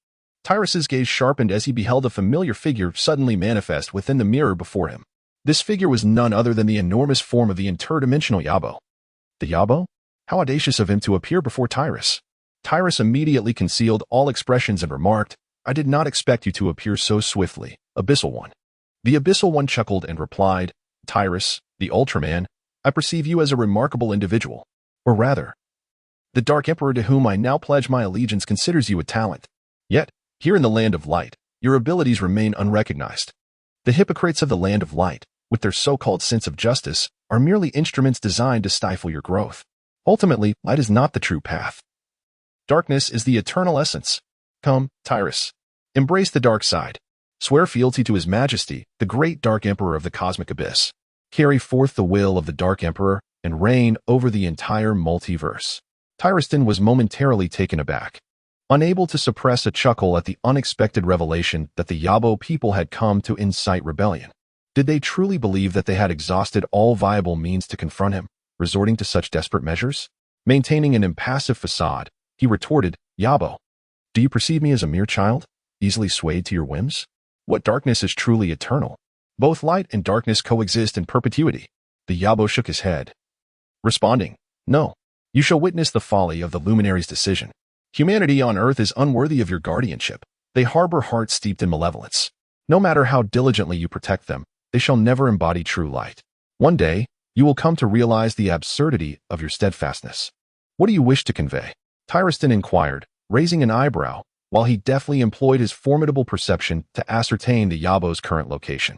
Tyrus's gaze sharpened as he beheld a familiar figure suddenly manifest within the mirror before him. This figure was none other than the enormous form of the interdimensional Yabo. The Yabo? How audacious of him to appear before Tyrus. Tyrus immediately concealed all expressions and remarked, "I did not expect you to appear so swiftly, Abyssal One." The Abyssal One chuckled and replied, "Tyrus, the Ultraman, I perceive you as a remarkable individual. Or rather, the Dark Emperor to whom I now pledge my allegiance considers you a talent. Yet, here in the Land of Light, your abilities remain unrecognized. The hypocrites of the Land of Light, with their so-called sense of justice, are merely instruments designed to stifle your growth. Ultimately, light is not the true path. Darkness is the eternal essence. Come, Tyrus, embrace the dark side. Swear fealty to His Majesty, the great Dark Emperor of the Cosmic Abyss. Carry forth the will of the Dark Emperor and reign over the entire multiverse." Tyruston was momentarily taken aback, unable to suppress a chuckle at the unexpected revelation that the Yabo people had come to incite rebellion. Did they truly believe that they had exhausted all viable means to confront him, resorting to such desperate measures? Maintaining an impassive facade, he retorted, "Yabo, do you perceive me as a mere child, easily swayed to your whims? What darkness is truly eternal? Both light and darkness coexist in perpetuity." The Yabo shook his head, responding, "No, you shall witness the folly of the luminary's decision. Humanity on Earth is unworthy of your guardianship. They harbor hearts steeped in malevolence. No matter how diligently you protect them, they shall never embody true light. One day, you will come to realize the absurdity of your steadfastness. What do you wish to convey?" Tyruston inquired, raising an eyebrow, while he deftly employed his formidable perception to ascertain the Yabo's current location.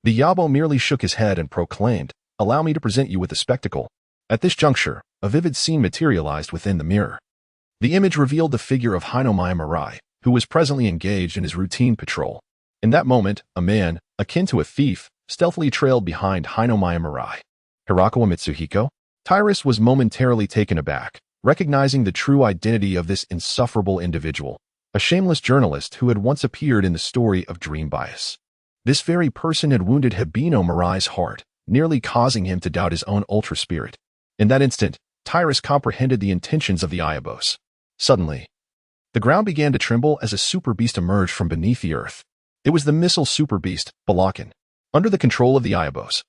The Yabo merely shook his head and proclaimed, "Allow me to present you with a spectacle." At this juncture, a vivid scene materialized within the mirror. The image revealed the figure of Hinomaya Mirai, who was presently engaged in his routine patrol. In that moment, a man, akin to a thief, stealthily trailed behind Hinomaya Mirai. Hirakawa Mitsuhiko? Tyrus was momentarily taken aback, recognizing the true identity of this insufferable individual, a shameless journalist who had once appeared in the story of Dream Bias. This very person had wounded Hibino Mirai's heart, nearly causing him to doubt his own ultra spirit. In that instant, Tyrus comprehended the intentions of the Iabos. Suddenly, the ground began to tremble as a super beast emerged from beneath the earth. It was the missile super beast, Balakan. Under the control of the Iabos,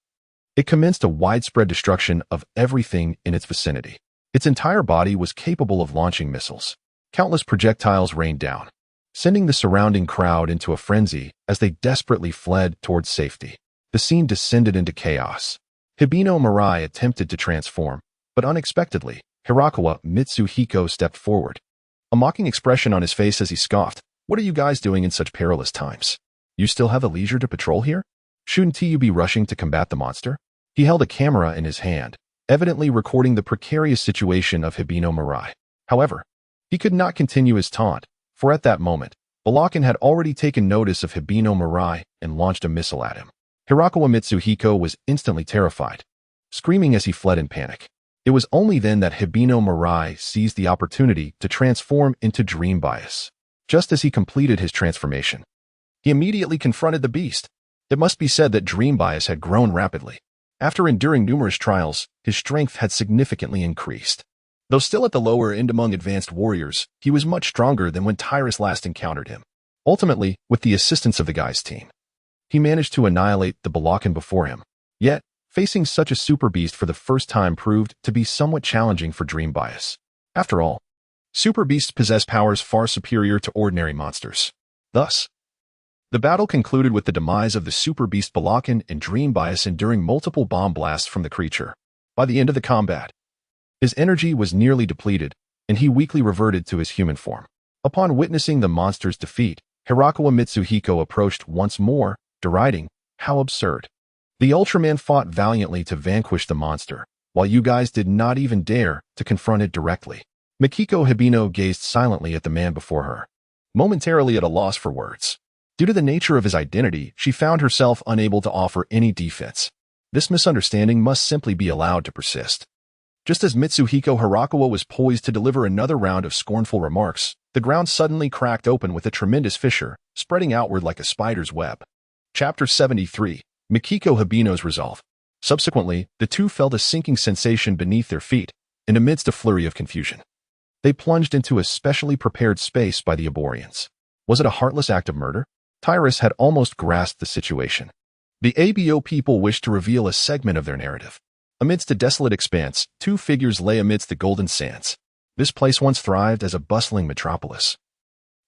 it commenced a widespread destruction of everything in its vicinity. Its entire body was capable of launching missiles. Countless projectiles rained down, sending the surrounding crowd into a frenzy as they desperately fled towards safety. The scene descended into chaos. Hibino Mirai attempted to transform, but unexpectedly, Hirakawa Mitsuhiko stepped forward, a mocking expression on his face as he scoffed, "What are you guys doing in such perilous times? You still have the leisure to patrol here? Shouldn't you be rushing to combat the monster?" He held a camera in his hand, evidently recording the precarious situation of Hibino Mirai. However, he could not continue his taunt, for at that moment, Balakan had already taken notice of Hibino Mirai and launched a missile at him. Hirakawa Mitsuhiko was instantly terrified, screaming as he fled in panic. It was only then that Hibino Mirai seized the opportunity to transform into Dream Bias. Just as he completed his transformation, he immediately confronted the beast. It must be said that Dream Bias had grown rapidly. After enduring numerous trials, his strength had significantly increased. Though still at the lower end among advanced warriors, he was much stronger than when Tyrus last encountered him. Ultimately, with the assistance of the guy's team, he managed to annihilate the Balakan before him. Yet, facing such a super beast for the first time proved to be somewhat challenging for Dream Bias. After all, super beasts possess powers far superior to ordinary monsters. Thus, the battle concluded with the demise of the super beast Balakan and Dream Bias enduring multiple bomb blasts from the creature. By the end of the combat, his energy was nearly depleted, and he weakly reverted to his human form. Upon witnessing the monster's defeat, Hirakawa Mitsuhiko approached once more, deriding, "How absurd. The Ultraman fought valiantly to vanquish the monster, while you guys did not even dare to confront it directly." Mikiko Hibino gazed silently at the man before her, momentarily at a loss for words. Due to the nature of his identity, she found herself unable to offer any defense. This misunderstanding must simply be allowed to persist. Just as Mitsuhiko Hirakawa was poised to deliver another round of scornful remarks, the ground suddenly cracked open with a tremendous fissure, spreading outward like a spider's web. Chapter 73. Mikiko Hibino's Resolve. Subsequently, the two felt a sinking sensation beneath their feet, and amidst a flurry of confusion, they plunged into a specially prepared space by the Aborians. Was it a heartless act of murder? Tyrus had almost grasped the situation. The ABO people wished to reveal a segment of their narrative. Amidst a desolate expanse, two figures lay amidst the golden sands. This place once thrived as a bustling metropolis.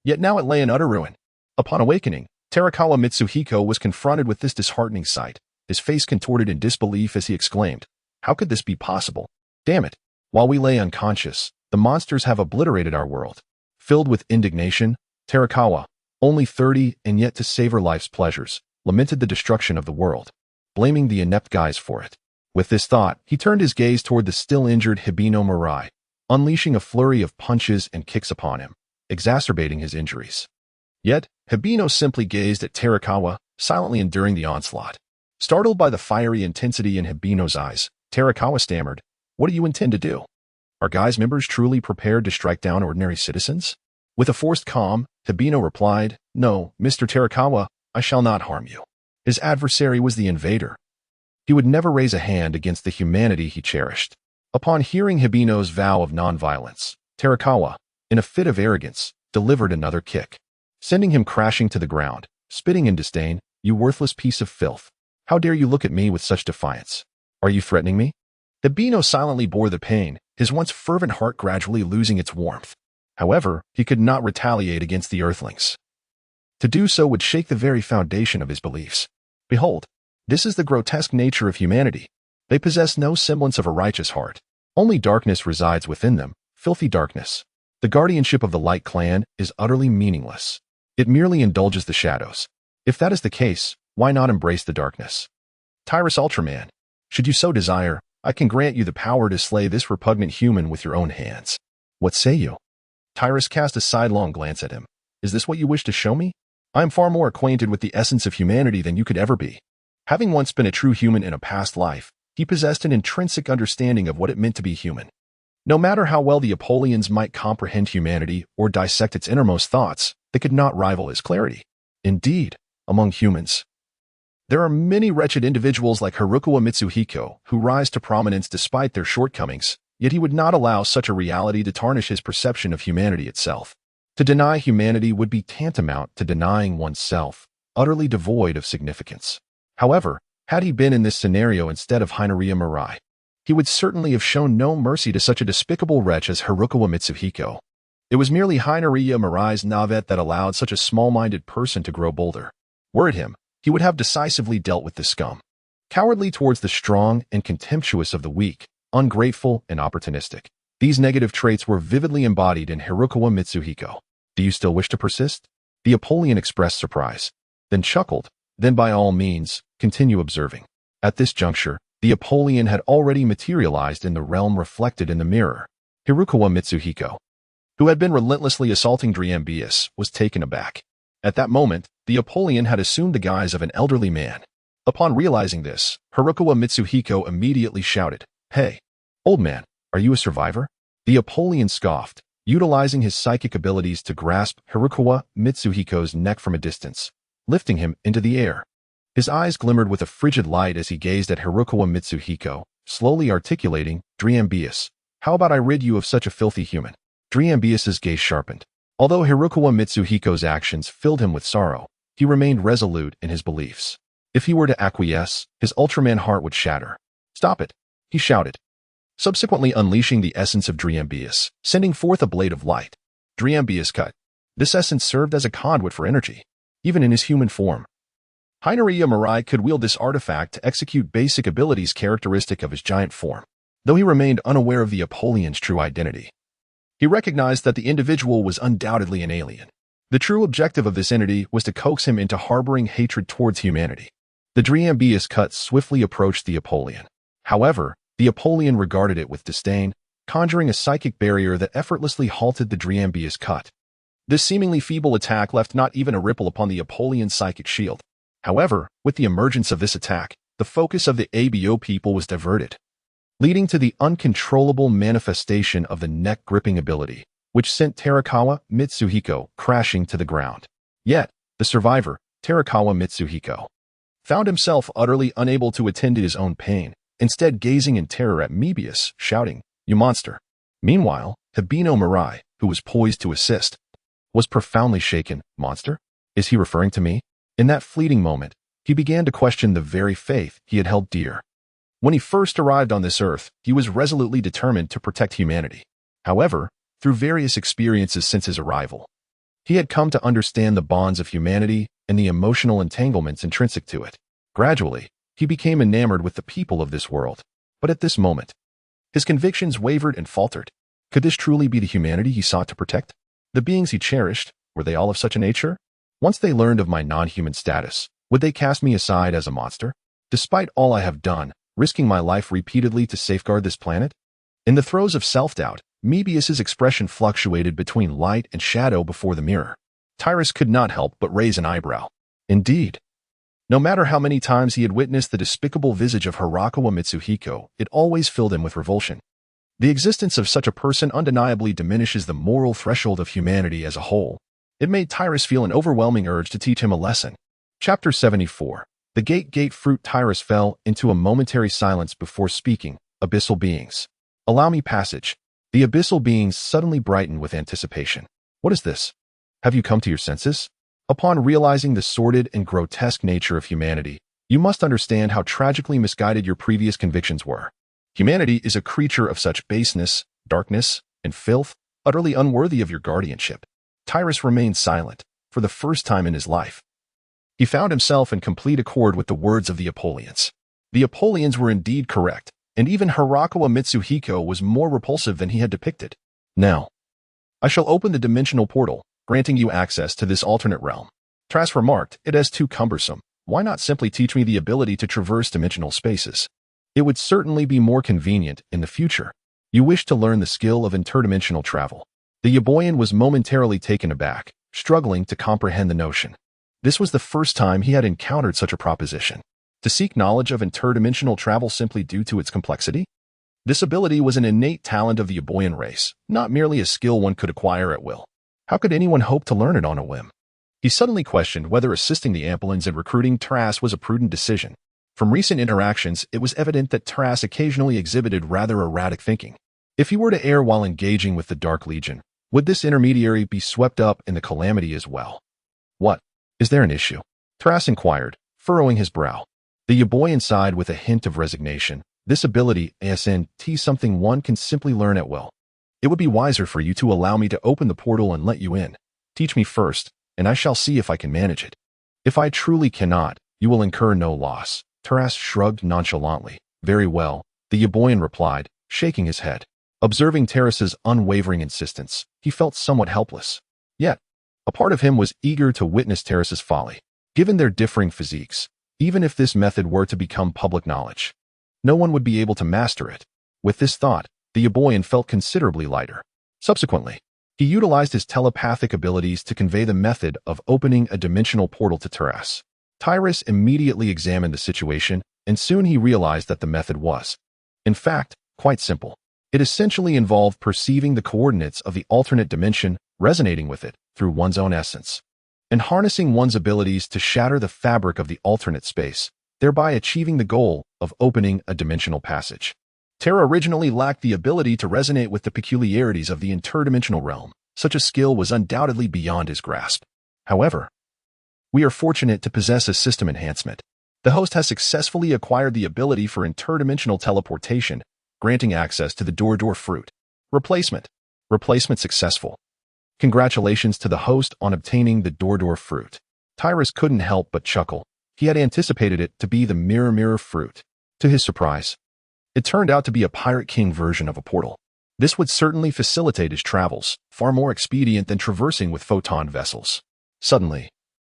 Yet now it lay in utter ruin. Upon awakening, Terakawa Mitsuhiko was confronted with this disheartening sight, his face contorted in disbelief as he exclaimed, "How could this be possible? Damn it! While we lay unconscious, the monsters have obliterated our world." Filled with indignation, Terakawa, only 30 and yet to savor life's pleasures, lamented the destruction of the world, blaming the inept guys for it. With this thought, he turned his gaze toward the still injured Hibino Mirai, unleashing a flurry of punches and kicks upon him, exacerbating his injuries. Yet, Hibino simply gazed at Terakawa, silently enduring the onslaught. Startled by the fiery intensity in Hibino's eyes, Terakawa stammered, "What do you intend to do? Are Guy's members truly prepared to strike down ordinary citizens?" With a forced calm, Hibino replied, "No, Mr. Terakawa, I shall not harm you." His adversary was the invader. He would never raise a hand against the humanity he cherished. Upon hearing Hibino's vow of nonviolence, Terakawa, in a fit of arrogance, delivered another kick, sending him crashing to the ground, spitting in disdain, "You worthless piece of filth. How dare you look at me with such defiance? Are you threatening me?" Hibino silently bore the pain, his once fervent heart gradually losing its warmth. However, he could not retaliate against the earthlings. To do so would shake the very foundation of his beliefs. Behold, this is the grotesque nature of humanity. They possess no semblance of a righteous heart. Only darkness resides within them, filthy darkness. The guardianship of the Light Clan is utterly meaningless. It merely indulges the shadows. If that is the case, why not embrace the darkness? Tyrus Ultraman, should you so desire, I can grant you the power to slay this repugnant human with your own hands. What say you? Tyrus cast a sidelong glance at him. Is this what you wish to show me? I am far more acquainted with the essence of humanity than you could ever be. Having once been a true human in a past life, he possessed an intrinsic understanding of what it meant to be human. No matter how well the Apollonians might comprehend humanity or dissect its innermost thoughts, they could not rival his clarity. Indeed, among humans, there are many wretched individuals like Harukawa Mitsuhiko who rise to prominence despite their shortcomings, yet he would not allow such a reality to tarnish his perception of humanity itself. To deny humanity would be tantamount to denying oneself, utterly devoid of significance. However, had he been in this scenario instead of Hinariya Mirai, he would certainly have shown no mercy to such a despicable wretch as Harukawa Mitsuhiko. It was merely Hinariya Mirai's navet that allowed such a small-minded person to grow bolder. Were it him, he would have decisively dealt with this scum. Cowardly towards the strong and contemptuous of the weak, ungrateful and opportunistic. These negative traits were vividly embodied in Harukawa Mitsuhiko. Do you still wish to persist? The Apollonian expressed surprise, then chuckled, then by all means, continue observing. At this juncture, the Apollonian had already materialized in the realm reflected in the mirror. Harukawa Mitsuhiko, who had been relentlessly assaulting Driambius, was taken aback. At that moment, the Apollonian had assumed the guise of an elderly man. Upon realizing this, Harukawa Mitsuhiko immediately shouted, "Hey, old man, are you a survivor?" The Apollonian scoffed, utilizing his psychic abilities to grasp Harukawa Mitsuhiko's neck from a distance, lifting him into the air. His eyes glimmered with a frigid light as he gazed at Harukawa Mitsuhiko, slowly articulating, "Driambius, how about I rid you of such a filthy human?" Driambius's gaze sharpened. Although Harukawa Mitsuhiko's actions filled him with sorrow, he remained resolute in his beliefs. If he were to acquiesce, his Ultraman heart would shatter. "Stop it," he shouted, subsequently unleashing the essence of Driambius, sending forth a blade of light. Driambius cut. This essence served as a conduit for energy, even in his human form. Hinariya Mirai could wield this artifact to execute basic abilities characteristic of his giant form, though he remained unaware of the Apollonian's true identity. He recognized that the individual was undoubtedly an alien. The true objective of this entity was to coax him into harboring hatred towards humanity. The Driambius cut swiftly approached the Apollonian. However, the Apollonian regarded it with disdain, conjuring a psychic barrier that effortlessly halted the Driambius cut. This seemingly feeble attack left not even a ripple upon the Apollion's psychic shield. However, with the emergence of this attack, the focus of the ABO people was diverted, leading to the uncontrollable manifestation of the neck-gripping ability, which sent Terakawa Mitsuhiko crashing to the ground. Yet, the survivor, Terakawa Mitsuhiko, found himself utterly unable to attend to his own pain, instead gazing in terror at Mebius, shouting, "You monster!" Meanwhile, Hibino Mirai, who was poised to assist, was profoundly shaken. Monster? Is he referring to me? In that fleeting moment, he began to question the very faith he had held dear. When he first arrived on this earth, he was resolutely determined to protect humanity. However, through various experiences since his arrival, he had come to understand the bonds of humanity and the emotional entanglements intrinsic to it. Gradually, he became enamored with the people of this world. But at this moment, his convictions wavered and faltered. Could this truly be the humanity he sought to protect? The beings he cherished, were they all of such a nature? Once they learned of my non-human status, would they cast me aside as a monster? Despite all I have done, risking my life repeatedly to safeguard this planet? In the throes of self-doubt, Mebius's expression fluctuated between light and shadow before the mirror. Tyrus could not help but raise an eyebrow. Indeed, no matter how many times he had witnessed the despicable visage of Hirakawa Mitsuhiko, it always filled him with revulsion. The existence of such a person undeniably diminishes the moral threshold of humanity as a whole. It made Tyrus feel an overwhelming urge to teach him a lesson. Chapter 74. The Gate Fruit. Tyrus fell into a momentary silence before speaking. Abyssal beings. Allow me passage. The abyssal beings suddenly brightened with anticipation. What is this? Have you come to your senses? Upon realizing the sordid and grotesque nature of humanity, you must understand how tragically misguided your previous convictions were. Humanity is a creature of such baseness, darkness, and filth, utterly unworthy of your guardianship. Tyrus remained silent, for the first time in his life. He found himself in complete accord with the words of the Apollonians. The Apollonians were indeed correct, and even Hirakawa Mitsuhiko was more repulsive than he had depicted. Now, I shall open the dimensional portal, granting you access to this alternate realm. Tras remarked, it is too cumbersome. Why not simply teach me the ability to traverse dimensional spaces? It would certainly be more convenient in the future. You wish to learn the skill of interdimensional travel. The Yaboyan was momentarily taken aback, struggling to comprehend the notion. This was the first time he had encountered such a proposition. To seek knowledge of interdimensional travel simply due to its complexity? This ability was an innate talent of the Yaboyan race, not merely a skill one could acquire at will. How could anyone hope to learn it on a whim? He suddenly questioned whether assisting the Ampelins in recruiting Tras was a prudent decision. From recent interactions, it was evident that Tras occasionally exhibited rather erratic thinking. If he were to err while engaging with the Dark Legion, would this intermediary be swept up in the calamity as well? What? Is there an issue? Tras inquired, furrowing his brow. The Yaboyan sighed with a hint of resignation. This ability, isn't something one can simply learn at will. It would be wiser for you to allow me to open the portal and let you in. Teach me first, and I shall see if I can manage it. If I truly cannot, you will incur no loss. Tras shrugged nonchalantly. Very well, the Yaboyan replied, shaking his head. Observing Terrace's unwavering insistence, he felt somewhat helpless. Yet, a part of him was eager to witness Terrace's folly. Given their differing physiques, even if this method were to become public knowledge, no one would be able to master it. With this thought, the Yaboyan felt considerably lighter. Subsequently, he utilized his telepathic abilities to convey the method of opening a dimensional portal to Tyrus. Tyrus immediately examined the situation, and soon he realized that the method was, in fact, quite simple. It essentially involved perceiving the coordinates of the alternate dimension, resonating with it through one's own essence, and harnessing one's abilities to shatter the fabric of the alternate space, thereby achieving the goal of opening a dimensional passage. Terra originally lacked the ability to resonate with the peculiarities of the interdimensional realm. Such a skill was undoubtedly beyond his grasp. However, we are fortunate to possess a system enhancement. The host has successfully acquired the ability for interdimensional teleportation, granting access to the door fruit. Replacement successful. Congratulations to the host on obtaining the door fruit. Tyrus couldn't help but chuckle. He had anticipated it to be the mirror fruit. To his surprise, it turned out to be a Pirate King version of a portal. This would certainly facilitate his travels, far more expedient than traversing with photon vessels. Suddenly,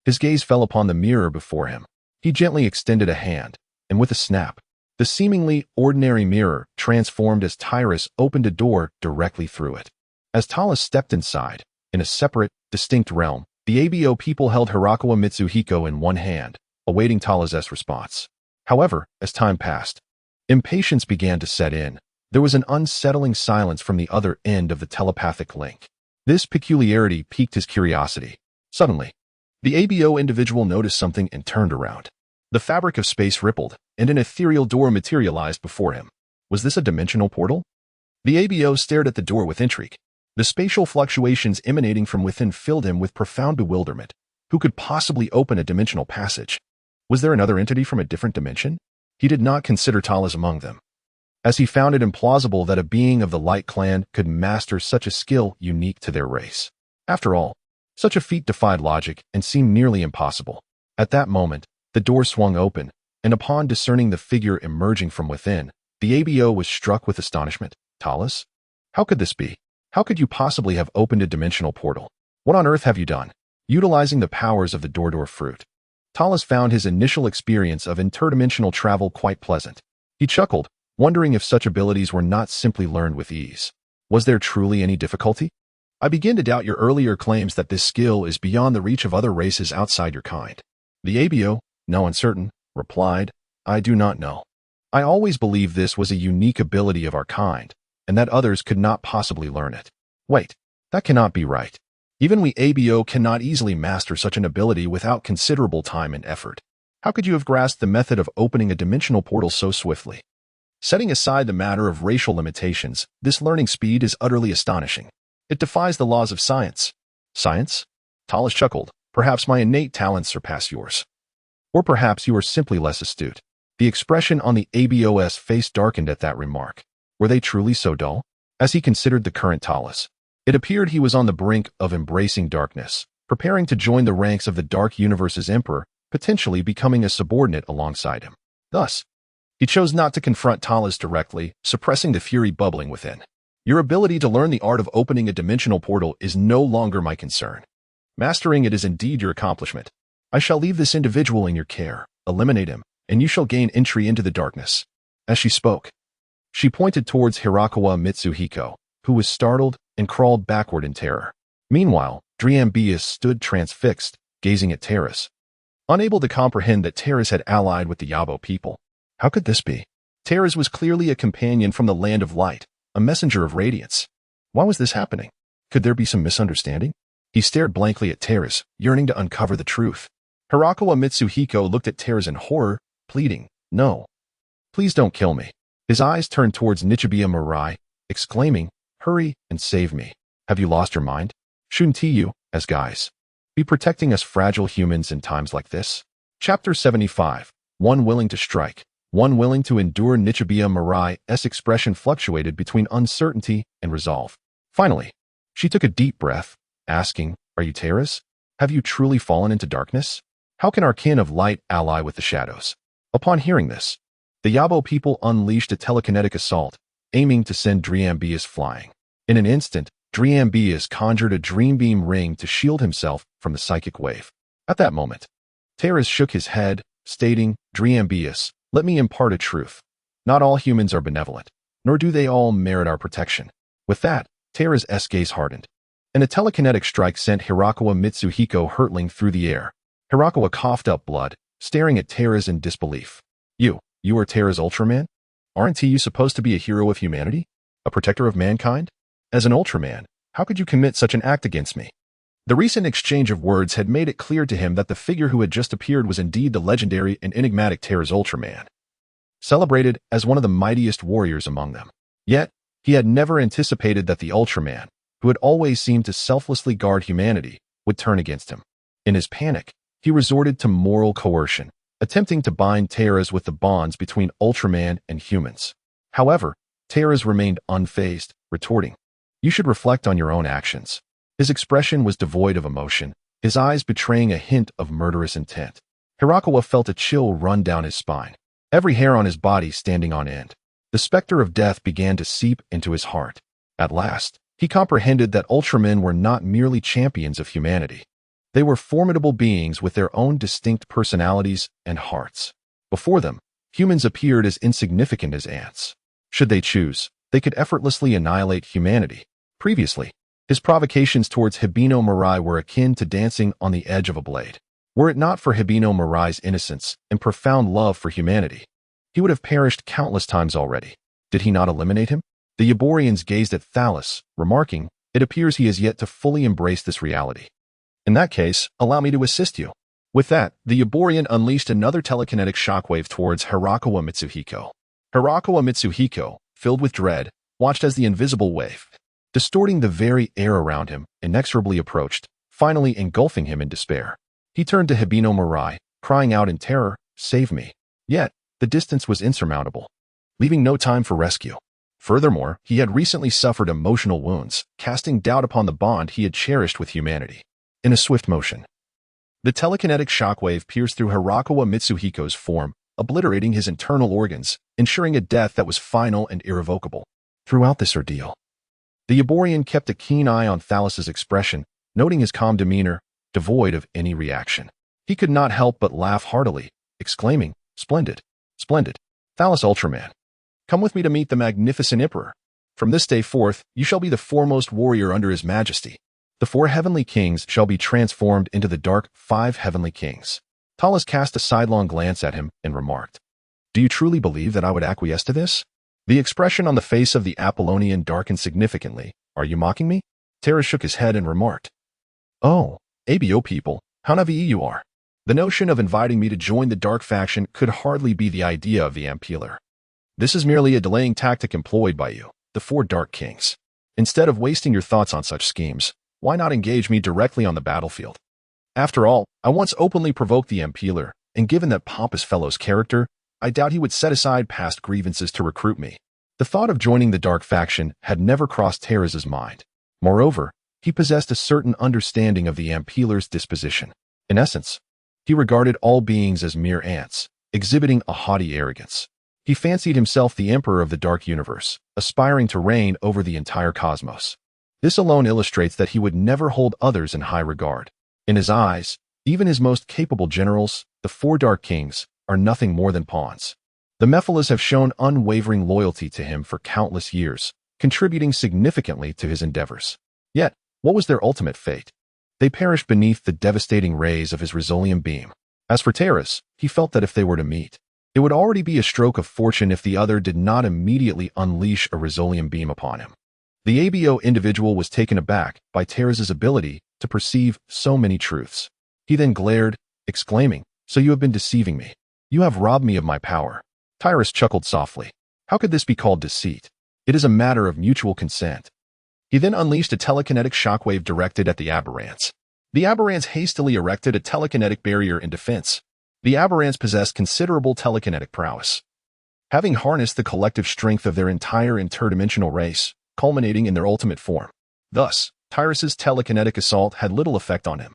his gaze fell upon the mirror before him. He gently extended a hand, and with a snap, the seemingly ordinary mirror transformed as Tyrus opened a door directly through it. As Talus stepped inside, In a separate, distinct realm, the ABO people held Hirakawa Mitsuhiko in one hand, awaiting Tala's response. However, as time passed, impatience began to set in. There was an unsettling silence from the other end of the telepathic link. This peculiarity piqued his curiosity. Suddenly, the ABO individual noticed something and turned around. The fabric of space rippled, and an ethereal door materialized before him. Was this a dimensional portal? The ABO stared at the door with intrigue. The spatial fluctuations emanating from within filled him with profound bewilderment. Who could possibly open a dimensional passage? Was there another entity from a different dimension? He did not consider Talas among them, as he found it implausible that a being of the Light Clan could master such a skill unique to their race. After all, such a feat defied logic and seemed nearly impossible. At that moment, the door swung open, and upon discerning the figure emerging from within, the ABO was struck with astonishment. Talas? How could this be? How could you possibly have opened a dimensional portal? What on earth have you done? Utilizing the powers of the Dordor fruit, Talas found his initial experience of interdimensional travel quite pleasant. He chuckled, wondering if such abilities were not simply learned with ease. Was there truly any difficulty? I begin to doubt your earlier claims that this skill is beyond the reach of other races outside your kind. The ABO, no uncertain, replied, I do not know. I always believed this was a unique ability of our kind, and that others could not possibly learn it. Wait, that cannot be right. Even we ABO cannot easily master such an ability without considerable time and effort. How could you have grasped the method of opening a dimensional portal so swiftly? Setting aside the matter of racial limitations, this learning speed is utterly astonishing. It defies the laws of science. Science? Talas chuckled. Perhaps my innate talents surpass yours. Or perhaps you are simply less astute. The expression on the ABO's face darkened at that remark. Were they truly so dull? As he considered the current Talas, it appeared he was on the brink of embracing darkness, preparing to join the ranks of the Dark Universe's Emperor, potentially becoming a subordinate alongside him. Thus, he chose not to confront Talas directly, suppressing the fury bubbling within. Your ability to learn the art of opening a dimensional portal is no longer my concern. Mastering it is indeed your accomplishment. I shall leave this individual in your care, eliminate him, and you shall gain entry into the darkness. As she spoke, she pointed towards Hirakawa Mitsuhiko, who was startled and crawled backward in terror. Meanwhile, Driambius stood transfixed, gazing at Taras, unable to comprehend that Taras had allied with the Yabo people. How could this be? Taras was clearly a companion from the Land of Light, a messenger of radiance. Why was this happening? Could there be some misunderstanding? He stared blankly at Taras, yearning to uncover the truth. Hirakawa Mitsuhiko looked at Taras in horror, pleading, No. Please don't kill me. His eyes turned towards Nichibiya Mirai, exclaiming, Hurry and save me. Have you lost your mind? Shouldn't you, as guys, be protecting us fragile humans in times like this? Chapter 75. One willing to strike. One willing to endure. Nichibiya Mirai's expression fluctuated between uncertainty and resolve. Finally, she took a deep breath, asking, Are you Taras? Have you truly fallen into darkness? How can our kin of light ally with the shadows? Upon hearing this, the Yabo people unleashed a telekinetic assault, aiming to send Driambius flying. In an instant, Driambius conjured a dreambeam ring to shield himself from the psychic wave. At that moment, Taras shook his head, stating, Driambius, let me impart a truth. Not all humans are benevolent, nor do they all merit our protection. With that, Taras' gaze hardened, and a telekinetic strike sent Hirakawa Mitsuhiko hurtling through the air. Hirakawa coughed up blood, staring at Taras in disbelief. You are Taras Ultraman? Aren't you supposed to be a hero of humanity? A protector of mankind? As an Ultraman, how could you commit such an act against me? The recent exchange of words had made it clear to him that the figure who had just appeared was indeed the legendary and enigmatic Taras Ultraman, celebrated as one of the mightiest warriors among them. Yet, he had never anticipated that the Ultraman, who had always seemed to selflessly guard humanity, would turn against him. In his panic, he resorted to moral coercion, attempting to bind Taras with the bonds between Ultraman and humans. However, Taras remained unfazed, retorting, You should reflect on your own actions. His expression was devoid of emotion, his eyes betraying a hint of murderous intent. Hirakawa felt a chill run down his spine, every hair on his body standing on end. The specter of death began to seep into his heart. At last, he comprehended that Ultramen were not merely champions of humanity. They were formidable beings with their own distinct personalities and hearts. Before them, humans appeared as insignificant as ants. Should they choose, they could effortlessly annihilate humanity. Previously, His provocations towards Hibino Mirai were akin to dancing on the edge of a blade. Were it not for Hibino Mirai's innocence and profound love for humanity, he would have perished countless times already. Did he not eliminate him? The Euborians gazed at Thalas, remarking, "It appears he has yet to fully embrace this reality. In that case, allow me to assist you." With that, the Euborian unleashed another telekinetic shockwave towards Hirakawa Mitsuhiko. Hirakawa Mitsuhiko, filled with dread, watched as the invisible wave, distorting the very air around him, inexorably approached, finally engulfing him in despair. He turned to Hibino Mirai, crying out in terror, "Save me." Yet, the distance was insurmountable, leaving no time for rescue. Furthermore, he had recently suffered emotional wounds, casting doubt upon the bond he had cherished with humanity. In a swift motion, the telekinetic shockwave pierced through Hirakawa Mitsuhiko's form, obliterating his internal organs, ensuring a death that was final and irrevocable. Throughout this ordeal, the Euborian kept a keen eye on Thalas's expression, noting his calm demeanor, devoid of any reaction. He could not help but laugh heartily, exclaiming, "Splendid, splendid. Thalas Ultraman, come with me to meet the magnificent Emperor. From this day forth, you shall be the foremost warrior under his majesty. The 4 heavenly kings shall be transformed into the dark 5 heavenly kings." Thalas cast a sidelong glance at him and remarked, "Do you truly believe that I would acquiesce to this?" The expression on the face of the Apollonian darkened significantly. "Are you mocking me?" Terra shook his head and remarked, "Oh, ABO people, how naive you are. The notion of inviting me to join the dark faction could hardly be the idea of the Ampeller. This is merely a delaying tactic employed by you, the 4 dark kings. Instead of wasting your thoughts on such schemes, why not engage me directly on the battlefield? After all, I once openly provoked the Ampeller, and given that pompous fellow's character, I doubt he would set aside past grievances to recruit me." The thought of joining the dark faction had never crossed Terra's mind. Moreover, he possessed a certain understanding of the Ampeller's disposition. In essence, he regarded all beings as mere ants, exhibiting a haughty arrogance. He fancied himself the emperor of the dark universe, aspiring to reign over the entire cosmos. This alone illustrates that he would never hold others in high regard. In his eyes, even his most capable generals, the 4 dark kings, are nothing more than pawns. The Mephilas have shown unwavering loyalty to him for countless years, contributing significantly to his endeavors. Yet, what was their ultimate fate? They perished beneath the devastating rays of his Risolium beam. As for Terras, he felt that if they were to meet, it would already be a stroke of fortune if the other did not immediately unleash a Risolium beam upon him. The ABO individual was taken aback by Terras's ability to perceive so many truths. He then glared, exclaiming, "So you have been deceiving me. You have robbed me of my power." Tyrus chuckled softly. "How could this be called deceit? It is a matter of mutual consent." He then unleashed a telekinetic shockwave directed at the Aberrants. The Aberrants hastily erected a telekinetic barrier in defense. The Aberrants possessed considerable telekinetic prowess, having harnessed the collective strength of their entire interdimensional race, culminating in their ultimate form. Thus, Tyrus's telekinetic assault had little effect on him.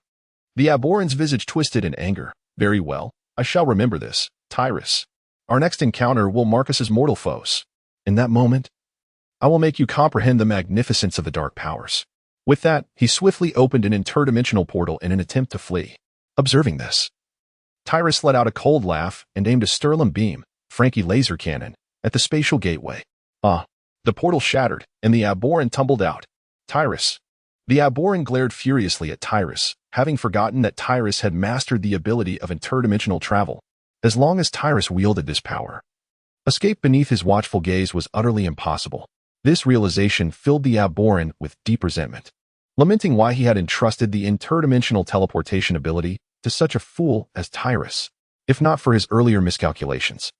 The Aberrant's visage twisted in anger. "Very well, I shall remember this, Tyrus. Our next encounter will mark us as mortal foes. In that moment, I will make you comprehend the magnificence of the dark powers." With that, he swiftly opened an interdimensional portal in an attempt to flee. Observing this, Tyrus let out a cold laugh and aimed a Stirlum beam, Frankie laser cannon, at the spatial gateway. The portal shattered, and the Aberrant tumbled out. "Tyrus." The Aberrant glared furiously at Tyrus, having forgotten that Tyrus had mastered the ability of interdimensional travel. As long as Tyrus wielded this power, escape beneath his watchful gaze was utterly impossible. This realization filled the Aberrant with deep resentment, lamenting why he had entrusted the interdimensional teleportation ability to such a fool as Tyrus. If not for his earlier miscalculations,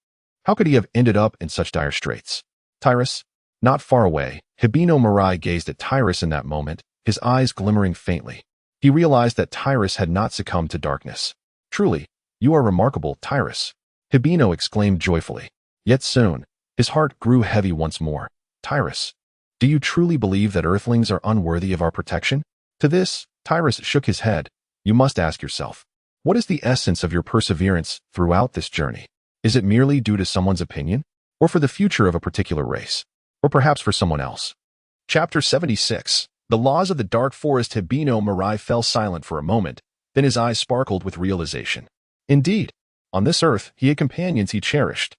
how could he have ended up in such dire straits? Tyrus, not far away, Hibino Mirai gazed at Tyrus in that moment, his eyes glimmering faintly. He realized that Tyrus had not succumbed to darkness. "Truly, you are remarkable, Tyrus," Hibino exclaimed joyfully. Yet soon, his heart grew heavy once more. "Tyrus, do you truly believe that Earthlings are unworthy of our protection?" To this, Tyrus shook his head. "You must ask yourself, what is the essence of your perseverance throughout this journey? Is it merely due to someone's opinion, or for the future of a particular race, or perhaps for someone else?" Chapter 76. The Laws of the Dark Forest. Hibino Mirai fell silent for a moment, then his eyes sparkled with realization. Indeed, on this earth he had companions he cherished,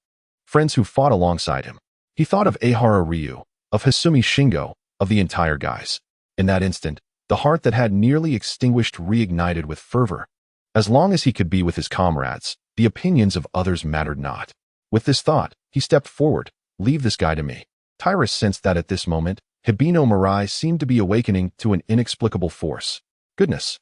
friends who fought alongside him. He thought of Ehara Ryu, of Hasumi Shingo, of the entire guys. In that instant, the heart that had nearly extinguished reignited with fervor. As long as he could be with his comrades, the opinions of others mattered not. With this thought, he stepped forward. Leave this guy to me. Tyrus sensed that at this moment, Hibino Mirai seemed to be awakening to an inexplicable force. Goodness.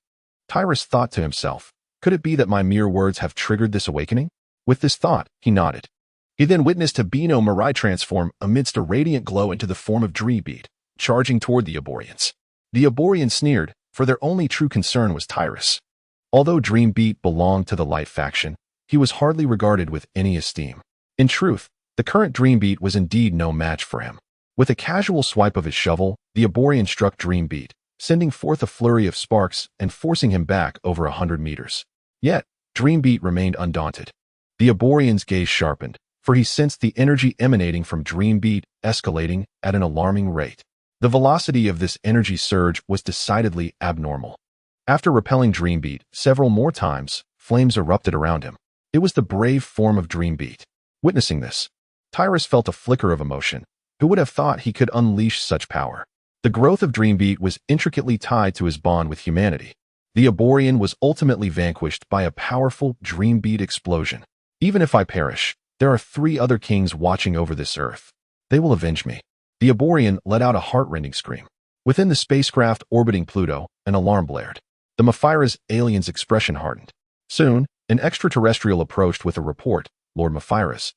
Tyrus thought to himself, could it be that my mere words have triggered this awakening? With this thought, he nodded. He then witnessed Hibino Mirai transform amidst a radiant glow into the form of Dreambeat, charging toward the Aborians. The Aborians sneered, for their only true concern was Tyrus. Although Dreambeat belonged to the Light faction, he was hardly regarded with any esteem. In truth, the current Dreambeat was indeed no match for him. With a casual swipe of his shovel, the Aborian struck Dreambeat, sending forth a flurry of sparks and forcing him back over 100 meters. Yet, Dreambeat remained undaunted. The Aborian's gaze sharpened, for he sensed the energy emanating from Dreambeat escalating at an alarming rate. The velocity of this energy surge was decidedly abnormal. After repelling Dreambeat several more times, flames erupted around him. It was the brave form of Dreambeat. Witnessing this, Tyrus felt a flicker of emotion. Who would have thought he could unleash such power? The growth of Dreambeat was intricately tied to his bond with humanity. The Aborian was ultimately vanquished by a powerful Dreambeat explosion. Even if I perish, there are 3 other kings watching over this earth. They will avenge me. The Aborian let out a heart-rending scream. Within the spacecraft orbiting Pluto, an alarm blared. The Mephira's alien's expression hardened. Soon, an extraterrestrial approached with a report. Lord Mephira's.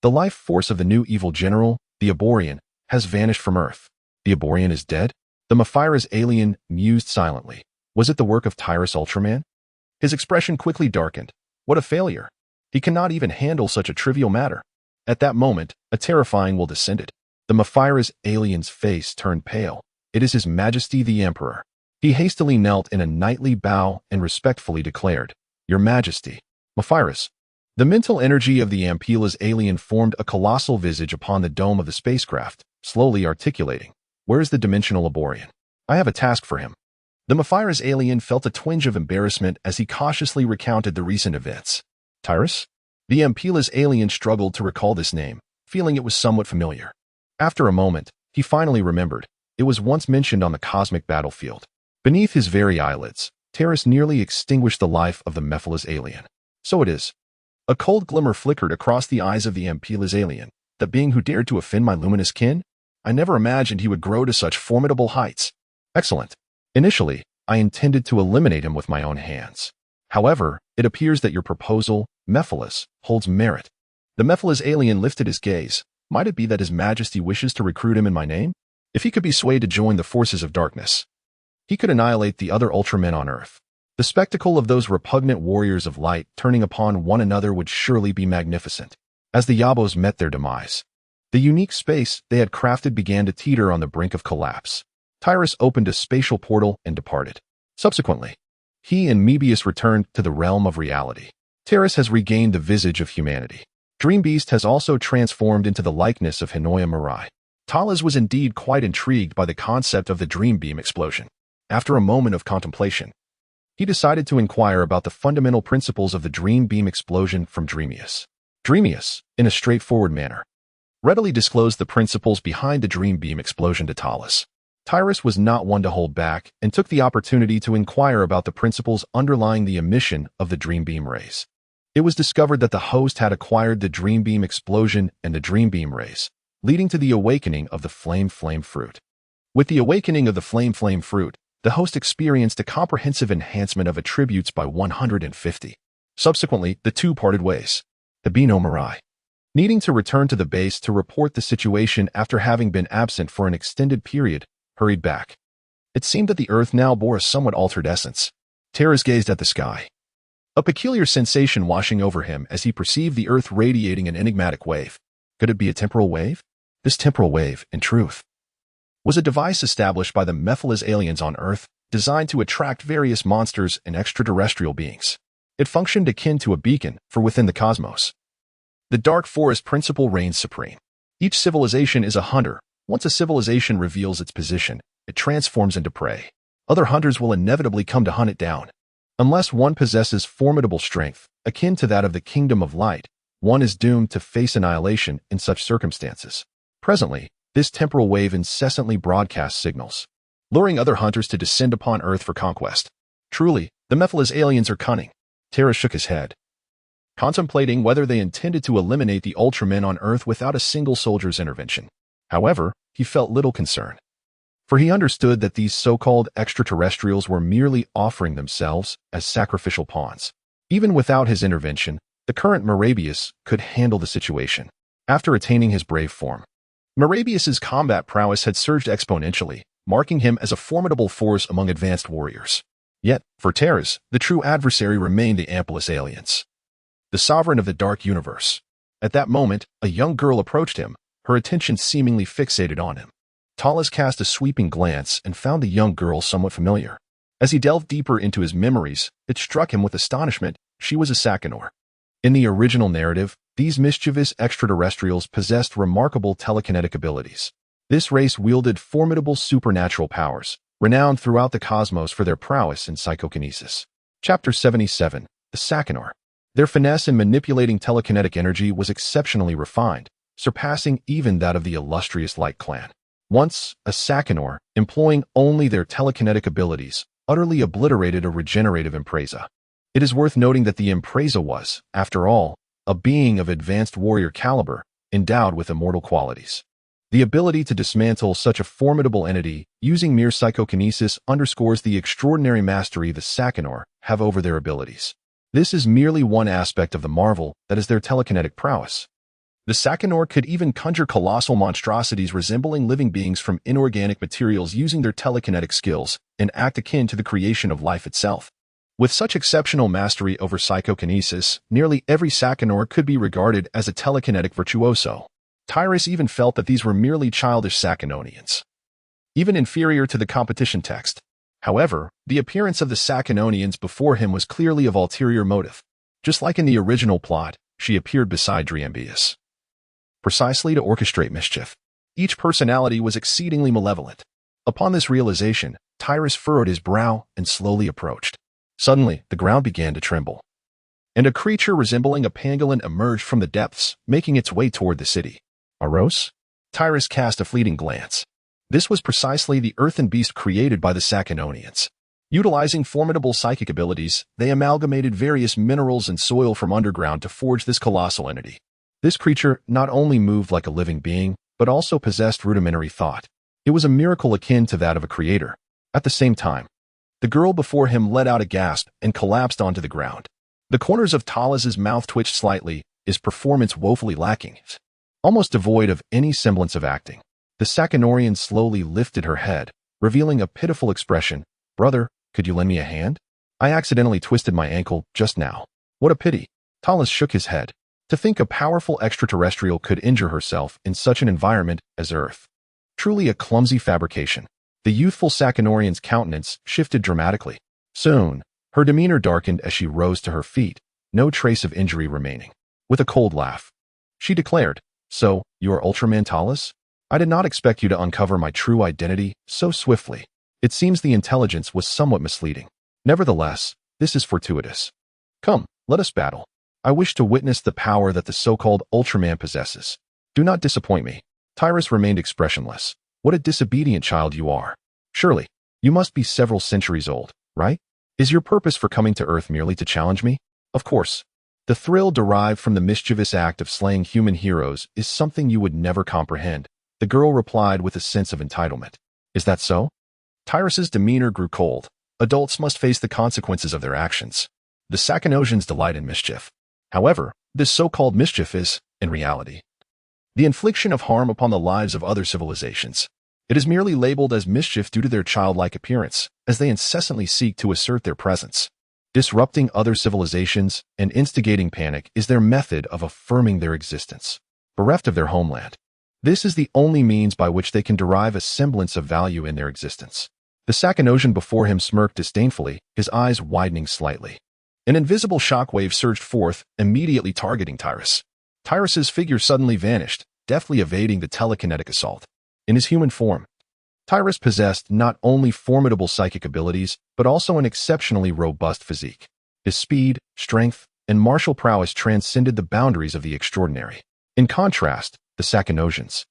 The life force of the new evil general, the Aborian, has vanished from Earth. The Aborian is dead? The Mephira's alien mused silently. Was it the work of Tyrus Ultraman? His expression quickly darkened. What a failure. He cannot even handle such a trivial matter. At that moment, a terrifying will descended. The Mephira's alien's face turned pale. It is His Majesty the Emperor. He hastily knelt in a knightly bow and respectfully declared, Your Majesty. Mephira's. The mental energy of the Ampila's alien formed a colossal visage upon the dome of the spacecraft, slowly articulating, Where is the dimensional Aborian? I have a task for him. The Mephira's alien felt a twinge of embarrassment as he cautiously recounted the recent events. Tyrus? The Ampila's alien struggled to recall this name, feeling it was somewhat familiar. After a moment, he finally remembered. It was once mentioned on the cosmic battlefield. Beneath his very eyelids, Tyrus nearly extinguished the life of the Mephila's alien. So it is. A cold glimmer flickered across the eyes of the Ampila's alien, that being who dared to offend my luminous kin? I never imagined he would grow to such formidable heights. Excellent. Initially, I intended to eliminate him with my own hands. However, it appears that your proposal, Mephilas, holds merit. The Mephila's alien lifted his gaze. Might it be that His Majesty wishes to recruit him in my name? If he could be swayed to join the forces of darkness, he could annihilate the other Ultramen on Earth. The spectacle of those repugnant warriors of light turning upon one another would surely be magnificent. As the Yabos met their demise, the unique space they had crafted began to teeter on the brink of collapse. Tyrus opened a spatial portal and departed. Subsequently, he and Mebius returned to the realm of reality. Tyrus has regained the visage of humanity. Dreambeast has also transformed into the likeness of Hinoya Mirai. Talas was indeed quite intrigued by the concept of the Dream Beam explosion. After a moment of contemplation, he decided to inquire about the fundamental principles of the Dream Beam explosion from Dreamius. Dreamius, in a straightforward manner, readily disclosed the principles behind the Dream Beam explosion to Talas. Tyrus was not one to hold back and took the opportunity to inquire about the principles underlying the emission of the Dream Beam rays. It was discovered that the host had acquired the Dream Beam explosion and the Dream Beam rays, leading to the awakening of the Flame Fruit. With the awakening of the Flame Fruit, the host experienced a comprehensive enhancement of attributes by 150. Subsequently, the two parted ways. Hibino Mirai, needing to return to the base to report the situation after having been absent for an extended period, hurried back. It seemed that the Earth now bore a somewhat altered essence. Terras gazed at the sky, a peculiar sensation washing over him as he perceived the Earth radiating an enigmatic wave. Could it be a temporal wave? This temporal wave, in truth, was a device established by the Mephilas aliens on Earth, designed to attract various monsters and extraterrestrial beings. It functioned akin to a beacon for within the cosmos. The dark forest principle reigns supreme. Each civilization is a hunter. Once a civilization reveals its position, it transforms into prey. Other hunters will inevitably come to hunt it down. Unless one possesses formidable strength, akin to that of the Kingdom of Light, one is doomed to face annihilation in such circumstances. Presently, this temporal wave incessantly broadcasts signals. luring other hunters to descend upon Earth for conquest. Truly, the Mephiles aliens are cunning. Terra shook his head, contemplating whether they intended to eliminate the Ultramen on Earth without a single soldier's intervention. However, he felt little concern, for he understood that these so-called extraterrestrials were merely offering themselves as sacrificial pawns. Even without his intervention, the current Merabius could handle the situation. After attaining his brave form, Merabius's combat prowess had surged exponentially, marking him as a formidable force among advanced warriors. Yet, for Terras, the true adversary remained the Amplius aliens, the sovereign of the dark universe. At that moment, a young girl approached him, her attention seemingly fixated on him. Talas cast a sweeping glance and found the young girl somewhat familiar. As he delved deeper into his memories, it struck him with astonishment. She was a Sakanor. In the original narrative, these mischievous extraterrestrials possessed remarkable telekinetic abilities. This race wielded formidable supernatural powers, renowned throughout the cosmos for their prowess in psychokinesis. Chapter 77, the Sakanor. Their finesse in manipulating telekinetic energy was exceptionally refined, surpassing even that of the illustrious Light Clan. Once, a Sakanor, employing only their telekinetic abilities, utterly obliterated a regenerative Impreza. It is worth noting that the Impreza was, after all, a being of advanced warrior caliber, endowed with immortal qualities. The ability to dismantle such a formidable entity using mere psychokinesis underscores the extraordinary mastery the Sakanor have over their abilities. This is merely one aspect of the marvel that is their telekinetic prowess. The Sakanor could even conjure colossal monstrosities resembling living beings from inorganic materials using their telekinetic skills, an act akin to the creation of life itself. With such exceptional mastery over psychokinesis, nearly every Sakanor could be regarded as a telekinetic virtuoso. Tyrus even felt that these were merely childish Sakanonians, even inferior to the competition text. However, the appearance of the Sakanonians before him was clearly of ulterior motive. Just like in the original plot, she appeared beside Driambius, precisely to orchestrate mischief. Each personality was exceedingly malevolent. Upon this realization, Tyrus furrowed his brow and slowly approached. Suddenly, the ground began to tremble, and a creature resembling a pangolin emerged from the depths, making its way toward the city. Aros? Tyrus cast a fleeting glance. This was precisely the earthen beast created by the Sakanonians. Utilizing formidable psychic abilities, they amalgamated various minerals and soil from underground to forge this colossal entity. This creature not only moved like a living being, but also possessed rudimentary thought. It was a miracle akin to that of a creator. At the same time, the girl before him let out a gasp and collapsed onto the ground. The corners of Talas's mouth twitched slightly, his performance woefully lacking, almost devoid of any semblance of acting. The Sakanorian slowly lifted her head, revealing a pitiful expression. "Brother, could you lend me a hand? I accidentally twisted my ankle just now." "What a pity." Talas shook his head. To think a powerful extraterrestrial could injure herself in such an environment as Earth. Truly a clumsy fabrication. The youthful Sakanorian's countenance shifted dramatically. Soon, her demeanor darkened as she rose to her feet, no trace of injury remaining. With a cold laugh, she declared, "So, you are Ultraman Talas? I did not expect you to uncover my true identity so swiftly." It seems the intelligence was somewhat misleading. Nevertheless, this is fortuitous. Come, let us battle. I wish to witness the power that the so-called Ultraman possesses. Do not disappoint me. Tyrus remained expressionless. What a disobedient child you are. Surely, you must be several centuries old, right? Is your purpose for coming to Earth merely to challenge me? Of course. The thrill derived from the mischievous act of slaying human heroes is something you would never comprehend, the girl replied with a sense of entitlement. Is that so? Tyrus's demeanor grew cold. Adults must face the consequences of their actions. The Sakanosians delight in mischief. However, this so-called mischief is, in reality, the infliction of harm upon the lives of other civilizations. It is merely labeled as mischief due to their childlike appearance, as they incessantly seek to assert their presence. Disrupting other civilizations and instigating panic is their method of affirming their existence, bereft of their homeland. This is the only means by which they can derive a semblance of value in their existence. The Sakanosian before him smirked disdainfully, his eyes widening slightly. An invisible shockwave surged forth, immediately targeting Tyrus. Tyrus's figure suddenly vanished, deftly evading the telekinetic assault. In his human form, Tyrus possessed not only formidable psychic abilities, but also an exceptionally robust physique. His speed, strength, and martial prowess transcended the boundaries of the extraordinary. In contrast, the Sakanosians,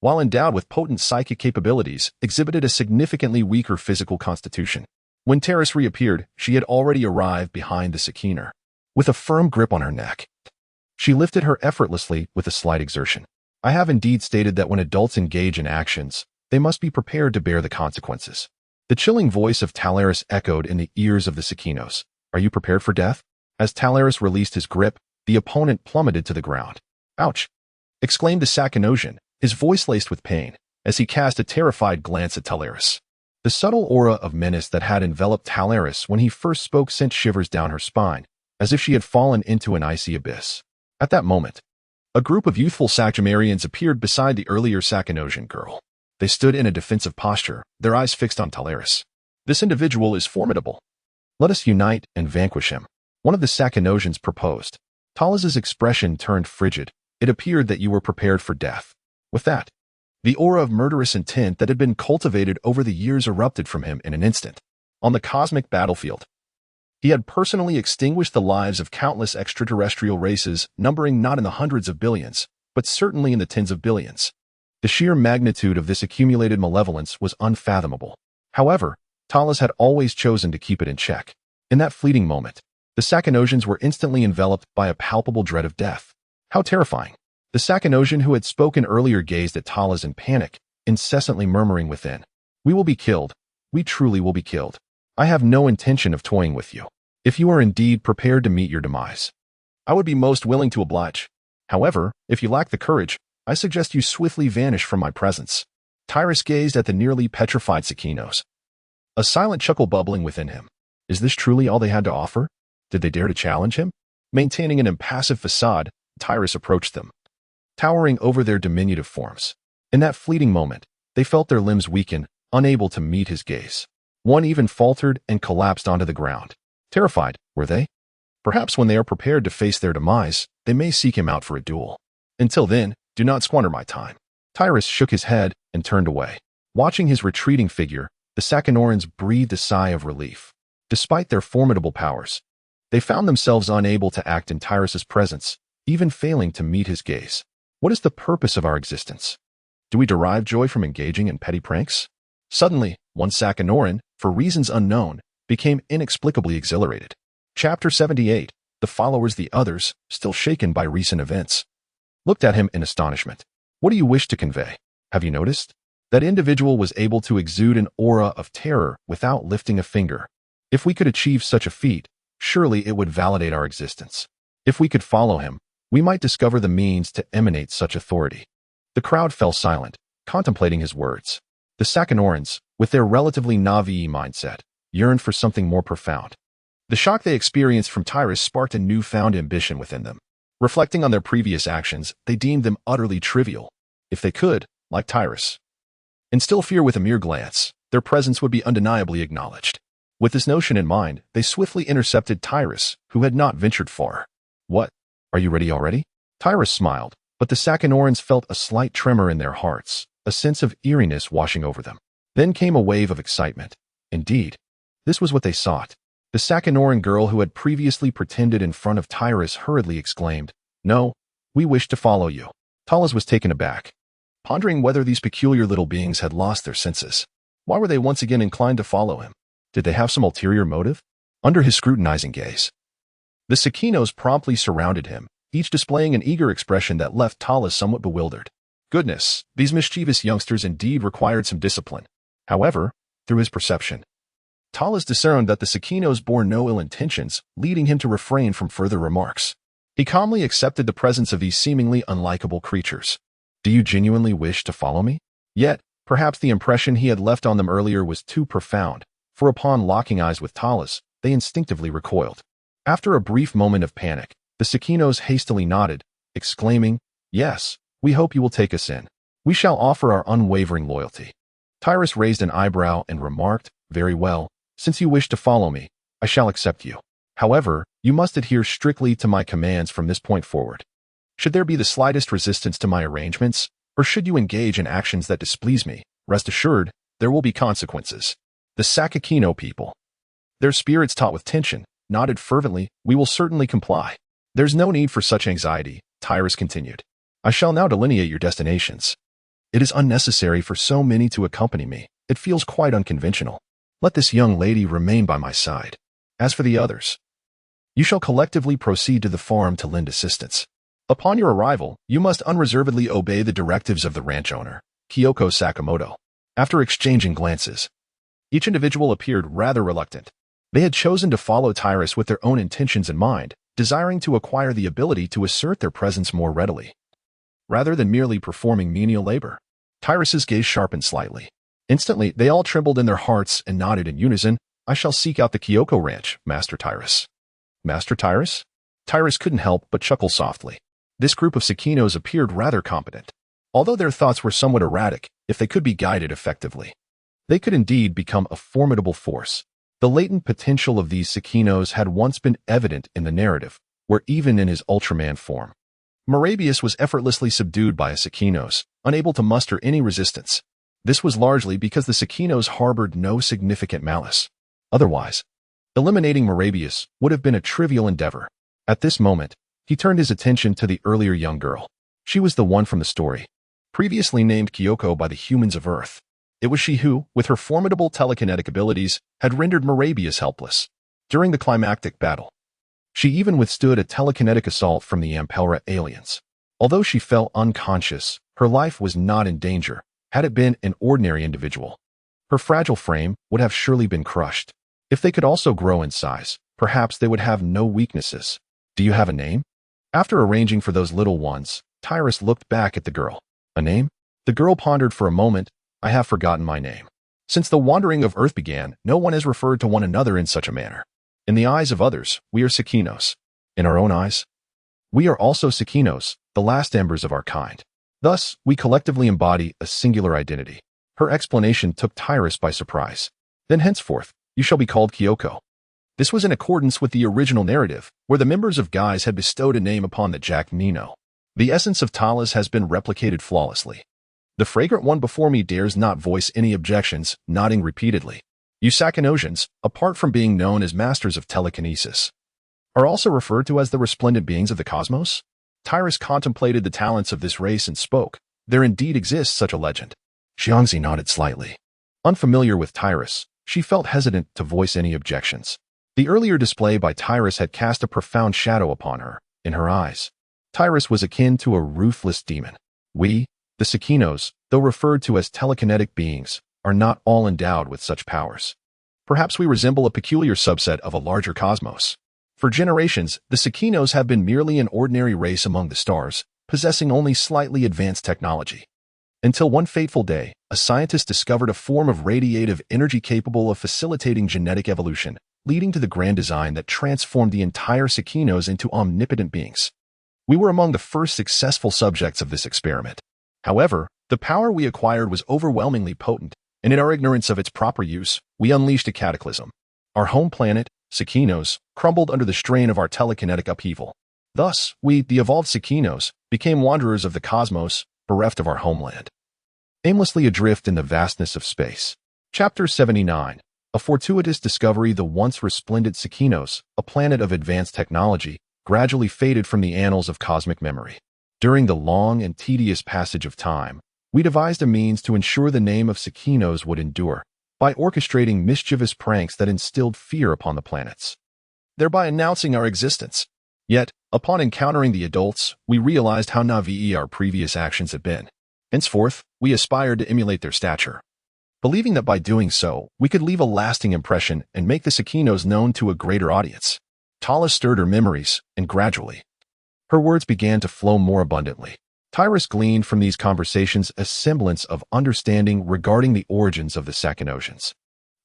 while endowed with potent psychic capabilities, exhibited a significantly weaker physical constitution. When Terrace reappeared, she had already arrived behind the Sakina. With a firm grip on her neck, she lifted her effortlessly with a slight exertion. I have indeed stated that when adults engage in actions, they must be prepared to bear the consequences. The chilling voice of Tolaris echoed in the ears of the Sakinos. Are you prepared for death? As Tolaris released his grip, the opponent plummeted to the ground. Ouch! Exclaimed the Sakinosian, his voice laced with pain, as he cast a terrified glance at Tolaris. The subtle aura of menace that had enveloped Tolaris when he first spoke sent shivers down her spine, as if she had fallen into an icy abyss. At that moment, a group of youthful Sakamarians appeared beside the earlier Sakinosian girl. They stood in a defensive posture, their eyes fixed on Tolaris. This individual is formidable. Let us unite and vanquish him. One of the Sakinosians proposed. Talas's expression turned frigid. It appeared that you were prepared for death. With that, the aura of murderous intent that had been cultivated over the years erupted from him in an instant. On the cosmic battlefield, he had personally extinguished the lives of countless extraterrestrial races, numbering not in the hundreds of billions, but certainly in the tens of billions. The sheer magnitude of this accumulated malevolence was unfathomable. However, Talas had always chosen to keep it in check. In that fleeting moment, the Sakinosians were instantly enveloped by a palpable dread of death. How terrifying! The Sakinosian who had spoken earlier gazed at Talas in panic, incessantly murmuring within. We will be killed. We truly will be killed. I have no intention of toying with you. If you are indeed prepared to meet your demise, I would be most willing to oblige. However, if you lack the courage, I suggest you swiftly vanish from my presence. Tyrus gazed at the nearly petrified Sakinos, a silent chuckle bubbling within him. Is this truly all they had to offer? Did they dare to challenge him? Maintaining an impassive facade, Tyrus approached them, towering over their diminutive forms. In that fleeting moment, they felt their limbs weaken, unable to meet his gaze. One even faltered and collapsed onto the ground. Terrified, were they? Perhaps when they are prepared to face their demise, they may seek him out for a duel. Until then, do not squander my time. Tyrus shook his head and turned away. Watching his retreating figure, the Sakinorans breathed a sigh of relief. Despite their formidable powers, they found themselves unable to act in Tyrus's presence, even failing to meet his gaze. What is the purpose of our existence? Do we derive joy from engaging in petty pranks? Suddenly, one Sakinoran, for reasons unknown, became inexplicably exhilarated. Chapter 78. The followers, the others, still shaken by recent events, looked at him in astonishment. What do you wish to convey? Have you noticed? That individual was able to exude an aura of terror without lifting a finger. If we could achieve such a feat, surely it would validate our existence. If we could follow him, we might discover the means to emanate such authority. The crowd fell silent, contemplating his words. The Sakinorans, with their relatively Navi mindset, yearned for something more profound. The shock they experienced from Tyrus sparked a newfound ambition within them. Reflecting on their previous actions, they deemed them utterly trivial. If they could, like Tyrus, instill fear with a mere glance, their presence would be undeniably acknowledged. With this notion in mind, they swiftly intercepted Tyrus, who had not ventured far. What? Are you ready already? Tyrus smiled, but the Sakinorans felt a slight tremor in their hearts, a sense of eeriness washing over them. Then came a wave of excitement. Indeed, this was what they sought. The Sakinoran girl who had previously pretended in front of Tyrus hurriedly exclaimed, No, we wish to follow you. Talas was taken aback, pondering whether these peculiar little beings had lost their senses. Why were they once again inclined to follow him? Did they have some ulterior motive? Under his scrutinizing gaze, the Sakinos promptly surrounded him, each displaying an eager expression that left Talas somewhat bewildered. Goodness, these mischievous youngsters indeed required some discipline. However, through his perception, Talas discerned that the Sakinos bore no ill intentions, leading him to refrain from further remarks. He calmly accepted the presence of these seemingly unlikable creatures. Do you genuinely wish to follow me? Yet, perhaps the impression he had left on them earlier was too profound, for upon locking eyes with Talas, they instinctively recoiled. After a brief moment of panic, the Sakinos hastily nodded, exclaiming, Yes, we hope you will take us in. We shall offer our unwavering loyalty. Tyrus raised an eyebrow and remarked, Very well, since you wish to follow me, I shall accept you. However, you must adhere strictly to my commands from this point forward. Should there be the slightest resistance to my arrangements, or should you engage in actions that displease me, rest assured, there will be consequences. The Sakakino people, their spirits taut with tension, nodded fervently, We will certainly comply. There's no need for such anxiety, Tyrus continued. I shall now delineate your destinations. It is unnecessary for so many to accompany me. It feels quite unconventional. Let this young lady remain by my side. As for the others, you shall collectively proceed to the farm to lend assistance. Upon your arrival, you must unreservedly obey the directives of the ranch owner, Kyoko Sakamoto. After exchanging glances, each individual appeared rather reluctant. They had chosen to follow Tyrus with their own intentions in mind, desiring to acquire the ability to assert their presence more readily, rather than merely performing menial labor. Tyrus's gaze sharpened slightly. Instantly, they all trembled in their hearts and nodded in unison. I shall seek out the Kyoko ranch, Master Tyrus. Master Tyrus? Tyrus couldn't help but chuckle softly. This group of Sekinos appeared rather competent. Although their thoughts were somewhat erratic, if they could be guided effectively, they could indeed become a formidable force. The latent potential of these Sekinos had once been evident in the narrative, where even in his Ultraman form, Morabius was effortlessly subdued by his Sekinos, unable to muster any resistance. This was largely because the Sekinos harbored no significant malice. Otherwise, eliminating Morabius would have been a trivial endeavor. At this moment, he turned his attention to the earlier young girl. She was the one from the story, previously named Kyoko by the humans of Earth. It was she who, with her formidable telekinetic abilities, had rendered Morabius helpless. During the climactic battle, she even withstood a telekinetic assault from the Ampelra aliens. Although she fell unconscious, her life was not in danger, had it been an ordinary individual. Her fragile frame would have surely been crushed. If they could also grow in size, perhaps they would have no weaknesses. Do you have a name? After arranging for those little ones, Tyrus looked back at the girl. A name? The girl pondered for a moment. I have forgotten my name. Since the wandering of Earth began, no one has referred to one another in such a manner. In the eyes of others, we are Sekinos. In our own eyes, we are also Sekinos, the last embers of our kind. Thus, we collectively embody a singular identity. Her explanation took Tyrus by surprise. Then henceforth, you shall be called Kyoko. This was in accordance with the original narrative, where the members of Guise had bestowed a name upon the Jack Nino. The essence of Talas has been replicated flawlessly. The fragrant one before me dares not voice any objections, nodding repeatedly. You Sakanosians, apart from being known as masters of telekinesis, are also referred to as the resplendent beings of the cosmos? Tyrus contemplated the talents of this race and spoke. There indeed exists such a legend. Xiangzi nodded slightly. Unfamiliar with Tyrus, she felt hesitant to voice any objections. The earlier display by Tyrus had cast a profound shadow upon her. In her eyes, Tyrus was akin to a ruthless demon. We, the Sekinos, though referred to as telekinetic beings, are not all endowed with such powers. Perhaps we resemble a peculiar subset of a larger cosmos. For generations, the Sekinos have been merely an ordinary race among the stars, possessing only slightly advanced technology. Until one fateful day, a scientist discovered a form of radiative energy capable of facilitating genetic evolution, leading to the grand design that transformed the entire Sekinos into omnipotent beings. We were among the first successful subjects of this experiment. However, the power we acquired was overwhelmingly potent, and in our ignorance of its proper use, we unleashed a cataclysm. Our home planet, Sekinos, crumbled under the strain of our telekinetic upheaval. Thus, we, the evolved Sekinos, became wanderers of the cosmos, bereft of our homeland. Aimlessly adrift in the vastness of space. Chapter 79. A fortuitous discovery. The once resplendent Sekinos, a planet of advanced technology, gradually faded from the annals of cosmic memory. During the long and tedious passage of time, we devised a means to ensure the name of Sekinos would endure, by orchestrating mischievous pranks that instilled fear upon the planets, thereby announcing our existence. Yet, upon encountering the adults, we realized how naive our previous actions had been. Henceforth, we aspired to emulate their stature, believing that by doing so, we could leave a lasting impression and make the Sekinos known to a greater audience. Tala stirred her memories, and gradually, her words began to flow more abundantly. Tyrus gleaned from these conversations a semblance of understanding regarding the origins of the Sakanosians.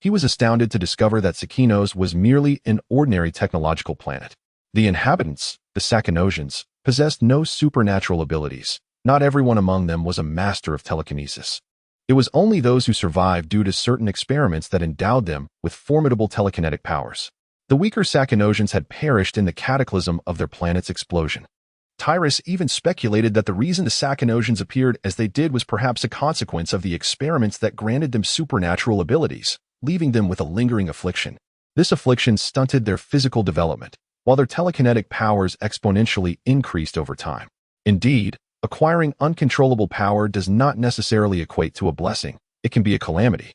He was astounded to discover that Sekinos was merely an ordinary technological planet. The inhabitants, the Sakanosians, possessed no supernatural abilities. Not everyone among them was a master of telekinesis. It was only those who survived due to certain experiments that endowed them with formidable telekinetic powers. The weaker Sakanosians had perished in the cataclysm of their planet's explosion. Tyrus even speculated that the reason the Sakanosians appeared as they did was perhaps a consequence of the experiments that granted them supernatural abilities, leaving them with a lingering affliction. This affliction stunted their physical development, while their telekinetic powers exponentially increased over time. Indeed, Acquiring uncontrollable power does not necessarily equate to a blessing. It can be a calamity,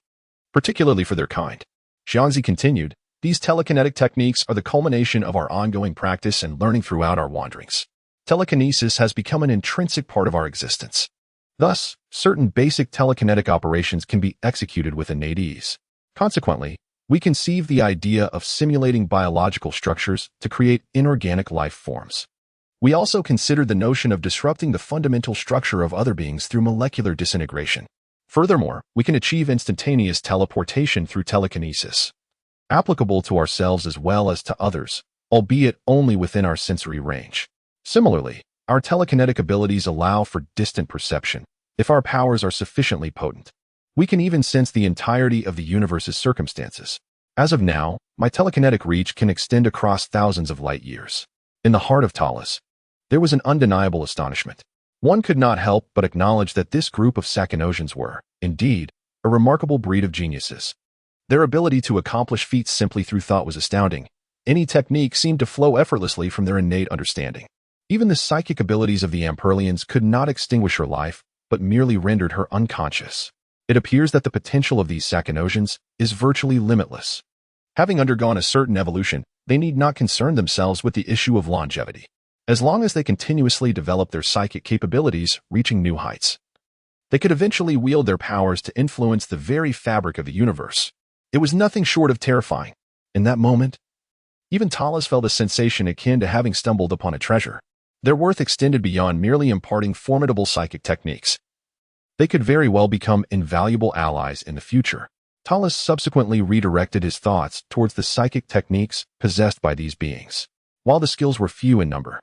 particularly for their kind. Xiangzi continued, these telekinetic techniques are the culmination of our ongoing practice and learning throughout our wanderings. Telekinesis has become an intrinsic part of our existence. Thus, certain basic telekinetic operations can be executed with innate ease. Consequently, we conceive the idea of simulating biological structures to create inorganic life forms. We also consider the notion of disrupting the fundamental structure of other beings through molecular disintegration. Furthermore, we can achieve instantaneous teleportation through telekinesis, applicable to ourselves as well as to others, albeit only within our sensory range. Similarly, our telekinetic abilities allow for distant perception. If our powers are sufficiently potent, we can even sense the entirety of the universe's circumstances. As of now, my telekinetic reach can extend across thousands of light years. In the heart of Talis, there was an undeniable astonishment. One could not help but acknowledge that this group of Sakanosians were, indeed, a remarkable breed of geniuses. Their ability to accomplish feats simply through thought was astounding. Any technique seemed to flow effortlessly from their innate understanding. Even the psychic abilities of the Amperlians could not extinguish her life, but merely rendered her unconscious. It appears that the potential of these Sakanosians is virtually limitless. Having undergone a certain evolution, they need not concern themselves with the issue of longevity, as long as they continuously develop their psychic capabilities, reaching new heights. They could eventually wield their powers to influence the very fabric of the universe. It was nothing short of terrifying. In that moment, even Talis felt a sensation akin to having stumbled upon a treasure. Their worth extended beyond merely imparting formidable psychic techniques. They could very well become invaluable allies in the future. Talis subsequently redirected his thoughts towards the psychic techniques possessed by these beings. While the skills were few in number,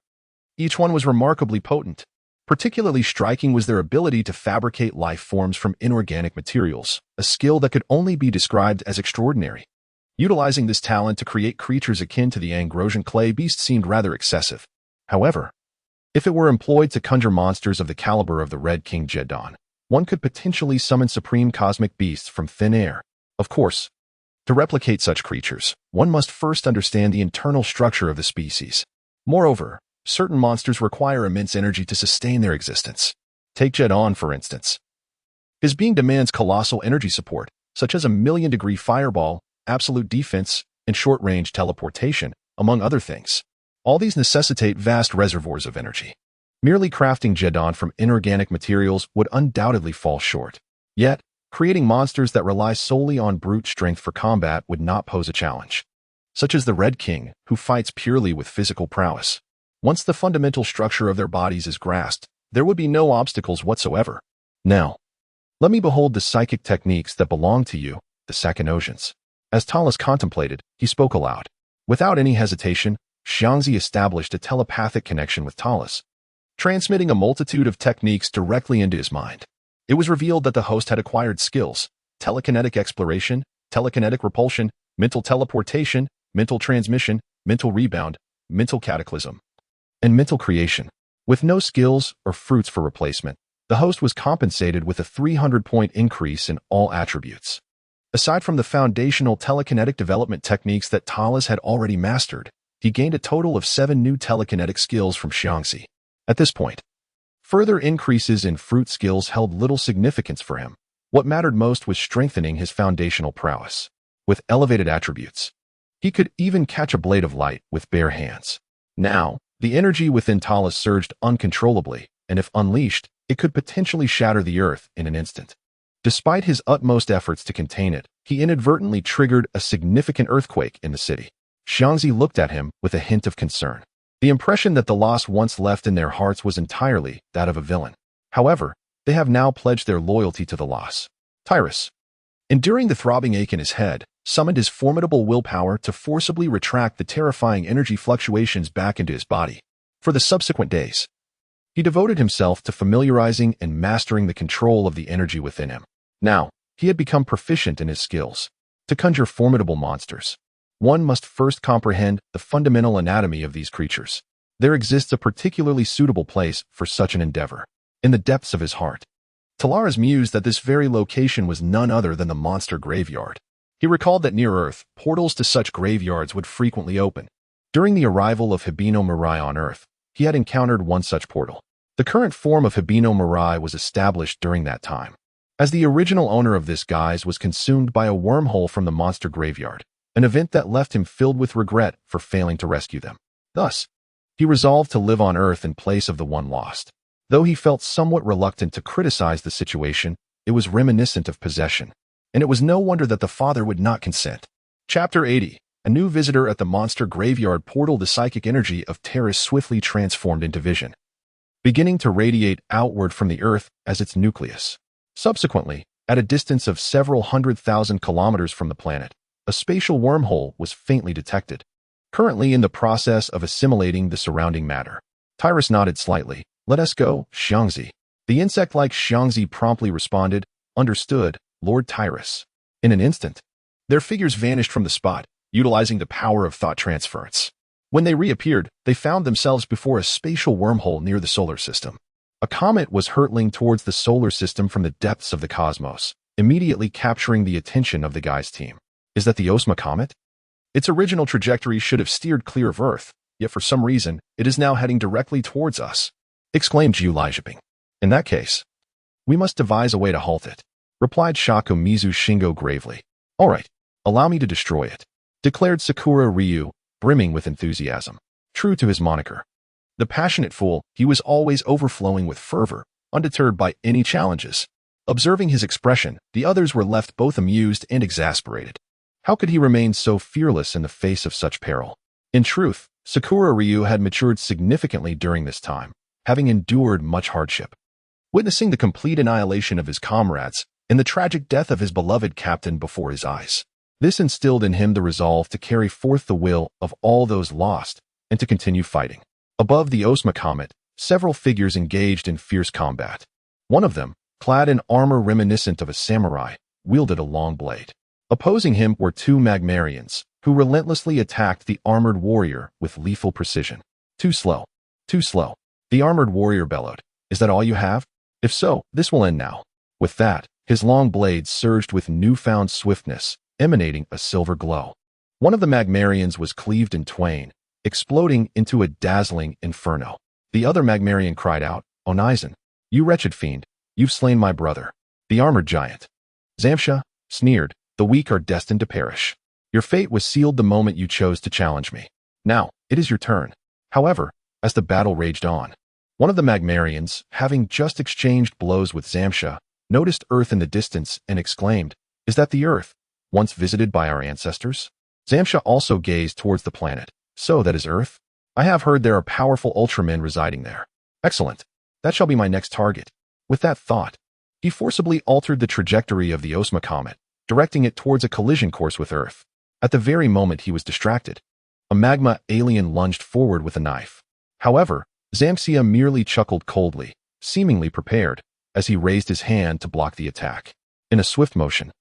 each one was remarkably potent. Particularly striking was their ability to fabricate life forms from inorganic materials, a skill that could only be described as extraordinary. Utilizing this talent to create creatures akin to the Angrosian clay beast seemed rather excessive. However, if it were employed to conjure monsters of the caliber of the Red King Jedon, one could potentially summon supreme cosmic beasts from thin air. Of course, to replicate such creatures, one must first understand the internal structure of the species. Moreover, certain monsters require immense energy to sustain their existence. Take Jedon, for instance. His being demands colossal energy support, such as a million-degree fireball, absolute defense, and short-range teleportation, among other things. All these necessitate vast reservoirs of energy. Merely crafting Jedon from inorganic materials would undoubtedly fall short. Yet, creating monsters that rely solely on brute strength for combat would not pose a challenge, such as the Red King, who fights purely with physical prowess. Once the fundamental structure of their bodies is grasped, there would be no obstacles whatsoever. Now, let me behold the psychic techniques that belong to you, the Sakanosians. As Talis contemplated, he spoke aloud. Without any hesitation, Xiangzi established a telepathic connection with Talis, transmitting a multitude of techniques directly into his mind. It was revealed that the host had acquired skills: telekinetic exploration, telekinetic repulsion, mental teleportation, mental transmission, mental rebound, mental cataclysm, and mental creation. With no skills or fruits for replacement, the host was compensated with a 300-point increase in all attributes. Aside from the foundational telekinetic development techniques that Talis had already mastered, he gained a total of 7 new telekinetic skills from Xiangzi. At this point, further increases in fruit skills held little significance for him. What mattered most was strengthening his foundational prowess. With elevated attributes, he could even catch a blade of light with bare hands. Now, the energy within Talis surged uncontrollably, and if unleashed, it could potentially shatter the earth in an instant. Despite his utmost efforts to contain it, he inadvertently triggered a significant earthquake in the city. Xiangzi looked at him with a hint of concern. The impression that the loss once left in their hearts was entirely that of a villain. However, they have now pledged their loyalty to the loss. Tyrus, enduring the throbbing ache in his head, summoned his formidable willpower to forcibly retract the terrifying energy fluctuations back into his body. For the subsequent days, he devoted himself to familiarizing and mastering the control of the energy within him. Now, he had become proficient in his skills. To conjure formidable monsters, one must first comprehend the fundamental anatomy of these creatures. There exists a particularly suitable place for such an endeavor. In the depths of his heart, Talaras mused that this very location was none other than the monster graveyard. He recalled that near Earth, portals to such graveyards would frequently open. During the arrival of Hibino Mirai on Earth, he had encountered one such portal. The current form of Hibino Mirai was established during that time, as the original owner of this guise was consumed by a wormhole from the monster graveyard, an event that left him filled with regret for failing to rescue them. Thus, he resolved to live on Earth in place of the one lost. Though he felt somewhat reluctant to criticize the situation, it was reminiscent of possession, and it was no wonder that the father would not consent. Chapter 80. A new visitor at the monster graveyard portal. The psychic energy of Terrace swiftly transformed into vision, beginning to radiate outward from the Earth as its nucleus. Subsequently, at a distance of several 100,000 kilometers from the planet, a spatial wormhole was faintly detected, currently in the process of assimilating the surrounding matter. Tyrus nodded slightly. Let us go, Xiangzi. The insect-like Xiangzi promptly responded, Understood, Lord Tyrus. In an instant, their figures vanished from the spot, utilizing the power of thought transference. When they reappeared, they found themselves before a spatial wormhole near the solar system. A comet was hurtling towards the solar system from the depths of the cosmos, immediately capturing the attention of the guy's team. Is that the Osma comet? Its original trajectory should have steered clear of Earth, yet for some reason, it is now heading directly towards us, exclaimed Jiu Lijiaping. In that case, we must devise a way to halt it, replied Shakumizu Shingo gravely. All right, allow me to destroy it, declared Sakura Ryu, brimming with enthusiasm. True to his moniker, the passionate fool, he was always overflowing with fervor, undeterred by any challenges. Observing his expression, the others were left both amused and exasperated. How could he remain so fearless in the face of such peril? In truth, Sakura Ryu had matured significantly during this time, having endured much hardship. Witnessing the complete annihilation of his comrades and the tragic death of his beloved captain before his eyes, this instilled in him the resolve to carry forth the will of all those lost and to continue fighting. Above the Osma comet, several figures engaged in fierce combat. One of them, clad in armor reminiscent of a samurai, wielded a long blade. Opposing him were two Magmarians, who relentlessly attacked the armored warrior with lethal precision. Too slow. Too slow. The armored warrior bellowed. Is that all you have? If so, this will end now. With that, his long blade surged with newfound swiftness, emanating a silver glow. One of the Magmarians was cleaved in twain, exploding into a dazzling inferno. The other Magmarian cried out, Onizen, you wretched fiend, you've slain my brother, the armored giant. Zamsha sneered, the weak are destined to perish. Your fate was sealed the moment you chose to challenge me. Now, it is your turn. However, as the battle raged on, one of the Magmarians, having just exchanged blows with Zamsha, noticed Earth in the distance and exclaimed, Is that the Earth, once visited by our ancestors? Zamsha also gazed towards the planet. So that is Earth? I have heard there are powerful Ultramen residing there. Excellent. That shall be my next target. With that thought, he forcibly altered the trajectory of the Osma comet, directing it towards a collision course with Earth. At the very moment he was distracted, a magma alien lunged forward with a knife. However, Zamsia merely chuckled coldly, seemingly prepared, as he raised his hand to block the attack. In a swift motion,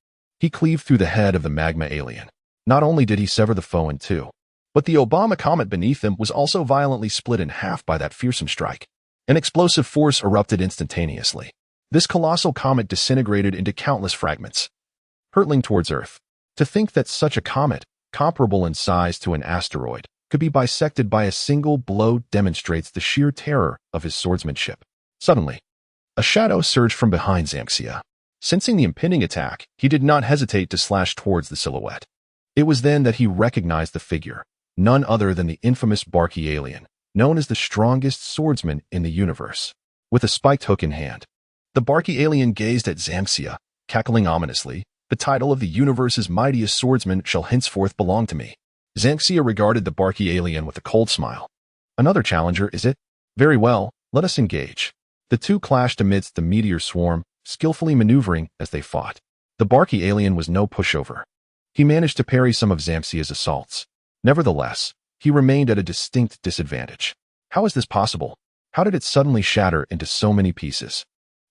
he cleaved through the head of the magma alien. Not only did he sever the foe in two, but the Obama comet beneath him was also violently split in half by that fearsome strike. An explosive force erupted instantaneously. This colossal comet disintegrated into countless fragments, hurtling towards Earth. To think that such a comet, comparable in size to an asteroid, could be bisected by a single blow demonstrates the sheer terror of his swordsmanship. Suddenly, a shadow surged from behind Zamxia. Sensing the impending attack, he did not hesitate to slash towards the silhouette. It was then that he recognized the figure, none other than the infamous Barky alien, known as the strongest swordsman in the universe. With a spiked hook in hand, the Barky alien gazed at Zamxia, cackling ominously, the title of the universe's mightiest swordsman shall henceforth belong to me. Zamxia regarded the Barky alien with a cold smile. Another challenger, is it? Very well, let us engage. The two clashed amidst the meteor swarm, skillfully maneuvering as they fought. The Barky alien was no pushover. He managed to parry some of Zamxia's assaults. Nevertheless, he remained at a distinct disadvantage. How is this possible? How did it suddenly shatter into so many pieces?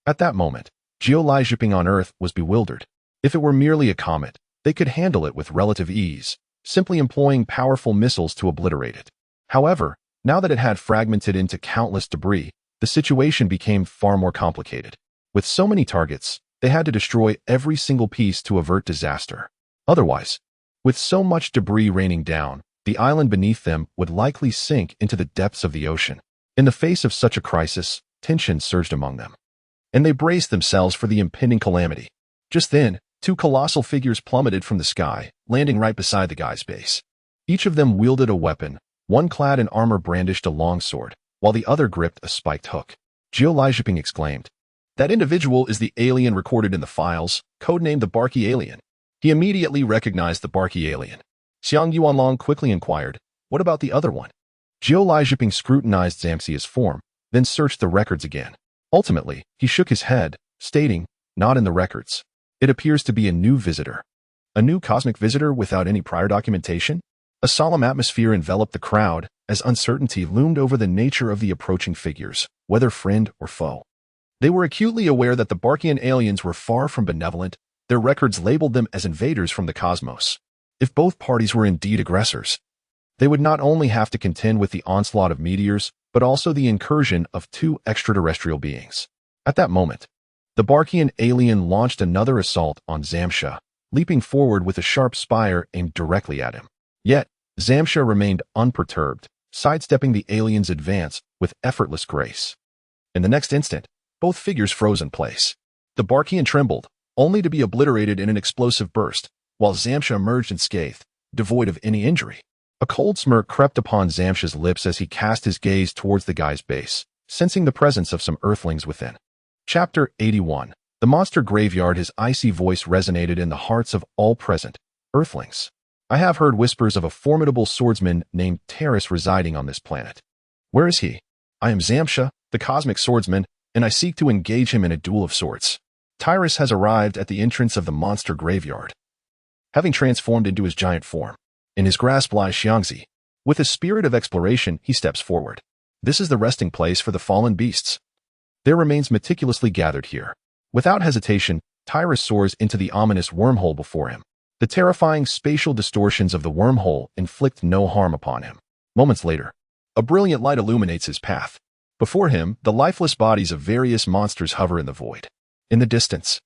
At that moment, Geolai on Earth was bewildered. If it were merely a comet, they could handle it with relative ease, simply employing powerful missiles to obliterate it. However, now that it had fragmented into countless debris, the situation became far more complicated. With so many targets, they had to destroy every single piece to avert disaster. Otherwise, with so much debris raining down, the island beneath them would likely sink into the depths of the ocean. In the face of such a crisis, tension surged among them, and they braced themselves for the impending calamity. Just then, two colossal figures plummeted from the sky, landing right beside the guy's base. Each of them wielded a weapon. One clad in armor brandished a long sword, while the other gripped a spiked hook. Jiu exclaimed, "That individual is the alien recorded in the files, codenamed the Barky Alien." He immediately recognized the Barky Alien. Xiang Yuanlong quickly inquired, "What about the other one?" Jiu scrutinized Zamxia's form, then searched the records again. Ultimately, he shook his head, stating, "Not in the records. It appears to be a new visitor." A new cosmic visitor without any prior documentation? A solemn atmosphere enveloped the crowd as uncertainty loomed over the nature of the approaching figures, whether friend or foe. They were acutely aware that the Barkian aliens were far from benevolent. Their records labeled them as invaders from the cosmos. If both parties were indeed aggressors, they would not only have to contend with the onslaught of meteors, but also the incursion of two extraterrestrial beings. At that moment, the Barkian alien launched another assault on Zamxia, leaping forward with a sharp spire aimed directly at him. Yet, Zamxia remained unperturbed, sidestepping the alien's advance with effortless grace. In the next instant, both figures froze in place. The Barkian trembled, only to be obliterated in an explosive burst, while Zamxia emerged unscathed, devoid of any injury. A cold smirk crept upon Zamxia's lips as he cast his gaze towards the guy's base, sensing the presence of some earthlings within. Chapter 81. The monster graveyard. His icy voice resonated in the hearts of all present. Earthlings. I have heard whispers of a formidable swordsman named Thrashes residing on this planet. Where is he? I am Zamxia, the cosmic swordsman, and I seek to engage him in a duel of sorts. Thrashes has arrived at the entrance of the monster graveyard, having transformed into his giant form. In his grasp lies Xiangzi. With a spirit of exploration, he steps forward. This is the resting place for the fallen beasts. Their remains meticulously gathered here. Without hesitation, Thrashes soars into the ominous wormhole before him. The terrifying spatial distortions of the wormhole inflict no harm upon him. Moments later, a brilliant light illuminates his path. Before him, the lifeless bodies of various monsters hover in the void. In the distance,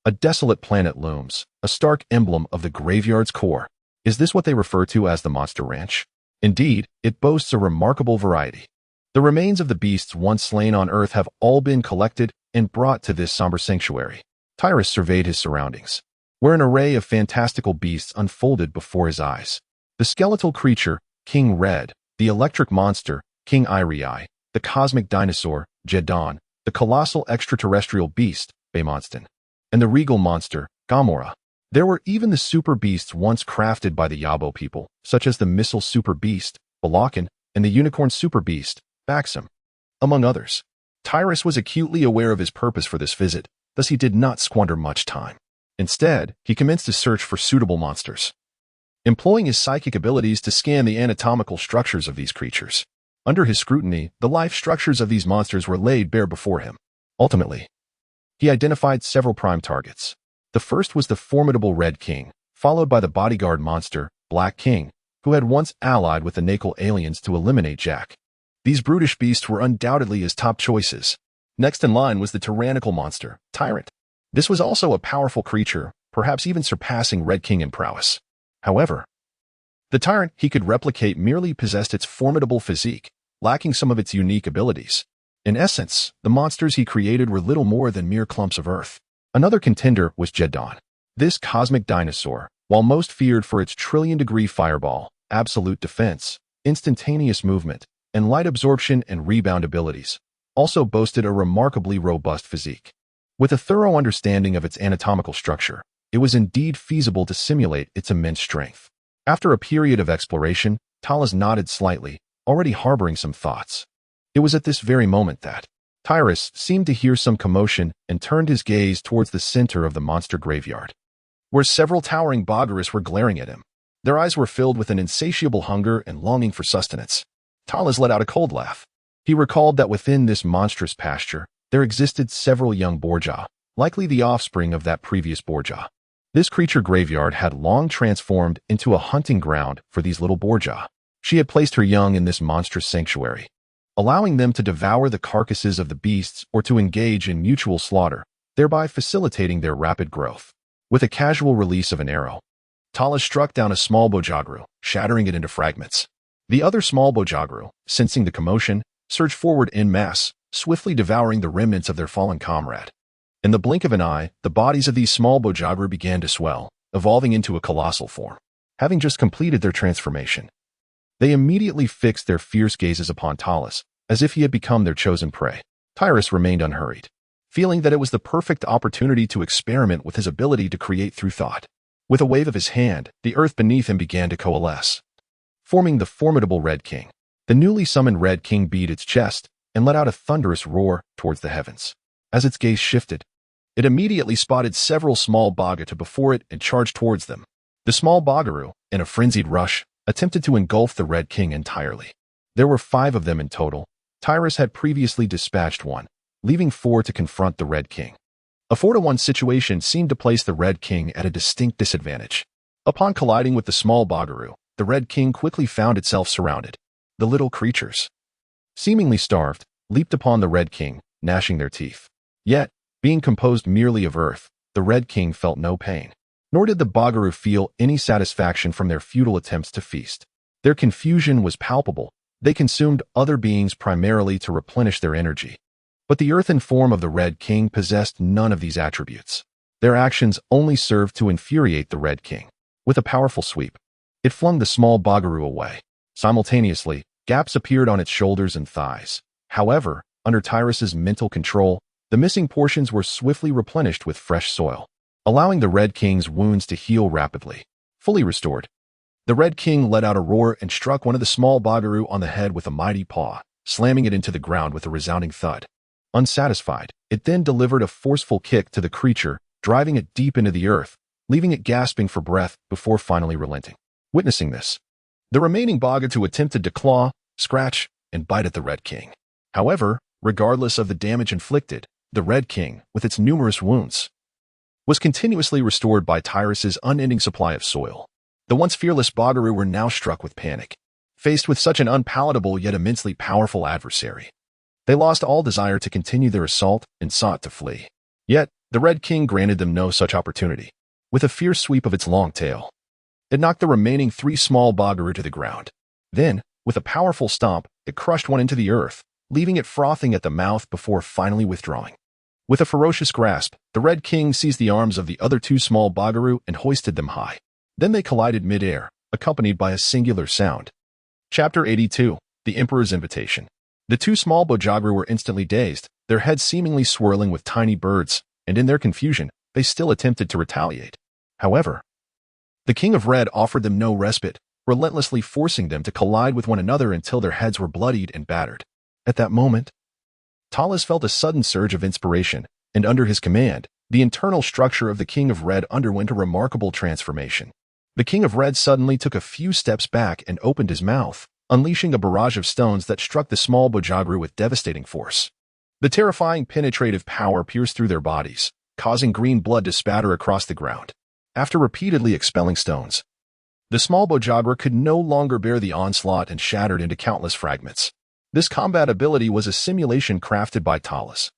a desolate planet looms, a stark emblem of the graveyard's core. Is this what they refer to as the Monster Ranch? Indeed, it boasts a remarkable variety. The remains of the beasts once slain on Earth have all been collected and brought to this somber sanctuary. Thrashes surveyed his surroundings, where an array of fantastical beasts unfolded before his eyes. The skeletal creature, King Red, the electric monster, King Irii, the cosmic dinosaur, Jedon, the colossal extraterrestrial beast, Baymonston, and the regal monster, Gamora. There were even the super beasts once crafted by the Yabo people, such as the missile super beast, Balakan, and the unicorn super beast, Baxam, among others. Thrashes was acutely aware of his purpose for this visit, thus he did not squander much time. Instead, he commenced his search for suitable monsters, employing his psychic abilities to scan the anatomical structures of these creatures. Under his scrutiny, the life structures of these monsters were laid bare before him. Ultimately, he identified several prime targets. The first was the formidable Red King, followed by the bodyguard monster, Black King, who had once allied with the Nakal aliens to eliminate Jack. These brutish beasts were undoubtedly his top choices. Next in line was the tyrannical monster, Tyrant. This was also a powerful creature, perhaps even surpassing Red King in prowess. However, the Tyrant he could replicate merely possessed its formidable physique, lacking some of its unique abilities. In essence, the monsters he created were little more than mere clumps of earth. Another contender was Jedon. This cosmic dinosaur, while most feared for its trillion-degree fireball, absolute defense, instantaneous movement, and light absorption and rebound abilities, also boasted a remarkably robust physique. With a thorough understanding of its anatomical structure, it was indeed feasible to simulate its immense strength. After a period of exploration, Talas nodded slightly, already harboring some thoughts. It was at this very moment that Thrashes seemed to hear some commotion and turned his gaze towards the center of the monster graveyard, where several towering Bagaras were glaring at him. Their eyes were filled with an insatiable hunger and longing for sustenance. Talas let out a cold laugh. He recalled that within this monstrous pasture, there existed several young Borgia, likely the offspring of that previous Borgia. This creature graveyard had long transformed into a hunting ground for these little Borgia. She had placed her young in this monstrous sanctuary, allowing them to devour the carcasses of the beasts or to engage in mutual slaughter, thereby facilitating their rapid growth. With a casual release of an arrow, Talas struck down a small Bojagru, shattering it into fragments. The other small Bojagru, sensing the commotion, surged forward en masse, swiftly devouring the remnants of their fallen comrade. In the blink of an eye, the bodies of these small Bojagru began to swell, evolving into a colossal form. Having just completed their transformation, they immediately fixed their fierce gazes upon Talus, as if he had become their chosen prey. Tyrus remained unhurried, feeling that it was the perfect opportunity to experiment with his ability to create through thought. With a wave of his hand, the earth beneath him began to coalesce, forming the formidable Red King. The newly summoned Red King beat its chest and let out a thunderous roar towards the heavens. As its gaze shifted, it immediately spotted several small Bogatu before it and charged towards them. The small Bagaru, in a frenzied rush, attempted to engulf the Red King entirely. There were 5 of them in total. Tyrus had previously dispatched 1, leaving 4 to confront the Red King. A 4-to-1 situation seemed to place the Red King at a distinct disadvantage. Upon colliding with the small Bagaru, the Red King quickly found itself surrounded. The little creatures, seemingly starved, leaped upon the Red King, gnashing their teeth. Yet, being composed merely of earth, the Red King felt no pain. Nor did the Bagaru feel any satisfaction from their futile attempts to feast. Their confusion was palpable. They consumed other beings primarily to replenish their energy. But the earthen form of the Red King possessed none of these attributes. Their actions only served to infuriate the Red King. With a powerful sweep, it flung the small Bagaru away. Simultaneously, gaps appeared on its shoulders and thighs. However, under Tyrus's mental control, the missing portions were swiftly replenished with fresh soil, allowing the Red King's wounds to heal rapidly. Fully restored, the Red King let out a roar and struck one of the small Bagaru on the head with a mighty paw, slamming it into the ground with a resounding thud. Unsatisfied, it then delivered a forceful kick to the creature, driving it deep into the earth, leaving it gasping for breath before finally relenting. Witnessing this, the remaining Bogatu attempted to claw, scratch, and bite at the Red King. However, regardless of the damage inflicted, the Red King, with its numerous wounds, was continuously restored by Tyrus's unending supply of soil. The once fearless Bagaru were now struck with panic. Faced with such an unpalatable yet immensely powerful adversary, they lost all desire to continue their assault and sought to flee. Yet, the Red King granted them no such opportunity. With a fierce sweep of its long tail, it knocked the remaining 3 small Bagaru to the ground. Then, with a powerful stomp, it crushed one into the earth, leaving it frothing at the mouth before finally withdrawing. With a ferocious grasp, the Red King seized the arms of the other 2 small Bagaru and hoisted them high. Then they collided mid-air, accompanied by a singular sound. Chapter 82, The Emperor's Invitation. The 2 small Bojagru were instantly dazed, their heads seemingly swirling with tiny birds, and in their confusion, they still attempted to retaliate. However, the King of Red offered them no respite, relentlessly forcing them to collide with one another until their heads were bloodied and battered. At that moment, Talus felt a sudden surge of inspiration, and under his command, the internal structure of the King of Red underwent a remarkable transformation. The King of Red suddenly took a few steps back and opened his mouth, unleashing a barrage of stones that struck the small Bojagru with devastating force. The terrifying penetrative power pierced through their bodies, causing green blood to spatter across the ground. After repeatedly expelling stones, the small Bojagru could no longer bear the onslaught and shattered into countless fragments. This combat ability was a simulation crafted by Talus,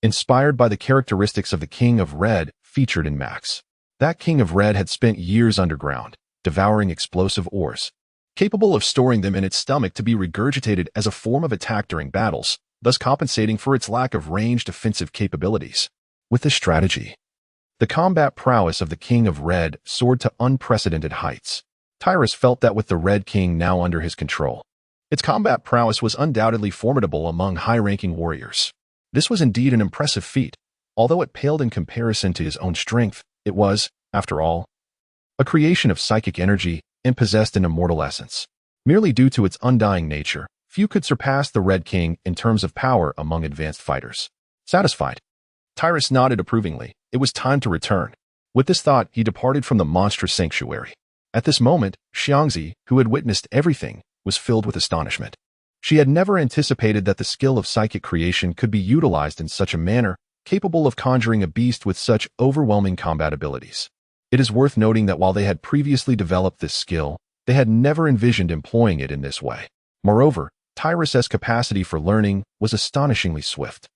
inspired by the characteristics of the King of Red featured in Max. That King of Red had spent years underground, devouring explosive ores, capable of storing them in its stomach to be regurgitated as a form of attack during battles, thus compensating for its lack of ranged offensive capabilities. With this strategy, the combat prowess of the King of Red soared to unprecedented heights. Tyrus felt that with the Red King now under his control, its combat prowess was undoubtedly formidable among high-ranking warriors. This was indeed an impressive feat. Although it paled in comparison to his own strength, it was, after all, a creation of psychic energy and possessed an immortal essence. Merely due to its undying nature, few could surpass the Red King in terms of power among advanced fighters. Satisfied, Tyrus nodded approvingly. It was time to return. With this thought, he departed from the monstrous sanctuary. At this moment, Xiangzi, who had witnessed everything, was filled with astonishment. She had never anticipated that the skill of psychic creation could be utilized in such a manner, capable of conjuring a beast with such overwhelming combat abilities. It is worth noting that while they had previously developed this skill, they had never envisioned employing it in this way. Moreover, Tyrus's capacity for learning was astonishingly swift.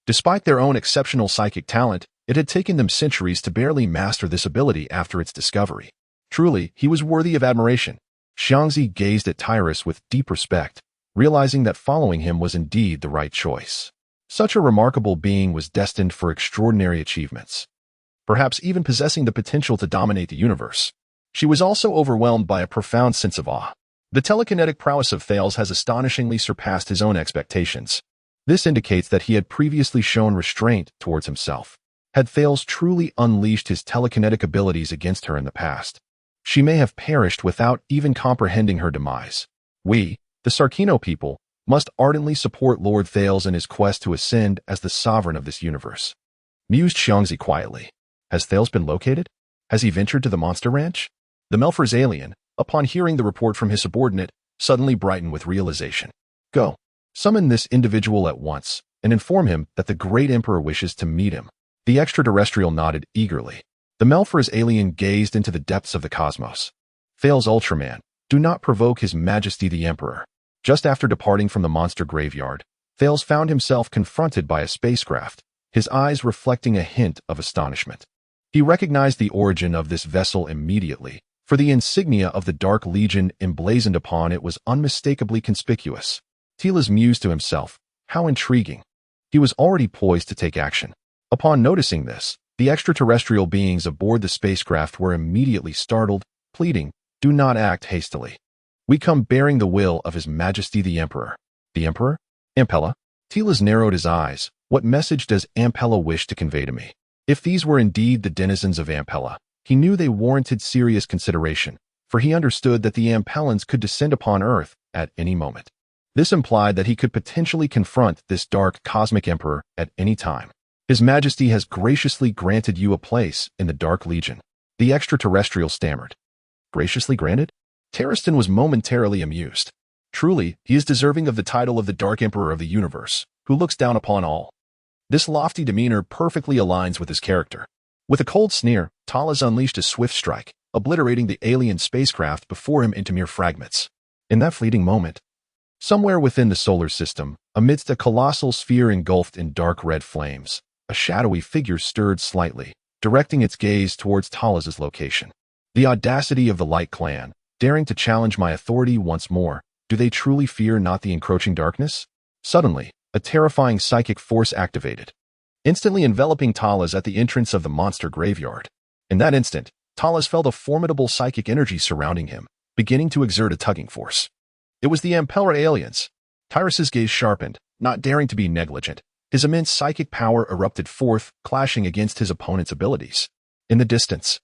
Despite their own exceptional psychic talent, it had taken them centuries to barely master this ability after its discovery. Truly, he was worthy of admiration. Xiangzi gazed at Tyrus with deep respect, realizing that following him was indeed the right choice. Such a remarkable being was destined for extraordinary achievements, perhaps even possessing the potential to dominate the universe. She was also overwhelmed by a profound sense of awe. The telekinetic prowess of Thales has astonishingly surpassed his own expectations. This indicates that he had previously shown restraint towards himself. Had Thales truly unleashed his telekinetic abilities against her in the past, she may have perished without even comprehending her demise. We, the Sarkino people, must ardently support Lord Thales in his quest to ascend as the sovereign of this universe. Mused Xiangzi quietly. Has Thales been located? Has he ventured to the monster ranch? The Melfur's alien, upon hearing the report from his subordinate, suddenly brightened with realization. Go. Summon this individual at once, and inform him that the great emperor wishes to meet him. The extraterrestrial nodded eagerly. The Melfur's alien gazed into the depths of the cosmos. Thales Ultraman, do not provoke His Majesty the Emperor. Just after departing from the monster graveyard, Thales found himself confronted by a spacecraft, his eyes reflecting a hint of astonishment. He recognized the origin of this vessel immediately, for the insignia of the Dark Legion emblazoned upon it was unmistakably conspicuous. Telas mused to himself, how intriguing. He was already poised to take action. Upon noticing this, the extraterrestrial beings aboard the spacecraft were immediately startled, pleading, do not act hastily. We come bearing the will of His Majesty the Emperor. The Emperor? Ampella? Telas narrowed his eyes. What message does Ampella wish to convey to me? If these were indeed the denizens of Ampella, he knew they warranted serious consideration, for he understood that the Ampellans could descend upon Earth at any moment. This implied that he could potentially confront this dark cosmic emperor at any time. His Majesty has graciously granted you a place in the Dark Legion. The extraterrestrial stammered. Graciously granted? Terraston was momentarily amused. Truly, he is deserving of the title of the Dark Emperor of the universe, who looks down upon all. This lofty demeanor perfectly aligns with his character. With a cold sneer, Thales unleashed a swift strike, obliterating the alien spacecraft before him into mere fragments. In that fleeting moment, somewhere within the solar system, amidst a colossal sphere engulfed in dark red flames, a shadowy figure stirred slightly, directing its gaze towards Thales' location. The audacity of the Light Clan, daring to challenge my authority once more, do they truly fear not the encroaching darkness? Suddenly, a terrifying psychic force activated, instantly enveloping Thales at the entrance of the monster graveyard. In that instant, Thales felt a formidable psychic energy surrounding him, beginning to exert a tugging force. It was the Ampella aliens. Tyrus's gaze sharpened, not daring to be negligent. His immense psychic power erupted forth, clashing against his opponent's abilities. In the distance,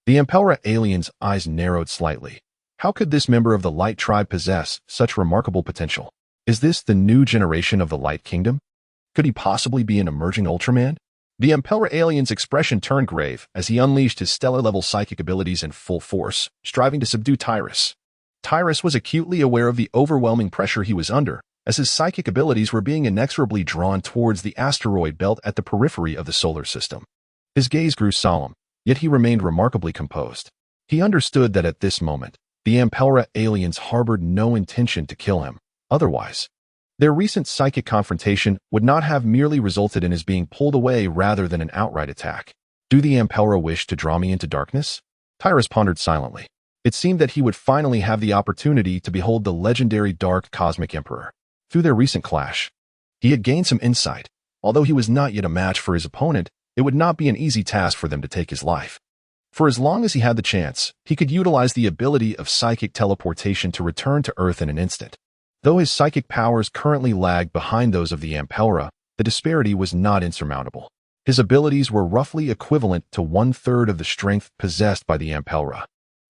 the Ampella alien's eyes narrowed slightly. How could this member of the Light Tribe possess such remarkable potential? Is this the new generation of the Light Kingdom? Could he possibly be an emerging Ultraman? The Ampella alien's expression turned grave as he unleashed his stellar-level psychic abilities in full force, striving to subdue Tyrus. Tyrus was acutely aware of the overwhelming pressure he was under, as his psychic abilities were being inexorably drawn towards the asteroid belt at the periphery of the solar system. His gaze grew solemn, yet he remained remarkably composed. He understood that at this moment, the Ampella aliens harbored no intention to kill him. Otherwise, their recent psychic confrontation would not have merely resulted in his being pulled away rather than an outright attack. Do the Ampella wish to draw me into darkness? Tyrus pondered silently. It seemed that he would finally have the opportunity to behold the legendary Dark Cosmic Emperor. Through their recent clash, he had gained some insight. Although he was not yet a match for his opponent, it would not be an easy task for them to take his life. For as long as he had the chance, he could utilize the ability of psychic teleportation to return to Earth in an instant. Though his psychic powers currently lagged behind those of the Ampella, the disparity was not insurmountable. His abilities were roughly equivalent to 1/3 of the strength possessed by the Ampella.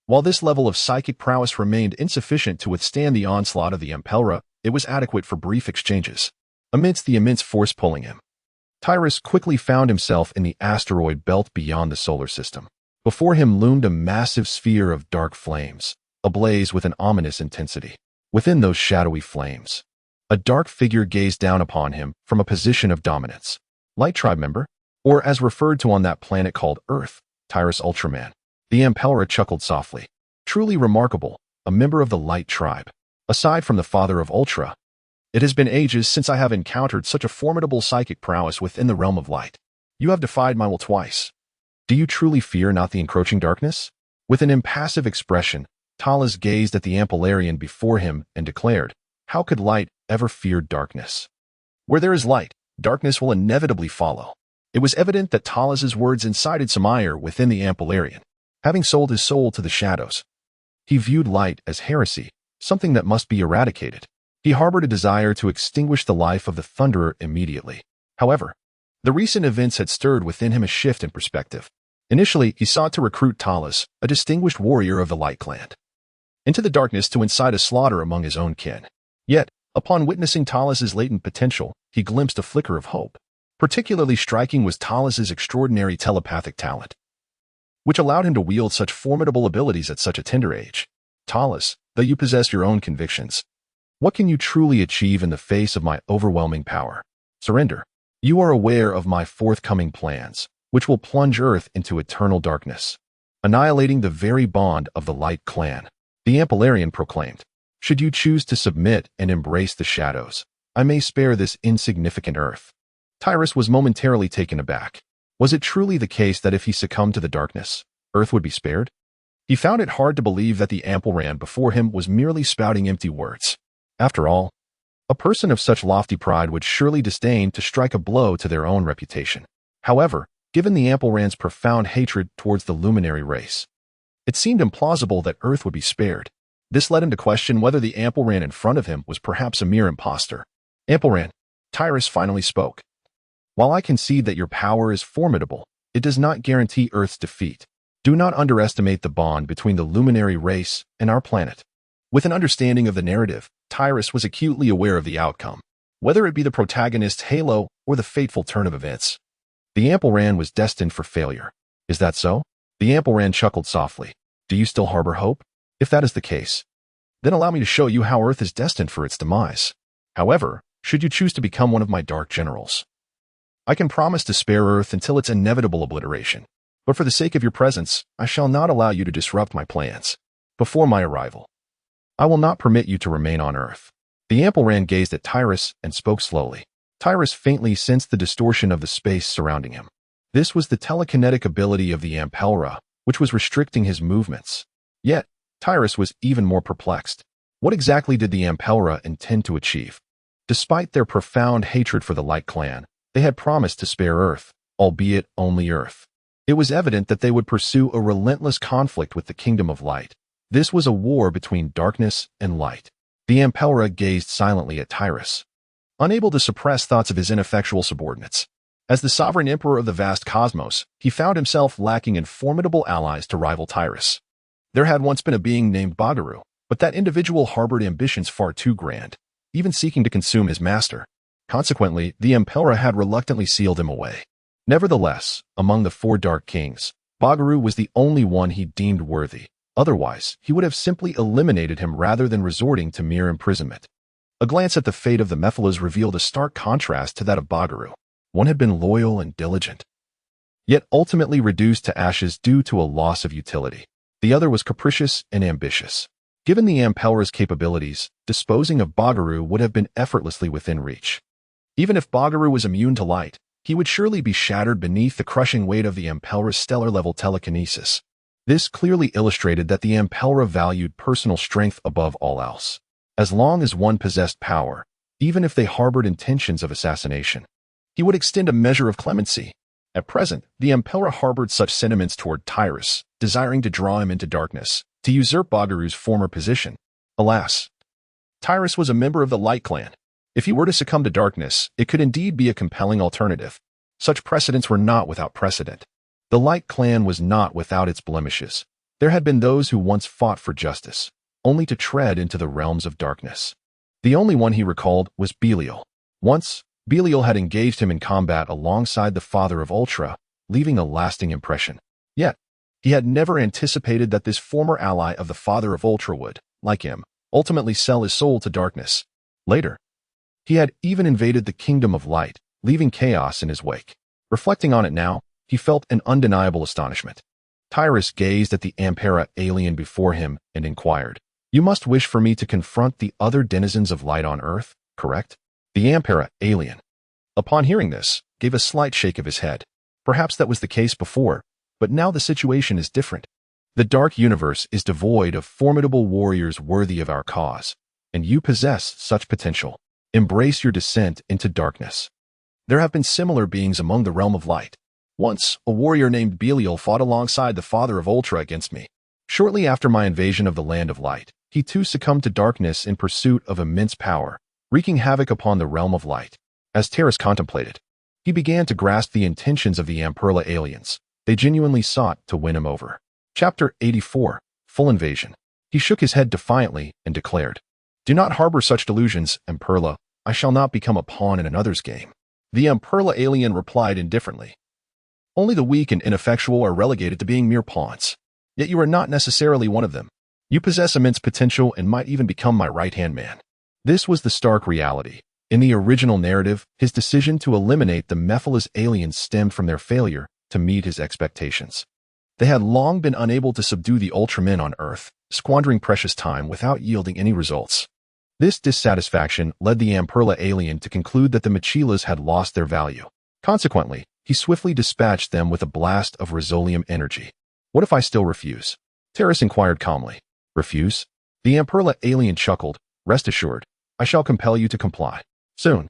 While this level of psychic prowess remained insufficient to withstand the onslaught of the Ampella, it was adequate for brief exchanges. Amidst the immense force pulling him, Tyrus quickly found himself in the asteroid belt beyond the solar system. Before him loomed a massive sphere of dark flames, ablaze with an ominous intensity. Within those shadowy flames, a dark figure gazed down upon him from a position of dominance. Light Tribe member, or as referred to on that planet called Earth, Tyrus Ultraman. The Ampella chuckled softly. Truly remarkable, a member of the Light Tribe. Aside from the Father of Ultra, it has been ages since I have encountered such a formidable psychic prowess within the realm of light. You have defied my will twice. Do you truly fear not the encroaching darkness? With an impassive expression, Thales gazed at the Ampellarian before him and declared, how could light ever fear darkness? Where there is light, darkness will inevitably follow. It was evident that Talas's words incited some ire within the Ampelarian. Having sold his soul to the shadows, he viewed light as heresy, something that must be eradicated. He harbored a desire to extinguish the life of the Thunderer immediately. However, the recent events had stirred within him a shift in perspective. Initially, he sought to recruit Talas, a distinguished warrior of the Light Clan, into the darkness to incite a slaughter among his own kin. Yet, upon witnessing Talas's latent potential, he glimpsed a flicker of hope. Particularly striking was Talas's extraordinary telepathic talent, which allowed him to wield such formidable abilities at such a tender age. Talas, though you possess your own convictions, what can you truly achieve in the face of my overwhelming power? Surrender. You are aware of my forthcoming plans, which will plunge Earth into eternal darkness, annihilating the very bond of the Light Clan. The Ampelarian proclaimed, should you choose to submit and embrace the shadows, I may spare this insignificant Earth. Tyrus was momentarily taken aback. Was it truly the case that if he succumbed to the darkness, Earth would be spared? He found it hard to believe that the Ampelarian before him was merely spouting empty words. After all, a person of such lofty pride would surely disdain to strike a blow to their own reputation. However, given the Ampelarian's profound hatred towards the luminary race, it seemed implausible that Earth would be spared. This led him to question whether the Ampelarian in front of him was perhaps a mere impostor. Ampelarian, Tyrus finally spoke. While I concede that your power is formidable, it does not guarantee Earth's defeat. Do not underestimate the bond between the luminary race and our planet. With an understanding of the narrative, Tyrus was acutely aware of the outcome, whether it be the protagonist's halo or the fateful turn of events. The Ampelarian was destined for failure. Is that so? The Ampelarian chuckled softly. Do you still harbor hope? If that is the case, then allow me to show you how Earth is destined for its demise. However, should you choose to become one of my dark generals, I can promise to spare Earth until its inevitable obliteration. But for the sake of your presence, I shall not allow you to disrupt my plans. Before my arrival, I will not permit you to remain on Earth. The Ampelarian gazed at Tyrus and spoke slowly. Tyrus faintly sensed the distortion of the space surrounding him. This was the telekinetic ability of the Ampelra, which was restricting his movements. Yet, Tyrus was even more perplexed. What exactly did the Ampelra intend to achieve? Despite their profound hatred for the Light Clan, they had promised to spare Earth, albeit only Earth. It was evident that they would pursue a relentless conflict with the Kingdom of Light. This was a war between darkness and light. The Ampelra gazed silently at Tyrus, unable to suppress thoughts of his ineffectual subordinates. As the sovereign emperor of the vast cosmos, he found himself lacking in formidable allies to rival Tyrus. There had once been a being named Bagaru, but that individual harbored ambitions far too grand, even seeking to consume his master. Consequently, the Ampelra had reluctantly sealed him away. Nevertheless, among the four Dark Kings, Bagaru was the only one he deemed worthy. Otherwise, he would have simply eliminated him rather than resorting to mere imprisonment. A glance at the fate of the Mephilas revealed a stark contrast to that of Bagaru. One had been loyal and diligent, yet ultimately reduced to ashes due to a loss of utility. The other was capricious and ambitious. Given the Ampelra's capabilities, disposing of Bagaru would have been effortlessly within reach. Even if Bagaru was immune to light, he would surely be shattered beneath the crushing weight of the Ampelra's stellar-level telekinesis. This clearly illustrated that the Ampelra valued personal strength above all else. As long as one possessed power, even if they harbored intentions of assassination, he would extend a measure of clemency. At present, the Ampelra harbored such sentiments toward Tyrus, desiring to draw him into darkness, to usurp Bagaru's former position. Alas, Tyrus was a member of the Light Clan. If he were to succumb to darkness, it could indeed be a compelling alternative. Such precedents were not without precedent. The Light Clan was not without its blemishes. There had been those who once fought for justice, only to tread into the realms of darkness. The only one he recalled was Belial. Once, Belial had engaged him in combat alongside the Father of Ultra, leaving a lasting impression. Yet, he had never anticipated that this former ally of the Father of Ultra would, like him, ultimately sell his soul to darkness. Later, he had even invaded the Kingdom of Light, leaving chaos in his wake. Reflecting on it now, he felt an undeniable astonishment. Tyrus gazed at the Ampelra alien before him and inquired, "You must wish for me to confront the other denizens of light on Earth, correct?" The Ampelra alien, upon hearing this, gave a slight shake of his head. Perhaps that was the case before, but now the situation is different. The dark universe is devoid of formidable warriors worthy of our cause, and you possess such potential. Embrace your descent into darkness. There have been similar beings among the realm of light. Once, a warrior named Belial fought alongside the Father of Ultra against me. Shortly after my invasion of the Land of Light, he too succumbed to darkness in pursuit of immense power, wreaking havoc upon the realm of light. As Terrace contemplated, he began to grasp the intentions of the Amperla aliens. They genuinely sought to win him over. Chapter 84, Full Invasion. He shook his head defiantly and declared, "Do not harbor such delusions, Amperla. I shall not become a pawn in another's game." The Amperla alien replied indifferently, "Only the weak and ineffectual are relegated to being mere pawns. Yet you are not necessarily one of them. You possess immense potential and might even become my right-hand man." This was the stark reality. In the original narrative, his decision to eliminate the Mephiles aliens stemmed from their failure to meet his expectations. They had long been unable to subdue the Ultramen on Earth, squandering precious time without yielding any results. This dissatisfaction led the Amperla alien to conclude that the Machilas had lost their value. Consequently, he swiftly dispatched them with a blast of Rosolium energy. "What if I still refuse?" Terrace inquired calmly. "Refuse?" The Amperla alien chuckled. "Rest assured, I shall compel you to comply. Soon,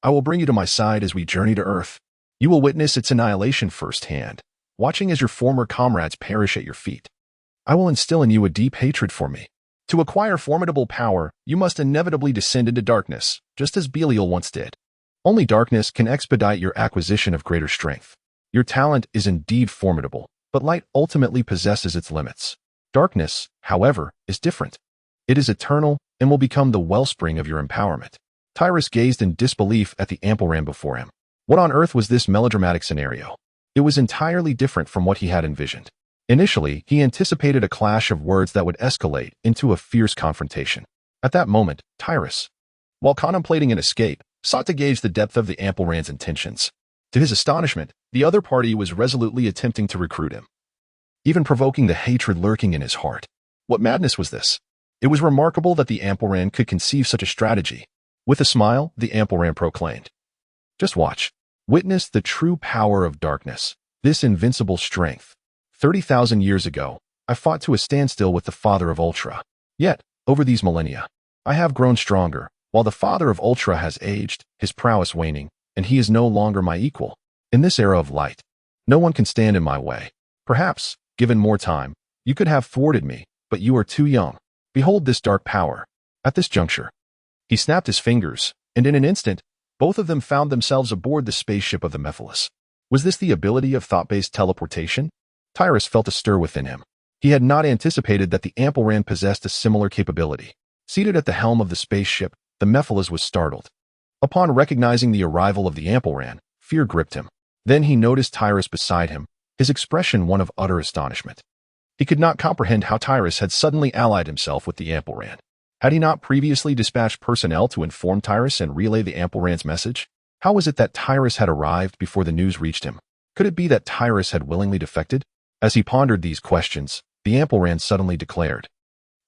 I will bring you to my side as we journey to Earth. You will witness its annihilation firsthand, watching as your former comrades perish at your feet. I will instill in you a deep hatred for me. To acquire formidable power, you must inevitably descend into darkness, just as Belial once did. Only darkness can expedite your acquisition of greater strength. Your talent is indeed formidable, but light ultimately possesses its limits. Darkness, however, is different. It is eternal and will become the wellspring of your empowerment." Tyrus gazed in disbelief at the Amperlan before him. What on earth was this melodramatic scenario? It was entirely different from what he had envisioned. Initially, he anticipated a clash of words that would escalate into a fierce confrontation. At that moment, Tyrus, while contemplating an escape, sought to gauge the depth of the Amperlan's intentions. To his astonishment, the other party was resolutely attempting to recruit him, even provoking the hatred lurking in his heart. What madness was this? It was remarkable that the Amperlan could conceive such a strategy. With a smile, the Amperlan proclaimed, "Just watch. Witness the true power of darkness, this invincible strength. 30,000 years ago, I fought to a standstill with the Father of Ultra. Yet, over these millennia, I have grown stronger, while the Father of Ultra has aged, his prowess waning, and he is no longer my equal. In this era of light, no one can stand in my way. Perhaps, given more time, you could have thwarted me, but you are too young. Behold this dark power." At this juncture, he snapped his fingers, and in an instant, both of them found themselves aboard the spaceship of the Mephiles. Was this the ability of thought-based teleportation? Tyrus felt a stir within him. He had not anticipated that the Amperlan possessed a similar capability. Seated at the helm of the spaceship, the Mephiles was startled. Upon recognizing the arrival of the Amperlan, fear gripped him. Then he noticed Tyrus beside him, his expression one of utter astonishment. He could not comprehend how Tyrus had suddenly allied himself with the Amperlan. Had he not previously dispatched personnel to inform Tyrus and relay the Amperlan's message? How was it that Tyrus had arrived before the news reached him? Could it be that Tyrus had willingly defected? As he pondered these questions, the Amperlan suddenly declared,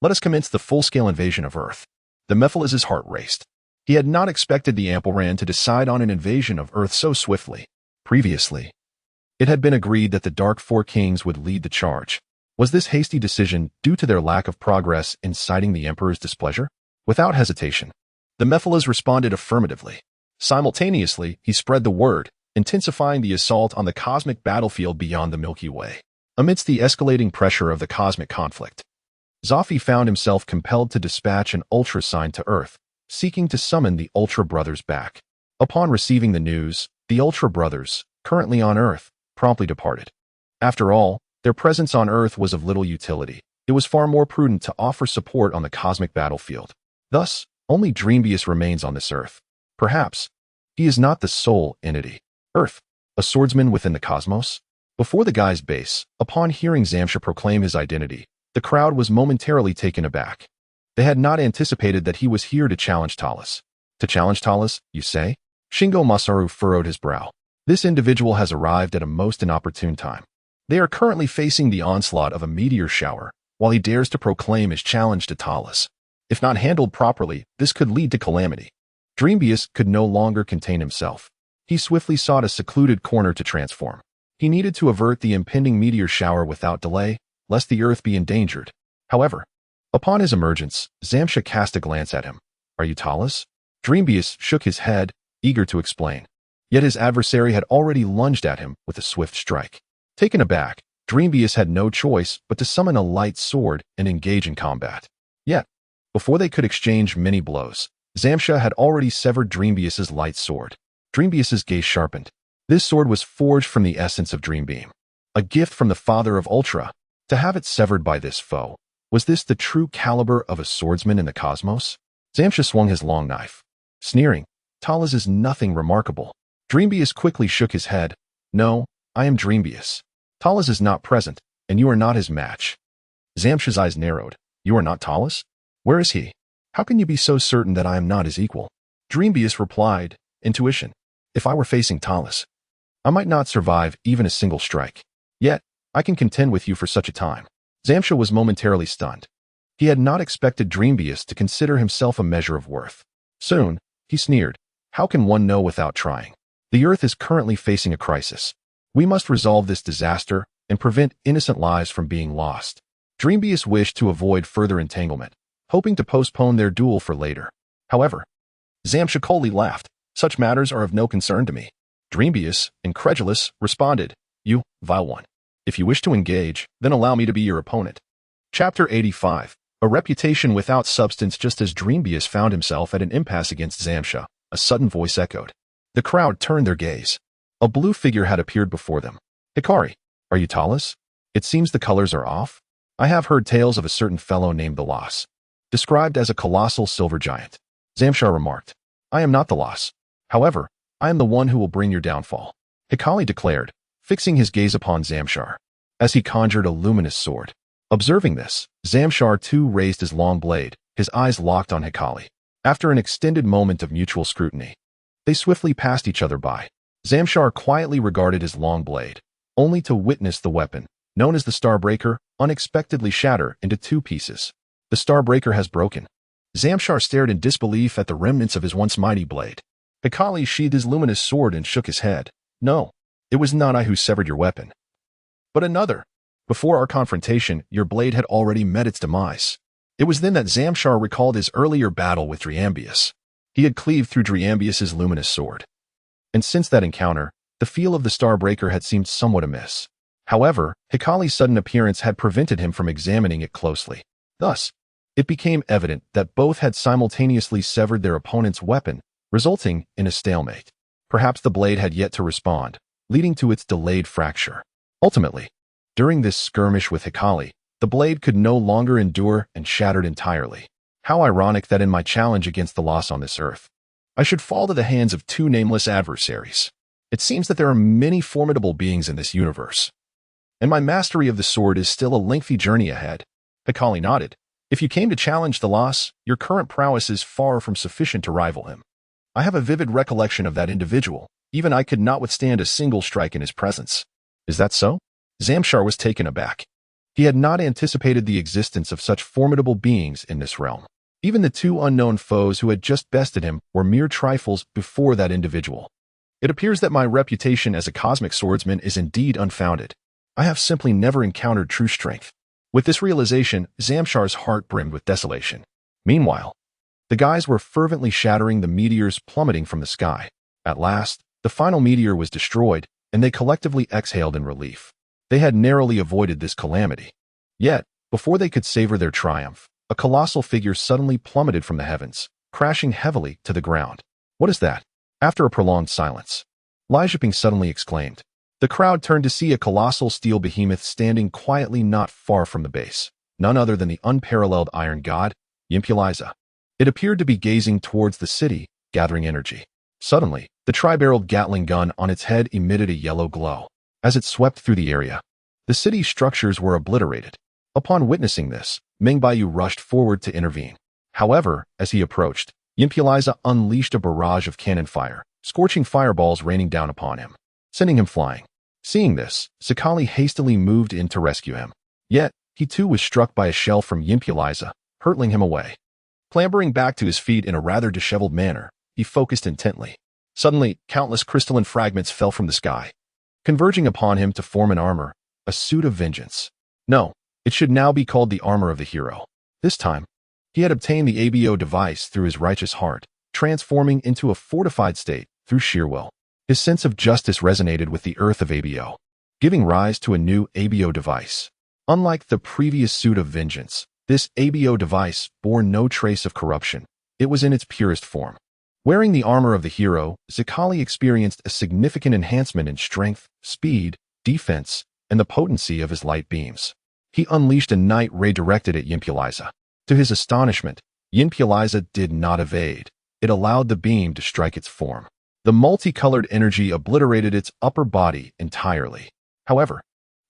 "Let us commence the full-scale invasion of Earth." The Mephiles' heart raced. He had not expected the Amperlan to decide on an invasion of Earth so swiftly. Previously, it had been agreed that the Dark Four Kings would lead the charge. Was this hasty decision due to their lack of progress in inciting the Emperor's displeasure? Without hesitation, the Mephiles responded affirmatively. Simultaneously, he spread the word, intensifying the assault on the cosmic battlefield beyond the Milky Way. Amidst the escalating pressure of the cosmic conflict, Zophi found himself compelled to dispatch an Ultra sign to Earth, seeking to summon the Ultra Brothers back. Upon receiving the news, the Ultra Brothers, currently on Earth, promptly departed. After all, their presence on Earth was of little utility. It was far more prudent to offer support on the cosmic battlefield. Thus, only Dreambeus remains on this Earth. Perhaps, he is not the sole entity. Earth, a swordsman within the cosmos? Before the guy's base, upon hearing Zamsha proclaim his identity, the crowd was momentarily taken aback. They had not anticipated that he was here to challenge Talus. To challenge Talus, you say? Shingo Masaru furrowed his brow. This individual has arrived at a most inopportune time. They are currently facing the onslaught of a meteor shower, while he dares to proclaim his challenge to Talus. If not handled properly, this could lead to calamity. Dreambeus could no longer contain himself. He swiftly sought a secluded corner to transform. He needed to avert the impending meteor shower without delay, lest the Earth be endangered. However, upon his emergence, Zamsha cast a glance at him. "Are you Talus?" Dreambeus shook his head, eager to explain. Yet his adversary had already lunged at him with a swift strike. Taken aback, Dreambeus had no choice but to summon a light sword and engage in combat. Yet, before they could exchange many blows, Zamsha had already severed Dreambeus's light sword. Dreambeus's gaze sharpened. This sword was forged from the essence of Dreambeam, a gift from the Father of Ultra. To have it severed by this foe, was this the true caliber of a swordsman in the cosmos? Zamsha swung his long knife, sneering, "Talas is nothing remarkable." Dreambeus quickly shook his head. "No, I am Dreambeus. Talas is not present, and you are not his match." Zamsha's eyes narrowed. "You are not Talas? Where is he? How can you be so certain that I am not his equal?" Dreambeus replied, "Intuition. If I were facing Talas, I might not survive even a single strike. Yet, I can contend with you for such a time." Zamsha was momentarily stunned. He had not expected Dreambeus to consider himself a measure of worth. Soon, he sneered, "How can one know without trying? The Earth is currently facing a crisis. We must resolve this disaster and prevent innocent lives from being lost." Dreambeus wished to avoid further entanglement, hoping to postpone their duel for later. However, Zamsha coldly laughed. "Such matters are of no concern to me." Dreambeus, incredulous, responded, "You, vile one. If you wish to engage, then allow me to be your opponent." Chapter 85. A reputation without substance. Just as Dreambeus found himself at an impasse against Zamsha, a sudden voice echoed. The crowd turned their gaze. A blue figure had appeared before them. "Hikari, are you Talas? It seems the colors are off. I have heard tales of a certain fellow named the Loss, described as a colossal silver giant." Zamsha remarked, "I am not the Loss. However, I am the one who will bring your downfall," Hikari declared, fixing his gaze upon Zamshar, as he conjured a luminous sword. Observing this, Zamshar too raised his long blade, his eyes locked on Hikari. After an extended moment of mutual scrutiny, they swiftly passed each other by. Zamshar quietly regarded his long blade, only to witness the weapon, known as the Starbreaker, unexpectedly shatter into two pieces. "The Starbreaker has broken." Zamshar stared in disbelief at the remnants of his once mighty blade. Hikari sheathed his luminous sword and shook his head. "No, it was not I who severed your weapon, but another. Before our confrontation, your blade had already met its demise." It was then that Zamshar recalled his earlier battle with Dreambeus. He had cleaved through Dreambeus's luminous sword. And since that encounter, the feel of the Starbreaker had seemed somewhat amiss. However, Hikari's sudden appearance had prevented him from examining it closely. Thus, it became evident that both had simultaneously severed their opponent's weapon, resulting in a stalemate. Perhaps the blade had yet to respond, leading to its delayed fracture. Ultimately, during this skirmish with Hikari, the blade could no longer endure and shattered entirely. How ironic that in my challenge against the Loss on this earth, I should fall to the hands of two nameless adversaries. It seems that there are many formidable beings in this universe, and my mastery of the sword is still a lengthy journey ahead. Hikari nodded. "If you came to challenge the Loss, your current prowess is far from sufficient to rival him. I have a vivid recollection of that individual. Even I could not withstand a single strike in his presence." "Is that so?" Zamshar was taken aback. He had not anticipated the existence of such formidable beings in this realm. Even the two unknown foes who had just bested him were mere trifles before that individual. "It appears that my reputation as a cosmic swordsman is indeed unfounded. I have simply never encountered true strength." With this realization, Zamshar's heart brimmed with desolation. Meanwhile, the guys were fervently shattering the meteors plummeting from the sky. At last, the final meteor was destroyed, and they collectively exhaled in relief. They had narrowly avoided this calamity. Yet, before they could savor their triumph, a colossal figure suddenly plummeted from the heavens, crashing heavily to the ground. "What is that?" After a prolonged silence, Lijaping suddenly exclaimed. The crowd turned to see a colossal steel behemoth standing quietly not far from the base, none other than the unparalleled iron god, Yimpuliza. It appeared to be gazing towards the city, gathering energy. Suddenly, the tri-barreled Gatling gun on its head emitted a yellow glow. As it swept through the area, the city's structures were obliterated. Upon witnessing this, Ming Baiyu rushed forward to intervene. However, as he approached, Yimpuliza unleashed a barrage of cannon fire, scorching fireballs raining down upon him, sending him flying. Seeing this, Sakali hastily moved in to rescue him. Yet, he too was struck by a shell from Yimpuliza, hurtling him away. Clambering back to his feet in a rather disheveled manner, he focused intently. Suddenly, countless crystalline fragments fell from the sky, converging upon him to form an armor, a suit of vengeance. No, it should now be called the armor of the hero. This time, he had obtained the ABO device through his righteous heart, transforming into a fortified state through sheer will. His sense of justice resonated with the Earth of ABO, giving rise to a new ABO device. Unlike the previous suit of vengeance, this ABO device bore no trace of corruption. It was in its purest form. Wearing the armor of the hero, Zakali experienced a significant enhancement in strength, speed, defense, and the potency of his light beams. He unleashed a night ray directed at Yimpuliza. To his astonishment, Yimpuliza did not evade. It allowed the beam to strike its form. The multicolored energy obliterated its upper body entirely. However,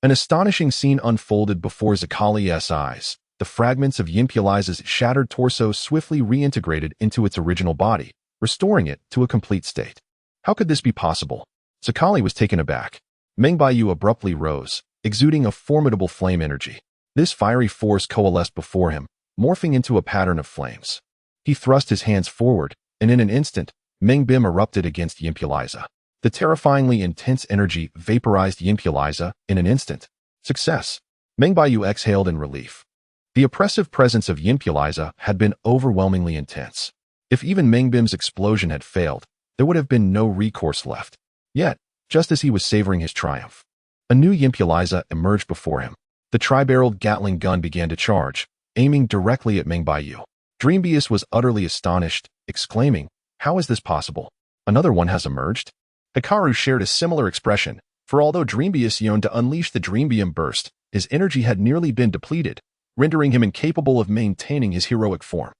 an astonishing scene unfolded before Zakali's eyes. The fragments of Yimpuliza's shattered torso swiftly reintegrated into its original body, restoring it to a complete state. How could this be possible? Zakali was taken aback. Mengbayu abruptly rose, exuding a formidable flame energy. This fiery force coalesced before him, morphing into a pattern of flames. He thrust his hands forward, and in an instant, Mengbim erupted against Yimpuliza. The terrifyingly intense energy vaporized Yimpuliza in an instant. Success! Mengbayu exhaled in relief. The oppressive presence of Yimpuliza had been overwhelmingly intense. If even Mengbim's explosion had failed, there would have been no recourse left. Yet, just as he was savoring his triumph, a new Yimpuliza emerged before him. The tri-barreled Gatling gun began to charge, aiming directly at Mengbayu. Dreambeus was utterly astonished, exclaiming, "How is this possible? Another one has emerged?" Hikaru shared a similar expression, for although Dreambeus yearned to unleash the Dreambeam burst, his energy had nearly been depleted, rendering him incapable of maintaining his heroic form.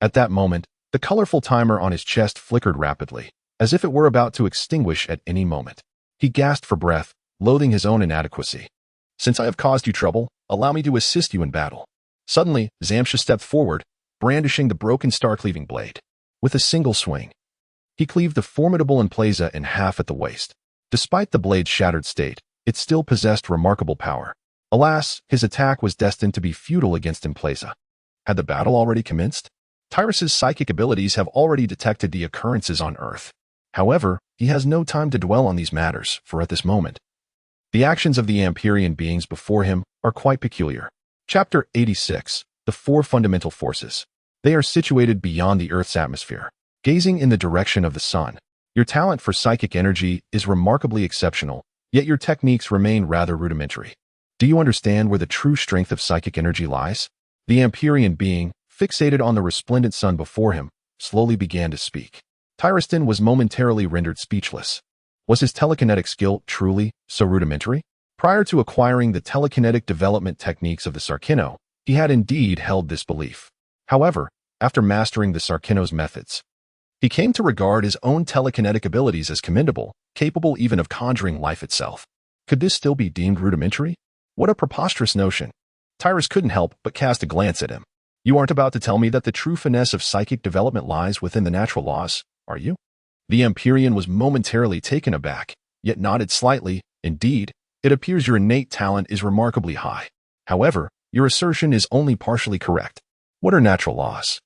At that moment, the colorful timer on his chest flickered rapidly, as if it were about to extinguish at any moment. He gasped for breath, loathing his own inadequacy. "Since I have caused you trouble, allow me to assist you in battle." Suddenly, Zamsha stepped forward, brandishing the broken star-cleaving blade. With a single swing, he cleaved the formidable Emplaza in half at the waist. Despite the blade's shattered state, it still possessed remarkable power. Alas, his attack was destined to be futile against Emplaza. Had the battle already commenced? Tyrus's psychic abilities have already detected the occurrences on Earth. However, he has no time to dwell on these matters, for at this moment, the actions of the Amperian beings before him are quite peculiar. Chapter 86. The Four Fundamental Forces. They are situated beyond the Earth's atmosphere, gazing in the direction of the sun. Your talent for psychic energy is remarkably exceptional, yet your techniques remain rather rudimentary. Do you understand where the true strength of psychic energy lies? The Amperian being, fixated on the resplendent sun before him, slowly began to speak. Tyruston was momentarily rendered speechless. Was his telekinetic skill truly so rudimentary? Prior to acquiring the telekinetic development techniques of the Sarkino, he had indeed held this belief. However, after mastering the Sarkino's methods, he came to regard his own telekinetic abilities as commendable, capable even of conjuring life itself. Could this still be deemed rudimentary? What a preposterous notion. Tyrus couldn't help but cast a glance at him. You aren't about to tell me that the true finesse of psychic development lies within the natural laws, are you? The Amperian was momentarily taken aback, yet nodded slightly. Indeed, it appears your innate talent is remarkably high. However, your assertion is only partially correct. What are natural laws?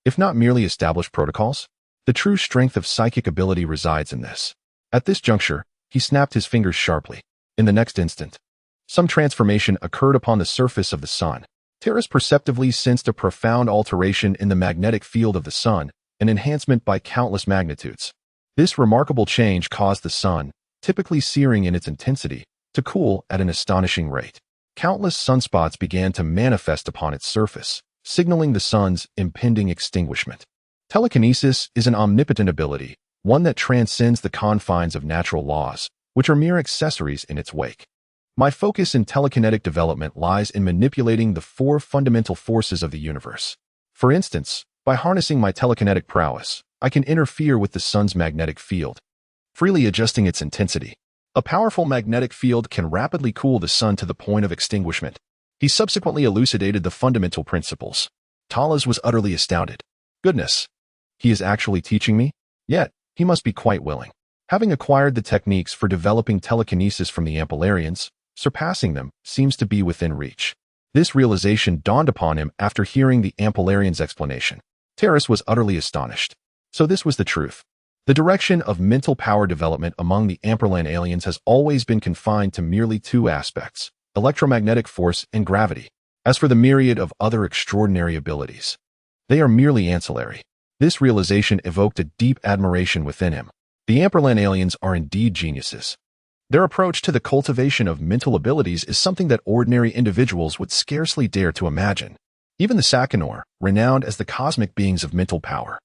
If not merely established protocols? The true strength of psychic ability resides in this. At this juncture, he snapped his fingers sharply. In the next instant, some transformation occurred upon the surface of the sun. Terrace perceptively sensed a profound alteration in the magnetic field of the sun, an enhancement by countless magnitudes. This remarkable change caused the sun, typically searing in its intensity, to cool at an astonishing rate. Countless sunspots began to manifest upon its surface, signaling the sun's impending extinguishment. Telekinesis is an omnipotent ability, one that transcends the confines of natural laws, which are mere accessories in its wake. My focus in telekinetic development lies in manipulating the four fundamental forces of the universe. For instance, by harnessing my telekinetic prowess, I can interfere with the sun's magnetic field, freely adjusting its intensity. A powerful magnetic field can rapidly cool the sun to the point of extinguishment. He subsequently elucidated the fundamental principles. Talas was utterly astounded. Goodness! He is actually teaching me? Yet, he must be quite willing. Having acquired the techniques for developing telekinesis from the Ampelarians, surpassing them seems to be within reach. This realization dawned upon him after hearing the Ampelarians' explanation. Terrace was utterly astonished. So this was the truth. The direction of mental power development among the Amperland aliens has always been confined to merely two aspects: electromagnetic force and gravity. As for the myriad of other extraordinary abilities, they are merely ancillary. This realization evoked a deep admiration within him. The Amperland aliens are indeed geniuses. Their approach to the cultivation of mental abilities is something that ordinary individuals would scarcely dare to imagine. Even the Sakanor, renowned as the cosmic beings of mental power,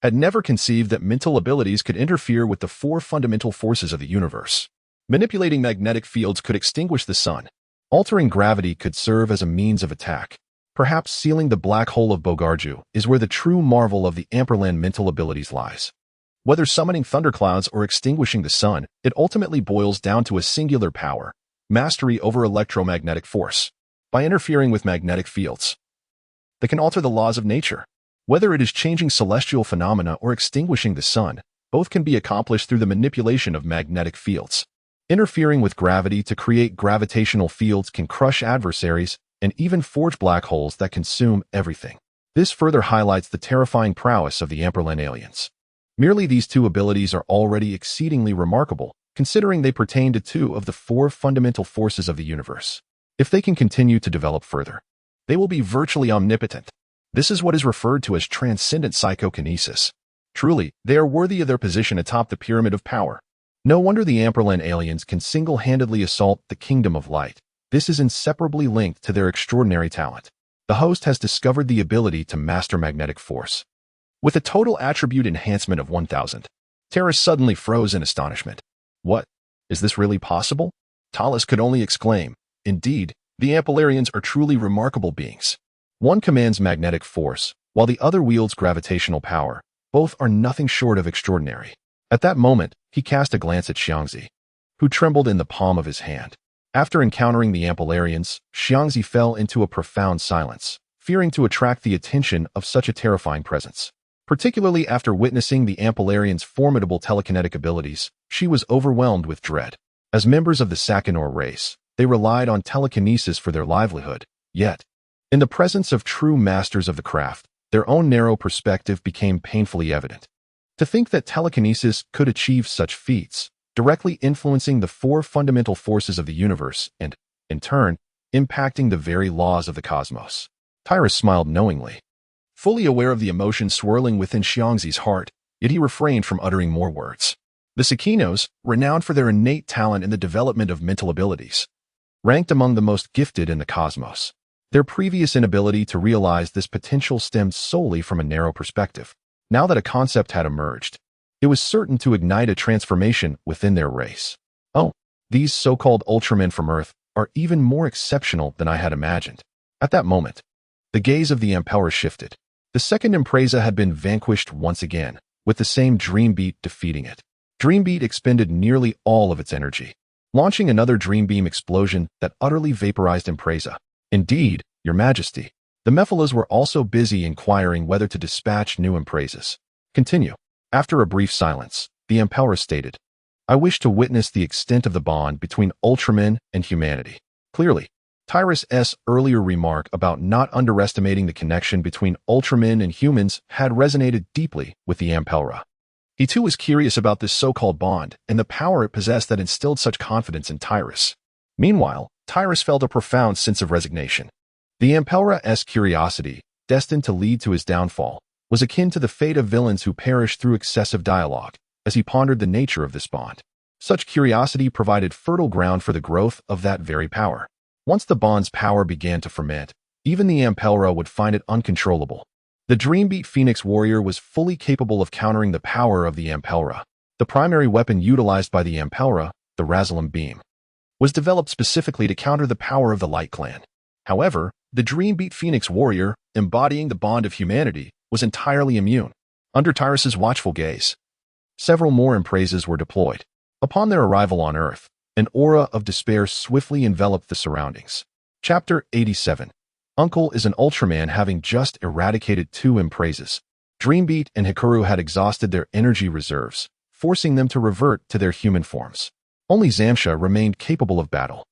had never conceived that mental abilities could interfere with the four fundamental forces of the universe. Manipulating magnetic fields could extinguish the sun. Altering gravity could serve as a means of attack. Perhaps sealing the black hole of Bogarju is where the true marvel of the Amperland mental abilities lies. Whether summoning thunderclouds or extinguishing the sun, it ultimately boils down to a singular power: mastery over electromagnetic force. By interfering with magnetic fields, they can alter the laws of nature. Whether it is changing celestial phenomena or extinguishing the sun, both can be accomplished through the manipulation of magnetic fields. Interfering with gravity to create gravitational fields can crush adversaries and even forge black holes that consume everything. This further highlights the terrifying prowess of the Amperland aliens. Merely these two abilities are already exceedingly remarkable, considering they pertain to two of the four fundamental forces of the universe. If they can continue to develop further, they will be virtually omnipotent. This is what is referred to as transcendent psychokinesis. Truly, they are worthy of their position atop the pyramid of power. No wonder the Amperland aliens can single-handedly assault the kingdom of light. This is inseparably linked to their extraordinary talent. The host has discovered the ability to master magnetic force. With a total attribute enhancement of 1000, Terrace suddenly froze in astonishment. What? Is this really possible? Talus could only exclaim. Indeed, the Amperlarians are truly remarkable beings. One commands magnetic force, while the other wields gravitational power. Both are nothing short of extraordinary. At that moment, he cast a glance at Xiangzi, who trembled in the palm of his hand. After encountering the Amperlarians, Xiangzi fell into a profound silence, fearing to attract the attention of such a terrifying presence. Particularly after witnessing the Amperlarians' formidable telekinetic abilities, she was overwhelmed with dread. As members of the Sakanor race, they relied on telekinesis for their livelihood. Yet, in the presence of true masters of the craft, their own narrow perspective became painfully evident. To think that telekinesis could achieve such feats, directly influencing the four fundamental forces of the universe and, in turn, impacting the very laws of the cosmos. Tyrus smiled knowingly, fully aware of the emotion swirling within Xiangzi's heart, yet he refrained from uttering more words. The Sakinos, renowned for their innate talent in the development of mental abilities, ranked among the most gifted in the cosmos. Their previous inability to realize this potential stemmed solely from a narrow perspective. Now that a concept had emerged, it was certain to ignite a transformation within their race. Oh, these so-called Ultramen from Earth are even more exceptional than I had imagined. At that moment, the gaze of the Emperor shifted. The second Empresa had been vanquished once again, with the same Dreambeat defeating it. Dreambeat expended nearly all of its energy, launching another Dreambeam explosion that utterly vaporized Empresa. Indeed, Your Majesty. The Mephilas were also busy inquiring whether to dispatch new Empresas. Continue. After a brief silence, the Emperor stated, I wish to witness the extent of the bond between Ultramen and humanity. Clearly, Tyrus' earlier remark about not underestimating the connection between Ultramen and humans had resonated deeply with the Emperor. He too was curious about this so-called bond and the power it possessed that instilled such confidence in Tyrus. Meanwhile, Tyrus felt a profound sense of resignation. The Emperor's curiosity, destined to lead to his downfall, was akin to the fate of villains who perish through excessive dialogue, as he pondered the nature of this bond. Such curiosity provided fertile ground for the growth of that very power. Once the bond's power began to ferment, even the Emperor would find it uncontrollable. The Dreambeat Phoenix Warrior was fully capable of countering the power of the Emperor. The primary weapon utilized by the Emperor, the Razalam Beam, was developed specifically to counter the power of the Light Clan. However, the Dreambeat Phoenix Warrior, embodying the bond of humanity, was entirely immune. Under Tyrus's watchful gaze, several more Empresas were deployed. Upon their arrival on Earth, an aura of despair swiftly enveloped the surroundings. Chapter 87. Uncle is an Ultraman having just eradicated two Empresas. Dreambeat and Hikaru had exhausted their energy reserves, forcing them to revert to their human forms. Only Zamsha remained capable of battle.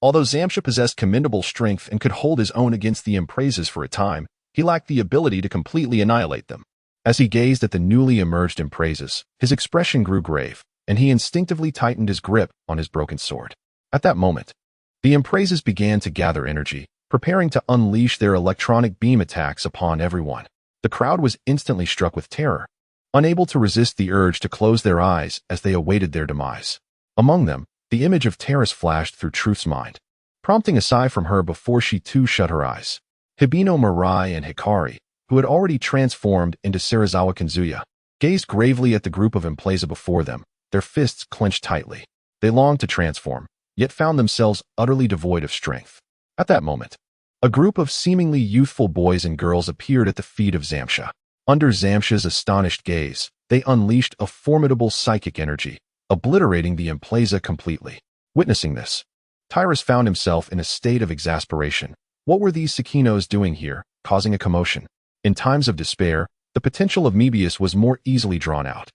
Although Zamsha possessed commendable strength and could hold his own against the Empresas for a time, he lacked the ability to completely annihilate them. As he gazed at the newly emerged Empresas, his expression grew grave, and he instinctively tightened his grip on his broken sword. At that moment, the Empresas began to gather energy, preparing to unleash their electronic beam attacks upon everyone. The crowd was instantly struck with terror. unable to resist the urge to close their eyes as they awaited their demise. Among them, the image of Terrace flashed through Truth's mind, prompting a sigh from her before she too shut her eyes. Hibino Mirai and Hikari, who had already transformed into Serizawa Kanzuya, gazed gravely at the group of Emplaza before them, their fists clenched tightly. They longed to transform, yet found themselves utterly devoid of strength. At that moment, a group of seemingly youthful boys and girls appeared at the feet of Zamsha. Under Zamsha's astonished gaze, they unleashed a formidable psychic energy, obliterating the Emplaza completely. Witnessing this, Tyrus found himself in a state of exasperation. What were these Sekinos doing here, causing a commotion? In times of despair, the potential of Mebius was more easily drawn out.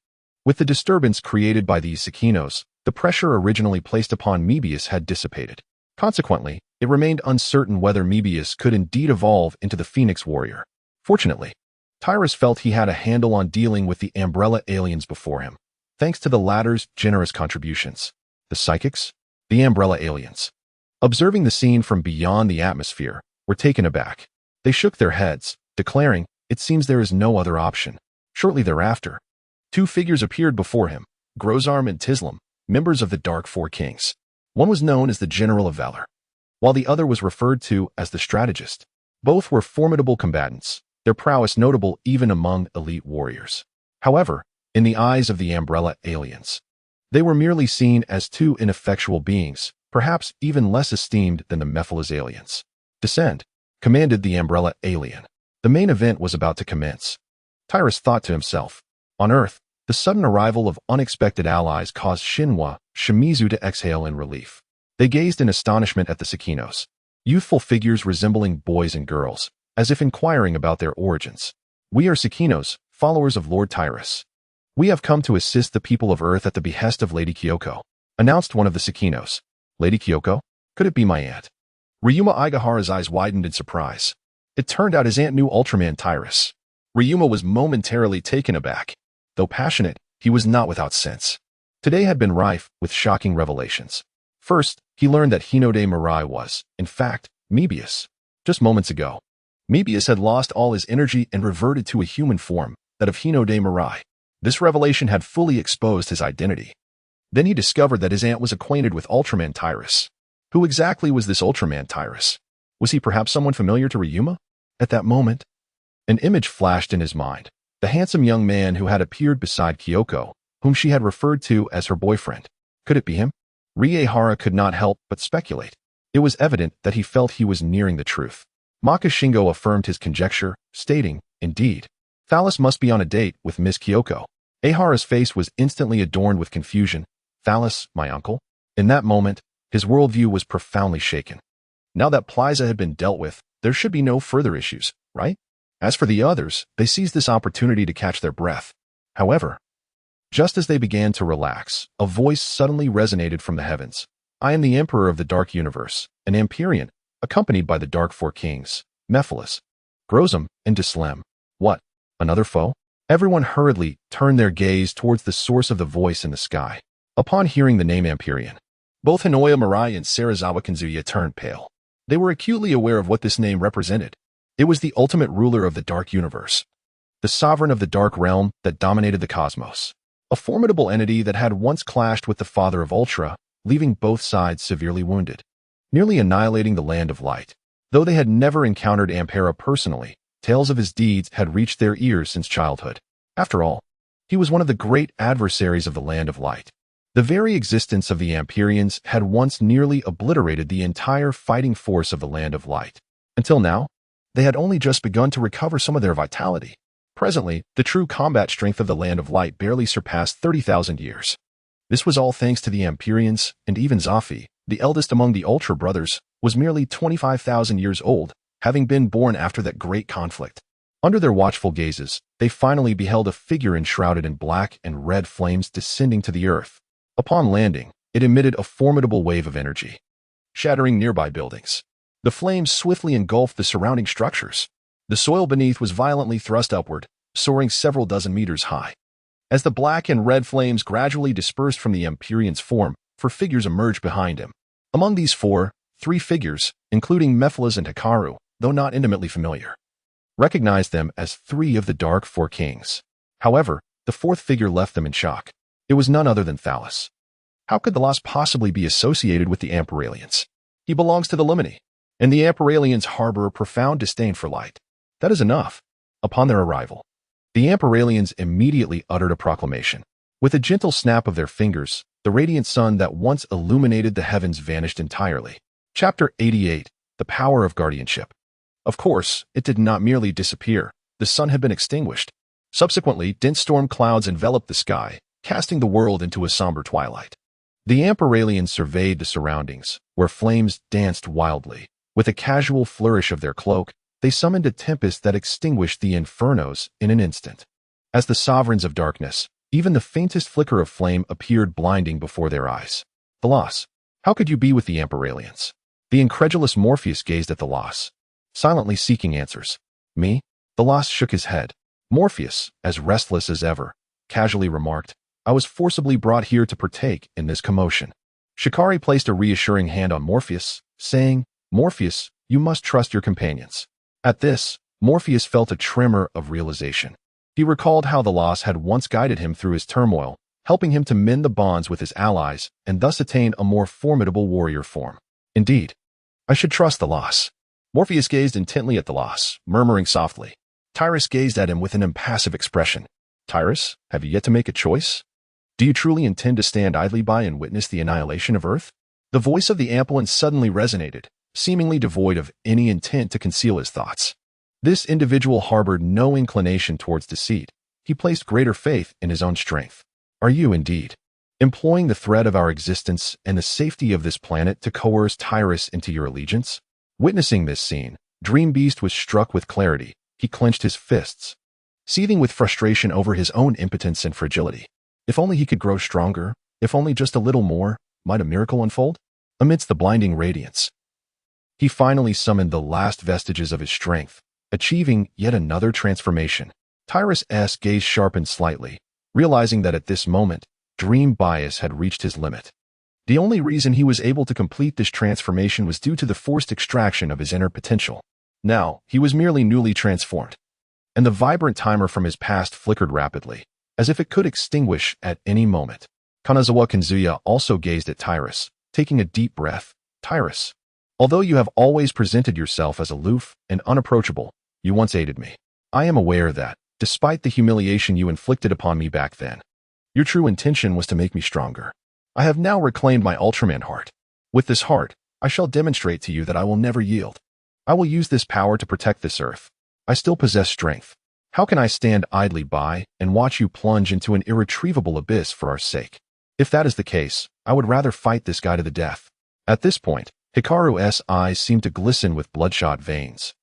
With the disturbance created by these Sekinos, the pressure originally placed upon Mebius had dissipated. Consequently, it remained uncertain whether Mebius could indeed evolve into the Phoenix Warrior. Fortunately, Tyrus felt he had a handle on dealing with the Umbrella aliens before him, thanks to the latter's generous contributions. The psychics, the Umbrella aliens, observing the scene from beyond the atmosphere, were taken aback. They shook their heads, declaring, "It seems there is no other option." Shortly thereafter, two figures appeared before him, Grozarm and Tislam, members of the Dark Four Kings. One was known as the General of Valor, while the other was referred to as the Strategist. Both were formidable combatants, their prowess notable even among elite warriors. However, in the eyes of the Umbrella aliens, they were merely seen as two ineffectual beings, perhaps even less esteemed than the Mephiles aliens. "Descend," commanded the Umbrella alien. The main event was about to commence. Tyrus thought to himself. On Earth, the sudden arrival of unexpected allies caused Shinwa, Shimizu to exhale in relief. They gazed in astonishment at the Sekinos, youthful figures resembling boys and girls, as if inquiring about their origins. "We are Sekinos, followers of Lord Tyrus. We have come to assist the people of Earth at the behest of Lady Kyoko," announced one of the Sekinos. "Lady Kyoko? Could it be my aunt?" Ryuma Igahara's eyes widened in surprise. It turned out his aunt knew Ultraman Tyrus. Ryuma was momentarily taken aback. Though passionate, he was not without sense. Today had been rife with shocking revelations. First, he learned that Hinode Mirai was, in fact, Mebius. Just moments ago, Mebius had lost all his energy and reverted to a human form, that of Hinode Mirai. This revelation had fully exposed his identity. Then he discovered that his aunt was acquainted with Ultraman Tyrus. Who exactly was this Ultraman Tyrus? Was he perhaps someone familiar to Ryuma? At that moment, an image flashed in his mind. The handsome young man who had appeared beside Kyoko, whom she had referred to as her boyfriend. Could it be him? Riehara could not help but speculate. It was evident that he felt he was nearing the truth. Makashingo affirmed his conjecture, stating, "Indeed, Thallas must be on a date with Miss Kyoko." Ehara's face was instantly adorned with confusion. "Thallas, my uncle?" In that moment, his worldview was profoundly shaken. Now that Pliza had been dealt with, there should be no further issues, right? As for the others, they seized this opportunity to catch their breath. However, just as they began to relax, a voice suddenly resonated from the heavens. "I am the Emperor of the Dark Universe, an Empyrean, accompanied by the Dark Four Kings, Mephiles, Grozam, and Dislem." What? Another foe? Everyone hurriedly turned their gaze towards the source of the voice in the sky. Upon hearing the name Empyrean, both Hinoya Mirai and Serizawa Kanzuya turned pale. They were acutely aware of what this name represented. It was the ultimate ruler of the Dark Universe, the sovereign of the Dark Realm that dominated the cosmos, a formidable entity that had once clashed with the Father of Ultra, leaving both sides severely wounded, nearly annihilating the Land of Light. Though they had never encountered Ampera personally, tales of his deeds had reached their ears since childhood. After all, he was one of the great adversaries of the Land of Light. The very existence of the Amperians had once nearly obliterated the entire fighting force of the Land of Light. Until now, they had only just begun to recover some of their vitality. Presently, the true combat strength of the Land of Light barely surpassed 30,000 years. This was all thanks to the Amperians, and even Zafi, the eldest among the Ultra brothers, was merely 25,000 years old, having been born after that great conflict. Under their watchful gazes, they finally beheld a figure enshrouded in black and red flames descending to the earth. Upon landing, it emitted a formidable wave of energy, shattering nearby buildings. The flames swiftly engulfed the surrounding structures. The soil beneath was violently thrust upward, soaring several dozen meters high. As the black and red flames gradually dispersed from the Empyrean's form, 4 figures emerged behind him. Among these 3 figures, including Mephiles and Hikaru, though not intimately familiar, recognized them as 3 of the Dark Four Kings. However, The fourth figure left them in shock. It was none other than Thalas. How could the lost possibly be associated with the Amperalians? He belongs to the Limini, and the Amperalians harbor a profound disdain for light. That is enough. Upon their arrival, the Amperalians immediately uttered a proclamation. With a gentle snap of their fingers, the radiant sun that once illuminated the heavens vanished entirely. Chapter 88. The Power of Guardianship. Of course, it did not merely disappear. The sun had been extinguished. Subsequently, dense storm clouds enveloped the sky, casting the world into a somber twilight. The Amperalians surveyed the surroundings, where flames danced wildly. With a casual flourish of their cloak, they summoned a tempest that extinguished the infernos in an instant. As the sovereigns of darkness, even the faintest flicker of flame appeared blinding before their eyes. The loss. How could you be with the Amperalians? The incredulous Morpheus gazed at the loss, silently seeking answers. Me? The loss shook his head. Morpheus, as restless as ever, casually remarked, I was forcibly brought here to partake in this commotion. Shikari placed a reassuring hand on Morpheus, saying, Morpheus, you must trust your companions. At this, Morpheus felt a tremor of realization. He recalled how the loss had once guided him through his turmoil, helping him to mend the bonds with his allies and thus attain a more formidable warrior form. Indeed, I should trust the loss. Morpheus gazed intently at the loss, murmuring softly. Tyrus gazed at him with an impassive expression. Tyrus, have you yet to make a choice? Do you truly intend to stand idly by and witness the annihilation of Earth? The voice of the Ampelan suddenly resonated, seemingly devoid of any intent to conceal his thoughts. This individual harbored no inclination towards deceit. He placed greater faith in his own strength. Are you, indeed, employing the thread of our existence and the safety of this planet to coerce Tyrus into your allegiance? Witnessing this scene, Dream Beast was struck with clarity. He clenched his fists, seething with frustration over his own impotence and fragility. If only he could grow stronger, if only just a little more, might a miracle unfold? Amidst the blinding radiance, he finally summoned the last vestiges of his strength, achieving yet another transformation. Tyrus' gaze sharpened slightly, realizing that at this moment, Dream Bias had reached his limit. The only reason he was able to complete this transformation was due to the forced extraction of his inner potential. Now, he was merely newly transformed, and the vibrant timer from his past flickered rapidly, as if it could extinguish at any moment. Kanazawa Kanzuya also gazed at Tyrus, taking a deep breath. Tyrus, although you have always presented yourself as aloof and unapproachable, you once aided me. I am aware that, despite the humiliation you inflicted upon me back then, your true intention was to make me stronger. I have now reclaimed my Ultraman heart. With this heart, I shall demonstrate to you that I will never yield. I will use this power to protect this Earth. I still possess strength. How can I stand idly by and watch you plunge into an irretrievable abyss for our sake? If that is the case, I would rather fight this guy to the death. At this point, Hikaru's eyes seemed to glisten with bloodshot veins.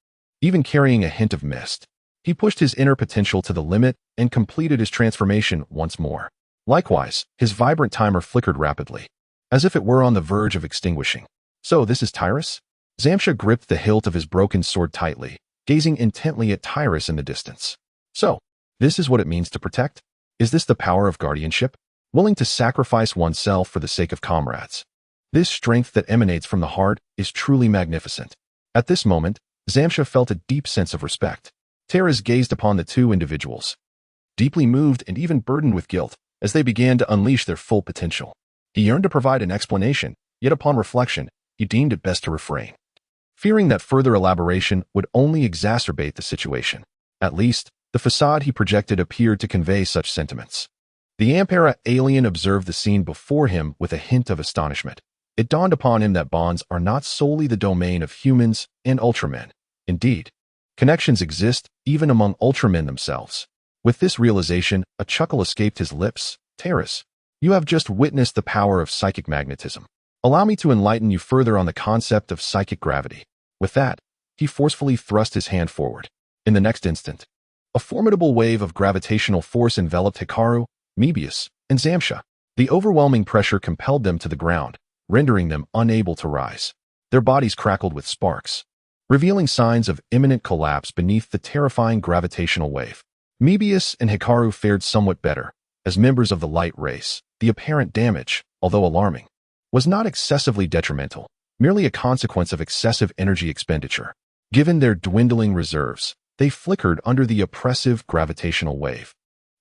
Even carrying a hint of mist, he pushed his inner potential to the limit and completed his transformation once more. Likewise, his vibrant timer flickered rapidly, as if it were on the verge of extinguishing. So this is Tyrus? Zamsha gripped the hilt of his broken sword tightly, gazing intently at Tyrus in the distance. So, this is what it means to protect? Is this the power of guardianship? Willing to sacrifice oneself for the sake of comrades. This strength that emanates from the heart is truly magnificent. At this moment, Zamsha felt a deep sense of respect. Tyrus gazed upon the two individuals, deeply moved and even burdened with guilt, as they began to unleash their full potential. He yearned to provide an explanation, yet upon reflection, he deemed it best to refrain, fearing that further elaboration would only exacerbate the situation. At least, the facade he projected appeared to convey such sentiments. The Ampera alien observed the scene before him with a hint of astonishment. It dawned upon him that bonds are not solely the domain of humans and Ultramen. Indeed, connections exist even among Ultramen themselves. With this realization, a chuckle escaped his lips. Tyrus, you have just witnessed the power of psychic magnetism. Allow me to enlighten you further on the concept of psychic gravity. With that, he forcefully thrust his hand forward. In the next instant, a formidable wave of gravitational force enveloped Hikaru, Mebius, and Zamsha. The overwhelming pressure compelled them to the ground, rendering them unable to rise. Their bodies crackled with sparks, revealing signs of imminent collapse beneath the terrifying gravitational wave. Mebius and Hikaru fared somewhat better. As members of the light race, the apparent damage, although alarming, was not excessively detrimental, merely a consequence of excessive energy expenditure. Given their dwindling reserves, they flickered under the oppressive gravitational wave.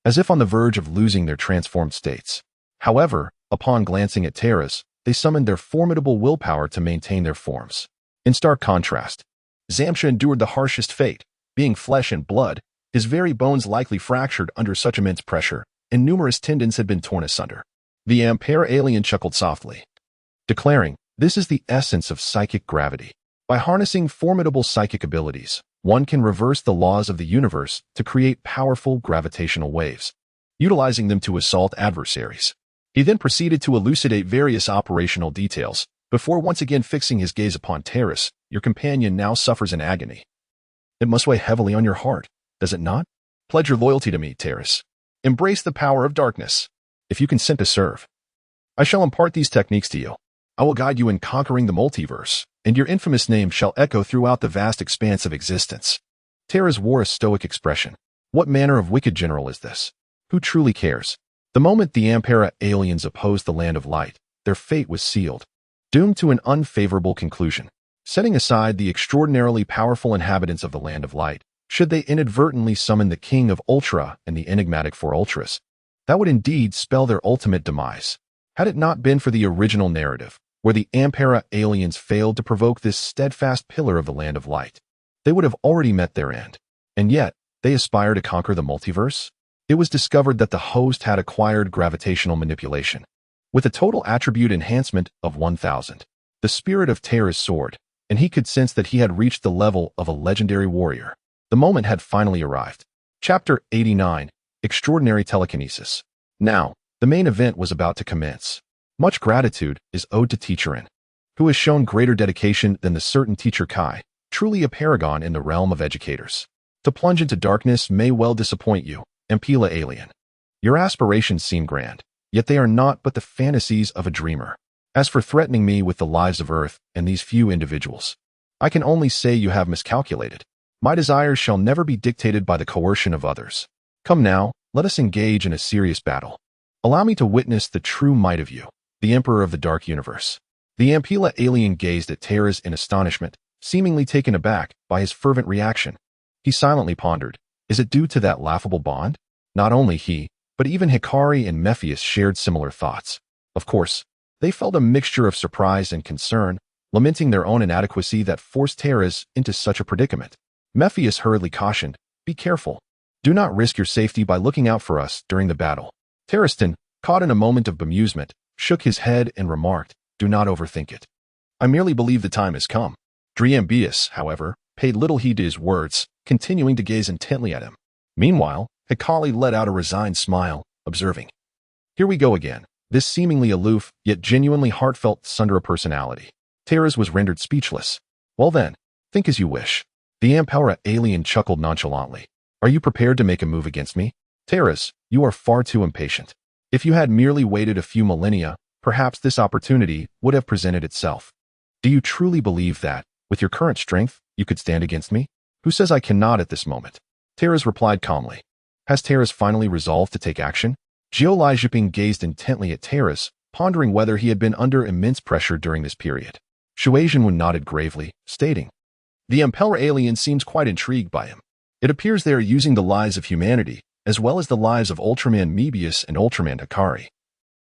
as if on the verge of losing their transformed states. However, upon glancing at Terras, they summoned their formidable willpower to maintain their forms. In stark contrast, Zamsha endured the harshest fate. Being flesh and blood, his very bones likely fractured under such immense pressure, and numerous tendons had been torn asunder. The Ampere alien chuckled softly, declaring, "This is the essence of psychic gravity. By harnessing formidable psychic abilities, one can reverse the laws of the universe to create powerful gravitational waves, utilizing them to assault adversaries." He then proceeded to elucidate various operational details, before once again fixing his gaze upon Terras. "Your companion now suffers in agony. It must weigh heavily on your heart, does it not? Pledge your loyalty to me, Terras. Embrace the power of darkness. If you consent to serve, I shall impart these techniques to you. I will guide you in conquering the multiverse, and your infamous name shall echo throughout the vast expanse of existence." Terras wore a stoic expression. What manner of wicked general is this? Who truly cares? The moment the Ampera aliens opposed the Land of Light, their fate was sealed, doomed to an unfavorable conclusion. Setting aside the extraordinarily powerful inhabitants of the Land of Light, should they inadvertently summon the King of Ultra and the enigmatic Four Ultras, that would indeed spell their ultimate demise. Had it not been for the original narrative, where the Ampera aliens failed to provoke this steadfast pillar of the Land of Light, they would have already met their end. And yet, they aspire to conquer the multiverse? It was discovered that the host had acquired gravitational manipulation, with a total attribute enhancement of 1,000. The spirit of Terras soared, and he could sense that he had reached the level of a legendary warrior. The moment had finally arrived. Chapter 89, Extraordinary Telekinesis. Now, the main event was about to commence. Much gratitude is owed to Teacher N, who has shown greater dedication than the certain Teacher Kai, truly a paragon in the realm of educators. To plunge into darkness may well disappoint you, Ampela alien. Your aspirations seem grand, yet they are not but the fantasies of a dreamer. As for threatening me with the lives of Earth and these few individuals, I can only say you have miscalculated. My desires shall never be dictated by the coercion of others. Come now, let us engage in a serious battle. Allow me to witness the true might of you, the Emperor of the Dark Universe." The Ampela alien gazed at Terras in astonishment, seemingly taken aback by his fervent reaction. He silently pondered, is it due to that laughable bond? Not only he, but even Hikari and Mephius shared similar thoughts. Of course, they felt a mixture of surprise and concern, lamenting their own inadequacy that forced Terras into such a predicament. Mephius hurriedly cautioned, "Be careful. Do not risk your safety by looking out for us during the battle." Terraston, caught in a moment of bemusement, shook his head and remarked, "Do not overthink it. I merely believe the time has come." Driambius, however, paid little heed to his words, continuing to gaze intently at him. Meanwhile, Hikari let out a resigned smile, observing, "Here we go again. This seemingly aloof, yet genuinely heartfelt Sundara personality." Terras was rendered speechless. "Well then, think as you wish." The Ampera alien chuckled nonchalantly. "Are you prepared to make a move against me? Terras, you are far too impatient. If you had merely waited a few millennia, perhaps this opportunity would have presented itself. Do you truly believe that, with your current strength, you could stand against me? Who says I cannot at this moment?" Terras replied calmly. Has Terras finally resolved to take action? Jiolai Jiping gazed intently at Terras, pondering whether he had been under immense pressure during this period. Shui Zhenwu nodded gravely, stating, "The Ampela alien seems quite intrigued by him. It appears they are using the lives of humanity, as well as the lives of Ultraman Mebius and Ultraman Hikari,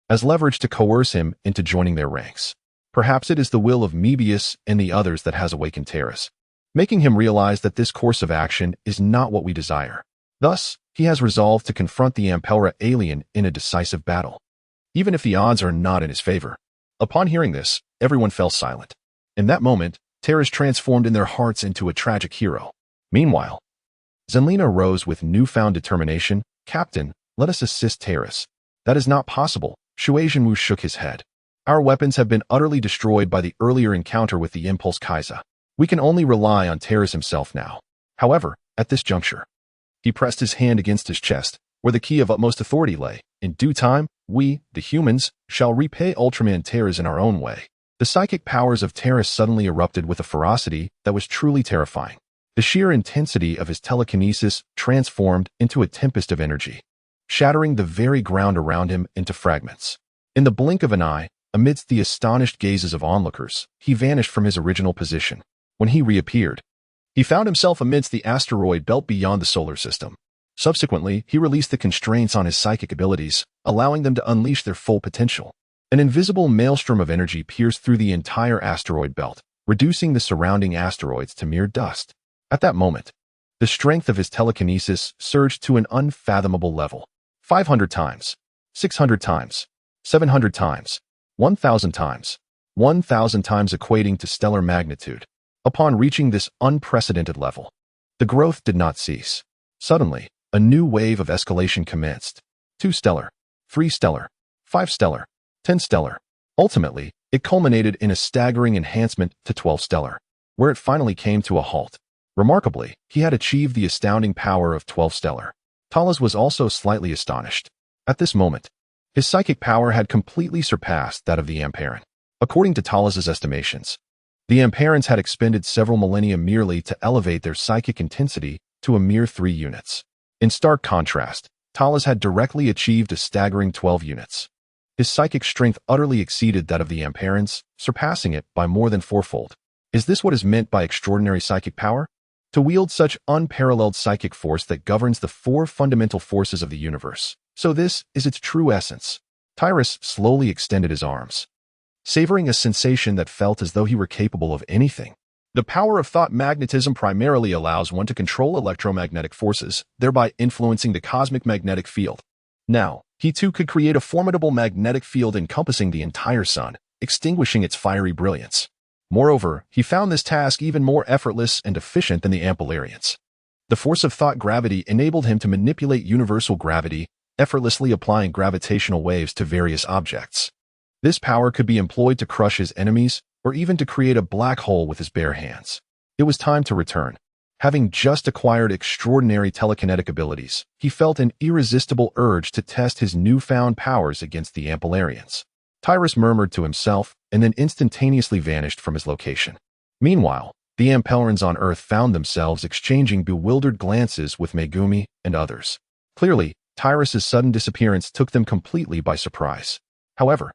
as leverage to coerce him into joining their ranks. Perhaps it is the will of Mebius and the others that has awakened Terras, making him realize that this course of action is not what we desire. Thus, he has resolved to confront the Ampela alien in a decisive battle, even if the odds are not in his favor." Upon hearing this, everyone fell silent. In that moment, Terras transformed in their hearts into a tragic hero. Meanwhile, Zenlina rose with newfound determination. "Captain, let us assist Terras." "That is not possible." Shui Zhenwu shook his head. "Our weapons have been utterly destroyed by the earlier encounter with the Impulse Kaiser. We can only rely on Terras himself now. However, at this juncture," he pressed his hand against his chest, where the key of utmost authority lay, "in due time, we, the humans, shall repay Ultraman Terras in our own way." The psychic powers of Terras suddenly erupted with a ferocity that was truly terrifying. The sheer intensity of his telekinesis transformed into a tempest of energy, shattering the very ground around him into fragments. In the blink of an eye, amidst the astonished gazes of onlookers, he vanished from his original position. When he reappeared, he found himself amidst the asteroid belt beyond the solar system. Subsequently, he released the constraints on his psychic abilities, allowing them to unleash their full potential. An invisible maelstrom of energy pierced through the entire asteroid belt, reducing the surrounding asteroids to mere dust. At that moment, the strength of his telekinesis surged to an unfathomable level. 500 times, 600 times, 700 times, 1,000 times, 1,000 times equating to stellar magnitude. Upon reaching this unprecedented level, the growth did not cease. Suddenly, a new wave of escalation commenced. 2 stellar, 3 stellar, 5 stellar, 10 stellar. Ultimately, it culminated in a staggering enhancement to 12 stellar, where it finally came to a halt. Remarkably, he had achieved the astounding power of 12 stellar. Thales was also slightly astonished. At this moment, his psychic power had completely surpassed that of the Amperan. According to Thales's estimations, the Amperans had expended several millennia merely to elevate their psychic intensity to a mere 3 units. In stark contrast, Thales had directly achieved a staggering 12 units. His psychic strength utterly exceeded that of the Amperans, surpassing it by more than 4-fold. Is this what is meant by extraordinary psychic power? To wield such unparalleled psychic force that governs the 4 fundamental forces of the universe. So this is its true essence. Tyrus slowly extended his arms, savoring a sensation that felt as though he were capable of anything. The power of thought magnetism primarily allows one to control electromagnetic forces, thereby influencing the cosmic magnetic field. Now, he too could create a formidable magnetic field encompassing the entire sun, extinguishing its fiery brilliance. Moreover, he found this task even more effortless and efficient than the Ampelarians. The force of thought gravity enabled him to manipulate universal gravity, effortlessly applying gravitational waves to various objects. This power could be employed to crush his enemies, or even to create a black hole with his bare hands. It was time to return. Having just acquired extraordinary telekinetic abilities, he felt an irresistible urge to test his newfound powers against the Ampelarians. Tyrus murmured to himself, and then instantaneously vanished from his location. Meanwhile, the Ampelarans on Earth found themselves exchanging bewildered glances with Megumi and others. Clearly, Tyrus's sudden disappearance took them completely by surprise. However,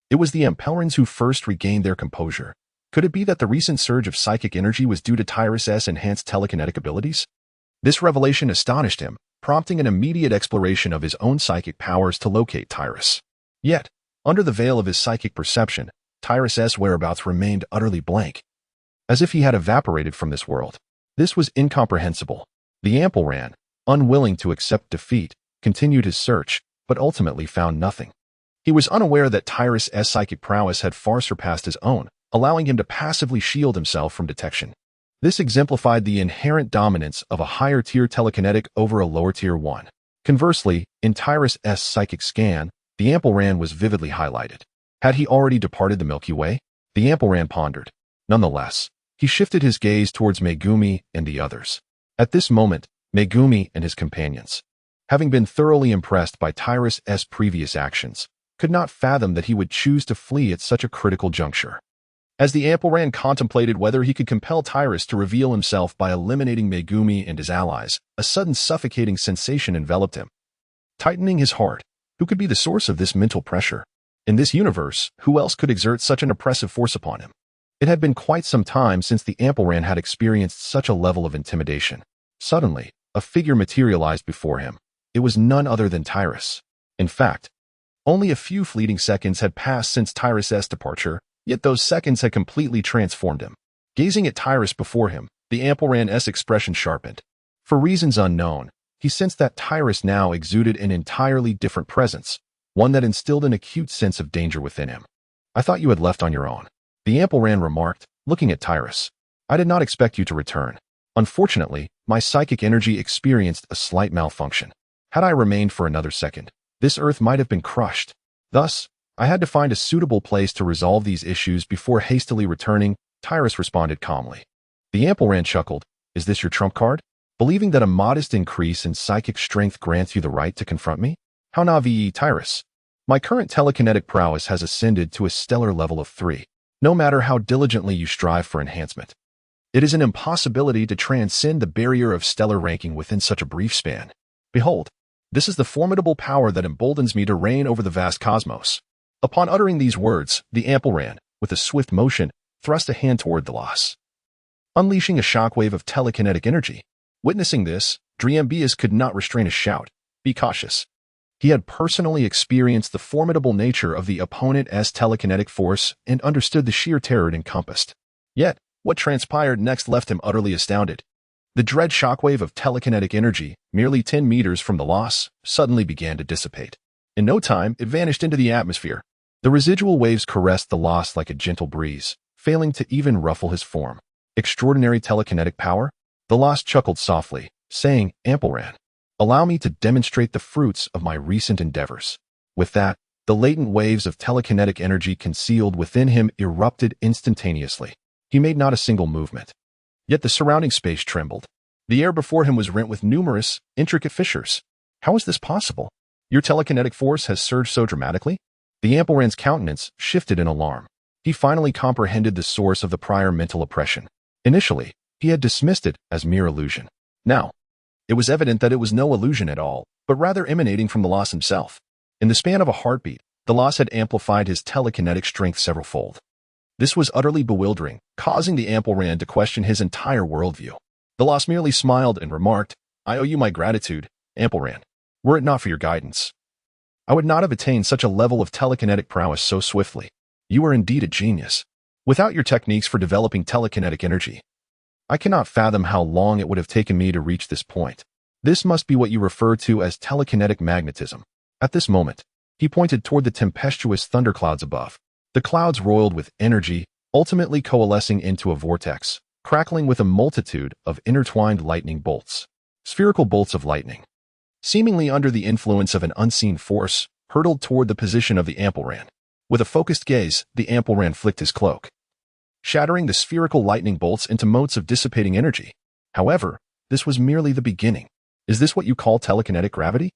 it was the Ampelarans who first regained their composure. Could it be that the recent surge of psychic energy was due to Tyrus's enhanced telekinetic abilities? This revelation astonished him, prompting an immediate exploration of his own psychic powers to locate Tyrus. Yet, under the veil of his psychic perception, Tyrus's whereabouts remained utterly blank, as if he had evaporated from this world. This was incomprehensible. The Ampelran, unwilling to accept defeat, continued his search, but ultimately found nothing. He was unaware that Tyrus's psychic prowess had far surpassed his own, allowing him to passively shield himself from detection. This exemplified the inherent dominance of a higher-tier telekinetic over a lower-tier one. Conversely, in Tyrus's psychic scan, the Ampelran was vividly highlighted. Had he already departed the Milky Way? The Ampelran pondered. Nonetheless, he shifted his gaze towards Megumi and the others. At this moment, Megumi and his companions, having been thoroughly impressed by Tyrus's previous actions, could not fathom that he would choose to flee at such a critical juncture. As the Ampelran contemplated whether he could compel Tyrus to reveal himself by eliminating Megumi and his allies, a sudden suffocating sensation enveloped him. Tightening his heart, who could be the source of this mental pressure? In this universe, who else could exert such an oppressive force upon him? It had been quite some time since the Ampelran had experienced such a level of intimidation. Suddenly, a figure materialized before him. It was none other than Tyrus. In fact, only a few fleeting seconds had passed since Tyrus's departure, yet those seconds had completely transformed him. Gazing at Tyrus before him, the Ampelran's expression sharpened. For reasons unknown, he sensed that Tyrus now exuded an entirely different presence, one that instilled an acute sense of danger within him. "I thought you had left on your own," the Ampelran remarked, looking at Tyrus. "I did not expect you to return. Unfortunately, my psychic energy experienced a slight malfunction. Had I remained for another second, this Earth might have been crushed. Thus, I had to find a suitable place to resolve these issues before hastily returning," Tyrus responded calmly. The Ampelran chuckled. "Is this your trump card? Believing that a modest increase in psychic strength grants you the right to confront me? How naive, Tyrus. My current telekinetic prowess has ascended to a stellar level of 3, no matter how diligently you strive for enhancement. It is an impossibility to transcend the barrier of stellar ranking within such a brief span. Behold, this is the formidable power that emboldens me to reign over the vast cosmos." Upon uttering these words, the Ampelran, with a swift motion, thrust a hand toward the loss, unleashing a shockwave of telekinetic energy. Witnessing this, Driambius could not restrain a shout. Be cautious. He had personally experienced the formidable nature of the opponent's telekinetic force and understood the sheer terror it encompassed. Yet, what transpired next left him utterly astounded. The dread shockwave of telekinetic energy, merely 10 meters from the loss, suddenly began to dissipate. In no time, it vanished into the atmosphere. The residual waves caressed the loss like a gentle breeze, failing to even ruffle his form. Extraordinary telekinetic power? The loss chuckled softly, saying, Ultraman, allow me to demonstrate the fruits of my recent endeavors. With that, the latent waves of telekinetic energy concealed within him erupted instantaneously. He made not a single movement. Yet the surrounding space trembled. The air before him was rent with numerous, intricate fissures. How is this possible? Your telekinetic force has surged so dramatically? The Ultraman's countenance shifted in alarm. He finally comprehended the source of the prior mental oppression. Initially, he had dismissed it as mere illusion. Now, it was evident that it was no illusion at all, but rather emanating from the loss himself. In the span of a heartbeat, the loss had amplified his telekinetic strength severalfold. This was utterly bewildering, causing the Ultraman to question his entire worldview. The loss merely smiled and remarked, I owe you my gratitude, Ultraman. Were it not for your guidance, I would not have attained such a level of telekinetic prowess so swiftly. You are indeed a genius. Without your techniques for developing telekinetic energy, I cannot fathom how long it would have taken me to reach this point. This must be what you refer to as telekinetic magnetism. At this moment, he pointed toward the tempestuous thunderclouds above. The clouds roiled with energy, ultimately coalescing into a vortex, crackling with a multitude of intertwined lightning bolts. Spherical bolts of lightning, seemingly under the influence of an unseen force, hurtled toward the position of the Ultraman. With a focused gaze, the Ultraman flicked his cloak, shattering the spherical lightning bolts into motes of dissipating energy. However, this was merely the beginning. Is this what you call telekinetic gravity?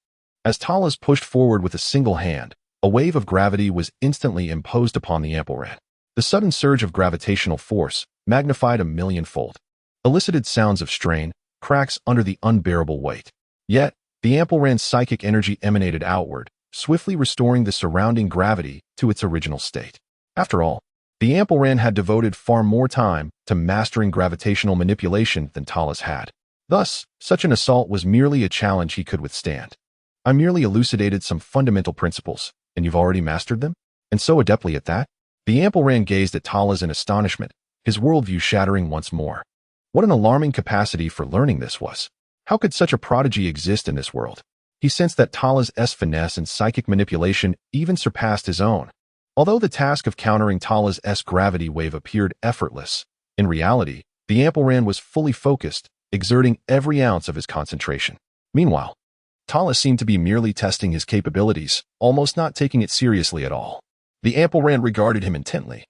As Talas pushed forward with a single hand, a wave of gravity was instantly imposed upon the Ultraman. The sudden surge of gravitational force, magnified a millionfold, elicited sounds of strain, cracks under the unbearable weight. Yet, the Ultraman's psychic energy emanated outward, swiftly restoring the surrounding gravity to its original state. After all, the Ultraman had devoted far more time to mastering gravitational manipulation than Talas had. Thus, such an assault was merely a challenge he could withstand. I merely elucidated some fundamental principles, and you've already mastered them? And so adeptly at that? The Ultraman gazed at Talas in astonishment, his worldview shattering once more. What an alarming capacity for learning this was. How could such a prodigy exist in this world? He sensed that Talas' finesse and psychic manipulation even surpassed his own. Although the task of countering Talas' gravity wave appeared effortless, in reality, the Ultraman was fully focused, exerting every ounce of his concentration. Meanwhile, Talas seemed to be merely testing his capabilities, almost not taking it seriously at all. The Ultraman regarded him intently,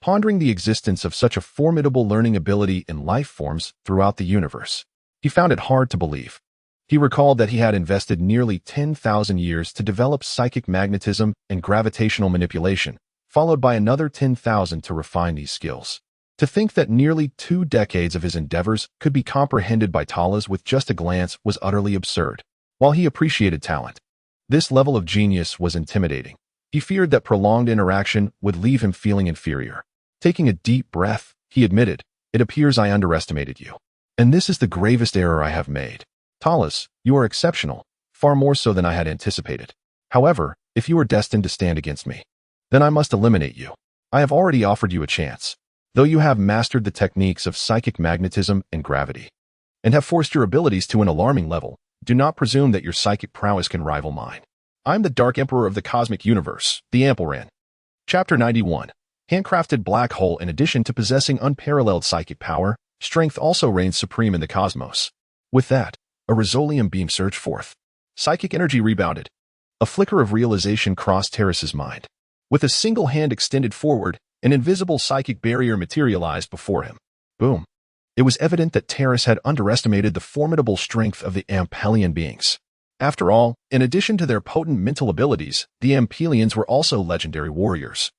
pondering the existence of such a formidable learning ability in life forms throughout the universe. He found it hard to believe. He recalled that he had invested nearly 10,000 years to develop psychic magnetism and gravitational manipulation, followed by another 10,000 to refine these skills. To think that nearly 2 decades of his endeavors could be comprehended by Talas with just a glance was utterly absurd. While he appreciated talent, this level of genius was intimidating. He feared that prolonged interaction would leave him feeling inferior. Taking a deep breath, he admitted, "It appears I underestimated you. And this is the gravest error I have made. Talas, you are exceptional, far more so than I had anticipated. However, if you are destined to stand against me, then I must eliminate you. I have already offered you a chance. Though you have mastered the techniques of psychic magnetism and gravity, and have forced your abilities to an alarming level, do not presume that your psychic prowess can rival mine. I'm the Dark Emperor of the Cosmic Universe, the Ultraman." Chapter 91. Handcrafted Black Hole. In addition to possessing unparalleled psychic power, strength also reigns supreme in the cosmos. With that, a Rosolium beam surged forth. Psychic energy rebounded. A flicker of realization crossed Terrace's mind. With a single hand extended forward, an invisible psychic barrier materialized before him. Boom. It was evident that Terrace had underestimated the formidable strength of the Ampelian beings. After all, in addition to their potent mental abilities, the Ampelians were also legendary warriors,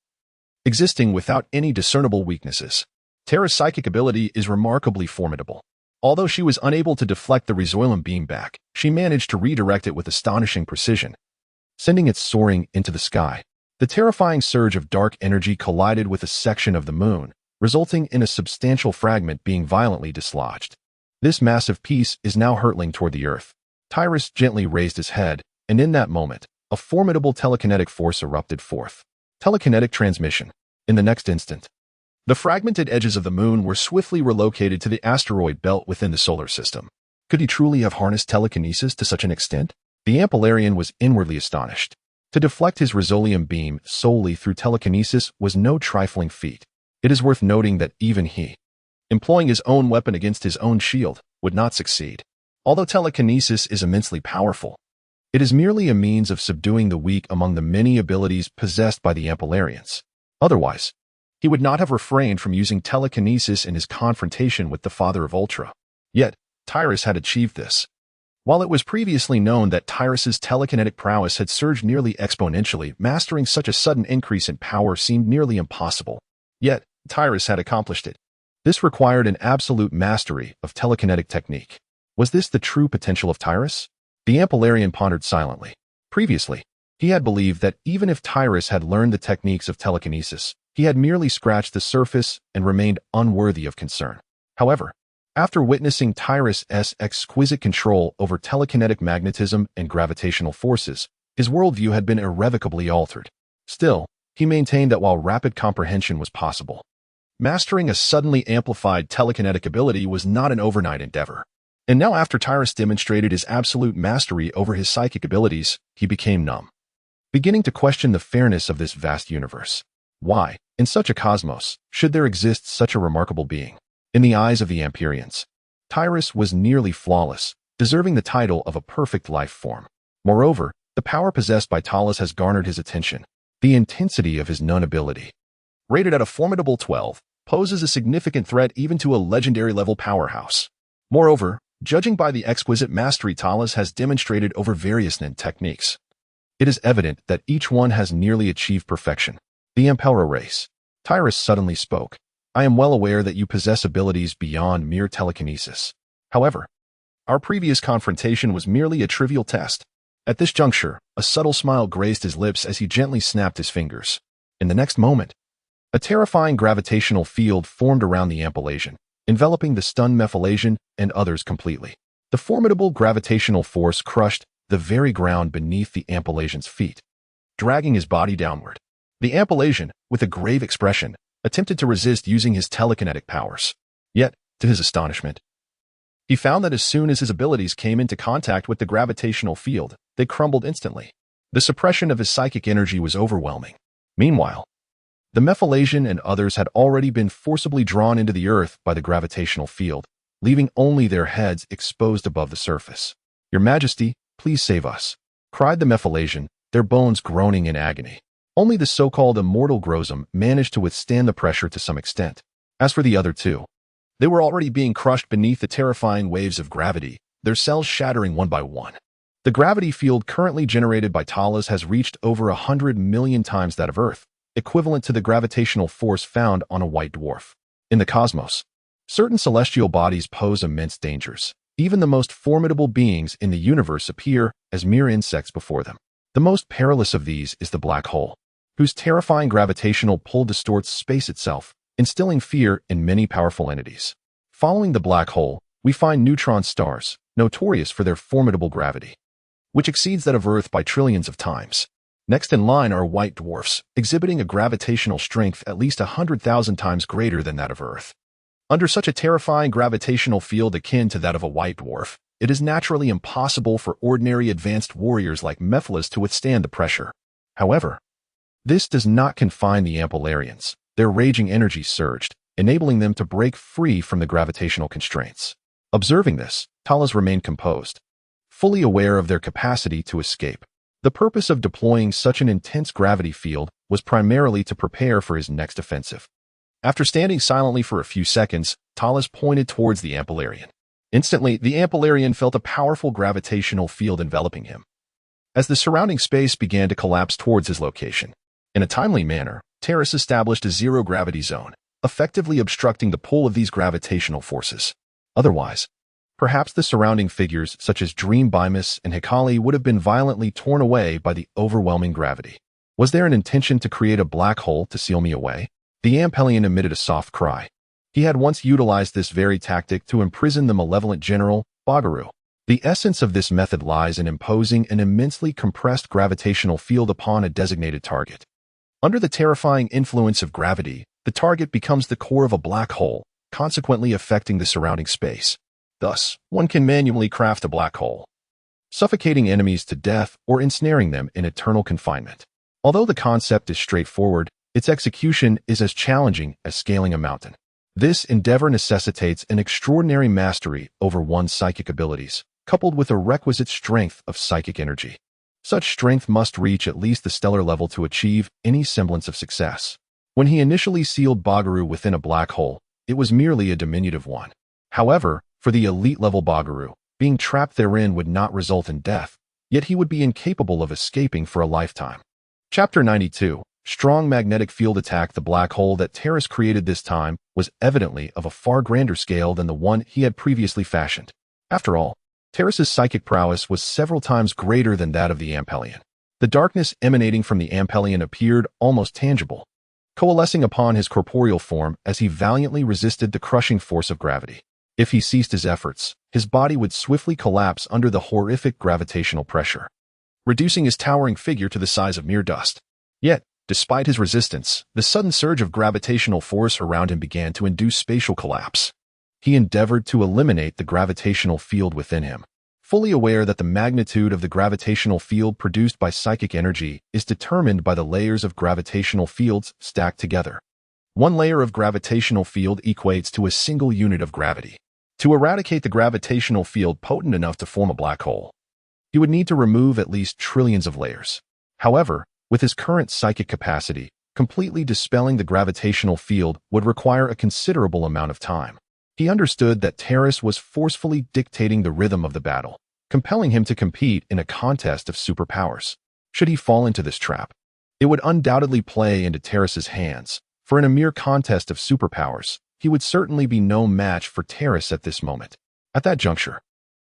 existing without any discernible weaknesses. Terra's psychic ability is remarkably formidable. Although she was unable to deflect the Rosolium beam back, she managed to redirect it with astonishing precision, sending it soaring into the sky. The terrifying surge of dark energy collided with a section of the moon, resulting in a substantial fragment being violently dislodged. This massive piece is now hurtling toward the earth. Tyrus gently raised his head, and in that moment, a formidable telekinetic force erupted forth. Telekinetic transmission. In the next instant, the fragmented edges of the moon were swiftly relocated to the asteroid belt within the solar system. Could he truly have harnessed telekinesis to such an extent? The Ampelarian was inwardly astonished. To deflect his Rosolium beam solely through telekinesis was no trifling feat. It is worth noting that even he, employing his own weapon against his own shield, would not succeed. Although telekinesis is immensely powerful, it is merely a means of subduing the weak among the many abilities possessed by the Ampelarians. Otherwise, he would not have refrained from using telekinesis in his confrontation with the Father of Ultra. Yet, Tyrus had achieved this. While it was previously known that Tyrus's telekinetic prowess had surged nearly exponentially, mastering such a sudden increase in power seemed nearly impossible. Yet, Tyrus had accomplished it. This required an absolute mastery of telekinetic technique. Was this the true potential of Tyrus? The Ampelarian pondered silently. Previously, he had believed that even if Tyrus had learned the techniques of telekinesis, he had merely scratched the surface and remained unworthy of concern. However, after witnessing Tyrus's exquisite control over telekinetic magnetism and gravitational forces, his worldview had been irrevocably altered. Still, he maintained that while rapid comprehension was possible, mastering a suddenly amplified telekinetic ability was not an overnight endeavor. And now after Tyrus demonstrated his absolute mastery over his psychic abilities, he became numb, beginning to question the fairness of this vast universe. Why, in such a cosmos, should there exist such a remarkable being? In the eyes of the Amperians, Tyrus was nearly flawless, deserving the title of a perfect life form. Moreover, the power possessed by Talas has garnered his attention. The intensity of his nun ability, rated at a formidable 12, poses a significant threat even to a legendary-level powerhouse. Moreover, judging by the exquisite mastery Talas has demonstrated over various nun techniques, it is evident that each one has nearly achieved perfection. The Ampelra race. Tyrus suddenly spoke. I am well aware that you possess abilities beyond mere telekinesis. However, our previous confrontation was merely a trivial test. At this juncture, a subtle smile graced his lips as he gently snapped his fingers. In the next moment, a terrifying gravitational field formed around the Ampelasian, enveloping the stunned Mephalasian and others completely. The formidable gravitational force crushed the very ground beneath the Ampelasian's feet, dragging his body downward. The Ampelasian, with a grave expression, attempted to resist using his telekinetic powers. Yet, to his astonishment, he found that as soon as his abilities came into contact with the gravitational field, they crumbled instantly. The suppression of his psychic energy was overwhelming. Meanwhile, the Mephalasian and others had already been forcibly drawn into the earth by the gravitational field, leaving only their heads exposed above the surface. Your Majesty, please save us, cried the Mephalasian, their bones groaning in agony. Only the so-called immortal Grozum managed to withstand the pressure to some extent. As for the other two, they were already being crushed beneath the terrifying waves of gravity, their cells shattering one by one. The gravity field currently generated by Talas has reached over 100 million times that of Earth, equivalent to the gravitational force found on a white dwarf. In the cosmos, certain celestial bodies pose immense dangers. Even the most formidable beings in the universe appear as mere insects before them. The most perilous of these is the black hole, whose terrifying gravitational pull distorts space itself, instilling fear in many powerful entities. Following the black hole, we find neutron stars, notorious for their formidable gravity, which exceeds that of Earth by trillions of times. Next in line are white dwarfs, exhibiting a gravitational strength at least 100,000 times greater than that of Earth. Under such a terrifying gravitational field akin to that of a white dwarf, it is naturally impossible for ordinary advanced warriors like Mephiles to withstand the pressure. However, this does not confine the Ampelarians. Their raging energy surged, enabling them to break free from the gravitational constraints. Observing this, Talas remained composed, fully aware of their capacity to escape. The purpose of deploying such an intense gravity field was primarily to prepare for his next offensive. After standing silently for a few seconds, Talas pointed towards the Ampelarian. Instantly, the Ampelarian felt a powerful gravitational field enveloping him, as the surrounding space began to collapse towards his location. In a timely manner, Terrace established a zero-gravity zone, effectively obstructing the pull of these gravitational forces. Otherwise, perhaps the surrounding figures such as Dream Bimus and Hikali would have been violently torn away by the overwhelming gravity. Was there an intention to create a black hole to seal me away? The Ampelian emitted a soft cry. He had once utilized this very tactic to imprison the malevolent general, Bagaru. The essence of this method lies in imposing an immensely compressed gravitational field upon a designated target. Under the terrifying influence of gravity, the target becomes the core of a black hole, consequently affecting the surrounding space. Thus, one can manually craft a black hole, suffocating enemies to death or ensnaring them in eternal confinement. Although the concept is straightforward, its execution is as challenging as scaling a mountain. This endeavor necessitates an extraordinary mastery over one's psychic abilities, coupled with a requisite strength of psychic energy. Such strength must reach at least the stellar level to achieve any semblance of success. When he initially sealed Bagaru within a black hole, it was merely a diminutive one. However, for the elite-level Bagaru, being trapped therein would not result in death, yet he would be incapable of escaping for a lifetime. Chapter 92. Strong magnetic field attack. The black hole that Terrace created this time was evidently of a far grander scale than the one he had previously fashioned. After all, Terrace's psychic prowess was several times greater than that of the Ampelion. The darkness emanating from the Ampelion appeared almost tangible, coalescing upon his corporeal form as he valiantly resisted the crushing force of gravity. If he ceased his efforts, his body would swiftly collapse under the horrific gravitational pressure, reducing his towering figure to the size of mere dust. Yet, despite his resistance, the sudden surge of gravitational force around him began to induce spatial collapse. He endeavored to eliminate the gravitational field within him, fully aware that the magnitude of the gravitational field produced by psychic energy is determined by the layers of gravitational fields stacked together. One layer of gravitational field equates to a single unit of gravity. To eradicate the gravitational field potent enough to form a black hole, he would need to remove at least trillions of layers. However, with his current psychic capacity, completely dispelling the gravitational field would require a considerable amount of time. He understood that Terrace was forcefully dictating the rhythm of the battle, compelling him to compete in a contest of superpowers. Should he fall into this trap, it would undoubtedly play into Terrace's hands, for in a mere contest of superpowers, he would certainly be no match for Terrace at this moment. At that juncture,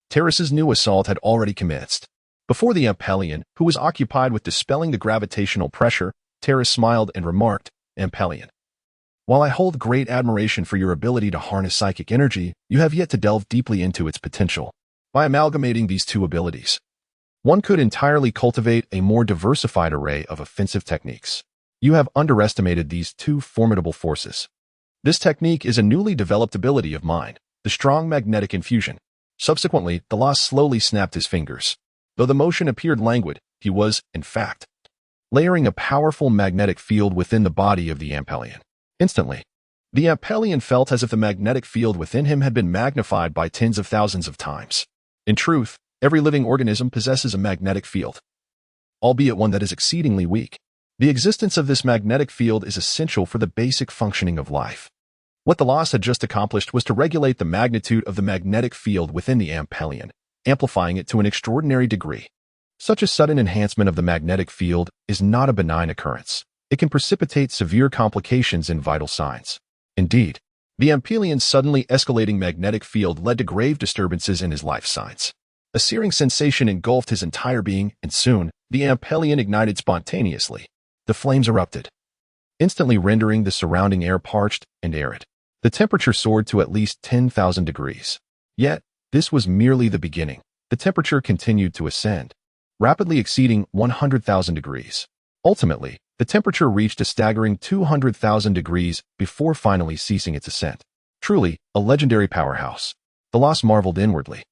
Terrace's new assault had already commenced. Before the Ampelion, who was occupied with dispelling the gravitational pressure, Terrace smiled and remarked, "Ampelion, while I hold great admiration for your ability to harness psychic energy, you have yet to delve deeply into its potential. By amalgamating these two abilities, one could entirely cultivate a more diversified array of offensive techniques. You have underestimated these two formidable forces. This technique is a newly developed ability of mine, the strong magnetic infusion." Subsequently, the Lost slowly snapped his fingers. Though the motion appeared languid, he was, in fact, layering a powerful magnetic field within the body of the Ampelion. Instantly, the Ampelion felt as if the magnetic field within him had been magnified by tens of thousands of times. In truth, every living organism possesses a magnetic field, albeit one that is exceedingly weak. The existence of this magnetic field is essential for the basic functioning of life. What the Lost had just accomplished was to regulate the magnitude of the magnetic field within the Ampelion, amplifying it to an extraordinary degree. Such a sudden enhancement of the magnetic field is not a benign occurrence. It can precipitate severe complications in vital signs. Indeed, the Ampelion's suddenly escalating magnetic field led to grave disturbances in his life signs. A searing sensation engulfed his entire being, and soon, the Ampelion ignited spontaneously. The flames erupted, instantly rendering the surrounding air parched and arid. The temperature soared to at least 10,000 degrees. Yet, this was merely the beginning. The temperature continued to ascend, rapidly exceeding 100,000 degrees. Ultimately, the temperature reached a staggering 200,000 degrees before finally ceasing its ascent. Truly, a legendary powerhouse. The Lost marveled inwardly.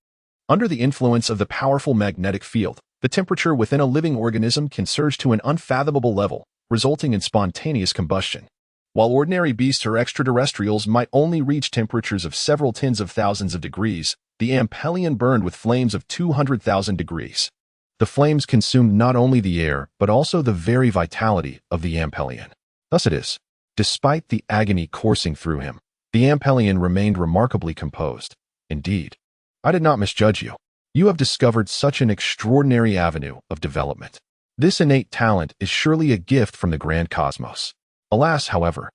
Under the influence of the powerful magnetic field, the temperature within a living organism can surge to an unfathomable level, resulting in spontaneous combustion. While ordinary beasts or extraterrestrials might only reach temperatures of several tens of thousands of degrees, the Ampelion burned with flames of 200,000 degrees. The flames consumed not only the air, but also the very vitality of the Ampelion. Thus it is, despite the agony coursing through him, the Ampelion remained remarkably composed. Indeed, I did not misjudge you. You have discovered such an extraordinary avenue of development. This innate talent is surely a gift from the grand cosmos. Alas, however,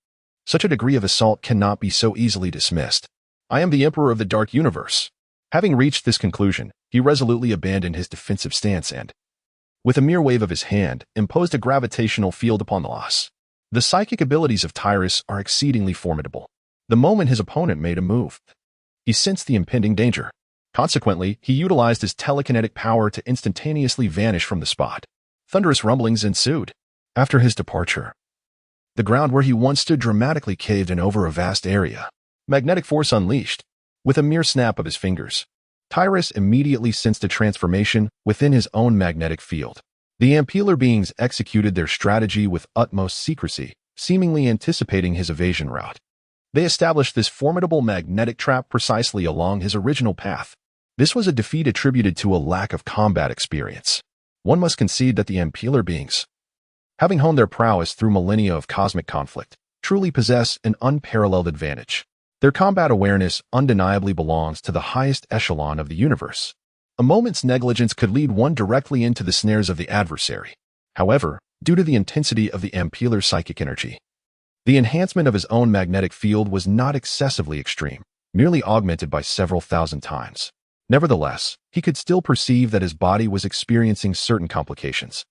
such a degree of assault cannot be so easily dismissed. I am the Emperor of the Dark Universe. Having reached this conclusion, he resolutely abandoned his defensive stance and, with a mere wave of his hand, imposed a gravitational field upon the Lost. The psychic abilities of Tyrus are exceedingly formidable. the moment his opponent made a move. He sensed the impending danger. Consequently, he utilized his telekinetic power to instantaneously vanish from the spot. Thunderous rumblings ensued. After his departure, the ground where he once stood dramatically caved in over a vast area. Magnetic force unleashed. With a mere snap of his fingers, Tyrus immediately sensed a transformation within his own magnetic field. The Ampeller beings executed their strategy with utmost secrecy, seemingly anticipating his evasion route. They established this formidable magnetic trap precisely along his original path. This was a defeat attributed to a lack of combat experience. One must concede that the Ampeller beings, having honed their prowess through millennia of cosmic conflict, truly possess an unparalleled advantage. Their combat awareness undeniably belongs to the highest echelon of the universe. A moment's negligence could lead one directly into the snares of the adversary. However, due to the intensity of the Ampeller's psychic energy, the enhancement of his own magnetic field was not excessively extreme, merely augmented by several thousand times. Nevertheless, he could still perceive that his body was experiencing certain complications.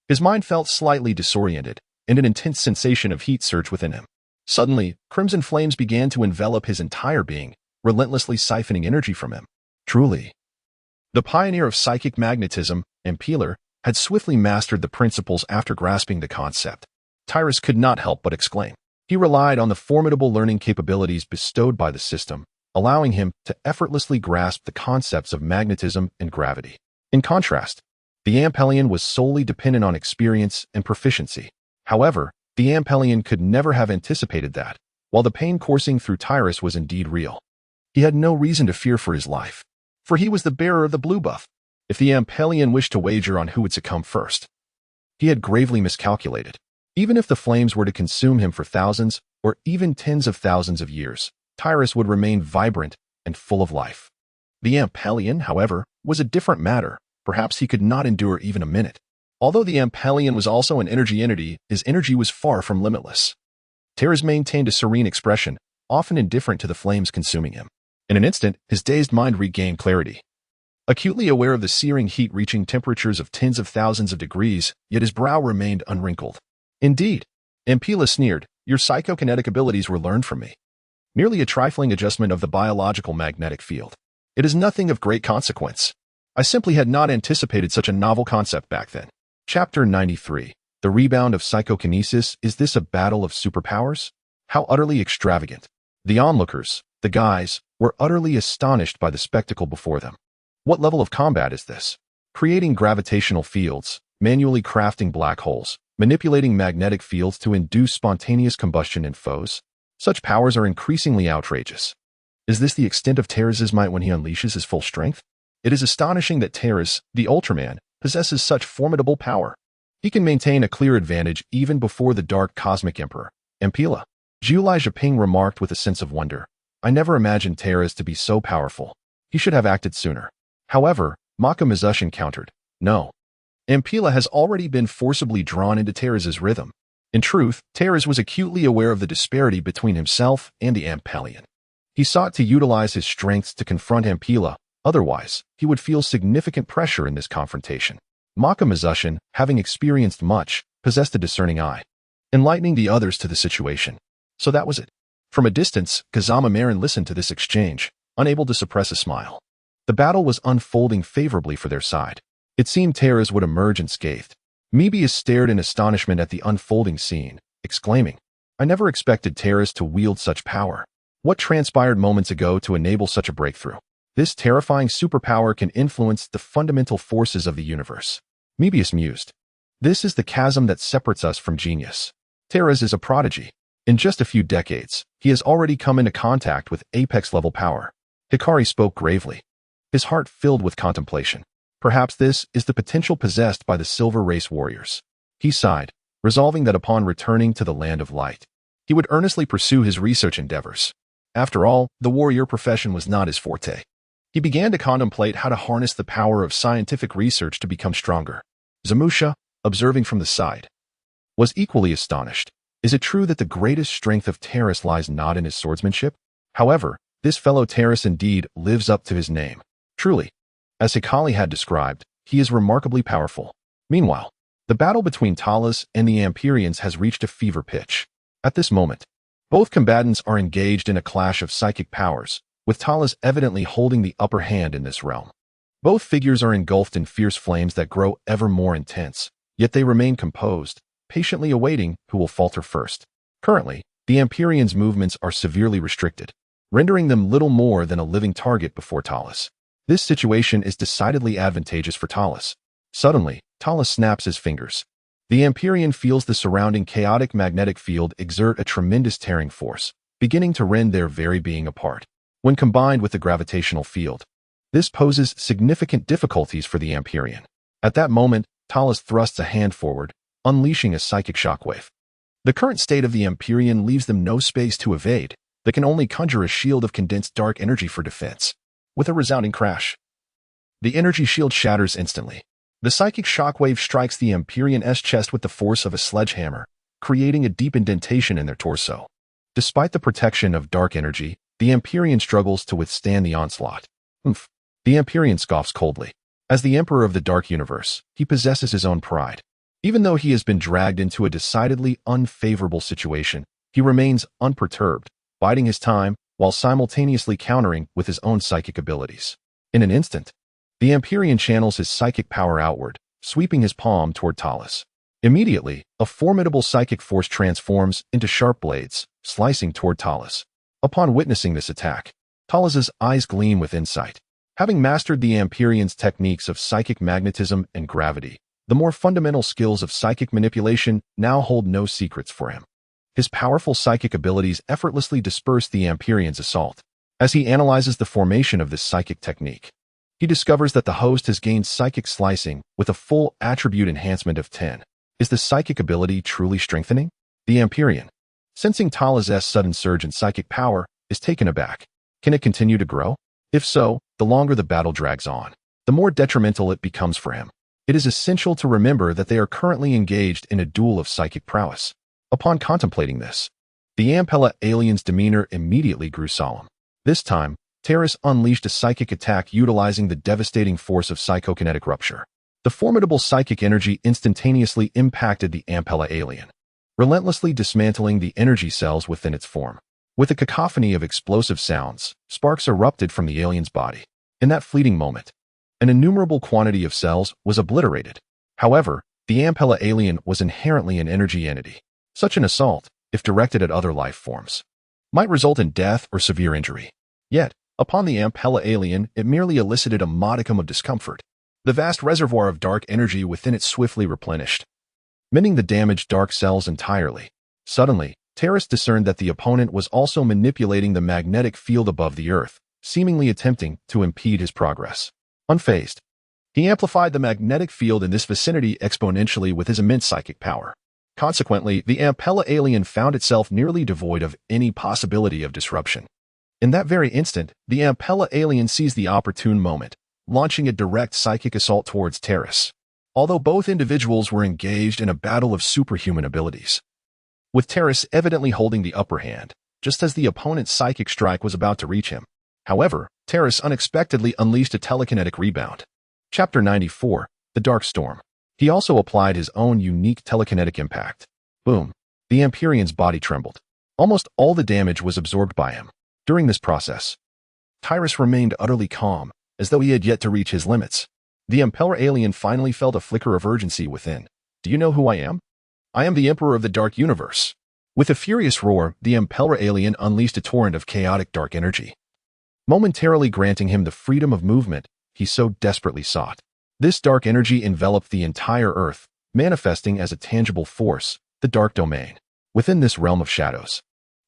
His mind felt slightly disoriented, and an intense sensation of heat surged within him. Suddenly, crimson flames began to envelop his entire being, relentlessly siphoning energy from him. Truly, the pioneer of psychic magnetism, Ampeller, had swiftly mastered the principles after grasping the concept. Tyrus could not help but exclaim. He relied on the formidable learning capabilities bestowed by the system, allowing him to effortlessly grasp the concepts of magnetism and gravity. In contrast, the Ampellian was solely dependent on experience and proficiency. However, the Ampellian could never have anticipated that, while the pain coursing through Tyrus was indeed real, he had no reason to fear for his life, for he was the bearer of the blue buff. If the Ampellian wished to wager on who would succumb first, he had gravely miscalculated. Even if the flames were to consume him for thousands or even tens of thousands of years, Tyrus would remain vibrant and full of life. The Ampellian, however, was a different matter. Perhaps he could not endure even a minute. Although the Ampellian was also an energy entity, his energy was far from limitless. Tyrus maintained a serene expression, often indifferent to the flames consuming him. In an instant, his dazed mind regained clarity. Acutely aware of the searing heat reaching temperatures of tens of thousands of degrees, yet his brow remained unwrinkled. Indeed, Ampeller sneered, your psychokinetic abilities were learned from me. Merely a trifling adjustment of the biological magnetic field. It is nothing of great consequence. I simply had not anticipated such a novel concept back then. Chapter 93. The Rebound of Psychokinesis. Is this a battle of superpowers? How utterly extravagant. The onlookers, the guys, were utterly astonished by the spectacle before them. What level of combat is this? Creating gravitational fields, manually crafting black holes, manipulating magnetic fields to induce spontaneous combustion in foes? Such powers are increasingly outrageous. Is this the extent of Tyrus's might when he unleashes his full strength? It is astonishing that Thrashes, the Ultraman, possesses such formidable power. He can maintain a clear advantage even before the dark cosmic emperor, Ampeller. Zhulai Zhaping remarked with a sense of wonder. I never imagined Thrashes to be so powerful. He should have acted sooner. However, Makamazushin countered. No. Ampeller has already been forcibly drawn into Thras's rhythm. In truth, Thrashes was acutely aware of the disparity between himself and the Ampellian. He sought to utilize his strengths to confront Ampeller, otherwise, he would feel significant pressure in this confrontation. Makamazushin, having experienced much, possessed a discerning eye, enlightening the others to the situation. So that was it. From a distance, Kazama Marin listened to this exchange, unable to suppress a smile. The battle was unfolding favorably for their side. It seemed Tyrus would emerge unscathed. Mebius stared in astonishment at the unfolding scene, exclaiming, I never expected Tyrus to wield such power. What transpired moments ago to enable such a breakthrough? This terrifying superpower can influence the fundamental forces of the universe. Mebius mused. This is the chasm that separates us from genius. Tyrus is a prodigy. In just a few decades, he has already come into contact with apex-level power. Hikari spoke gravely, his heart filled with contemplation. Perhaps this is the potential possessed by the Silver Race warriors. He sighed, resolving that upon returning to the Land of Light, he would earnestly pursue his research endeavors. After all, the warrior profession was not his forte. He began to contemplate how to harness the power of scientific research to become stronger. Zamusha, observing from the side, was equally astonished. Is it true that the greatest strength of Tyrus lies not in his swordsmanship? However, this fellow Tyrus indeed lives up to his name. Truly, as Hikari had described, he is remarkably powerful. Meanwhile, the battle between Talas and the Amperians has reached a fever pitch. At this moment, Both combatants are engaged in a clash of psychic powers, with Talas evidently holding the upper hand in this realm. Both figures are engulfed in fierce flames that grow ever more intense, yet they remain composed, patiently awaiting who will falter first. Currently, the Empyreans' movements are severely restricted, rendering them little more than a living target before Talas. This situation is decidedly advantageous for Talas. Suddenly, Talas snaps his fingers. The Empyrean feels the surrounding chaotic magnetic field exert a tremendous tearing force, beginning to rend their very being apart. When combined with the gravitational field, this poses significant difficulties for the Empyrean. At that moment, Talas thrusts a hand forward, unleashing a psychic shockwave. The current state of the Empyrean leaves them no space to evade. They can only conjure a shield of condensed dark energy for defense. With a resounding crash, the energy shield shatters instantly. The psychic shockwave strikes the Empyrean's chest with the force of a sledgehammer, creating a deep indentation in their torso. Despite the protection of dark energy, the Empyrean struggles to withstand the onslaught. Oomph. The Empyrean scoffs coldly. As the Emperor of the Dark Universe, he possesses his own pride. Even though he has been dragged into a decidedly unfavorable situation, he remains unperturbed, biding his time while simultaneously countering with his own psychic abilities. In an instant, the Empyrean channels his psychic power outward, sweeping his palm toward Talas. Immediately, a formidable psychic force transforms into sharp blades, slicing toward Talas. Upon witnessing this attack, Talas's eyes gleam with insight. Having mastered the Empyrean's techniques of psychic magnetism and gravity, the more fundamental skills of psychic manipulation now hold no secrets for him. His powerful psychic abilities effortlessly disperse the Empyrean's assault. As he analyzes the formation of this psychic technique, he discovers that the host has gained psychic slicing with a full attribute enhancement of 10. Is the psychic ability truly strengthening? The Empyrean, sensing Talas's sudden surge in psychic power, is taken aback. Can it continue to grow? If so, the longer the battle drags on, the more detrimental it becomes for him. It is essential to remember that they are currently engaged in a duel of psychic prowess. Upon contemplating this, the Ampella alien's demeanor immediately grew solemn. This time, Terrace unleashed a psychic attack utilizing the devastating force of psychokinetic rupture. The formidable psychic energy instantaneously impacted the Ampella alien, relentlessly dismantling the energy cells within its form. With a cacophony of explosive sounds, sparks erupted from the alien's body. In that fleeting moment, an innumerable quantity of cells was obliterated. However, the Ampella alien was inherently an energy entity. Such an assault, if directed at other life forms, might result in death or severe injury. Yet, upon the Ampella alien, it merely elicited a modicum of discomfort. The vast reservoir of dark energy within it swiftly replenished, mending the damaged dark cells entirely. Suddenly, Terrace discerned that the opponent was also manipulating the magnetic field above the Earth, seemingly attempting to impede his progress. Unfazed, he amplified the magnetic field in this vicinity exponentially with his immense psychic power. Consequently, the Ampella alien found itself nearly devoid of any possibility of disruption. In that very instant, the Ampella alien seized the opportune moment, launching a direct psychic assault towards Terrace. Although both individuals were engaged in a battle of superhuman abilities, with Terrace evidently holding the upper hand, just as the opponent's psychic strike was about to reach him. However, Terrace unexpectedly unleashed a telekinetic rebound. Chapter 94, The Dark Storm. He also applied his own unique telekinetic impact. Boom. The Empyrean's body trembled. Almost all the damage was absorbed by him. During this process, Tyrus remained utterly calm, as though he had yet to reach his limits. The Impeller alien finally felt a flicker of urgency within. Do you know who I am? I am the Emperor of the Dark Universe. With a furious roar, the Impeller alien unleashed a torrent of chaotic dark energy, momentarily granting him the freedom of movement he so desperately sought. This dark energy enveloped the entire Earth, manifesting as a tangible force, the Dark Domain. Within this realm of shadows,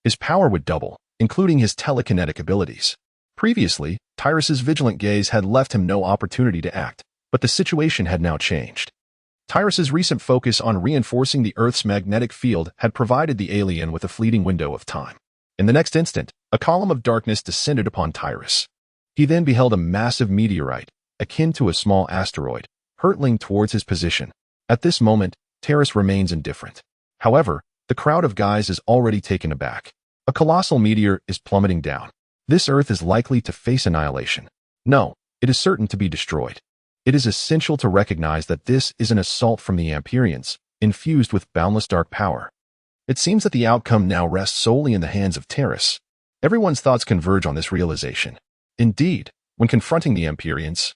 his power would double, including his telekinetic abilities. Previously, Tyrus's vigilant gaze had left him no opportunity to act, but the situation had now changed. Tyrus's recent focus on reinforcing the Earth's magnetic field had provided the alien with a fleeting window of time. In the next instant, a column of darkness descended upon Tyrus. He then beheld a massive meteorite, akin to a small asteroid, hurtling towards his position. At this moment, Terrace remains indifferent. However, the crowd of guys is already taken aback. A colossal meteor is plummeting down. This Earth is likely to face annihilation. No, it is certain to be destroyed. It is essential to recognize that this is an assault from the Empyreans, infused with boundless dark power. It seems that the outcome now rests solely in the hands of Terrace. Everyone's thoughts converge on this realization. Indeed, when confronting the Empyreans,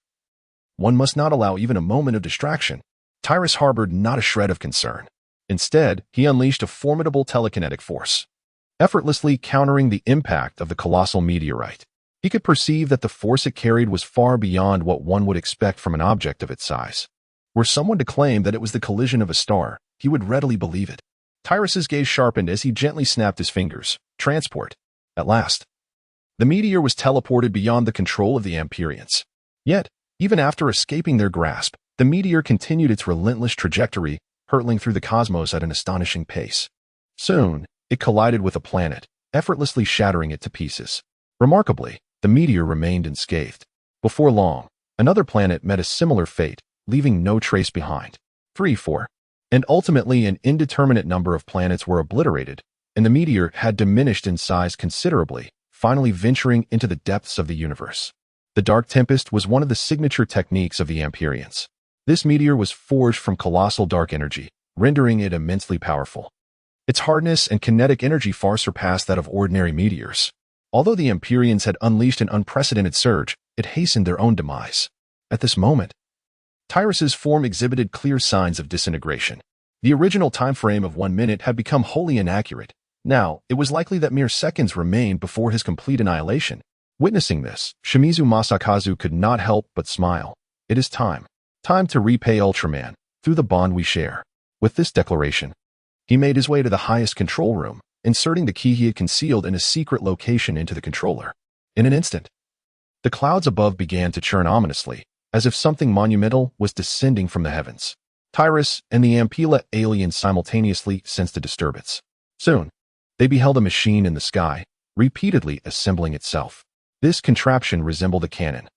one must not allow even a moment of distraction. Tyrus harbored not a shred of concern. Instead, he unleashed a formidable telekinetic force, effortlessly countering the impact of the colossal meteorite. He could perceive that the force it carried was far beyond what one would expect from an object of its size. Were someone to claim that it was the collision of a star, he would readily believe it. Tyrus's gaze sharpened as he gently snapped his fingers. Transport. At last, the meteor was teleported beyond the control of the Empyreans. Yet, even after escaping their grasp, the meteor continued its relentless trajectory, hurtling through the cosmos at an astonishing pace. Soon, it collided with a planet, effortlessly shattering it to pieces. Remarkably, the meteor remained unscathed. Before long, another planet met a similar fate, leaving no trace behind. 3, 4. And ultimately an indeterminate number of planets were obliterated, and the meteor had diminished in size considerably, finally venturing into the depths of the universe. The Dark Tempest was one of the signature techniques of the Empyreans. This meteor was forged from colossal dark energy, rendering it immensely powerful. Its hardness and kinetic energy far surpassed that of ordinary meteors. Although the Empyreans had unleashed an unprecedented surge, it hastened their own demise. At this moment, Tyrus's form exhibited clear signs of disintegration. The original time frame of 1 minute had become wholly inaccurate. Now, it was likely that mere seconds remained before his complete annihilation. Witnessing this, Shimizu Masakazu could not help but smile. It is time. Time to repay Ultraman, through the bond we share. With this declaration, he made his way to the highest control room, inserting the key he had concealed in a secret location into the controller. In an instant, the clouds above began to churn ominously, as if something monumental was descending from the heavens. Tyrus and the Ampila aliens simultaneously sensed a disturbance. Soon, they beheld a machine in the sky, repeatedly assembling itself. This contraption resembled a cannon,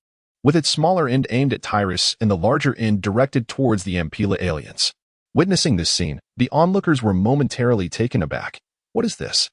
with its smaller end aimed at Tyrus and the larger end directed towards the Ampila aliens. Witnessing this scene, the onlookers were momentarily taken aback. What is this?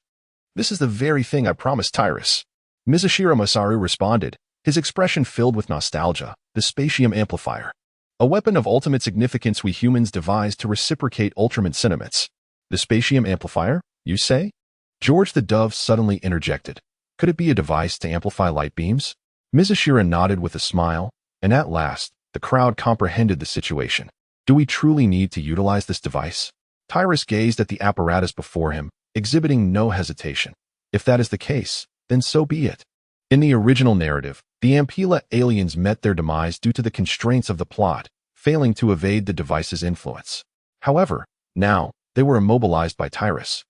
This is the very thing I promised Tyrus. Mizushiro Masaru responded, his expression filled with nostalgia. The Spatium Amplifier. A weapon of ultimate significance we humans devised to reciprocate Ultraman sentiments. The Spatium Amplifier, you say? George the Dove suddenly interjected. Could it be a device to amplify light beams? Mizushiro nodded with a smile, and at last, the crowd comprehended the situation. Do we truly need to utilize this device? Tyrus gazed at the apparatus before him, exhibiting no hesitation. If that is the case, then so be it. In the original narrative, the Ampila aliens met their demise due to the constraints of the plot, failing to evade the device's influence. However, now, they were immobilized by Tyrus,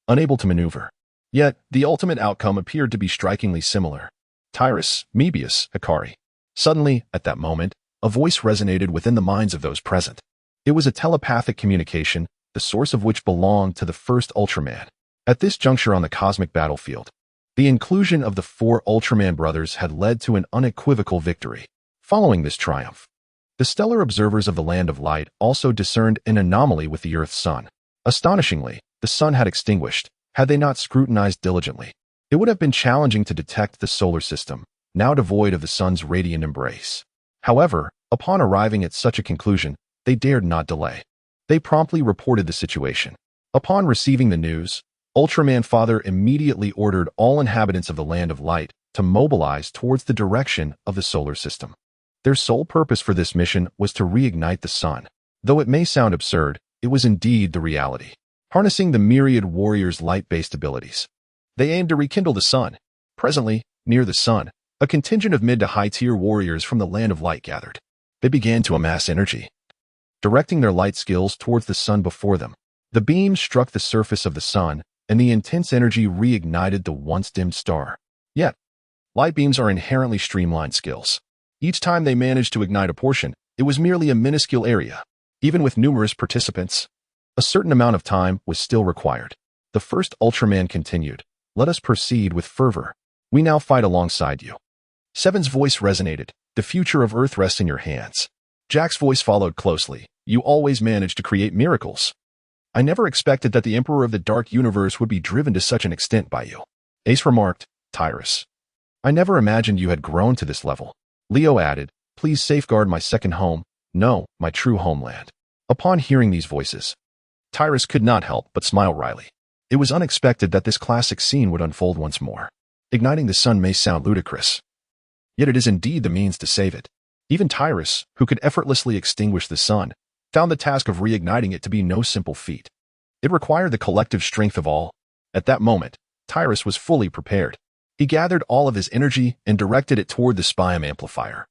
unable to maneuver. Yet, the ultimate outcome appeared to be strikingly similar. Tyrus, Mebius, Hikari. Suddenly, at that moment, a voice resonated within the minds of those present. It was a telepathic communication, the source of which belonged to the first Ultraman. At this juncture on the cosmic battlefield, the inclusion of the 4 Ultraman brothers had led to an unequivocal victory. Following this triumph, the stellar observers of the Land of Light also discerned an anomaly with the Earth's sun. Astonishingly, the sun had extinguished. Had they not scrutinized diligently, it would have been challenging to detect the solar system, now devoid of the sun's radiant embrace. However, upon arriving at such a conclusion, they dared not delay. They promptly reported the situation. Upon receiving the news, Ultraman Father immediately ordered all inhabitants of the Land of Light to mobilize towards the direction of the solar system. Their sole purpose for this mission was to reignite the sun. Though it may sound absurd, it was indeed the reality. Harnessing the myriad warriors' light-based abilities, they aimed to rekindle the sun. Presently, near the sun, a contingent of mid to high-tier warriors from the Land of Light gathered. They began to amass energy, directing their light skills towards the sun before them. The beams struck the surface of the sun, and the intense energy reignited the once-dimmed star. Yet, light beams are inherently streamlined skills. Each time they managed to ignite a portion, it was merely a minuscule area. Even with numerous participants, a certain amount of time was still required. The first Ultraman continued. Let us proceed with fervor. We now fight alongside you. Seven's voice resonated. The future of Earth rests in your hands. Jack's voice followed closely. You always manage to create miracles. I never expected that the Emperor of the Dark Universe would be driven to such an extent by you. Ace remarked, Tyrus. I never imagined you had grown to this level. Leo added, please safeguard my second home. No, my true homeland. Upon hearing these voices, Tyrus could not help but smile wryly. It was unexpected that this classic scene would unfold once more. Igniting the sun may sound ludicrous, yet it is indeed the means to save it. Even Tyrus, who could effortlessly extinguish the sun, found the task of reigniting it to be no simple feat. It required the collective strength of all. At that moment, Tyrus was fully prepared. He gathered all of his energy and directed it toward the Spiam amplifier,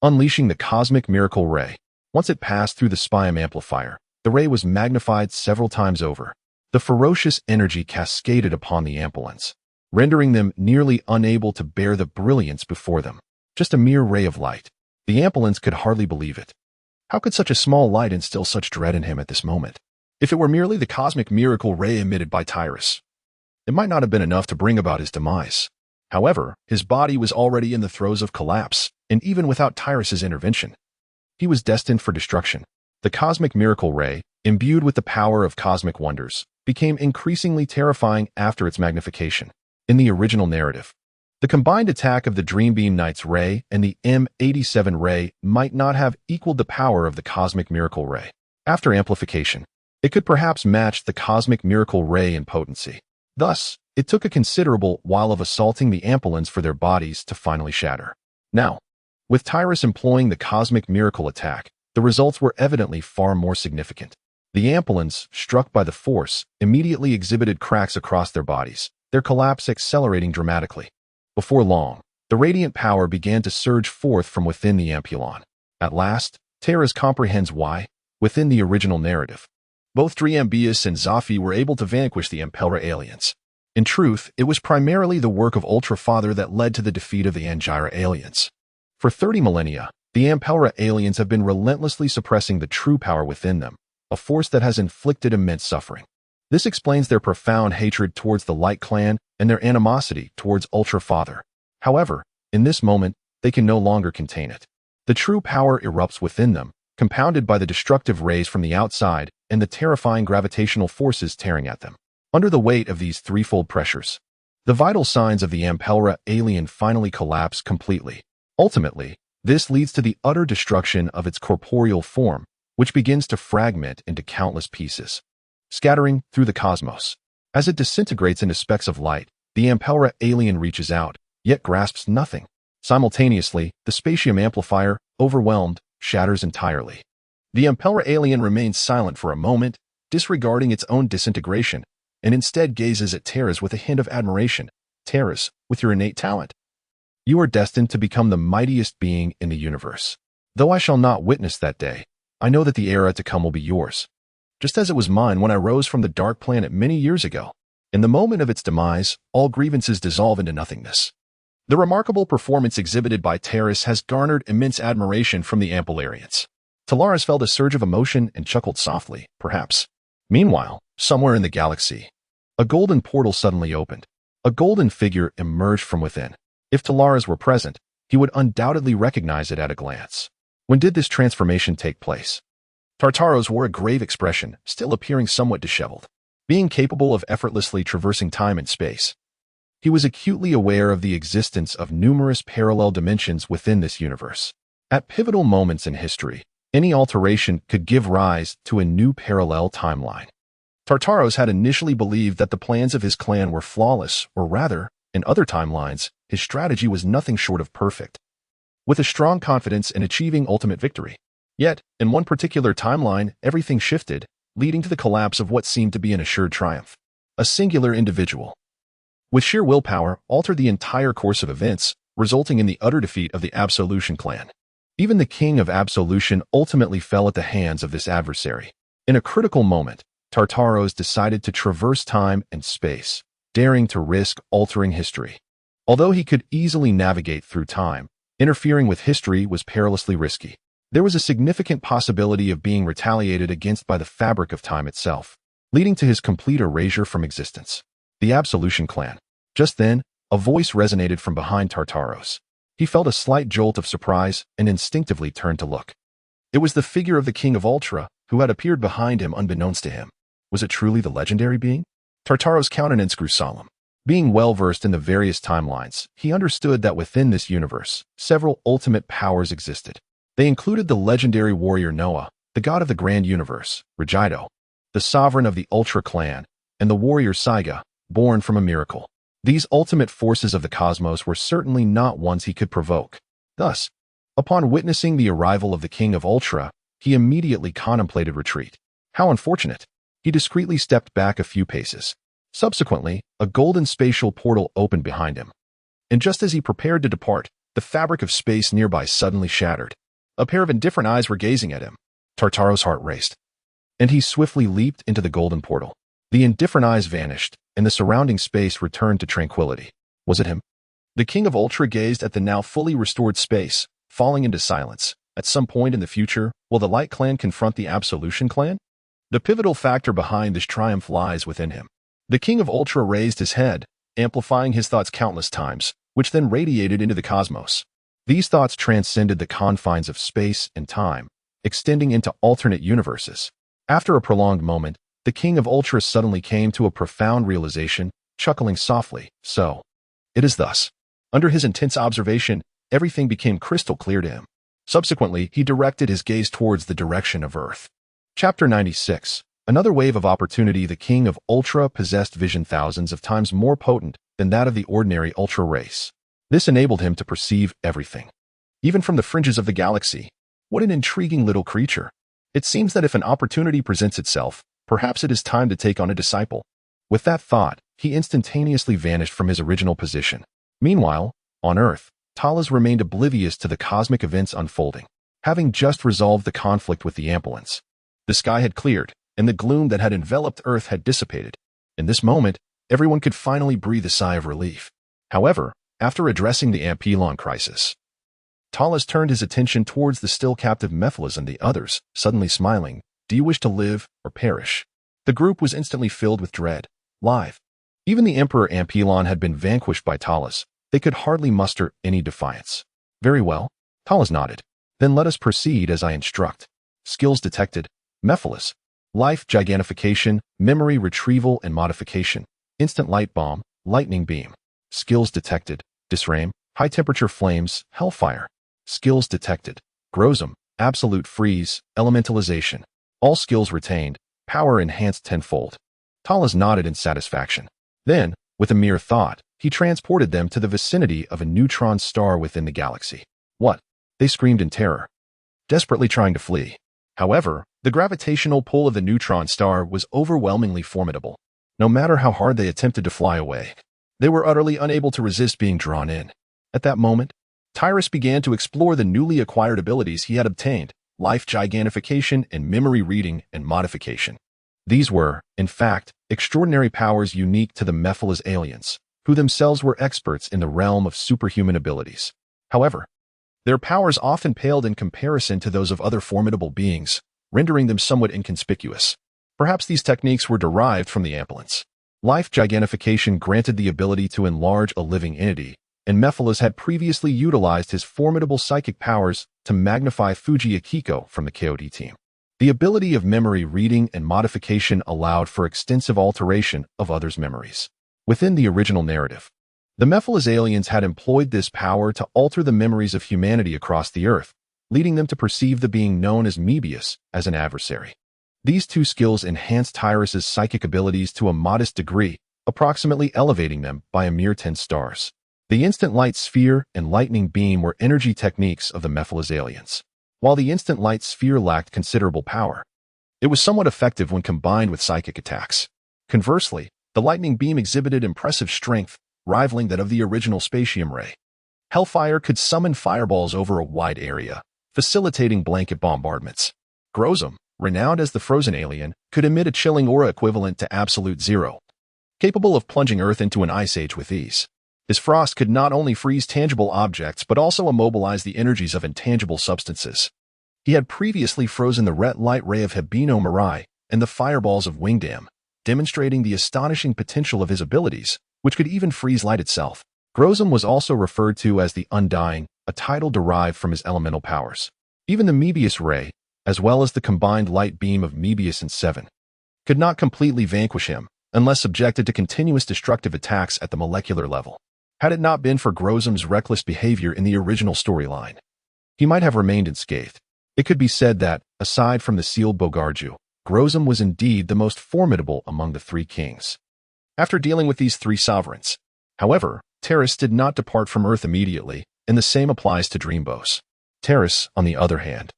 unleashing the cosmic miracle ray. Once it passed through the Spiam amplifier, the ray was magnified several times over. The ferocious energy cascaded upon the Ampelans, rendering them nearly unable to bear the brilliance before them. Just a mere ray of light. The Ampelans could hardly believe it. How could such a small light instill such dread in him at this moment? If it were merely the cosmic miracle ray emitted by Tyrus, it might not have been enough to bring about his demise. However, his body was already in the throes of collapse, and even without Tyrus's intervention, he was destined for destruction. The cosmic miracle ray, imbued with the power of cosmic wonders, became increasingly terrifying after its magnification. In the original narrative, the combined attack of the Dreambeam Knight's ray and the M87 ray might not have equaled the power of the cosmic miracle ray. After amplification, it could perhaps match the cosmic miracle ray in potency. Thus, it took a considerable while of assaulting the Ampelans for their bodies to finally shatter. Now, with Tyrus employing the cosmic miracle attack, the results were evidently far more significant. The Ampelans, struck by the force, immediately exhibited cracks across their bodies, their collapse accelerating dramatically. Before long, the radiant power began to surge forth from within the Ampulon. At last, Terras comprehends why, within the original narrative, both Driambius and Zafi were able to vanquish the Impelra aliens. In truth, it was primarily the work of Ultra Father that led to the defeat of the Angira aliens. For 30 millennia, the Impelra aliens have been relentlessly suppressing the true power within them, a force that has inflicted immense suffering. This explains their profound hatred towards the Light Clan and their animosity towards Ultra Father. However, in this moment, they can no longer contain it. The true power erupts within them, compounded by the destructive rays from the outside and the terrifying gravitational forces tearing at them. Under the weight of these threefold pressures, the vital signs of the Impelra alien finally collapse completely. Ultimately, this leads to the utter destruction of its corporeal form, which begins to fragment into countless pieces, scattering through the cosmos. As it disintegrates into specks of light, the Impelra alien reaches out, yet grasps nothing. Simultaneously, the spatium amplifier, overwhelmed, shatters entirely. The Impelra alien remains silent for a moment, disregarding its own disintegration, and instead gazes at Terras with a hint of admiration. Terras, with your innate talent, you are destined to become the mightiest being in the universe. Though I shall not witness that day, I know that the era to come will be yours, just as it was mine when I rose from the dark planet many years ago. In the moment of its demise, all grievances dissolve into nothingness. The remarkable performance exhibited by Terras has garnered immense admiration from the Ampelarians. Talaris felt a surge of emotion and chuckled softly, perhaps. Meanwhile, somewhere in the galaxy, a golden portal suddenly opened. A golden figure emerged from within. If Talaris were present, he would undoubtedly recognize it at a glance. When did this transformation take place? Tartaros wore a grave expression, still appearing somewhat disheveled. Being capable of effortlessly traversing time and space, he was acutely aware of the existence of numerous parallel dimensions within this universe. At pivotal moments in history, any alteration could give rise to a new parallel timeline. Tartaros had initially believed that the plans of his clan were flawless, or rather, in other timelines, his strategy was nothing short of perfect, with a strong confidence in achieving ultimate victory. Yet, in one particular timeline, everything shifted, leading to the collapse of what seemed to be an assured triumph. A singular individual, with sheer willpower, altered the entire course of events, resulting in the utter defeat of the Absolution clan. Even the king of Absolution ultimately fell at the hands of this adversary. In a critical moment, Tartaros decided to traverse time and space, daring to risk altering history. Although he could easily navigate through time, interfering with history was perilously risky. There was a significant possibility of being retaliated against by the fabric of time itself, leading to his complete erasure from existence. The Absolution clan. Just then, a voice resonated from behind Tartaros. He felt a slight jolt of surprise and instinctively turned to look. It was the figure of the King of Ultra, who had appeared behind him unbeknownst to him. Was it truly the legendary being? Tartaros' countenance grew solemn. Being well-versed in the various timelines, he understood that within this universe, several ultimate powers existed. They included the legendary warrior Noah, the god of the grand universe, Rigido, the sovereign of the Ultra clan, and the warrior Saiga, born from a miracle. These ultimate forces of the cosmos were certainly not ones he could provoke. Thus, upon witnessing the arrival of the King of Ultra, he immediately contemplated retreat. How unfortunate! He discreetly stepped back a few paces. Subsequently, a golden spatial portal opened behind him. And just as he prepared to depart, the fabric of space nearby suddenly shattered. A pair of indifferent eyes were gazing at him. Tartaro's heart raced, and he swiftly leaped into the golden portal. The indifferent eyes vanished, and the surrounding space returned to tranquility. Was it him? The King of Ultra gazed at the now fully restored space, falling into silence. At some point in the future, will the Light Clan confront the Absolution Clan? The pivotal factor behind this triumph lies within him. The King of Ultra raised his head, amplifying his thoughts countless times, which then radiated into the cosmos. These thoughts transcended the confines of space and time, extending into alternate universes. After a prolonged moment, the King of Ultra suddenly came to a profound realization, chuckling softly. So, it is thus. Under his intense observation, everything became crystal clear to him. Subsequently, he directed his gaze towards the direction of Earth. Chapter 96. Another wave of opportunity. The King of Ultra possessed vision thousands of times more potent than that of the ordinary Ultra race. This enabled him to perceive everything, even from the fringes of the galaxy. What an intriguing little creature. It seems that if an opportunity presents itself, perhaps it is time to take on a disciple. With that thought, he instantaneously vanished from his original position. Meanwhile, on Earth, Talas remained oblivious to the cosmic events unfolding, having just resolved the conflict with the ambulance. The sky had cleared, and the gloom that had enveloped Earth had dissipated. In this moment, everyone could finally breathe a sigh of relief. However, after addressing the Ampelon crisis, Talas turned his attention towards the still captive Mephiles and the others, suddenly smiling. Do you wish to live or perish? The group was instantly filled with dread. Live. Even the Emperor Ampelon had been vanquished by Talas. They could hardly muster any defiance. Very well. Talas nodded. Then let us proceed as I instruct. Skills detected. Mephiles. Life gigantification, memory retrieval and modification. Instant light bomb, lightning beam. Skills detected. Disrame, high temperature flames, hellfire. Skills detected. Grozum, absolute freeze, elementalization. All skills retained, power enhanced tenfold. Talas nodded in satisfaction. Then, with a mere thought, he transported them to the vicinity of a neutron star within the galaxy. What? They screamed in terror, desperately trying to flee. However, the gravitational pull of the neutron star was overwhelmingly formidable. No matter how hard they attempted to fly away, they were utterly unable to resist being drawn in. At that moment, Tyrus began to explore the newly acquired abilities he had obtained, life gigantification and memory reading and modification. These were, in fact, extraordinary powers unique to the Mephiles aliens, who themselves were experts in the realm of superhuman abilities. However, their powers often paled in comparison to those of other formidable beings, rendering them somewhat inconspicuous. Perhaps these techniques were derived from the Ambulance. Life gigantification granted the ability to enlarge a living entity, and Mephiles had previously utilized his formidable psychic powers to magnify Fuji Akiko from the KOD team. The ability of memory reading and modification allowed for extensive alteration of others' memories. Within the original narrative, the Mephiles aliens had employed this power to alter the memories of humanity across the Earth, leading them to perceive the being known as Mebius as an adversary. These two skills enhanced Tyrus's psychic abilities to a modest degree, approximately elevating them by a mere 10 stars. The instant light sphere and lightning beam were energy techniques of the Mephiles aliens. While the instant light sphere lacked considerable power, it was somewhat effective when combined with psychic attacks. Conversely, the lightning beam exhibited impressive strength, rivaling that of the original Spatium Ray. Hellfire could summon fireballs over a wide area, facilitating blanket bombardments. Grozum, renowned as the frozen alien, could emit a chilling aura equivalent to absolute zero, capable of plunging Earth into an ice age with ease. His frost could not only freeze tangible objects but also immobilize the energies of intangible substances. He had previously frozen the red light ray of Hebino Mirai and the fireballs of Wingdam, demonstrating the astonishing potential of his abilities, which could even freeze light itself. Grozum was also referred to as the Undying, a title derived from his elemental powers. Even the Mebius ray, as well as the combined light beam of Mebius and Seven, could not completely vanquish him unless subjected to continuous destructive attacks at the molecular level. Had it not been for Grozum's reckless behavior in the original storyline, he might have remained unscathed. It could be said that, aside from the sealed Bogarju, Grozom was indeed the most formidable among the three kings. After dealing with these three sovereigns, however, Taras did not depart from Earth immediately, and the same applies to Dreambos. Taras, on the other hand,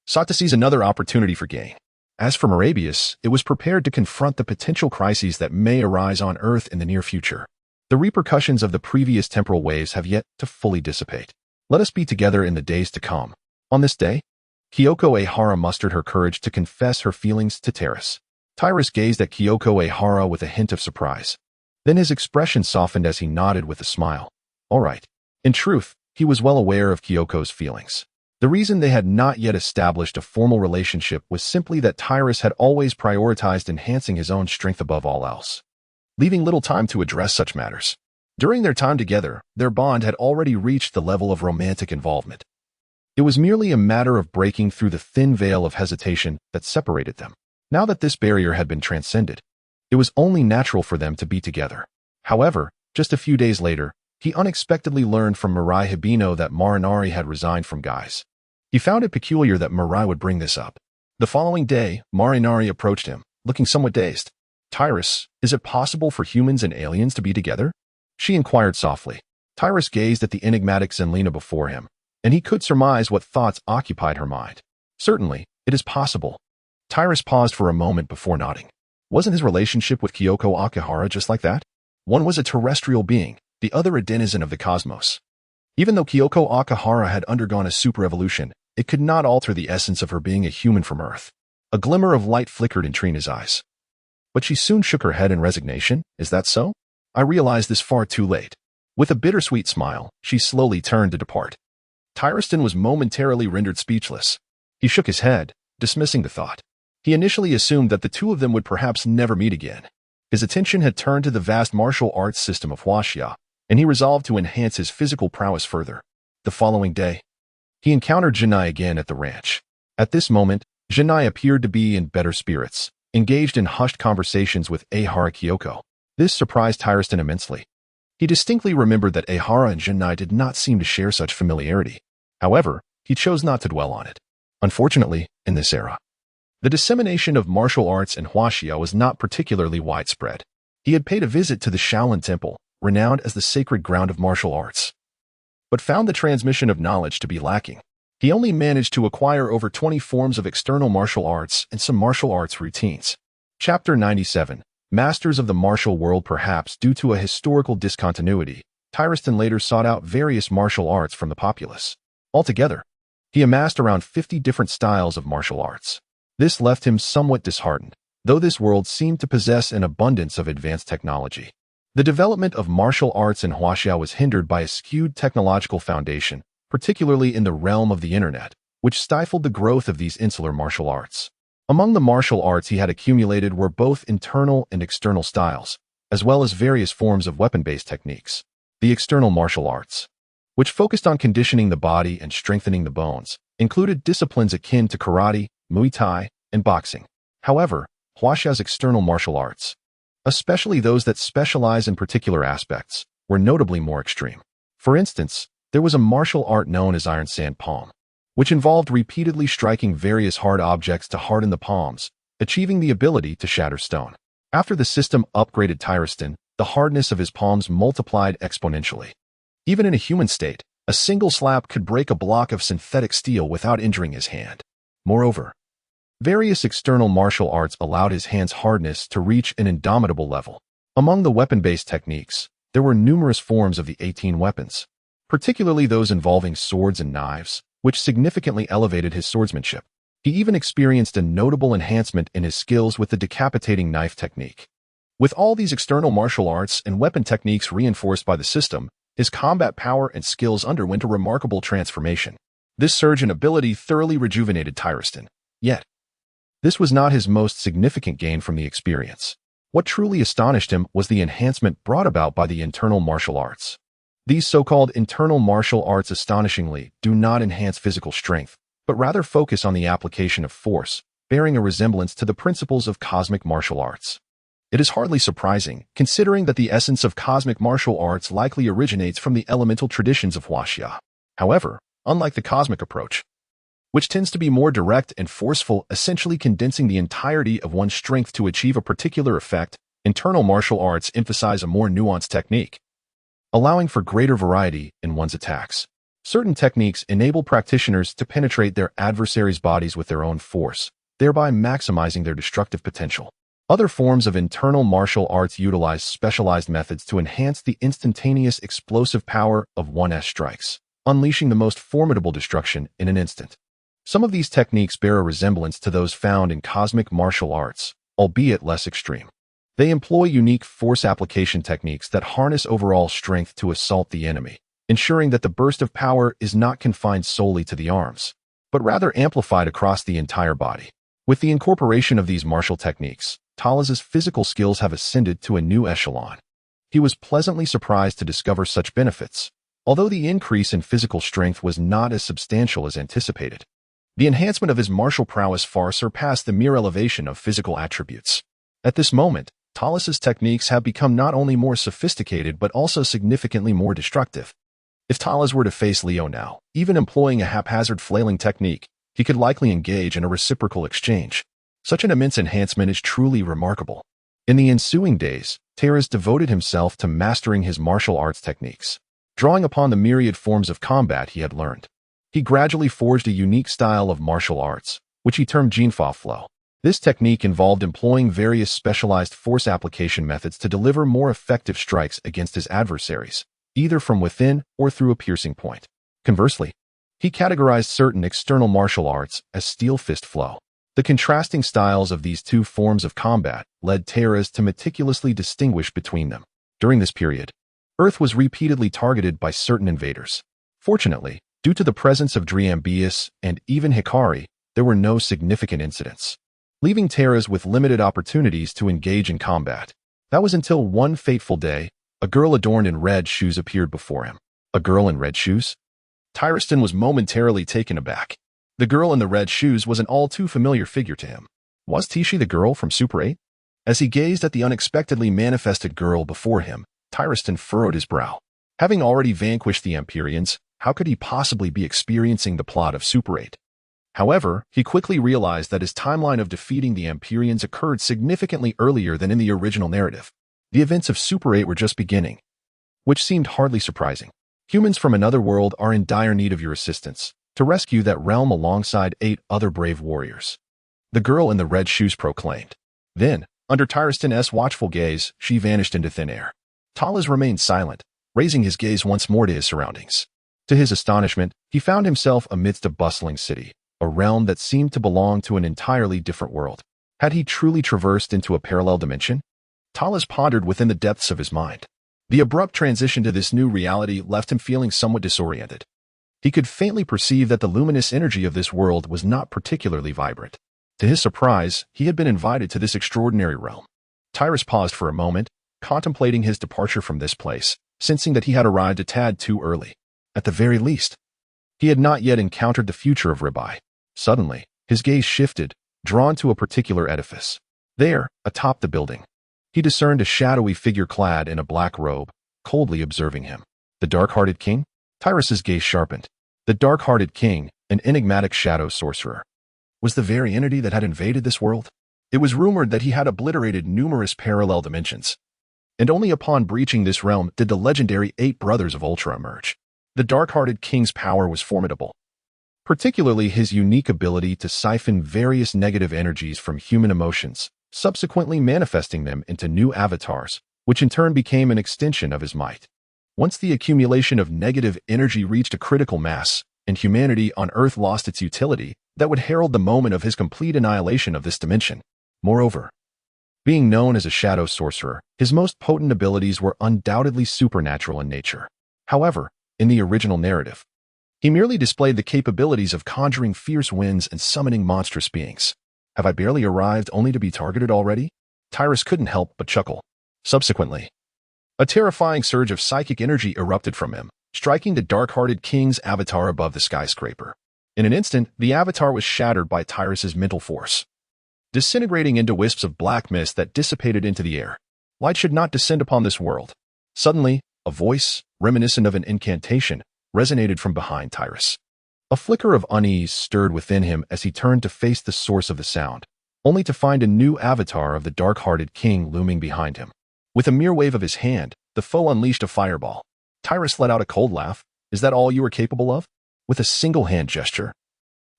sought to seize another opportunity for gain. As for Morabius, it was prepared to confront the potential crises that may arise on Earth in the near future. The repercussions of the previous temporal waves have yet to fully dissipate. Let us be together in the days to come. On this day, Kyoko Ehara mustered her courage to confess her feelings to Taras. Taras gazed at Kyoko Ehara with a hint of surprise. Then his expression softened as he nodded with a smile. All right. In truth, he was well aware of Kyoko's feelings. The reason they had not yet established a formal relationship was simply that Taras had always prioritized enhancing his own strength above all else, leaving little time to address such matters. During their time together, their bond had already reached the level of romantic involvement. It was merely a matter of breaking through the thin veil of hesitation that separated them. Now that this barrier had been transcended, it was only natural for them to be together. However, just a few days later, he unexpectedly learned from Mirai Hibino that Marinari had resigned from Guise. He found it peculiar that Mirai would bring this up. The following day, Marinari approached him, looking somewhat dazed. Taras, is it possible for humans and aliens to be together? She inquired softly. Taras gazed at the enigmatic Zenlina before him, and he could surmise what thoughts occupied her mind. Certainly, it is possible. Taras paused for a moment before nodding. Wasn't his relationship with Kyoko Akihara just like that? One was a terrestrial being, the other a denizen of the cosmos. Even though Kyoko Akihara had undergone a super-evolution, it could not alter the essence of her being a human from Earth. A glimmer of light flickered in Trina's eyes. But she soon shook her head in resignation. Is that so? I realized this far too late. With a bittersweet smile, she slowly turned to depart. Tyroston was momentarily rendered speechless. He shook his head, dismissing the thought. He initially assumed that the two of them would perhaps never meet again. His attention had turned to the vast martial arts system of Huaxia, and he resolved to enhance his physical prowess further. The following day, he encountered Jinai again at the ranch. At this moment, Jinai appeared to be in better spirits, engaged in hushed conversations with Ehara Kyoko. This surprised Tyroston immensely. He distinctly remembered that Ehara and Jinai did not seem to share such familiarity. However, he chose not to dwell on it. Unfortunately, in this era, the dissemination of martial arts in Huaxia was not particularly widespread. He had paid a visit to the Shaolin Temple, renowned as the sacred ground of martial arts, but found the transmission of knowledge to be lacking. He only managed to acquire over 20 forms of external martial arts and some martial arts routines. Chapter 97. Masters of the Martial World. Perhaps due to a historical discontinuity, Tyroston later sought out various martial arts from the populace. Altogether, he amassed around 50 different styles of martial arts. This left him somewhat disheartened, though this world seemed to possess an abundance of advanced technology. The development of martial arts in Huaxia was hindered by a skewed technological foundation, particularly in the realm of the internet, which stifled the growth of these insular martial arts. Among the martial arts he had accumulated were both internal and external styles, as well as various forms of weapon-based techniques. The external martial arts, which focused on conditioning the body and strengthening the bones, included disciplines akin to karate, Muay Thai, and boxing. However, Huaxia's external martial arts, especially those that specialize in particular aspects, were notably more extreme. For instance, there was a martial art known as Iron Sand Palm, which involved repeatedly striking various hard objects to harden the palms, achieving the ability to shatter stone. After the system upgraded Tyroston, the hardness of his palms multiplied exponentially. Even in a human state, a single slap could break a block of synthetic steel without injuring his hand. Moreover, various external martial arts allowed his hand's hardness to reach an indomitable level. Among the weapon-based techniques, there were numerous forms of the 18 weapons, particularly those involving swords and knives, which significantly elevated his swordsmanship. He even experienced a notable enhancement in his skills with the decapitating knife technique. With all these external martial arts and weapon techniques reinforced by the system, his combat power and skills underwent a remarkable transformation. This surge in ability thoroughly rejuvenated Tyroston. Yet, this was not his most significant gain from the experience. What truly astonished him was the enhancement brought about by the internal martial arts. These so-called internal martial arts astonishingly do not enhance physical strength, but rather focus on the application of force, bearing a resemblance to the principles of cosmic martial arts. It is hardly surprising, considering that the essence of cosmic martial arts likely originates from the elemental traditions of Huaxia. However, unlike the cosmic approach, which tends to be more direct and forceful, essentially condensing the entirety of one's strength to achieve a particular effect. Internal martial arts emphasize a more nuanced technique, allowing for greater variety in one's attacks. Certain techniques enable practitioners to penetrate their adversaries' bodies with their own force, thereby maximizing their destructive potential. Other forms of internal martial arts utilize specialized methods to enhance the instantaneous explosive power of one's strikes, unleashing the most formidable destruction in an instant. Some of these techniques bear a resemblance to those found in cosmic martial arts, albeit less extreme. They employ unique force application techniques that harness overall strength to assault the enemy, ensuring that the burst of power is not confined solely to the arms, but rather amplified across the entire body. With the incorporation of these martial techniques, Tolekia's physical skills have ascended to a new echelon. He was pleasantly surprised to discover such benefits, although the increase in physical strength was not as substantial as anticipated. The enhancement of his martial prowess far surpassed the mere elevation of physical attributes. At this moment, Tolekia's techniques have become not only more sophisticated but also significantly more destructive. If Tolekia were to face Leo now, even employing a haphazard flailing technique, he could likely engage in a reciprocal exchange. Such an immense enhancement is truly remarkable. In the ensuing days, Thrashes devoted himself to mastering his martial arts techniques, drawing upon the myriad forms of combat he had learned. He gradually forged a unique style of martial arts, which he termed Jinfa Flow. This technique involved employing various specialized force application methods to deliver more effective strikes against his adversaries, either from within or through a piercing point. Conversely, he categorized certain external martial arts as Steel Fist Flow. The contrasting styles of these two forms of combat led Thrashes to meticulously distinguish between them. During this period, Earth was repeatedly targeted by certain invaders. Fortunately, due to the presence of Driambius and even Hikari, there were no significant incidents, leaving Thrashes with limited opportunities to engage in combat. That was until one fateful day, a girl adorned in red shoes appeared before him. A girl in red shoes? Thrashes was momentarily taken aback. The girl in the red shoes was an all-too-familiar figure to him. Was she the girl from Super 8? As he gazed at the unexpectedly manifested girl before him, Thrashes furrowed his brow. Having already vanquished the Empyreans, how could he possibly be experiencing the plot of Super 8? However, he quickly realized that his timeline of defeating the Empyreans occurred significantly earlier than in the original narrative. The events of Super 8 were just beginning, which seemed hardly surprising. Humans from another world are in dire need of your assistance to rescue that realm alongside 8 other brave warriors, the girl in the red shoes proclaimed. Then, under Thrashes' watchful gaze, she vanished into thin air. Tolekia remained silent, raising his gaze once more to his surroundings. To his astonishment, he found himself amidst a bustling city, a realm that seemed to belong to an entirely different world. Had he truly traversed into a parallel dimension? Tolekia pondered within the depths of his mind. The abrupt transition to this new reality left him feeling somewhat disoriented. He could faintly perceive that the luminous energy of this world was not particularly vibrant. To his surprise, he had been invited to this extraordinary realm. Thrashes paused for a moment, contemplating his departure from this place, sensing that he had arrived a tad too early. At the very least, he had not yet encountered the future of Ribai. Suddenly, his gaze shifted, drawn to a particular edifice. There, atop the building, he discerned a shadowy figure clad in a black robe, coldly observing him. The dark-hearted king? Thrashes' gaze sharpened. The dark-hearted king, an enigmatic shadow sorcerer, was the very entity that had invaded this world. It was rumored that he had obliterated numerous parallel dimensions, and only upon breaching this realm did the legendary 8 Brothers of Ultra emerge. The dark-hearted king's power was formidable, particularly his unique ability to siphon various negative energies from human emotions, subsequently manifesting them into new avatars, which in turn became an extension of his might. Once the accumulation of negative energy reached a critical mass, and humanity on Earth lost its utility, that would herald the moment of his complete annihilation of this dimension. Moreover, being known as a shadow sorcerer, his most potent abilities were undoubtedly supernatural in nature. However, in the original narrative, he merely displayed the capabilities of conjuring fierce winds and summoning monstrous beings. Have I barely arrived only to be targeted already? Thrashes couldn't help but chuckle. Subsequently, a terrifying surge of psychic energy erupted from him, striking the dark-hearted king's avatar above the skyscraper. In an instant, the avatar was shattered by Thrashes' mental force, disintegrating into wisps of black mist that dissipated into the air. Light should not descend upon this world. Suddenly, a voice, reminiscent of an incantation, resonated from behind Thrashes. A flicker of unease stirred within him as he turned to face the source of the sound, only to find a new avatar of the dark-hearted king looming behind him. With a mere wave of his hand, the foe unleashed a fireball. Tyrus let out a cold laugh. Is that all you were capable of? With a single hand gesture.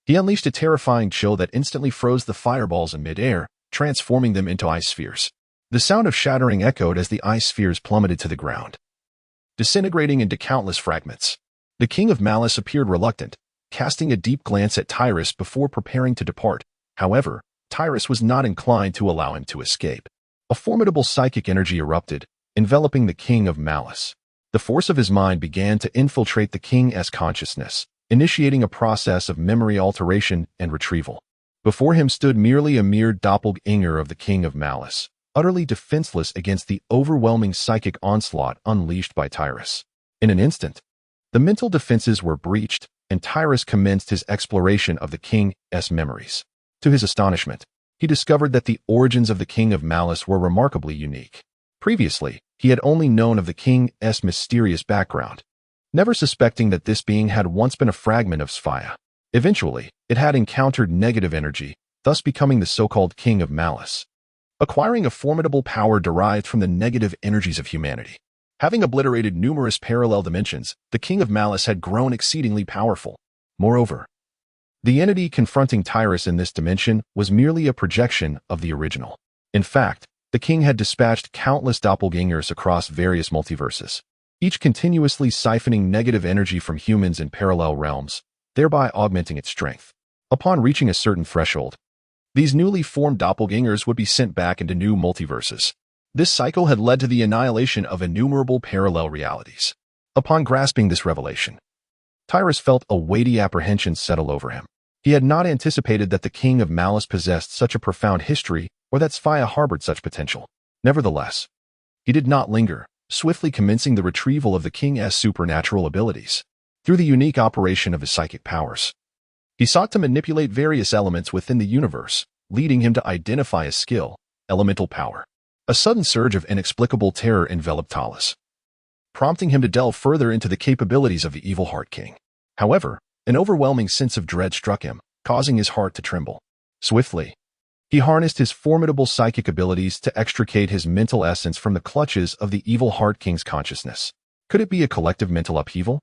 He unleashed a terrifying chill that instantly froze the fireballs in mid-air, transforming them into ice spheres. The sound of shattering echoed as the ice spheres plummeted to the ground, disintegrating into countless fragments. The King of Malice appeared reluctant, casting a deep glance at Tyrus before preparing to depart. However, Tyrus was not inclined to allow him to escape. A formidable psychic energy erupted, enveloping the King of Malice. The force of his mind began to infiltrate the King's consciousness, initiating a process of memory alteration and retrieval. Before him stood merely a mere doppelganger of the King of Malice, utterly defenseless against the overwhelming psychic onslaught unleashed by Tyrus. In an instant, the mental defenses were breached, and Tyrus commenced his exploration of the King's memories. To his astonishment, he discovered that the origins of the King of Malice were remarkably unique. Previously, he had only known of the King's mysterious background, never suspecting that this being had once been a fragment of Sphia. Eventually, it had encountered negative energy, thus becoming the so-called King of Malice, acquiring a formidable power derived from the negative energies of humanity. Having obliterated numerous parallel dimensions, the King of Malice had grown exceedingly powerful. Moreover, the entity confronting Tyrus in this dimension was merely a projection of the original. In fact, the king had dispatched countless doppelgangers across various multiverses, each continuously siphoning negative energy from humans in parallel realms, thereby augmenting its strength. Upon reaching a certain threshold, these newly formed doppelgangers would be sent back into new multiverses. This cycle had led to the annihilation of innumerable parallel realities. Upon grasping this revelation, Tyrus felt a weighty apprehension settle over him. He had not anticipated that the King of Malice possessed such a profound history or that Sphia harbored such potential. Nevertheless, he did not linger, swiftly commencing the retrieval of the King's supernatural abilities. Through the unique operation of his psychic powers, he sought to manipulate various elements within the universe, leading him to identify a skill, elemental power. A sudden surge of inexplicable terror enveloped Talus, prompting him to delve further into the capabilities of the Evil Heart King. However, an overwhelming sense of dread struck him, causing his heart to tremble. Swiftly, he harnessed his formidable psychic abilities to extricate his mental essence from the clutches of the Evil Heart King's consciousness. Could it be a collective mental upheaval?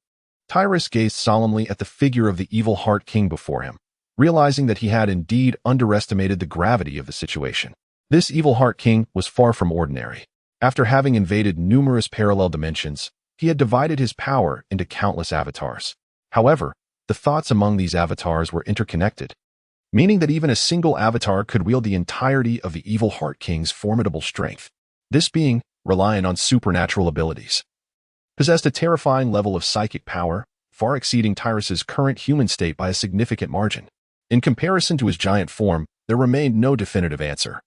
Tyrus gazed solemnly at the figure of the Evil Heart King before him, realizing that he had indeed underestimated the gravity of the situation. This Evil Heart King was far from ordinary. After having invaded numerous parallel dimensions, he had divided his power into countless avatars. However, the thoughts among these avatars were interconnected, meaning that even a single avatar could wield the entirety of the Evil Heart King's formidable strength. This being, reliant on supernatural abilities, possessed a terrifying level of psychic power, far exceeding Tyrus's current human state by a significant margin. In comparison to his giant form, there remained no definitive answer.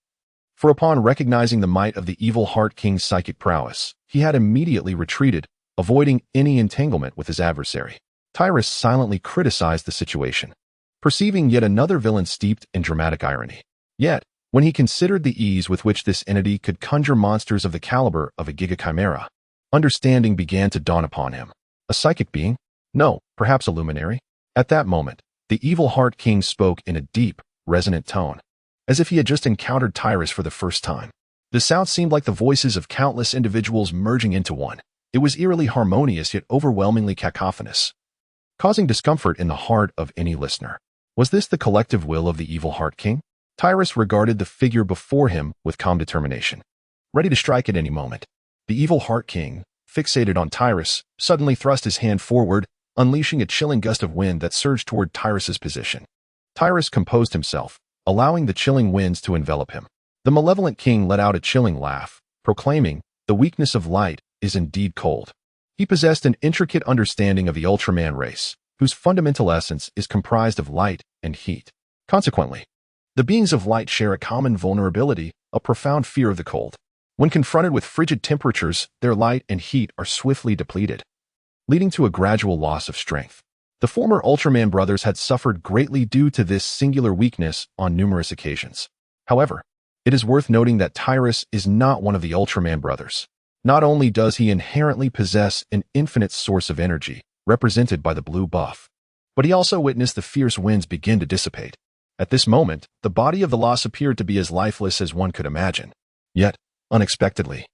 For upon recognizing the might of the Evil Heart King's psychic prowess, he had immediately retreated, avoiding any entanglement with his adversary. Tyrus silently criticized the situation, perceiving yet another villain steeped in dramatic irony. Yet, when he considered the ease with which this entity could conjure monsters of the caliber of a Giga-Chimera, understanding began to dawn upon him. A psychic being? No, perhaps a luminary? At that moment, the Evil Heart King spoke in a deep, resonant tone, as if he had just encountered Tyrus for the first time. The sound seemed like the voices of countless individuals merging into one. It was eerily harmonious yet overwhelmingly cacophonous, causing discomfort in the heart of any listener. Was this the collective will of the Evil Heart King? Tyrus regarded the figure before him with calm determination, ready to strike at any moment. The Evil Heart King, fixated on Tyrus, suddenly thrust his hand forward, unleashing a chilling gust of wind that surged toward Tyrus's position. Tyrus composed himself, allowing the chilling winds to envelop him. The malevolent king let out a chilling laugh, proclaiming, "The weakness of light is indeed cold." He possessed an intricate understanding of the Ultraman race, whose fundamental essence is comprised of light and heat. Consequently, the beings of light share a common vulnerability, a profound fear of the cold. When confronted with frigid temperatures, their light and heat are swiftly depleted, leading to a gradual loss of strength. The former Ultraman brothers had suffered greatly due to this singular weakness on numerous occasions. However, it is worth noting that Tyrus is not one of the Ultraman brothers. Not only does he inherently possess an infinite source of energy, represented by the blue buff, but he also witnessed the fierce winds begin to dissipate. At this moment, the body of the loss appeared to be as lifeless as one could imagine. Yet, unexpectedly,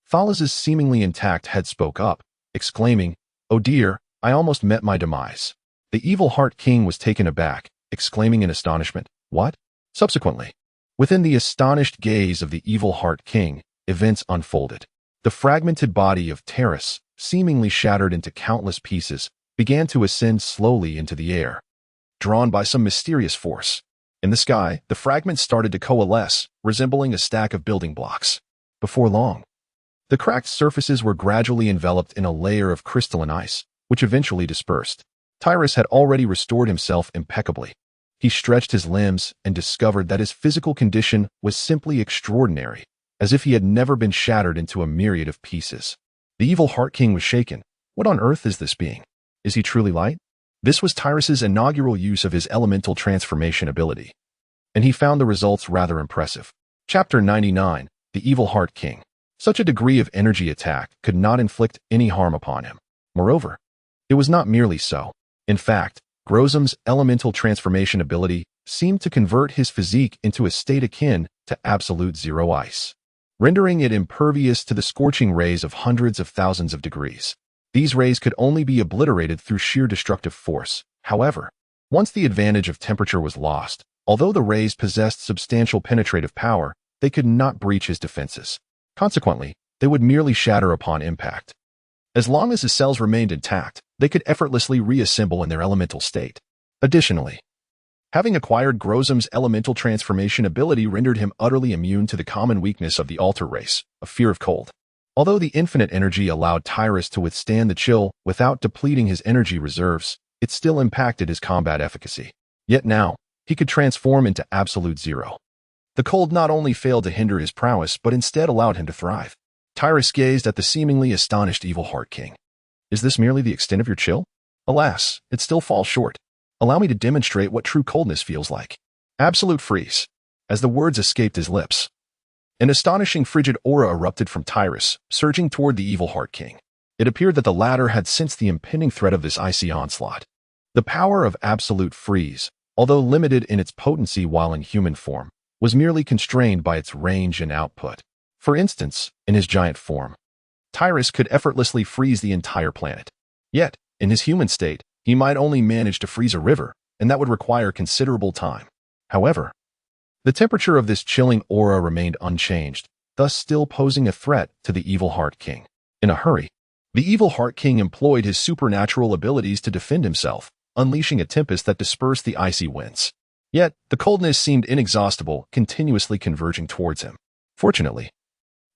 Thalas's seemingly intact head spoke up, exclaiming, "Oh dear, I almost met my demise." The Evil Heart King was taken aback, exclaiming in astonishment, "What?" Subsequently, within the astonished gaze of the Evil Heart King, events unfolded. The fragmented body of Thrashes, seemingly shattered into countless pieces, began to ascend slowly into the air, drawn by some mysterious force. In the sky, the fragments started to coalesce, resembling a stack of building blocks. Before long, the cracked surfaces were gradually enveloped in a layer of crystalline ice, which eventually dispersed. Thrashes had already restored himself impeccably. He stretched his limbs and discovered that his physical condition was simply extraordinary, as if he had never been shattered into a myriad of pieces. The Evil Heart King was shaken. What on earth is this being? Is he truly light? This was Thrashes' inaugural use of his elemental transformation ability, and he found the results rather impressive. Chapter 99, The Evil Heart King. Such a degree of energy attack could not inflict any harm upon him. Moreover, it was not merely so. In fact, Grozom's elemental transformation ability seemed to convert his physique into a state akin to absolute zero ice, rendering it impervious to the scorching rays of hundreds of thousands of degrees. These rays could only be obliterated through sheer destructive force. However, once the advantage of temperature was lost, although the rays possessed substantial penetrative power, they could not breach his defenses. Consequently, they would merely shatter upon impact. As long as his cells remained intact, they could effortlessly reassemble in their elemental state. Additionally, having acquired Grozom's elemental transformation ability rendered him utterly immune to the common weakness of the altar race, a fear of cold. Although the infinite energy allowed Thrashes to withstand the chill without depleting his energy reserves, it still impacted his combat efficacy. Yet now, he could transform into absolute zero. The cold not only failed to hinder his prowess, but instead allowed him to thrive. Thrashes gazed at the seemingly astonished Evil Heart King. "Is this merely the extent of your chill? Alas, it still falls short. Allow me to demonstrate what true coldness feels like. Absolute freeze." As the words escaped his lips, an astonishing frigid aura erupted from Thrashes, surging toward the Evil Heart King. It appeared that the latter had sensed the impending threat of this icy onslaught. The power of absolute freeze, although limited in its potency while in human form, was merely constrained by its range and output. For instance, in his giant form, Thrashes could effortlessly freeze the entire planet. Yet, in his human state, he might only manage to freeze a river, and that would require considerable time. However, the temperature of this chilling aura remained unchanged, thus still posing a threat to the Evil Heart King. In a hurry, the Evil Heart King employed his supernatural abilities to defend himself, unleashing a tempest that dispersed the icy winds. Yet, the coldness seemed inexhaustible, continuously converging towards him. Fortunately,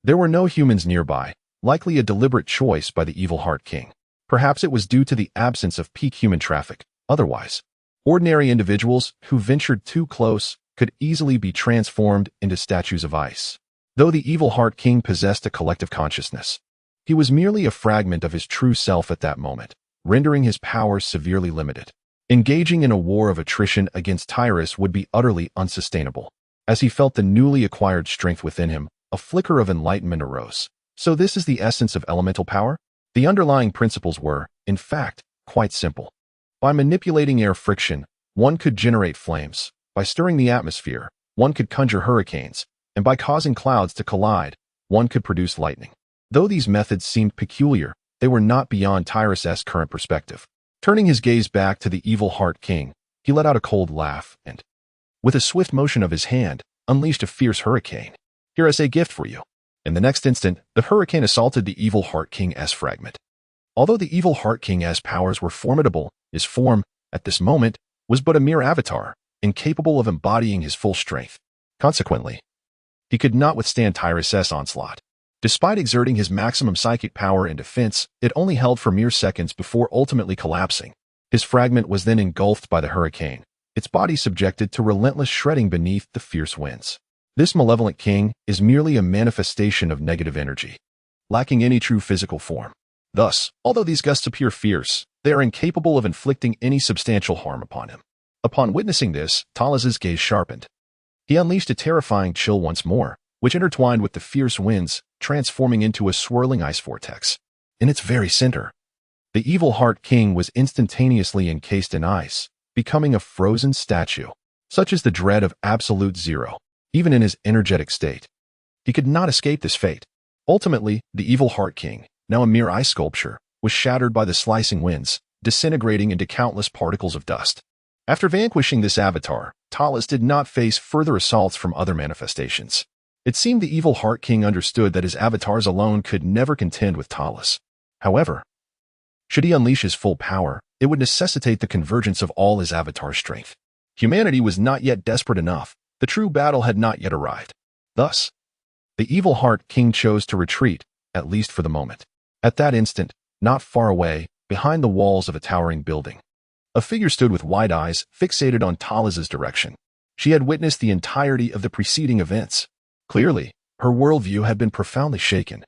there were no humans nearby, likely a deliberate choice by the Evil Heart King. Perhaps it was due to the absence of peak human traffic. Otherwise, ordinary individuals who ventured too close could easily be transformed into statues of ice. Though the Evil Heart King possessed a collective consciousness, he was merely a fragment of his true self at that moment, rendering his powers severely limited. Engaging in a war of attrition against Thrashes would be utterly unsustainable. As he felt the newly acquired strength within him, a flicker of enlightenment arose. So this is the essence of elemental power? The underlying principles were, in fact, quite simple. By manipulating air friction, one could generate flames. By stirring the atmosphere, one could conjure hurricanes. And by causing clouds to collide, one could produce lightning. Though these methods seemed peculiar, they were not beyond Thrashes' current perspective. Turning his gaze back to the Evil Heart King, he let out a cold laugh and, with a swift motion of his hand, unleashed a fierce hurricane. "Here is a gift for you." In the next instant, the hurricane assaulted the Evil Heart King's fragment. Although the Evil Heart King's powers were formidable, his form, at this moment, was but a mere avatar, incapable of embodying his full strength. Consequently, he could not withstand Thrashes' onslaught. Despite exerting his maximum psychic power and defense, it only held for mere seconds before ultimately collapsing. His fragment was then engulfed by the hurricane, its body subjected to relentless shredding beneath the fierce winds. This malevolent king is merely a manifestation of negative energy, lacking any true physical form. Thus, although these gusts appear fierce, they are incapable of inflicting any substantial harm upon him. Upon witnessing this, Thrashes' gaze sharpened. He unleashed a terrifying chill once more, which intertwined with the fierce winds, transforming into a swirling ice vortex. In its very center, The evil Heart King was instantaneously encased in ice, becoming a frozen statue. Such is the dread of absolute zero, even in his energetic state. He could not escape this fate. Ultimately, the evil Heart King, now a mere ice sculpture, was shattered by the slicing winds, disintegrating into countless particles of dust. After vanquishing this avatar, Talus did not face further assaults from other manifestations. It seemed the evil Heart King understood that his avatars alone could never contend with Talus. However, should he unleash his full power, it would necessitate the convergence of all his avatar's strength. Humanity was not yet desperate enough. The true battle had not yet arrived. Thus, the evil Heart King chose to retreat, at least for the moment. At that instant, not far away, behind the walls of a towering building, a figure stood with wide eyes fixated on Talus's direction. She had witnessed the entirety of the preceding events. Clearly, her worldview had been profoundly shaken,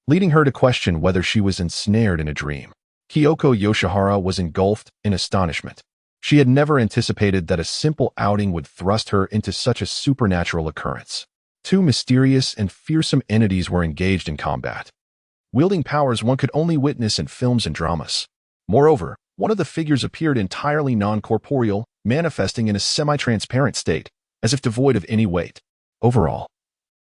leading her to question whether she was ensnared in a dream. Kyoko Yoshihara was engulfed in astonishment. She had never anticipated that a simple outing would thrust her into such a supernatural occurrence. Two mysterious and fearsome entities were engaged in combat, wielding powers one could only witness in films and dramas. Moreover, one of the figures appeared entirely non-corporeal, manifesting in a semi-transparent state, as if devoid of any weight. Overall,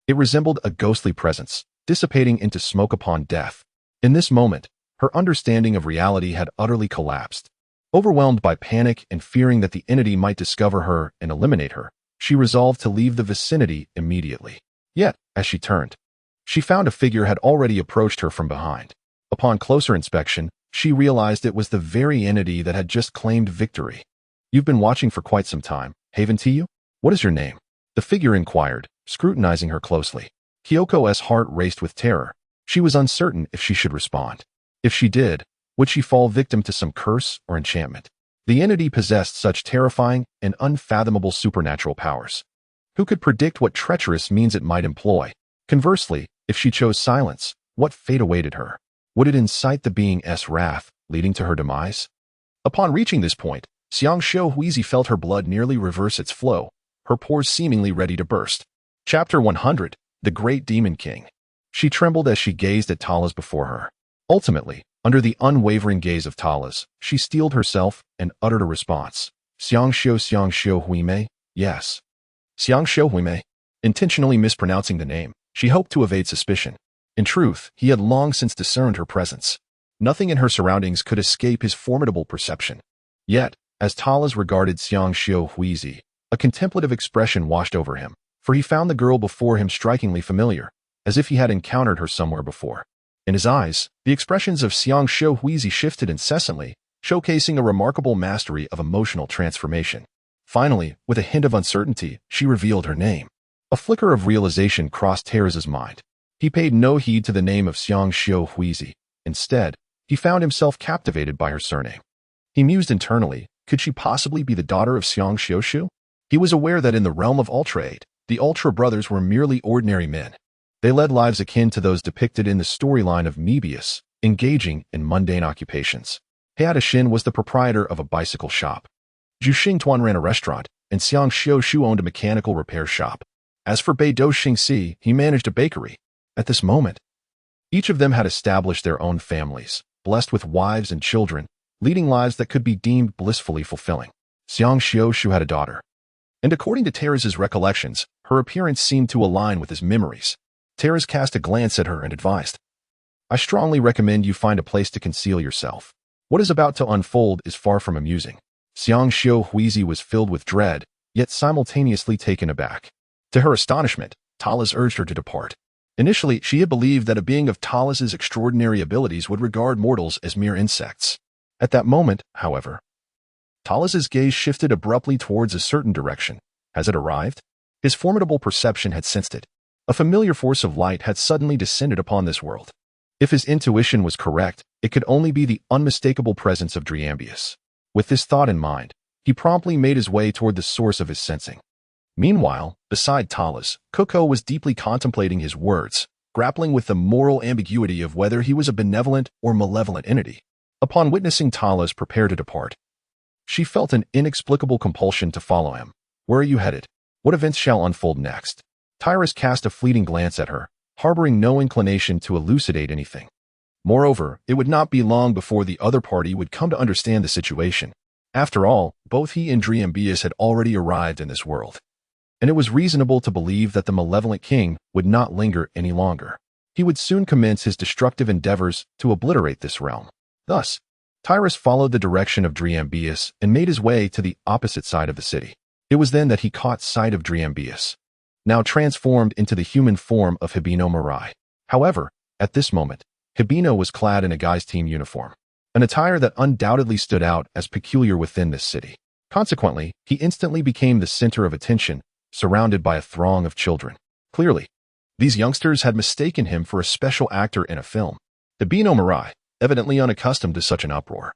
it resembled a ghostly presence, dissipating into smoke upon death. In this moment, her understanding of reality had utterly collapsed. Overwhelmed by panic and fearing that the entity might discover her and eliminate her, she resolved to leave the vicinity immediately. Yet, as she turned, she found a figure had already approached her from behind. Upon closer inspection, she realized it was the very entity that had just claimed victory. "You've been watching for quite some time, haven't you? What is your name?" the figure inquired, scrutinizing her closely. Kyoko's heart raced with terror. She was uncertain if she should respond. If she did, would she fall victim to some curse or enchantment? The entity possessed such terrifying and unfathomable supernatural powers. Who could predict what treacherous means it might employ? Conversely, if she chose silence, what fate awaited her? Would it incite the being's wrath, leading to her demise? Upon reaching this point, Xiangxiu Huizi felt her blood nearly reverse its flow, her pores seemingly ready to burst. Chapter 100, The Great Demon King. She trembled as she gazed at Talus before her. Ultimately, under the unwavering gaze of Talus, she steeled herself and uttered a response. Xiangxiu Huime, yes. Xiangxiu Huime. Intentionally mispronouncing the name, she hoped to evade suspicion. In truth, he had long since discerned her presence. Nothing in her surroundings could escape his formidable perception. Yet, as Talus regarded Xiangxiu Huizi, a contemplative expression washed over him, for he found the girl before him strikingly familiar, as if he had encountered her somewhere before. In his eyes, the expressions of Xiangxiu Huizi shifted incessantly, showcasing a remarkable mastery of emotional transformation. Finally, with a hint of uncertainty, she revealed her name. A flicker of realization crossed Terrace's mind. He paid no heed to the name of Xiangxiu Huizi. Instead, he found himself captivated by her surname. He mused internally, could she possibly be the daughter of Xiangxiu? He was aware that in the realm of Ultra 8, the Ultra brothers were merely ordinary men. They led lives akin to those depicted in the storyline of Mebius, engaging in mundane occupations. Hayata Shin was the proprietor of a bicycle shop. Zhu Xingtuan ran a restaurant, and Xiangxiu Shu owned a mechanical repair shop. As for Beidou Xingxi, he managed a bakery. At this moment, each of them had established their own families, blessed with wives and children, leading lives that could be deemed blissfully fulfilling. Xiangxiu Shu had a daughter, and according to Terrace's recollections, her appearance seemed to align with his memories. Terrace cast a glance at her and advised, "I strongly recommend you find a place to conceal yourself. What is about to unfold is far from amusing." Xiangxiu Huizi was filled with dread, yet simultaneously taken aback. To her astonishment, Talus urged her to depart. Initially, she had believed that a being of Talus's extraordinary abilities would regard mortals as mere insects. At that moment, however, Talus's gaze shifted abruptly towards a certain direction. Has it arrived? His formidable perception had sensed it. A familiar force of light had suddenly descended upon this world. If his intuition was correct, it could only be the unmistakable presence of Driambius. With this thought in mind, he promptly made his way toward the source of his sensing. Meanwhile, beside Talus, Coco was deeply contemplating his words, grappling with the moral ambiguity of whether he was a benevolent or malevolent entity. Upon witnessing Talus prepare to depart, she felt an inexplicable compulsion to follow him. "Where are you headed? What events shall unfold next?" Tyrus cast a fleeting glance at her, harboring no inclination to elucidate anything. Moreover, it would not be long before the other party would come to understand the situation. After all, both he and Driambius had already arrived in this world, and it was reasonable to believe that the malevolent king would not linger any longer. He would soon commence his destructive endeavors to obliterate this realm. Thus, Tyrus followed the direction of Driambius and made his way to the opposite side of the city. It was then that he caught sight of Driambius, now transformed into the human form of Hibino Mirai. However, at this moment, Hibino was clad in a guy's team uniform, an attire that undoubtedly stood out as peculiar within this city. Consequently, he instantly became the center of attention, surrounded by a throng of children. Clearly, these youngsters had mistaken him for a special actor in a film. Hibino Mirai, evidently unaccustomed to such an uproar,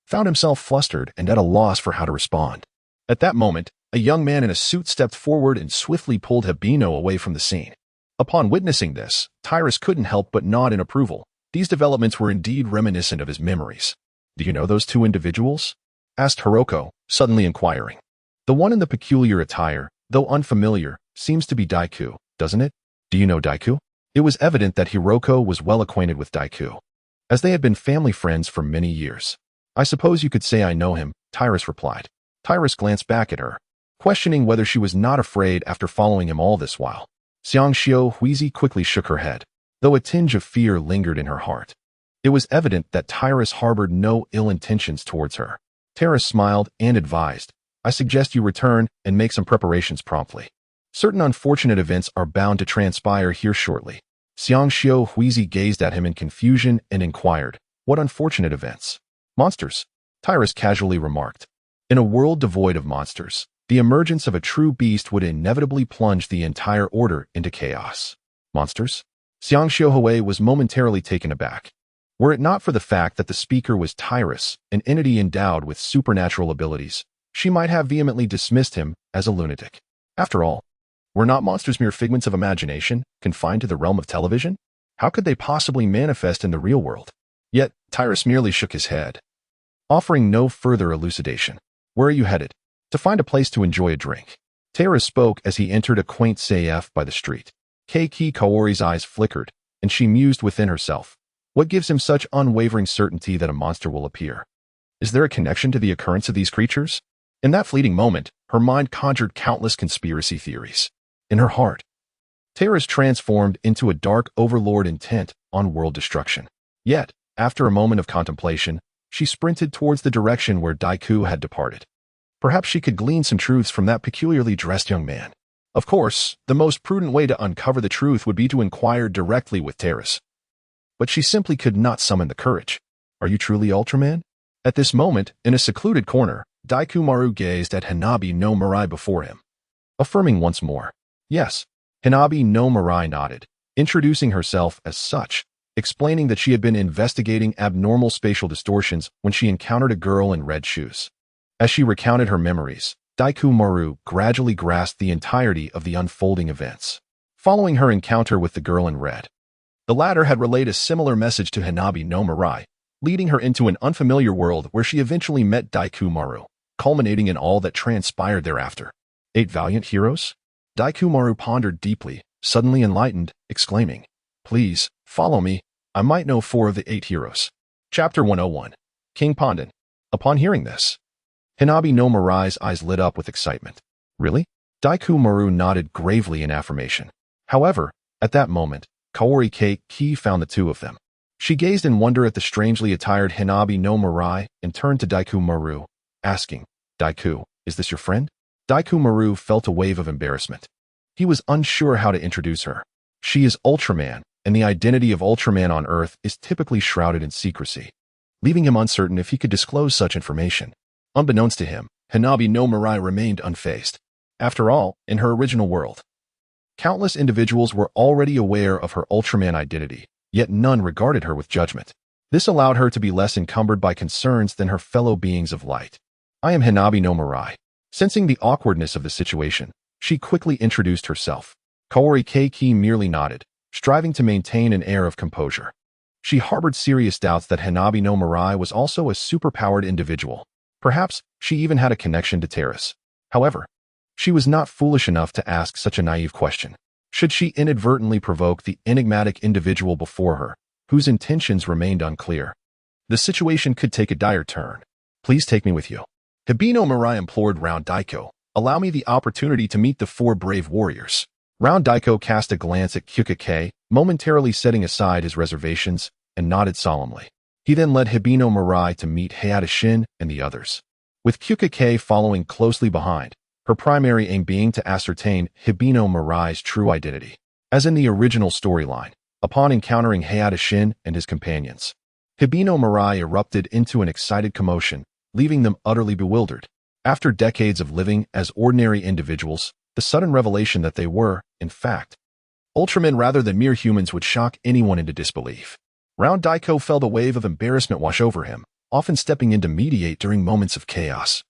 found himself flustered and at a loss for how to respond. At that moment, a young man in a suit stepped forward and swiftly pulled Hibino away from the scene. Upon witnessing this, Tyrus couldn't help but nod in approval. These developments were indeed reminiscent of his memories. "Do you know those two individuals?" asked Hiroko, suddenly inquiring. "The one in the peculiar attire, though unfamiliar, seems to be Daiku, doesn't it? Do you know Daiku?" It was evident that Hiroko was well acquainted with Daiku, as they had been family friends for many years. "I suppose you could say I know him," Tyrus replied. Tyrus glanced back at her, questioning whether she was not afraid after following him all this while. Xiangxiu Huizi quickly shook her head, though a tinge of fear lingered in her heart. It was evident that Tyrus harbored no ill intentions towards her. Tyrus smiled and advised, "I suggest you return and make some preparations promptly. Certain unfortunate events are bound to transpire here shortly." Xiangxiu Huizi gazed at him in confusion and inquired, "What unfortunate events?" "Monsters," Tyrus casually remarked. In a world devoid of monsters, the emergence of a true beast would inevitably plunge the entire order into chaos. "Monsters?" Xiangxiu Hui was momentarily taken aback. Were it not for the fact that the speaker was Tyrus, an entity endowed with supernatural abilities, she might have vehemently dismissed him as a lunatic. After all, were not monsters mere figments of imagination, confined to the realm of television? How could they possibly manifest in the real world? Yet, Tyrus merely shook his head, offering no further elucidation. "Where are you headed?" "To find a place to enjoy a drink." Tyrus spoke as he entered a quaint CF by the street. Keiki Kaori's eyes flickered, and she mused within herself. What gives him such unwavering certainty that a monster will appear? Is there a connection to the occurrence of these creatures? In that fleeting moment, her mind conjured countless conspiracy theories. In her heart, Tyrus transformed into a dark overlord intent on world destruction. Yet, after a moment of contemplation, she sprinted towards the direction where Daiku had departed. Perhaps she could glean some truths from that peculiarly dressed young man. Of course, the most prudent way to uncover the truth would be to inquire directly with Tyrus. But she simply could not summon the courage. "Are you truly Ultraman?" At this moment, in a secluded corner, Daiku Maru gazed at Hanabi no Mirai before him, affirming once more, "Yes." Hanabi no Mirai nodded, introducing herself as such, explaining that she had been investigating abnormal spatial distortions when she encountered a girl in red shoes. As she recounted her memories, Daiku Maru gradually grasped the entirety of the unfolding events. Following her encounter with the girl in red, the latter had relayed a similar message to Hanabi no Mirai, leading her into an unfamiliar world where she eventually met Daiku Maru, culminating in all that transpired thereafter. 8 valiant heroes? Daiku Maru pondered deeply, suddenly enlightened, exclaiming, "Please, follow me. I might know 4 of the 8 heroes." Chapter 101. King Pandan. Upon hearing this, Hanabi no Mirai's eyes lit up with excitement. "Really?" Daiku Maru nodded gravely in affirmation. However, at that moment, Kaori Keiki found the 2 of them. She gazed in wonder at the strangely attired Hanabi no Mirai and turned to Daiku Maru, asking, "Daiku, is this your friend?" Daiku Maru felt a wave of embarrassment. He was unsure how to introduce her. She is Ultraman, and the identity of Ultraman on Earth is typically shrouded in secrecy, leaving him uncertain if he could disclose such information. Unbeknownst to him, Hanabi no Mirai remained unfazed. After all, in her original world, countless individuals were already aware of her Ultraman identity, yet none regarded her with judgment. This allowed her to be less encumbered by concerns than her fellow beings of light. "I am Hanabi no Mirai." Sensing the awkwardness of the situation, she quickly introduced herself. Kaori Keiki merely nodded, striving to maintain an air of composure. She harbored serious doubts that Hanabi no Mirai was also a superpowered individual. Perhaps she even had a connection to Tyrus. However, she was not foolish enough to ask such a naive question. Should she inadvertently provoke the enigmatic individual before her, whose intentions remained unclear. The situation could take a dire turn. Please take me with you. Hibino Mirai implored Round Daiko. Allow me the opportunity to meet the four brave warriors. Round Daiko cast a glance at Kyuka-kei, momentarily setting aside his reservations, and nodded solemnly. He then led Hibino Mirai to meet Hayata Shin and the others, with Kyuka-kei following closely behind, her primary aim being to ascertain Hibino Mirai's true identity. As in the original storyline, upon encountering Hayata Shin and his companions, Hibino Mirai erupted into an excited commotion, leaving them utterly bewildered. After decades of living as ordinary individuals, the sudden revelation that they were, in fact, Ultramen rather than mere humans would shock anyone into disbelief. Round Daiko felt a wave of embarrassment wash over him, often stepping in to mediate during moments of chaos,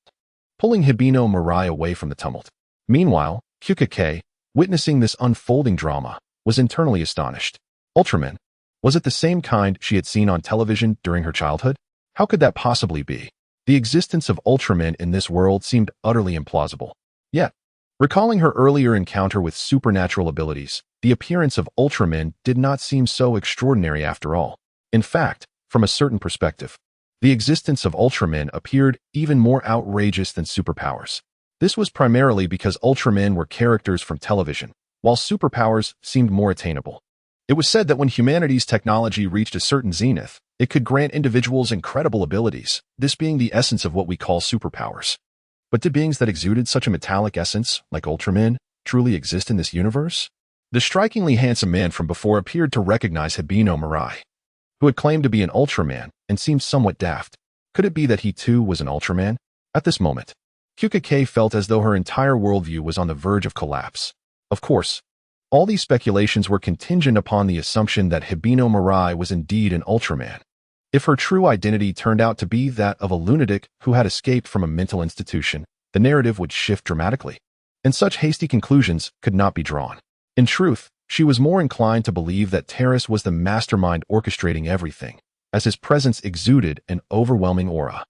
pulling Hibino Mirai away from the tumult. Meanwhile, Kyuka-kei, witnessing this unfolding drama, was internally astonished. Ultraman? Was it the same kind she had seen on television during her childhood? How could that possibly be? The existence of Ultramen in this world seemed utterly implausible. Yet, recalling her earlier encounter with supernatural abilities, the appearance of Ultramen did not seem so extraordinary after all. In fact, from a certain perspective, the existence of Ultramen appeared even more outrageous than superpowers. This was primarily because Ultramen were characters from television, while superpowers seemed more attainable. It was said that when humanity's technology reached a certain zenith, it could grant individuals incredible abilities, this being the essence of what we call superpowers. But did beings that exuded such a metallic essence, like Ultramen, truly exist in this universe? The strikingly handsome man from before appeared to recognize Hibino Mirai, who had claimed to be an Ultraman and seemed somewhat daft. Could it be that he too was an Ultraman? At this moment, Kyuka-kei felt as though her entire worldview was on the verge of collapse. Of course, all these speculations were contingent upon the assumption that Hibino Mirai was indeed an Ultraman. If her true identity turned out to be that of a lunatic who had escaped from a mental institution, the narrative would shift dramatically, and such hasty conclusions could not be drawn. In truth, she was more inclined to believe that Terrace was the mastermind orchestrating everything, as his presence exuded an overwhelming aura.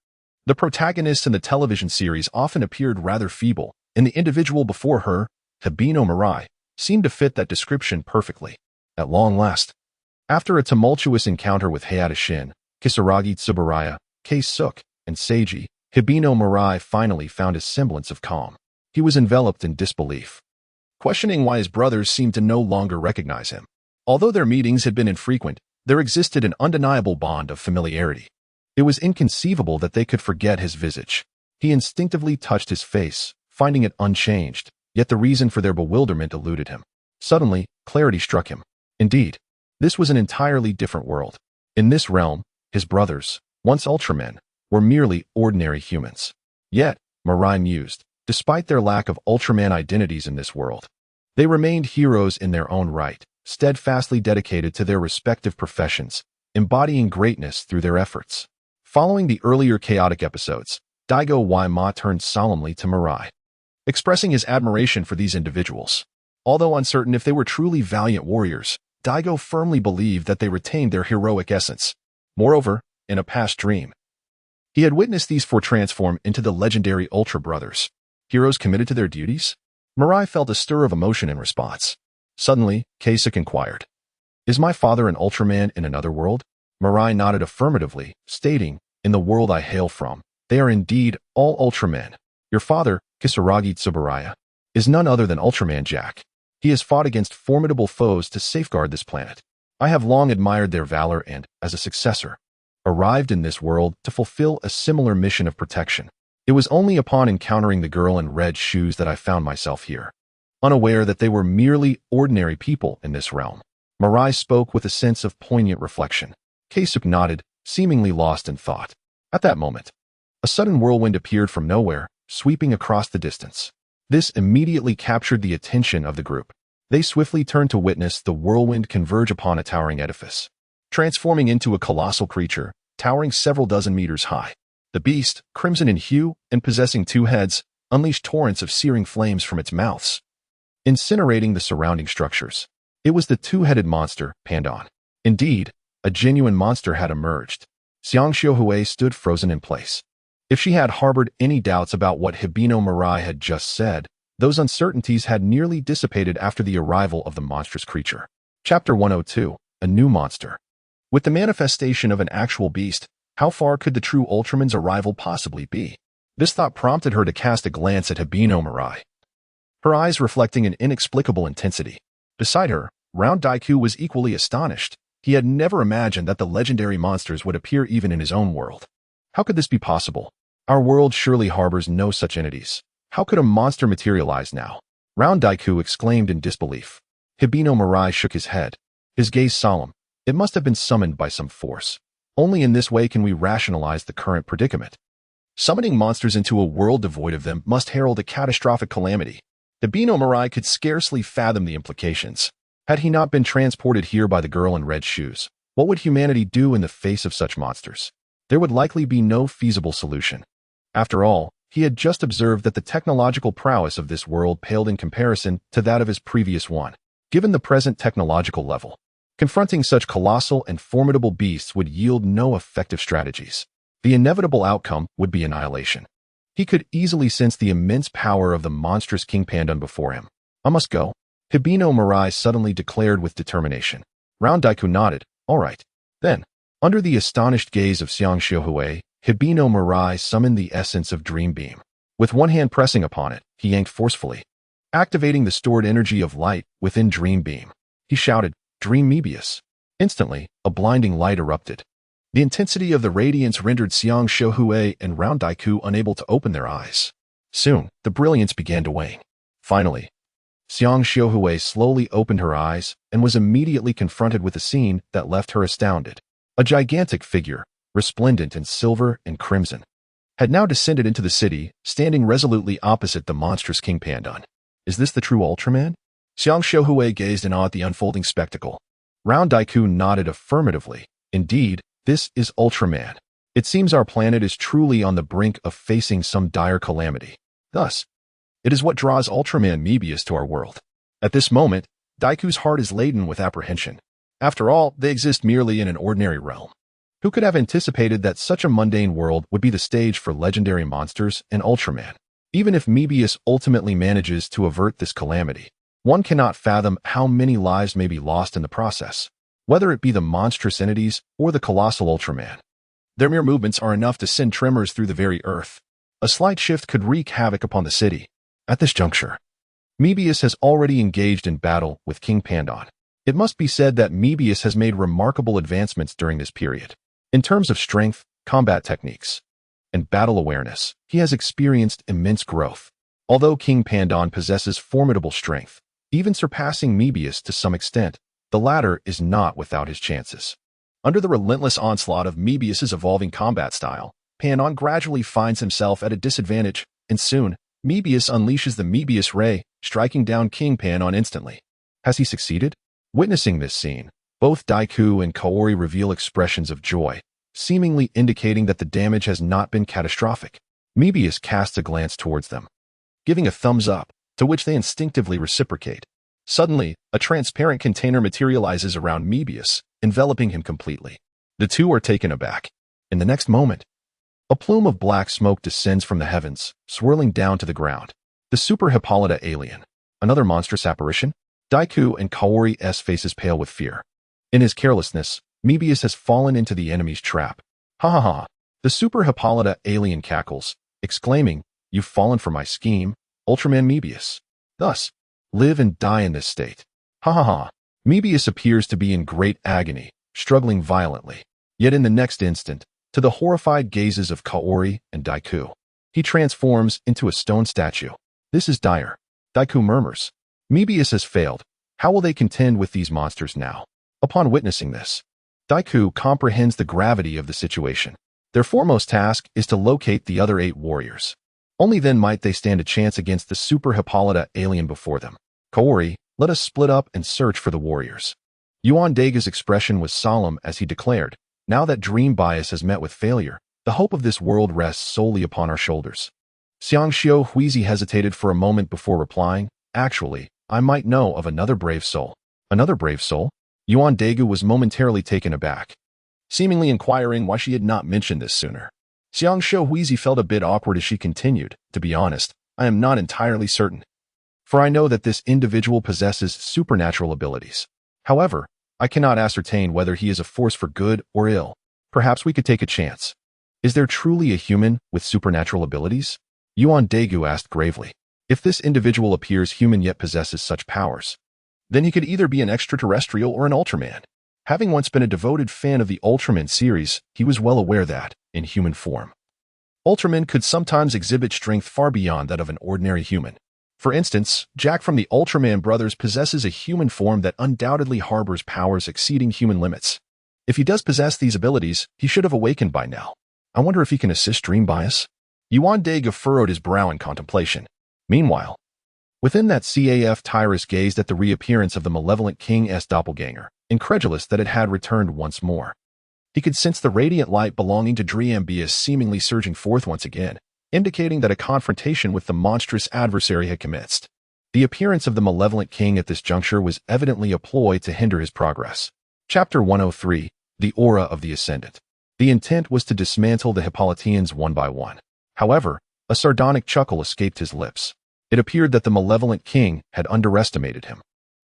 The protagonists in the television series often appeared rather feeble, and the individual before her, Hibino Mirai, seemed to fit that description perfectly. At long last, after a tumultuous encounter with Hayata Shin, Kisaragi Tsuburaya, Kei-suk, and Seiji, Hibino Mirai finally found a semblance of calm. He was enveloped in disbelief, questioning why his brothers seemed to no longer recognize him. Although their meetings had been infrequent, there existed an undeniable bond of familiarity. It was inconceivable that they could forget his visage. He instinctively touched his face, finding it unchanged, yet the reason for their bewilderment eluded him. Suddenly, clarity struck him. Indeed, this was an entirely different world. In this realm, his brothers, once Ultramen, were merely ordinary humans. Yet, Mirai mused, despite their lack of Ultraman identities in this world, they remained heroes in their own right, steadfastly dedicated to their respective professions, embodying greatness through their efforts. Following the earlier chaotic episodes, Daigo Y-Ma turned solemnly to Mirai, expressing his admiration for these individuals. Although uncertain if they were truly valiant warriors, Daigo firmly believed that they retained their heroic essence. Moreover, in a past dream, he had witnessed these four transform into the legendary Ultra Brothers, heroes committed to their duties. Mirai felt a stir of emotion in response. Suddenly, Kei-suk inquired, "Is my father an Ultraman in another world?" Mirai nodded affirmatively, stating, "In the world I hail from, they are indeed all Ultramen. Your father, Kisaragi Tsuburaya, is none other than Ultraman Jack. He has fought against formidable foes to safeguard this planet. I have long admired their valor and, as a successor, arrived in this world to fulfill a similar mission of protection. It was only upon encountering the girl in red shoes that I found myself here, unaware that they were merely ordinary people in this realm." Mirai spoke with a sense of poignant reflection. Kei-suk nodded, seemingly lost in thought. At that moment, a sudden whirlwind appeared from nowhere, sweeping across the distance. This immediately captured the attention of the group. They swiftly turned to witness the whirlwind converge upon a towering edifice, transforming into a colossal creature, towering several dozen meters high. The beast, crimson in hue and possessing two heads, unleashed torrents of searing flames from its mouths, incinerating the surrounding structures. It was the two-headed monster, Pandan. Indeed, a genuine monster had emerged. Xiang Xiuhui stood frozen in place. If she had harbored any doubts about what Hibino Mirai had just said, those uncertainties had nearly dissipated after the arrival of the monstrous creature. Chapter 102, A New Monster. With the manifestation of an actual beast, how far could the true Ultraman's arrival possibly be? This thought prompted her to cast a glance at Hibino Mirai, her eyes reflecting an inexplicable intensity. Beside her, Round Daiku was equally astonished. He had never imagined that the legendary monsters would appear even in his own world. How could this be possible? Our world surely harbors no such entities. How could a monster materialize now? Round Daiku exclaimed in disbelief. Hibino Mirai shook his head, his gaze solemn. It must have been summoned by some force. Only in this way can we rationalize the current predicament. Summoning monsters into a world devoid of them must herald a catastrophic calamity. Hibino Mirai could scarcely fathom the implications. Had he not been transported here by the girl in red shoes, what would humanity do in the face of such monsters? There would likely be no feasible solution. After all, he had just observed that the technological prowess of this world paled in comparison to that of his previous one. Given the present technological level, confronting such colossal and formidable beasts would yield no effective strategies. The inevitable outcome would be annihilation. He could easily sense the immense power of the monstrous King Pandan before him. I must go, Hibino Mirai suddenly declared with determination. Round Daiku nodded. All right. Then, under the astonished gaze of Xiang Xiuhui, Hibino Mirai summoned the essence of Dream Beam. With one hand pressing upon it, he yanked forcefully, activating the stored energy of light within Dream Beam. He shouted, Dream Mebius. Instantly, a blinding light erupted. The intensity of the radiance rendered Xiang Xiuhui and Round Daiku unable to open their eyes. Soon, the brilliance began to wane. Finally, Xiang Xiuhui slowly opened her eyes and was immediately confronted with a scene that left her astounded. A gigantic figure, resplendent in silver and crimson, had now descended into the city, standing resolutely opposite the monstrous King Pandan. Is this the true Ultraman? Xiang Xiuhui gazed in awe at the unfolding spectacle. Round Daiku nodded affirmatively. Indeed, this is Ultraman. It seems our planet is truly on the brink of facing some dire calamity. Thus, it is what draws Ultraman Mebius to our world. At this moment, Daiku's heart is laden with apprehension. After all, they exist merely in an ordinary realm. Who could have anticipated that such a mundane world would be the stage for legendary monsters and Ultraman? Even if Mebius ultimately manages to avert this calamity, one cannot fathom how many lives may be lost in the process, whether it be the monstrous entities or the colossal Ultraman. Their mere movements are enough to send tremors through the very earth. A slight shift could wreak havoc upon the city. At this juncture, Mebius has already engaged in battle with King Pandan. It must be said that Mebius has made remarkable advancements during this period. In terms of strength, combat techniques, and battle awareness, he has experienced immense growth. Although King Pandan possesses formidable strength, even surpassing Mebius to some extent, the latter is not without his chances. Under the relentless onslaught of Mebius's evolving combat style, Pandan gradually finds himself at a disadvantage, and soon, Mebius unleashes the Mebius Ray, striking down King Pandan instantly. Has he succeeded? Witnessing this scene, both Daiku and Kaori reveal expressions of joy, seemingly indicating that the damage has not been catastrophic. Mebius casts a glance towards them, giving a thumbs up, to which they instinctively reciprocate. Suddenly, a transparent container materializes around Mebius, enveloping him completely. The two are taken aback. In the next moment, a plume of black smoke descends from the heavens, swirling down to the ground. The Super Hippolyta alien. Another monstrous apparition? Daiku and Kaori's faces pale with fear. In his carelessness, Mebius has fallen into the enemy's trap. Ha ha ha. The Super Hippolyta alien cackles, exclaiming, You've fallen for my scheme, Ultraman Mebius. Thus, live and die in this state. Ha ha ha. Mebius appears to be in great agony, struggling violently. Yet in the next instant, to the horrified gazes of Kaori and Daiku, he transforms into a stone statue. This is dire. Daiku murmurs. Mebius has failed. How will they contend with these monsters now? Upon witnessing this, Daiku comprehends the gravity of the situation. Their foremost task is to locate the other 8 warriors. Only then might they stand a chance against the Super Hippolyta alien before them. Kaori, let us split up and search for the warriors. Yuan Dega's expression was solemn as he declared, Now that Dream Bias has met with failure, the hope of this world rests solely upon our shoulders. Xiang Xiuhui hesitated for a moment before replying, Actually, I might know of another brave soul. Another brave soul? Yuan Degu was momentarily taken aback, seemingly inquiring why she had not mentioned this sooner. Xiang Xiuhui felt a bit awkward as she continued, To be honest, I am not entirely certain, for I know that this individual possesses supernatural abilities. However, I cannot ascertain whether he is a force for good or ill. Perhaps we could take a chance. Is there truly a human with supernatural abilities? Yuan Daegu asked gravely. If this individual appears human yet possesses such powers, then he could either be an extraterrestrial or an Ultraman. Having once been a devoted fan of the Ultraman series, he was well aware that, in human form, Ultramen could sometimes exhibit strength far beyond that of an ordinary human. For instance, Jack from the Ultraman brothers possesses a human form that undoubtedly harbors powers exceeding human limits. If he does possess these abilities, he should have awakened by now. I wonder if he can assist Dream Bias? Yuan Daegu furrowed his brow in contemplation. Meanwhile, within that CAF, Tyrus gazed at the reappearance of the malevolent King's doppelganger, incredulous that it had returned once more. He could sense the radiant light belonging to Dream Bias seemingly surging forth once again, indicating that a confrontation with the monstrous adversary had commenced. The appearance of the malevolent king at this juncture was evidently a ploy to hinder his progress. Chapter 103, The Aura of the Ascendant. The intent was to dismantle the Hippolytians one by one. However, a sardonic chuckle escaped his lips. It appeared that the malevolent king had underestimated him.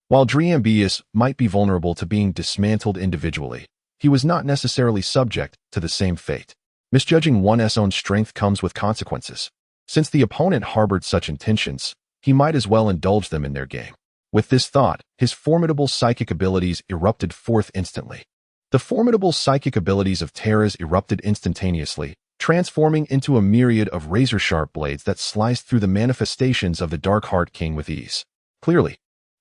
While Dream Bias might be vulnerable to being dismantled individually, he was not necessarily subject to the same fate. Misjudging one's own strength comes with consequences. Since the opponent harbored such intentions, he might as well indulge them in their game. With this thought, his formidable psychic abilities erupted forth instantly. The formidable psychic abilities of Terras erupted instantaneously, transforming into a myriad of razor-sharp blades that sliced through the manifestations of the Darkheart King with ease. Clearly,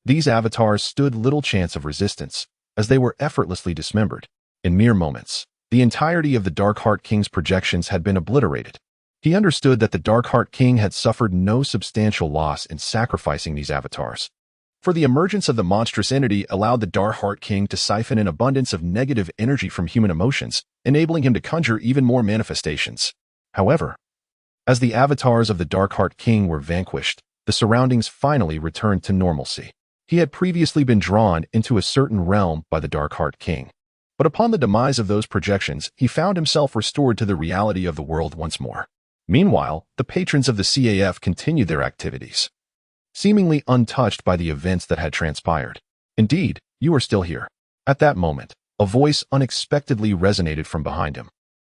these avatars stood little chance of resistance, as they were effortlessly dismembered. In mere moments, the entirety of the Darkheart King's projections had been obliterated. He understood that the Darkheart King had suffered no substantial loss in sacrificing these avatars. For the emergence of the monstrous entity allowed the Darkheart King to siphon an abundance of negative energy from human emotions, enabling him to conjure even more manifestations. However, as the avatars of the Darkheart King were vanquished, the surroundings finally returned to normalcy. He had previously been drawn into a certain realm by the Darkheart King. But upon the demise of those projections, he found himself restored to the reality of the world once more. Meanwhile, the patrons of the CAF continued their activities, seemingly untouched by the events that had transpired. Indeed, you are still here. At that moment, a voice unexpectedly resonated from behind him.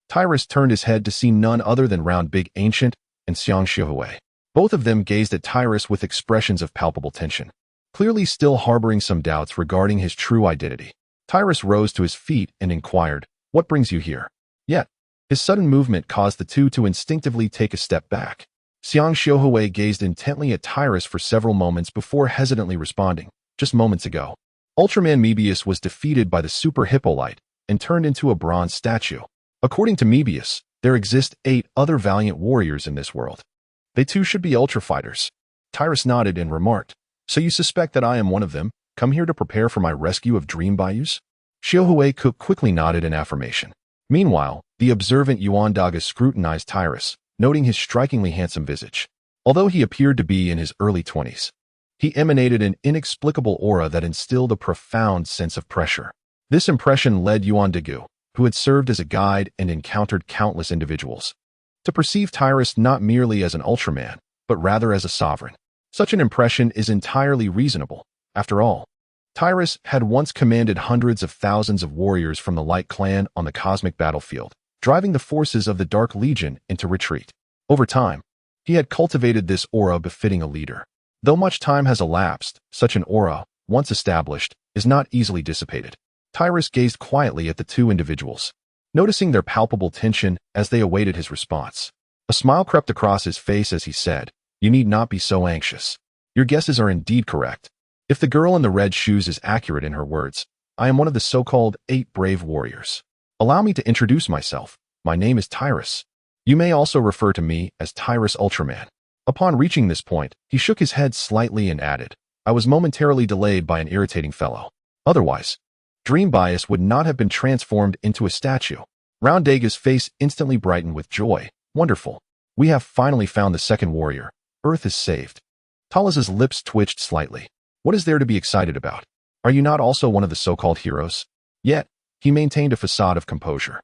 Tyrus turned his head to see none other than Round Big Ancient and Xiang Xiaohui. Both of them gazed at Tyrus with expressions of palpable tension, clearly still harboring some doubts regarding his true identity. Tyrus rose to his feet and inquired, "What brings you here?" Yet, his sudden movement caused the two to instinctively take a step back. Xiang Xiaohui gazed intently at Tyrus for several moments before hesitantly responding, "Just moments ago, Ultraman Mebius was defeated by the Super Hippolyte and turned into a bronze statue. According to Mebius, there exist 8 other valiant warriors in this world. They too should be Ultra Fighters." Tyrus nodded and remarked, "So you suspect that I am one of them? Come here to prepare for my rescue of Dream Bias?" Xiaohui quickly nodded in affirmation. Meanwhile, the observant Yuan Daegu scrutinized Tyrus, noting his strikingly handsome visage. Although he appeared to be in his early 20s, he emanated an inexplicable aura that instilled a profound sense of pressure. This impression led Yuan Daegu, who had served as a guide and encountered countless individuals, to perceive Tyrus not merely as an Ultraman, but rather as a sovereign. Such an impression is entirely reasonable. After all, Tyrus had once commanded hundreds of thousands of warriors from the Light Clan on the cosmic battlefield, driving the forces of the Dark Legion into retreat. Over time, he had cultivated this aura befitting a leader. Though much time has elapsed, such an aura, once established, is not easily dissipated. Tyrus gazed quietly at the two individuals, noticing their palpable tension as they awaited his response. A smile crept across his face as he said, "You need not be so anxious. Your guesses are indeed correct. If the girl in the red shoes is accurate in her words, I am one of the so-called 8 brave warriors. Allow me to introduce myself. My name is Tyrus. You may also refer to me as Tyrus Ultraman." Upon reaching this point, he shook his head slightly and added, "I was momentarily delayed by an irritating fellow. Otherwise, Dream Bias would not have been transformed into a statue." Round Daegu's face instantly brightened with joy. "Wonderful. We have finally found the second warrior. Earth is saved." Talas's lips twitched slightly. "What is there to be excited about? Are you not also one of the so-called heroes?" Yet, he maintained a facade of composure.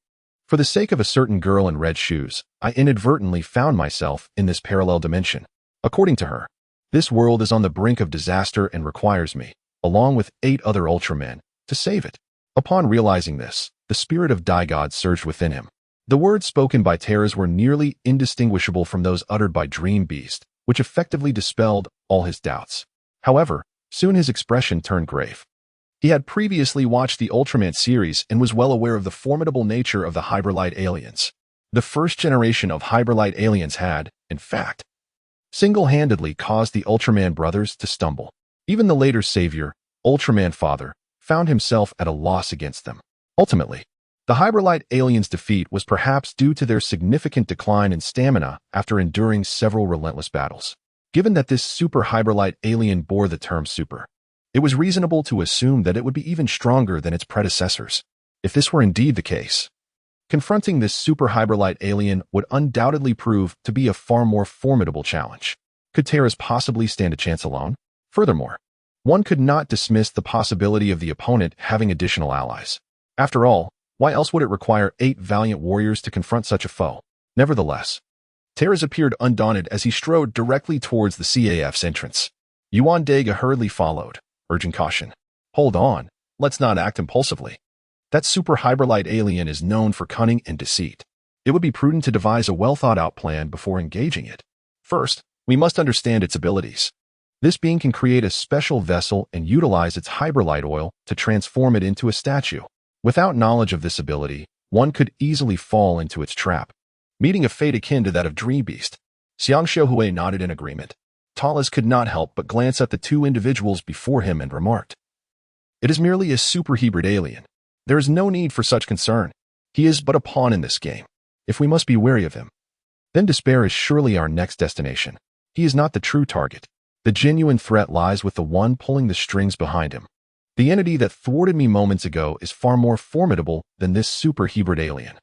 "For the sake of a certain girl in red shoes, I inadvertently found myself in this parallel dimension. According to her, this world is on the brink of disaster and requires me, along with 8 other Ultramen, to save it. Upon realizing this, the spirit of Daigod surged within him. The words spoken by Thrashes were nearly indistinguishable from those uttered by Dream Beast, which effectively dispelled all his doubts. However, soon his expression turned grave. He had previously watched the Ultraman series and was well aware of the formidable nature of the Hyperlight aliens. The first generation of Hyperlight aliens had, in fact, single-handedly caused the Ultraman brothers to stumble. Even the later savior, Ultraman Father, found himself at a loss against them. Ultimately, the Hyperlight aliens' defeat was perhaps due to their significant decline in stamina after enduring several relentless battles. Given that this super Hyperlight alien bore the term super, it was reasonable to assume that it would be even stronger than its predecessors. If this were indeed the case, confronting this super Hyperlight alien would undoubtedly prove to be a far more formidable challenge. Could Thrashes possibly stand a chance alone? Furthermore, one could not dismiss the possibility of the opponent having additional allies. After all, why else would it require 8 valiant warriors to confront such a foe? Nevertheless, Thrashes appeared undaunted as he strode directly towards the CAF's entrance. Yuan Daga hurriedly followed, urging caution. Hold on, let's not act impulsively. That super Hyperlight alien is known for cunning and deceit. It would be prudent to devise a well-thought-out plan before engaging it. First, we must understand its abilities. This being can create a special vessel and utilize its Hyperlight oil to transform it into a statue. Without knowledge of this ability, one could easily fall into its trap, meeting a fate akin to that of Dream Beast. Xiang Xiaohui nodded in agreement. Tallest could not help but glance at the two individuals before him and remarked, "It is merely a super hybrid alien. There is no need for such concern. He is but a pawn in this game. If we must be wary of him, then despair is surely our next destination. He is not the true target. The genuine threat lies with the one pulling the strings behind him. The entity that thwarted me moments ago is far more formidable than this super hybrid alien.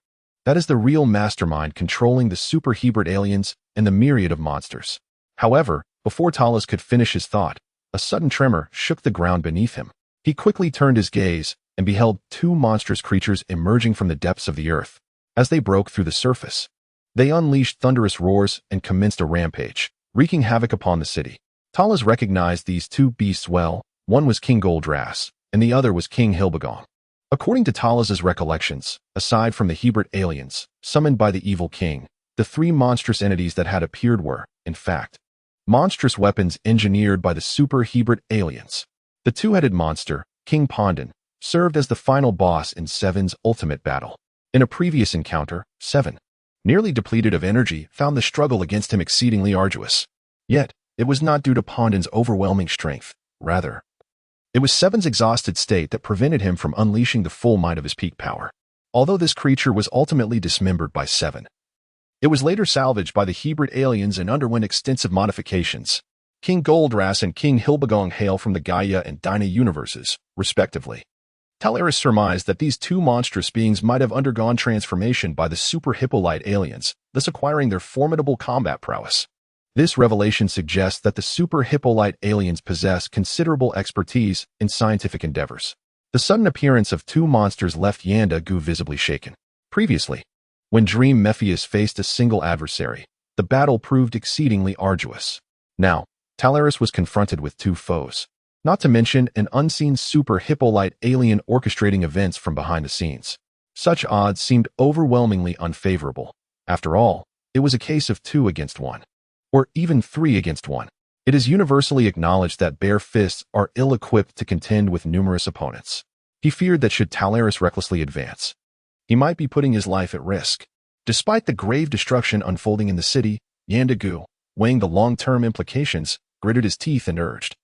That is the real mastermind controlling the super hybrid aliens and the myriad of monsters." However, before Talas could finish his thought, a sudden tremor shook the ground beneath him. He quickly turned his gaze and beheld 2 monstrous creatures emerging from the depths of the earth. As they broke through the surface, they unleashed thunderous roars and commenced a rampage, wreaking havoc upon the city. Talas recognized these 2 beasts well. One was King Goldrass, and the other was King Hilbagong. According to Talas's recollections, aside from the hybrid aliens, summoned by the evil king, the 3 monstrous entities that had appeared were, in fact, monstrous weapons engineered by the super hybrid aliens. The 2-headed monster, King Pondan, served as the final boss in Seven's ultimate battle. In a previous encounter, Seven, nearly depleted of energy, found the struggle against him exceedingly arduous. Yet, it was not due to Pondan's overwhelming strength. Rather, it was Seven's exhausted state that prevented him from unleashing the full might of his peak power. Although this creature was ultimately dismembered by Seven, it was later salvaged by the hybrid aliens and underwent extensive modifications. King Goldrass and King Hilbagong hail from the Gaia and Dyna universes, respectively. Thrashes surmised that these 2 monstrous beings might have undergone transformation by the super Hippolyte aliens, thus acquiring their formidable combat prowess. This revelation suggests that the super Hippolyte aliens possess considerable expertise in scientific endeavors. The sudden appearance of 2 monsters left Yanda Gu visibly shaken. Previously, when Dream Mephius faced a single adversary, the battle proved exceedingly arduous. Now, Thrashes was confronted with 2 foes, not to mention an unseen super Hippolyte alien orchestrating events from behind the scenes. Such odds seemed overwhelmingly unfavorable. After all, it was a case of 2 against 1. Or even 3 against 1. It is universally acknowledged that bare fists are ill-equipped to contend with numerous opponents. He feared that should Thrashes recklessly advance, he might be putting his life at risk. Despite the grave destruction unfolding in the city, Yanda Gu, weighing the long-term implications, gritted his teeth and urged,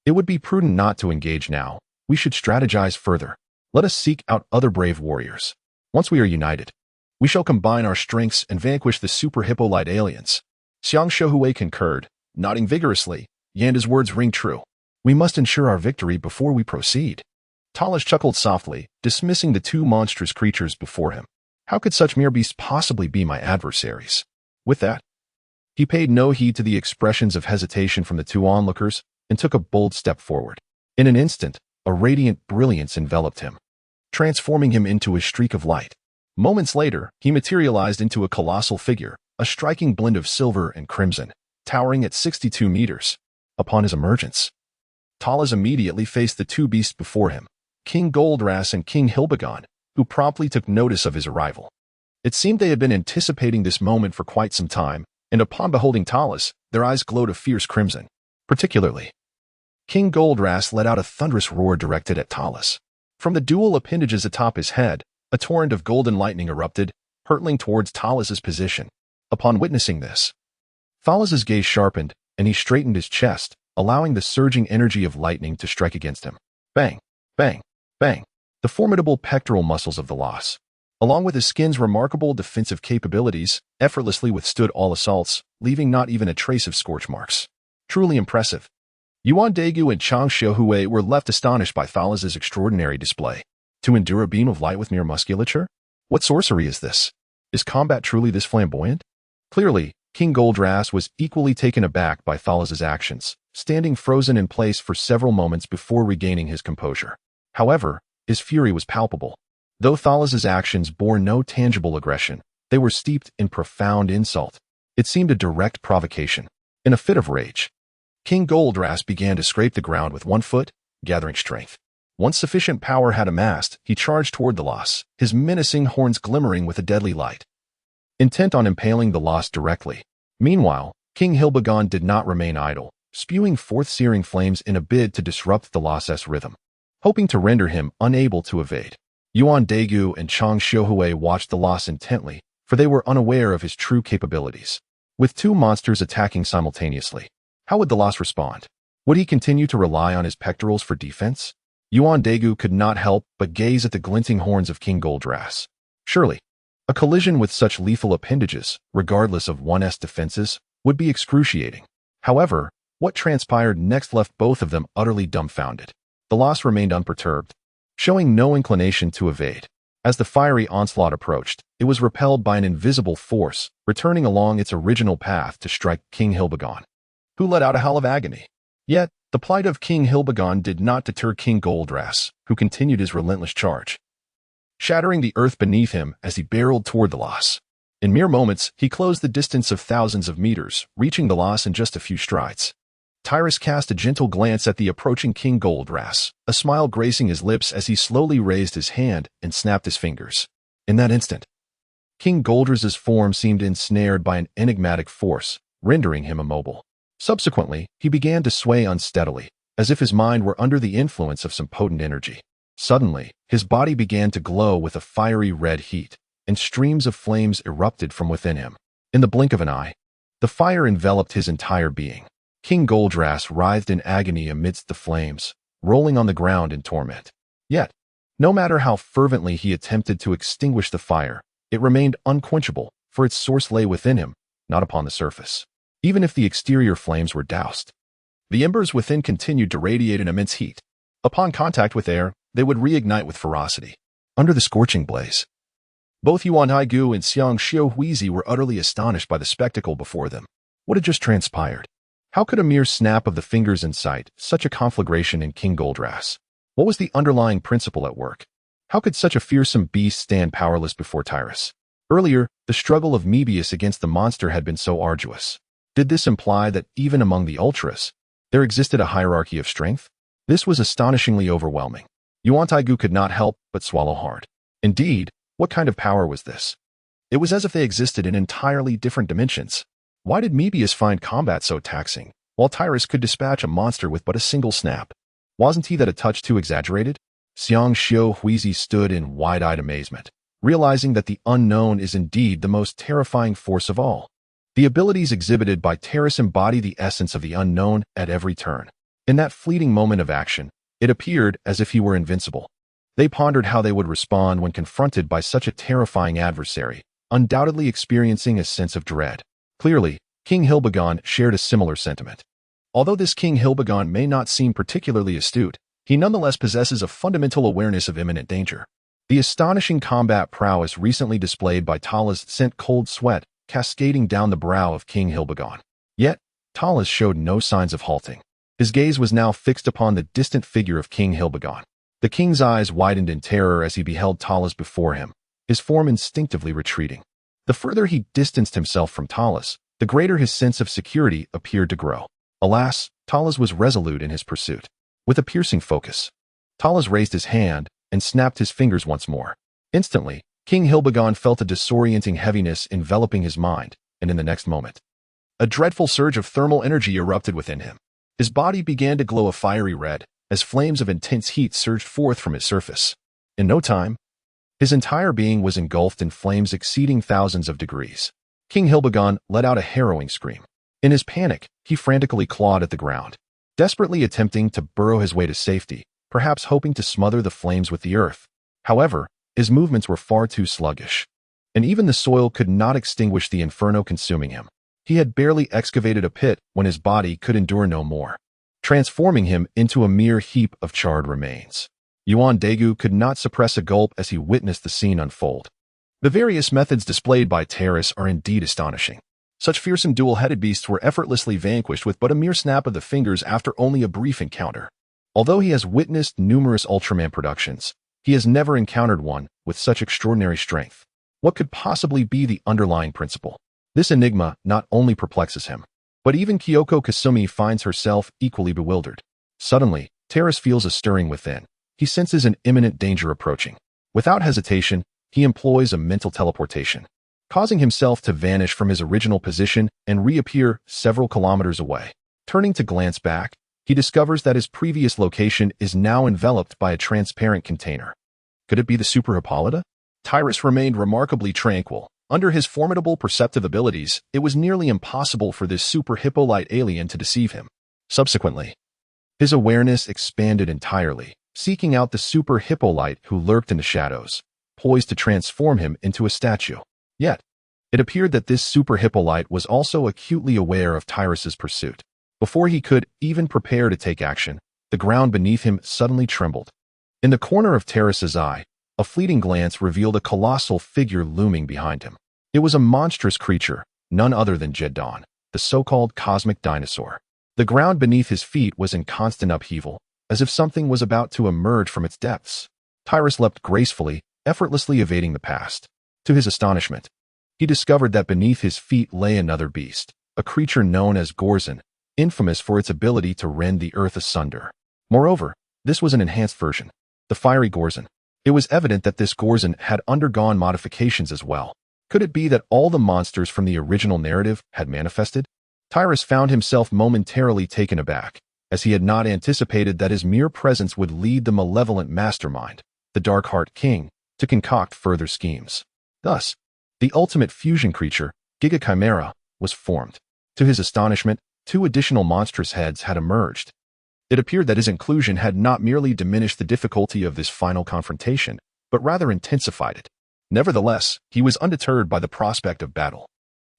"It would be prudent not to engage now. We should strategize further. Let us seek out other brave warriors. Once we are united, we shall combine our strengths and vanquish the super Hippolyte aliens." Xiang Xiaohui concurred, nodding vigorously. Yanda's words ring true. "We must ensure our victory before we proceed." Talas chuckled softly, dismissing the 2 monstrous creatures before him. How could such mere beasts possibly be my adversaries? With that, he paid no heed to the expressions of hesitation from the 2 onlookers and took a bold step forward. In an instant, a radiant brilliance enveloped him, transforming him into a streak of light. Moments later, he materialized into a colossal figure, a striking blend of silver and crimson, towering at 62 meters. Upon his emergence, Talas immediately faced the 2 beasts before him. King Goldrass and King Hilbegon, who promptly took notice of his arrival. It seemed they had been anticipating this moment for quite some time, and upon beholding Talus, their eyes glowed a fierce crimson. Particularly, King Goldrass let out a thunderous roar directed at Talus. From the dual appendages atop his head, a torrent of golden lightning erupted, hurtling towards Talus's position. Upon witnessing this, Talus's gaze sharpened, and he straightened his chest, allowing the surging energy of lightning to strike against him. Bang, bang, bang. The formidable pectoral muscles of the Loss, along with his skin's remarkable defensive capabilities, effortlessly withstood all assaults, leaving not even a trace of scorch marks. Truly impressive. Yuan Daegu and Chang Xiaohui were left astonished by Talus's extraordinary display. To endure a beam of light with mere musculature? What sorcery is this? Is combat truly this flamboyant? Clearly, King Goldrass was equally taken aback by Talus's actions, standing frozen in place for several moments before regaining his composure. However, his fury was palpable. Though Talus's actions bore no tangible aggression, they were steeped in profound insult. It seemed a direct provocation. In a fit of rage, King Goldrass began to scrape the ground with one foot, gathering strength. Once sufficient power had amassed, he charged toward the Loss, his menacing horns glimmering with a deadly light, intent on impaling the Loss directly. Meanwhile, King Hilbegon did not remain idle, spewing forth searing flames in a bid to disrupt the Loss's rhythm, hoping to render him unable to evade. Yuan Daegu and Chang Xiaohui watched the Loss intently, for they were unaware of his true capabilities. With two monsters attacking simultaneously, how would the Loss respond? Would he continue to rely on his pectorals for defense? Yuan Daegu could not help but gaze at the glinting horns of King Goldrass. Surely, a collision with such lethal appendages, regardless of one's defenses, would be excruciating. However, what transpired next left both of them utterly dumbfounded. The Loss remained unperturbed, showing no inclination to evade. As the fiery onslaught approached, it was repelled by an invisible force, returning along its original path to strike King Hilbegon, who let out a howl of agony. Yet, the plight of King Hilbegon did not deter King Goldrass, who continued his relentless charge, shattering the earth beneath him as he barreled toward the Loss. In mere moments, he closed the distance of thousands of meters, reaching the Loss in just a few strides. Tyrus cast a gentle glance at the approaching King Goldrass, a smile gracing his lips as he slowly raised his hand and snapped his fingers. In that instant, King Goldrass's form seemed ensnared by an enigmatic force, rendering him immobile. Subsequently, he began to sway unsteadily, as if his mind were under the influence of some potent energy. Suddenly, his body began to glow with a fiery red heat, and streams of flames erupted from within him. In the blink of an eye, the fire enveloped his entire being. King Goldrass writhed in agony amidst the flames, rolling on the ground in torment. Yet, no matter how fervently he attempted to extinguish the fire, it remained unquenchable, for its source lay within him, not upon the surface. Even if the exterior flames were doused, the embers within continued to radiate an immense heat. Upon contact with air, they would reignite with ferocity. Under the scorching blaze, both Yuan Daegu and Xiang Xiaohui were utterly astonished by the spectacle before them. What had just transpired? How could a mere snap of the fingers incite such a conflagration in King Goldrass? What was the underlying principle at work? How could such a fearsome beast stand powerless before Tyrus? Earlier, the struggle of Mebius against the monster had been so arduous. Did this imply that even among the Ultras, there existed a hierarchy of strength? This was astonishingly overwhelming. Yuan Daegu could not help but swallow hard. Indeed, what kind of power was this? It was as if they existed in entirely different dimensions. Why did Mebius find combat so taxing, while Tyrus could dispatch a monster with but a single snap? Wasn't he that a touch too exaggerated? Xiang Xiaohui stood in wide-eyed amazement, realizing that the unknown is indeed the most terrifying force of all. The abilities exhibited by Tyrus embody the essence of the unknown at every turn. In that fleeting moment of action, it appeared as if he were invincible. They pondered how they would respond when confronted by such a terrifying adversary, undoubtedly experiencing a sense of dread. Clearly, King Hilbegon shared a similar sentiment. Although this King Hilbegon may not seem particularly astute, he nonetheless possesses a fundamental awareness of imminent danger. The astonishing combat prowess recently displayed by Talus sent cold sweat cascading down the brow of King Hilbegon. Yet, Talus showed no signs of halting. His gaze was now fixed upon the distant figure of King Hilbegon. The king's eyes widened in terror as he beheld Talus before him, his form instinctively retreating. The further he distanced himself from Talus, the greater his sense of security appeared to grow. Alas, Talus was resolute in his pursuit. With a piercing focus, Talas raised his hand and snapped his fingers once more. Instantly, King Hilbegon felt a disorienting heaviness enveloping his mind, and in the next moment, a dreadful surge of thermal energy erupted within him. His body began to glow a fiery red, as flames of intense heat surged forth from his surface. In no time, his entire being was engulfed in flames exceeding thousands of degrees. King Hilbegon let out a harrowing scream. In his panic, he frantically clawed at the ground, desperately attempting to burrow his way to safety, perhaps hoping to smother the flames with the earth. However, his movements were far too sluggish, and even the soil could not extinguish the inferno consuming him. He had barely excavated a pit when his body could endure no more, transforming him into a mere heap of charred remains. Yuan Daegu could not suppress a gulp as he witnessed the scene unfold. The various methods displayed by Terrace are indeed astonishing. Such fearsome dual-headed beasts were effortlessly vanquished with but a mere snap of the fingers after only a brief encounter. Although he has witnessed numerous Ultraman productions, he has never encountered one with such extraordinary strength. What could possibly be the underlying principle? This enigma not only perplexes him, but even Kyoko Kasumi finds herself equally bewildered. Suddenly, Terrace feels a stirring within. He senses an imminent danger approaching. Without hesitation, he employs a mental teleportation, causing himself to vanish from his original position and reappear several kilometers away. Turning to glance back, he discovers that his previous location is now enveloped by a transparent container. Could it be the Super Hippolyta? Tyrus remained remarkably tranquil. Under his formidable perceptive abilities, it was nearly impossible for this Super Hippolyte alien to deceive him. Subsequently, his awareness expanded entirely, seeking out the Super Hippolyte who lurked in the shadows, poised to transform him into a statue. Yet, it appeared that this Super Hippolyte was also acutely aware of Tyrus's pursuit. Before he could even prepare to take action, the ground beneath him suddenly trembled. In the corner of Terrace's eye, a fleeting glance revealed a colossal figure looming behind him. It was a monstrous creature, none other than Jedon, the so-called cosmic dinosaur. The ground beneath his feet was in constant upheaval, as if something was about to emerge from its depths. Tyrus leapt gracefully, effortlessly evading the past. To his astonishment, he discovered that beneath his feet lay another beast, a creature known as Gorzon, infamous for its ability to rend the earth asunder. Moreover, this was an enhanced version, the fiery Gorzon. It was evident that this Gorzon had undergone modifications as well. Could it be that all the monsters from the original narrative had manifested? Tyrus found himself momentarily taken aback, as he had not anticipated that his mere presence would lead the malevolent mastermind, the Darkheart King, to concoct further schemes. Thus, the ultimate fusion creature, Giga Chimera, was formed. To his astonishment, 2 additional monstrous heads had emerged. It appeared that his inclusion had not merely diminished the difficulty of this final confrontation, but rather intensified it. Nevertheless, he was undeterred by the prospect of battle.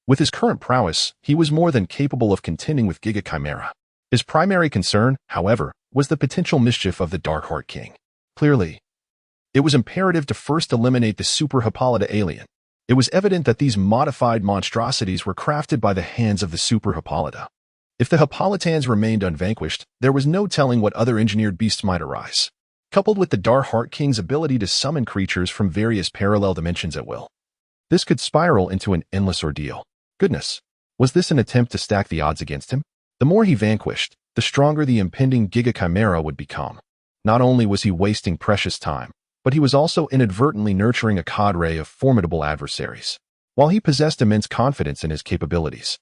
With his current prowess, he was more than capable of contending with Giga Chimera. His primary concern, however, was the potential mischief of the Darkheart King. Clearly, it was imperative to first eliminate the Super Hippolyta alien. It was evident that these modified monstrosities were crafted by the hands of the Super Hippolyta. If the Hippolytans remained unvanquished, there was no telling what other engineered beasts might arise. Coupled with the Darkheart King's ability to summon creatures from various parallel dimensions at will, this could spiral into an endless ordeal. Goodness, was this an attempt to stack the odds against him? The more he vanquished, the stronger the impending Giga Chimera would become. Not only was he wasting precious time, but he was also inadvertently nurturing a cadre of formidable adversaries. While he possessed immense confidence in his capabilities,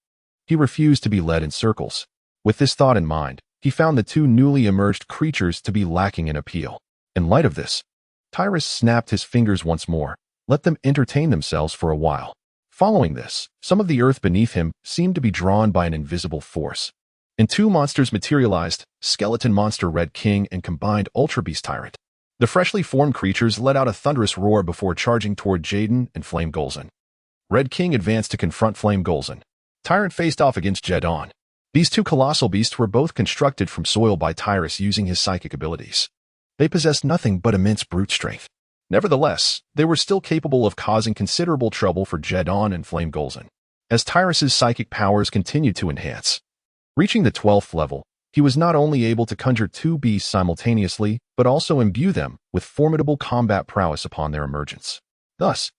he refused to be led in circles. With this thought in mind, he found the 2 newly emerged creatures to be lacking in appeal. In light of this, Tyrus snapped his fingers once more, let them entertain themselves for a while. Following this, some of the earth beneath him seemed to be drawn by an invisible force. And 2 monsters materialized, Skeleton Monster Red King and combined Ultra Beast Tyrant. The freshly formed creatures let out a thunderous roar before charging toward Jaden and Flame Golzon. Red King advanced to confront Flame Golzon. Tyrant faced off against Jedon. These 2 colossal beasts were both constructed from soil by Tyrus using his psychic abilities. They possessed nothing but immense brute strength. Nevertheless, they were still capable of causing considerable trouble for Jedon and Flame Golzon, as Tyrus's psychic powers continued to enhance. Reaching the 12th level, he was not only able to conjure 2 beasts simultaneously, but also imbue them with formidable combat prowess upon their emergence. Thus,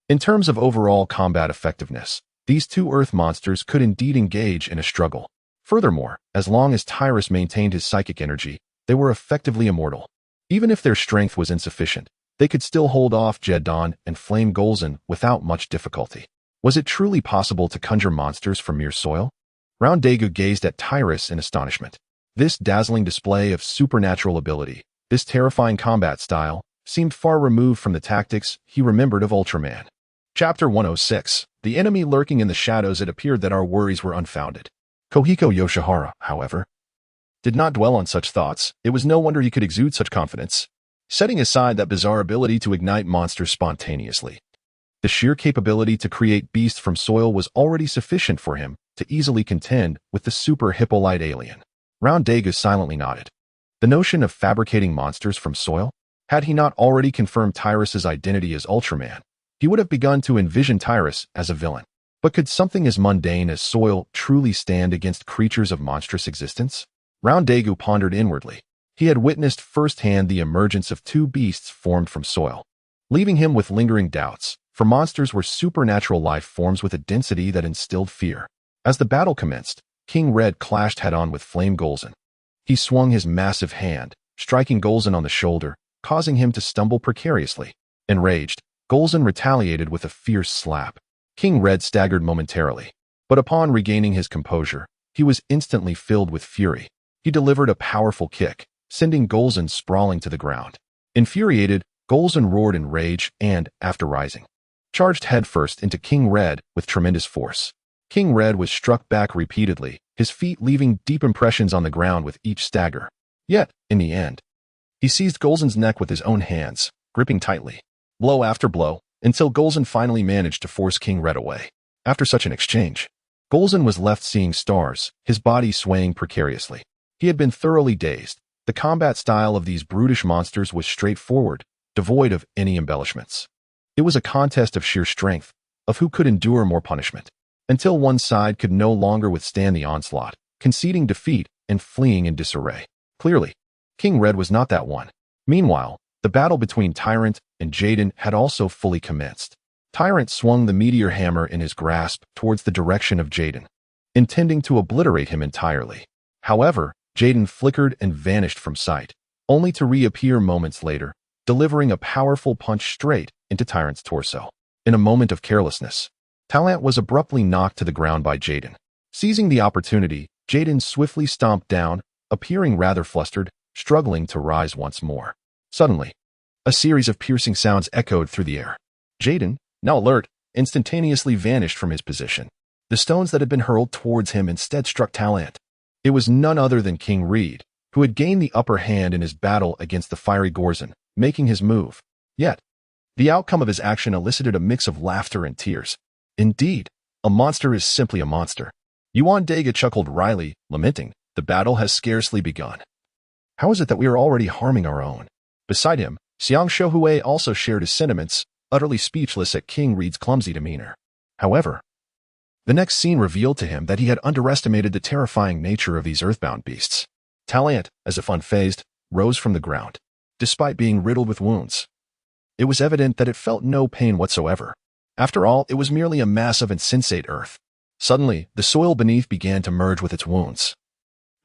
in terms of overall combat effectiveness, these 2 earth monsters could indeed engage in a struggle. Furthermore, as long as Tyrus maintained his psychic energy, they were effectively immortal. Even if their strength was insufficient, they could still hold off Jedon and Flame Golzon without much difficulty. Was it truly possible to conjure monsters from mere soil? Round Daegu gazed at Tyrus in astonishment. This dazzling display of supernatural ability, this terrifying combat style, seemed far removed from the tactics he remembered of Ultraman. Chapter 106. The enemy lurking in the shadows. It appeared that our worries were unfounded. Kohiko Yoshihara, however, did not dwell on such thoughts. It was no wonder he could exude such confidence. Setting aside that bizarre ability to ignite monsters spontaneously, the sheer capability to create beasts from soil was already sufficient for him to easily contend with the super hippolyte alien. Round Daegu silently nodded. The notion of fabricating monsters from soil? Had he not already confirmed Tyrus's identity as Ultraman, he would have begun to envision Tyrus as a villain. But could something as mundane as soil truly stand against creatures of monstrous existence? Round Daegu pondered inwardly. He had witnessed firsthand the emergence of two beasts formed from soil, leaving him with lingering doubts, for monsters were supernatural life forms with a density that instilled fear. As the battle commenced, King Red clashed head-on with Flame Golzon. He swung his massive hand, striking Golzon on the shoulder, causing him to stumble precariously. Enraged, Golzon retaliated with a fierce slap. King Red staggered momentarily, but upon regaining his composure, he was instantly filled with fury. He delivered a powerful kick, sending Golzon sprawling to the ground. Infuriated, Golzon roared in rage and, after rising, charged headfirst into King Red with tremendous force. King Red was struck back repeatedly, his feet leaving deep impressions on the ground with each stagger. Yet, in the end, he seized Golzon's neck with his own hands, gripping tightly, blow after blow, until Golzon finally managed to force King Red away. After such an exchange, Golzon was left seeing stars, his body swaying precariously. He had been thoroughly dazed. The combat style of these brutish monsters was straightforward, devoid of any embellishments. It was a contest of sheer strength, of who could endure more punishment, until one side could no longer withstand the onslaught, conceding defeat and fleeing in disarray. Clearly, King Red was not that one. Meanwhile, the battle between Tyrant and Jaden had also fully commenced. Tyrant swung the meteor hammer in his grasp towards the direction of Jaden, intending to obliterate him entirely. However, Jaden flickered and vanished from sight, only to reappear moments later, delivering a powerful punch straight into Tyrant's torso. In a moment of carelessness, Talant was abruptly knocked to the ground by Jaden. Seizing the opportunity, Jaden swiftly stomped down, appearing rather flustered, struggling to rise once more. Suddenly, a series of piercing sounds echoed through the air. Jaden, now alert, instantaneously vanished from his position. The stones that had been hurled towards him instead struck Talant. It was none other than King Reed, who had gained the upper hand in his battle against the fiery Golzon, making his move. Yet, the outcome of his action elicited a mix of laughter and tears. Indeed, a monster is simply a monster. Yuan Daegu chuckled wryly, lamenting, the battle has scarcely begun. How is it that we are already harming our own? Beside him, Xiang Shohue also shared his sentiments, utterly speechless at King Reed's clumsy demeanor. However, the next scene revealed to him that he had underestimated the terrifying nature of these earthbound beasts. Talant, as if unfazed, rose from the ground, despite being riddled with wounds. It was evident that it felt no pain whatsoever. After all, it was merely a mass of insensate earth. Suddenly, the soil beneath began to merge with its wounds,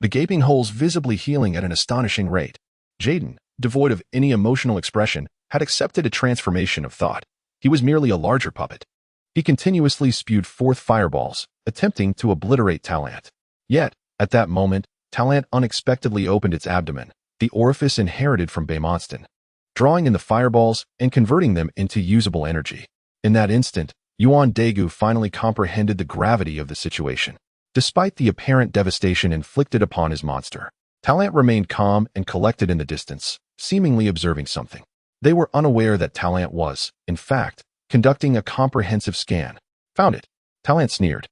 the gaping holes visibly healing at an astonishing rate. Jaden, devoid of any emotional expression, had accepted a transformation of thought. He was merely a larger puppet. He continuously spewed forth fireballs, attempting to obliterate Talant. Yet, at that moment, Talant unexpectedly opened its abdomen, the orifice inherited from Baemonston, drawing in the fireballs and converting them into usable energy. In that instant, Yuan Daegu finally comprehended the gravity of the situation. Despite the apparent devastation inflicted upon his monster, Talant remained calm and collected in the distance, seemingly observing something. They were unaware that Talant was, in fact, conducting a comprehensive scan. Found it. Talant sneered.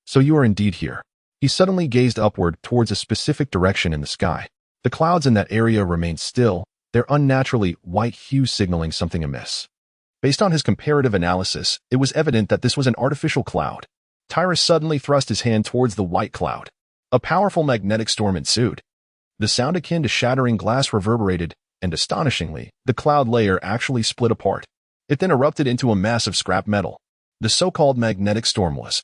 So you are indeed here. He suddenly gazed upward towards a specific direction in the sky. The clouds in that area remained still, their unnaturally white hue signaling something amiss. Based on his comparative analysis, it was evident that this was an artificial cloud. Tyrus suddenly thrust his hand towards the white cloud. A powerful magnetic storm ensued. The sound akin to shattering glass reverberated, and astonishingly, the cloud layer actually split apart. It then erupted into a mass of scrap metal. The so-called magnetic storm was,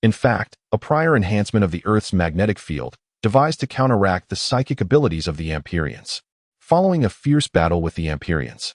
in fact, a prior enhancement of the Earth's magnetic field, devised to counteract the psychic abilities of the Amperians. following a fierce battle with the Amperians.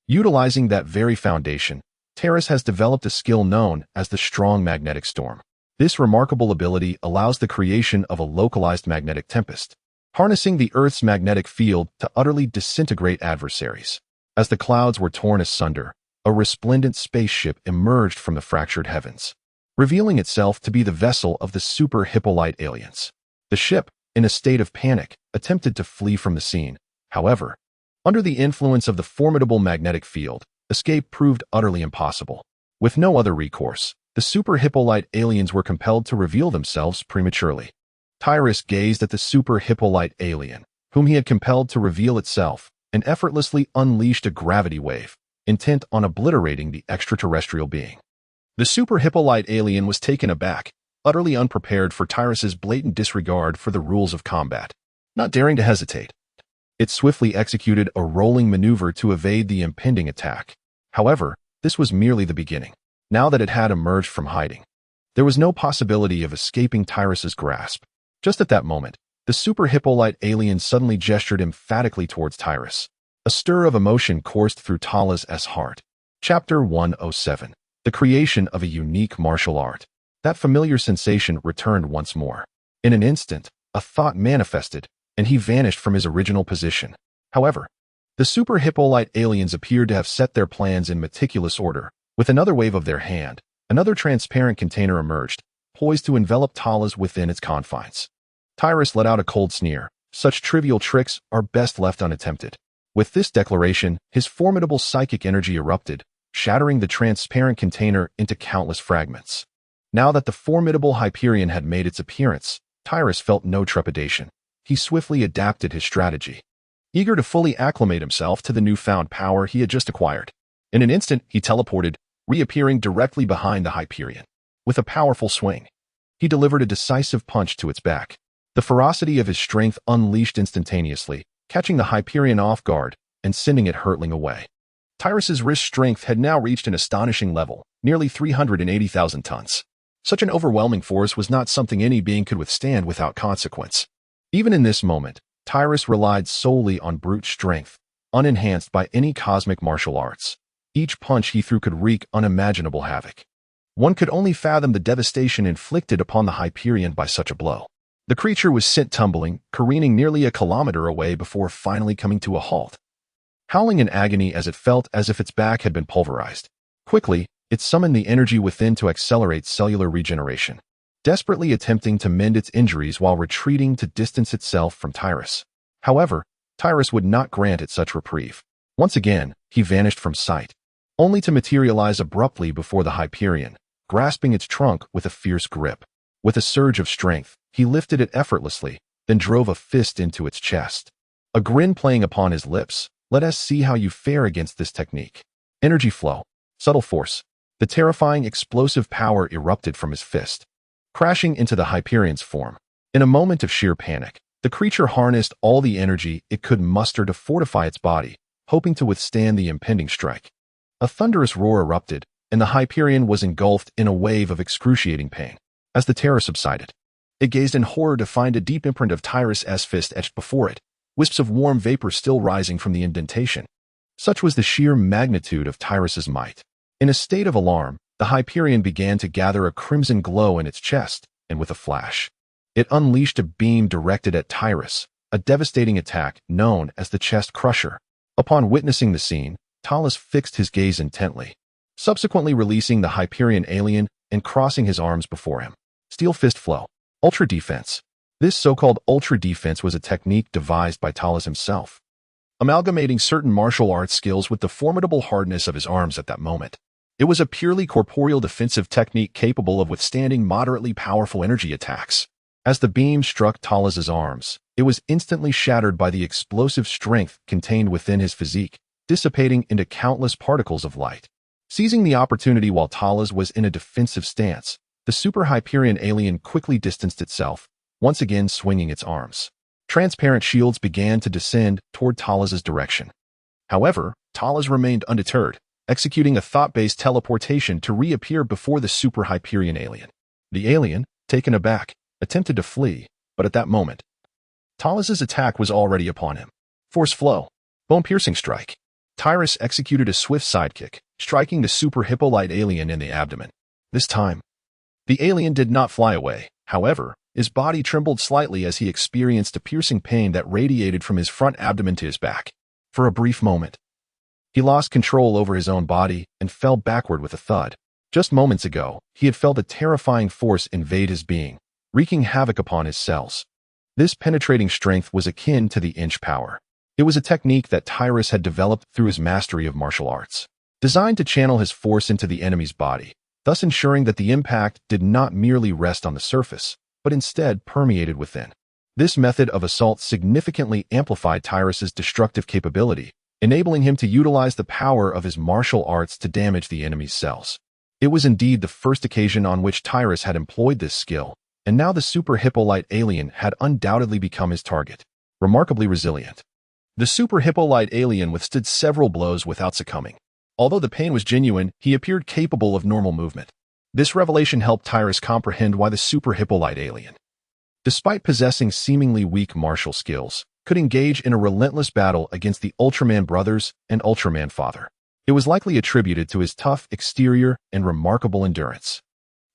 Utilizing that very foundation, Taurus has developed a skill known as the strong magnetic storm. This remarkable ability allows the creation of a localized magnetic tempest, harnessing the Earth's magnetic field to utterly disintegrate adversaries. As the clouds were torn asunder, a resplendent spaceship emerged from the fractured heavens, revealing itself to be the vessel of the Super Hippolyte aliens. The ship, in a state of panic, attempted to flee from the scene. However, under the influence of the formidable magnetic field, escape proved utterly impossible. With no other recourse, the Super Hippolyte aliens were compelled to reveal themselves prematurely. Tyrus gazed at the Super Hippolyte alien, whom he had compelled to reveal itself, and effortlessly unleashed a gravity wave, intent on obliterating the extraterrestrial being. The Super Hippolyte alien was taken aback, utterly unprepared for Tyrus's blatant disregard for the rules of combat. Not daring to hesitate, it swiftly executed a rolling maneuver to evade the impending attack. However, this was merely the beginning. Now that it had emerged from hiding, there was no possibility of escaping Tyrus's grasp. Just at that moment, the Super Hippolyte alien suddenly gestured emphatically towards Tyrus. A stir of emotion coursed through Talas' heart. Chapter 107. The creation of a unique martial art. That familiar sensation returned once more. In an instant, a thought manifested, and he vanished from his original position. However, the Super Hippolyte aliens appeared to have set their plans in meticulous order. With another wave of their hand, another transparent container emerged, poised to envelop Talas within its confines. Tyrus let out a cold sneer. Such trivial tricks are best left unattempted. With this declaration, his formidable psychic energy erupted, shattering the transparent container into countless fragments. Now that the formidable Hyperion had made its appearance, Tyrus felt no trepidation. He swiftly adapted his strategy, eager to fully acclimate himself to the newfound power he had just acquired. In an instant, he teleported, reappearing directly behind the Hyperion. With a powerful swing, he delivered a decisive punch to its back. The ferocity of his strength unleashed instantaneously, catching the Hyperion off guard and sending it hurtling away. Tyrus's wrist strength had now reached an astonishing level, nearly 380,000 tons. Such an overwhelming force was not something any being could withstand without consequence. Even in this moment, Tyrus relied solely on brute strength, unenhanced by any cosmic martial arts. Each punch he threw could wreak unimaginable havoc. One could only fathom the devastation inflicted upon the Hyperion by such a blow. The creature was sent tumbling, careening nearly a kilometer away before finally coming to a halt, howling in agony as it felt as if its back had been pulverized. Quickly, it summoned the energy within to accelerate cellular regeneration, desperately attempting to mend its injuries while retreating to distance itself from Tyrus. However, Tyrus would not grant it such reprieve. Once again, he vanished from sight, only to materialize abruptly before the Hyperion, grasping its trunk with a fierce grip. With a surge of strength, he lifted it effortlessly, then drove a fist into its chest. A grin playing upon his lips. Let us see how you fare against this technique. Energy flow, subtle force. The terrifying explosive power erupted from his fist, crashing into the Hyperion's form. In a moment of sheer panic, the creature harnessed all the energy it could muster to fortify its body, hoping to withstand the impending strike. A thunderous roar erupted, and the Hyperion was engulfed in a wave of excruciating pain. As the terror subsided, it gazed in horror to find a deep imprint of Tyrus' fist etched before it, wisps of warm vapor still rising from the indentation. Such was the sheer magnitude of Tyrus' might. In a state of alarm, the Hyperion began to gather a crimson glow in its chest, and with a flash, it unleashed a beam directed at Tyrus, a devastating attack known as the Chest Crusher. Upon witnessing the scene, Talas fixed his gaze intently, subsequently releasing the Hyperion alien and crossing his arms before him. Steel Fist Flow. Ultra Defense. This so-called Ultra Defense was a technique devised by Talas himself, amalgamating certain martial arts skills with the formidable hardness of his arms at that moment. It was a purely corporeal defensive technique capable of withstanding moderately powerful energy attacks. As the beam struck Talas' arms, it was instantly shattered by the explosive strength contained within his physique, dissipating into countless particles of light. Seizing the opportunity while Talas was in a defensive stance, the Super Hyperion alien quickly distanced itself, once again swinging its arms. Transparent shields began to descend toward Talas' direction. However, Talas remained undeterred, executing a thought-based teleportation to reappear before the Super Hyperion alien. The alien, taken aback, attempted to flee, but at that moment, Talas' attack was already upon him. Force Flow. Bone-piercing strike. Tyrus executed a swift sidekick, striking the super hippolyte alien in the abdomen. This time, the alien did not fly away. However, his body trembled slightly as he experienced a piercing pain that radiated from his front abdomen to his back. For a brief moment, he lost control over his own body and fell backward with a thud. Just moments ago, he had felt a terrifying force invade his being, wreaking havoc upon his cells. This penetrating strength was akin to the inch power. It was a technique that Tyrus had developed through his mastery of martial arts, designed to channel his force into the enemy's body, thus ensuring that the impact did not merely rest on the surface, but instead permeated within. This method of assault significantly amplified Tyrus's destructive capability, enabling him to utilize the power of his martial arts to damage the enemy's cells. It was indeed the first occasion on which Tyrus had employed this skill, and now the super hippolyte alien had undoubtedly become his target. Remarkably resilient. The super hippolyte alien withstood several blows without succumbing. Although the pain was genuine, he appeared capable of normal movement. This revelation helped Tyrus comprehend why the super hippolyte alien, despite possessing seemingly weak martial skills, could engage in a relentless battle against the Ultraman brothers and Ultraman father. It was likely attributed to his tough exterior and remarkable endurance.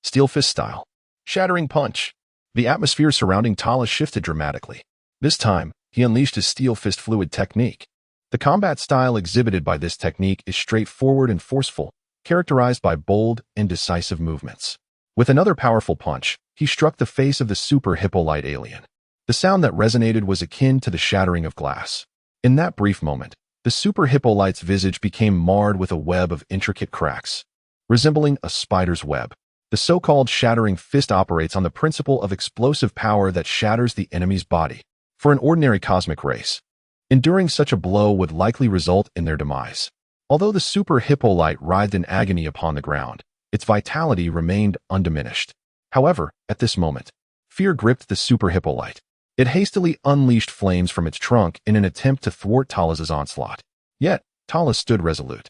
Steel fist style. Shattering punch. The atmosphere surrounding Tala shifted dramatically. This time, he unleashed his steel fist fluid technique. The combat style exhibited by this technique is straightforward and forceful, characterized by bold and decisive movements. With another powerful punch, he struck the face of the super hippolyte alien. The sound that resonated was akin to the shattering of glass. In that brief moment, the super hippolyte's visage became marred with a web of intricate cracks, resembling a spider's web. The so-called shattering fist operates on the principle of explosive power that shatters the enemy's body. For an ordinary cosmic race, enduring such a blow would likely result in their demise. Although the super hippolyte writhed in agony upon the ground, its vitality remained undiminished. However, at this moment, fear gripped the super hippolyte. It hastily unleashed flames from its trunk in an attempt to thwart Talas's onslaught. Yet, Talas stood resolute,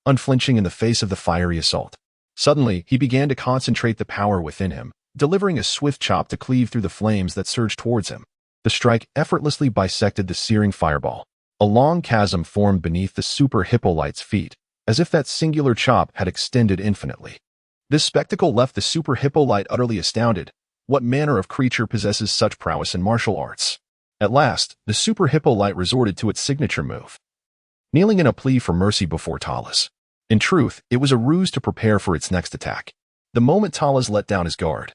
unflinching in the face of the fiery assault. Suddenly, he began to concentrate the power within him, delivering a swift chop to cleave through the flames that surged towards him. The strike effortlessly bisected the searing fireball. A long chasm formed beneath the super hippolyte's feet, as if that singular chop had extended infinitely. This spectacle left the super hippolyte utterly astounded. What manner of creature possesses such prowess in martial arts? At last, the super hippolyte resorted to its signature move, kneeling in a plea for mercy before Talas. In truth, it was a ruse to prepare for its next attack. The moment Talas let down his guard,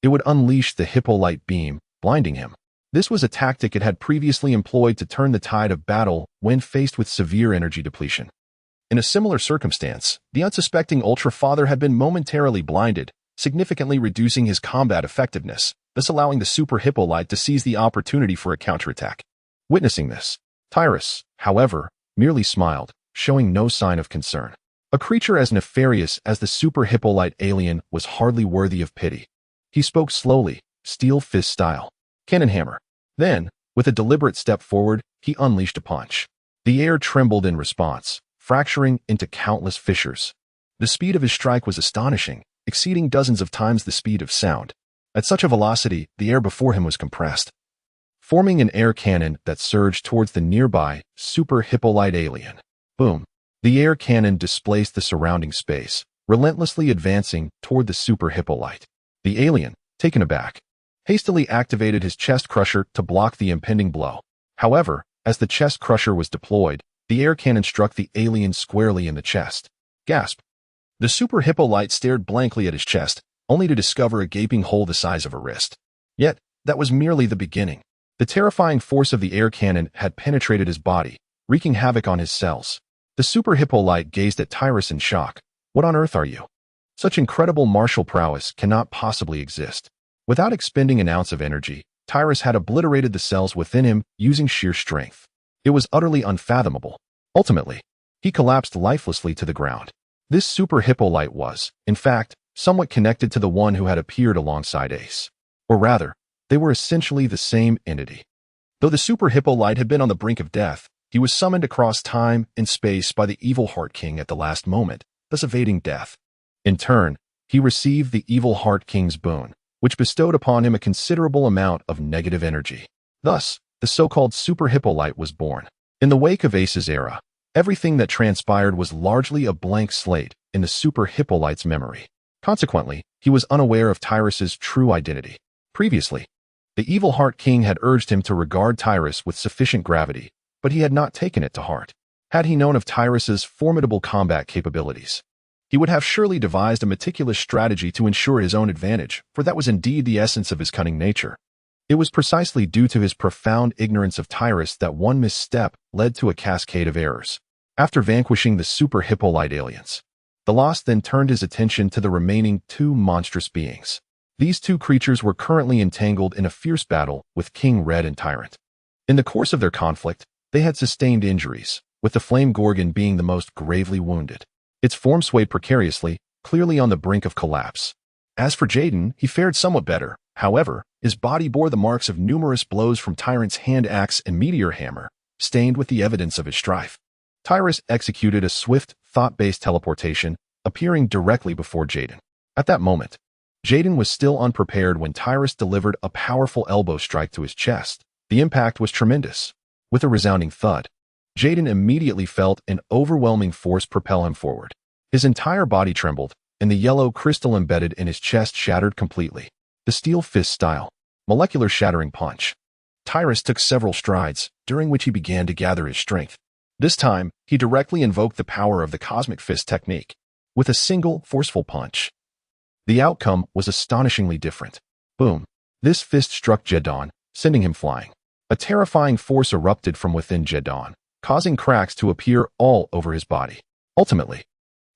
it would unleash the hippolyte beam, blinding him. This was a tactic it had previously employed to turn the tide of battle when faced with severe energy depletion. In a similar circumstance, the unsuspecting Ultra Father had been momentarily blinded, significantly reducing his combat effectiveness, thus allowing the super hippolyte to seize the opportunity for a counterattack. Witnessing this, Tyrus, however, merely smiled, showing no sign of concern. A creature as nefarious as the super hippolyte alien was hardly worthy of pity. He spoke slowly, steel fist style. Cannon hammer. Then, with a deliberate step forward, he unleashed a punch. The air trembled in response, fracturing into countless fissures. The speed of his strike was astonishing, exceeding dozens of times the speed of sound. At such a velocity, the air before him was compressed, forming an air cannon that surged towards the nearby super hippolyte alien. Boom. The air cannon displaced the surrounding space, relentlessly advancing toward the super hippolyte. The alien, taken aback, hastily activated his chest crusher to block the impending blow. However, as the chest crusher was deployed, the air cannon struck the alien squarely in the chest. Gasp. The super hippolyte stared blankly at his chest, only to discover a gaping hole the size of a wrist. Yet, that was merely the beginning. The terrifying force of the air cannon had penetrated his body, wreaking havoc on his cells. The super hippolyte gazed at Tyrus in shock. What on earth are you? Such incredible martial prowess cannot possibly exist. Without expending an ounce of energy, Tyrus had obliterated the cells within him using sheer strength. It was utterly unfathomable. Ultimately, he collapsed lifelessly to the ground. This super hippolyte was, in fact, somewhat connected to the one who had appeared alongside Ace. Or rather, they were essentially the same entity. Though the super hippolyte had been on the brink of death, he was summoned across time and space by the evil Heart King at the last moment, thus evading death. In turn, he received the evil Heart King's boon, which bestowed upon him a considerable amount of negative energy. Thus, the so-called super hippolyte was born. In the wake of Ace's era, everything that transpired was largely a blank slate in the Super Hippolyte's memory. Consequently, he was unaware of Tyrus's true identity. Previously, the Evil Heart King had urged him to regard Tyrus with sufficient gravity, but he had not taken it to heart. Had he known of Tyrus's formidable combat capabilities, he would have surely devised a meticulous strategy to ensure his own advantage, for that was indeed the essence of his cunning nature. It was precisely due to his profound ignorance of Tyrus that one misstep led to a cascade of errors. After vanquishing the Super Hippolyte aliens, the Lost then turned his attention to the remaining two monstrous beings. These two creatures were currently entangled in a fierce battle with King Red and Tyrant. In the course of their conflict, they had sustained injuries, with the Flame Gorgon being the most gravely wounded. Its form swayed precariously, clearly on the brink of collapse. As for Jaden, he fared somewhat better. However, his body bore the marks of numerous blows from Tyrant's hand axe and meteor hammer, stained with the evidence of his strife. Tyrus executed a swift, thought-based teleportation, appearing directly before Jaden. At that moment, Jaden was still unprepared when Tyrus delivered a powerful elbow strike to his chest. The impact was tremendous. With a resounding thud, Jaden immediately felt an overwhelming force propel him forward. His entire body trembled, and the yellow crystal embedded in his chest shattered completely. The steel fist style, molecular shattering punch. Tyrus took several strides, during which he began to gather his strength. This time, he directly invoked the power of the cosmic fist technique. With a single, forceful punch, the outcome was astonishingly different. Boom! This fist struck Jedon, sending him flying. A terrifying force erupted from within Jedon, causing cracks to appear all over his body. Ultimately,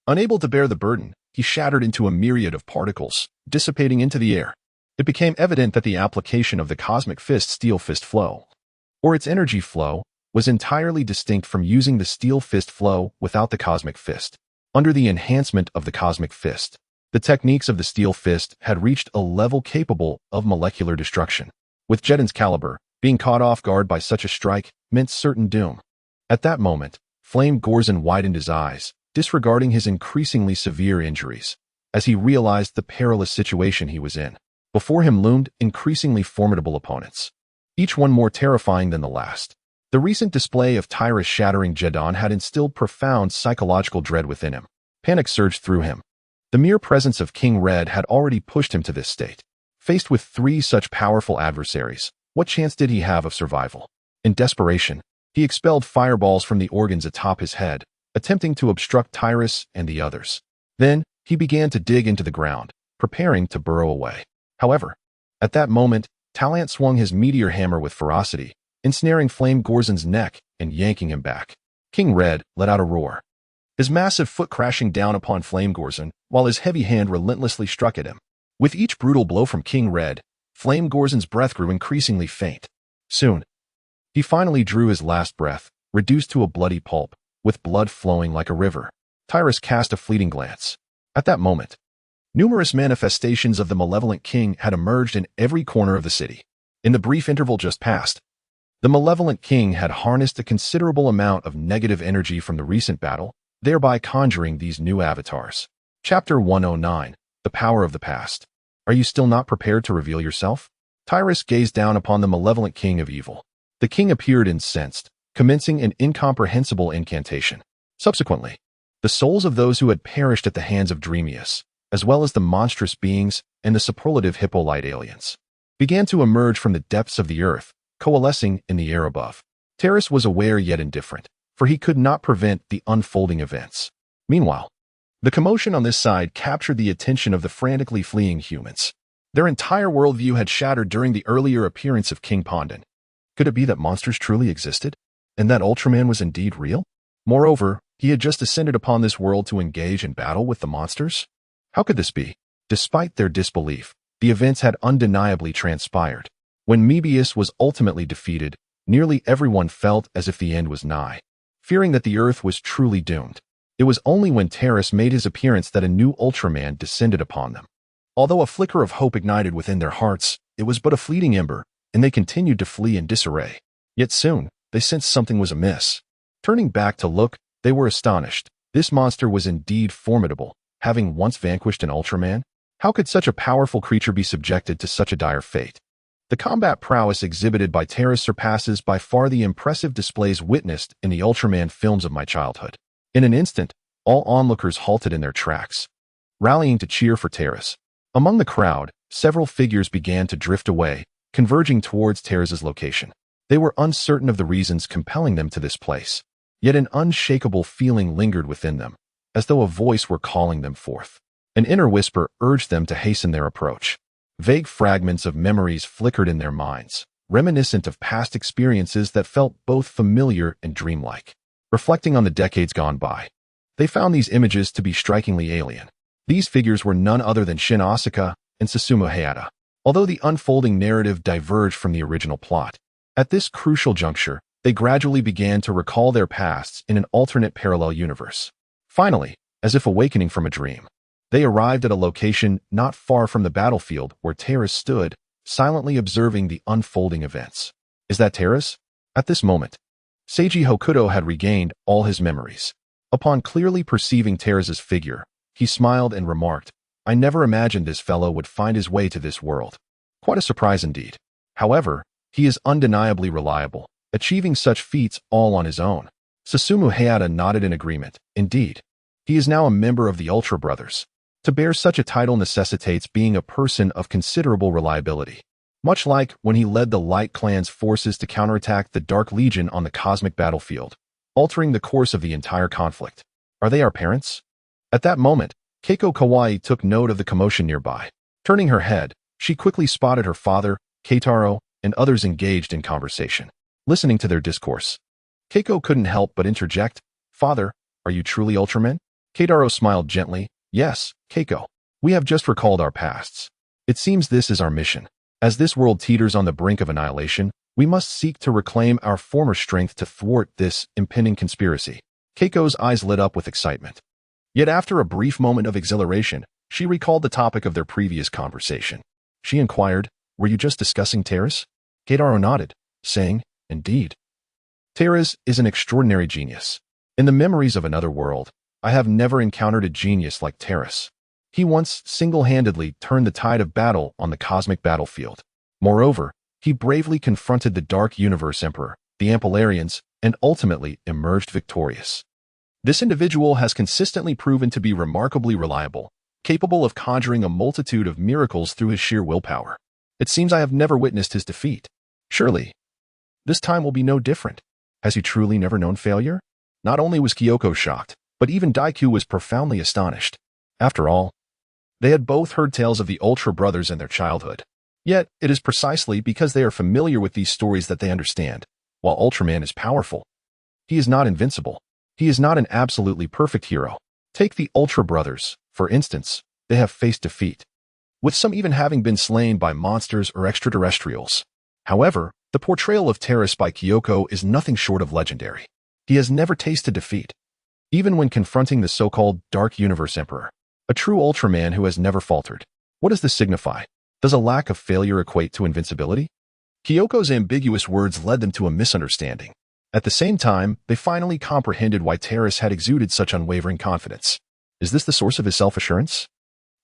unable to bear the burden, he shattered into a myriad of particles, dissipating into the air. It became evident that the application of the Cosmic Fist Steel Fist Flow, or its energy flow, was entirely distinct from using the Steel Fist Flow without the Cosmic Fist. Under the enhancement of the Cosmic Fist, the techniques of the Steel Fist had reached a level capable of molecular destruction. With Jedon's caliber, being caught off guard by such a strike meant certain doom. At that moment, Flame Gorgon widened his eyes, disregarding his increasingly severe injuries, as he realized the perilous situation he was in. Before him loomed increasingly formidable opponents, each one more terrifying than the last. The recent display of Tyrus shattering Jedon had instilled profound psychological dread within him. Panic surged through him. The mere presence of King Red had already pushed him to this state. Faced with three such powerful adversaries, what chance did he have of survival? In desperation, he expelled fireballs from the organs atop his head, attempting to obstruct Tyrus and the others. Then, he began to dig into the ground, preparing to burrow away. However, at that moment, Talant swung his meteor hammer with ferocity, ensnaring Flame Gorgon's neck and yanking him back. King Red let out a roar, his massive foot crashing down upon Flame Gorgon, while his heavy hand relentlessly struck at him. With each brutal blow from King Red, Flame Gorgon's breath grew increasingly faint. Soon, he finally drew his last breath, reduced to a bloody pulp, with blood flowing like a river. Tyrus cast a fleeting glance. At that moment, numerous manifestations of the malevolent king had emerged in every corner of the city. In the brief interval just passed, the malevolent king had harnessed a considerable amount of negative energy from the recent battle, thereby conjuring these new avatars. Chapter 109, The Power of the Past. Are you still not prepared to reveal yourself? Tyrus gazed down upon the malevolent king of evil. The king appeared incensed, commencing an incomprehensible incantation. Subsequently, the souls of those who had perished at the hands of Dreamius, as well as the monstrous beings and the superlative Hippolyte aliens, began to emerge from the depths of the earth, coalescing in the air above. Terrace was aware yet indifferent, for he could not prevent the unfolding events. Meanwhile, the commotion on this side captured the attention of the frantically fleeing humans. Their entire worldview had shattered during the earlier appearance of King Pondon. Could it be that monsters truly existed, and that Ultraman was indeed real? Moreover, he had just descended upon this world to engage in battle with the monsters? How could this be? Despite their disbelief, the events had undeniably transpired. When Mebius was ultimately defeated, nearly everyone felt as if the end was nigh, fearing that the Earth was truly doomed. It was only when Terrace made his appearance that a new Ultraman descended upon them. Although a flicker of hope ignited within their hearts, it was but a fleeting ember, and they continued to flee in disarray. Yet soon, they sensed something was amiss. Turning back to look, they were astonished. This monster was indeed formidable, having once vanquished an Ultraman. How could such a powerful creature be subjected to such a dire fate? The combat prowess exhibited by Terras surpasses by far the impressive displays witnessed in the Ultraman films of my childhood. In an instant, all onlookers halted in their tracks, rallying to cheer for Terras. Among the crowd, several figures began to drift away, converging towards Terras's location. They were uncertain of the reasons compelling them to this place, yet an unshakable feeling lingered within them, as though a voice were calling them forth. An inner whisper urged them to hasten their approach. Vague fragments of memories flickered in their minds, reminiscent of past experiences that felt both familiar and dreamlike. Reflecting on the decades gone by, they found these images to be strikingly alien. These figures were none other than Shin Asuka and Susumu Hayata. Although the unfolding narrative diverged from the original plot, at this crucial juncture, they gradually began to recall their pasts in an alternate parallel universe. Finally, as if awakening from a dream, they arrived at a location not far from the battlefield where Terras stood, silently observing the unfolding events. Is that Terras? At this moment, Seiji Hokuto had regained all his memories. Upon clearly perceiving Terras's figure, he smiled and remarked, "I never imagined this fellow would find his way to this world." Quite a surprise indeed. However, he is undeniably reliable, achieving such feats all on his own. Susumu Hayata nodded in agreement. Indeed, he is now a member of the Ultra Brothers. To bear such a title necessitates being a person of considerable reliability. Much like when he led the Light Clan's forces to counterattack the Dark Legion on the cosmic battlefield, altering the course of the entire conflict. Are they our parents? At that moment, Keiko Kawaii took note of the commotion nearby. Turning her head, she quickly spotted her father, Keitaro, and others engaged in conversation. Listening to their discourse, Keiko couldn't help but interject, "Father, are you truly Ultraman?" Keitaro smiled gently. "Yes, Keiko. We have just recalled our pasts. It seems this is our mission. As this world teeters on the brink of annihilation, we must seek to reclaim our former strength to thwart this impending conspiracy." Keiko's eyes lit up with excitement. Yet after a brief moment of exhilaration, she recalled the topic of their previous conversation. She inquired, "Were you just discussing Terras?" Keitaro nodded, saying, "Indeed. Terras is an extraordinary genius. In the memories of another world, I have never encountered a genius like Terras. He once single-handedly turned the tide of battle on the cosmic battlefield. Moreover, he bravely confronted the Dark Universe Emperor, the Ampelarians, and ultimately emerged victorious. This individual has consistently proven to be remarkably reliable, capable of conjuring a multitude of miracles through his sheer willpower. It seems I have never witnessed his defeat. Surely, this time will be no different. Has he truly never known failure?" Not only was Kyoko shocked, but even Daiku was profoundly astonished. After all, they had both heard tales of the Ultra Brothers in their childhood. Yet, it is precisely because they are familiar with these stories that they understand. While Ultraman is powerful, he is not invincible. He is not an absolutely perfect hero. Take the Ultra Brothers, for instance. They have faced defeat, with some even having been slain by monsters or extraterrestrials. However, the portrayal of Terras by Kyoko is nothing short of legendary. He has never tasted defeat, even when confronting the so-called Dark Universe Emperor. A true Ultraman who has never faltered. What does this signify? Does a lack of failure equate to invincibility? Kyoko's ambiguous words led them to a misunderstanding. At the same time, they finally comprehended why Terras had exuded such unwavering confidence. Is this the source of his self-assurance?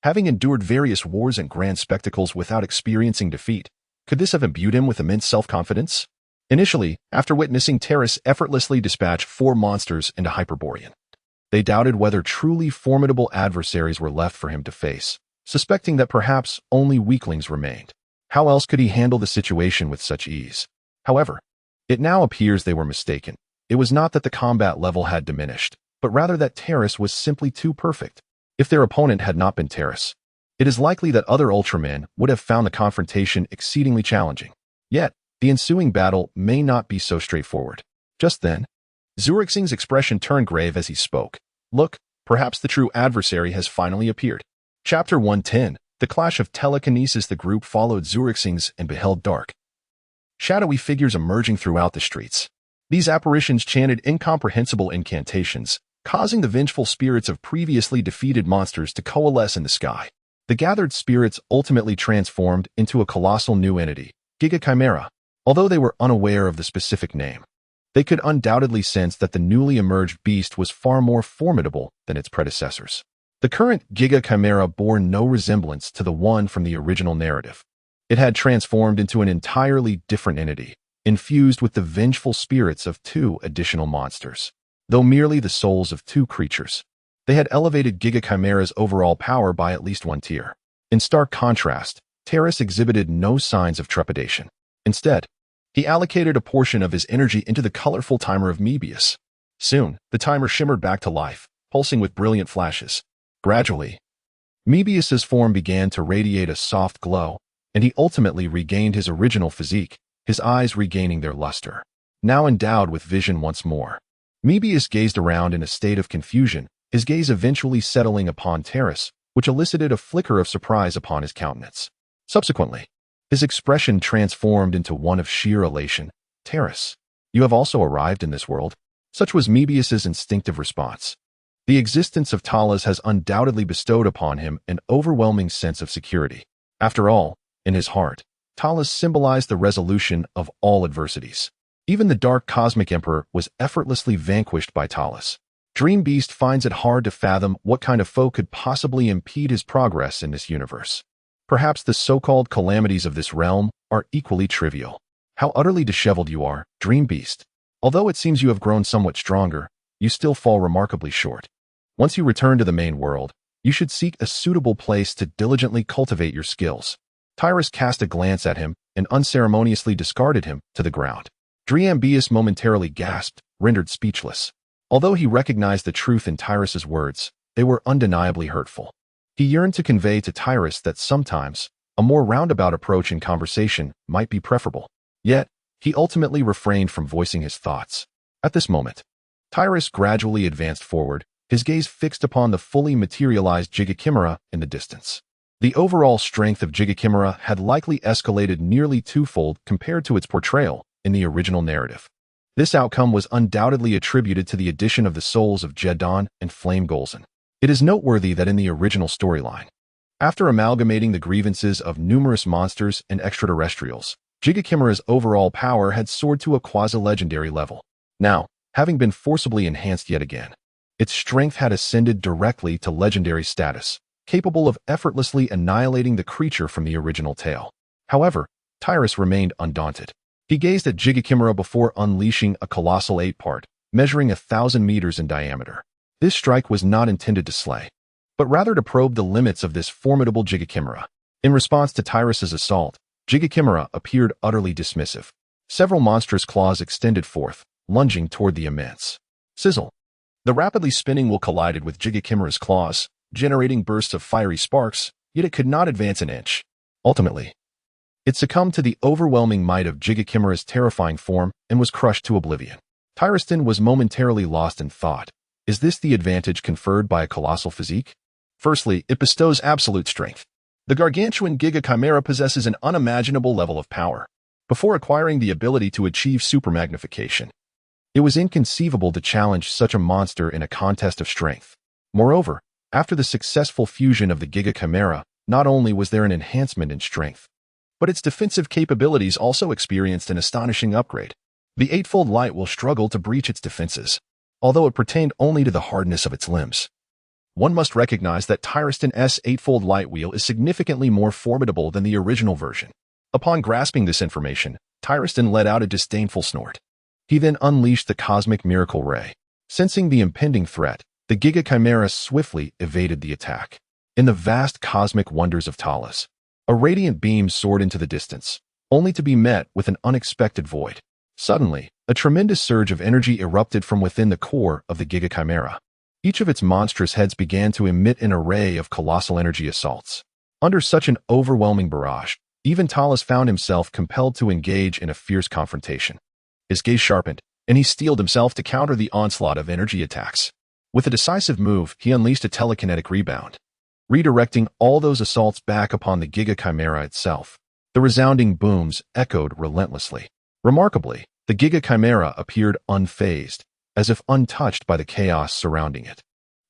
Having endured various wars and grand spectacles without experiencing defeat, could this have imbued him with immense self-confidence? Initially, after witnessing Terras effortlessly dispatch 4 monsters into Hyperborean, they doubted whether truly formidable adversaries were left for him to face, suspecting that perhaps only weaklings remained. How else could he handle the situation with such ease? However, it now appears they were mistaken. It was not that the combat level had diminished, but rather that Terras was simply too perfect. If their opponent had not been Terras, it is likely that other Ultramen would have found the confrontation exceedingly challenging. Yet, the ensuing battle may not be so straightforward. Just then, Zurixing's expression turned grave as he spoke. Look, perhaps the true adversary has finally appeared. Chapter 110, The Clash of Telekinesis. The group followed Zurixing's and beheld dark, shadowy figures emerging throughout the streets. These apparitions chanted incomprehensible incantations, causing the vengeful spirits of previously defeated monsters to coalesce in the sky. The gathered spirits ultimately transformed into a colossal new entity, Giga Chimera. Although they were unaware of the specific name, they could undoubtedly sense that the newly emerged beast was far more formidable than its predecessors. The current Giga Chimera bore no resemblance to the one from the original narrative. It had transformed into an entirely different entity, infused with the vengeful spirits of two additional monsters. Though merely the souls of two creatures, they had elevated Giga Chimera's overall power by at least one tier. In stark contrast, Terrace exhibited no signs of trepidation. Instead, he allocated a portion of his energy into the colorful timer of Mebius. Soon, the timer shimmered back to life, pulsing with brilliant flashes. Gradually, Mebius's form began to radiate a soft glow, and he ultimately regained his original physique, his eyes regaining their luster. Now endowed with vision once more, Mebius gazed around in a state of confusion, his gaze eventually settling upon Terrace, which elicited a flicker of surprise upon his countenance. Subsequently, his expression transformed into one of sheer elation. "Terrace, you have also arrived in this world?" Such was Mebius's instinctive response. The existence of Talas has undoubtedly bestowed upon him an overwhelming sense of security. After all, in his heart, Talas symbolized the resolution of all adversities. Even the dark cosmic emperor was effortlessly vanquished by Talas. Dream Beast finds it hard to fathom what kind of foe could possibly impede his progress in this universe. Perhaps the so-called calamities of this realm are equally trivial. How utterly disheveled you are, Dream Beast. Although it seems you have grown somewhat stronger, you still fall remarkably short. Once you return to the main world, you should seek a suitable place to diligently cultivate your skills. Tyrus cast a glance at him and unceremoniously discarded him to the ground. Dreambius momentarily gasped, rendered speechless. Although he recognized the truth in Tyrus's words, they were undeniably hurtful. He yearned to convey to Tyrus that sometimes a more roundabout approach in conversation might be preferable. Yet, he ultimately refrained from voicing his thoughts. At this moment, Tyrus gradually advanced forward, his gaze fixed upon the fully materialized Gigachimera in the distance. The overall strength of Gigachimera had likely escalated nearly twofold compared to its portrayal in the original narrative. This outcome was undoubtedly attributed to the addition of the souls of Jedon and Flame Golzon. It is noteworthy that in the original storyline, after amalgamating the grievances of numerous monsters and extraterrestrials, Gigachimera's overall power had soared to a quasi-legendary level. Now, having been forcibly enhanced yet again, its strength had ascended directly to legendary status, capable of effortlessly annihilating the creature from the original tale. However, Tyrus remained undaunted. He gazed at Gigachimera before unleashing a colossal 8-part, measuring 1,000 meters in diameter. This strike was not intended to slay, but rather to probe the limits of this formidable Gigachimera. In response to Tyrus's assault, Gigachimera appeared utterly dismissive. Several monstrous claws extended forth, lunging toward the immense. Sizzle. The rapidly spinning wheel collided with Gigachimera's claws, generating bursts of fiery sparks, yet it could not advance an inch. Ultimately, it succumbed to the overwhelming might of Gigachimera's terrifying form and was crushed to oblivion. Tyruston was momentarily lost in thought. Is this the advantage conferred by a colossal physique? Firstly, it bestows absolute strength. The gargantuan Gigachimera possesses an unimaginable level of power. Before acquiring the ability to achieve supermagnification, it was inconceivable to challenge such a monster in a contest of strength. Moreover, after the successful fusion of the Gigachimera, not only was there an enhancement in strength, but its defensive capabilities also experienced an astonishing upgrade. The eightfold light will struggle to breach its defenses, although it pertained only to the hardness of its limbs. One must recognize that Tyruston's eightfold light wheel is significantly more formidable than the original version. Upon grasping this information, Tyruston let out a disdainful snort. He then unleashed the cosmic miracle ray. Sensing the impending threat, the Gigachimera swiftly evaded the attack. In the vast cosmic wonders of Talas, a radiant beam soared into the distance, only to be met with an unexpected void. Suddenly, a tremendous surge of energy erupted from within the core of the Gigachimera. Each of its monstrous heads began to emit an array of colossal energy assaults. Under such an overwhelming barrage, even Talas found himself compelled to engage in a fierce confrontation. His gaze sharpened, and he steeled himself to counter the onslaught of energy attacks. With a decisive move, he unleashed a telekinetic rebound, redirecting all those assaults back upon the Gigachimera itself. The resounding booms echoed relentlessly. Remarkably, the Gigachimera appeared unfazed, as if untouched by the chaos surrounding it.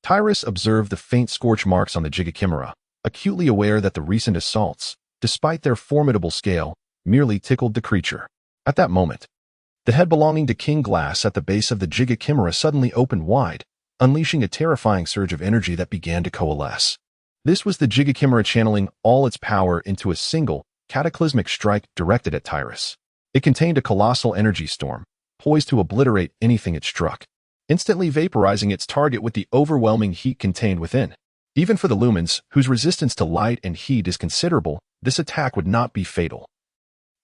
Tyrus observed the faint scorch marks on the Gigachimera, acutely aware that the recent assaults, despite their formidable scale, merely tickled the creature. At that moment, the head belonging to King Glass at the base of the Gigachimera suddenly opened wide, unleashing a terrifying surge of energy that began to coalesce. This was the Gigachimera channeling all its power into a single, cataclysmic strike directed at Tyrus. It contained a colossal energy storm, poised to obliterate anything it struck, instantly vaporizing its target with the overwhelming heat contained within. Even for the lumens, whose resistance to light and heat is considerable, this attack would not be fatal.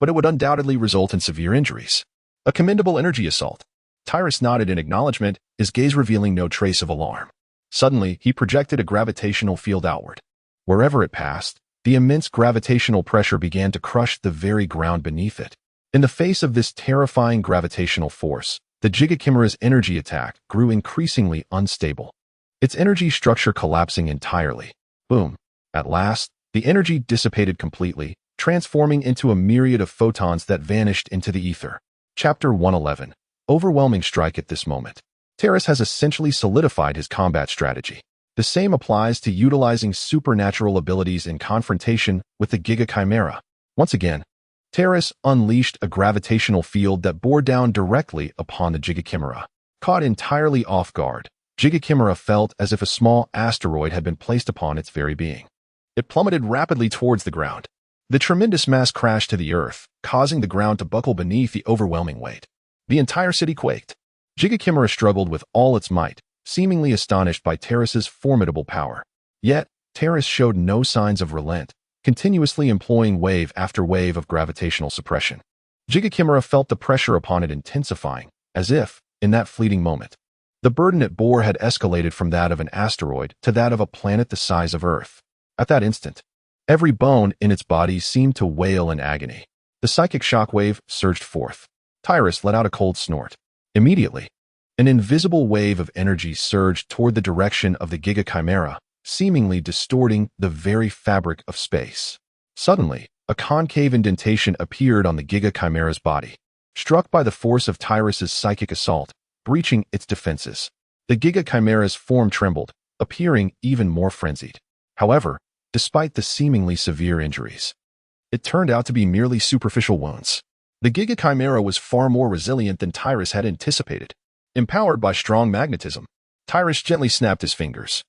But it would undoubtedly result in severe injuries. A commendable energy assault. Tyrus nodded in acknowledgement, his gaze revealing no trace of alarm. Suddenly, he projected a gravitational field outward. Wherever it passed, the immense gravitational pressure began to crush the very ground beneath it. In the face of this terrifying gravitational force, the Gigachimera's energy attack grew increasingly unstable, its energy structure collapsing entirely. Boom. At last, the energy dissipated completely, transforming into a myriad of photons that vanished into the ether. Chapter 111. Overwhelming strike. At this moment, Tyrus has essentially solidified his combat strategy. The same applies to utilizing supernatural abilities in confrontation with the Gigachimera. Once again, Tyrus unleashed a gravitational field that bore down directly upon the Gigachimera. Caught entirely off guard, Gigachimera felt as if a small asteroid had been placed upon its very being. It plummeted rapidly towards the ground. The tremendous mass crashed to the earth, causing the ground to buckle beneath the overwhelming weight. The entire city quaked. Gigachimera struggled with all its might, seemingly astonished by Tyrus's formidable power. Yet, Tyrus showed no signs of relent, continuously employing wave after wave of gravitational suppression. Gigachimera felt the pressure upon it intensifying, as if, in that fleeting moment, the burden it bore had escalated from that of an asteroid to that of a planet the size of Earth. At that instant, every bone in its body seemed to wail in agony. The psychic shockwave surged forth. Tyrus let out a cold snort. Immediately, an invisible wave of energy surged toward the direction of the Gigachimera, seemingly distorting the very fabric of space. Suddenly, a concave indentation appeared on the Gigachimera's body, struck by the force of Tyrus's psychic assault, breaching its defenses. The Gigachimera's form trembled, appearing even more frenzied. However, despite the seemingly severe injuries, it turned out to be merely superficial wounds. The Gigachimera was far more resilient than Tyrus had anticipated. Empowered by strong magnetism, Tyrus gently snapped his fingers.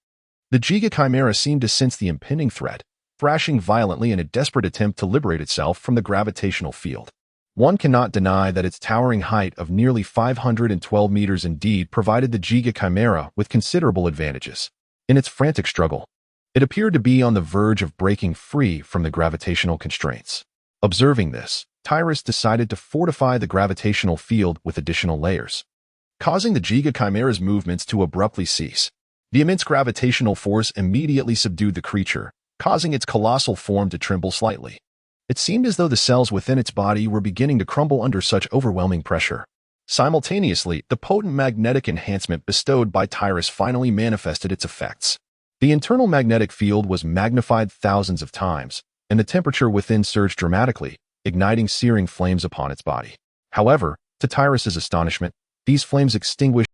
The Gigachimera seemed to sense the impending threat, thrashing violently in a desperate attempt to liberate itself from the gravitational field. One cannot deny that its towering height of nearly 512 meters indeed provided the Gigachimera with considerable advantages. In its frantic struggle, it appeared to be on the verge of breaking free from the gravitational constraints. Observing this, Tyrus decided to fortify the gravitational field with additional layers, causing the Gigachimera's movements to abruptly cease. The immense gravitational force immediately subdued the creature, causing its colossal form to tremble slightly. It seemed as though the cells within its body were beginning to crumble under such overwhelming pressure. Simultaneously, the potent magnetic enhancement bestowed by Tyrus finally manifested its effects. The internal magnetic field was magnified thousands of times, and the temperature within surged dramatically, igniting searing flames upon its body. However, to Tyrus's astonishment, these flames extinguished